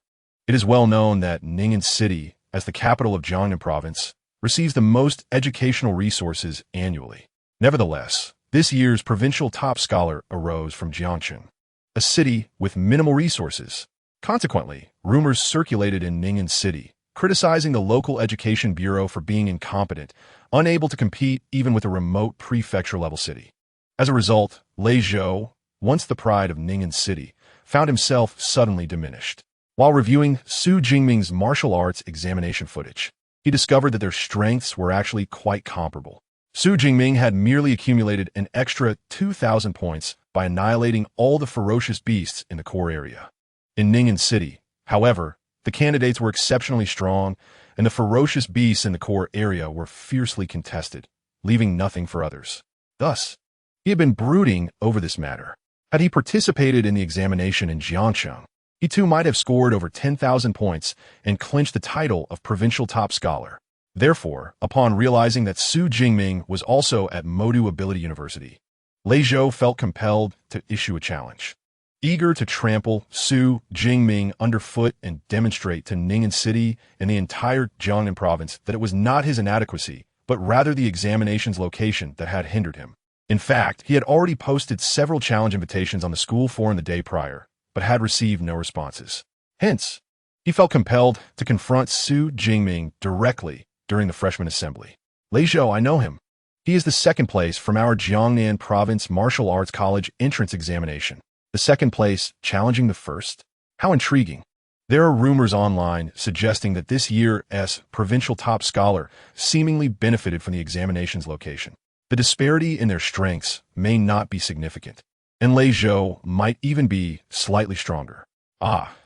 Speaker 1: It is well known that Ning'an City, as the capital of Jiangnan Province, receives the most educational resources annually. Nevertheless, this year's provincial top scholar arose from Jiangxing, a city with minimal resources. Consequently, rumors circulated in Ning'an City, criticizing the local education bureau for being incompetent, unable to compete even with a remote prefecture-level city. As a result, Lei Zhou, once the pride of Ning'an City, found himself suddenly diminished. While reviewing Xu Jingming's martial arts examination footage, he discovered that their strengths were actually quite comparable. Xu Jingming had merely accumulated an extra 2,000 points by annihilating all the ferocious beasts in the core area. In Ning'an City, however, the candidates were exceptionally strong, and the ferocious beasts in the core area were fiercely contested, leaving nothing for others. Thus, he had been brooding over this matter. Had he participated in the examination in Jiangxing, he too might have scored over 10,000 points and clinched the title of provincial top scholar. Therefore, upon realizing that Xu Jingming was also at Modu Ability University, Lei Zhou felt compelled to issue a challenge. Eager to trample Xu Jingming underfoot and demonstrate to Ning'an City and the entire Jiangnan province that it was not his inadequacy, but rather the examination's location that had hindered him. In fact, he had already posted several challenge invitations on the school forum the day prior, but had received no responses. Hence, he felt compelled to confront Xu Jingming directly during the freshman assembly. Lei Zhou, I know him. He is the second place from our Jiangnan Province Martial Arts College entrance examination. The second place challenging the first? How intriguing. There are rumors online suggesting that this year's provincial top scholar seemingly benefited from the examination's location. The disparity in their strengths may not be significant, and Lei Zhou might even be slightly stronger.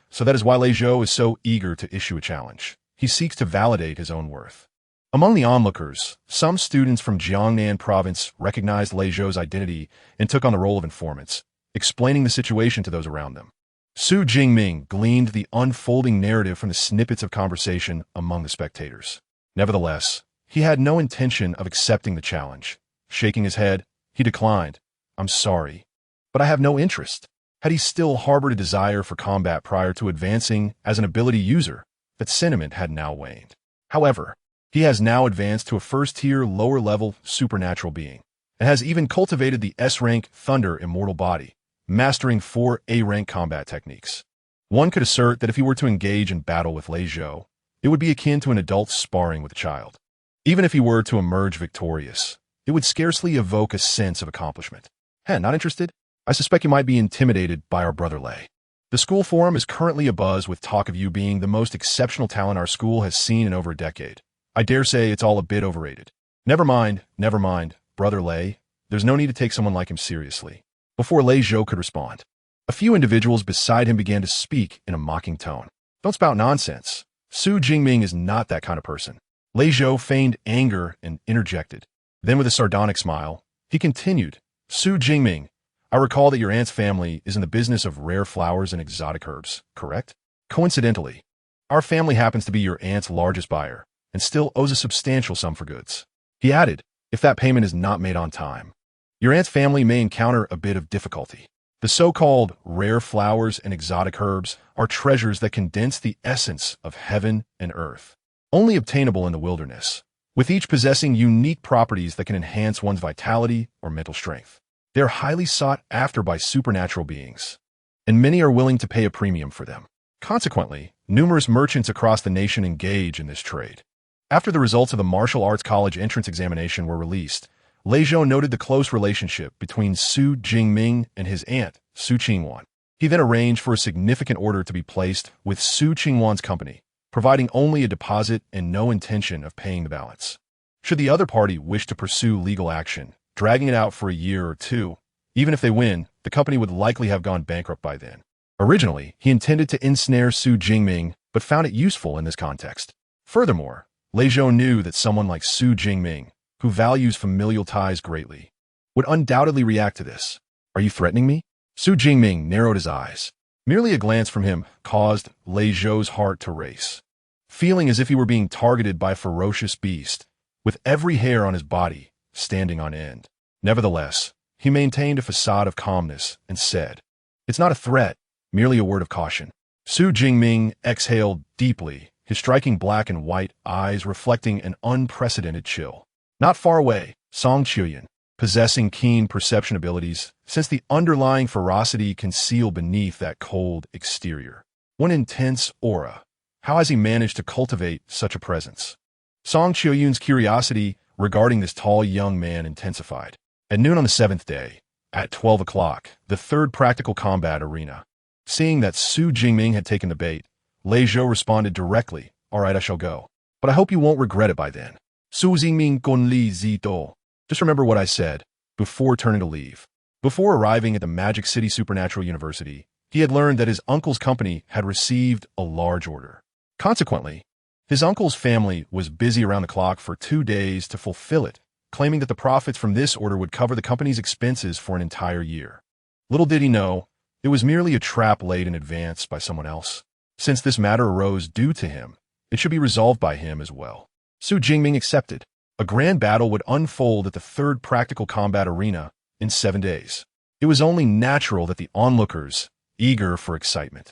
Speaker 1: So that is why Lei Zhou is so eager to issue a challenge. He seeks to validate his own worth. Among the onlookers, some students from Jiangnan Province recognized Lei Zhou's identity and took on the role of informants, explaining the situation to those around them. Xu Jingming gleaned the unfolding narrative from the snippets of conversation among the spectators. Nevertheless, he had no intention of accepting the challenge. Shaking his head, he declined. I'm sorry, but I have no interest. Had he still harbored a desire for combat prior to advancing as an ability user, that sentiment had now waned. However, he has now advanced to a first-tier, lower-level supernatural being, and has even cultivated the S-Rank Thunder immortal body, mastering 4 A-Rank combat techniques. One could assert that if he were to engage in battle with Lei Zhou, it would be akin to an adult sparring with a child. Even if he were to emerge victorious, it would scarcely evoke a sense of accomplishment. Not interested? I suspect you might be intimidated by our brother Lei. The school forum is currently abuzz with talk of you being the most exceptional talent our school has seen in over a decade. I dare say it's all a bit overrated. Never mind, brother Lei. There's no need to take someone like him seriously. Before Lei Zhou could respond, a few individuals beside him began to speak in a mocking tone. Don't spout nonsense. Xu Jingming is not that kind of person. Lei Zhou feigned anger and interjected. Then with a sardonic smile, he continued, Xu Jingming, I recall that your aunt's family is in the business of rare flowers and exotic herbs, correct? Coincidentally, our family happens to be your aunt's largest buyer and still owes a substantial sum for goods. He added, If that payment is not made on time, your aunt's family may encounter a bit of difficulty. The so-called rare flowers and exotic herbs are treasures that condense the essence of heaven and earth, only obtainable in the wilderness, with each possessing unique properties that can enhance one's vitality or mental strength. They are highly sought after by supernatural beings, and many are willing to pay a premium for them. Consequently, numerous merchants across the nation engage in this trade. After the results of the martial arts college entrance examination were released, Lei Zhou noted the close relationship between Xu Jingming and his aunt, Xu Qingwan. He then arranged for a significant order to be placed with Xu Qingwan's company, providing only a deposit and no intention of paying the balance. Should the other party wish to pursue legal action, dragging it out for a year or two, even if they win, the company would likely have gone bankrupt by then. Originally, he intended to ensnare Xu Jingming, but found it useful in this context. Furthermore, Lei Zhou knew that someone like Xu Jingming, who values familial ties greatly, would undoubtedly react to this. Are you threatening me? Xu Jingming narrowed his eyes. Merely a glance from him caused Lei Zhou's heart to race, feeling as if he were being targeted by a ferocious beast, with every hair on his body standing on end. Nevertheless, he maintained a facade of calmness and said, "It's not a threat, merely a word of caution." Xu Jingming exhaled deeply, his striking black and white eyes reflecting an unprecedented chill. Not far away, Song Qiuyan, possessing keen perception abilities, sensed the underlying ferocity concealed beneath that cold exterior. One intense aura. How has he managed to cultivate such a presence? Song Qiuyan's curiosity regarding this tall young man intensified. At noon on the 7th day, at 12 o'clock, the third practical combat arena. Seeing that Xu Jingming had taken the bait, Lei Zhou responded directly, "All right, I shall go. But I hope you won't regret it by then. Xu Jingming gong li zi do." Just remember what I said before turning to leave. Before arriving at the Magic City Supernatural University, he had learned that his uncle's company had received a large order. Consequently, his uncle's family was busy around the clock for 2 days to fulfill it, claiming that the profits from this order would cover the company's expenses for an entire year. Little did he know, it was merely a trap laid in advance by someone else. Since this matter arose due to him, it should be resolved by him as well. Xu Jingming accepted. A grand battle would unfold at the third practical combat arena in 7 days. It was only natural that the onlookers, eager for excitement,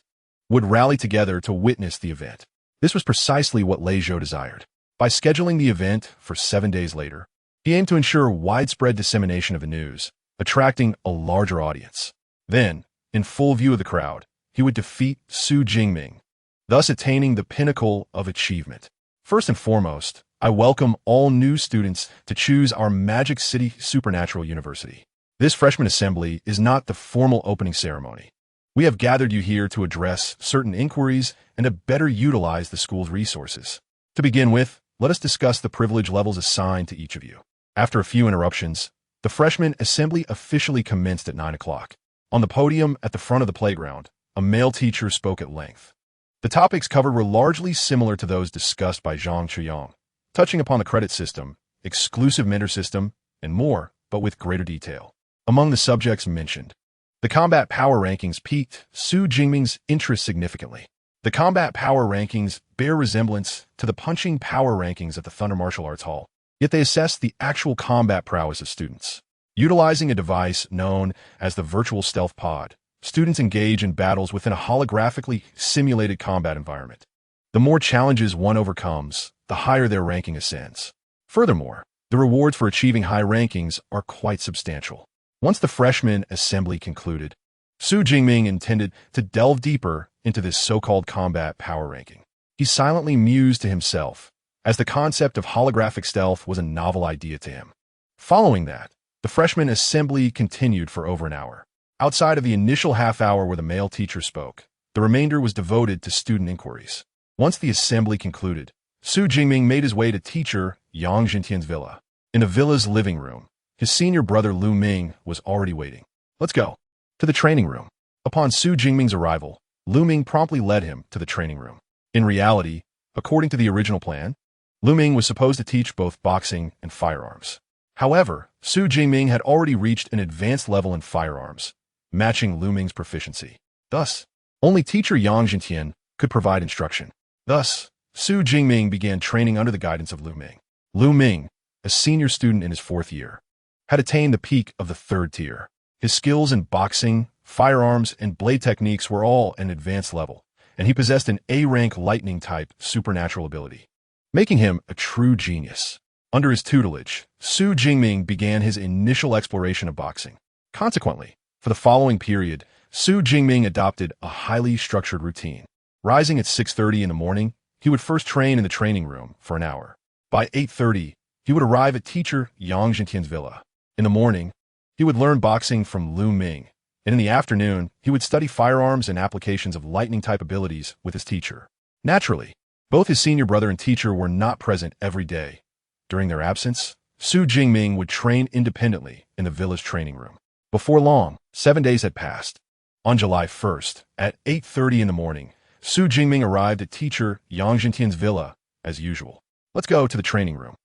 Speaker 1: would rally together to witness the event. This was precisely what Lei Zhou desired. By scheduling the event for 7 days later, he aimed to ensure widespread dissemination of the news, attracting a larger audience. Then, in full view of the crowd, he would defeat Xu Jingming, thus attaining the pinnacle of achievement. First and foremost, I welcome all new students to choose our Magic City Supernatural University. This freshman assembly is not the formal opening ceremony. We have gathered you here to address certain inquiries and to better utilize the school's resources. To begin with, let us discuss the privilege levels assigned to each of you. After a few interruptions, the freshman assembly officially commenced at 9 o'clock. On the podium at the front of the playground, a male teacher spoke at length. The topics covered were largely similar to those discussed by Zhang Chuyang, touching upon the credit system, exclusive mentor system, and more, but with greater detail. Among the subjects mentioned, the combat power rankings piqued Xu Jingming's interest significantly. The combat power rankings bear resemblance to the punching power rankings at the Thunder Martial Arts Hall, yet they assess the actual combat prowess of students. Utilizing a device known as the virtual stealth pod, students engage in battles within a holographically simulated combat environment. The more challenges one overcomes, the higher their ranking ascends. Furthermore, the rewards for achieving high rankings are quite substantial. Once the freshman assembly concluded, Xu Jingming intended to delve deeper into this so-called combat power ranking. He silently mused to himself, as the concept of holographic stealth was a novel idea to him. Following that, the freshman assembly continued for over an hour. Outside of the initial half hour where the male teacher spoke, the remainder was devoted to student inquiries. Once the assembly concluded, Xu Jingming made his way to teacher Yang Jintian's villa. In the villa's living room, his senior brother Lu Ming was already waiting. "Let's go." To the training room. Upon Xu Jingming's arrival, Lu Ming promptly led him to the training room. In reality, according to the original plan, Lu Ming was supposed to teach both boxing and firearms. However, Xu Jingming had already reached an advanced level in firearms, matching Lu Ming's proficiency. Thus, only teacher Yang Jintian could provide instruction. Thus, Xu Jingming began training under the guidance of Lu Ming. Lu Ming, a senior student in his 4th year, had attained the peak of the 3rd tier. His skills in boxing, firearms, and blade techniques were all at an advanced level, and he possessed an A-rank lightning-type supernatural ability, making him a true genius. Under his tutelage, Xu Jingming began his initial exploration of boxing. Consequently, for the following period, Xu Jingming adopted a highly structured routine. Rising at 6:30 in the morning, he would first train in the training room for an hour. By 8:30, he would arrive at teacher Yang Jintian's villa. In the morning, he would learn boxing from Lu Ming, and in the afternoon, he would study firearms and applications of lightning-type abilities with his teacher. Naturally, both his senior brother and teacher were not present every day. During their absence, Xu Jingming would train independently in the villa's training room. Before long, 7 days had passed. On July 1st, at 8:30 in the morning, Xu Jingming arrived at teacher Yang Jintian's villa, as usual. Let's go to the training room.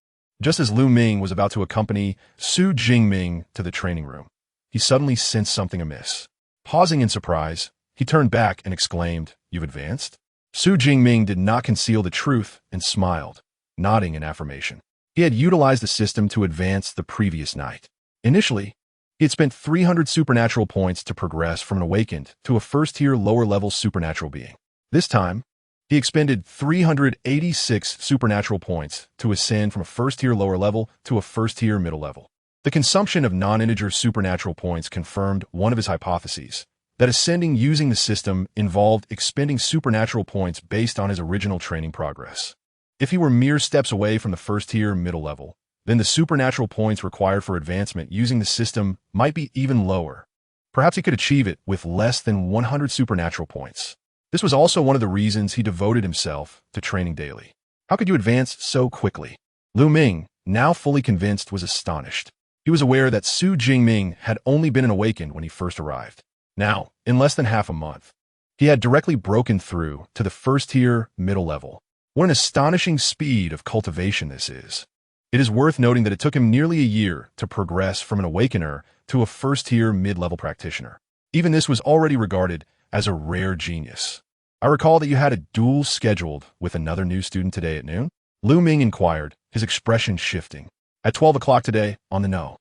Speaker 1: Just as Lu Ming was about to accompany Xu Jingming to the training room, he suddenly sensed something amiss. Pausing in surprise, he turned back and exclaimed, "You've advanced?" Xu Jingming did not conceal the truth and smiled, nodding in affirmation. He had utilized the system to advance the previous night. Initially, he had spent 300 supernatural points to progress from an awakened to a 1st-tier lower-level supernatural being. This time, he expended 386 supernatural points to ascend from a 1st-tier lower level to a 1st-tier middle level. The consumption of non-integer supernatural points confirmed one of his hypotheses, that ascending using the system involved expending supernatural points based on his original training progress. If he were mere steps away from the 1st-tier middle level, then the supernatural points required for advancement using the system might be even lower. Perhaps he could achieve it with less than 100 supernatural points. This was also one of the reasons he devoted himself to training daily. How could you advance so quickly? Lu Ming, now fully convinced, was astonished. He was aware that Xu Jingming had only been an awakened when he first arrived. Now, in less than half a month, he had directly broken through to the 1st-tier middle level. What an astonishing speed of cultivation this is. It is worth noting that it took him nearly a year to progress from an awakener to a 1st-tier mid-level practitioner. Even this was already regarded as a rare genius. I recall that you had a duel scheduled with another new student today at noon? Lu Ming inquired, his expression shifting. At 12 o'clock today, on the no.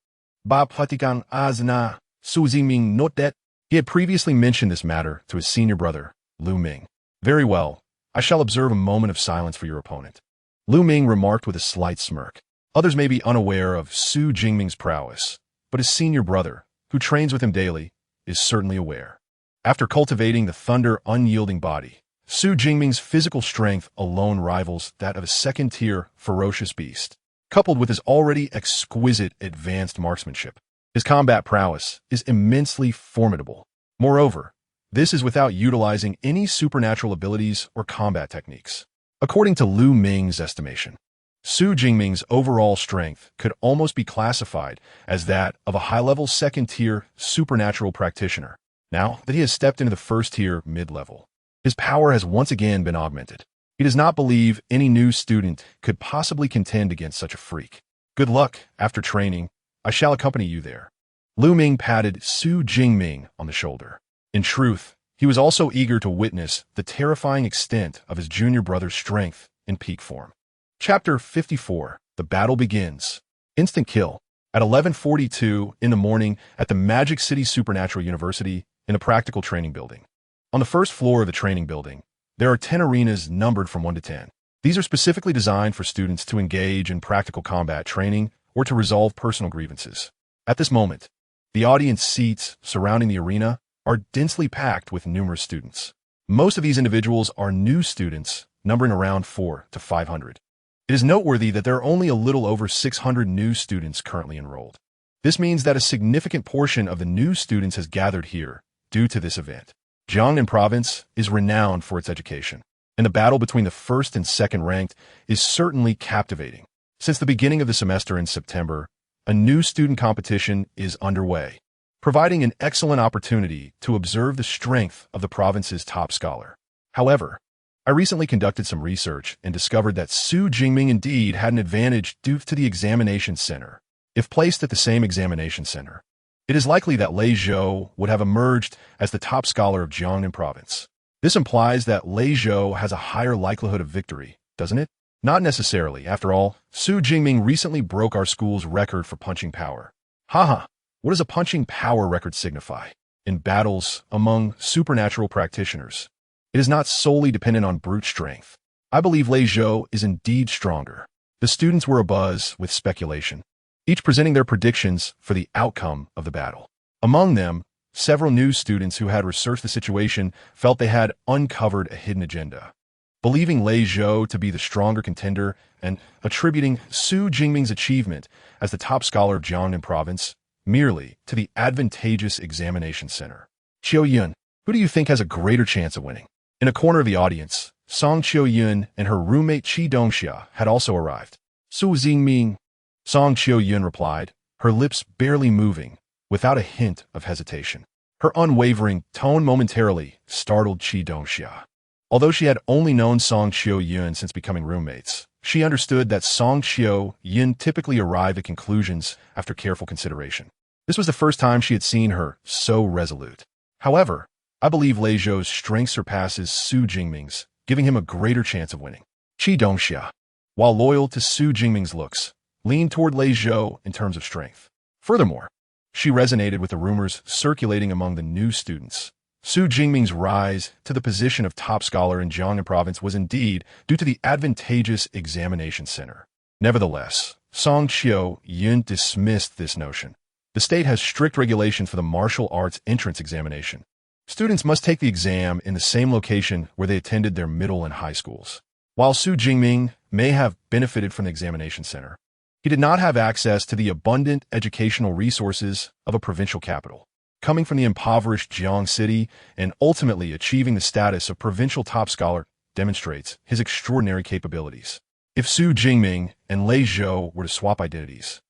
Speaker 1: Ba platikan azna, Xu Jingming note that. He had previously mentioned this matter to his senior brother, Lu Ming. Very well, I shall observe a moment of silence for your opponent. Lu Ming remarked with a slight smirk. Others may be unaware of Xu Jingming's prowess, but his senior brother, who trains with him daily, is certainly aware. After cultivating the thunder unyielding body, Xu Jingming's physical strength alone rivals that of a 2nd-tier ferocious beast. Coupled with his already exquisite advanced marksmanship, his combat prowess is immensely formidable. Moreover, this is without utilizing any supernatural abilities or combat techniques. According to Lu Ming's estimation, Xu Jingming's overall strength could almost be classified as that of a high-level 2nd-tier supernatural practitioner. Now that he has stepped into the 1st-tier mid-level, his power has once again been augmented. He does not believe any new student could possibly contend against such a freak. Good luck after training. I shall accompany you there. Lu Ming patted Xu Jingming on the shoulder. In truth, he was also eager to witness the terrifying extent of his junior brother's strength in peak form. Chapter 54. The battle begins. Instant kill. At 11:42 in the morning at the Magic City Supernatural University in a practical training building. On the 1st floor of the training building, there are 10 arenas numbered from 1 to 10. These are specifically designed for students to engage in practical combat training or to resolve personal grievances. At this moment, the audience seats surrounding the arena are densely packed with numerous students. Most of these individuals are new students, numbering around 400 to 500. It is noteworthy that there are only a little over 600 new students currently enrolled. This means that a significant portion of the new students has gathered here due to this event. Jiangnan Province is renowned for its education, and the battle between the 1st and 2nd ranked is certainly captivating. Since the beginning of the semester in September, a new student competition is underway, providing an excellent opportunity to observe the strength of the province's top scholar. However, I recently conducted some research and discovered that Xu Jingming indeed had an advantage due to the examination center. If placed at the same examination center, it is likely that Lei Zhou would have emerged as the top scholar of Jiangnan Province. This implies that Lei Zhou has a higher likelihood of victory, doesn't it? Not necessarily. After all, Xu Jingming recently broke our school's record for punching power. Haha, what does a punching power record signify? In battles among supernatural practitioners, it is not solely dependent on brute strength. I believe Lei Zhou is indeed stronger. The students were abuzz with speculation, each presenting their predictions for the outcome of the battle. Among them, several new students who had researched the situation felt they had uncovered a hidden agenda, believing Lei Zhou to be the stronger contender and attributing Xu Jingming's achievement as the top scholar of Jiangnan province merely to the advantageous examination center. Qiu, who do you think has a greater chance of winning? In a corner of the audience, Song Qiu and her roommate Qi Dongxia had also arrived. Xu Jingming, Song Qiu replied, her lips barely moving, without a hint of hesitation. Her unwavering tone momentarily startled Qi Dongxia. Although she had only known Song Qiu since becoming roommates, she understood that Song Qiu typically arrived at conclusions after careful consideration. This was the first time she had seen her so resolute. However, I believe Lei Zhou's strength surpasses Xu Jingming's, giving him a greater chance of winning. Qi Dongxia, while loyal to Xu Jingming's looks, leaned toward Lei Zhou in terms of strength. Furthermore, she resonated with the rumors circulating among the new students. Xu Jingming's rise to the position of top scholar in Jiangnan province was indeed due to the advantageous examination center. Nevertheless, Song Qiu dismissed this notion. The state has strict regulations for the martial arts entrance examination. Students must take the exam in the same location where they attended their middle and high schools. While Xu Jingming may have benefited from the examination center, he did not have access to the abundant educational resources of a provincial capital. Coming from the impoverished Jiang city and ultimately achieving the status of provincial top scholar demonstrates his extraordinary capabilities. If Xu Jingming and Lei Zhou were to swap identities,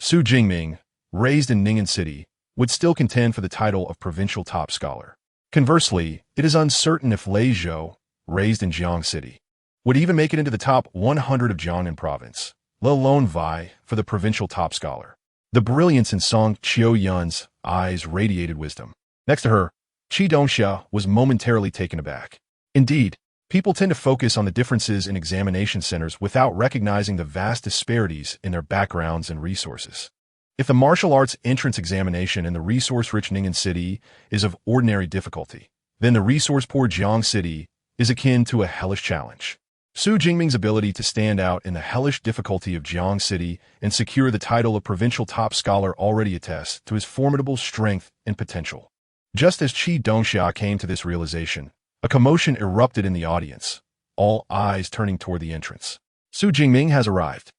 Speaker 1: Xu Jingming, raised in Ning'an City, would still contend for the title of provincial top scholar. Conversely, it is uncertain if Lei Zhou, raised in Jiang City, would even make it into the top 100 of Jiangnan province, let alone vie for the provincial top scholar. The brilliance in Song Qiu's eyes radiated wisdom. Next to her, Qi Dongxia was momentarily taken aback. Indeed, people tend to focus on the differences in examination centers without recognizing the vast disparities in their backgrounds and resources. If the martial arts entrance examination in the resource-rich Ning'an City is of ordinary difficulty, then the resource-poor Jiang City is akin to a hellish challenge. Xu Jingming's ability to stand out in the hellish difficulty of Jiang City and secure the title of provincial top scholar already attests to his formidable strength and potential. Just as Qi Dongxia came to this realization, a commotion erupted in the audience, all eyes turning toward the entrance. Xu Jingming has arrived.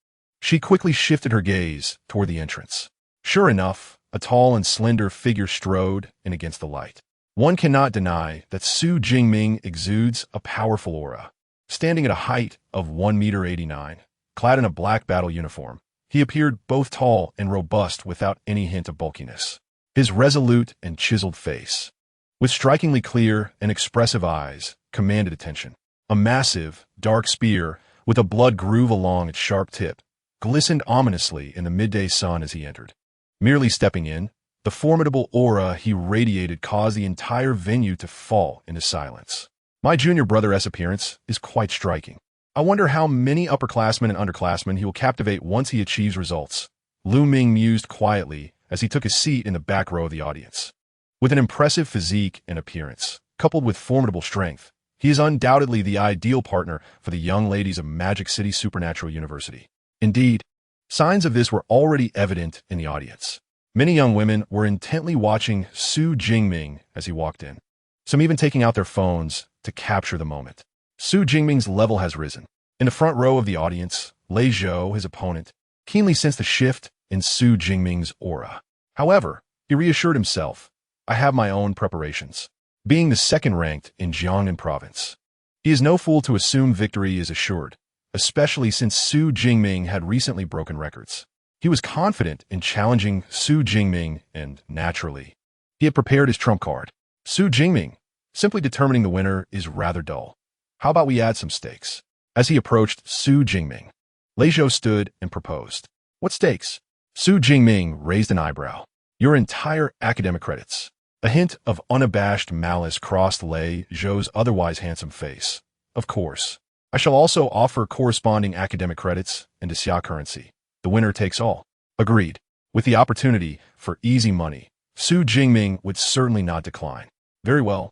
Speaker 1: She quickly shifted her gaze toward the entrance. Sure enough, a tall and slender figure strode in against the light. One cannot deny that Xu Jingming exudes a powerful aura. Standing at a height of 1.89 meters, clad in a black battle uniform, he appeared both tall and robust without any hint of bulkiness. His resolute and chiseled face, with strikingly clear and expressive eyes, commanded attention. A massive, dark spear with a blood groove along its sharp tip glistened ominously in the midday sun as he entered. Merely stepping in, the formidable aura he radiated caused the entire venue to fall into silence. My junior brother's appearance is quite striking. I wonder how many upperclassmen and underclassmen he will captivate once he achieves results. Lu Ming mused quietly as he took his seat in the back row of the audience. With an impressive physique and appearance, coupled with formidable strength, he is undoubtedly the ideal partner for the young ladies of Magic City Supernatural University. Indeed, signs of this were already evident in the audience. Many young women were intently watching Xu Jingming as he walked in, some even taking out their phones to capture the moment. Xu Jingming's level has risen. In the front row of the audience, Lei Zhou, his opponent, keenly sensed the shift in Xu Jingming's aura. However, he reassured himself, I have my own preparations. Being the second-ranked in Jiangnan province, he is no fool to assume victory is assured, especially since Xu Jingming had recently broken records. He was confident in challenging Xu Jingming and, naturally, he had prepared his trump card. Xu Jingming, simply determining the winner is rather dull. How about we add some stakes? As he approached Xu Jingming, Lei Zhou stood and proposed. What stakes? Xu Jingming raised an eyebrow. Your entire academic credits. A hint of unabashed malice crossed Lei Zhou's otherwise handsome face. Of course. I shall also offer corresponding academic credits and xia currency. The winner takes all. Agreed. With the opportunity for easy money, Xu Jingming would certainly not decline. Very well.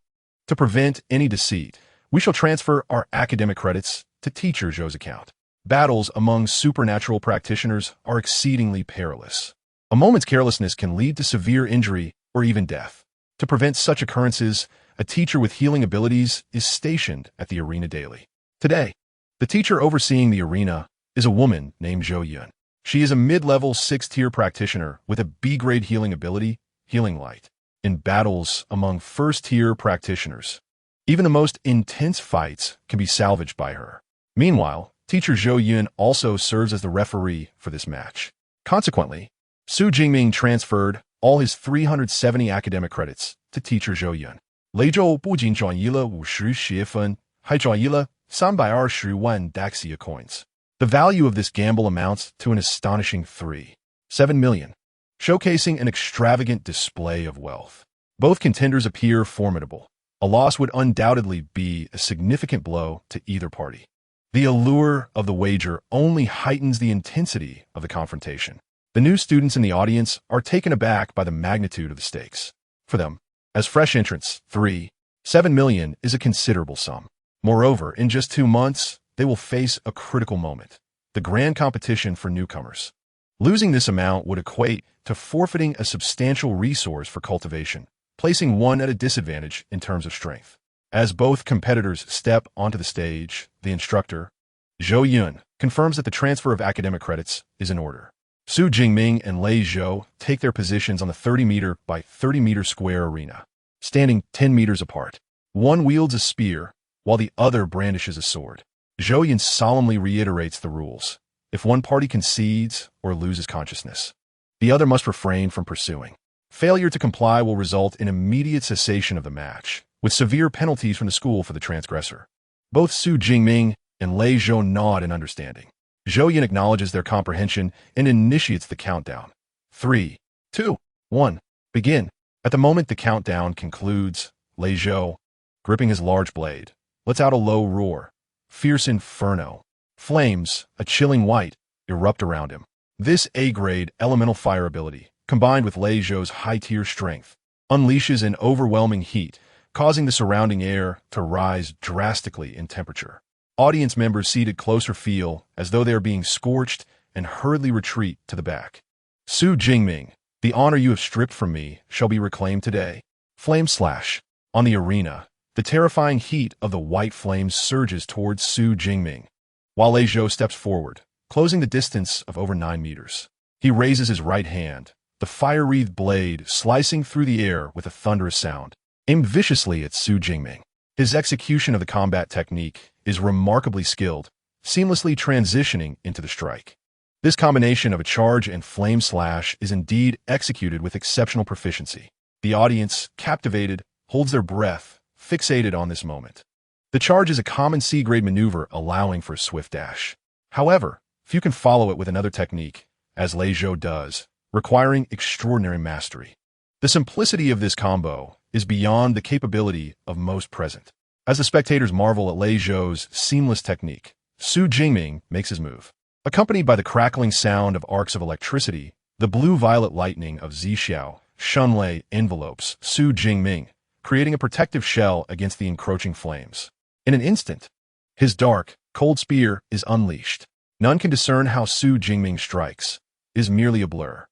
Speaker 1: To prevent any deceit, we shall transfer our academic credits to Teacher Zhou's account. Battles among supernatural practitioners are exceedingly perilous. A moment's carelessness can lead to severe injury or even death. To prevent such occurrences, a teacher with healing abilities is stationed at the arena daily. Today, the teacher overseeing the arena is a woman named Zhou Yun. She is a mid-level 6th-tier practitioner with a B-grade healing ability, Healing Light. In battles among 1st-tier practitioners, even the most intense fights can be salvaged by her. Meanwhile, Teacher Zhou Yun also serves as the referee for this match. Consequently, Xu Jingming transferred all his 370 academic credits to Teacher Zhou Yun. 雷州不仅转移了50学分，还转移了320万 Daxia coins. The value of this gamble amounts to an astonishing 3.7 million, showcasing an extravagant display of wealth. Both contenders appear formidable. A loss would undoubtedly be a significant blow to either party. The allure of the wager only heightens the intensity of the confrontation. The new students in the audience are taken aback by the magnitude of the stakes. For them, as fresh entrants, 3.7 million is a considerable sum. Moreover, in just 2 months, they will face a critical moment, the grand competition for newcomers. Losing this amount would equate to forfeiting a substantial resource for cultivation, placing one at a disadvantage in terms of strength. As both competitors step onto the stage, the instructor, Zhou Yun, confirms that the transfer of academic credits is in order. Xu Jingming and Lei Zhou take their positions on the 30-meter by 30-meter square arena, standing 10 meters apart. One wields a spear, while the other brandishes a sword. Zhou Yun solemnly reiterates the rules. If one party concedes or loses consciousness, the other must refrain from pursuing. Failure to comply will result in immediate cessation of the match, with severe penalties from the school for the transgressor. Both Xu Jingming and Lei Zhou nod in understanding. Zhou Yun acknowledges their comprehension and initiates the countdown. 3, 2, 1, begin. At the moment the countdown concludes, Lei Zhou, gripping his large blade, lets out a low roar. Fierce inferno. Flames, a chilling white, erupt around him. This A-grade elemental fire ability, combined with Lei Zhou's high-tier strength, unleashes an overwhelming heat, causing the surrounding air to rise drastically in temperature. Audience members seated closer feel as though they are being scorched and hurriedly retreat to the back. Xu Jingming, the honor you have stripped from me shall be reclaimed today. Flame slash. On the arena, the terrifying heat of the white flames surges towards Xu Jingming, while Lei Zhou steps forward, closing the distance of over 9 meters. He raises his right hand, the fire-wreathed blade slicing through the air with a thunderous sound, aimed viciously at Xu Jingming. His execution of the combat technique is remarkably skilled, seamlessly transitioning into the strike. This combination of a charge and flame slash is indeed executed with exceptional proficiency. The audience, captivated, holds their breath, fixated on this moment. The charge is a common C-grade maneuver allowing for a swift dash. However, few can follow it with another technique, as Lei Zhou does, requiring extraordinary mastery. The simplicity of this combo is beyond the capability of most present. As the spectators marvel at Lei Zhou's seamless technique, Xu Jingming makes his move. Accompanied by the crackling sound of arcs of electricity, the blue-violet lightning of Zixiao, Shunlei envelopes Xu Jingming, creating a protective shell against the encroaching flames. In an instant, his dark, cold spear is unleashed. None can discern how Xu Jingming strikes. It is merely a blur.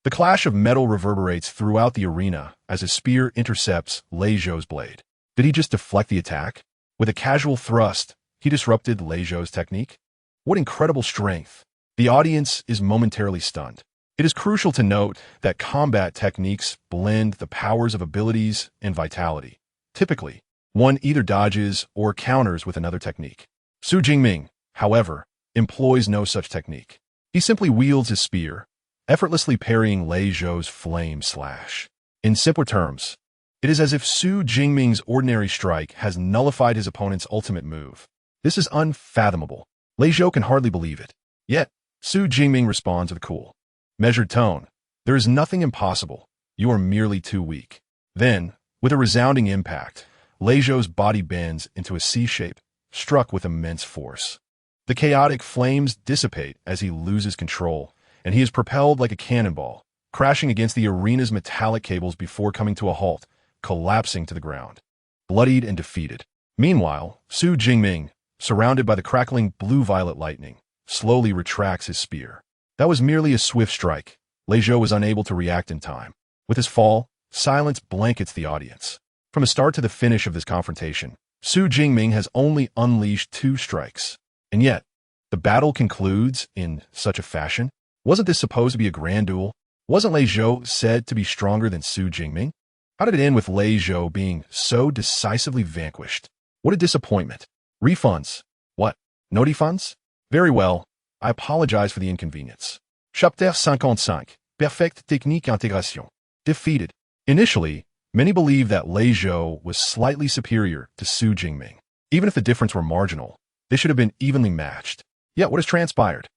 Speaker 1: The clash of metal reverberates throughout the arena as his spear intercepts Lei Zhou's blade. Did he just deflect the attack? With a casual thrust, he disrupted Lei Zhou's technique? What incredible strength! The audience is momentarily stunned. It is crucial to note that combat techniques blend the powers of abilities and vitality. Typically, one either dodges or counters with another technique. Xu Jingming, however, employs no such technique. He simply wields his spear, effortlessly parrying Lei Zhou's flame slash. In simpler terms, it is as if Xu Jingming's ordinary strike has nullified his opponent's ultimate move. This is unfathomable. Lei Zhou can hardly believe it. Yet, Xu Jingming responds with a cool, measured tone. There is nothing impossible. You are merely too weak. Then, with a resounding impact, Lei Zhou's body bends into a C shape, struck with immense force. The chaotic flames dissipate as he loses control, and he is propelled like a cannonball, crashing against the arena's metallic cables before coming to a halt, collapsing to the ground, bloodied and defeated. Meanwhile, Xu Jingming, surrounded by the crackling blue-violet lightning, slowly retracts his spear. That was merely a swift strike. Lei Zhou was unable to react in time. With his fall, silence blankets the audience. From the start to the finish of this confrontation, Xu Jingming has only unleashed 2 strikes. And yet, the battle concludes in such a fashion? Wasn't this supposed to be a grand duel? Wasn't Lei Zhou said to be stronger than Xu Jingming? How did it end with Lei Zhou being so decisively vanquished? What a disappointment. Refunds. What? No refunds? Very well. I apologize for the inconvenience. Chapter 55. Perfect technique intégration. Defeated. Initially, many believed that Lei Zhou was slightly superior to Xu Jingming. Even if the difference were marginal, they should have been evenly matched. Yet what has transpired?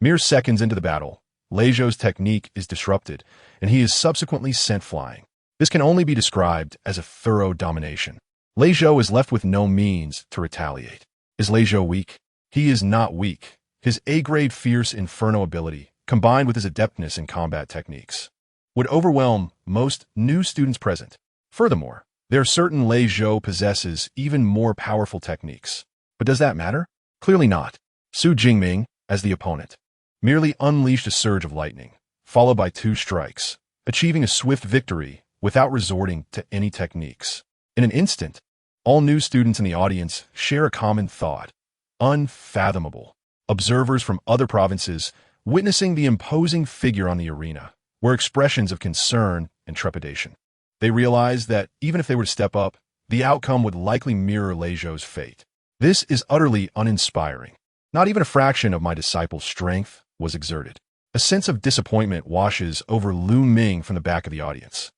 Speaker 1: Mere seconds into the battle, Lei Zhou's technique is disrupted, and he is subsequently sent flying. This can only be described as a thorough domination. Lei Zhou is left with no means to retaliate. Is Lei Zhou weak? He is not weak. His A-grade fierce inferno ability, combined with his adeptness in combat techniques, would overwhelm most new students present. Furthermore, there are certain Lei Zhou possesses even more powerful techniques. But does that matter? Clearly not. Xu Jingming, as the opponent, merely unleashed a surge of lightning, followed by 2 strikes, achieving a swift victory without resorting to any techniques. In an instant, all new students in the audience share a common thought. Unfathomable. Observers from other provinces, witnessing the imposing figure on the arena, were expressions of concern and trepidation. They realized that even if they were to step up, the outcome would likely mirror Lei Zhou's fate. This is utterly uninspiring. Not even a fraction of my disciple's strength was exerted. A sense of disappointment washes over Lu Ming from the back of the audience.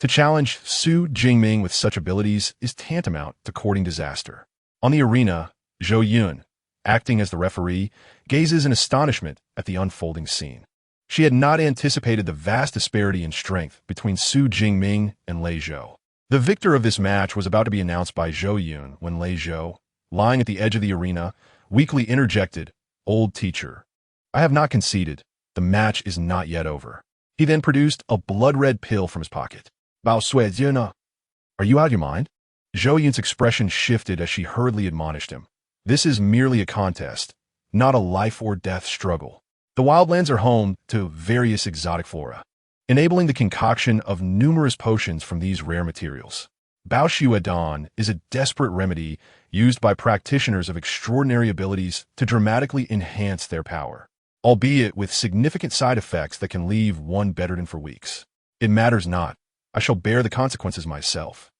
Speaker 1: To challenge Xu Jingming with such abilities is tantamount to courting disaster. On the arena, Zhou Yun, acting as the referee, gazes in astonishment at the unfolding scene. She had not anticipated the vast disparity in strength between Xu Jingming and Lei Zhou. The victor of this match was about to be announced by Zhou Yun when Lei Zhou, lying at the edge of the arena, weakly interjected, "Old teacher, I have not conceded. The match is not yet over." He then produced a blood-red pill from his pocket. "Bao sui jian. Are you out of your mind?" Zhou Yun's expression shifted as she hurriedly admonished him. This is merely a contest, not a life-or-death struggle. The wildlands are home to various exotic flora, enabling the concoction of numerous potions from these rare materials. Bao Shui Dan is a desperate remedy used by practitioners of extraordinary abilities to dramatically enhance their power, albeit with significant side effects that can leave one bedridden for weeks. It matters not. I shall bear the consequences myself.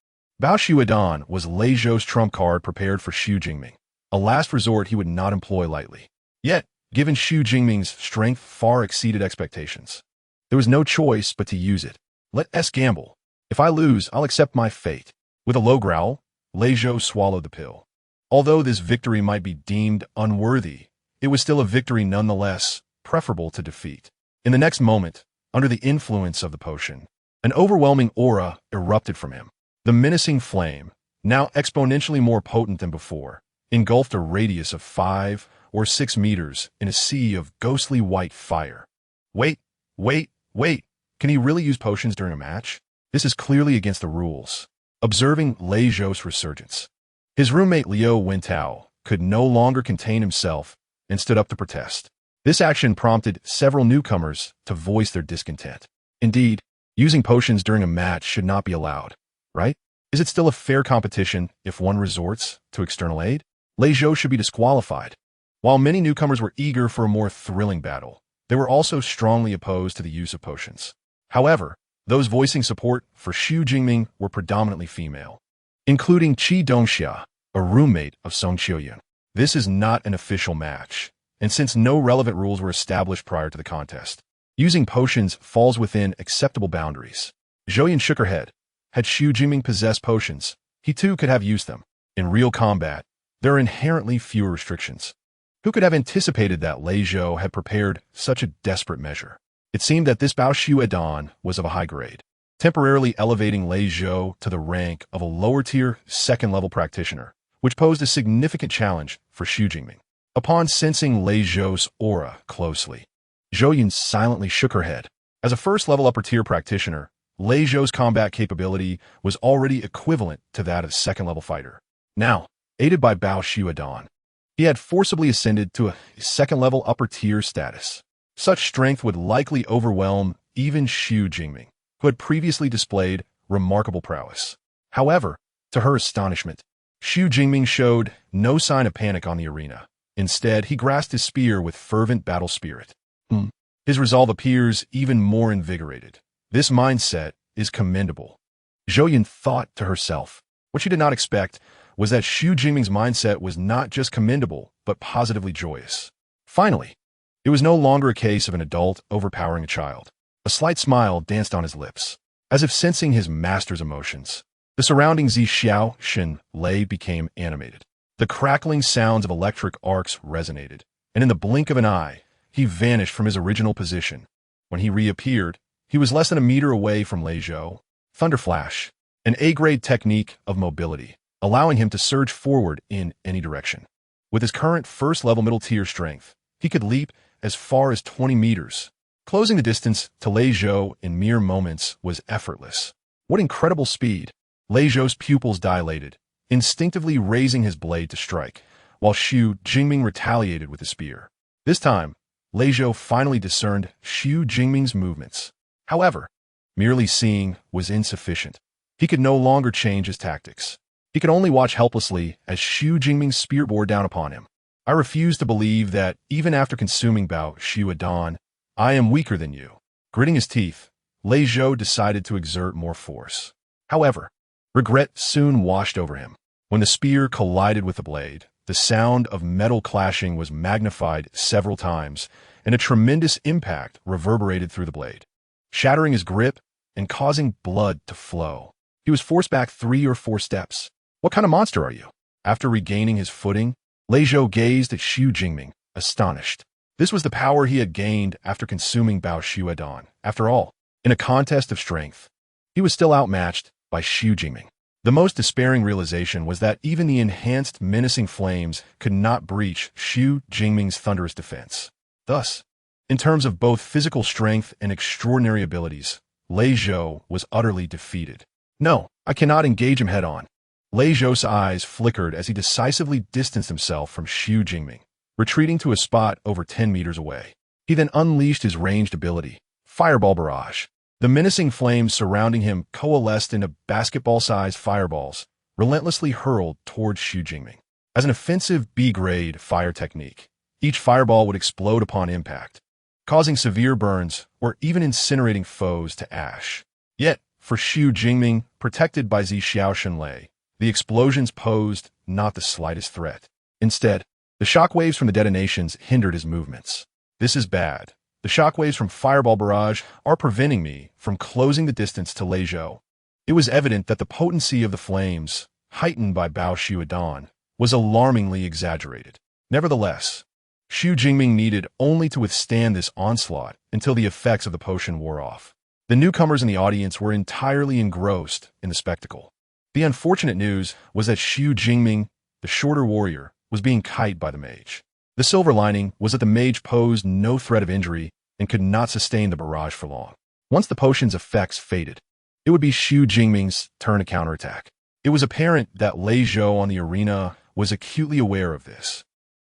Speaker 1: Bao Shui Dan was Lei Zhou's trump card prepared for Xu Jingming, a last resort he would not employ lightly. Yet, given Xu Jingming's strength far exceeded expectations, there was no choice but to use it. Let us gamble. If I lose, I'll accept my fate. With a low growl, Lei Zhou swallowed the pill. Although this victory might be deemed unworthy, it was still a victory nonetheless, preferable to defeat. In the next moment, under the influence of the potion, an overwhelming aura erupted from him. The menacing flame, now exponentially more potent than before, engulfed a radius of 5 or 6 meters in a sea of ghostly white fire. Wait. Can he really use potions during a match? This is clearly against the rules. Observing Lei Zhou's resurgence, his roommate Liu Wentao could no longer contain himself and stood up to protest. This action prompted several newcomers to voice their discontent. Indeed, using potions during a match should not be allowed, right? Is it still a fair competition if one resorts to external aid? Lei Zhou should be disqualified. While many newcomers were eager for a more thrilling battle, they were also strongly opposed to the use of potions. However, those voicing support for Xu Jingming were predominantly female, including Qi Dongxia, a roommate of Song Qiuyun. This is not an official match, and since no relevant rules were established prior to the contest, using potions falls within acceptable boundaries. Zhou Yun shook her head. Had Xu Jingming possessed potions, he too could have used them. In real combat, there are inherently fewer restrictions. Who could have anticipated that Lei Zhou had prepared such a desperate measure? It seemed that this Bao Shui Dan was of a high grade, temporarily elevating Lei Zhou to the rank of a lower-tier, second-level practitioner, which posed a significant challenge for Xu Jingming. Upon sensing Lei Zhou's aura closely, Zhou Yun silently shook her head. As a first-level upper-tier practitioner, Lei Zhou's combat capability was already equivalent to that of a second-level fighter. Now, aided by Bao Xuedan, he had forcibly ascended to a second-level upper-tier status. Such strength would likely overwhelm even Xu Jingming, who had previously displayed remarkable prowess. However, to her astonishment, Xu Jingming showed no sign of panic on the arena. Instead, he grasped his spear with fervent battle spirit. His resolve appears even more invigorated. This mindset is commendable. Zhou Yun thought to herself. What she did not expect was that Xu Jingming's mindset was not just commendable, but positively joyous. Finally, it was no longer a case of an adult overpowering a child. A slight smile danced on his lips, as if sensing his master's emotions. The surrounding Xiao Shen Lei became animated. The crackling sounds of electric arcs resonated, and in the blink of an eye, he vanished from his original position. When he reappeared, he was less than a meter away from Lei Zhou. Thunder Flash, an A-grade technique of mobility, allowing him to surge forward in any direction. With his current first-level middle-tier strength, he could leap as far as 20 meters. Closing the distance to Lei Zhou in mere moments was effortless. What incredible speed! Lei Zhou's pupils dilated, instinctively raising his blade to strike, while Xu Jingming retaliated with his spear. This time, Lei Zhou finally discerned Xu Jingming's movements. However, merely seeing was insufficient. He could no longer change his tactics. He could only watch helplessly as Xu Jingming's spear bore down upon him. I refuse to believe that, even after consuming Bao Xuedan, I am weaker than you. Gritting his teeth, Lei Zhou decided to exert more force. However, regret soon washed over him. When the spear collided with the blade, the sound of metal clashing was magnified several times, and a tremendous impact reverberated through the blade, shattering his grip and causing blood to flow. He was forced back 3 or 4 steps. What kind of monster are you? After regaining his footing, Lei Zhou gazed at Xu Jingming, astonished. This was the power he had gained after consuming Bao Xuedan. After all, in a contest of strength, he was still outmatched by Xu Jingming. The most despairing realization was that even the enhanced menacing flames could not breach Xu Jingming's thunderous defense. Thus, in terms of both physical strength and extraordinary abilities, Lei Zhou was utterly defeated. No, I cannot engage him head-on. Lei Zhou's eyes flickered as he decisively distanced himself from Xu Jingming, retreating to a spot over 10 meters away. He then unleashed his ranged ability, Fireball Barrage. The menacing flames surrounding him coalesced into basketball-sized fireballs, relentlessly hurled towards Xu Jingming. As an offensive B-grade fire technique, each fireball would explode upon impact, causing severe burns or even incinerating foes to ash. Yet, for Xu Jingming, protected by Xiao Shenlei, the explosions posed not the slightest threat. Instead, the shockwaves from the detonations hindered his movements. This is bad. The shockwaves from Fireball Barrage are preventing me from closing the distance to Lei Zhou. It was evident that the potency of the flames, heightened by Bao Xuedan, was alarmingly exaggerated. Nevertheless, Xu Jingming needed only to withstand this onslaught until the effects of the potion wore off. The newcomers in the audience were entirely engrossed in the spectacle. The unfortunate news was that Xu Jingming, the shorter warrior, was being kited by the mage. The silver lining was that the mage posed no threat of injury and could not sustain the barrage for long. Once the potion's effects faded, it would be Xu Jingming's turn to counterattack. It was apparent that Lei Zhou on the arena was acutely aware of this,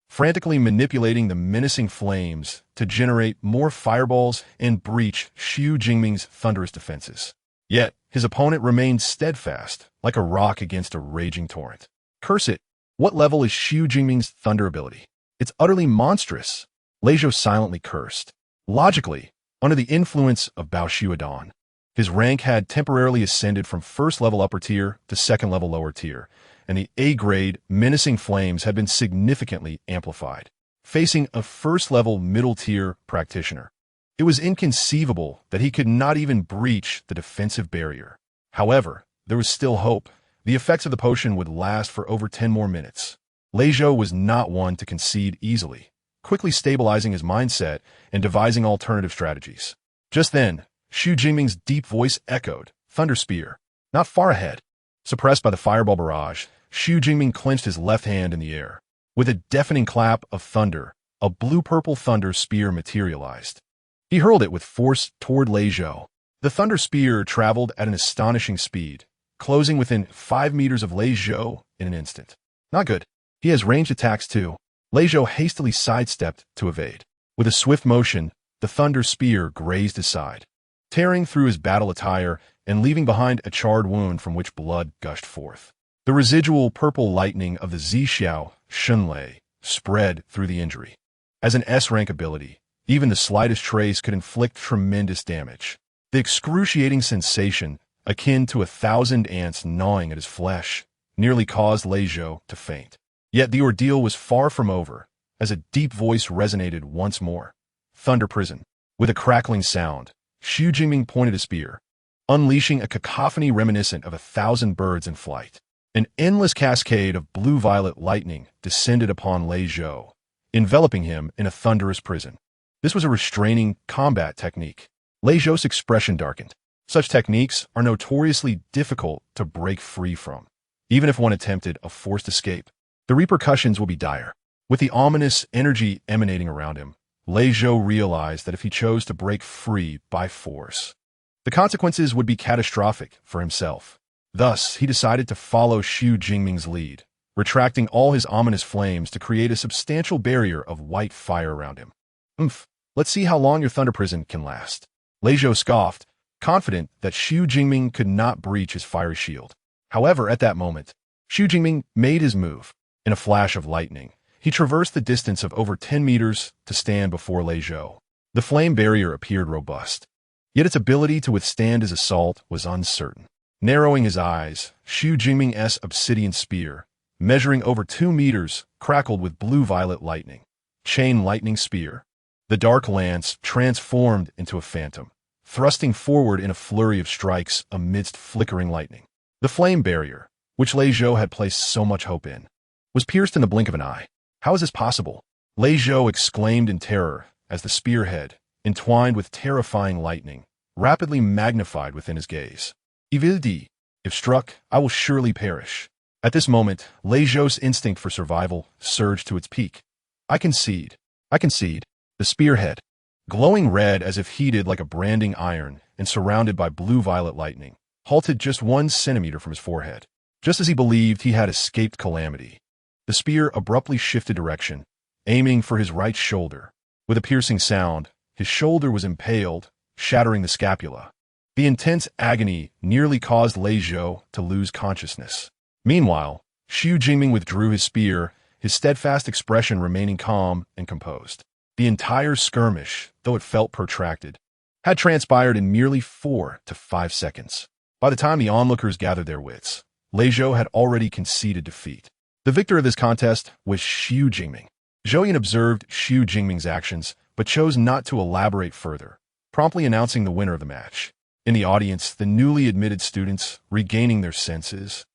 Speaker 1: frantically manipulating the menacing flames to generate more fireballs and breach Xu Jingming's thunderous defenses. Yet, his opponent remained steadfast, like a rock against a raging torrent. Curse it! What level is Xu Jingming's thunder ability? It's utterly monstrous. Lei Zhou silently cursed. Logically, under the influence of Bao Xuedan, his rank had temporarily ascended from first-level upper tier to second-level lower tier, and the A-grade menacing flames had been significantly amplified. Facing a first-level middle-tier practitioner, it was inconceivable that he could not even breach the defensive barrier. However, there was still hope. The effects of the potion would last for over 10 more minutes. Lei Zhou was not one to concede easily, quickly stabilizing his mindset and devising alternative strategies. Just then, Xu Jingming's deep voice echoed, Thunder Spear. Not far ahead. Suppressed by the Fireball Barrage, Xu Jingming clenched his left hand in the air. With a deafening clap of thunder, a blue-purple thunder spear materialized. He hurled it with force toward Lei Zhou. The thunder spear traveled at an astonishing speed, closing within 5 meters of Lei Zhou in an instant. Not good. He has ranged attacks too. Lei Zhou hastily sidestepped to evade. With a swift motion, the thunder spear grazed his side, tearing through his battle attire and leaving behind a charred wound from which blood gushed forth. The residual purple lightning of the Zixiao Shunlei spread through the injury. As an S-rank ability, even the slightest trace could inflict tremendous damage. The excruciating sensation, akin to 1,000 ants gnawing at his flesh, nearly caused Lei Zhou to faint. Yet the ordeal was far from over, as a deep voice resonated once more. Thunder Prison. With a crackling sound, Xu Jingming pointed a spear, unleashing a cacophony reminiscent of 1,000 birds in flight. An endless cascade of blue-violet lightning descended upon Lei Zhou, enveloping him in a thunderous prison. This was a restraining combat technique. Lei Zhou's expression darkened. Such techniques are notoriously difficult to break free from. Even if one attempted a forced escape, the repercussions will be dire. With the ominous energy emanating around him, Lei Zhou realized that if he chose to break free by force, the consequences would be catastrophic for himself. Thus, he decided to follow Xu Jingming's lead, retracting all his ominous flames to create a substantial barrier of white fire around him. Let's see how long your thunder prison can last. Lei Zhou scoffed, confident that Xu Jingming could not breach his fiery shield. However, at that moment, Xu Jingming made his move. In a flash of lightning, he traversed the distance of over 10 meters to stand before Lei Zhou. The flame barrier appeared robust, yet its ability to withstand his assault was uncertain. Narrowing his eyes, Xu Jingming's obsidian spear, measuring over 2 meters, crackled with blue-violet lightning. Chain lightning spear. The dark lance transformed into a phantom, thrusting forward in a flurry of strikes amidst flickering lightning. The flame barrier, which Lei Zhou had placed so much hope in, was pierced in the blink of an eye. How is this possible? Lei Zhou exclaimed in terror as the spearhead, entwined with terrifying lightning, rapidly magnified within his gaze. Evildi, if struck, I will surely perish. At this moment, Lei Zhou's instinct for survival surged to its peak. I concede. The spearhead, glowing red as if heated like a branding iron and surrounded by blue-violet lightning, halted just 1 centimeter from his forehead. Just as he believed he had escaped calamity, the spear abruptly shifted direction, aiming for his right shoulder. With a piercing sound, his shoulder was impaled, shattering the scapula. The intense agony nearly caused Lei Zhou to lose consciousness. Meanwhile, Xu Jingming withdrew his spear, his steadfast expression remaining calm and composed. The entire skirmish, though it felt protracted, had transpired in merely 4 to 5 seconds. By the time the onlookers gathered their wits, Lei Zhou had already conceded defeat. The victor of this contest was Xu Jingming. Zhouyan observed Xu Jingming's actions, but chose not to elaborate further, promptly announcing the winner of the match. In the audience, the newly admitted students, regaining their senses,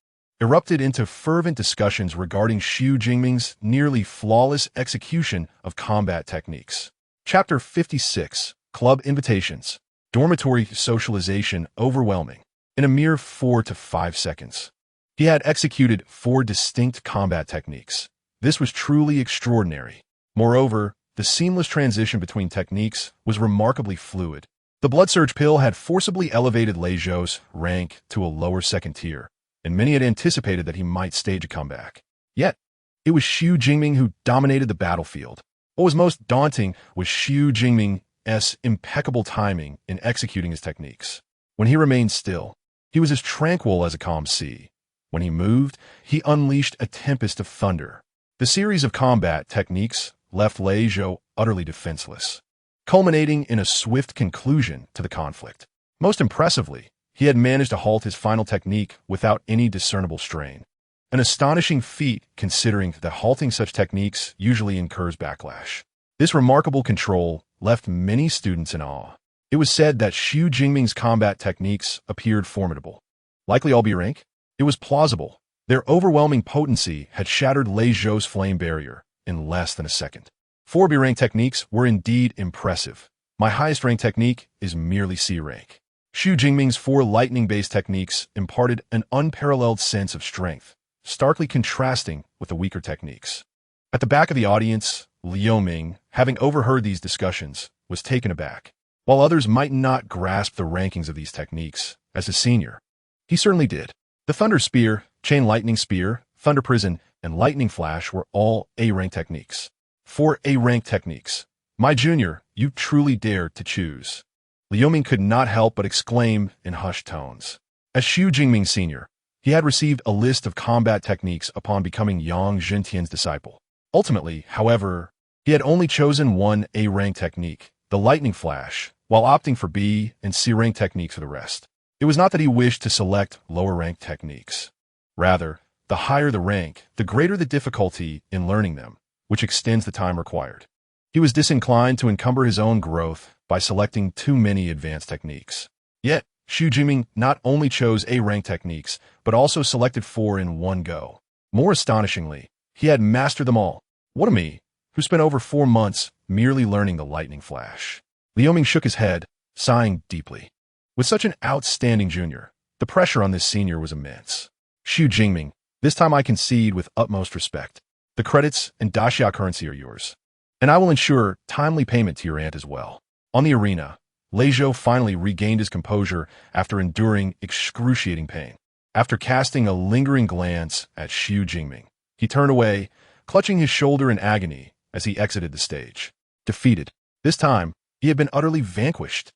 Speaker 1: erupted into fervent discussions regarding Xu Jingming's nearly flawless execution of combat techniques. Chapter 56, Club Invitations. Dormitory socialization overwhelming. In a mere 4 to 5 seconds, he had executed 4 distinct combat techniques. This was truly extraordinary. Moreover, the seamless transition between techniques was remarkably fluid. The Blood Surge pill had forcibly elevated Lei Zhou's rank to a lower second tier, and many had anticipated that he might stage a comeback. Yet, it was Xu Jingming who dominated the battlefield. What was most daunting was Xu Jingming's impeccable timing in executing his techniques. When he remained still, he was as tranquil as a calm sea. When he moved, he unleashed a tempest of thunder. The series of combat techniques left Lei Zhou utterly defenseless, culminating in a swift conclusion to the conflict. Most impressively, he had managed to halt his final technique without any discernible strain. An astonishing feat considering that halting such techniques usually incurs backlash. This remarkable control left many students in awe. It was said that Xu Jingming's combat techniques appeared formidable. Likely all B-rank? It was plausible. Their overwhelming potency had shattered Lei Zhou's flame barrier in less than a second. 4 B-rank techniques were indeed impressive. My highest rank technique is merely C-rank. Xu Jingming's 4 lightning-based techniques imparted an unparalleled sense of strength, starkly contrasting with the weaker techniques. At the back of the audience, Liu Ming, having overheard these discussions, was taken aback. While others might not grasp the rankings of these techniques, as a senior, he certainly did. The Thunder Spear, Chain Lightning Spear, Thunder Prison, and Lightning Flash were all A-rank techniques. 4 A-rank techniques. My junior, you truly dared to choose. Liu Ming could not help but exclaim in hushed tones. As Xu Jingming Sr., he had received a list of combat techniques upon becoming Yang Zhentian's disciple. Ultimately, however, he had only chosen one A-rank technique, the Lightning Flash, while opting for B and C-rank techniques for the rest. It was not that he wished to select lower-rank techniques. Rather, the higher the rank, the greater the difficulty in learning them, which extends the time required. He was disinclined to encumber his own growth by selecting too many advanced techniques. Yet, Xu Jingming not only chose A-rank techniques, but also selected 4 in one go. More astonishingly, he had mastered them all. What a me, who spent over 4 months merely learning the Lightning Flash. Liu Ming shook his head, sighing deeply. With such an outstanding junior, the pressure on this senior was immense. Xu Jingming, this time I concede with utmost respect. The credits and daxia currency are yours. And I will ensure timely payment to your aunt as well. On the arena, Lei Zhou finally regained his composure after enduring excruciating pain. After casting a lingering glance at Xu Jingming, he turned away, clutching his shoulder in agony as he exited the stage. Defeated. This time, he had been utterly vanquished.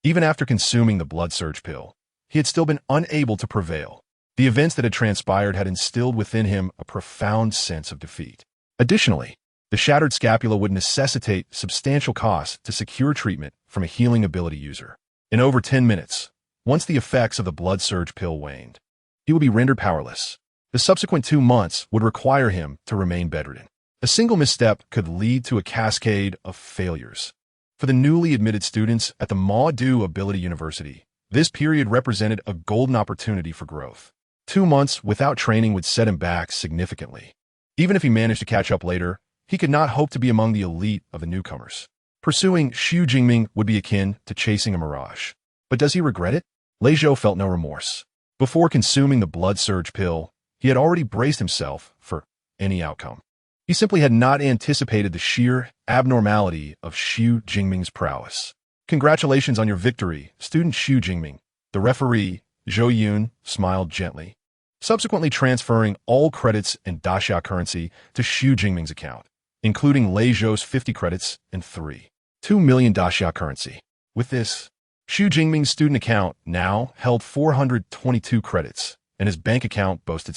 Speaker 1: Even after consuming the blood surge pill, he had still been unable to prevail. The events that had transpired had instilled within him a profound sense of defeat. Additionally, the shattered scapula would necessitate substantial costs to secure treatment from a healing ability user. In over 10 minutes, once the effects of the blood surge pill waned, he would be rendered powerless. The subsequent 2 months would require him to remain bedridden. A single misstep could lead to a cascade of failures. For the newly admitted students at the Ma-Du Ability University, this period represented a golden opportunity for growth. 2 months without training would set him back significantly. Even if he managed to catch up later, he could not hope to be among the elite of the newcomers. Pursuing Xu Jingming would be akin to chasing a mirage. But does he regret it? Lei Zhou felt no remorse. Before consuming the blood surge pill, he had already braced himself for any outcome. He simply had not anticipated the sheer abnormality of Xu Jingming's prowess. Congratulations on your victory, student Xu Jingming. The referee, Zhou Yun, smiled gently, subsequently transferring all credits and daxia currency to Xu Jingming's account, including Lei Zhou's 50 credits and 2 million daxia currency. With this, Xu Jingming's student account now held 422 credits, and his bank account boasted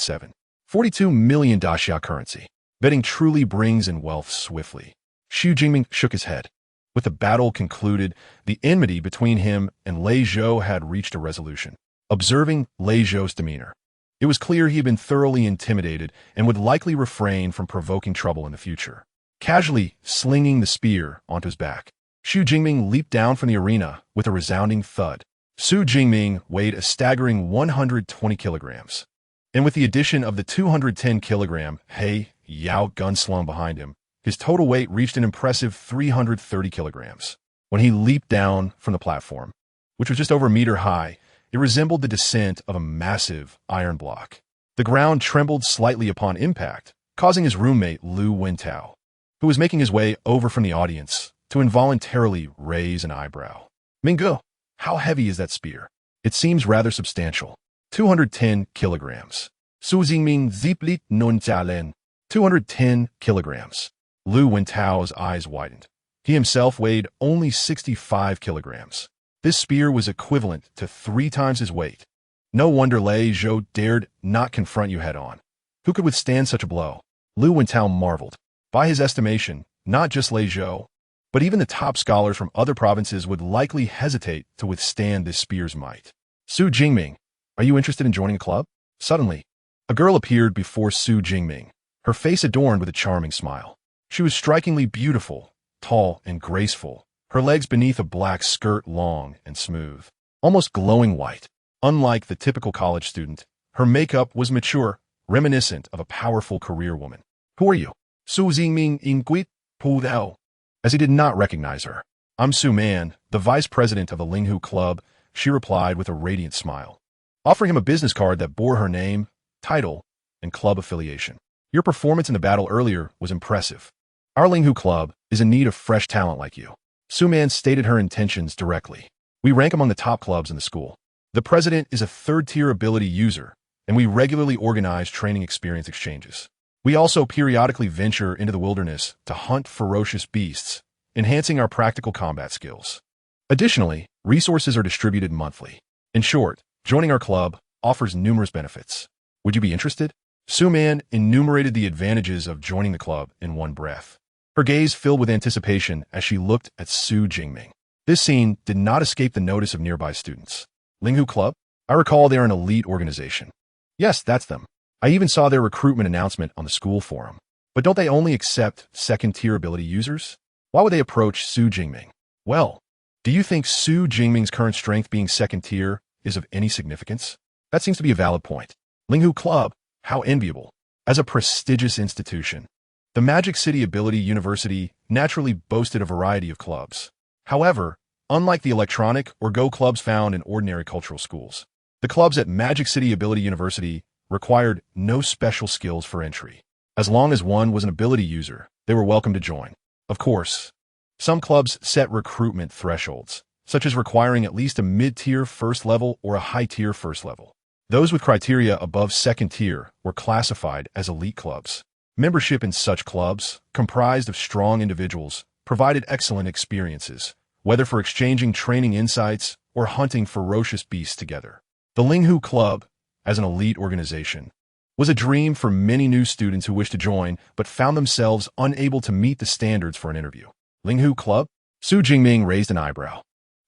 Speaker 1: 42 million daxia currency. Betting truly brings in wealth swiftly. Xu Jingming shook his head. With the battle concluded, the enmity between him and Lei Zhou had reached a resolution. Observing Lei Zhou's demeanor, it was clear he had been thoroughly intimidated and would likely refrain from provoking trouble in the future. Casually slinging the spear onto his back, Xu Jingming leaped down from the arena with a resounding thud. Xu Jingming weighed a staggering 120 kilograms. And with the addition of the 210-kilogram He Yao gun slung behind him, his total weight reached an impressive 330 kilograms. When he leaped down from the platform, which was just over a meter high, it resembled the descent of a massive iron block. The ground trembled slightly upon impact, causing his roommate Lu Wentao, who was making his way over from the audience, to involuntarily raise an eyebrow. Minggu, how heavy is that spear? It seems rather substantial. 210 kilograms. Xu Jingming ziplit non jialen. 210 kilograms. Lu Wentao's eyes widened. He himself weighed only 65 kilograms. This spear was equivalent to 3 times his weight. No wonder Lei Zhou dared not confront you head-on. Who could withstand such a blow? Lu Wentao marveled. By his estimation, not just Lei Zhou, but even the top scholars from other provinces would likely hesitate to withstand this spear's might. Xu Jingming, are you interested in joining a club? Suddenly, a girl appeared before Xu Jingming, her face adorned with a charming smile. She was strikingly beautiful, tall and graceful, her legs beneath a black skirt long and smooth, almost glowing white. Unlike the typical college student, her makeup was mature, reminiscent of a powerful career woman. Who are you? Xu Jingming inquit pulled out, as he did not recognize her. I'm Su Man, the vice president of the Linghu Club, she replied with a radiant smile, offering him a business card that bore her name, title, and club affiliation. Your performance in the battle earlier was impressive. Our Linghu Club is in need of fresh talent like you. Su Man stated her intentions directly. We rank among the top clubs in the school. The president is a third-tier ability user, and we regularly organize training experience exchanges. We also periodically venture into the wilderness to hunt ferocious beasts, enhancing our practical combat skills. Additionally, resources are distributed monthly. In short, joining our club offers numerous benefits. Would you be interested? Su Man enumerated the advantages of joining the club in one breath. Her gaze filled with anticipation as she looked at Xu Jingming. This scene did not escape the notice of nearby students. Linghu Club? I recall they're an elite organization. Yes, that's them. I even saw their recruitment announcement on the school forum. But don't they only accept second-tier ability users? Why would they approach Xu Jingming? Well, do you think Xu Jingming's current strength being second-tier is of any significance? That seems to be a valid point. Linghu Club? How enviable. As a prestigious institution, the Magic City Ability University naturally boasted a variety of clubs. However, unlike the electronic or Go clubs found in ordinary cultural schools, the clubs at Magic City Ability University required no special skills for entry. As long as one was an ability user, they were welcome to join. Of course, some clubs set recruitment thresholds, such as requiring at least a mid-tier first level or a high-tier first level. Those with criteria above second tier were classified as elite clubs. Membership in such clubs, comprised of strong individuals, provided excellent experiences, whether for exchanging training insights or hunting ferocious beasts together. The Linghu Club, as an elite organization, was a dream for many new students who wished to join but found themselves unable to meet the standards for an interview. Linghu Club? Xu Jingming raised an eyebrow.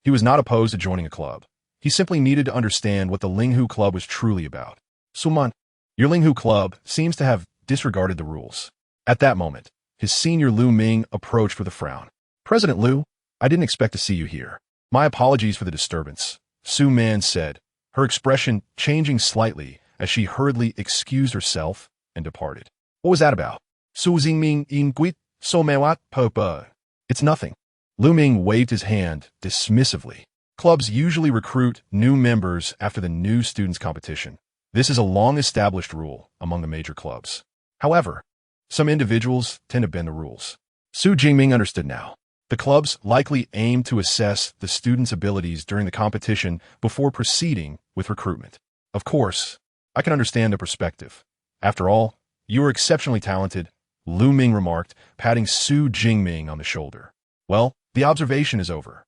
Speaker 1: He was not opposed to joining a club. He simply needed to understand what the Linghu Club was truly about. Suman, your Linghu Club seems to have disregarded the rules. At that moment, his senior Lu Ming approached with a frown. President Lu, I didn't expect to see you here. My apologies for the disturbance, Su Man said, her expression changing slightly as she hurriedly excused herself and departed. What was that about? Xu Jingming inquit so mewat popa. It's nothing. Lu Ming waved his hand dismissively. Clubs usually recruit new members after the new students competition. This is a long-established rule among the major clubs. However, some individuals tend to bend the rules. Xu Jingming understood now. The clubs likely aim to assess the students' abilities during the competition before proceeding with recruitment. Of course, I can understand the perspective. After all, you are exceptionally talented, Lu Ming remarked, patting Xu Jingming on the shoulder. Well, the observation is over.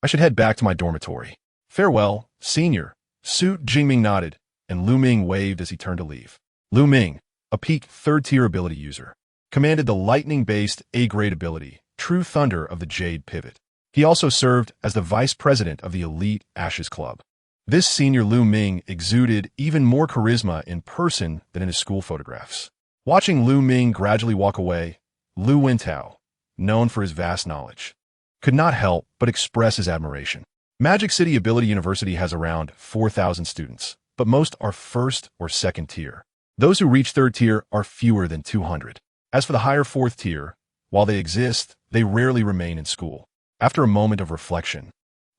Speaker 1: I should head back to my dormitory. Farewell, senior. Xu Jingming nodded, and Lu Ming waved as he turned to leave. Lu Ming, a peak third-tier ability user, commanded the lightning-based A-grade ability, True Thunder of the Jade Pivot. He also served as the vice president of the elite Ashes Club. This senior Lu Ming exuded even more charisma in person than in his school photographs. Watching Lu Ming gradually walk away, Lu Wentao, known for his vast knowledge, could not help but express his admiration. Magic City Ability University has around 4,000 students, but most are first or second tier. Those who reach third tier are fewer than 200. As for the higher fourth tier, while they exist, they rarely remain in school. After a moment of reflection,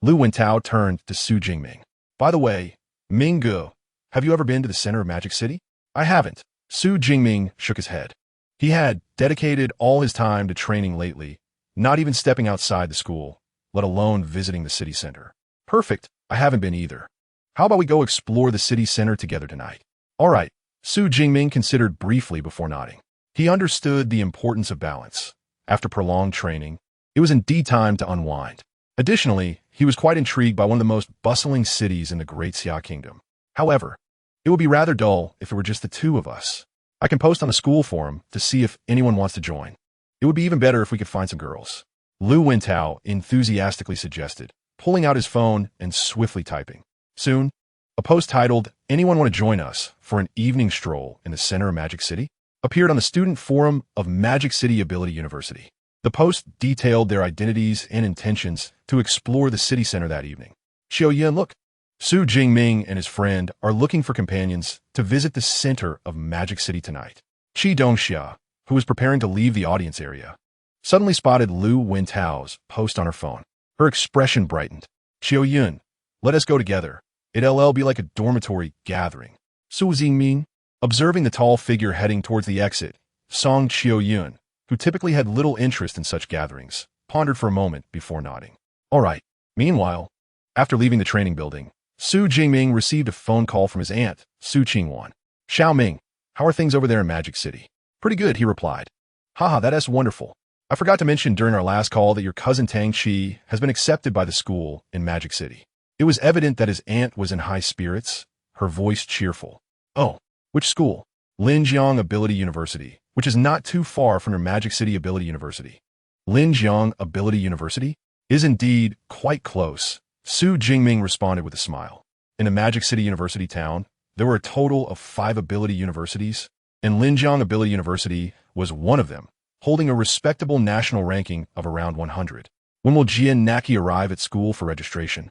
Speaker 1: Lu Wentao turned to Xu Jingming. By the way, Minggu, have you ever been to the center of Magic City? I haven't. Xu Jingming shook his head. He had dedicated all his time to training lately, not even stepping outside the school, let alone visiting the city center. Perfect. I haven't been either. How about we go explore the city center together tonight? All right. Xu Jingming considered briefly before nodding. He understood the importance of balance. After prolonged training, it was indeed time to unwind. Additionally, he was quite intrigued by one of the most bustling cities in the Great Xia Kingdom. However, it would be rather dull if it were just the two of us. I can post on the school forum to see if anyone wants to join. It would be even better if we could find some girls. Lu Wentao enthusiastically suggested, pulling out his phone and swiftly typing. Soon, a post titled, "Anyone want to join us for an evening stroll in the center of Magic City?" appeared on the student forum of Magic City Ability University. The post detailed their identities and intentions to explore the city center that evening. Xiaoyan, look. Xu Jingming and his friend are looking for companions to visit the center of Magic City tonight. Qi Dongxia, who was preparing to leave the audience area, suddenly spotted Lu Wentao's post on her phone. Her expression brightened. Xiaoyan, let us go together. It'll be like a dormitory gathering. Xu Jingming, Observing the tall figure heading towards the exit, Song Qiuyun, who typically had little interest in such gatherings, pondered for a moment before nodding. All right. Meanwhile, after leaving the training building, Xu Jingming received a phone call from his aunt, Su Qingwan. Xiaoming, how are things over there in Magic City? Pretty good, he replied. Haha, that's wonderful. I forgot to mention during our last call that your cousin Tang Qi has been accepted by the school in Magic City. It was evident that his aunt was in high spirits, her voice cheerful. Oh, which school? Linjiang Ability University, which is not too far from your Magic City Ability University. Linjiang Ability University is indeed quite close, Xu Jingming responded with a smile. In a Magic City University town, there were a total of 5 ability universities, and Linjiang Ability University was one of them, holding a respectable national ranking of around 100. When will Jian Naki arrive at school for registration?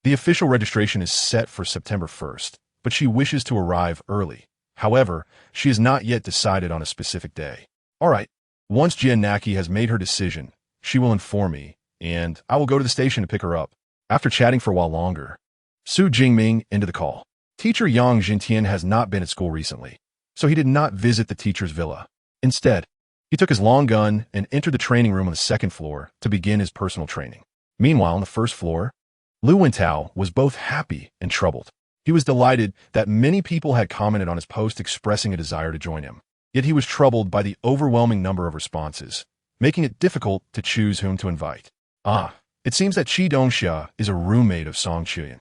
Speaker 1: The official registration is set for September 1st, but she wishes to arrive early. However, she has not yet decided on a specific day. All right, once Jian Naki has made her decision, she will inform me, and I will go to the station to pick her up. After chatting for a while longer, Xu Jingming ended the call. Teacher Yang Jintian has not been at school recently, so he did not visit the teacher's villa. Instead, he took his long gun and entered the training room on the 2nd floor to begin his personal training. Meanwhile, on the 1st floor, Lu Wentao was both happy and troubled. He was delighted that many people had commented on his post expressing a desire to join him. Yet he was troubled by the overwhelming number of responses, making it difficult to choose whom to invite. It seems that Qi Dongxia is a roommate of Song Qiuyun.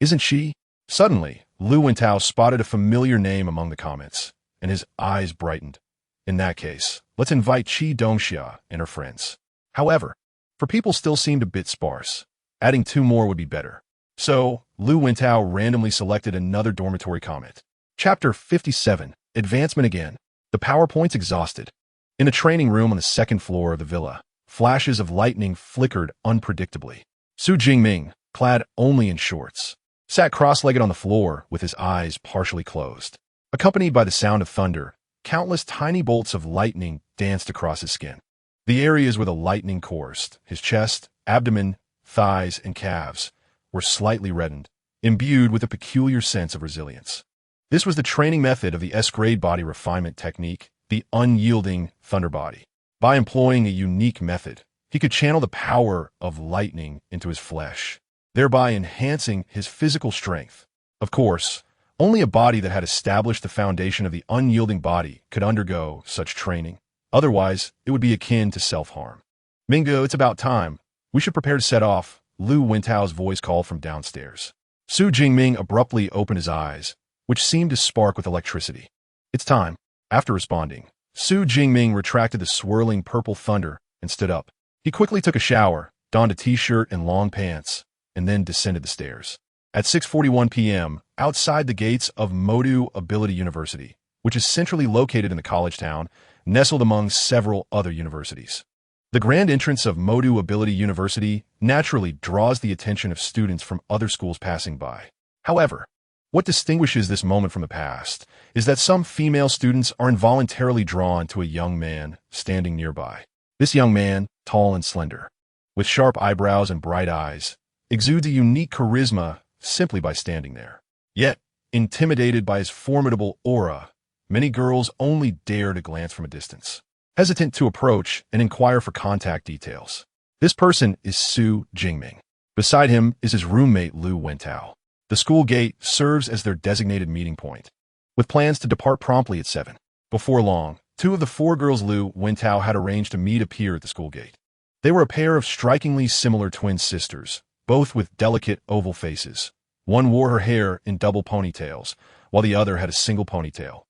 Speaker 1: Isn't she? Suddenly, Lu Wentao spotted a familiar name among the comments, and his eyes brightened. In that case, let's invite Qi Dongxia and her friends. However, for people still seemed a bit sparse. Adding 2 more would be better. So, Lu Wentao randomly selected another dormitory comment. Chapter 57, Advancement Again. The PowerPoint's exhausted. In a training room on the 2nd floor of the villa, flashes of lightning flickered unpredictably. Xu Jingming, clad only in shorts, sat cross-legged on the floor with his eyes partially closed. Accompanied by the sound of thunder, countless tiny bolts of lightning danced across his skin. The areas where the lightning coursed, his chest, abdomen, thighs, and calves, were slightly reddened, imbued with a peculiar sense of resilience. This was the training method of the S-grade body refinement technique, the unyielding thunder body. By employing a unique method, he could channel the power of lightning into his flesh, thereby enhancing his physical strength. Of course, only a body that had established the foundation of the unyielding body could undergo such training. Otherwise, it would be akin to self-harm. Mingo, it's about time. We should prepare to set off, Lu Wentao's voice called from downstairs. Xu Jingming abruptly opened his eyes, which seemed to spark with electricity. It's time. After responding, Xu Jingming retracted the swirling purple thunder and stood up. He quickly took a shower, donned a t-shirt and long pants, and then descended the stairs. At 6:41 p.m., outside the gates of Modu Ability University, which is centrally located in the college town, nestled among several other universities. The grand entrance of Modu Ability University naturally draws the attention of students from other schools passing by. However, what distinguishes this moment from the past is that some female students are involuntarily drawn to a young man standing nearby. This young man, tall and slender, with sharp eyebrows and bright eyes, exudes a unique charisma simply by standing there. Yet, intimidated by his formidable aura, many girls only dare to glance from a distance, hesitant to approach and inquire for contact details. This person is Xu Jingming. Beside him is his roommate Lu Wentao. The school gate serves as their designated meeting point, with plans to depart promptly at 7. Before long, 2 of the 4 girls Lu Wentao had arranged to meet appear at the school gate. They were a pair of strikingly similar twin sisters, both with delicate oval faces. One wore her hair in double ponytails, while the other had a single ponytail.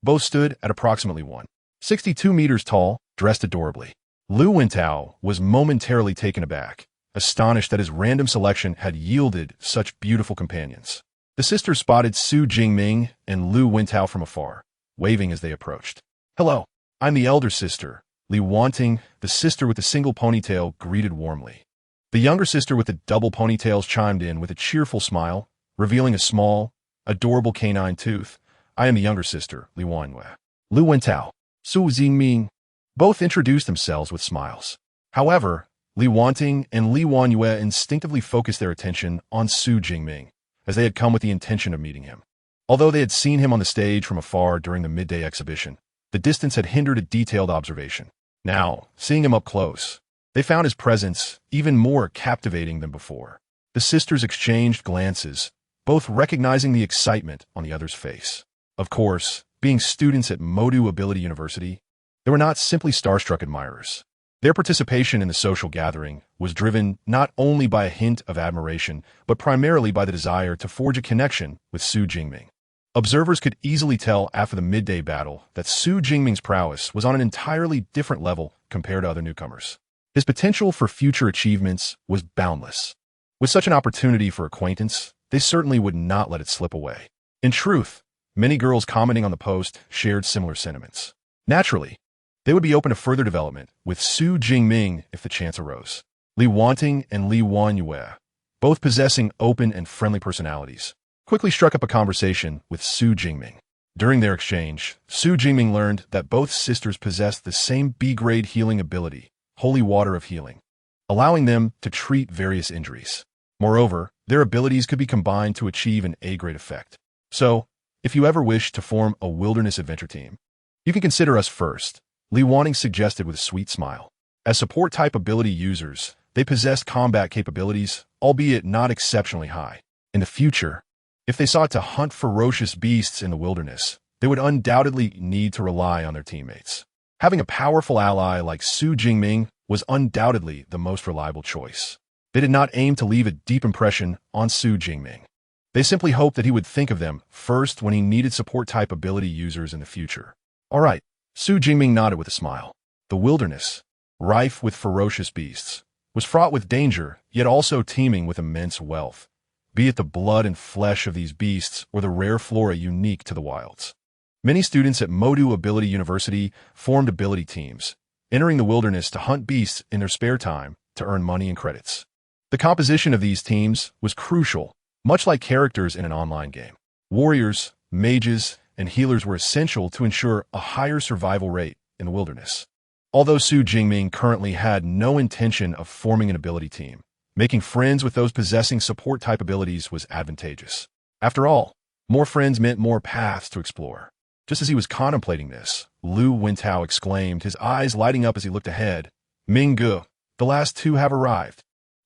Speaker 1: Both stood at approximately 1.62 meters tall, dressed adorably. Lu Wentao was momentarily taken aback, astonished that his random selection had yielded such beautiful companions. The sisters spotted Xu Jingming and Lu Wentao from afar, waving as they approached. "Hello, I'm the elder sister," Li Wanting, the sister with the single ponytail, greeted warmly. The younger sister with the double ponytails chimed in with a cheerful smile, revealing a small, adorable canine tooth. "I am the younger sister, Li Wanyue." Lu Wentao, Xu Jingming, both introduced themselves with smiles. However, Li Wanting and Li Wanyue instinctively focused their attention on Xu Jingming, as they had come with the intention of meeting him. Although they had seen him on the stage from afar during the midday exhibition, the distance had hindered a detailed observation. Now, seeing him up close, they found his presence even more captivating than before. The sisters exchanged glances, both recognizing the excitement on the other's face. Of course, being students at Modu Ability University, they were not simply starstruck admirers. Their participation in the social gathering was driven not only by a hint of admiration, but primarily by the desire to forge a connection with Xu Jingming. Observers could easily tell after the midday battle that Xu Jingming's prowess was on an entirely different level compared to other newcomers. His potential for future achievements was boundless. With such an opportunity for acquaintance, they certainly would not let it slip away. In truth, many girls commenting on the post shared similar sentiments. Naturally, they would be open to further development with Xu Jingming if the chance arose. Li Wanting and Li Wanyue, both possessing open and friendly personalities, quickly struck up a conversation with Xu Jingming. During their exchange, Xu Jingming learned that both sisters possessed the same B-grade healing ability, Holy Water of Healing, allowing them to treat various injuries. Moreover, their abilities could be combined to achieve an A-grade effect. So, if you ever wish to form a wilderness adventure team, you can consider us first, Li Wanting suggested with a sweet smile. As support-type ability users, they possessed combat capabilities, albeit not exceptionally high. In the future, if they sought to hunt ferocious beasts in the wilderness, they would undoubtedly need to rely on their teammates. Having a powerful ally like Xu Jingming was undoubtedly the most reliable choice. They did not aim to leave a deep impression on Xu Jingming. They simply hoped that he would think of them first when he needed support-type ability users in the future. All right. Xu Jingming nodded with a smile. The wilderness, rife with ferocious beasts, was fraught with danger, yet also teeming with immense wealth, be it the blood and flesh of these beasts or the rare flora unique to the wilds. Many students at Modu Ability University formed ability teams, entering the wilderness to hunt beasts in their spare time to earn money and credits. The composition of these teams was crucial, much like characters in an online game. Warriors, mages, and healers were essential to ensure a higher survival rate in the wilderness. Although Xu Jingming currently had no intention of forming an ability team, making friends with those possessing support-type abilities was advantageous. After all, more friends meant more paths to explore. Just as he was contemplating this, Lu Wentao exclaimed, his eyes lighting up as he looked ahead. Minggu, the last two have arrived.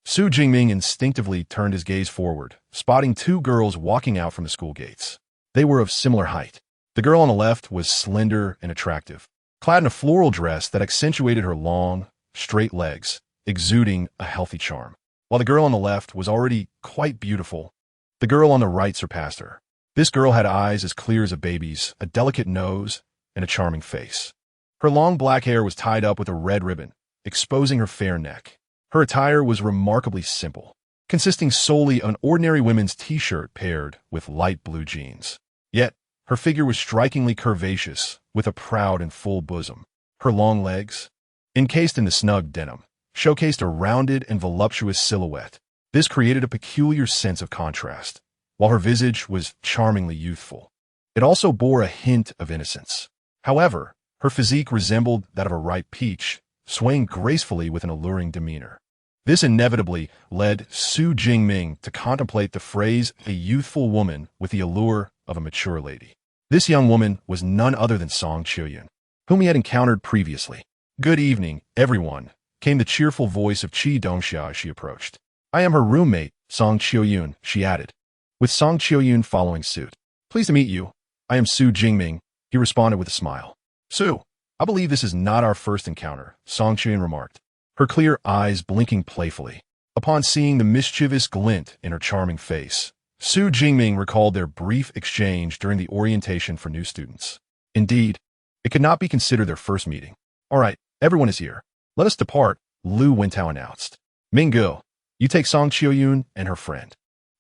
Speaker 1: Xu Jingming instinctively turned his gaze forward, spotting two girls walking out from the school gates. They were of similar height. The girl on the left was slender and attractive, clad in a floral dress that accentuated her long, straight legs, exuding a healthy charm. While the girl on the left was already quite beautiful, the girl on the right surpassed her. This girl had eyes as clear as a baby's, a delicate nose, and a charming face. Her long black hair was tied up with a red ribbon, exposing her fair neck. Her attire was remarkably simple, consisting solely of an ordinary women's t-shirt paired with light blue jeans. Yet, her figure was strikingly curvaceous, with a proud and full bosom. Her long legs, encased in the snug denim, showcased a rounded and voluptuous silhouette. This created a peculiar sense of contrast, while her visage was charmingly youthful. It also bore a hint of innocence. However, her physique resembled that of a ripe peach, swaying gracefully with an alluring demeanor. This inevitably led Xu Jingming to contemplate the phrase, a youthful woman with the allure of a mature lady. This young woman was none other than Song Qiuyun, whom he had encountered previously. Good evening, everyone, came the cheerful voice of Qi Dongxia as she approached. I am her roommate, Song Qiuyun, she added, with Song Qiuyun following suit. Pleased to meet you. I am Xu Jingming, he responded with a smile. Xu, I believe this is not our first encounter, Song Qiuyun remarked, her clear eyes blinking playfully. Upon seeing the mischievous glint in her charming face, Xu Jingming recalled their brief exchange during the orientation for new students. Indeed, it could not be considered their first meeting. All right, everyone is here. Let us depart, Lu Wentao announced. Minggu, you take Song Qiuyun and her friend.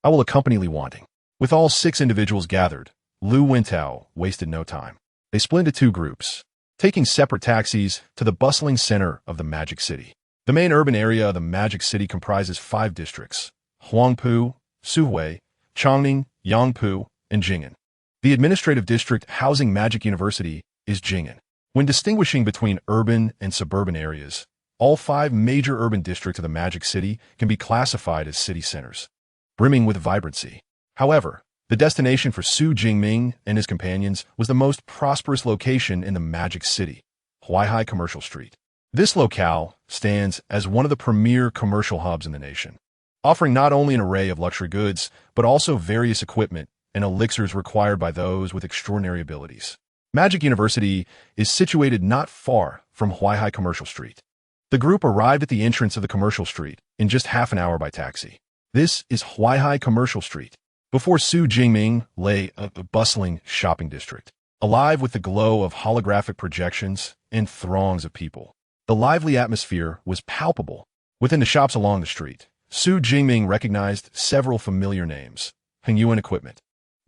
Speaker 1: I will accompany Li Wanting. With all 6 individuals gathered, Lu Wentao wasted no time. They split into 2 groups, taking separate taxis to the bustling center of the Magic City. The main urban area of the Magic City comprises 5 districts: Huangpu, Suhui, Changning, Yangpu, and Jing'an. The administrative district housing Magic University is Jing'an. When distinguishing between urban and suburban areas, all 5 major urban districts of the Magic City can be classified as city centers, brimming with vibrancy. However, The destination for Xu Jingming and his companions was the most prosperous location in the Magic City, Huaihai Commercial Street. This locale stands as one of the premier commercial hubs in the nation, offering not only an array of luxury goods, but also various equipment and elixirs required by those with extraordinary abilities. Magic University is situated not far from Huaihai Commercial Street. The group arrived at the entrance of the commercial street in just half an hour by taxi. This is Huaihai Commercial Street. Before Xu Jingming lay a bustling shopping district, alive with the glow of holographic projections and throngs of people. The lively atmosphere was palpable. Within the shops along the street, Xu Jingming recognized several familiar names: Hengyuan Equipment,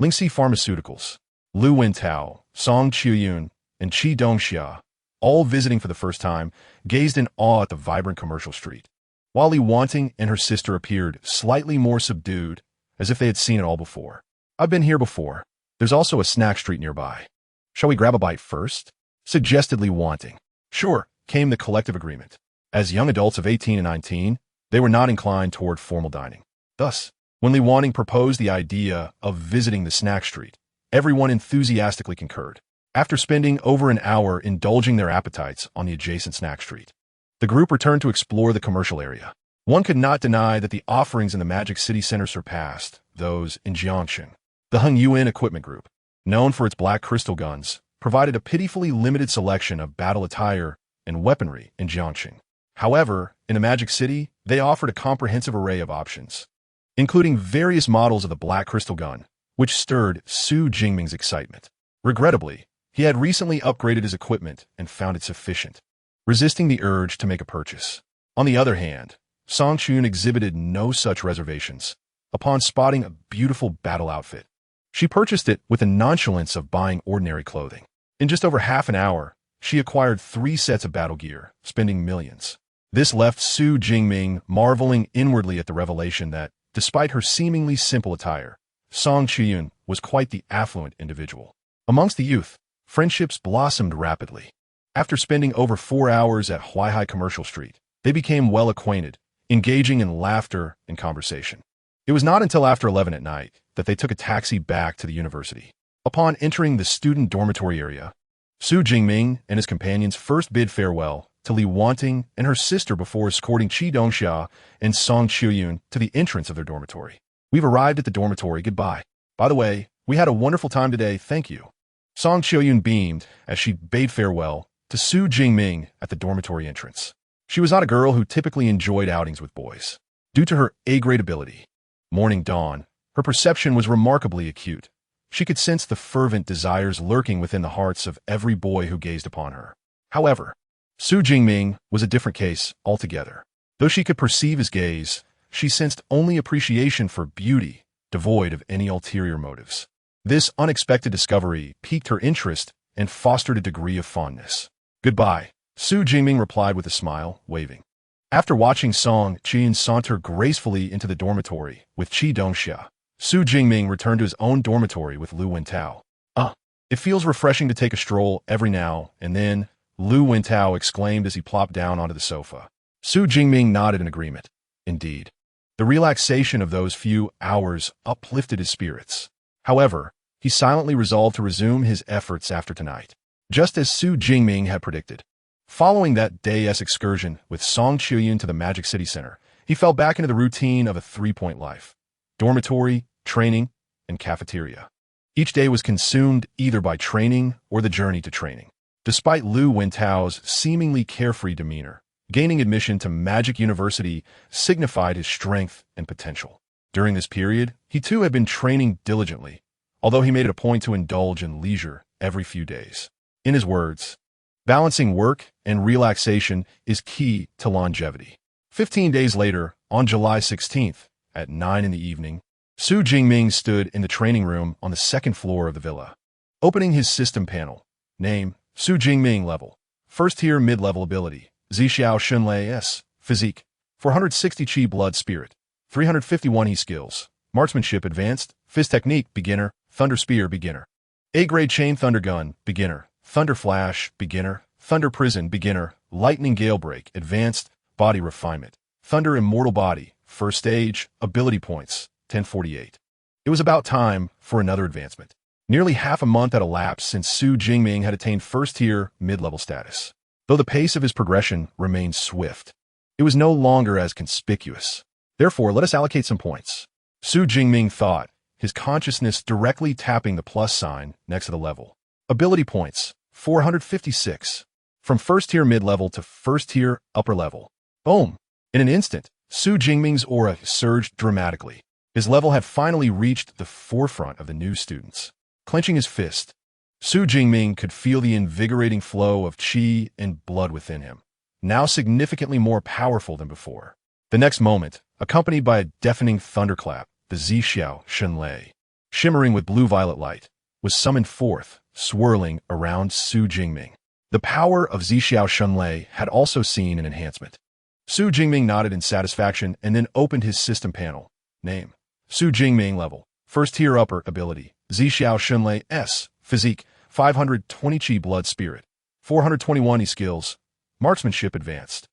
Speaker 1: Lingxi Pharmaceuticals, Lu Wentao, Song Qiuyun, and Qi Dongxia, all visiting for the first time, gazed in awe at the vibrant commercial street. While Li Wanting and her sister appeared slightly more subdued, as if they had seen it all before. "I've been here before. There's also a snack street nearby. Shall we grab a bite first?" suggested Li Wanting. "Sure," came the collective agreement. As young adults of 18 and 19, they were not inclined toward formal dining. Thus, when Li Wanting proposed the idea of visiting the snack street, everyone enthusiastically concurred. After spending over an hour indulging their appetites on the adjacent snack street, the group returned to explore the commercial area. One could not deny that the offerings in the Magic City Center surpassed those in Jiangxing. The Hengyuan Equipment Group, known for its black crystal guns, provided a pitifully limited selection of battle attire and weaponry in Jiangxing. However, in the Magic City, they offered a comprehensive array of options, including various models of the black crystal gun, which stirred Xu Jingming's excitement. Regrettably, he had recently upgraded his equipment and found it sufficient, resisting the urge to make a purchase. On the other hand, Song Qiuyun exhibited no such reservations. Upon spotting a beautiful battle outfit, she purchased it with the nonchalance of buying ordinary clothing. In just over half an hour, she acquired 3 sets of battle gear, spending millions. This left Xu Jingming marveling inwardly at the revelation that, despite her seemingly simple attire, Song Qiuyun was quite the affluent individual. Amongst the youth, friendships blossomed rapidly. After spending over 4 hours at Huaihai Commercial Street, they became well acquainted, engaging in laughter and conversation. It was not until after 11 at night that they took a taxi back to the university. Upon entering the student dormitory area, Xu Jingming and his companions first bid farewell to Li Wanting and her sister before escorting Qi Dongxia and Song Qiuyun to the entrance of their dormitory. "We've arrived at the dormitory. Goodbye. By the way, we had a wonderful time today. Thank you." Song Qiuyun beamed as she bade farewell to Xu Jingming at the dormitory entrance. She was not a girl who typically enjoyed outings with boys. Due to her A-grade ability, Morning Dawn, her perception was remarkably acute. She could sense the fervent desires lurking within the hearts of every boy who gazed upon her. However, Xu Jingming was a different case altogether. Though she could perceive his gaze, she sensed only appreciation for beauty, devoid of any ulterior motives. This unexpected discovery piqued her interest and fostered a degree of fondness. "Goodbye," Xu Jingming replied with a smile, waving. After watching Song Qiuyun saunter gracefully into the dormitory with Qi Dongxia, Xu Jingming returned to his own dormitory with Lu Wentao. It feels refreshing to take a stroll every now and then," Lu Wentao exclaimed as he plopped down onto the sofa. Xu Jingming nodded in agreement. Indeed, the relaxation of those few hours uplifted his spirits. However, he silently resolved to resume his efforts after tonight, just as Xu Jingming had predicted. Following that day's excursion with Song Qiuyun to the Magic City Center, he fell back into the routine of a 3-point life: dormitory, training, and cafeteria. Each day was consumed either by training or the journey to training. Despite Lu Wentao's seemingly carefree demeanor, gaining admission to Magic University signified his strength and potential. During this period, he too had been training diligently, although he made it a point to indulge in leisure every few days. In his words, "Balancing work and relaxation is key to longevity." 15 days later, on July 16th, at 9 in the evening, Xu Jingming stood in the training room on the 2nd floor of the villa. Opening his system panel, name, Xu Jingming level, 1st tier mid-level ability, Zixiao Shunlei S, physique, 460 Qi blood spirit, 351 skills, marksmanship advanced, fizz technique beginner, thunder spear beginner, A-grade chain thunder gun beginner, thunder flash beginner, thunder prison beginner, lightning gale break advanced, body refinement, thunder immortal body, 1st stage, ability points, 1048. It was about time for another advancement. Nearly half a month had elapsed since Xu Jingming had attained first-tier mid-level status. Though the pace of his progression remained swift, it was no longer as conspicuous. Therefore, let us allocate some points. Xu Jingming thought, his consciousness directly tapping the plus sign next to the level. Ability points, 456. From first-tier mid-level to first-tier upper level. Boom! In an instant, Xu Jingming's aura surged dramatically. His level had finally reached the forefront of the new students. Clenching his fist, Xu Jingming could feel the invigorating flow of qi and blood within him, now significantly more powerful than before. The next moment, accompanied by a deafening thunderclap, the Zhixiao Shenlei, shimmering with blue-violet light, was summoned forth, swirling around Xu Jingming. The power of Zhixiao Shenlei had also seen an enhancement. Xu Jingming nodded in satisfaction and then opened his system panel. Name: Xu Jingming level, first-tier upper ability, Zhixiao Shenlei S, physique, 520 Qi blood spirit, 421 E skills, marksmanship advanced.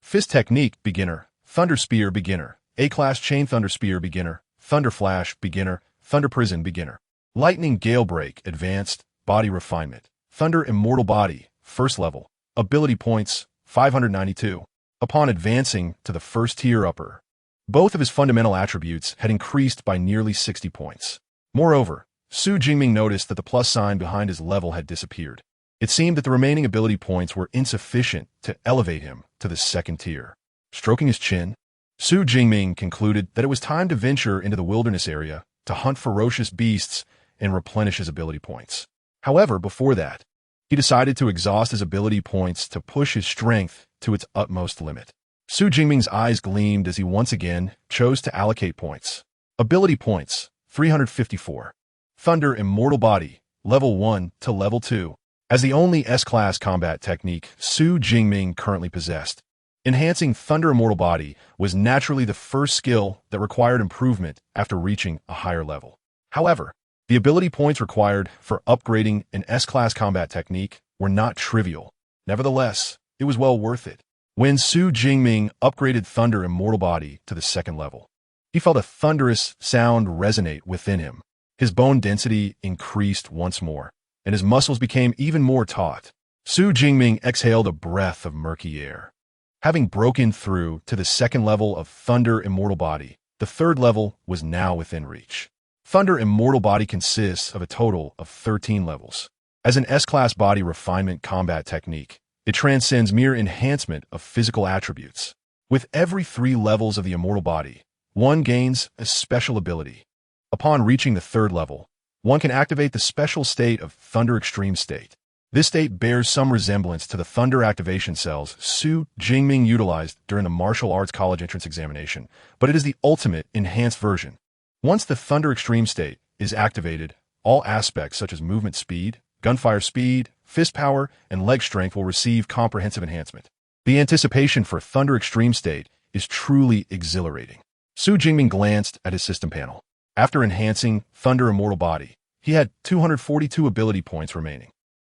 Speaker 1: Fist technique beginner, thunder spear beginner, A-class chain thunder spear beginner, thunder flash beginner, thunder prison beginner. Lightning gale break advanced, body refinement, thunder immortal body, first level, ability points, 592. Upon advancing to the first tier upper, both of his fundamental attributes had increased by nearly 60 points. Moreover, Xu Jingming noticed that the plus sign behind his level had disappeared. It seemed that the remaining ability points were insufficient to elevate him to the second tier. Stroking his chin, Xu Jingming concluded that it was time to venture into the wilderness area to hunt ferocious beasts and replenish his ability points. However, before that, he decided to exhaust his ability points to push his strength to its utmost limit. Xu Jingming's eyes gleamed as he once again chose to allocate points. Ability points, 354. Thunder Immortal Body, Level 1 to Level 2. As the only S-Class combat technique Xu Jingming currently possessed, enhancing Thunder Immortal Body was naturally the first skill that required improvement after reaching a higher level. However, the ability points required for upgrading an S-Class combat technique were not trivial. Nevertheless, it was well worth it. When Xu Jingming upgraded Thunder Immortal Body to the second level, he felt a thunderous sound resonate within him. His bone density increased once more, and his muscles became even more taut. Xu Jingming exhaled a breath of murky air. Having broken through to the second level of Thunder Immortal Body, the third level was now within reach. Thunder Immortal Body consists of a total of 13 levels. As an S-Class body refinement combat technique, it transcends mere enhancement of physical attributes. With every 3 levels of the Immortal Body, one gains a special ability. Upon reaching the third level, one can activate the special state of Thunder Extreme State. This state bears some resemblance to the Thunder activation cells Xu Jingming utilized during the Martial Arts College entrance examination, but it is the ultimate enhanced version. Once the Thunder Extreme State is activated, all aspects such as movement speed, gunfire speed, fist power, and leg strength will receive comprehensive enhancement. The anticipation for Thunder Extreme State is truly exhilarating. Xu Jingming glanced at his system panel. After enhancing Thunder Immortal Body, he had 242 ability points remaining.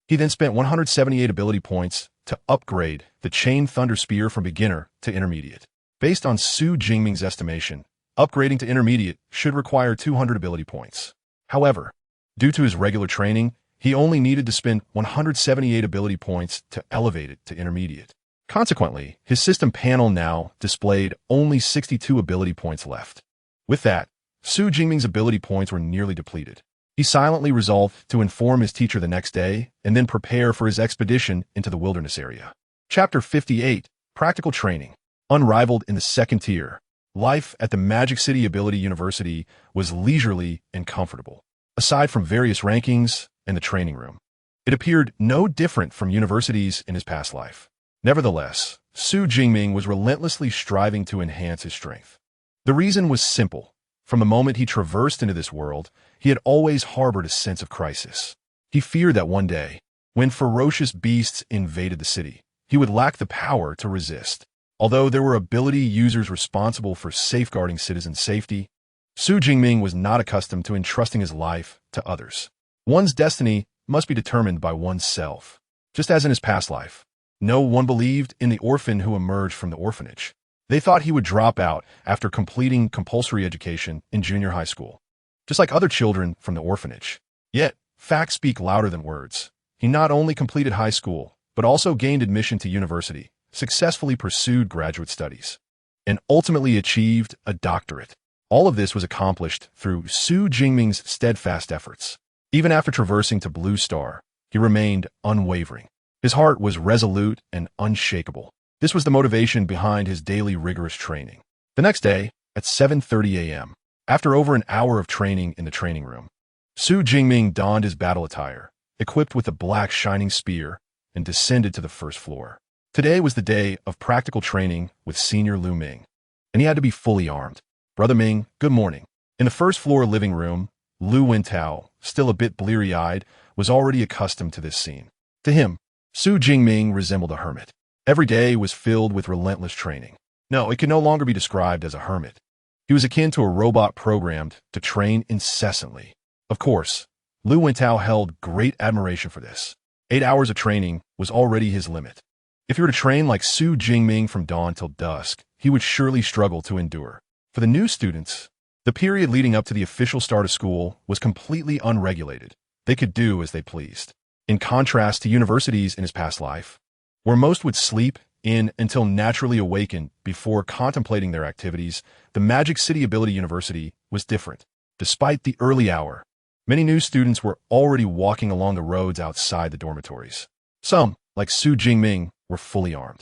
Speaker 1: He then spent 178 ability points to upgrade the Chain Thunder Spear from beginner to intermediate. Based on Xu Jingming's estimation, upgrading to intermediate should require 200 ability points. However, due to his regular training, he only needed to spend 178 ability points to elevate it to intermediate. Consequently, his system panel now displayed only 62 ability points left. With that, Xu Jingming's ability points were nearly depleted. He silently resolved to inform his teacher the next day and then prepare for his expedition into the wilderness area. Chapter 58, Practical Training. Unrivaled in the second tier, life at the Magic City Ability University was leisurely and comfortable. Aside from various rankings and the training room, it appeared no different from universities in his past life. Nevertheless, Xu Jingming was relentlessly striving to enhance his strength. The reason was simple. From the moment he traversed into this world, he had always harbored a sense of crisis. He feared that one day, when ferocious beasts invaded the city, he would lack the power to resist. Although there were ability users responsible for safeguarding citizen safety, Xu Jingming was not accustomed to entrusting his life to others. One's destiny must be determined by oneself. Just as in his past life, no one believed in the orphan who emerged from the orphanage. They thought he would drop out after completing compulsory education in junior high school. just like other children from the orphanage. Yet, facts speak louder than words. He not only completed high school, but also gained admission to university, successfully pursued graduate studies, and ultimately achieved a doctorate. All of this was accomplished through Xu Jingming's steadfast efforts. Even after traversing to Blue Star, he remained unwavering. His heart was resolute and unshakable. This was the motivation behind his daily rigorous training. The next day, at 7:30 a.m., after over an hour of training in the training room, Xu Jingming donned his battle attire, equipped with a black shining spear, and descended to the first floor. Today was the day of practical training with Senior Lu Ming, and he had to be fully armed. Brother Ming, good morning. In the first floor living room, Lu Wintao, still a bit bleary-eyed, was already accustomed to this scene. To him, Xu Jingming resembled a hermit. Every day was filled with relentless training. No, it could no longer be described as a hermit. He was akin to a robot programmed to train incessantly. Of course, Lu Wintao held great admiration for this. 8 hours of training was already his limit. If he were to train like Xu Jingming from dawn till dusk, he would surely struggle to endure. For the new students, the period leading up to the official start of school was completely unregulated. They could do as they pleased. In contrast to universities in his past life, where most would sleep in until naturally awakened before contemplating their activities, the Magic City Ability University was different. Despite the early hour, many new students were already walking along the roads outside the dormitories. Some, like Xu Jingming, were fully armed.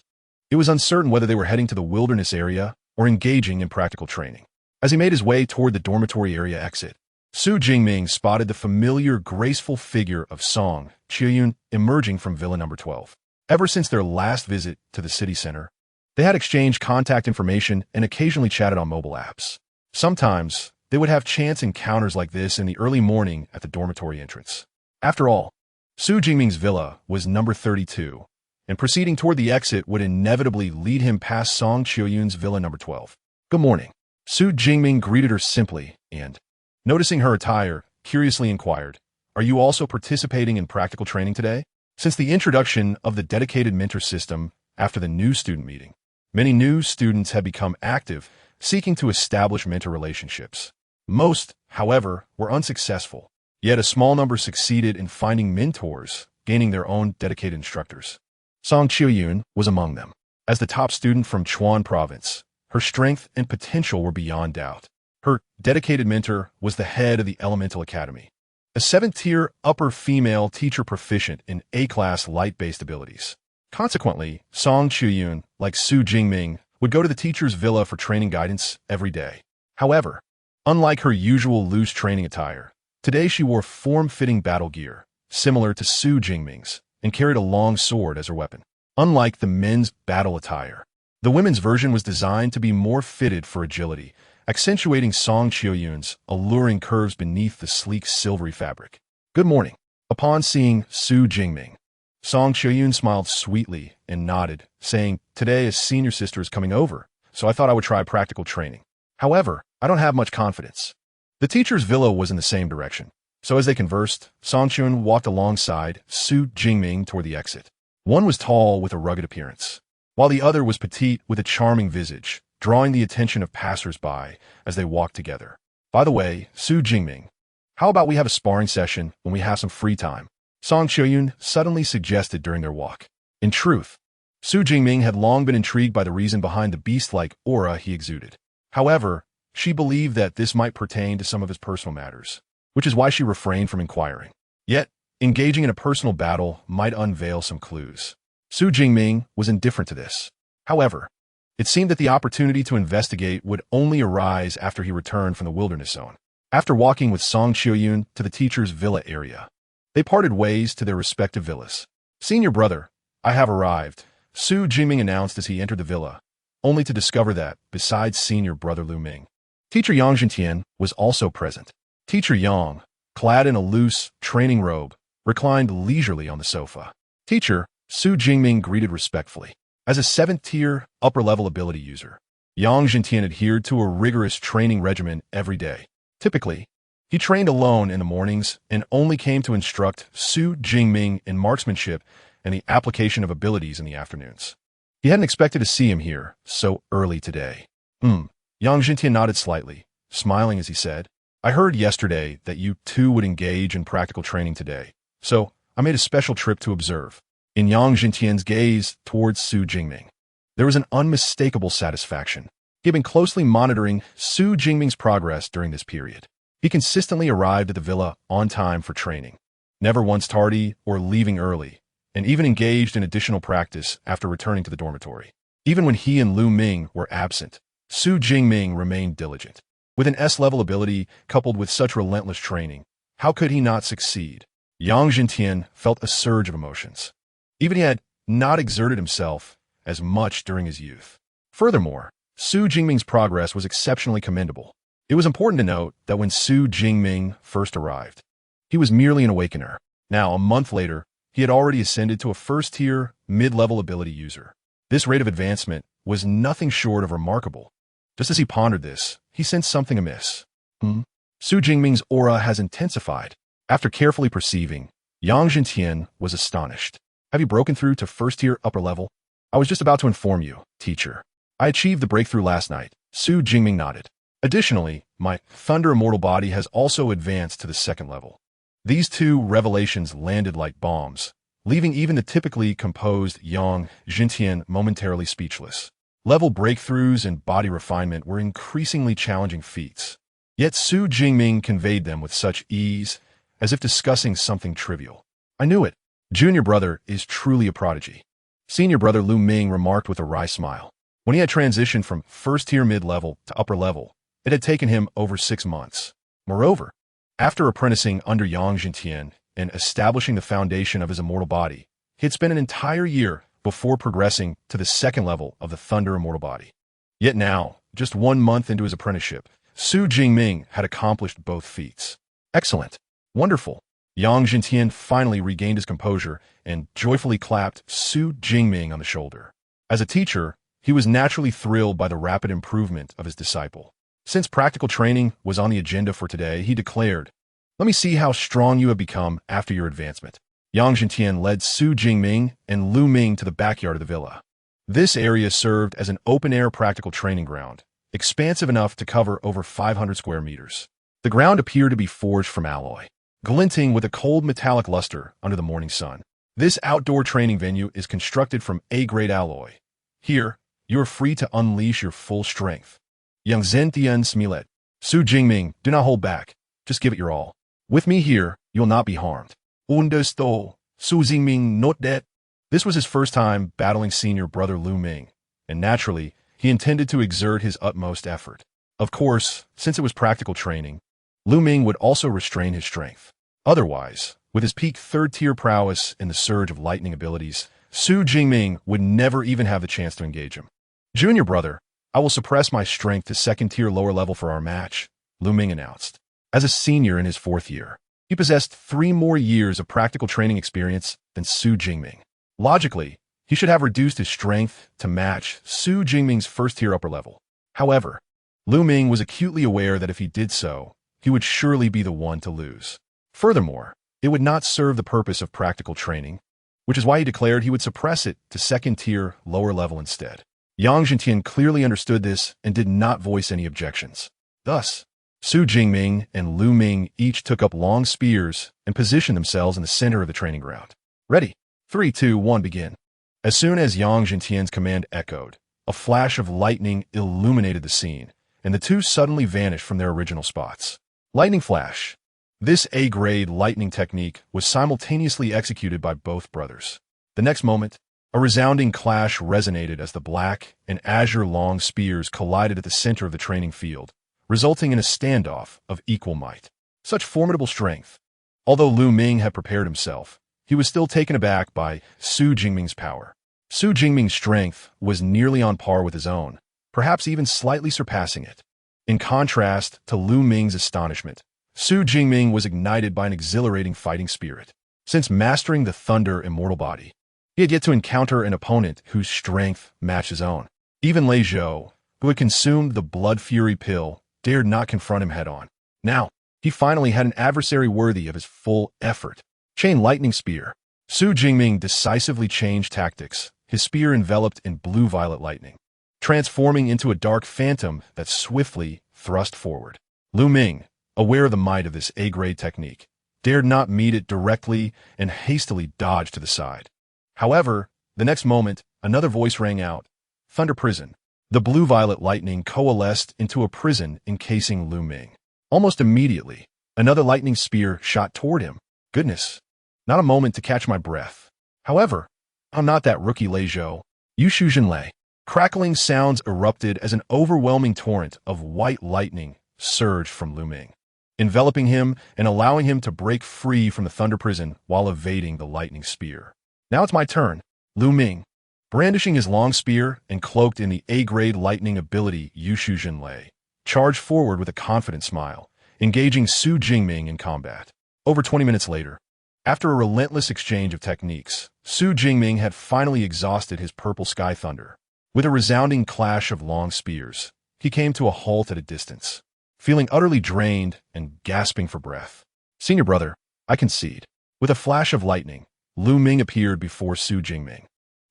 Speaker 1: It was uncertain whether they were heading to the wilderness area or engaging in practical training. As he made his way toward the dormitory area exit, Xu Jingming spotted the familiar, graceful figure of Song Qiuyun emerging from Villa Number 12. Ever since their last visit to the city center, they had exchanged contact information and occasionally chatted on mobile apps. Sometimes, they would have chance encounters like this in the early morning at the dormitory entrance. After all, Xu Jingming's villa was number 32, and proceeding toward the exit would inevitably lead him past Song Qiuyun's villa number 12. Good morning. Xu Jingming greeted her simply and, noticing her attire, curiously inquired, "Are you also participating in practical training today?" Since the introduction of the dedicated mentor system after the new student meeting, many new students had become active, seeking to establish mentor relationships. Most, however, were unsuccessful, yet a small number succeeded in finding mentors, gaining their own dedicated instructors. Song Qiuyun was among them. As the top student from Chuan Province, her strength and potential were beyond doubt. Her dedicated mentor was the head of the Elemental Academy, a 7th-tier upper female teacher proficient in A-class light-based abilities. Consequently, Song Qiuyun, like Xu Jingming, would go to the teacher's villa for training guidance every day. However, unlike her usual loose training attire, today she wore form-fitting battle gear, similar to Xu Jingming's, and carried a long sword as her weapon. Unlike the men's battle attire, the women's version was designed to be more fitted for agility, accentuating Song Qiuyun's alluring curves beneath the sleek silvery fabric. Good morning. Upon seeing Xu Jingming, Song Qiuyun smiled sweetly and nodded, saying, "Today a senior sister is coming over, so I thought I would try practical training. However, I don't have much confidence." The teacher's villa was in the same direction, so as they conversed, Song Qiuyun walked alongside Xu Jingming toward the exit. One was tall with a rugged appearance, while the other was petite with a charming visage, drawing the attention of passers-by as they walked together. "By the way, Xu Jingming, how about we have a sparring session when we have some free time?" Song Qiuyun suddenly suggested during their walk. In truth, Xu Jingming had long been intrigued by the reason behind the beast-like aura he exuded. However, she believed that this might pertain to some of his personal matters, which is why she refrained from inquiring. Yet, engaging in a personal battle might unveil some clues. Xu Jingming was indifferent to this. However, it seemed that the opportunity to investigate would only arise after he returned from the wilderness zone. After walking with Song Qiuyun to the teacher's villa area, they parted ways to their respective villas. "Senior brother, I have arrived," Xu Jingming announced as he entered the villa, only to discover that, besides senior brother Lu Ming, teacher Yang Zhentian was also present. Teacher Yang, clad in a loose, training robe, reclined leisurely on the sofa. "Teacher," Xu Jingming greeted respectfully. As a 7th-tier, upper-level ability user, Yang Zhentian adhered to a rigorous training regimen every day. Typically, he trained alone in the mornings and only came to instruct Xu Jingming in marksmanship and the application of abilities in the afternoons. He hadn't expected to see him here so early today. Yang Zhentian nodded slightly, smiling as he said, I heard yesterday that you two would engage in practical training today, so I made a special trip to observe. In Yang Jintian's gaze towards Xu Jingming, there was an unmistakable satisfaction. He had been closely monitoring Xu Jingming's progress during this period. He consistently arrived at the villa on time for training, never once tardy or leaving early, and even engaged in additional practice after returning to the dormitory. Even when he and Lu Ming were absent, Xu Jingming remained diligent. With an S-level ability coupled with such relentless training, how could he not succeed? Yang Jintian felt a surge of emotions. Even he had not exerted himself as much during his youth. Furthermore, Xu Jingming's progress was exceptionally commendable. It was important to note that when Xu Jingming first arrived, he was merely an awakener. Now, a month later, he had already ascended to a first-tier, mid-level ability user. This rate of advancement was nothing short of remarkable. Just as he pondered this, he sensed something amiss. Xu Jingming's aura has intensified. After carefully perceiving, Yang Jintian was astonished. Have you broken through to first-tier upper level? I was just about to inform you, teacher. I achieved the breakthrough last night. Xu Jingming nodded. Additionally, my Thunder Immortal body has also advanced to the second level. These two revelations landed like bombs, leaving even the typically composed Yang Jintian momentarily speechless. Level breakthroughs and body refinement were increasingly challenging feats. Yet Xu Jingming conveyed them with such ease, as if discussing something trivial. I knew it. Junior brother is truly a prodigy. Senior brother Lu Ming remarked with a wry smile. When he had transitioned from first-tier mid-level to upper level, it had taken him over 6 months. Moreover, after apprenticing under Yang Jintian and establishing the foundation of his immortal body, he had spent an entire year before progressing to the second level of the Thunder Immortal body. Yet now, just 1 month into his apprenticeship, Xu Jingming had accomplished both feats. Excellent. Wonderful. Yang Jintian finally regained his composure and joyfully clapped Xu Jingming on the shoulder. As a teacher, he was naturally thrilled by the rapid improvement of his disciple. Since practical training was on the agenda for today, he declared, "Let me see how strong you have become after your advancement." Yang Jintian led Xu Jingming and Lu Ming to the backyard of the villa. This area served as an open-air practical training ground, expansive enough to cover over 500 square meters. The ground appeared to be forged from alloy, glinting with a cold metallic luster under the morning sun. This outdoor training venue is constructed from A-grade alloy. Here, you are free to unleash your full strength. Yang Zentian Smilet. Xu Jingming, do not hold back. Just give it your all. With me here, you'll not be harmed. Understood. Xu Jingming not that. This was his first time battling senior brother Lu Ming, and naturally, he intended to exert his utmost effort. Of course, since it was practical training, Lu Ming would also restrain his strength. Otherwise, with his peak third-tier prowess and the surge of lightning abilities, Xu Jingming would never even have the chance to engage him. Junior brother, I will suppress my strength to second-tier lower level for our match, Lu Ming announced. As a senior in his 4th year, he possessed 3 more years of practical training experience than Xu Jingming. Logically, he should have reduced his strength to match Xu Jingming's first-tier upper level. However, Lu Ming was acutely aware that if he did so, he would surely be the one to lose. Furthermore, it would not serve the purpose of practical training, which is why he declared he would suppress it to second-tier lower level instead. Yang Jintian clearly understood this and did not voice any objections. Thus, Xu Jingming and Lu Ming each took up long spears and positioned themselves in the center of the training ground. Ready? 3, 2, 1, begin. As soon as Yang Jintian's command echoed, a flash of lightning illuminated the scene, and the two suddenly vanished from their original spots. Lightning flash. This A-grade lightning technique was simultaneously executed by both brothers. The next moment, a resounding clash resonated as the black and azure-long spears collided at the center of the training field, resulting in a standoff of equal might. Such formidable strength. Although Lu Ming had prepared himself, he was still taken aback by Xu Jingming's power. Xu Jingming's strength was nearly on par with his own, perhaps even slightly surpassing it. In contrast to Lu Ming's astonishment, Xu Jingming was ignited by an exhilarating fighting spirit. Since mastering the Thunder Immortal body, he had yet to encounter an opponent whose strength matched his own. Even Lei Zhou, who had consumed the Blood Fury pill, dared not confront him head-on. Now, he finally had an adversary worthy of his full effort. Chain Lightning Spear. Xu Jingming decisively changed tactics, his spear enveloped in blue-violet lightning, transforming into a dark phantom that swiftly thrust forward. Lu Ming, aware of the might of this A-grade technique, dared not meet it directly and hastily dodged to the side. However, the next moment, another voice rang out. Thunder prison. The blue-violet lightning coalesced into a prison encasing Lu Ming. Almost immediately, another lightning spear shot toward him. Goodness. Not a moment to catch my breath. However, I'm not that rookie Lei Zhou. Xu Jingming. Crackling sounds erupted as an overwhelming torrent of white lightning surged from Lu Ming, enveloping him and allowing him to break free from the thunder prison while evading the lightning spear. Now it's my turn. Lu Ming, brandishing his long spear and cloaked in the A-grade lightning ability Xu Jingming, charged forward with a confident smile, engaging Xu Jingming in combat. Over 20 minutes later, after a relentless exchange of techniques, Xu Jingming had finally exhausted his purple sky thunder. With a resounding clash of long spears, he came to a halt at a distance, feeling utterly drained and gasping for breath. Senior brother, I concede. With a flash of lightning, Lu Ming appeared before Xu Jingming,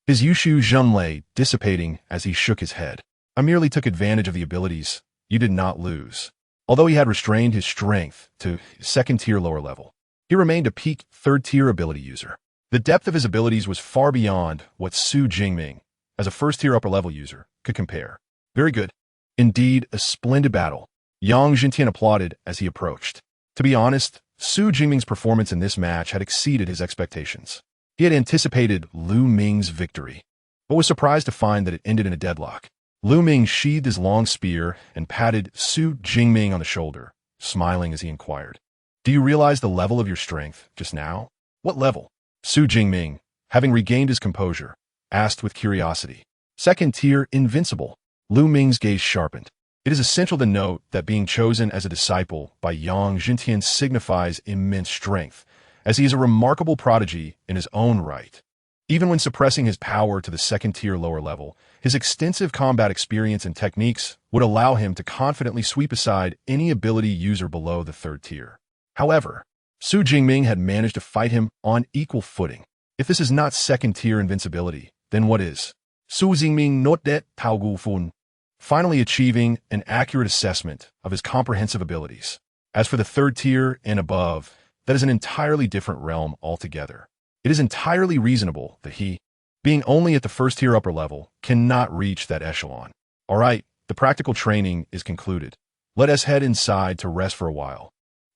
Speaker 1: his Xu Jingming dissipating as he shook his head. I merely took advantage of the abilities. You did not lose. Although he had restrained his strength to second-tier lower level, he remained a peak third-tier ability user. The depth of his abilities was far beyond what Xu Jingming, as a first-tier upper-level user, could compare. Very good. Indeed, a splendid battle. Yang Jintian applauded as he approached. To be honest, Xu Jingming's performance in this match had exceeded his expectations. He had anticipated Lu Ming's victory, but was surprised to find that it ended in a deadlock. Lu Ming sheathed his long spear and patted Xu Jingming on the shoulder, smiling as he inquired, "Do you realize the level of your strength just now?" "What level?" Xu Jingming, having regained his composure, asked with curiosity. "Second tier invincible." Lu Ming's gaze sharpened. It is essential to note that being chosen as a disciple by Yang Jintian signifies immense strength, as he is a remarkable prodigy in his own right. Even when suppressing his power to the second-tier lower level, his extensive combat experience and techniques would allow him to confidently sweep aside any ability user below the third tier. However, Xu Jingming had managed to fight him on equal footing. If this is not second-tier invincibility, then what is? Xu Jingming not det Tao Gu Fun, finally achieving an accurate assessment of his comprehensive abilities. As for the third tier and above, that is an entirely different realm altogether. It is entirely reasonable that he, being only at the first tier upper level, cannot reach that echelon. All right, the practical training is concluded. Let us head inside to rest for a while.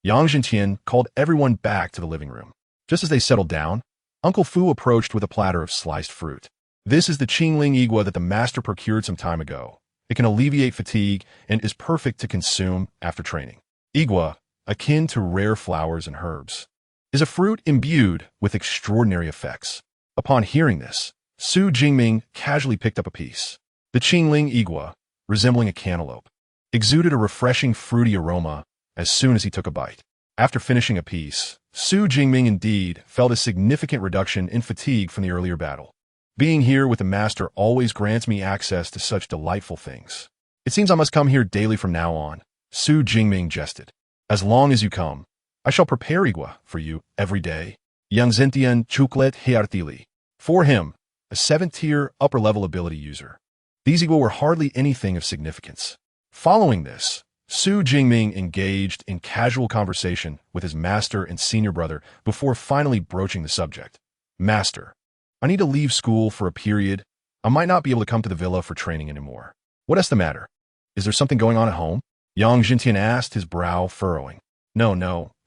Speaker 1: Yang Jintian called everyone back to the living room. Just as they settled down, Uncle Fu approached with a platter of sliced fruit. This is the Qingling Igua that the master procured some time ago. It can alleviate fatigue and is perfect to consume after training. Igua, akin to rare flowers and herbs, is a fruit imbued with extraordinary effects. Upon hearing this, Xu Jingming casually picked up a piece. The Qingling Igua, resembling a cantaloupe, exuded a refreshing fruity aroma as soon as he took a bite. After finishing a piece, Xu Jingming indeed felt a significant reduction in fatigue from the earlier battle. Being here with the master always grants me access to such delightful things. It seems I must come here daily from now on, Xu Jingming jested. As long as you come, I shall prepare Igua for you every day. Yang Zentian Chuklet Heartili. For him, a 7th-tier upper-level ability user, these Igua were hardly anything of significance. Following this, Xu Jingming engaged in casual conversation with his master and senior brother before finally broaching the subject. "Master, I need to leave school for a period. I might not be able to come to the villa for training anymore." "What is the matter? Is there something going on at home?" Yang Jintian asked, his brow furrowing. No,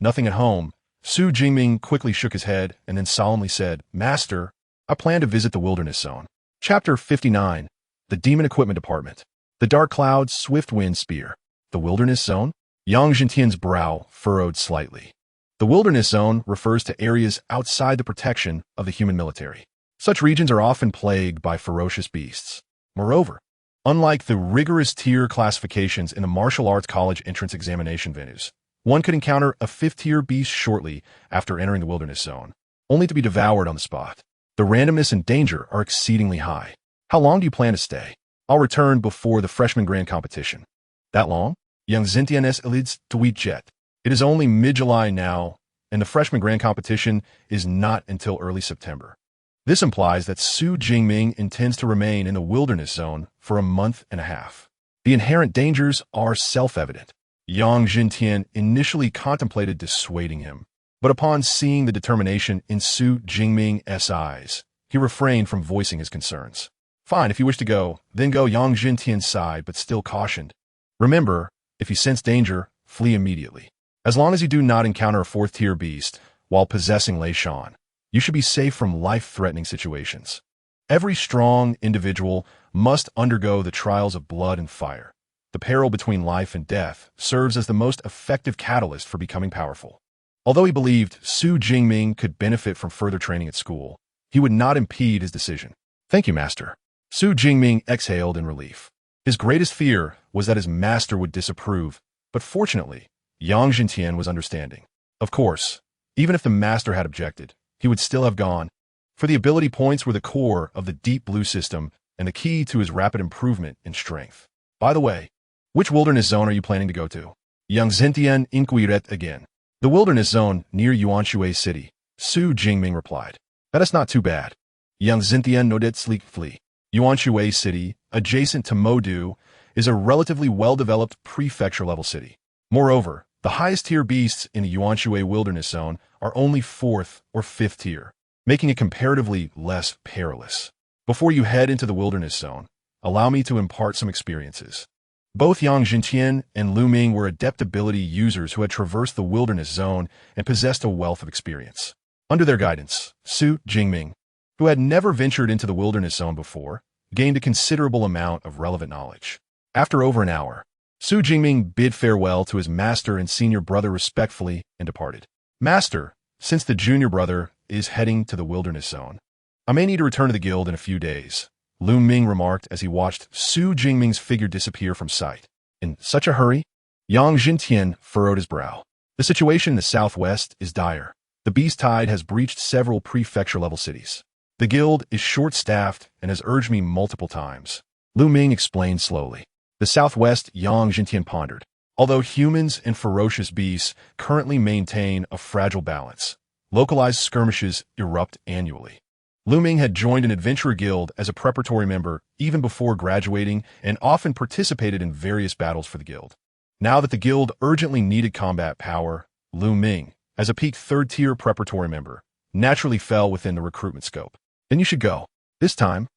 Speaker 1: nothing at home." Xu Jingming quickly shook his head and then solemnly said, "Master, I plan to visit the wilderness zone." Chapter 59. The Demon Equipment Department. The Dark Cloud's Swift Wind Spear. The wilderness zone? Yang Jintian's brow furrowed slightly. The wilderness zone refers to areas outside the protection of the human military. Such regions are often plagued by ferocious beasts. Moreover, unlike the rigorous tier classifications in the martial arts college entrance examination venues, one could encounter a 5th-tier beast shortly after entering the wilderness zone, only to be devoured on the spot. The randomness and danger are exceedingly high. How long do you plan to stay? I'll return before the freshman grand competition. That long? Young Zentianes elids tweet jet. It is only mid-July now, and the freshman grand competition is not until early September. This implies that Xu Jingming intends to remain in the wilderness zone for a month and a half. The inherent dangers are self-evident. Yang Jintian initially contemplated dissuading him, but upon seeing the determination in Xu Jingming's eyes, he refrained from voicing his concerns. Fine, if you wish to go, then go. Yang Jintian sighed, but still cautioned. Remember, if you sense danger, flee immediately. As long as you do not encounter a fourth-tier beast while possessing Lei Shan, you should be safe from life-threatening situations. Every strong individual must undergo the trials of blood and fire. The peril between life and death serves as the most effective catalyst for becoming powerful. Although he believed Xu Jingming could benefit from further training at school, he would not impede his decision. Thank you, Master. Xu Jingming exhaled in relief. His greatest fear was that his master would disapprove, but fortunately, Yang Jintian was understanding. Of course, even if the master had objected, he would still have gone, for the ability points were the core of the Deep Blue system and the key to his rapid improvement in strength. By the way, which wilderness zone are you planning to go to? Yang Jintian inquired again. The wilderness zone near Yuanshui City, Xu Jingming replied. That is not too bad. Yang Jintian nodded sleepily. Yuanshui City, adjacent to Modu, is a relatively well-developed prefecture-level city. Moreover, the highest-tier beasts in the Yuanshui Wilderness Zone are only 4th or 5th tier, making it comparatively less perilous. Before you head into the Wilderness Zone, allow me to impart some experiences. Both Yang Jintian and Lu Ming were adept ability users who had traversed the Wilderness Zone and possessed a wealth of experience. Under their guidance, Xu Jingming, who had never ventured into the Wilderness Zone before, gained a considerable amount of relevant knowledge. After over an hour, Xu Jingming bid farewell to his master and senior brother respectfully and departed. Master, since the junior brother is heading to the Wilderness Zone, I may need to return to the guild in a few days, Lu Ming remarked as he watched Xu Jingming's figure disappear from sight. In such a hurry? Yang Jintian furrowed his brow. The situation in the southwest is dire. The beast tide has breached several prefecture-level cities. The guild is short-staffed and has urged me multiple times. Lu Ming explained slowly. The southwest, Yang Jintian pondered. Although humans and ferocious beasts currently maintain a fragile balance, localized skirmishes erupt annually. Lu Ming had joined an adventurer guild as a preparatory member even before graduating and often participated in various battles for the guild. Now that the guild urgently needed combat power, Lu Ming, as a peak 3rd-tier preparatory member, naturally fell within the recruitment scope. Then you should go. This time,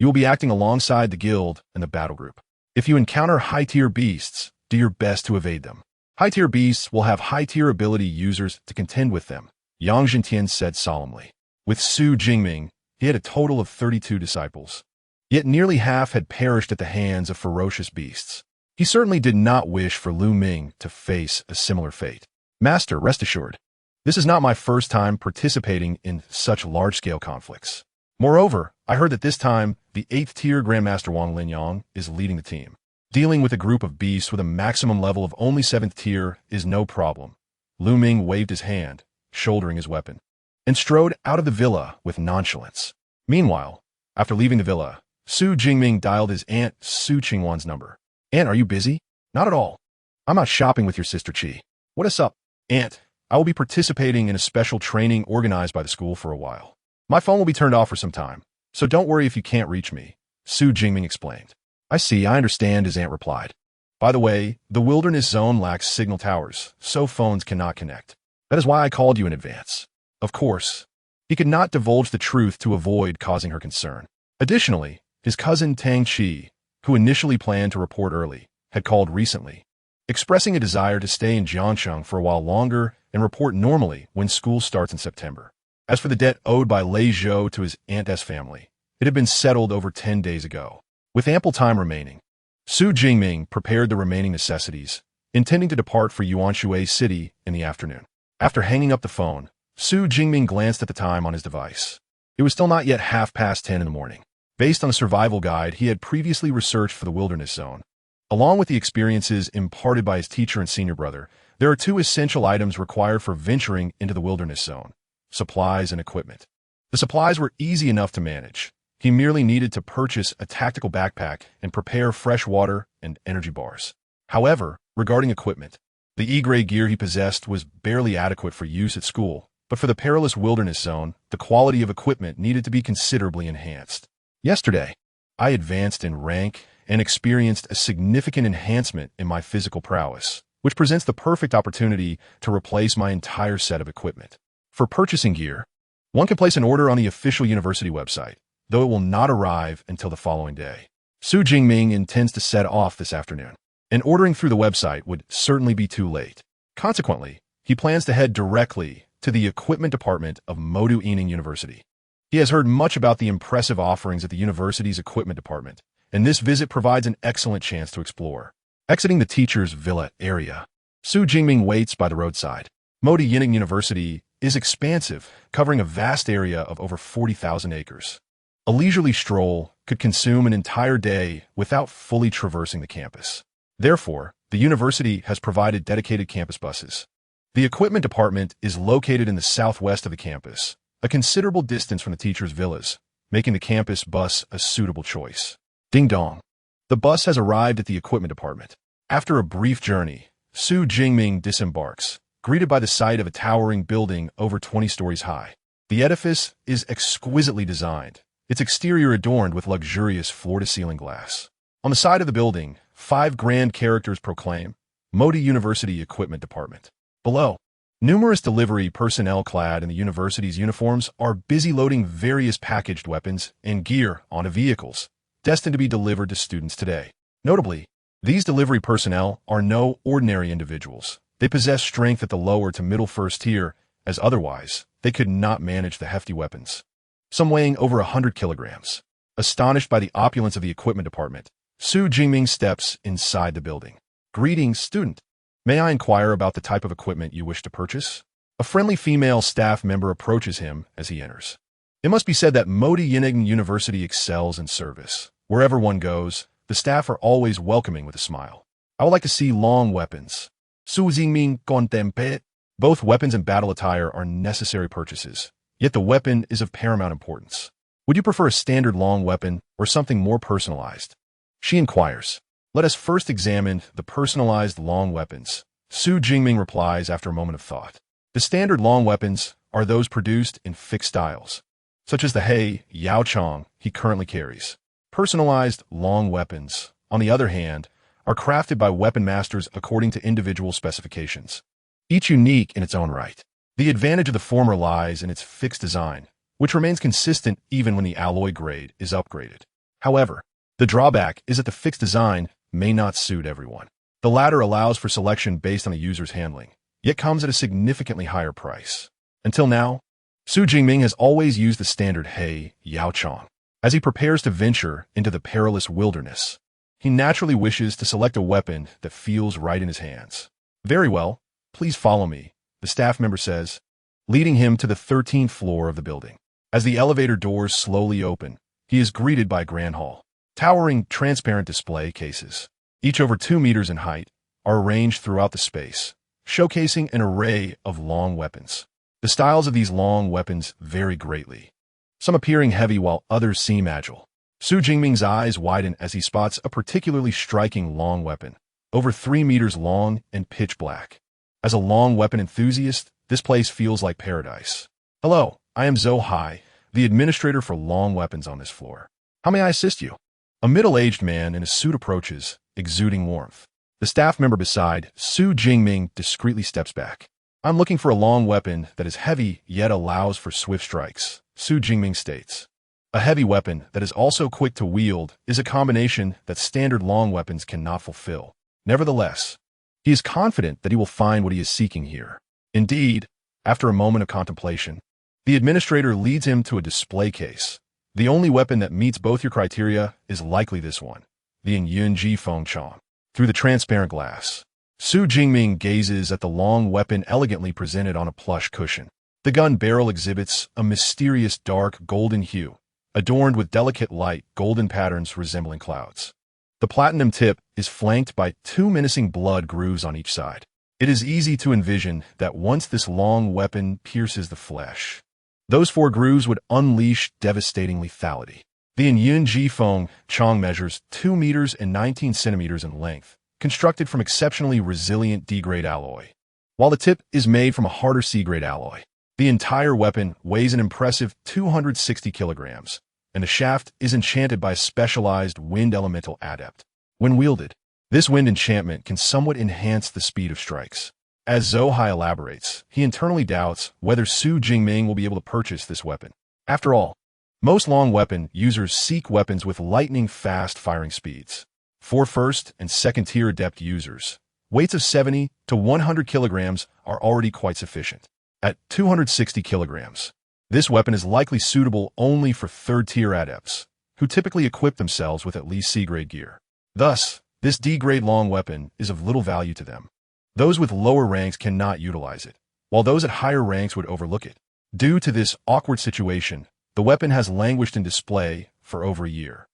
Speaker 1: you will be acting alongside the guild and the battle group. If you encounter high-tier beasts, do your best to evade them. High-tier beasts will have high-tier ability users to contend with them, Yang Jintian said solemnly. With Xu Jingming, he had a total of 32 disciples. Yet nearly half had perished at the hands of ferocious beasts. He certainly did not wish for Lu Ming to face a similar fate. Master, rest assured, this is not my first time participating in such large-scale conflicts. Moreover, I heard that this time, the 8th-tier Grandmaster Wang Linyang is leading the team. Dealing with a group of beasts with a maximum level of only 7th tier is no problem. Lu Ming waved his hand, shouldering his weapon, and strode out of the villa with nonchalance. Meanwhile, after leaving the villa, Xu Jingming dialed his aunt Su Qingwan's number. Aunt, are you busy? Not at all. I'm out shopping with your sister Qi. What is up? Aunt, I will be participating in a special training organized by the school for a while. My phone will be turned off for some time, so don't worry if you can't reach me, Xu Jingming explained. I see, I understand, his aunt replied. By the way, the wilderness zone lacks signal towers, so phones cannot connect. That is why I called you in advance. Of course, he could not divulge the truth to avoid causing her concern. Additionally, his cousin Tang Qi, who initially planned to report early, had called recently, expressing a desire to stay in Jiangsheng for a while longer and report normally when school starts in September. As for the debt owed by Lei Zhou to his aunt's family, it had been settled over 10 days ago. With ample time remaining, Xu Jingming prepared the remaining necessities, intending to depart for Yuanshui City in the afternoon. After hanging up the phone, Xu Jingming glanced at the time on his device. It was still not yet 10:30 in the morning. Based on the survival guide he had previously researched for the wilderness zone, along with the experiences imparted by his teacher and senior brother, there are 2 essential items required for venturing into the wilderness zone: supplies and equipment. The supplies were easy enough to manage. He merely needed to purchase a tactical backpack and prepare fresh water and energy bars. However, regarding equipment, the E-grade gear he possessed was barely adequate for use at school, but for the perilous wilderness zone, the quality of equipment needed to be considerably enhanced. Yesterday, I advanced in rank and experienced a significant enhancement in my physical prowess, which presents the perfect opportunity to replace my entire set of equipment. For purchasing gear, one can place an order on the official university website, though it will not arrive until the following day. Xu Jingming intends to set off this afternoon, and ordering through the website would certainly be too late. Consequently, he plans to head directly to the equipment department of Modu Yining University. He has heard much about the impressive offerings at the university's equipment department, and this visit provides an excellent chance to explore. Exiting the teacher's villa area, Xu Jingming waits by the roadside. Modu Yining University is expansive, covering a vast area of over 40,000 acres. A leisurely stroll could consume an entire day without fully traversing the campus. Therefore, the university has provided dedicated campus buses. The equipment department is located in the southwest of the campus, a considerable distance from the teacher's villas, making the campus bus a suitable choice. Ding dong. The bus has arrived at the equipment department. After a brief journey, Xu Jingming disembarks, greeted by the sight of a towering building over 20 stories high. The edifice is exquisitely designed, its exterior adorned with luxurious floor-to-ceiling glass. On the side of the building, 5 grand characters proclaim, Modu University Equipment Department. Below, numerous delivery personnel clad in the university's uniforms are busy loading various packaged weapons and gear onto vehicles, destined to be delivered to students today. Notably, these delivery personnel are no ordinary individuals. They possess strength at the lower to middle first tier, as otherwise, they could not manage the hefty weapons. Some weighing over 100 kilograms. Astonished by the opulence of the equipment department, Xu Jingming steps inside the building. Greetings, student. May I inquire about the type of equipment you wish to purchase? A friendly female staff member approaches him as he enters. It must be said that Modu Yining University excels in service. Wherever one goes, the staff are always welcoming with a smile. I would like to see long weapons. Xu Jingming contemple. Both weapons and battle attire are necessary purchases, yet the weapon is of paramount importance. Would you prefer a standard long weapon or something more personalized? She inquires. Let us first examine the personalized long weapons. Xu Jingming replies after a moment of thought. The standard long weapons are those produced in fixed styles, such as the Hei Yao Chong he currently carries. Personalized long weapons, on the other hand, are crafted by weapon masters according to individual specifications, each unique in its own right. The advantage of the former lies in its fixed design, which remains consistent even when the alloy grade is upgraded. However, the drawback is that the fixed design may not suit everyone. The latter allows for selection based on the user's handling, yet comes at a significantly higher price. Until now, Xu Jingming has always used the standard Hei Yao Chong. As he prepares to venture into the perilous wilderness, he naturally wishes to select a weapon that feels right in his hands. Very well, please follow me, the staff member says, leading him to the 13th floor of the building. As the elevator doors slowly open, he is greeted by a grand hall. Towering, transparent display cases, each over 2 meters in height, are arranged throughout the space, showcasing an array of long weapons. The styles of these long weapons vary greatly, some appearing heavy while others seem agile. Xu Jingming's eyes widen as he spots a particularly striking long weapon, over 3 meters long and pitch black. As a long weapon enthusiast, this place feels like paradise. Hello, I am Zhou Hai, the administrator for long weapons on this floor. How may I assist you? A middle-aged man in a suit approaches, exuding warmth. The staff member beside Xu Jingming discreetly steps back. I'm looking for a long weapon that is heavy yet allows for swift strikes, Xu Jingming states. A heavy weapon that is also quick to wield is a combination that standard long weapons cannot fulfill. Nevertheless, he is confident that he will find what he is seeking here. Indeed, after a moment of contemplation, the administrator leads him to a display case. The only weapon that meets both your criteria is likely this one, the Yunji Feng Chong. Through the transparent glass, Xu Jingming gazes at the long weapon elegantly presented on a plush cushion. The gun barrel exhibits a mysterious dark golden hue, adorned with delicate light golden patterns resembling clouds. The platinum tip is flanked by 2 menacing blood grooves on each side. It is easy to envision that once this long weapon pierces the flesh, those 4 grooves would unleash devastating lethality. The Yunji Feng Chong measures 2 meters and 19 centimeters in length, constructed from exceptionally resilient D-grade alloy. While the tip is made from a harder C-grade alloy, the entire weapon weighs an impressive 260 kilograms, and the shaft is enchanted by a specialized wind elemental adept. When wielded, This wind enchantment can somewhat enhance the speed of strikes. As Zhou Hai elaborates, he internally doubts whether Xu Jingming will be able to purchase this weapon. After all, most long weapon users seek weapons with lightning-fast firing speeds. For first and second-tier adept users, weights of 70 to 100 kilograms are already quite sufficient. At 260 kilograms, this weapon is likely suitable only for third-tier adepts, who typically equip themselves with at least C-grade gear. Thus, this D-grade long weapon is of little value to them. Those with lower ranks cannot utilize it, while those at higher ranks would overlook it. Due to this awkward situation, the weapon has languished in display for over a year.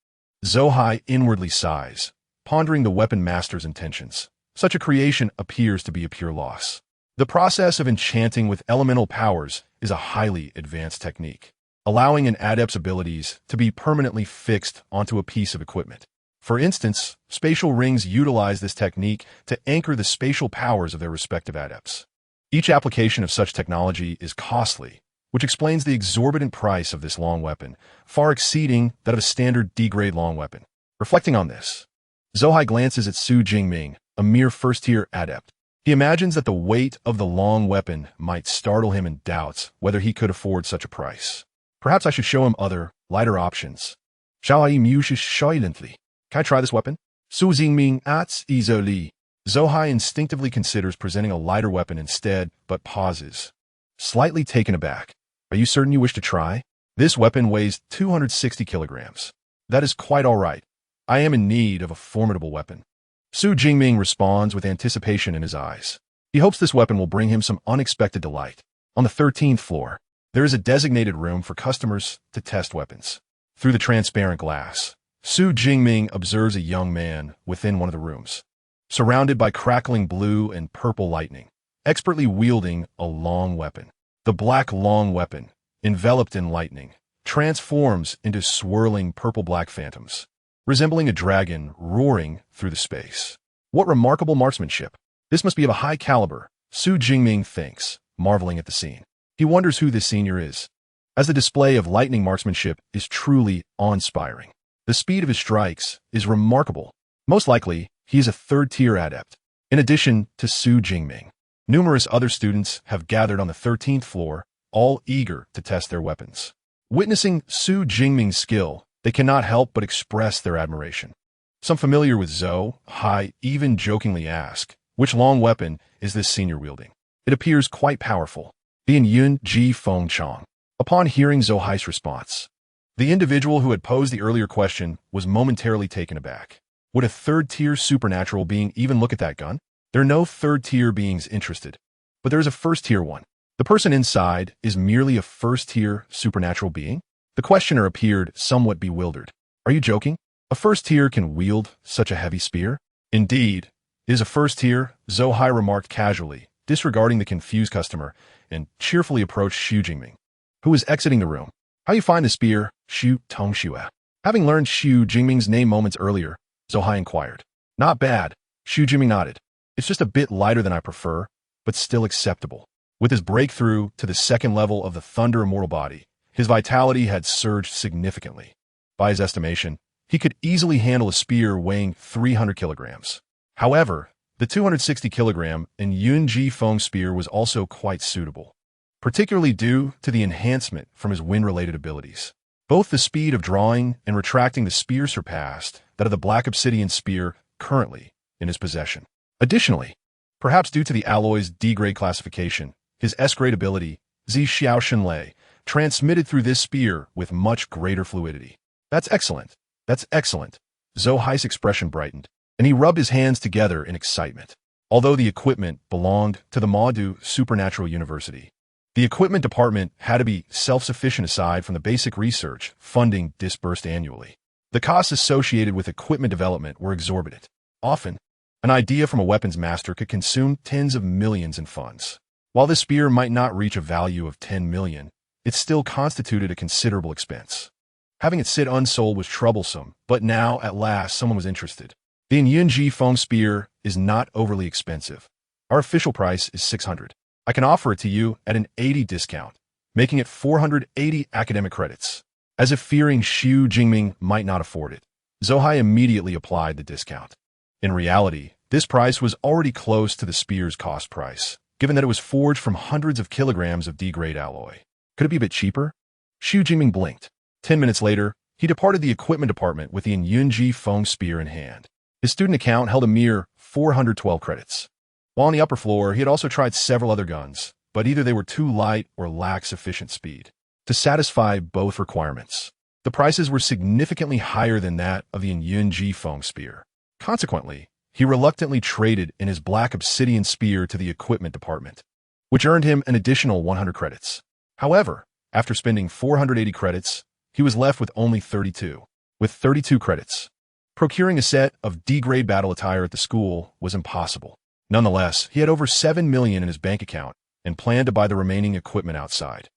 Speaker 1: Zhou Hai inwardly sighs, pondering the weapon master's intentions. Such a creation appears to be a pure loss. The process of enchanting with elemental powers is a highly advanced technique, allowing an adept's abilities to be permanently fixed onto a piece of equipment. For instance, spatial rings utilize this technique to anchor the spatial powers of their respective adepts. Each application of such technology is costly, which explains the exorbitant price of this long weapon, far exceeding that of a standard D-grade long weapon. Reflecting on this, Zhou Hai glances at Xu Jingming, a mere first-tier adept. He imagines that the weight of the long weapon might startle him and doubts whether he could afford such a price. Perhaps I should show him other, lighter options. Shall I muse silently? Can I try this weapon? Xu Jingming asks easily. Zhou Hai instinctively considers presenting a lighter weapon instead, but pauses. Slightly taken aback. Are you certain you wish to try? This weapon weighs 260 kilograms. That is quite all right. I am in need of a formidable weapon. Xu Jingming responds with anticipation in his eyes. He hopes this weapon will bring him some unexpected delight. On the 13th floor, there is a designated room for customers to test weapons. Through the transparent glass, Xu Jingming observes a young man within one of the rooms, surrounded by crackling blue and purple lightning, expertly wielding a long weapon. The black long weapon, enveloped in lightning, transforms into swirling purple-black phantoms, resembling a dragon roaring through the space. What remarkable marksmanship! This must be of a high caliber, Xu Jingming thinks, marveling at the scene. He wonders who this senior is, as the display of lightning marksmanship is truly awe-inspiring. The speed of his strikes is remarkable. Most likely, he is a third-tier adept. In addition to Xu Jingming, numerous other students have gathered on the 13th floor, all eager to test their weapons. Witnessing Xu Jingming's skill, they cannot help but express their admiration. Some familiar with Zhou Hai even jokingly ask, which long weapon is this senior wielding? It appears quite powerful. The Yun Ji Feng Chong. Upon hearing Zhou Hai's response, the individual who had posed the earlier question was momentarily taken aback. Would a third-tier supernatural being even look at that gun? There are no third-tier beings interested, but there is a first-tier one. The person inside is merely a first-tier supernatural being? The questioner appeared somewhat bewildered. Are you joking? A first-tier can wield such a heavy spear? Indeed, it is a first-tier, Zhou Hai remarked casually, disregarding the confused customer, and cheerfully approached Xu Jingming, who was exiting the room. How you find the spear, Xu Tongxue? Having learned Xu Jingming's name moments earlier, Zhou Hai inquired. Not bad, Xu Jingming nodded. It's just a bit lighter than I prefer, but still acceptable. With his breakthrough to the second level of the Thunder Immortal Body, his vitality had surged significantly. By his estimation, he could easily handle a spear weighing 300 kilograms. However, the 260 kilogram and Yun Ji Feng spear was also quite suitable, particularly due to the enhancement from his wind-related abilities. Both the speed of drawing and retracting the spear surpassed that of the Black Obsidian spear currently in his possession. Additionally, perhaps due to the alloy's D-grade classification, his S-grade ability, Zi Xiao Shenlei, transmitted through this spear with much greater fluidity. That's excellent. That's excellent. Zhou Hai's expression brightened, and he rubbed his hands together in excitement. Although the equipment belonged to the Maudu Supernatural University, the equipment department had to be self-sufficient aside from the basic research funding disbursed annually. The costs associated with equipment development were exorbitant. Often, an idea from a weapons master could consume tens of millions in funds. While this spear might not reach a value of 10 million, it still constituted a considerable expense. Having it sit unsold was troublesome, but now, at last, someone was interested. The Yun Ji Feng spear is not overly expensive. Our official price is 600. I can offer it to you at an 80 discount, making it 480 academic credits. As if fearing Xu Jingming might not afford it, Zhou Hai immediately applied the discount. In reality, this price was already close to the spear's cost price, given that it was forged from hundreds of kilograms of D-grade alloy. Could it be a bit cheaper? Xu Jingming blinked. 10 minutes later, he departed the equipment department with the Yunji Feng spear in hand. His student account held a mere 412 credits. While on the upper floor, he had also tried several other guns, but either they were too light or lacked sufficient speed to satisfy both requirements. The prices were significantly higher than that of the Yunji Feng spear. Consequently, he reluctantly traded in his black obsidian spear to the equipment department, which earned him an additional 100 credits. However, after spending 480 credits, he was left with only 32. With 32 credits, procuring a set of D-grade battle attire at the school was impossible. Nonetheless, he had over 7 million in his bank account and planned to buy the remaining equipment outside.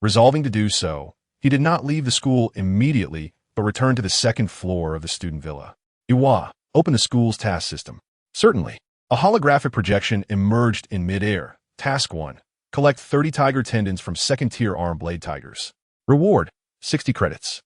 Speaker 1: Resolving to do so, he did not leave the school immediately, but returned to the second floor of the student villa. Iwa, open the school's task system. Certainly. A holographic projection emerged in mid-air. Task 1. Collect 30 tiger tendons from second-tier arm blade tigers. Reward, 60 credits.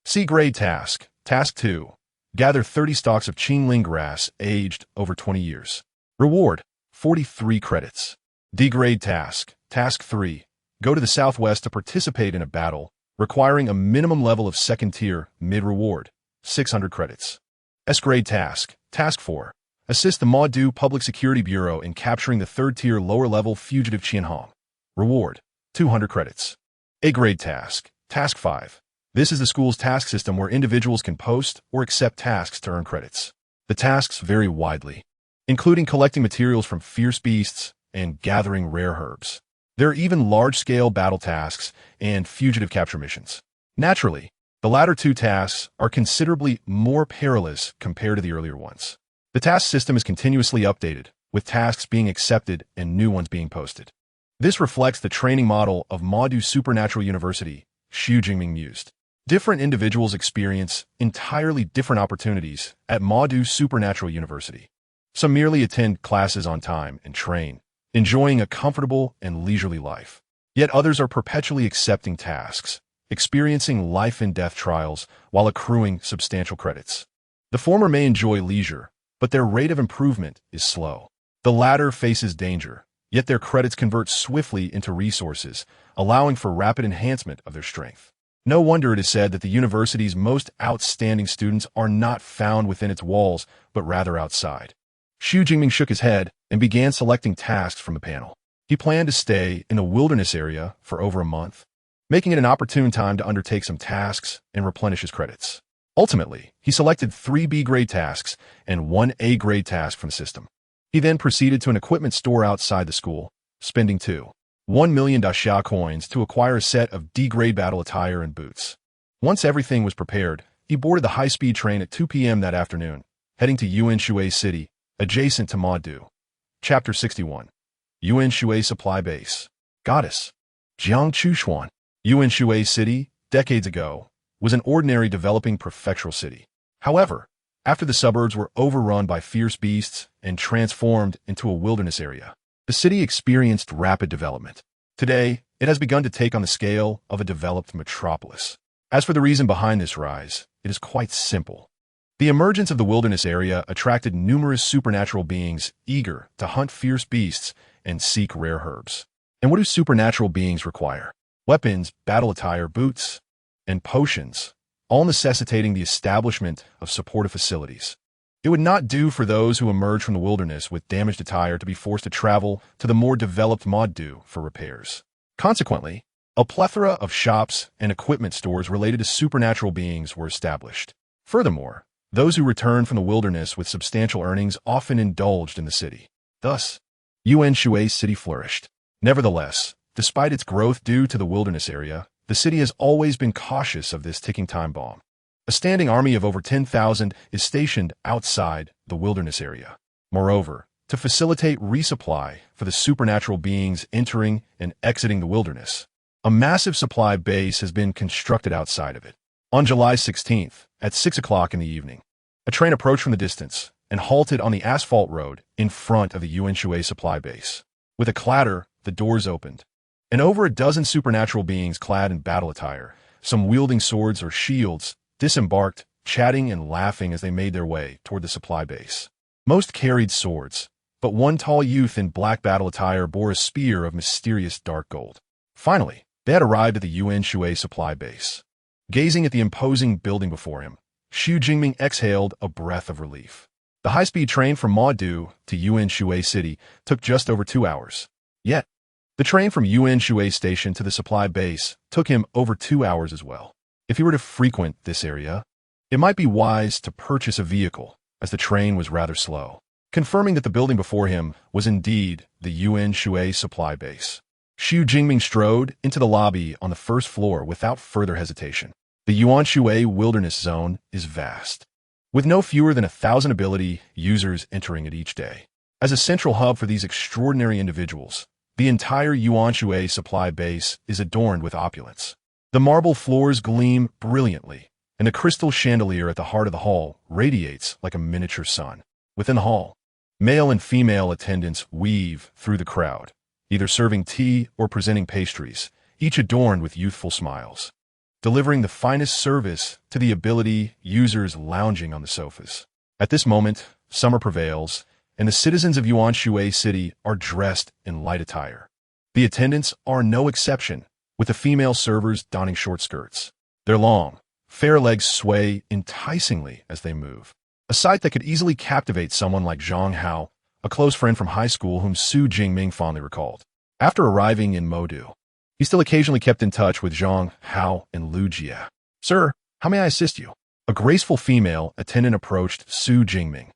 Speaker 1: C-grade task. Task 2. Gather 30 stalks of Qingling grass aged over 20 years. Reward, 43 credits. D-grade task. Task 3. Go to the southwest to participate in a battle, requiring a minimum level of second-tier mid-reward, 600 credits. S-grade task. Task 4. Assist the Maodu Public Security Bureau in capturing the third-tier lower-level fugitive Qianhong. Reward, 200 credits. A-grade task. Task 5. This is the school's task system where individuals can post or accept tasks to earn credits. The tasks vary widely, including collecting materials from fierce beasts and gathering rare herbs. There are even large-scale battle tasks and fugitive capture missions. Naturally, the latter two tasks are considerably more perilous compared to the earlier ones. The task system is continuously updated, with tasks being accepted and new ones being posted. This reflects the training model of Maodu Supernatural University, Xu Jingming used. Different individuals experience entirely different opportunities at Maodu Supernatural University. Some merely attend classes on time and train, enjoying a comfortable and leisurely life. Yet others are perpetually accepting tasks, experiencing life and death trials while accruing substantial credits. The former may enjoy leisure, but their rate of improvement is slow. The latter faces danger, yet their credits convert swiftly into resources, allowing for rapid enhancement of their strength. No wonder it is said that the university's most outstanding students are not found within its walls, but rather outside. Xu Jingming shook his head and began selecting tasks from the panel. He planned to stay in the wilderness area for over a month, making it an opportune time to undertake some tasks and replenish his credits. Ultimately, he selected 3 B-grade tasks and 1 A-grade task from the system. He then proceeded to an equipment store outside the school, spending 1 million daxia coins to acquire a set of D-grade battle attire and boots. Once everything was prepared, he boarded the high-speed train at 2 p.m. that afternoon, heading to Yuanshui City, adjacent to Maodu. Chapter 61. Yuanshui Supply Base. Goddess. Jiang Chushuan. Yuanshui City, decades ago, was an ordinary developing prefectural city. However, after the suburbs were overrun by fierce beasts and transformed into a wilderness area, the city experienced rapid development. Today, it has begun to take on the scale of a developed metropolis. As for the reason behind this rise, it is quite simple. The emergence of the wilderness area attracted numerous supernatural beings eager to hunt fierce beasts and seek rare herbs. And what do supernatural beings require? Weapons, battle attire, boots, and potions, all necessitating the establishment of supportive facilities. It would not do for those who emerge from the wilderness with damaged attire to be forced to travel to the more developed Maodu for repairs. Consequently, a plethora of shops and equipment stores related to supernatural beings were established. Furthermore, those who returned from the wilderness with substantial earnings often indulged in the city. Thus, Yuanshui City flourished. Nevertheless, despite its growth due to the wilderness area, the city has always been cautious of this ticking time bomb. A standing army of over 10,000 is stationed outside the wilderness area. Moreover, to facilitate resupply for the supernatural beings entering and exiting the wilderness, a massive supply base has been constructed outside of it. On July 16th, at 6 o'clock in the evening, a train approached from the distance and halted on the asphalt road in front of the Yuanshui supply base. With a clatter, the doors opened, and over a dozen supernatural beings clad in battle attire, some wielding swords or shields, disembarked, chatting and laughing as they made their way toward the supply base. Most carried swords, but one tall youth in black battle attire bore a spear of mysterious dark gold. Finally, they had arrived at the Yuan Shui supply base. Gazing at the imposing building before him, Xu Jingming exhaled a breath of relief. The high-speed train from Maodu to Yuan Shui City took just over 2 hours. Yet, the train from Yuan Shui Station to the supply base took him over 2 hours as well. If he were to frequent this area, it might be wise to purchase a vehicle, as the train was rather slow. Confirming that the building before him was indeed the Yuan Shui supply base, Xu Jingming strode into the lobby on the first floor without further hesitation. The Yuan Shui Wilderness Zone is vast, with no fewer than 1,000 ability users entering it each day. As a central hub for these extraordinary individuals, the entire Yuan Shui supply base is adorned with opulence. The marble floors gleam brilliantly, and the crystal chandelier at the heart of the hall radiates like a miniature sun. Within the hall, male and female attendants weave through the crowd, either serving tea or presenting pastries, each adorned with youthful smiles, delivering the finest service to the ability users lounging on the sofas. At this moment, summer prevails, and the citizens of Yuan Shui City are dressed in light attire. The attendants are no exception, with the female servers donning short skirts. Their long, fair legs sway enticingly as they move, a sight that could easily captivate someone like Zhang Hao, a close friend from high school whom Xu Jingming fondly recalled. After arriving in Modu, he still occasionally kept in touch with Zhang Hao and Lu Jia. "Sir, how may I assist you?" A graceful female attendant approached Xu Jingming.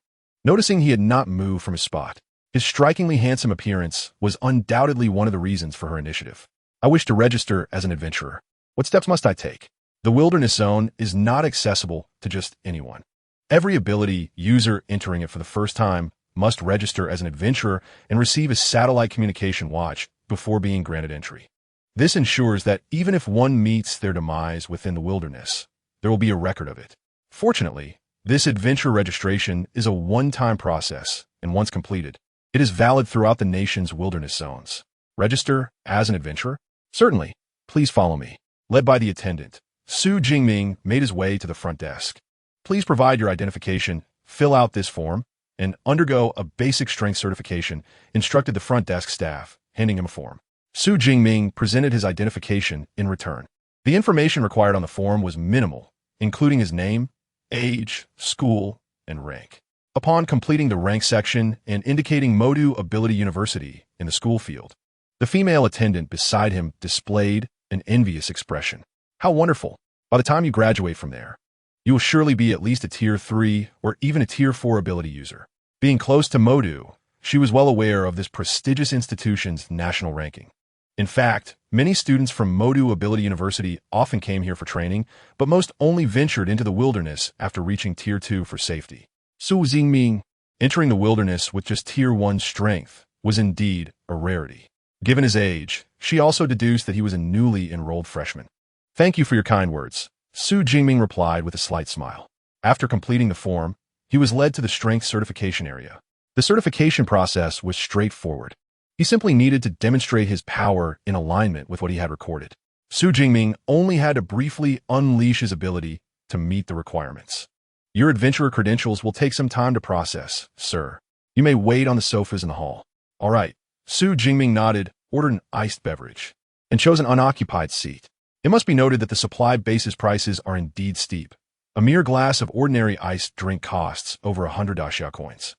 Speaker 1: Noticing he had not moved from his spot, his strikingly handsome appearance was undoubtedly one of the reasons for her initiative. "I wish to register as an adventurer. What steps must I take?" The Wilderness Zone is not accessible to just anyone. Every ability user entering it for the first time must register as an adventurer and receive a satellite communication watch before being granted entry. This ensures that even if one meets their demise within the wilderness, there will be a record of it. Fortunately, this adventure registration is a one-time process, and once completed, it is valid throughout the nation's wilderness zones. Register as an adventurer? Certainly. Please follow me. Led by the attendant, Xu Jingming made his way to the front desk. Please provide your identification, fill out this form, and undergo a basic strength certification, instructed the front desk staff, handing him a form. Xu Jingming presented his identification in return. The information required on the form was minimal, including his name, age, school, and rank. Upon completing the rank section and indicating Modu Ability University in the school field, the female attendant beside him displayed an envious expression. "How wonderful! By the time you graduate from there, you will surely be at least a Tier 3 or even a Tier 4 ability user." Being close to Modu, she was well aware of this prestigious institution's national ranking. In fact, many students from Modu Ability University often came here for training, but most only ventured into the wilderness after reaching Tier 2 for safety. Xu Jingming, entering the wilderness with just Tier 1 strength, was indeed a rarity. Given his age, she also deduced that he was a newly enrolled freshman. "Thank you for your kind words," Xu Jingming replied with a slight smile. After completing the form, he was led to the strength certification area. The certification process was straightforward. He simply needed to demonstrate his power in alignment with what he had recorded. Xu Jingming only had to briefly unleash his ability to meet the requirements. "Your adventurer credentials will take some time to process, sir. You may wait on the sofas in the hall." "All right." Xu Jingming nodded, ordered an iced beverage, and chose an unoccupied seat. It must be noted that the supply base's prices are indeed steep. A mere glass of ordinary iced drink costs over 100 daxia coins.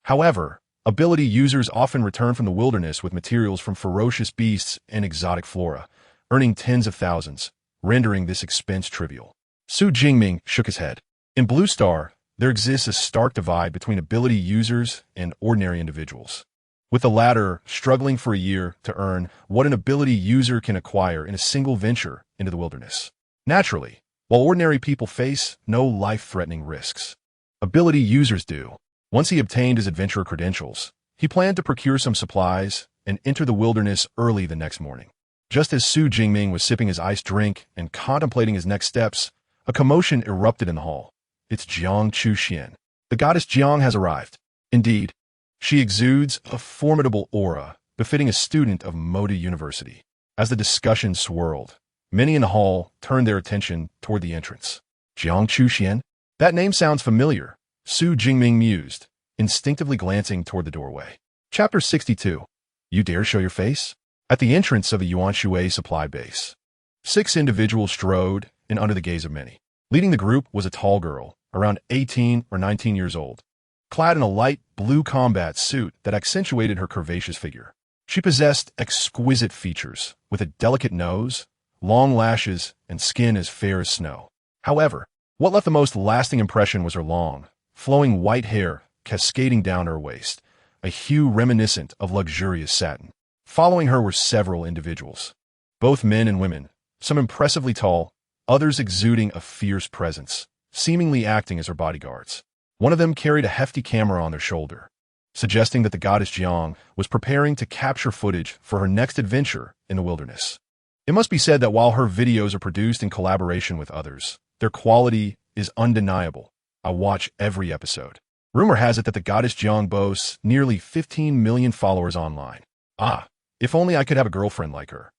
Speaker 1: However, ability users often return from the wilderness with materials from ferocious beasts and exotic flora, earning tens of thousands, rendering this expense trivial. Xu Jingming shook his head. In Blue Star, there exists a stark divide between ability users and ordinary individuals, with the latter struggling for a year to earn what an ability user can acquire in a single venture into the wilderness. Naturally, while ordinary people face no life-threatening risks, ability users do. Once he obtained his adventurer credentials, he planned to procure some supplies and enter the wilderness early the next morning. Just as Xu Jingming was sipping his iced drink and contemplating his next steps, a commotion erupted in the hall. "It's Jiang Chuxian. The goddess Jiang has arrived." Indeed, she exudes a formidable aura befitting a student of Modu University. As the discussion swirled, many in the hall turned their attention toward the entrance. "Jiang Chuxian? That name sounds familiar," Xu Jingming mused, instinctively glancing toward the doorway. Chapter 62. You dare show your face? At the entrance of the Yuanshui supply base, 6 individuals strode in under the gaze of many. Leading the group was a tall girl, around 18 or 19 years old, clad in a light blue combat suit that accentuated her curvaceous figure. She possessed exquisite features, with a delicate nose, long lashes, and skin as fair as snow. However, what left the most lasting impression was her long, flowing white hair cascading down her waist, a hue reminiscent of luxurious satin. Following her were several individuals, both men and women, some impressively tall, others exuding a fierce presence, seemingly acting as her bodyguards. One of them carried a hefty camera on their shoulder, suggesting that the goddess Jiang was preparing to capture footage for her next adventure in the wilderness. It must be said that while her videos are produced in collaboration with others, their quality is undeniable. I watch every episode. Rumor has it that the goddess Jiang boasts nearly 15 million followers online. Ah, if only I could have a girlfriend like her.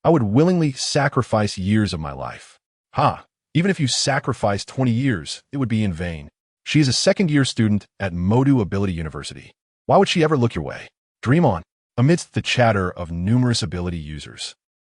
Speaker 1: I would willingly sacrifice years of my life. Even if you sacrifice 20 years, it would be in vain. She is a second-year student at Modu Ability University. Why would she ever look your way? Dream on. Amidst the chatter of numerous ability users,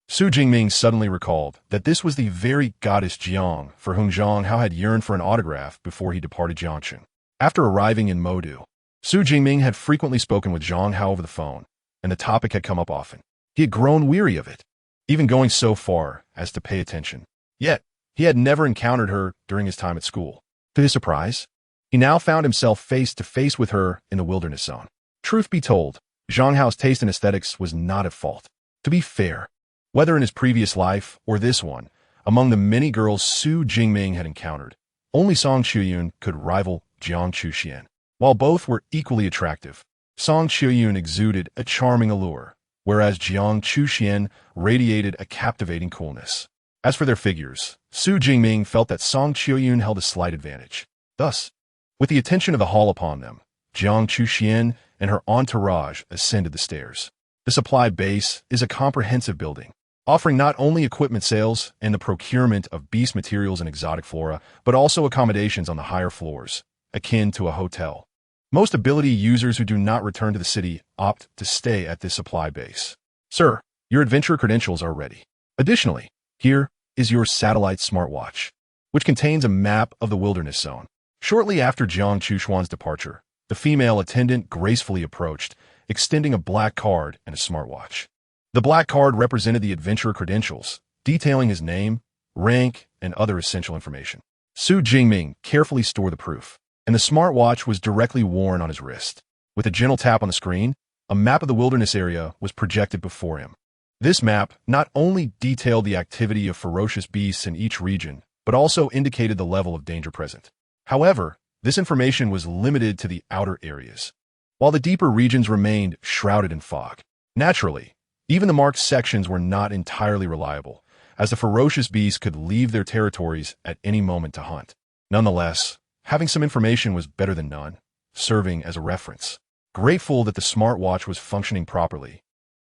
Speaker 1: Xu Jingming suddenly recalled that this was the very goddess Jiang for whom Zhang Hao had yearned for an autograph before he departed Jiangchen. After arriving in Modu, Xu Jingming had frequently spoken with Zhang Hao over the phone, and the topic had come up often. He had grown weary of it, even going so far as to pay attention. Yet, he had never encountered her during his time at school. To his surprise, he now found himself face to face with her in the wilderness zone. Truth be told, Zhang Hao's taste in aesthetics was not at fault. To be fair, whether in his previous life or this one, among the many girls Xu Jingming had encountered, only Song Chuyun could rival Jiang Chuxian. While both were equally attractive, Song Chuyun exuded a charming allure, whereas Jiang Chuxian radiated a captivating coolness. As for their figures, Xu Jingming felt that Song Chuyun held a slight advantage. Thus, with the attention of the hall upon them, Jiang Chuxian and her entourage ascended the stairs. The supply base is a comprehensive building, offering not only equipment sales and the procurement of beast materials and exotic flora, but also accommodations on the higher floors, akin to a hotel. Most ability users who do not return to the city opt to stay at this supply base. Sir, your adventure credentials are ready. Additionally, here is your satellite smartwatch, which contains a map of the wilderness zone. Shortly after Jiang Chuxuan's departure, the female attendant gracefully approached, extending a black card and a smartwatch. The black card represented the adventurer credentials, detailing his name, rank, and other essential information. Xu Jingming carefully stored the proof, and the smartwatch was directly worn on his wrist. With a gentle tap on the screen, a map of the wilderness area was projected before him. This map not only detailed the activity of ferocious beasts in each region, but also indicated the level of danger present. However, this information was limited to the outer areas, while the deeper regions remained shrouded in fog. Naturally, even the marked sections were not entirely reliable, as the ferocious beasts could leave their territories at any moment to hunt. Nonetheless, having some information was better than none, serving as a reference. Grateful that the smartwatch was functioning properly,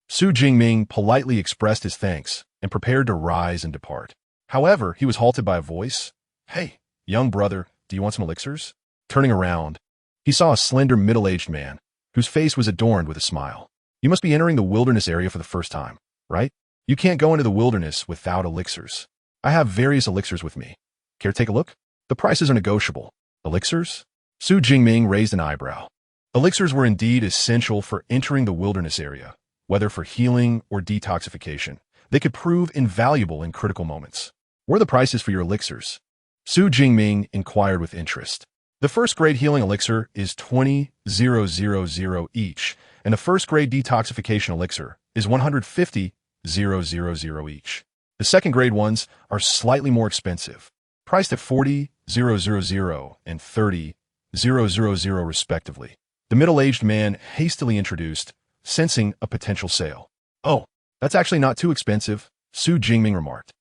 Speaker 1: Xu Jingming politely expressed his thanks and prepared to rise and depart. However, he was halted by a voice. "Hey, young brother, do you want some elixirs?" Turning around, he saw a slender middle-aged man, whose face was adorned with a smile. "You must be entering the wilderness area for the first time, right? You can't go into the wilderness without elixirs. I have various elixirs with me. Care to take a look? The prices are negotiable." Elixirs? Xu Jingming raised an eyebrow. Elixirs were indeed essential for entering the wilderness area, whether for healing or detoxification. They could prove invaluable in critical moments. "What are the prices for your elixirs?" Xu Jingming inquired with interest. The first-grade healing elixir is 20,000 each, and the first-grade detoxification elixir is 150,000 each. The second-grade ones are slightly more expensive, priced at 40,000 and 30,000 respectively. The middle-aged man hastily introduced, sensing a potential sale. "Oh, that's actually not too expensive," Xu Jingming remarked,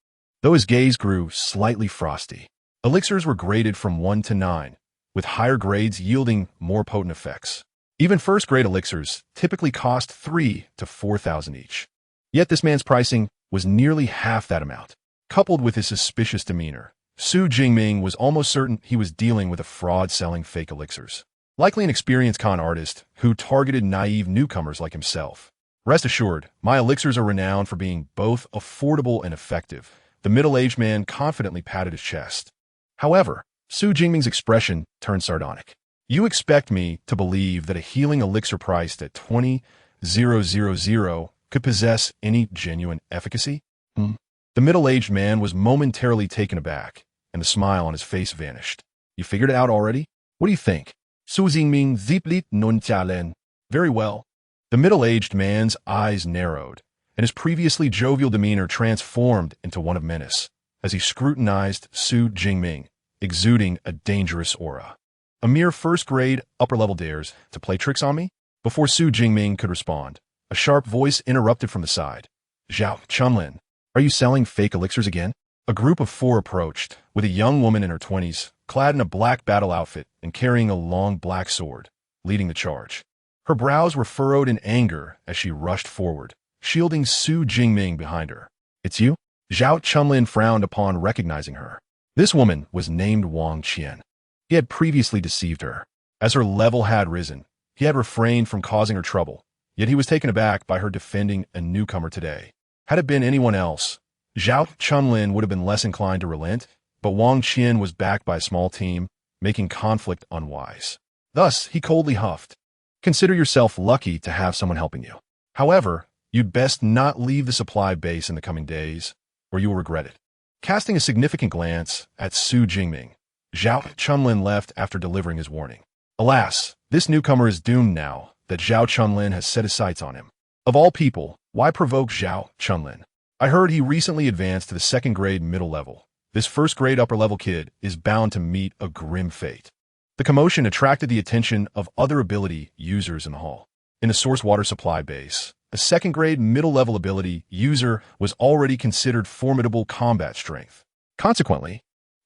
Speaker 1: though his gaze grew slightly frosty. Elixirs were graded from 1 to 9, with higher grades yielding more potent effects. Even first-grade elixirs typically cost 3,000 to 4,000 each. Yet this man's pricing was nearly half that amount. Coupled with his suspicious demeanor, Xu Jingming was almost certain he was dealing with a fraud selling fake elixirs. Likely an experienced con artist who targeted naive newcomers like himself. Rest assured, my elixirs are renowned for being both affordable and effective. The middle-aged man confidently patted his chest. However, Xu Jingming's expression turned sardonic. You expect me to believe that a healing elixir priced at 20,000 could possess any genuine efficacy? The middle-aged man was momentarily taken aback, and the smile on his face vanished. You figured it out already? What do you think? Xu Jingming ziplit nun chalen. Very well. The middle-aged man's eyes narrowed, and his previously jovial demeanor transformed into one of menace as he scrutinized Xu Jingming, exuding a dangerous aura. A mere first-grade, upper-level dares to play tricks on me? Before Xu Jingming could respond, a sharp voice interrupted from the side. Zhao Chunlin, are you selling fake elixirs again? A group of 4 approached, with a young woman in her 20s, clad in a black battle outfit and carrying a long black sword, leading the charge. Her brows were furrowed in anger as she rushed forward, shielding Xu Jingming behind her. It's you? Zhao Chunlin frowned upon recognizing her. This woman was named Wang Qian. He had previously deceived her. As her level had risen, he had refrained from causing her trouble, yet he was taken aback by her defending a newcomer today. Had it been anyone else, Zhao Chunlin would have been less inclined to relent, but Wang Qian was backed by a small team, making conflict unwise. Thus, he coldly huffed. Consider yourself lucky to have someone helping you. However, you'd best not leave the supply base in the coming days, or you will regret it. Casting a significant glance at Xu Jingming, Zhao Chunlin left after delivering his warning. Alas, this newcomer is doomed now that Zhao Chunlin has set his sights on him. Of all people, why provoke Zhao Chunlin? I heard he recently advanced to the 2nd grade middle level. This 1st grade upper level kid is bound to meet a grim fate. The commotion attracted the attention of other ability users in the hall. In the source water supply base, a 2nd grade middle level ability user was already considered formidable combat strength. Consequently,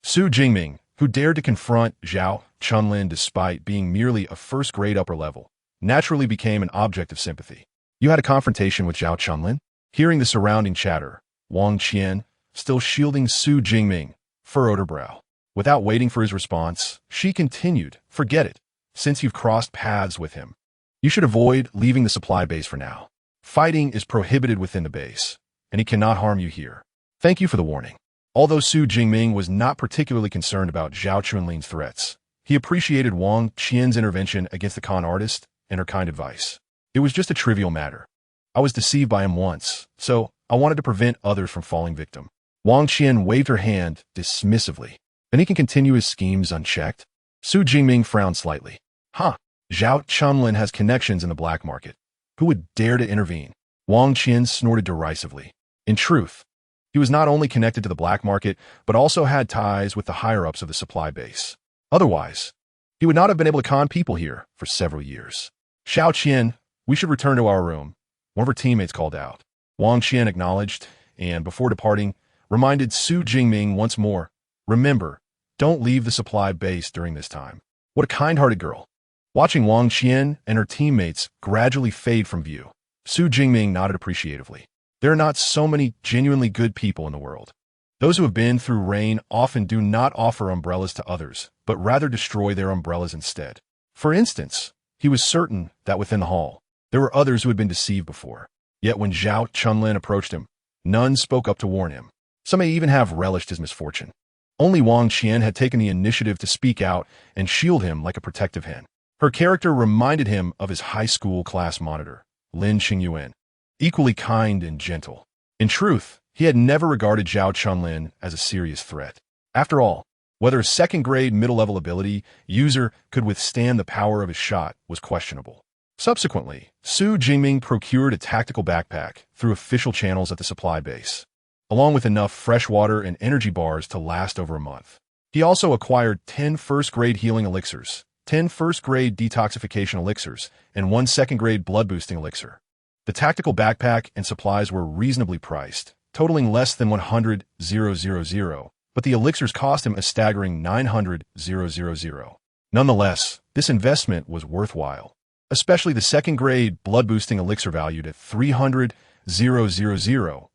Speaker 1: Xu Jingming, who dared to confront Zhao Chunlin despite being merely a 1st grade upper level, naturally became an object of sympathy. You had a confrontation with Zhao Chunlin? Hearing the surrounding chatter, Wang Qian, still shielding Xu Jingming, furrowed her brow. Without waiting for his response, she continued, Forget it, since you've crossed paths with him. You should avoid leaving the supply base for now. Fighting is prohibited within the base, and he cannot harm you here. Thank you for the warning. Although Xu Jingming was not particularly concerned about Zhao Chunlin's threats, he appreciated Wang Qian's intervention against the con artist and her kind advice. It was just a trivial matter. I was deceived by him once, so I wanted to prevent others from falling victim. Wang Qian waved her hand dismissively. Then he can continue his schemes unchecked. Xu Jingming frowned slightly. Zhao Chunlin has connections in the black market. Who would dare to intervene? Wang Qian snorted derisively. In truth, he was not only connected to the black market, but also had ties with the higher-ups of the supply base. Otherwise, he would not have been able to con people here for several years. Xiao Qian, we should return to our room. One of her teammates called out. Wang Qian acknowledged, and before departing, reminded Xu Jingming once more, Remember, don't leave the supply base during this time. What a kind-hearted girl. Watching Wang Qian and her teammates gradually fade from view, Xu Jingming nodded appreciatively. There are not so many genuinely good people in the world. Those who have been through rain often do not offer umbrellas to others, but rather destroy their umbrellas instead. For instance, he was certain that within the hall, there were others who had been deceived before. Yet when Zhao Chunlin approached him, none spoke up to warn him. Some may even have relished his misfortune. Only Wang Qian had taken the initiative to speak out and shield him like a protective hen. Her character reminded him of his high school class monitor, Lin Qingyuan, equally kind and gentle. In truth, he had never regarded Zhao Chunlin as a serious threat. After all, whether a 2nd grade middle-level ability user could withstand the power of his shot was questionable. Subsequently, Xu Jingming procured a tactical backpack through official channels at the supply base, along with enough fresh water and energy bars to last over a month. He also acquired 10 1st-grade healing elixirs, 10 1st-grade detoxification elixirs, and 1 2nd-grade blood-boosting elixir. The tactical backpack and supplies were reasonably priced, totaling less than 100,000, but the elixirs cost him a staggering 900,000. Nonetheless, this investment was worthwhile, especially the 2nd-grade blood-boosting elixir valued at 300,000,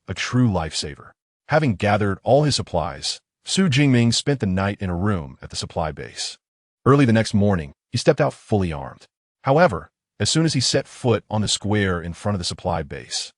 Speaker 1: a true lifesaver. Having gathered all his supplies, Xu Jingming spent the night in a room at the supply base. Early the next morning, he stepped out fully armed. However, as soon as he set foot on the square in front of the supply base,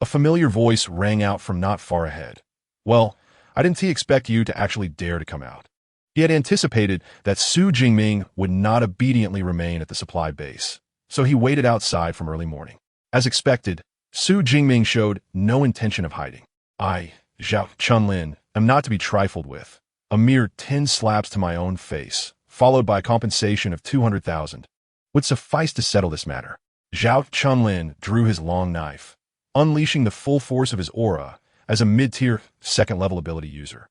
Speaker 1: a familiar voice rang out from not far ahead. Well, I didn't expect you to actually dare to come out. He had anticipated that Xu Jingming would not obediently remain at the supply base, so he waited outside from early morning. As expected, Xu Jingming showed no intention of hiding. I, Zhao Chunlin, am not to be trifled with. A mere 10 slaps to my own face, followed by a compensation of 200,000, would suffice to settle this matter. Zhao Chunlin drew his long knife, unleashing the full force of his aura as a mid-tier, second-level ability user,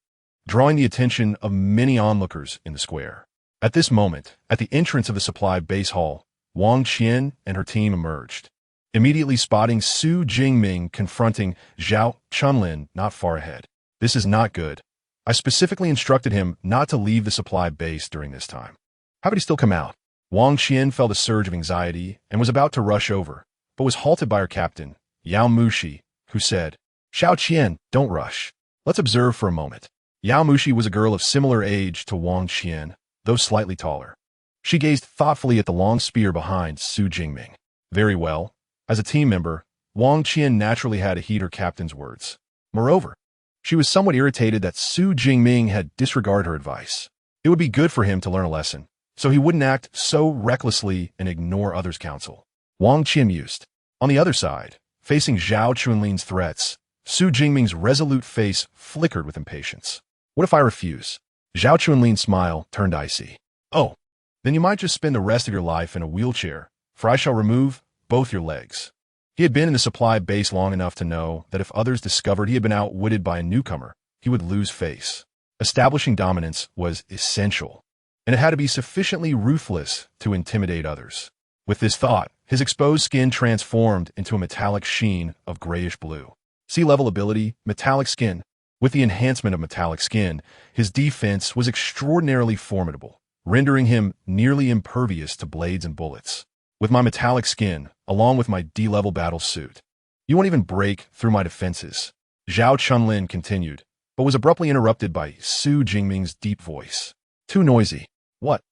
Speaker 1: drawing the attention of many onlookers in the square. At this moment, at the entrance of the supply base hall, Wang Qian and her team emerged, immediately spotting Xu Jingming confronting Zhao Chunlin not far ahead. This is not good. I specifically instructed him not to leave the supply base during this time. How could he still come out? Wang Qian felt a surge of anxiety and was about to rush over, but was halted by her captain, Yao Mushi, who said, "Xiao Qian, don't rush. Let's observe for a moment." Yao Mushi was a girl of similar age to Wang Qian, though slightly taller. She gazed thoughtfully at the long spear behind Xu Jingming. Very well. As a team member, Wang Qian naturally had to heed her captain's words. Moreover, she was somewhat irritated that Xu Jingming had disregarded her advice. It would be good for him to learn a lesson, so he wouldn't act so recklessly and ignore others' counsel. Wang Qian mused. On the other side, facing Zhao Chunlin's threats, Xu Jingming's resolute face flickered with impatience. What if I refuse? Zhao Chunlin's smile turned icy. Oh, then you might just spend the rest of your life in a wheelchair, for I shall remove both your legs. He had been in the supply base long enough to know that if others discovered he had been outwitted by a newcomer, he would lose face. Establishing dominance was essential, and it had to be sufficiently ruthless to intimidate others. With this thought, his exposed skin transformed into a metallic sheen of grayish blue. Sea-level ability, metallic skin. With the enhancement of metallic skin, his defense was extraordinarily formidable, rendering him nearly impervious to blades and bullets. With my metallic skin, along with my D-level battle suit, you won't even break through my defenses. Zhao Chunlin continued, but was abruptly interrupted by Xu Jingming's deep voice. Too noisy. What?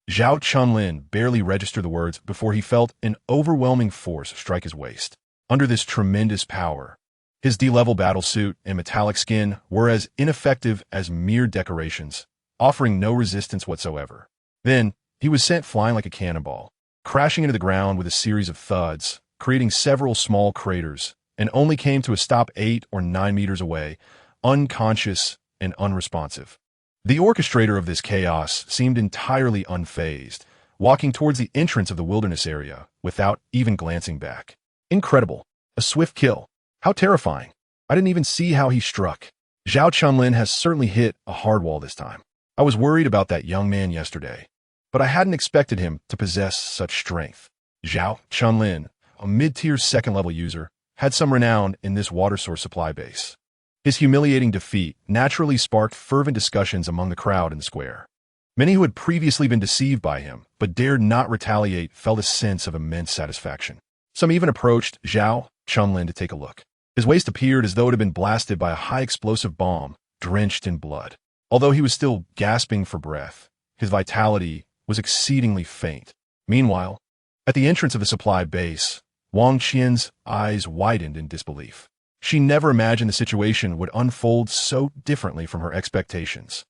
Speaker 1: Zhao Chunlin barely registered the words before he felt an overwhelming force strike his waist. Under this tremendous power, his D-level battle suit and metallic skin were as ineffective as mere decorations, offering no resistance whatsoever. Then, he was sent flying like a cannonball, crashing into the ground with a series of thuds, creating several small craters, and only came to a stop 8 or 9 meters away, unconscious and unresponsive. The orchestrator of this chaos seemed entirely unfazed, walking towards the entrance of the wilderness area without even glancing back. Incredible. A swift kill. How terrifying. I didn't even see how he struck. Zhao Chunlin has certainly hit a hard wall this time. I was worried about that young man yesterday, but I hadn't expected him to possess such strength. Zhao Chunlin, a mid-tier second-level user, had some renown in this water source supply base. His humiliating defeat naturally sparked fervent discussions among the crowd in the square. Many who had previously been deceived by him, but dared not retaliate, felt a sense of immense satisfaction. Some even approached Zhao Chunlin to take a look. His waist appeared as though it had been blasted by a high-explosive bomb, drenched in blood. Although he was still gasping for breath, his vitality was exceedingly faint. Meanwhile, at the entrance of the supply base, Wang Qian's eyes widened in disbelief. She never imagined the situation would unfold so differently from her expectations.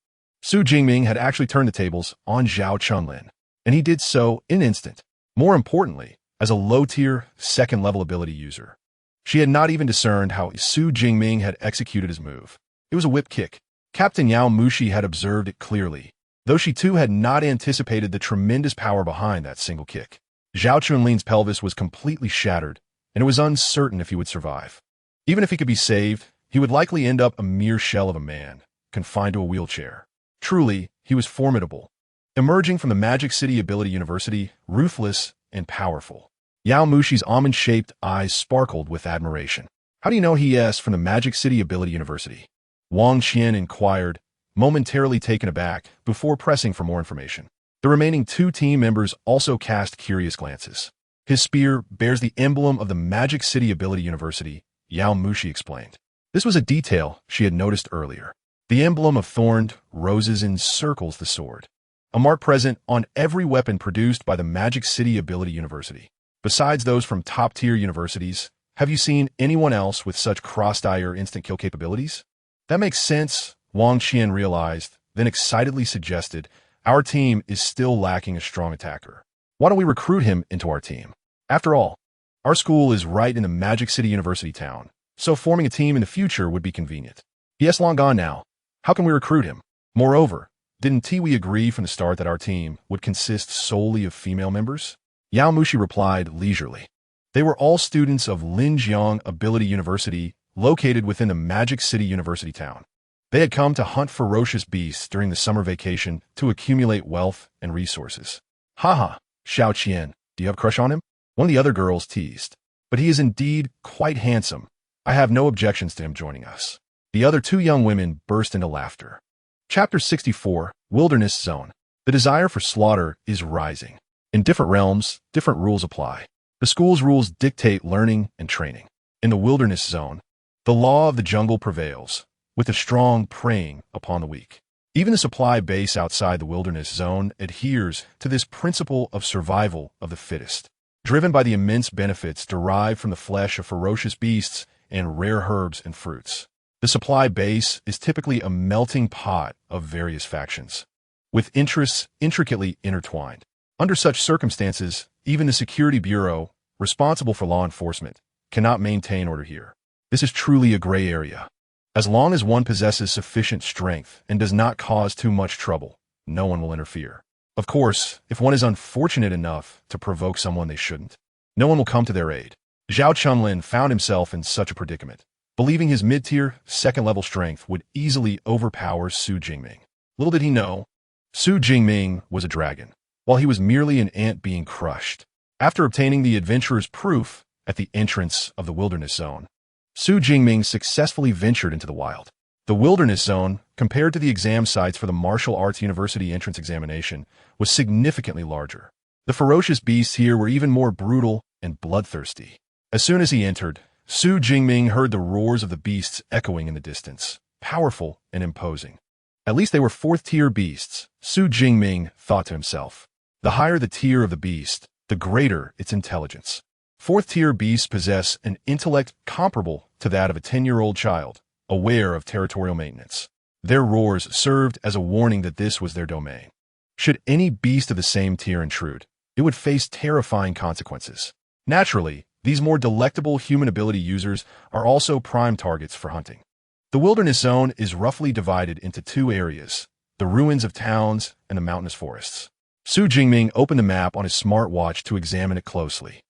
Speaker 1: Xu Jingming had actually turned the tables on Zhao Chunlin, and he did so in an instant. More importantly, as a low-tier, second-level ability user, she had not even discerned how Xu Jingming had executed his move. It was a whip kick. Captain Yao Mushi had observed it clearly, though she too had not anticipated the tremendous power behind that single kick. Zhao Chunlin's pelvis was completely shattered, and it was uncertain if he would survive. Even if he could be saved, he would likely end up a mere shell of a man, confined to a wheelchair. Truly, he was formidable, emerging from the Magic City Ability University, ruthless and powerful. Yao Mushi's almond-shaped eyes sparkled with admiration. How do you know he is from the Magic City Ability University? Wang Qian inquired, momentarily taken aback, before pressing for more information. The remaining 2 team members also cast curious glances. His spear bears the emblem of the Magic City Ability University, Yao Mushi explained. This was a detail she had noticed earlier. The emblem of thorned roses encircles the sword. a mark present on every weapon produced by the Magic City Ability University. Besides those from top-tier universities, have you seen anyone else with such cross-dire instant kill capabilities? That makes sense, Wang Qian realized, then excitedly suggested, our team is still lacking a strong attacker. Why don't we recruit him into our team? After all, our school is right in the Magic City University town, so forming a team in the future would be convenient. Yes, long gone now. How can we recruit him? Moreover, didn't we agree from the start that our team would consist solely of female members? Yao Mushi replied leisurely. They were all students of Linjiang Ability University, located within the Magic City University town. They had come to hunt ferocious beasts during the summer vacation to accumulate wealth and resources. Haha, Xiao Qian, do you have a crush on him? One of the other girls teased. But he is indeed quite handsome. I have no objections to him joining us. The other two young women burst into laughter. Chapter 64, Wilderness Zone. The desire for slaughter is rising. In different realms, different rules apply. The school's rules dictate learning and training. In the Wilderness Zone, the law of the jungle prevails, with the strong preying upon the weak. Even the supply base outside the Wilderness Zone adheres to this principle of survival of the fittest. Driven by the immense benefits derived from the flesh of ferocious beasts and rare herbs and fruits. The supply base is typically a melting pot of various factions, with interests intricately intertwined. Under such circumstances, even the Security Bureau, responsible for law enforcement, cannot maintain order here. This is truly a gray area. As long as one possesses sufficient strength and does not cause too much trouble, no one will interfere. Of course, if one is unfortunate enough to provoke someone they shouldn't, no one will come to their aid. Zhao Chunlin found himself in such a predicament, believing his mid-tier, second-level strength would easily overpower Xu Jingming. Little did he know, Xu Jingming was a dragon, while he was merely an ant being crushed. After obtaining the adventurer's proof at the entrance of the Wilderness Zone, Xu Jingming successfully ventured into the wild. The Wilderness Zone, compared to the exam sites for the Martial Arts University entrance examination, was significantly larger. The ferocious beasts here were even more brutal and bloodthirsty. As soon as he entered, Xu Jingming heard the roars of the beasts echoing in the distance, powerful and imposing. At least they were fourth-tier beasts, Xu Jingming thought to himself. The higher the tier of the beast, the greater its intelligence. Fourth-tier beasts possess an intellect comparable to that of a 10-year-old child, aware of territorial maintenance. Their roars served as a warning that this was their domain. Should any beast of the same tier intrude, it would face terrifying consequences. Naturally, these more delectable human ability users are also prime targets for hunting. The Wilderness Zone is roughly divided into two areas, the ruins of towns and the mountainous forests. Xu Jingming opened the map on his smartwatch to examine it closely.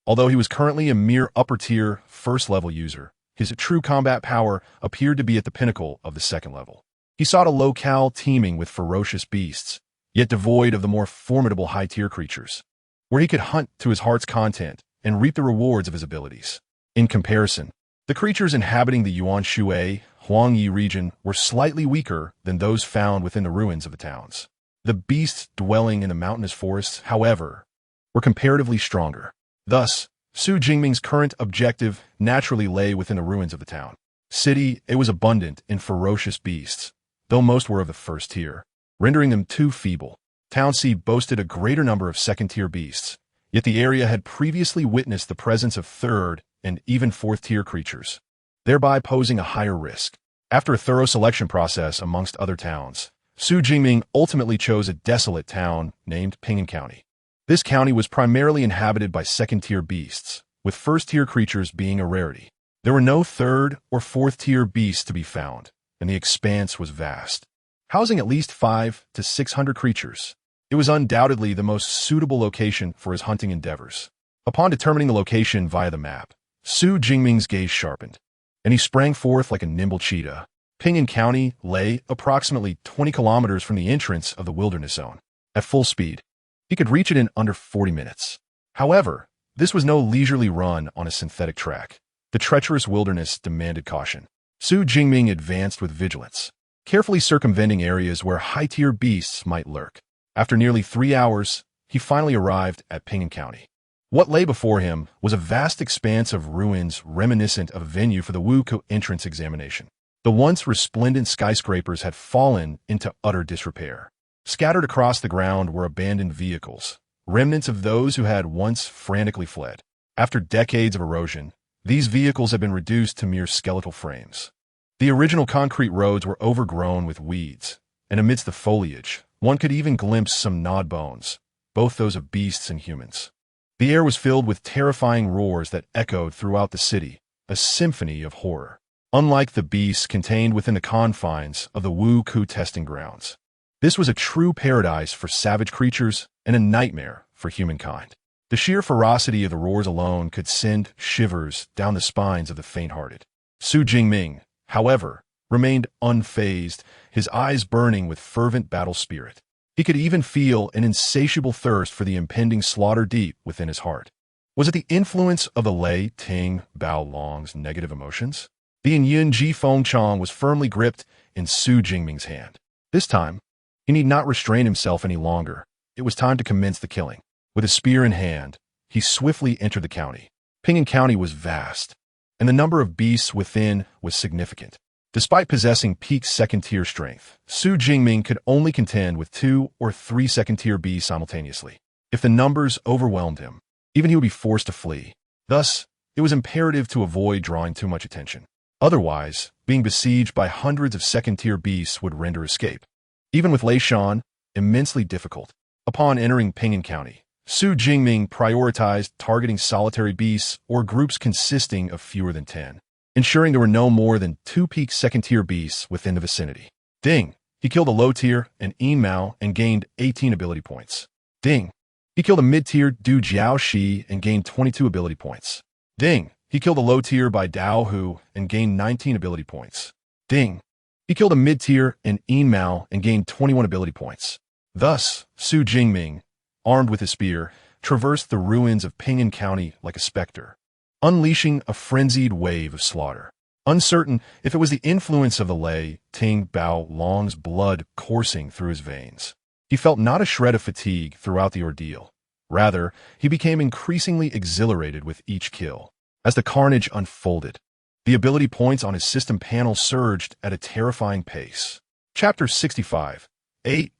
Speaker 1: Although he was currently a mere upper-tier, first-level user, his true combat power appeared to be at the pinnacle of the second level. He sought a locale teeming with ferocious beasts, yet devoid of the more formidable high-tier creatures, where he could hunt to his heart's content and reap the rewards of his abilities. In comparison, the creatures inhabiting the Yuan Shui, Huangyi region were slightly weaker than those found within the ruins of the towns. The beasts dwelling in the mountainous forests, however, were comparatively stronger. Thus, Xu Jingming's current objective naturally lay within the ruins of the town. City, it was abundant in ferocious beasts, though most were of the first tier, rendering them too feeble. Town C boasted a greater number of second-tier beasts, yet the area had previously witnessed the presence of third and even fourth-tier creatures, thereby posing a higher risk. After a thorough selection process amongst other towns, Xu Jingming ultimately chose a desolate town named Pingan County. This county was primarily inhabited by second-tier beasts, with first-tier creatures being a rarity. There were no third- or fourth-tier beasts to be found, and the expanse was vast, housing at least 500 to 600 creatures. It was undoubtedly the most suitable location for his hunting endeavors. Upon determining the location via the map, Xu Jingming's gaze sharpened, and he sprang forth like a nimble cheetah. Pingan County lay approximately 20 kilometers from the entrance of the Wilderness Zone. At full speed, he could reach it in under 40 minutes. However, this was no leisurely run on a synthetic track. The treacherous wilderness demanded caution. Xu Jingming advanced with vigilance, carefully circumventing areas where high-tier beasts might lurk. After nearly 3 hours, he finally arrived at Pingan County. What lay before him was a vast expanse of ruins reminiscent of a venue for the Wuku entrance examination. The once resplendent skyscrapers had fallen into utter disrepair. Scattered across the ground were abandoned vehicles, remnants of those who had once frantically fled. After decades of erosion, these vehicles had been reduced to mere skeletal frames. The original concrete roads were overgrown with weeds, and amidst the foliage, one could even glimpse some gnawed bones, both those of beasts and humans. The air was filled with terrifying roars that echoed throughout the city, a symphony of horror. Unlike the beasts contained within the confines of the Wu Ku testing grounds, this was a true paradise for savage creatures and a nightmare for humankind. The sheer ferocity of the roars alone could send shivers down the spines of the faint-hearted. Xu Jingming, however, remained unfazed, his eyes burning with fervent battle spirit. He could even feel an insatiable thirst for the impending slaughter deep within his heart. Was it the influence of the Lei Ting Bao Long's negative emotions? The Yin Ji Fengchong was firmly gripped in Xu Jingming's hand. This time, he need not restrain himself any longer. It was time to commence the killing. With a spear in hand, he swiftly entered the county. Pingan County was vast, and the number of beasts within was significant. Despite possessing peak second-tier strength, Xu Jingming could only contend with 2 or 3 second-tier beasts simultaneously. If the numbers overwhelmed him, even he would be forced to flee. Thus, it was imperative to avoid drawing too much attention. Otherwise, being besieged by hundreds of second-tier beasts would render escape, even with Lei Shan, immensely difficult. Upon entering Pingan County, Xu Jingming prioritized targeting solitary beasts or groups consisting of fewer than 10, ensuring there were no more than 2 peak second-tier beasts within the vicinity. Ding! He killed a low-tier and Yin Mao and gained 18 ability points. Ding! He killed a mid-tier Du Jiao Shi and gained 22 ability points. Ding! He killed a low-tier by Dao Hu and gained 19 ability points. Ding! He killed a mid-tier and Yin Mao and gained 21 ability points. Thus, Xu Jingming, armed with his spear, traversed the ruins of Pingan County like a specter, unleashing a frenzied wave of slaughter. Uncertain if it was the influence of the Lei Ting Bao Long's blood coursing through his veins, he felt not a shred of fatigue throughout the ordeal. Rather, he became increasingly exhilarated with each kill. As the carnage unfolded, the ability points on his system panel surged at a terrifying pace. Chapter 65, 8000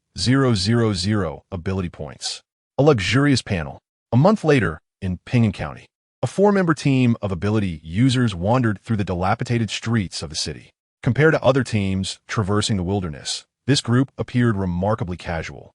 Speaker 1: Ability Points. A luxurious panel. A month later, in Pingan County, a 4-member team of ability users wandered through the dilapidated streets of the city. Compared to other teams traversing the wilderness, this group appeared remarkably casual,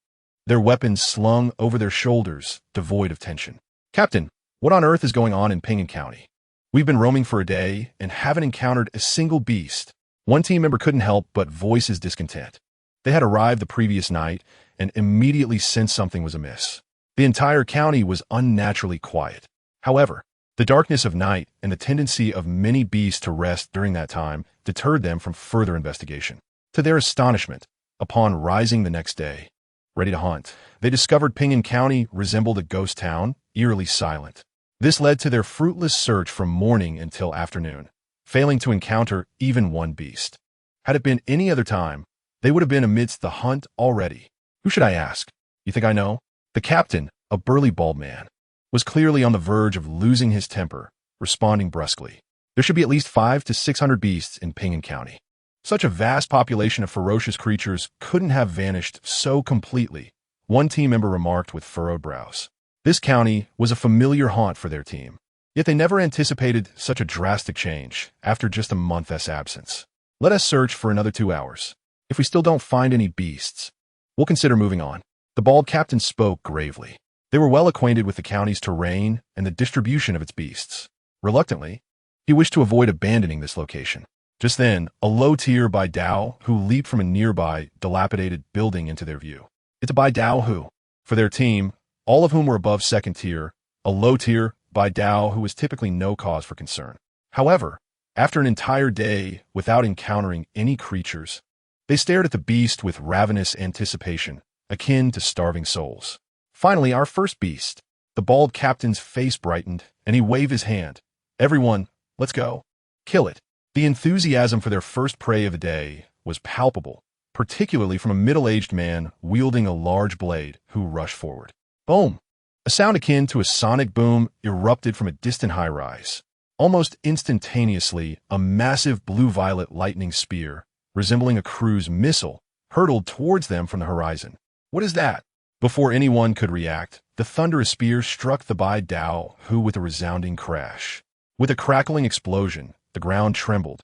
Speaker 1: their weapons slung over their shoulders, devoid of tension. Captain, what on earth is going on in Pingan County? We've been roaming for a day and haven't encountered a single beast. One team member couldn't help but voice his discontent. They had arrived the previous night and immediately sensed something was amiss. The entire county was unnaturally quiet. However, the darkness of night and the tendency of many beasts to rest during that time deterred them from further investigation. To their astonishment, upon rising the next day, ready to hunt, they discovered Pingan County resembled a ghost town, eerily silent. This led to their fruitless search from morning until afternoon, failing to encounter even one beast. Had it been any other time, they would have been amidst the hunt already. Who should I ask? You think I know? The captain, a burly bald man, was clearly on the verge of losing his temper, responding brusquely. There should be at least 500 to 600 beasts in Pingan County. Such a vast population of ferocious creatures couldn't have vanished so completely, one team member remarked with furrowed brows. This county was a familiar haunt for their team, yet they never anticipated such a drastic change after just a month's absence. Let us search for another 2 hours. If we still don't find any beasts, we'll consider moving on. The bald captain spoke gravely. They were well acquainted with the county's terrain and the distribution of its beasts. Reluctantly, he wished to avoid abandoning this location. Just then, a low tier by Dao Hu leaped from a nearby, dilapidated building into their view. It's by Dao Hu. For their team, all of whom were above second tier, a low tier by Dao Hu was typically no cause for concern. However, after an entire day without encountering any creatures, they stared at the beast with ravenous anticipation, akin to starving souls. Finally, our first beast. The bald captain's face brightened, and he waved his hand. Everyone, let's go. Kill it. The enthusiasm for their first prey of the day was palpable, particularly from a middle-aged man wielding a large blade who rushed forward. Boom! A sound akin to a sonic boom erupted from a distant high-rise. Almost instantaneously, a massive blue-violet lightning spear, resembling a cruise missile, hurtled towards them from the horizon. What is that? Before anyone could react, the thunderous spear struck the Bai Dao, who with a resounding crash. With a crackling explosion, the ground trembled,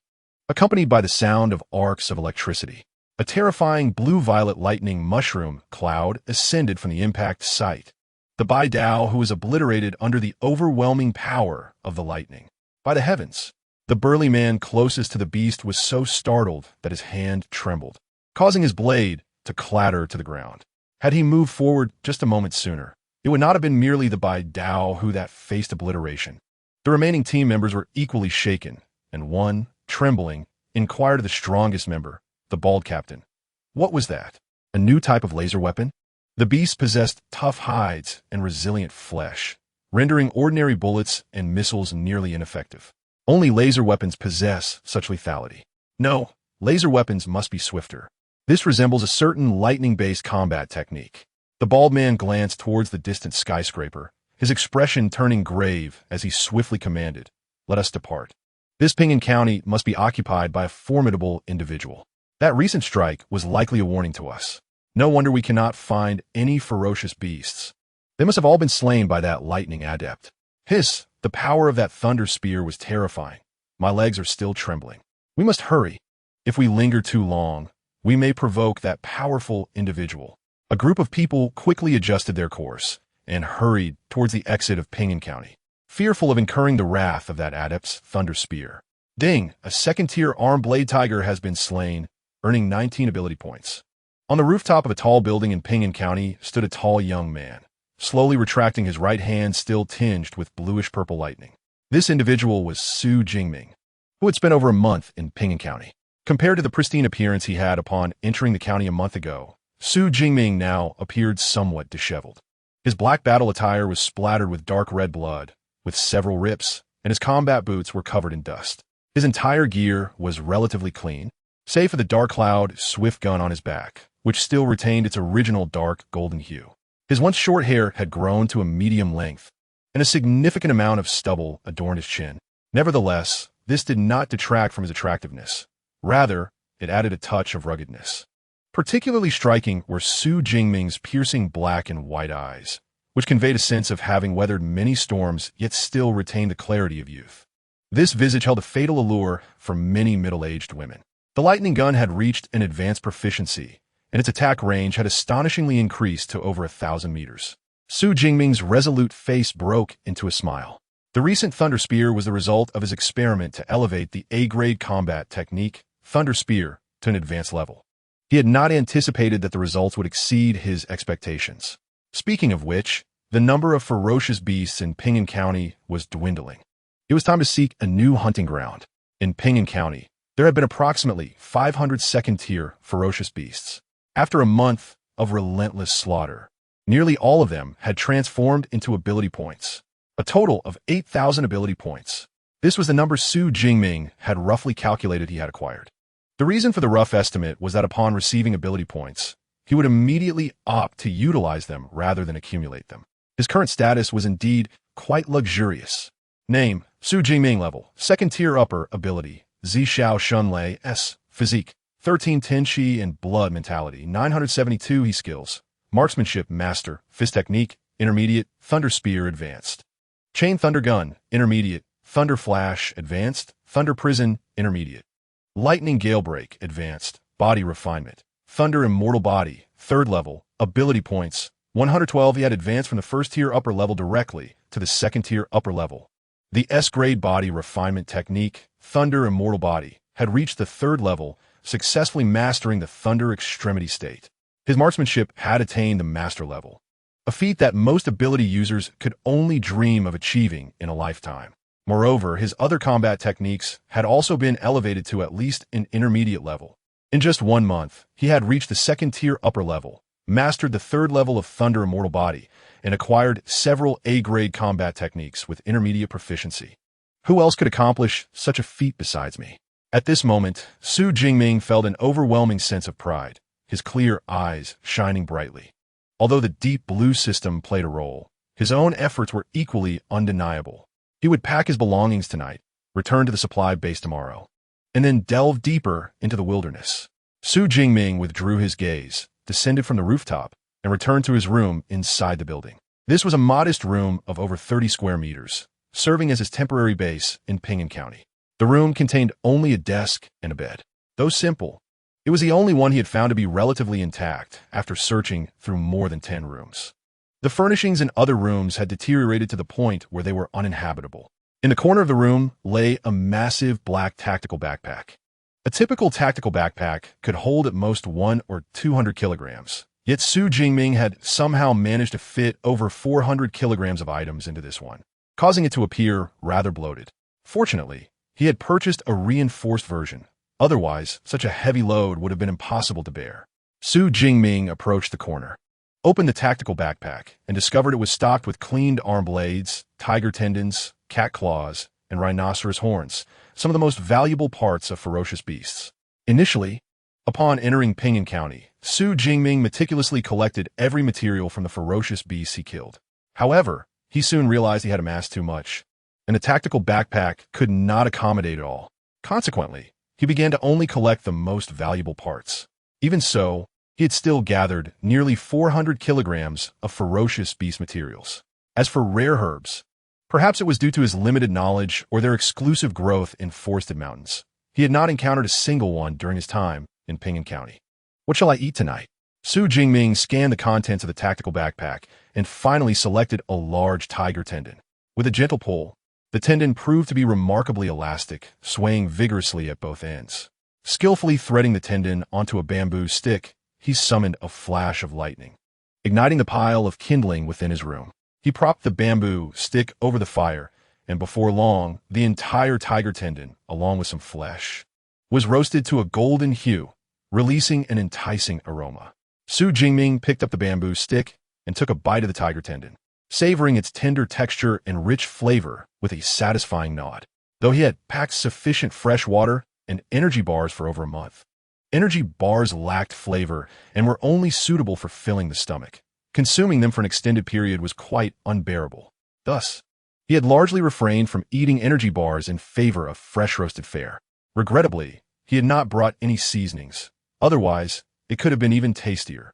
Speaker 1: accompanied by the sound of arcs of electricity. A terrifying blue-violet lightning mushroom cloud ascended from the impact site. The Bai Dao, who was obliterated under the overwhelming power of the lightning. By the heavens! The burly man closest to the beast was so startled that his hand trembled, causing his blade to clatter to the ground. Had he moved forward just a moment sooner, it would not have been merely the Bai Dao who that faced obliteration. The remaining team members were equally shaken, and one, trembling, inquired of the strongest member, the bald captain. What was that? A new type of laser weapon? The beast possessed tough hides and resilient flesh, rendering ordinary bullets and missiles nearly ineffective. Only laser weapons possess such lethality. No, laser weapons must be swifter. This resembles a certain lightning-based combat technique. The bald man glanced towards the distant skyscraper, his expression turning grave as he swiftly commanded, "Let us depart. This Pingan County must be occupied by a formidable individual. That recent strike was likely a warning to us. No wonder we cannot find any ferocious beasts. They must have all been slain by that lightning adept." Hiss! The power of that thunder spear was terrifying. My legs are still trembling. We must hurry. If we linger too long, we may provoke that powerful individual. A group of people quickly adjusted their course and hurried towards the exit of Pingan County, fearful of incurring the wrath of that adept's thunder spear. Ding! A second-tier armed blade tiger has been slain, earning 19 ability points. On the rooftop of a tall building in Pingan County stood a tall young man, slowly retracting his right hand still tinged with bluish-purple lightning. This individual was Xu Jingming, who had spent over a month in Pingan County. Compared to the pristine appearance he had upon entering the county a month ago, Xu Jingming now appeared somewhat disheveled. His black battle attire was splattered with dark red blood, with several rips, and his combat boots were covered in dust. His entire gear was relatively clean, save for the dark cloud swift gun on his back, which still retained its original dark golden hue. His once short hair had grown to a medium length, and a significant amount of stubble adorned his chin. Nevertheless, this did not detract from his attractiveness. Rather, it added a touch of ruggedness. Particularly striking were Xu Jingming's piercing black and white eyes, which conveyed a sense of having weathered many storms yet still retained the clarity of youth. This visage held a fatal allure for many middle-aged women. The lightning gun had reached an advanced proficiency, and its attack range had astonishingly increased to over 1,000 meters. Xu Jingming's resolute face broke into a smile. The recent Thunder Spear was the result of his experiment to elevate the A-grade combat technique, Thunder Spear, to an advanced level. He had not anticipated that the results would exceed his expectations. Speaking of which, the number of ferocious beasts in Pingan County was dwindling. It was time to seek a new hunting ground. In Pingan County, there had been approximately 500 second-tier ferocious beasts. After a month of relentless slaughter, nearly all of them had transformed into ability points. A total of 8,000 ability points. This was the number Xu Jingming had roughly calculated he had acquired. The reason for the rough estimate was that upon receiving ability points, he would immediately opt to utilize them rather than accumulate them. His current status was indeed quite luxurious. Name, Xu Jingming level, second tier upper ability, Zishao Shunlei S, physique, 13 Tenchi and blood mentality, 972 he skills, marksmanship master, fist technique, intermediate, thunder spear advanced. Chain thunder gun, intermediate, thunder flash advanced, thunder prison, intermediate. Lightning gale break advanced, body refinement, thunder immortal body, third level, ability points, 112 he had advanced from the first tier upper level directly to the second tier upper level. The S-grade body refinement technique, thunder immortal body, had reached the third level, successfully mastering the thunder extremity state. His marksmanship had attained the master level, a feat that most ability users could only dream of achieving in a lifetime. Moreover, his other combat techniques had also been elevated to at least an intermediate level. In just 1 month, he had reached the second-tier upper level, mastered the third level of Thunder Immortal Body, and acquired several A-grade combat techniques with intermediate proficiency. Who else could accomplish such a feat besides me? At this moment, Xu Jingming felt an overwhelming sense of pride, his clear eyes shining brightly. Although the deep blue system played a role, his own efforts were equally undeniable. He would pack his belongings tonight, return to the supply base tomorrow, and then delve deeper into the wilderness. Xu Jingming withdrew his gaze, descended from the rooftop, and returned to his room inside the building. This was a modest room of over 30 square meters, serving as his temporary base in Pingan County. The room contained only a desk and a bed. Though simple, it was the only one he had found to be relatively intact after searching through more than 10 rooms. The furnishings in other rooms had deteriorated to the point where they were uninhabitable. In the corner of the room lay a massive black tactical backpack. A typical tactical backpack could hold at most 100 or 200 kilograms, yet Xu Jingming had somehow managed to fit over 400 kilograms of items into this one, causing it to appear rather bloated. Fortunately, he had purchased a reinforced version. Otherwise, such a heavy load would have been impossible to bear. Xu Jingming approached the corner, opened the tactical backpack, and discovered it was stocked with cleaned arm blades, tiger tendons, cat claws, and rhinoceros horns, some of the most valuable parts of ferocious beasts. Initially, upon entering Pingan County, Xu Jingming meticulously collected every material from the ferocious beasts he killed. However, he soon realized he had amassed too much, and the tactical backpack could not accommodate it all. Consequently, he began to only collect the most valuable parts. Even so, he had still gathered nearly 400 kilograms of ferocious beast materials. As for rare herbs, perhaps it was due to his limited knowledge or their exclusive growth in forested mountains, he had not encountered a single one during his time in Pingan County. What shall I eat tonight? Xu Jingming scanned the contents of the tactical backpack and finally selected a large tiger tendon. With a gentle pull, the tendon proved to be remarkably elastic, swaying vigorously at both ends. Skillfully threading the tendon onto a bamboo stick, he summoned a flash of lightning, igniting the pile of kindling within his room. He propped the bamboo stick over the fire, and before long, the entire tiger tendon, along with some flesh, was roasted to a golden hue, releasing an enticing aroma. Xu Jingming picked up the bamboo stick and took a bite of the tiger tendon, savoring its tender texture and rich flavor with a satisfying nod. Though he had packed sufficient fresh water and energy bars for over a month, energy bars lacked flavor and were only suitable for filling the stomach. Consuming them for an extended period was quite unbearable. Thus, he had largely refrained from eating energy bars in favor of fresh roasted fare. Regrettably, he had not brought any seasonings. Otherwise, it could have been even tastier.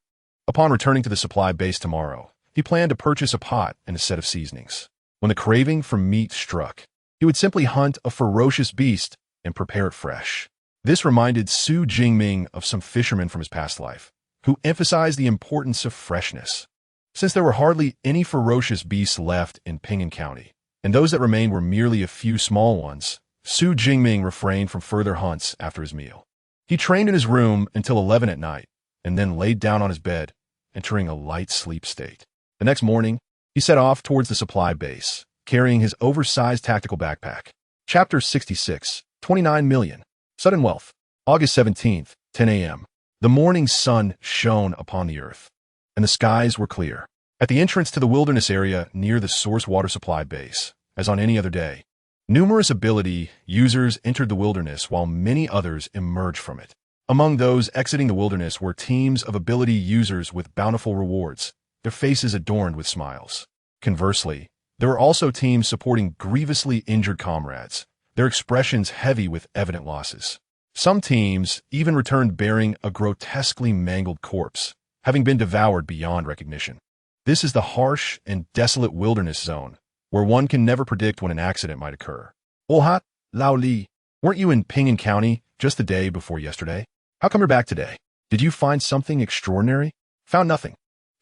Speaker 1: Upon returning to the supply base tomorrow, he planned to purchase a pot and a set of seasonings. When the craving for meat struck, he would simply hunt a ferocious beast and prepare it fresh. This reminded Xu Jingming of some fishermen from his past life, who emphasized the importance of freshness. Since there were hardly any ferocious beasts left in Pingan County, and those that remained were merely a few small ones, Xu Jingming refrained from further hunts after his meal. He trained in his room until 11 at night, and then laid down on his bed, entering a light sleep state. The next morning, he set off towards the supply base, carrying his oversized tactical backpack. Chapter 66, 29 million. Sudden Wealth. August 17th, 10 a.m. The morning sun shone upon the earth, and the skies were clear. At the entrance to the wilderness area near the source water supply base, as on any other day, numerous ability users entered the wilderness while many others emerged from it. Among those exiting the wilderness were teams of ability users with bountiful rewards, their faces adorned with smiles. Conversely, there were also teams supporting grievously injured comrades, their expressions heavy with evident losses. Some teams even returned bearing a grotesquely mangled corpse, having been devoured beyond recognition. This is the harsh and desolate wilderness zone, where one can never predict when an accident might occur. Olhat, Lao Li, weren't you in Pingan County just the day before yesterday? How come you're back today? Did you find something extraordinary? Found nothing.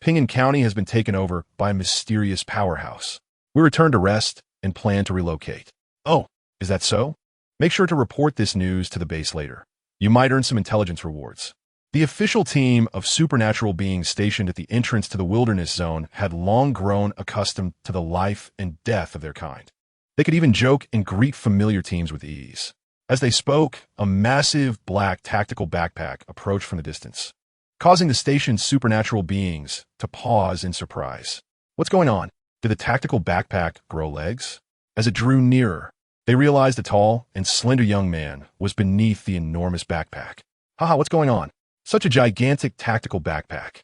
Speaker 1: Pingan County has been taken over by a mysterious powerhouse. We returned to rest and plan to relocate. Oh, is that so? Make sure to report this news to the base later. You might earn some intelligence rewards. The official team of supernatural beings stationed at the entrance to the wilderness zone had long grown accustomed to the life and death of their kind. They could even joke and greet familiar teams with ease. As they spoke, a massive black tactical backpack approached from the distance, causing the station's supernatural beings to pause in surprise. What's going on? Did the tactical backpack grow legs? As it drew nearer, they realized a tall and slender young man was beneath the enormous backpack. Haha, what's going on? Such a gigantic tactical backpack.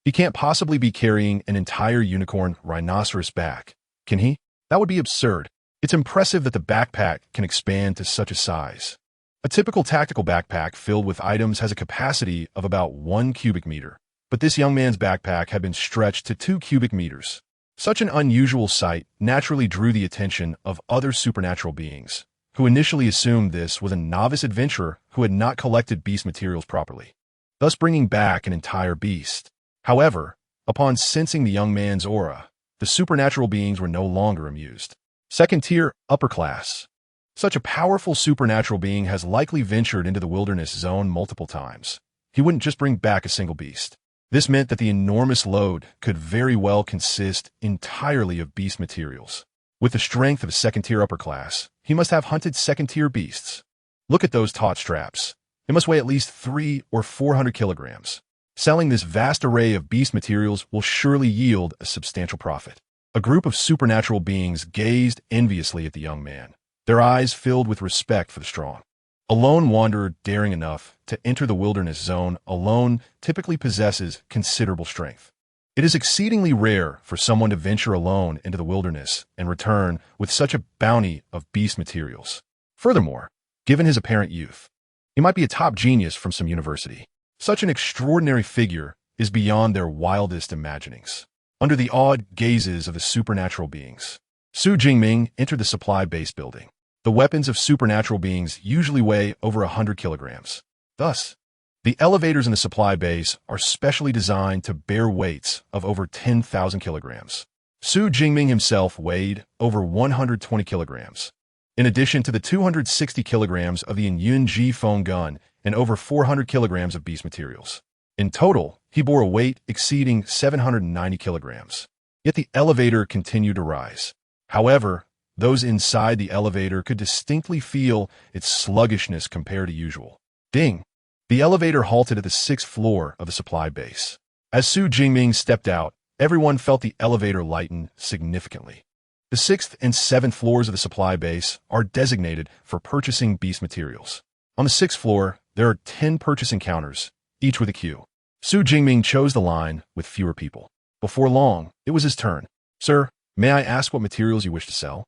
Speaker 1: He can't possibly be carrying an entire unicorn rhinoceros back, can he? That would be absurd. It's impressive that the backpack can expand to such a size. A typical tactical backpack filled with items has a capacity of about 1 cubic meter, but this young man's backpack had been stretched to 2 cubic meters. Such an unusual sight naturally drew the attention of other supernatural beings, who initially assumed this was a novice adventurer who had not collected beast materials properly, thus bringing back an entire beast. However, upon sensing the young man's aura, the supernatural beings were no longer amused. Second tier, upper class. Such a powerful supernatural being has likely ventured into the wilderness zone multiple times. He wouldn't just bring back a single beast. This meant that the enormous load could very well consist entirely of beast materials. With the strength of a second-tier upper class, he must have hunted second-tier beasts. Look at those taut straps. They must weigh at least 300 or 400 kilograms. Selling this vast array of beast materials will surely yield a substantial profit. A group of supernatural beings gazed enviously at the young man, their eyes filled with respect for the strong. A lone wanderer daring enough to enter the wilderness zone alone typically possesses considerable strength. It is exceedingly rare for someone to venture alone into the wilderness and return with such a bounty of beast materials. Furthermore, given his apparent youth, he might be a top genius from some university. Such an extraordinary figure is beyond their wildest imaginings. Under the awed gazes of the supernatural beings, Xu Jingming entered the supply base building. The weapons of supernatural beings usually weigh over 100 kilograms. Thus, the elevators in the supply base are specially designed to bear weights of over 10,000 kilograms. Xu Jingming himself weighed over 120 kilograms, in addition to the 260 kilograms of the Yun Ji phone gun and over 400 kilograms of beast materials. In total, he bore a weight exceeding 790 kilograms. Yet the elevator continued to rise. However, those inside the elevator could distinctly feel its sluggishness compared to usual. Ding! The elevator halted at the 6th floor of the supply base. As Xu Jingming stepped out, everyone felt the elevator lighten significantly. The 6th and 7th floors of the supply base are designated for purchasing beast materials. On the 6th floor, there are 10 purchasing counters, each with a queue. Xu Jingming chose the line with fewer people. Before long, it was his turn. "Sir, may I ask what materials you wish to sell?"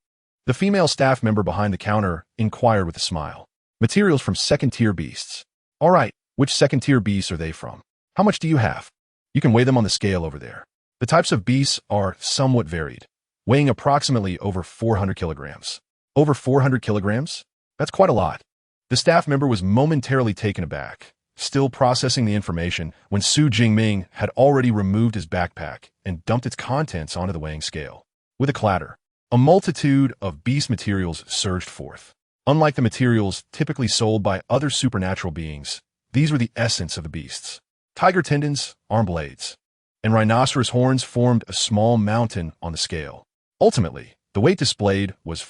Speaker 1: The female staff member behind the counter inquired with a smile. "Materials from second-tier beasts." "All right, which second-tier beasts are they from? How much do you have?" "You can weigh them on the scale over there." The types of beasts are somewhat varied, weighing approximately over 400 kilograms. Over 400 kilograms? That's quite a lot. The staff member was momentarily taken aback, still processing the information when Xu Jingming had already removed his backpack and dumped its contents onto the weighing scale. With a clatter, a multitude of beast materials surged forth. Unlike the materials typically sold by other supernatural beings, these were the essence of the beasts. Tiger tendons, arm blades, and rhinoceros horns formed a small mountain on the scale. Ultimately, the weight displayed was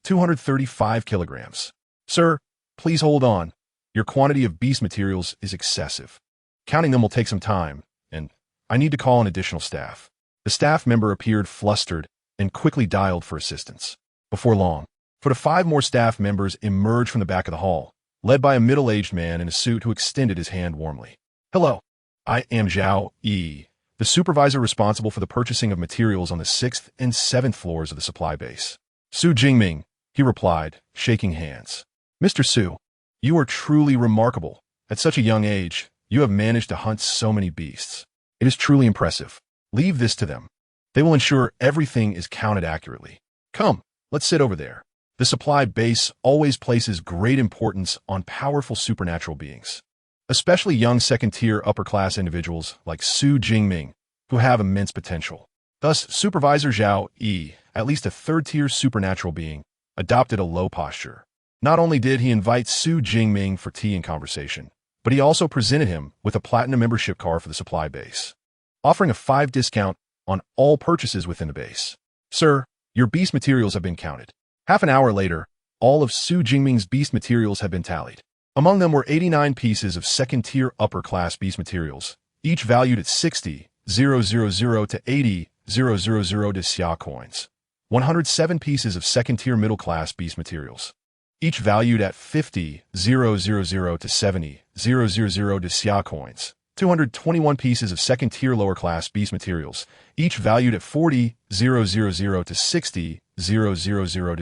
Speaker 1: 235 kilograms. "Sir, please hold on. Your quantity of beast materials is excessive. Counting them will take some time, and I need to call an additional staff." The staff member appeared flustered and quickly dialed for assistance. Before long, 5 more staff members emerged from the back of the hall, led by a middle-aged man in a suit who extended his hand warmly. "Hello, I am Zhao Yi, the supervisor responsible for the purchasing of materials on the 6th and 7th floors of the supply base." "Xu Jingming," he replied, shaking hands. "Mr. Xu, you are truly remarkable. At such a young age, you have managed to hunt so many beasts. It is truly impressive. Leave this to them. They will ensure everything is counted accurately. Come, let's sit over there." The supply base always places great importance on powerful supernatural beings, especially young second-tier upper-class individuals like Xu Jingming, who have immense potential. Thus, Supervisor Zhao Yi, at least a third-tier supernatural being, adopted a low posture. Not only did he invite Xu Jingming for tea and conversation, but he also presented him with a platinum membership card for the supply base, offering a 5% discount on all purchases within the base. "Sir, your beast materials have been counted." Half an hour later, all of Xu Jingming's beast materials had been tallied. Among them were 89 pieces of second-tier upper-class beast materials, each valued at 60,000 to 80,000 Xia coins. 107 pieces of second-tier middle-class beast materials, each valued at 50,000 to 70,000 Xia coins. 221 pieces of second-tier lower-class beast materials, each valued at 40,000 to 60,000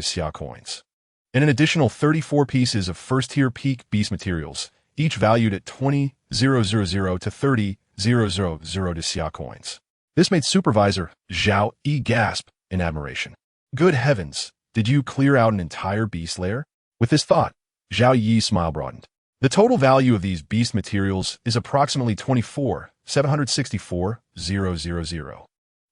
Speaker 1: Xia coins. And an additional 34 pieces of first-tier peak beast materials, each valued at 20,000 to 30,000 to Xia coins. This made Supervisor Zhao Yi gasp in admiration. Good heavens, did you clear out an entire beast lair? With this thought, Zhao Yi's smile broadened. The total value of these beast materials is approximately 24,764,000.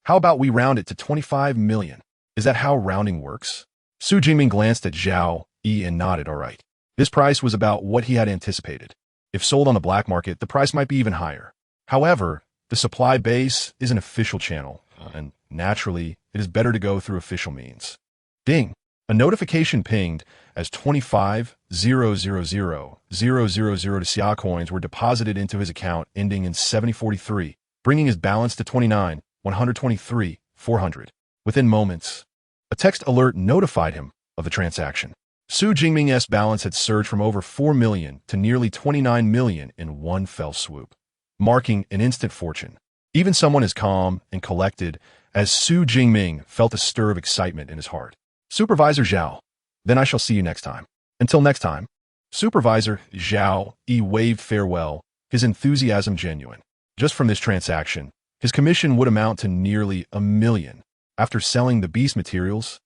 Speaker 1: How about we round it to 25 million? Is that how rounding works? Xu Jingming glanced at Zhao Yi and nodded, all right. This price was about what he had anticipated. If sold on the black market, the price might be even higher. However, the supply base is an official channel, and naturally, it is better to go through official means. Ding! A notification pinged as 25,000,000 Xia coins were deposited into his account ending in 7043, bringing his balance to 29,123,400. Within moments, a text alert notified him of the transaction. Xu Jingming's balance had surged from over 4 million to nearly 29 million in one fell swoop, marking an instant fortune. Even someone as calm and collected as Xu Jingming felt a stir of excitement in his heart. Supervisor Zhao, then I shall see you next time. Until next time. Supervisor Zhao Yi waved farewell, his enthusiasm genuine. Just from this transaction, his commission would amount to nearly 1 million. After selling the beast materials,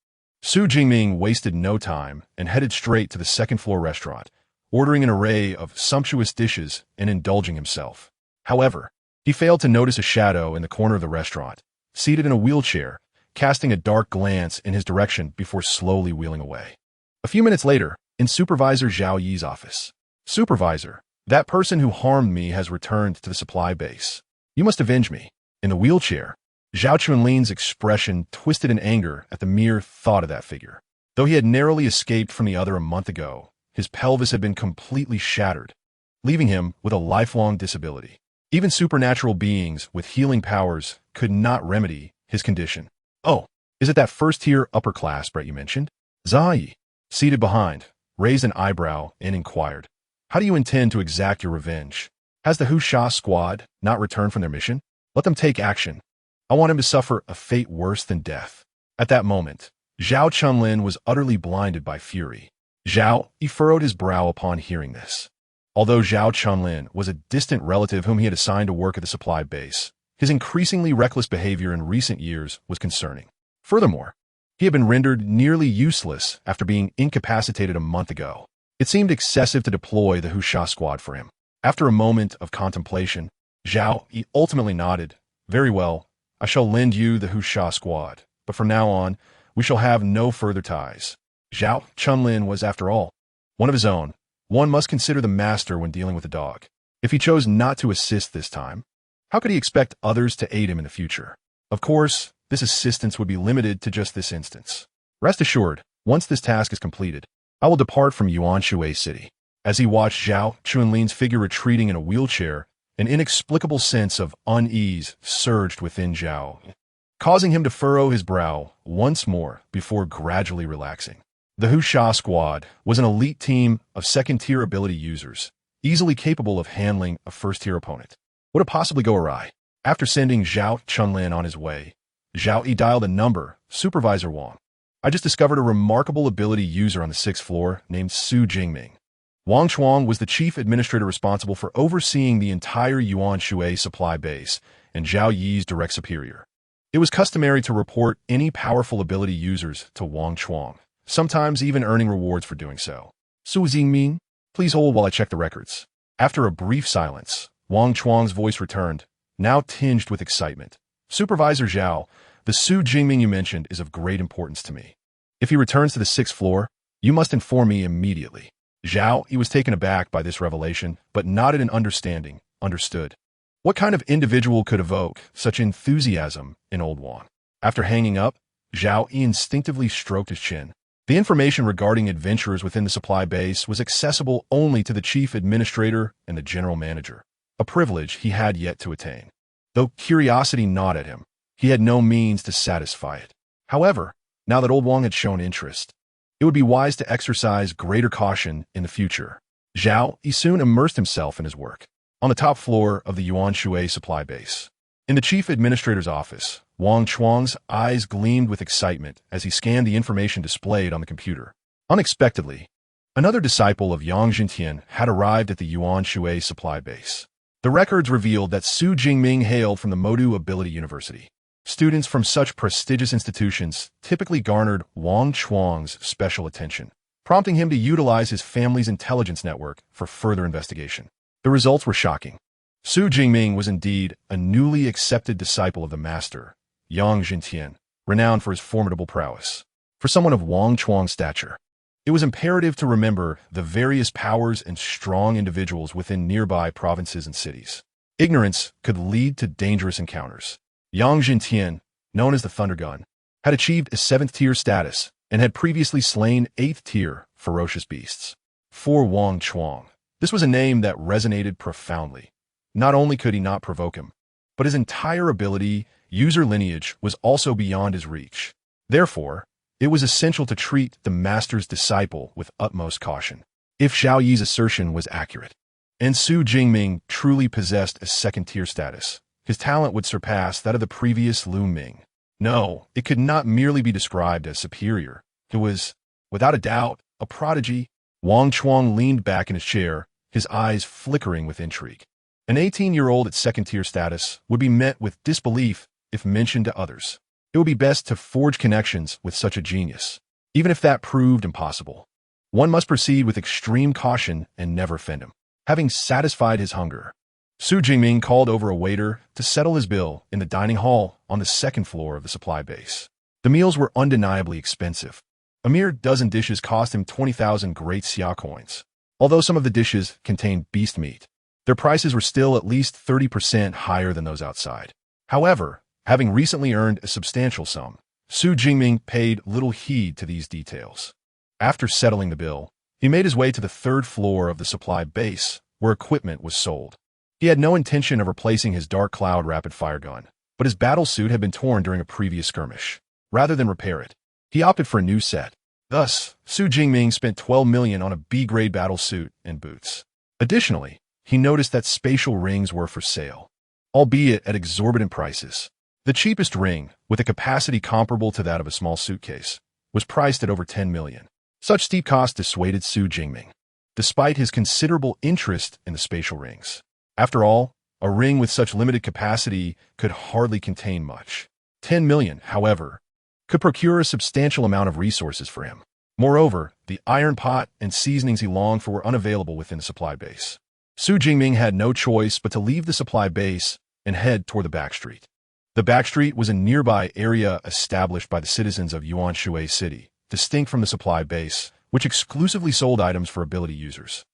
Speaker 1: Xu Jingming wasted no time and headed straight to the second-floor restaurant, ordering an array of sumptuous dishes and indulging himself. However, he failed to notice a shadow in the corner of the restaurant, seated in a wheelchair, casting a dark glance in his direction before slowly wheeling away. A few minutes later, in Supervisor Zhao Yi's office. Supervisor, that person who harmed me has returned to the supply base. You must avenge me. In the wheelchair, Zhao Chunlin's expression twisted in anger at the mere thought of that figure. Though he had narrowly escaped from the other a month ago, his pelvis had been completely shattered, leaving him with a lifelong disability. Even supernatural beings with healing powers could not remedy his condition. Oh, is it that first-tier upper-class brat you mentioned? Zai, seated behind, raised an eyebrow and inquired, how do you intend to exact your revenge? Has the Husha squad not returned from their mission? Let them take action. I want him to suffer a fate worse than death. At that moment, Zhao Chunlin was utterly blinded by fury. Zhao, he furrowed his brow upon hearing this. Although Zhao Chunlin was a distant relative whom he had assigned to work at the supply base, his increasingly reckless behavior in recent years was concerning. Furthermore, he had been rendered nearly useless after being incapacitated a month ago. It seemed excessive to deploy the Husha squad for him. After a moment of contemplation, Zhao Yi ultimately nodded. Very well, I shall lend you the Husha squad, but from now on, we shall have no further ties. Zhao Chunlin was, after all, one of his own. One must consider the master when dealing with a dog. If he chose not to assist this time, how could he expect others to aid him in the future? Of course, this assistance would be limited to just this instance. Rest assured, once this task is completed, I will depart from Yuanshui City. As he watched Zhao Chunlin's figure retreating in a wheelchair, an inexplicable sense of unease surged within Zhao, causing him to furrow his brow once more before gradually relaxing. The Husha squad was an elite team of second-tier ability users, easily capable of handling a first-tier opponent. Would it possibly go awry? After sending Zhao Chunlin on his way, Zhao Yi dialed a number, Supervisor Wang. I just discovered a remarkable ability user on the 6th floor named Xu Jingming. Wang Chuang was the chief administrator responsible for overseeing the entire Yuan Shui supply base and Zhao Yi's direct superior. It was customary to report any powerful ability users to Wang Chuang, sometimes even earning rewards for doing so. Xu Jingming, please hold while I check the records. After a brief silence, Wang Chuang's voice returned, now tinged with excitement. Supervisor Zhao, the Xu Jingming you mentioned is of great importance to me. If he returns to the 6th floor, you must inform me immediately. Zhao, he was taken aback by this revelation, but nodded in understanding, understood. What kind of individual could evoke such enthusiasm in old Wang? After hanging up, Zhao Yi instinctively stroked his chin. The information regarding adventurers within the supply base was accessible only to the chief administrator and the general manager, a privilege he had yet to attain. Though curiosity gnawed at him, he had no means to satisfy it. However, now that old Wang had shown interest, it would be wise to exercise greater caution in the future. Zhao, he soon immersed himself in his work. On the top floor of the Yuan Shui supply base, in the chief administrator's office, Wang Chuang's eyes gleamed with excitement as he scanned the information displayed on the computer. Unexpectedly, another disciple of Yang Jintian had arrived at the Yuan Shui supply base. The records revealed that Xu Jingming hailed from the Modu Ability University. Students from such prestigious institutions typically garnered Wang Chuang's special attention, prompting him to utilize his family's intelligence network for further investigation. The results were shocking. Xu Jingming was indeed a newly accepted disciple of the master, Yang Jintian, renowned for his formidable prowess. For someone of Wang Chuang's stature, it was imperative to remember the various powers and strong individuals within nearby provinces and cities. Ignorance could lead to dangerous encounters. Yang Jintian, known as the Thunder Gun, had achieved a 7th-tier status and had previously slain 8th-tier ferocious beasts. For Wang Chuang, this was a name that resonated profoundly. Not only could he not provoke him, but his entire ability, user lineage, was also beyond his reach. Therefore, it was essential to treat the master's disciple with utmost caution. If Xiao Yi's assertion was accurate, and Xu Jingming truly possessed a 2nd-tier status, his talent would surpass that of the previous Lu Ming. No, it could not merely be described as superior. It was, without a doubt, a prodigy. Wang Chuang leaned back in his chair, his eyes flickering with intrigue. An 18-year-old at 2nd-tier status would be met with disbelief if mentioned to others. It would be best to forge connections with such a genius. Even if that proved impossible, one must proceed with extreme caution and never offend him. Having satisfied his hunger, Xu Jingming called over a waiter to settle his bill in the dining hall on the 2nd floor of the supply base. The meals were undeniably expensive. A mere dozen dishes cost him 20,000 great xia coins. Although some of the dishes contained beast meat, their prices were still at least 30% higher than those outside. However, having recently earned a substantial sum, Xu Jingming paid little heed to these details. After settling the bill, he made his way to the 3rd floor of the supply base, where equipment was sold. He had no intention of replacing his Dark Cloud rapid-fire gun, but his battle suit had been torn during a previous skirmish. Rather than repair it, he opted for a new set. Thus, Xu Jingming spent 12 million on a B-grade battle suit and boots. Additionally, he noticed that spatial rings were for sale, albeit at exorbitant prices. The cheapest ring, with a capacity comparable to that of a small suitcase, was priced at over 10 million. Such steep costs dissuaded Xu Jingming, despite his considerable interest in the spatial rings. After all, a ring with such limited capacity could hardly contain much. 10 million, however, could procure a substantial amount of resources for him. Moreover, the iron pot and seasonings he longed for were unavailable within the supply base. Xu Jingming had no choice but to leave the supply base and head toward the back street. The back street was a nearby area established by the citizens of Yuanshui City, distinct from the supply base, which exclusively sold items for ability users.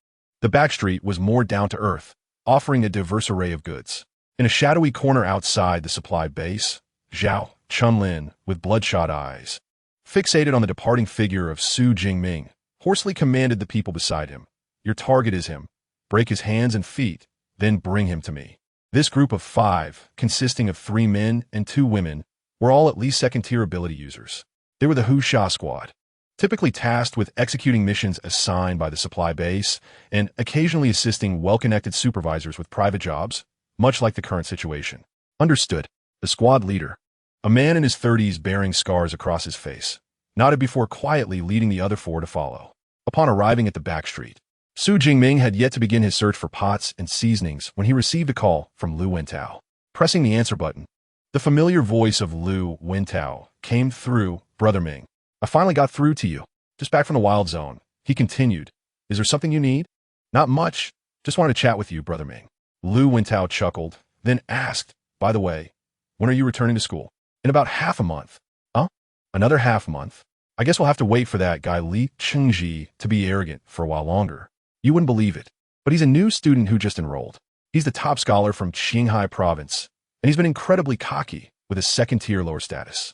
Speaker 1: The back street was more down-to-earth, offering a diverse array of goods. In a shadowy corner outside the supply base, Zhao Chunlin, with bloodshot eyes, fixated on the departing figure of Xu Jingming, hoarsely commanded the people beside him, "Your target is him. Break his hands and feet, then bring him to me." This group of 5, consisting of 3 men and 2 women, were all at least 2nd-tier ability users. They were the Hu Sha squad, typically tasked with executing missions assigned by the supply base and occasionally assisting well-connected supervisors with private jobs, much like the current situation. Understood. The squad leader, a man in his 30s bearing scars across his face, nodded before quietly leading the other 4 to follow. Upon arriving at the back street, Xu Jingming had yet to begin his search for pots and seasonings when he received a call from Lu Wentao. Pressing the answer button, the familiar voice of Lu Wentao came through. "Brother Ming, I finally got through to you. Just back from the wild zone." He continued, "Is there something you need?" "Not much. Just wanted to chat with you, Brother Ming." Lu Wentao chuckled, then asked, "By the way, when are you returning to school?" "In about half a month." "Huh? Another half month? I guess we'll have to wait for that guy Li Chengji to be arrogant for a while longer." "You wouldn't believe it, but he's a new student who just enrolled. He's the top scholar from Qinghai province, and he's been incredibly cocky with a 2nd-tier lower status."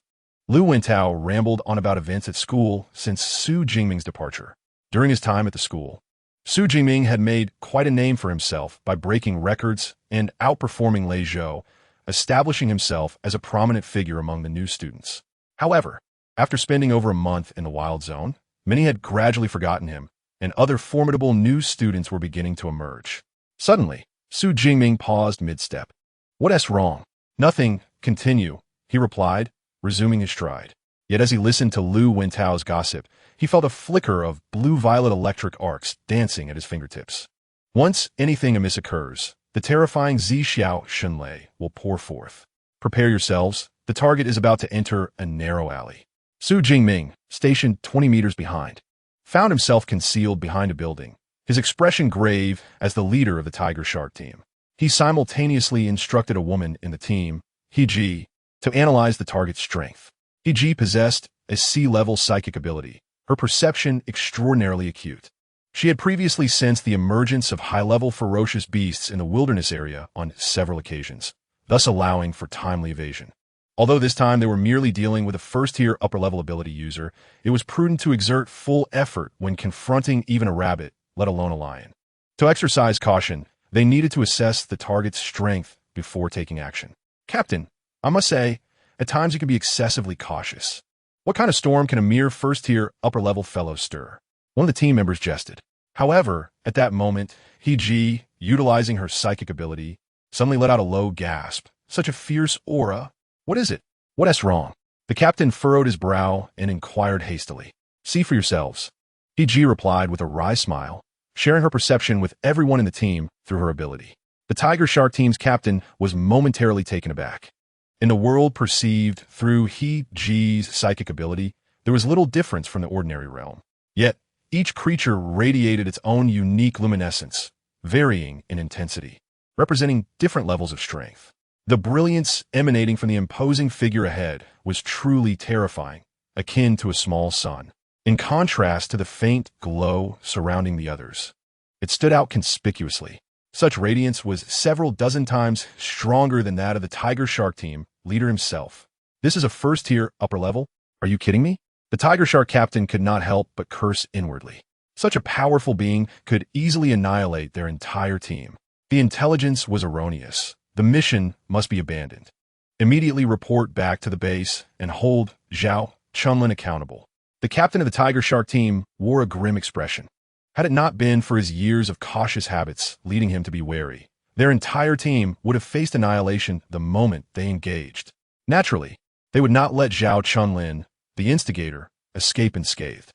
Speaker 1: Lu Wentao rambled on about events at school since Xu Jingming's departure. During his time at the school, Xu Jingming had made quite a name for himself by breaking records and outperforming Lei Zhou, establishing himself as a prominent figure among the new students. However, after spending over a month in the wild zone, many had gradually forgotten him, and other formidable new students were beginning to emerge. Suddenly, Xu Jingming paused mid-step. "What's wrong?" "Nothing. Continue," he replied, resuming his stride. Yet as he listened to Lu Wentao's gossip, he felt a flicker of blue-violet electric arcs dancing at his fingertips. Once anything amiss occurs, The terrifying Xiao Shunlei will pour forth. Prepare yourselves. The target is about to enter a narrow alley. Xu Jingming, stationed 20 meters behind, found himself concealed behind a building, his expression grave as the leader of the Tiger Shark team. He simultaneously instructed a woman in the team, He, to analyze the target's strength. He possessed a sea-level psychic ability, her perception extraordinarily acute. She had previously sensed the emergence of high-level ferocious beasts in the wilderness area on several occasions, thus allowing for timely evasion. Although this time they were merely dealing with a first-tier upper-level ability user, it was prudent to exert full effort when confronting even a rabbit, let alone a lion. To exercise caution, they needed to assess the target's strength before taking action. Captain, I must say, at times you can be excessively cautious. What kind of storm can a mere first-tier upper-level fellow stir? One of the team members jested. However, at that moment, He, utilizing her psychic ability, suddenly let out a low gasp. Such a fierce aura. What is it? What's wrong? The captain furrowed his brow and inquired hastily. See for yourselves. He replied with a wry smile, sharing her perception with everyone in the team through her ability. The Tiger Shark team's captain was momentarily taken aback. In the world perceived through He's psychic ability, there was little difference from the ordinary realm. Yet, each creature radiated its own unique luminescence, varying in intensity, representing different levels of strength. The brilliance emanating from the imposing figure ahead was truly terrifying, akin to a small sun, in contrast to the faint glow surrounding the others. It stood out conspicuously. Such radiance was several dozen times stronger than that of the Tiger Shark team leader himself. This is a first-tier upper level? Are you kidding me? The Tiger Shark captain could not help but curse inwardly. Such a powerful being could easily annihilate their entire team. The intelligence was erroneous. The mission must be abandoned. Immediately report back to the base and hold Zhao Chunlin accountable. The captain of the Tiger Shark team wore a grim expression. Had it not been for his years of cautious habits leading him to be wary, their entire team would have faced annihilation the moment they engaged. Naturally, they would not let Zhao Chunlin, the instigator, escape unscathed.